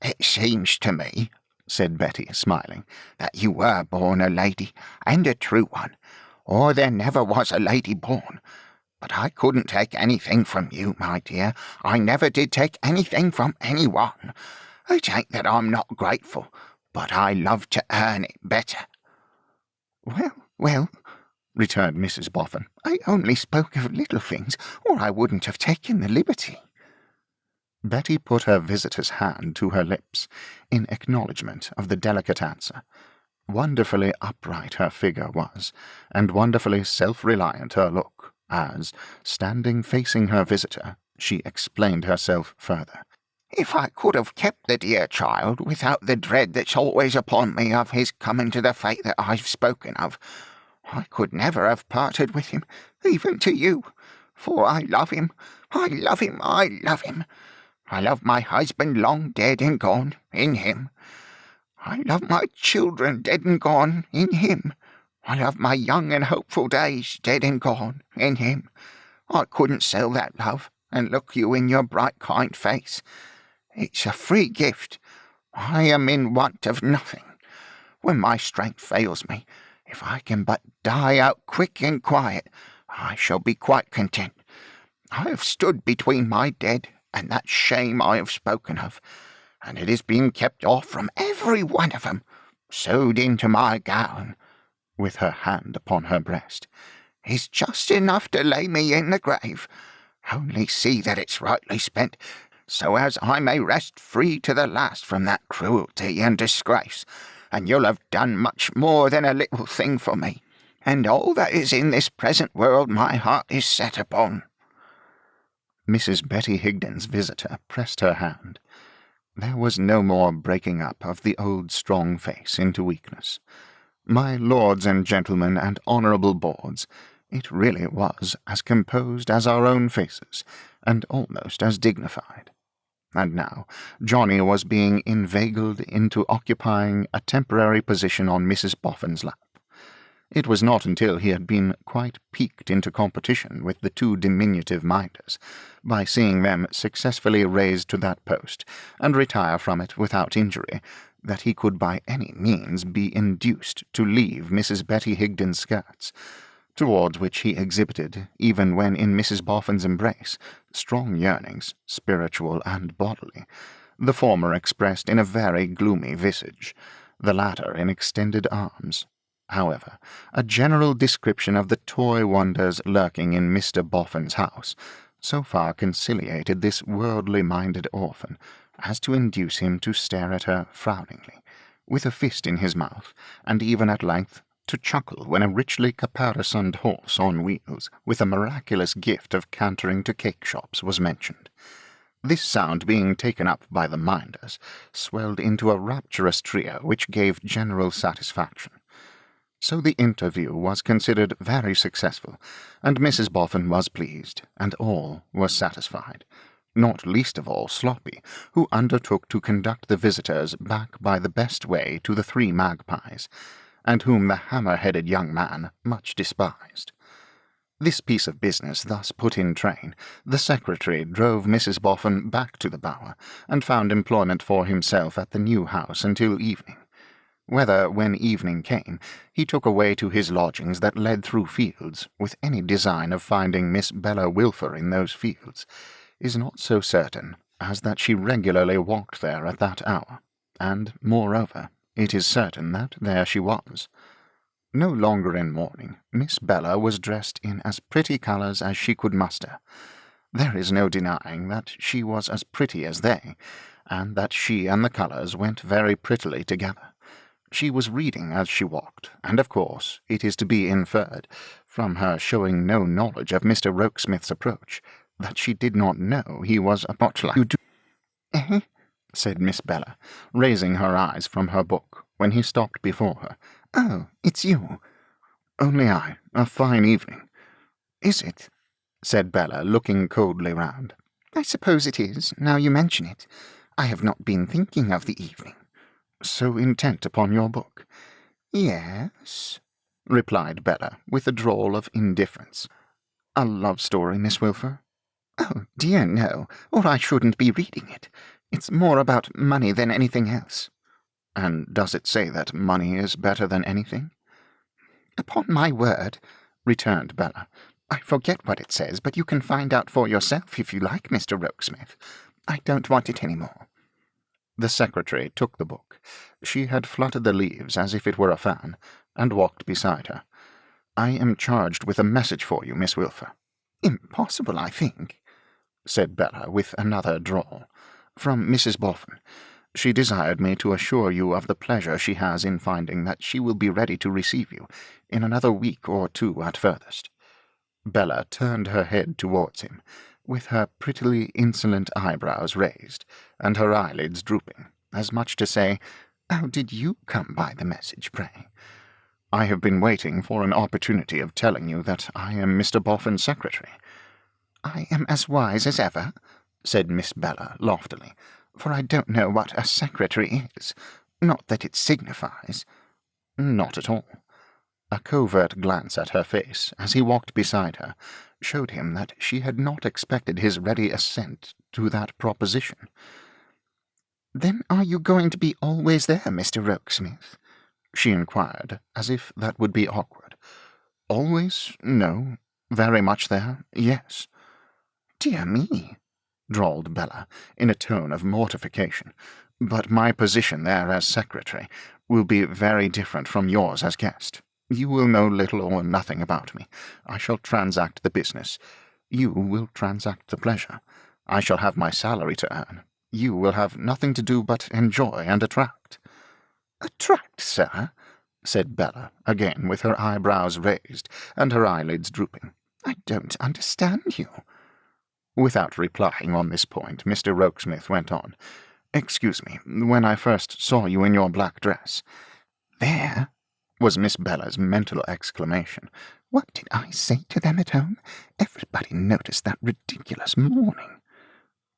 "It seems to me," said Betty, smiling, "that you were born a lady, and a true one, or there never was a lady born. But I couldn't take anything from you, my dear. I never did take anything from any one. It ain't that I'm not grateful, but I love to earn it better." Well, returned Mrs. Boffin. "I only spoke of little things, or I wouldn't have taken the liberty." Betty put her visitor's hand to her lips in acknowledgment of the delicate answer. Wonderfully upright her figure was, and wonderfully self-reliant her look, as, standing facing her visitor, she explained herself further. "If I could have kept the dear child without the dread that's always upon me of his coming to the fate that I've spoken of, I could never have parted with him, even to you, for I love him, I love him, I love him. I love my husband long dead and gone, in him. I love my children dead and gone, in him. I love my young and hopeful days dead and gone, in him. I couldn't sell that love, and look you in your bright kind face. It's a free gift. I am in want of nothing. When my strength fails me, if I can but die out quick and quiet, I shall be quite content. I have stood between my dead and that shame I have spoken of, and it is being kept off from every one of them, sewed into my gown," with her hand upon her breast, "is just enough to lay me in the grave. Only see that it's rightly spent, so as I may rest free to the last from that cruelty and disgrace, and you'll have done much more than a little thing for me, and all that is in this present world my heart is set upon." Mrs. Betty Higden's visitor pressed her hand. There was no more breaking up of the old strong face into weakness. My lords and gentlemen and honourable boards, it really was as composed as our own faces, and almost as dignified. And now Johnny was being inveigled into occupying a temporary position on Mrs. Boffin's lap. It was not until he had been quite piqued into competition with the two diminutive minders, by seeing them successfully raised to that post, and retire from it without injury, that he could by any means be induced to leave Mrs. Betty Higden's skirts, towards which he exhibited, even when in Mrs. Boffin's embrace, strong yearnings, spiritual and bodily, the former expressed in a very gloomy visage, the latter in extended arms. However, a general description of the toy wonders lurking in Mr. Boffin's house so far conciliated this worldly-minded orphan as to induce him to stare at her frowningly, with a fist in his mouth, and even at length to chuckle when a richly caparisoned horse on wheels, with a miraculous gift of cantering to cake-shops, was mentioned. This sound being taken up by the minders, swelled into a rapturous trio which gave general satisfaction. So the interview was considered very successful, and Mrs. Boffin was pleased, and all were satisfied, not least of all Sloppy, who undertook to conduct the visitors back by the best way to the Three Magpies, and whom the hammer-headed young man much despised. This piece of business thus put in train, the secretary drove Mrs. Boffin back to the Bower, and found employment for himself at the new house until evening. Whether, when evening came, he took away to his lodgings that led through fields, with any design of finding Miss Bella Wilfer in those fields, is not so certain as that she regularly walked there at that hour, and, moreover, it is certain that there she was. No longer in mourning, Miss Bella was dressed in as pretty colours as she could muster. There is no denying that she was as pretty as they, and that she and the colours went very prettily together. She was reading as she walked, and of course it is to be inferred, from her showing no knowledge of Mr. Rokesmith's approach, that she did not know he was a butler. "You do—" "Eh?" said Miss Bella, raising her eyes from her book, when he stopped before her. "Oh, it's you." "Only I. A fine evening." "Is it?" said Bella, looking coldly round. "I suppose it is, now you mention it. I have not been thinking of the evening." "So intent upon your book?" "Yes," replied Bella, with a drawl of indifference. "A love story, Miss Wilfer?" "Oh, dear no, or I shouldn't be reading it. It's more about money than anything else." "And does it say that money is better than anything?" "Upon my word," returned Bella, "I forget what it says, but you can find out for yourself if you like, Mr. Rokesmith. I don't want it any more." The secretary took the book. She had fluttered the leaves as if it were a fan, and walked beside her. "I am charged with a message for you, Miss Wilfer." "Impossible, I think," said Bella with another drawl. "From Mrs. Boffin. She desired me to assure you of the pleasure she has in finding that she will be ready to receive you in another week or two at furthest." Bella turned her head towards him, with her prettily insolent eyebrows raised, and her eyelids drooping, as much to say, "How did you come by the message, pray?" "I have been waiting for an opportunity of telling you that I am Mr. Boffin's secretary." "I am as wise as ever," said Miss Bella loftily, "for I don't know what a secretary is. Not that it signifies." "Not at all." A covert glance at her face, as he walked beside her, showed him that she had not expected his ready assent to that proposition. "Then are you going to be always there, Mr. Rokesmith?" she inquired, as if that would be awkward. "Always? No. Very much there? Yes." "Dear me," drawled Bella, in a tone of mortification. "But my position there as secretary will be very different from yours as guest. You will know little or nothing about me. I shall transact the business. You will transact the pleasure. I shall have my salary to earn. You will have nothing to do but enjoy and attract." "Attract, sir?" said Bella, again with her eyebrows raised and her eyelids drooping. "I don't understand you." Without replying on this point, Mr. Rokesmith went on. "Excuse me, when I first saw you in your black dress—" "There," was Miss Bella's mental exclamation. "What did I say to them at home? Everybody noticed that ridiculous mourning."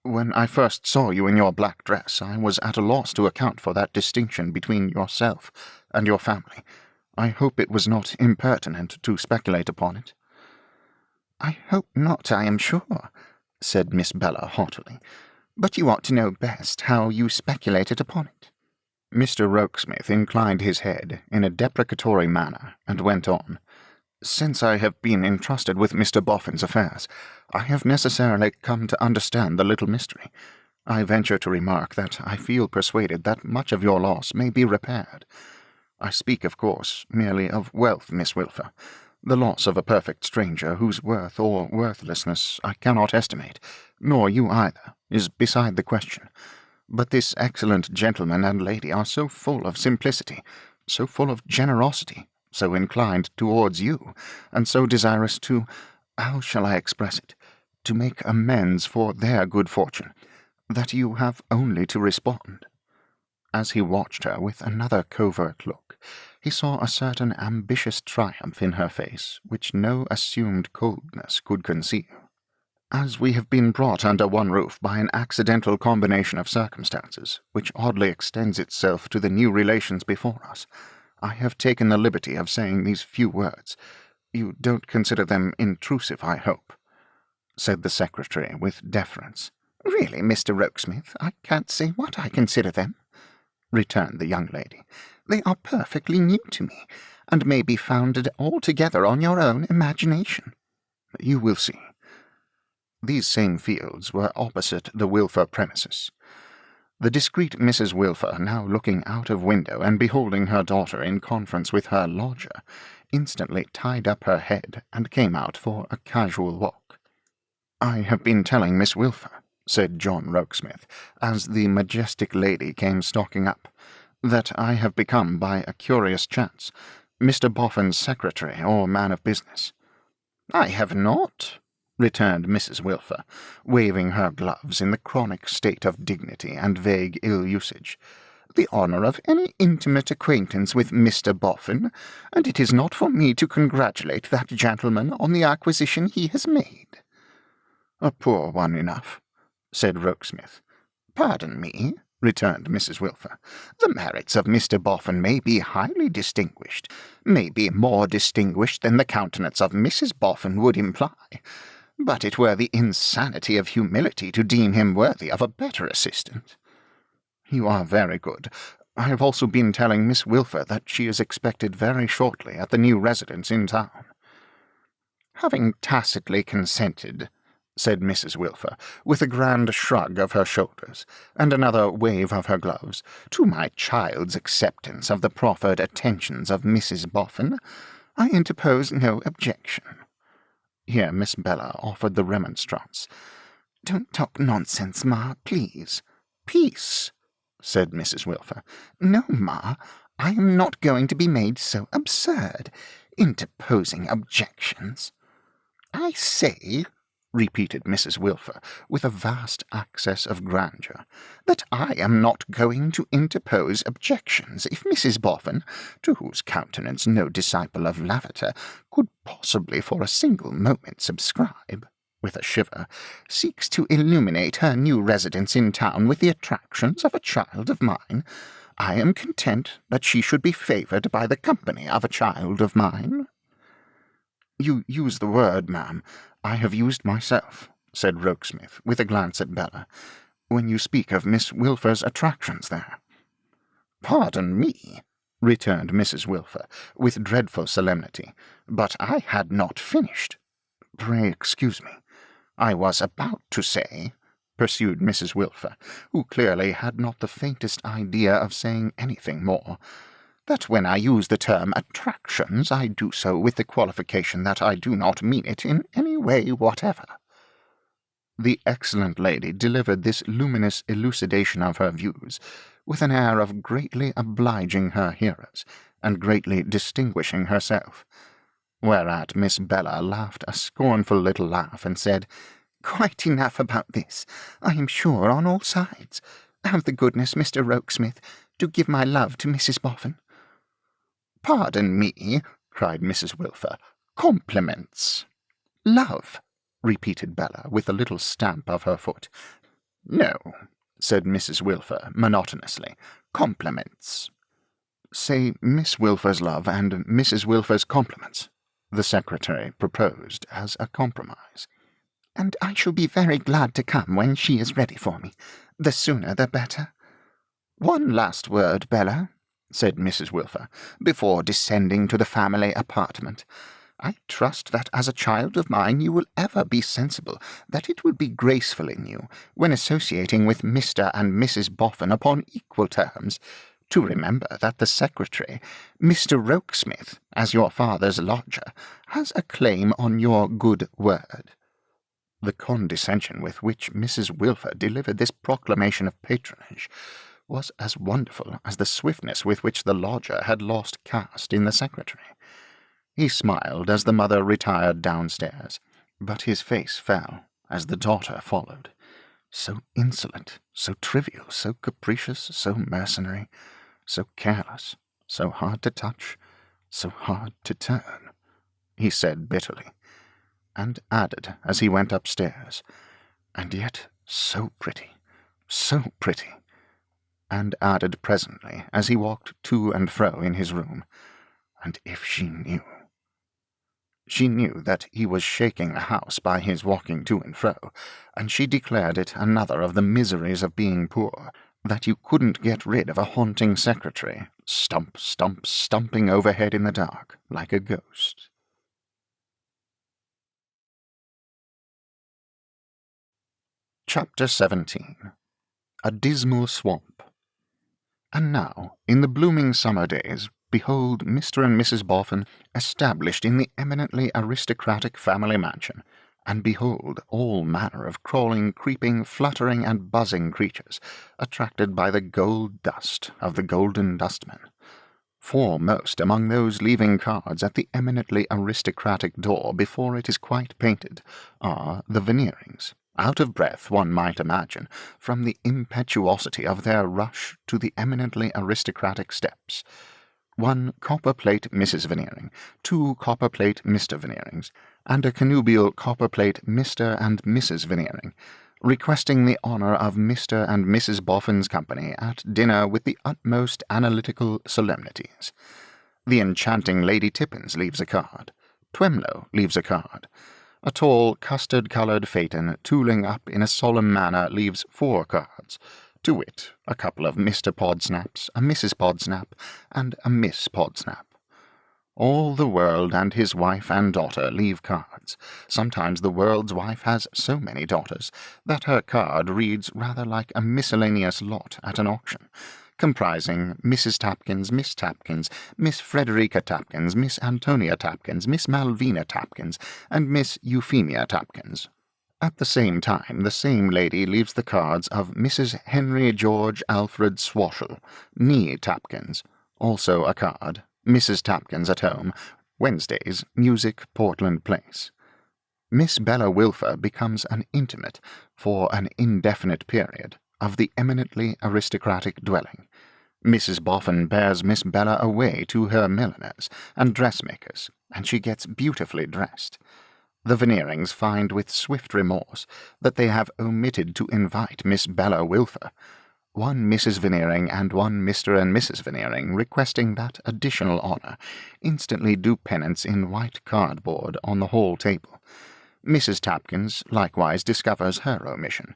"When I first saw you in your black dress, I was at a loss to account for that distinction between yourself and your family. I hope it was not impertinent to speculate upon it." "I hope not, I am sure," said Miss Bella haughtily. "But you ought to know best how you speculated upon it." Mr. Rokesmith inclined his head in a deprecatory manner, and went on. "Since I have been entrusted with Mr. Boffin's affairs, I have necessarily come to understand the little mystery. I venture to remark that I feel persuaded that much of your loss may be repaired. I speak, of course, merely of wealth, Miss Wilfer. The loss of a perfect stranger, whose worth or worthlessness I cannot estimate, nor you either, is beside the question. But this excellent gentleman and lady are so full of simplicity, so full of generosity, so inclined towards you, and so desirous to, how shall I express it, to make amends for their good fortune, that you have only to respond." As he watched her with another covert look, he saw a certain ambitious triumph in her face which no assumed coldness could conceal. "As we have been brought under one roof by an accidental combination of circumstances, which oddly extends itself to the new relations before us, I have taken the liberty of saying these few words. You don't consider them intrusive, I hope?" said the secretary with deference. "Really, Mr. Rokesmith, I can't say what I consider them," returned the young lady. "They are perfectly new to me, and may be founded altogether on your own imagination." "You will see." These same fields were opposite the Wilfer premises. The discreet Mrs. Wilfer, now looking out of window and beholding her daughter in conference with her lodger, instantly tied up her head and came out for a casual walk. "I have been telling Miss Wilfer," said John Rokesmith, as the majestic lady came stalking up, "that I have become, by a curious chance, Mr. Boffin's secretary or man of business." "I have not," returned Mrs. Wilfer, waving her gloves in the chronic state of dignity and vague ill-usage, "the honour of any intimate acquaintance with Mr. Boffin, and it is not for me to congratulate that gentleman on the acquisition he has made." "A poor one enough," said Rokesmith. "Pardon me," returned Mrs. Wilfer. "The merits of Mr. Boffin may be highly distinguished, may be more distinguished than the countenance of Mrs. Boffin would imply, but it were the insanity of humility to deem him worthy of a better assistant." "You are very good. I have also been telling Miss Wilfer that she is expected very shortly at the new residence in town." "Having tacitly consented," said Mrs. Wilfer, with a grand shrug of her shoulders, and another wave of her gloves, "to my child's acceptance of the proffered attentions of Mrs. Boffin, I interpose no objection." Here Miss Bella offered the remonstrance. "Don't talk nonsense, Ma, please." "Peace," said Mrs. Wilfer. "No, Ma, I am not going to be made so absurd. Interposing objections." "I say," repeated Mrs. Wilfer, with a vast access of grandeur, "that I am not going to interpose objections if Mrs. Boffin, to whose countenance no disciple of Lavater could possibly for a single moment subscribe," with a shiver, "seeks to illuminate her new residence in town with the attractions of a child of mine. I am content that she should be favoured by the company of a child of mine." "You use the word, ma'am, I have used myself," said Rokesmith, with a glance at Bella, "when you speak of Miss Wilfer's attractions there." "Pardon me," returned Mrs. Wilfer, with dreadful solemnity, "but I had not finished." "Pray excuse me. I was about to say," pursued Mrs. Wilfer, who clearly had not the faintest idea of saying anything more, "that when I use the term attractions, I do so with the qualification that I do not mean it in any way whatever." The excellent lady delivered this luminous elucidation of her views with an air of greatly obliging her hearers, and greatly distinguishing herself, whereat Miss Bella laughed a scornful little laugh, and said, "Quite enough about this, I am sure, on all sides. Have the goodness, Mr. Rokesmith, to give my love to Mrs. Boffin." "Pardon me," cried Mrs. Wilfer, "compliments." "Love," repeated Bella, with a little stamp of her foot. "No," said Mrs. Wilfer, monotonously, "compliments." "Say Miss Wilfer's love and Mrs. Wilfer's compliments," the secretary proposed as a compromise. "And I shall be very glad to come when she is ready for me. The sooner the better." "One last word, Bella," said Mrs. Wilfer, "before descending to the family apartment. I trust that as a child of mine you will ever be sensible that it will be graceful in you, when associating with Mr. and Mrs. Boffin upon equal terms, to remember that the secretary, Mr. Rokesmith, as your father's lodger, has a claim on your good word." The condescension with which Mrs. Wilfer delivered this proclamation of patronage was as wonderful as the swiftness with which the lodger had lost caste in the secretary. He smiled as the mother retired downstairs, but his face fell as the daughter followed. So insolent, so trivial, so capricious, so mercenary, so careless, so hard to touch, so hard to turn, he said bitterly, and added as he went upstairs, "and yet so pretty, and added presently as he walked to and fro in his room, "and if she knew." She knew that he was shaking the house by his walking to and fro, and she declared it another of the miseries of being poor, that you couldn't get rid of a haunting secretary, stumping overhead in the dark, like a ghost. Chapter 17. A Dismal Swamp. And now, in the blooming summer days, behold Mr. and Mrs. Boffin established in the eminently aristocratic family mansion, and behold all manner of crawling, creeping, fluttering, and buzzing creatures, attracted by the gold dust of the Golden Dustman. Foremost among those leaving cards at the eminently aristocratic door before it is quite painted are the Veneerings, out of breath, one might imagine, from the impetuosity of their rush to the eminently aristocratic steps. 1 copper-plate Mrs. Veneering, 2 copper-plate Mr. Veneerings, and a connubial copper-plate Mr. and Mrs. Veneering, requesting the honour of Mr. and Mrs. Boffin's company at dinner with the utmost analytical solemnities. The enchanting Lady Tippins leaves a card. Twemlow leaves a card. A tall, custard-coloured phaeton, tooling up in a solemn manner, leaves 4 cards, to wit, a couple of Mr. Podsnaps, a Mrs. Podsnap, and a Miss Podsnap. All the world and his wife and daughter leave cards. Sometimes the world's wife has so many daughters that her card reads rather like a miscellaneous lot at an auction, comprising Mrs. Tapkins, Miss Tapkins, Miss Frederica Tapkins, Miss Antonia Tapkins, Miss Malvina Tapkins, and Miss Euphemia Tapkins. At the same time, the same lady leaves the cards of Mrs. Henry George Alfred Swashel, née Tapkins, also a card, Mrs. Tapkins at home, Wednesdays, music, Portland Place. Miss Bella Wilfer becomes an intimate, for an indefinite period, of the eminently aristocratic dwelling. Mrs. Boffin bears Miss Bella away to her milliners and dressmakers, and she gets beautifully dressed. The Veneerings find with swift remorse that they have omitted to invite Miss Bella Wilfer. One Mrs. Veneering and one Mr. and Mrs. Veneering, requesting that additional honour, instantly do penance in white cardboard on the hall table. Mrs. Tapkins likewise discovers her omission,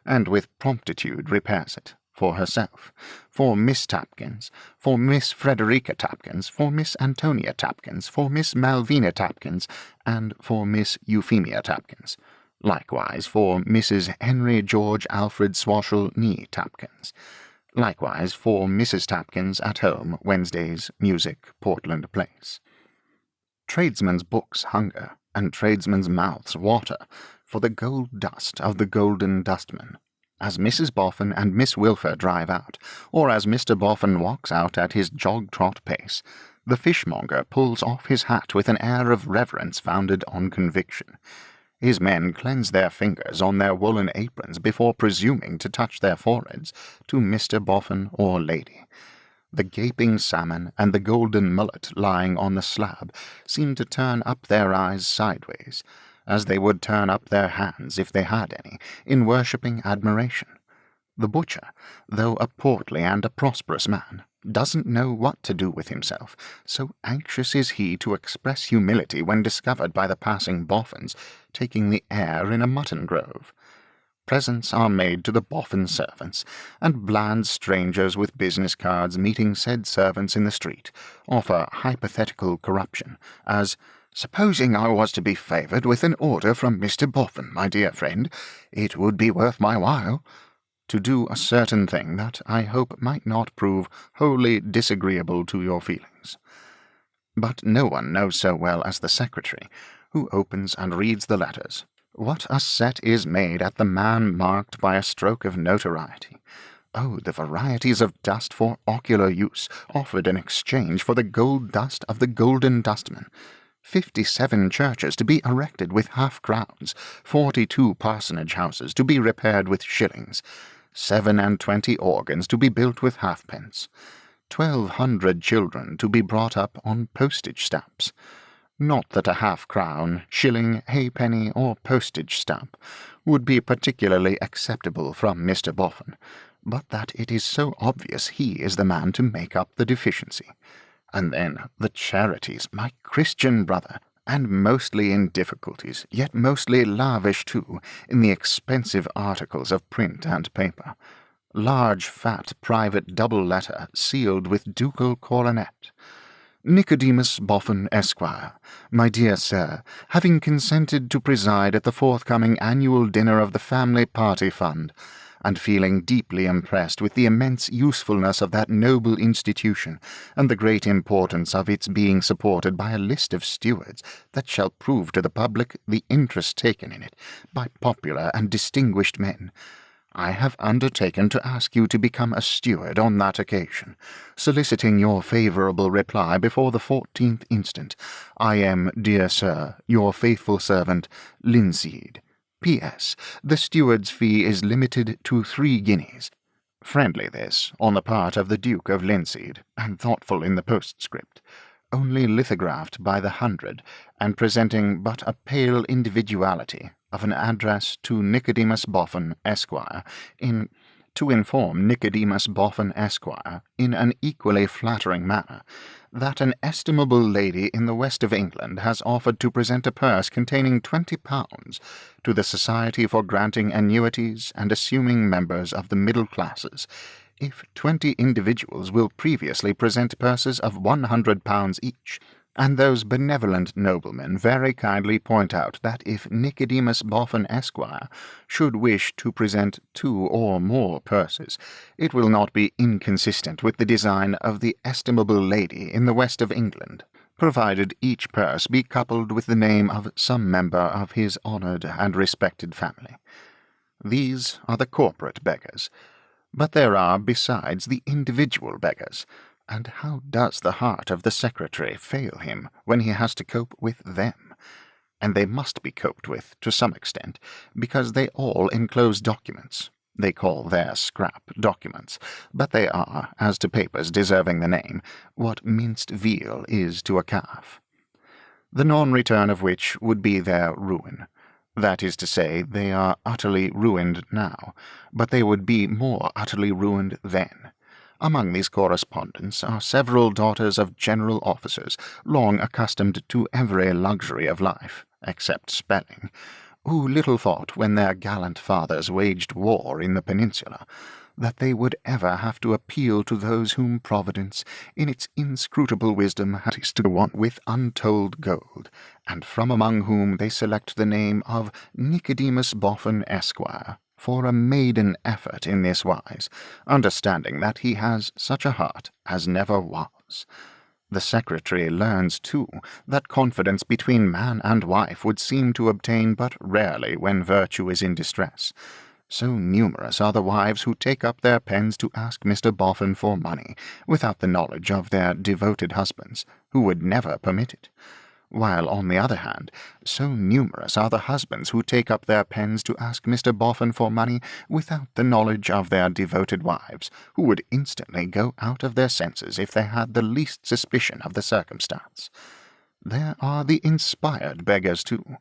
and with promptitude repairs it, for herself, for Miss Tapkins, for Miss Frederica Tapkins, for Miss Antonia Tapkins, for Miss Malvina Tapkins, and for Miss Euphemia Tapkins. Likewise for Mrs. Henry George Alfred Swashel, née Tapkins. Likewise for Mrs. Tapkins at home, Wednesdays, music, Portland Place. Tradesmen's books hunger, and tradesmen's mouths water, for the gold dust of the Golden Dustman. As Mrs. Boffin and Miss Wilfer drive out, or as Mr. Boffin walks out at his jog-trot pace, the fishmonger pulls off his hat with an air of reverence founded on conviction. His men cleanse their fingers on their woolen aprons before presuming to touch their foreheads to Mr. Boffin or lady. The gaping salmon and the golden mullet lying on the slab seem to turn up their eyes sideways, as they would turn up their hands, if they had any, in worshipping admiration. The butcher, though a portly and a prosperous man, doesn't know what to do with himself, so anxious is he to express humility when discovered by the passing Boffins taking the air in a mutton grove. Presents are made to the Boffin servants, and bland strangers with business cards meeting said servants in the street offer hypothetical corruption, as, "Supposing I was to be favoured with an order from Mr. Boffin, my dear friend, it would be worth my while," to do a certain thing that I hope might not prove wholly disagreeable to your feelings. But no one knows so well as the secretary, who opens and reads the letters, what a set is made at the man marked by a stroke of notoriety. Oh, the varieties of dust for ocular use offered in exchange for the gold dust of the Golden Dustman. 57 churches to be erected with half-crowns, 42 parsonage houses to be repaired with shillings, 27 organs to be built with halfpence, 1,200 children to be brought up on postage stamps. Not that a half-crown, shilling, halfpenny, or postage stamp would be particularly acceptable from Mr. Boffin, but that it is so obvious he is the man to make up the deficiency. And then the charities, my Christian brother, and mostly in difficulties, yet mostly lavish too, in the expensive articles of print and paper. Large, fat, private double letter, sealed with ducal coronet. Nicodemus Boffin, Esquire, my dear sir, having consented to preside at the forthcoming annual dinner of the Family Party Fund, and feeling deeply impressed with the immense usefulness of that noble institution, and the great importance of its being supported by a list of stewards that shall prove to the public the interest taken in it by popular and distinguished men, I have undertaken to ask you to become a steward on that occasion, soliciting your favourable reply before the 14th instant. I am, dear sir, your faithful servant, Linseed. P.S. The steward's fee is limited to 3 guineas. Friendly this, on the part of the Duke of Linseed, and thoughtful in the postscript, only lithographed by the 100, and presenting but a pale individuality of an address to Nicodemus Boffin, Esquire, to inform Nicodemus Boffin, Esquire, in an equally flattering manner, that an estimable lady in the west of England has offered to present a purse containing £20 to the Society for Granting Annuities and Assuming Members of the Middle Classes, if 20 individuals will previously present purses of £100 each, and those benevolent noblemen very kindly point out that if Nicodemus Boffin, Esquire, should wish to present 2 or more purses, it will not be inconsistent with the design of the estimable lady in the west of England, provided each purse be coupled with the name of some member of his honoured and respected family. These are the corporate beggars, but there are, besides, the individual beggars, and how does the heart of the secretary fail him when he has to cope with them? And they must be coped with, to some extent, because they all enclose documents. They call their scrap documents, but they are, as to papers deserving the name, what minced veal is to a calf. The non-return of which would be their ruin. That is to say, they are utterly ruined now, but they would be more utterly ruined then. Among these correspondents are several daughters of general officers, long accustomed to every luxury of life, except spelling, who little thought, when their gallant fathers waged war in the peninsula, that they would ever have to appeal to those whom Providence, in its inscrutable wisdom, had to want with untold gold, and from among whom they select the name of Nicodemus Boffin, Esquire, for a maiden effort in this wise, understanding that he has such a heart as never was. The secretary learns, too, that confidence between man and wife would seem to obtain but rarely when virtue is in distress. So numerous are the wives who take up their pens to ask Mr. Boffin for money, without the knowledge of their devoted husbands, who would never permit it. While, on the other hand, so numerous are the husbands who take up their pens to ask Mr. Boffin for money without the knowledge of their devoted wives, who would instantly go out of their senses if they had the least suspicion of the circumstance. There are the inspired beggars, too.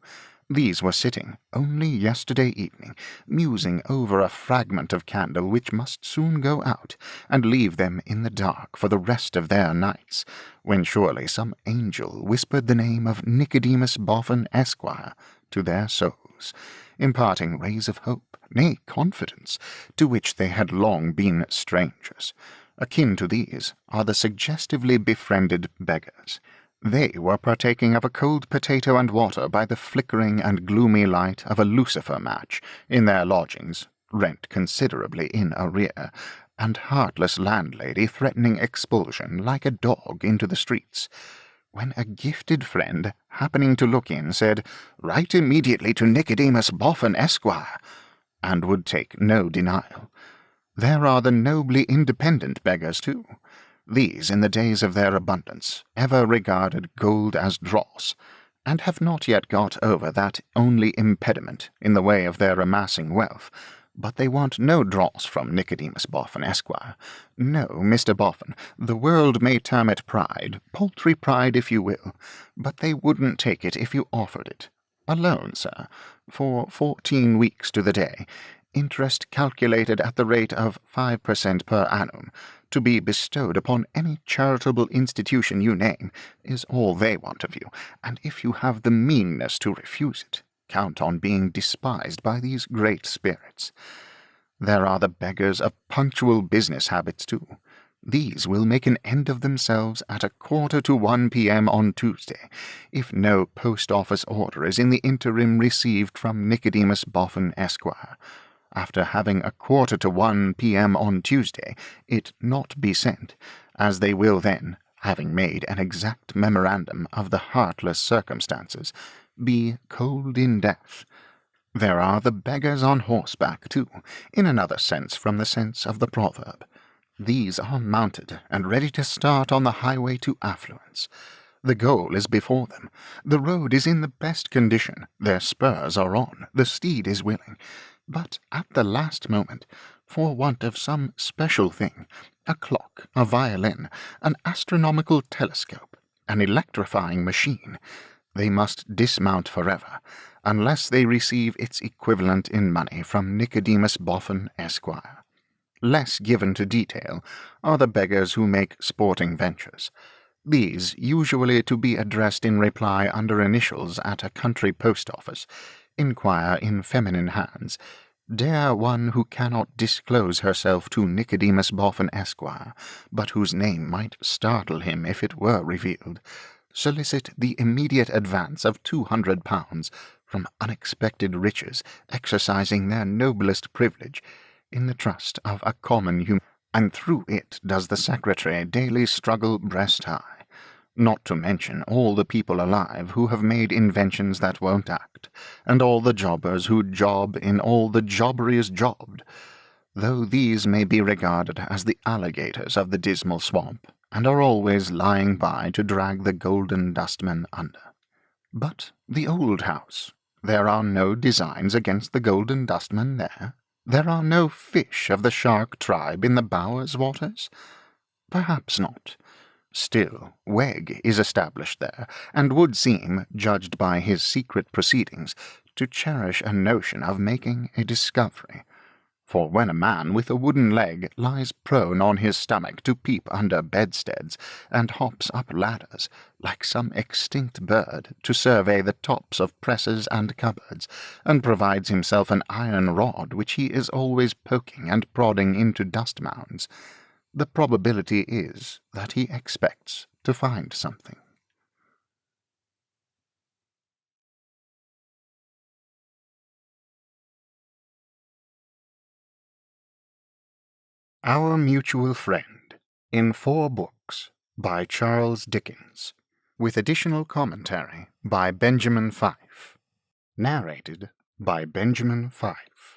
These were sitting, only yesterday evening, musing over a fragment of candle which must soon go out, and leave them in the dark for the rest of their nights, when surely some angel whispered the name of Nicodemus Boffin, Esquire, to their souls, imparting rays of hope, nay, confidence, to which they had long been strangers. Akin to these are the suggestively befriended beggars. They were partaking of a cold potato and water by the flickering and gloomy light of a lucifer match in their lodgings, rent considerably in arrear, and heartless landlady threatening expulsion like a dog into the streets, when a gifted friend, happening to look in, said, "Write immediately to Nicodemus Boffin, Esquire," and would take no denial. There are the nobly independent beggars, too. These, in the days of their abundance, ever regarded gold as dross, and have not yet got over that only impediment in the way of their amassing wealth. But they want no dross from Nicodemus Boffin, Esquire. No, Mr. Boffin, the world may term it pride, paltry pride if you will, but they wouldn't take it if you offered it. A loan, sir, for 14 weeks to the day, interest calculated at the rate of 5% per annum, to be bestowed upon any charitable institution you name, is all they want of you, and if you have the meanness to refuse it, count on being despised by these great spirits. There are the beggars of punctual business habits, too. These will make an end of themselves at 1:45 p.m. on Tuesday, if no post-office order is in the interim received from Nicodemus Boffin, Esquire. After having 1:45 p.m. on Tuesday, it not be sent, as they will then, having made an exact memorandum of the heartless circumstances, be cold in death. There are the beggars on horseback, too, in another sense from the sense of the proverb. These are mounted and ready to start on the highway to affluence. The goal is before them, the road is in the best condition, their spurs are on, the steed is willing. But at the last moment, for want of some special thing, a clock, a violin, an astronomical telescope, an electrifying machine, they must dismount forever, unless they receive its equivalent in money from Nicodemus Boffin, Esquire. Less given to detail are the beggars who make sporting ventures. These, usually to be addressed in reply under initials at a country post-office, inquire in feminine hands, "Dare one who cannot disclose herself to Nicodemus Boffin, Esquire, but whose name might startle him if it were revealed, solicit the immediate advance of £200 from unexpected riches exercising their noblest privilege in the trust of a common human, and through it does the secretary daily struggle breast high, not to mention all the people alive who have made inventions that won't act, and all the jobbers who job in all the jobberies jobbed, though these may be regarded as the alligators of the dismal swamp, and are always lying by to drag the golden dustman under. But the old house, there are no designs against the golden dustman there? There are no fish of the shark tribe in the Bowers waters? Perhaps not. Still, Wegg is established there, and would seem, judged by his secret proceedings, to cherish a notion of making a discovery. For when a man with a wooden leg lies prone on his stomach to peep under bedsteads, and hops up ladders, like some extinct bird, to survey the tops of presses and cupboards, and provides himself an iron rod which he is always poking and prodding into dust-mounds, the probability is that he expects to find something. Our Mutual Friend, in 4 books, by Charles Dickens, with additional commentary by Benjamin Fife. Narrated by Benjamin Fife.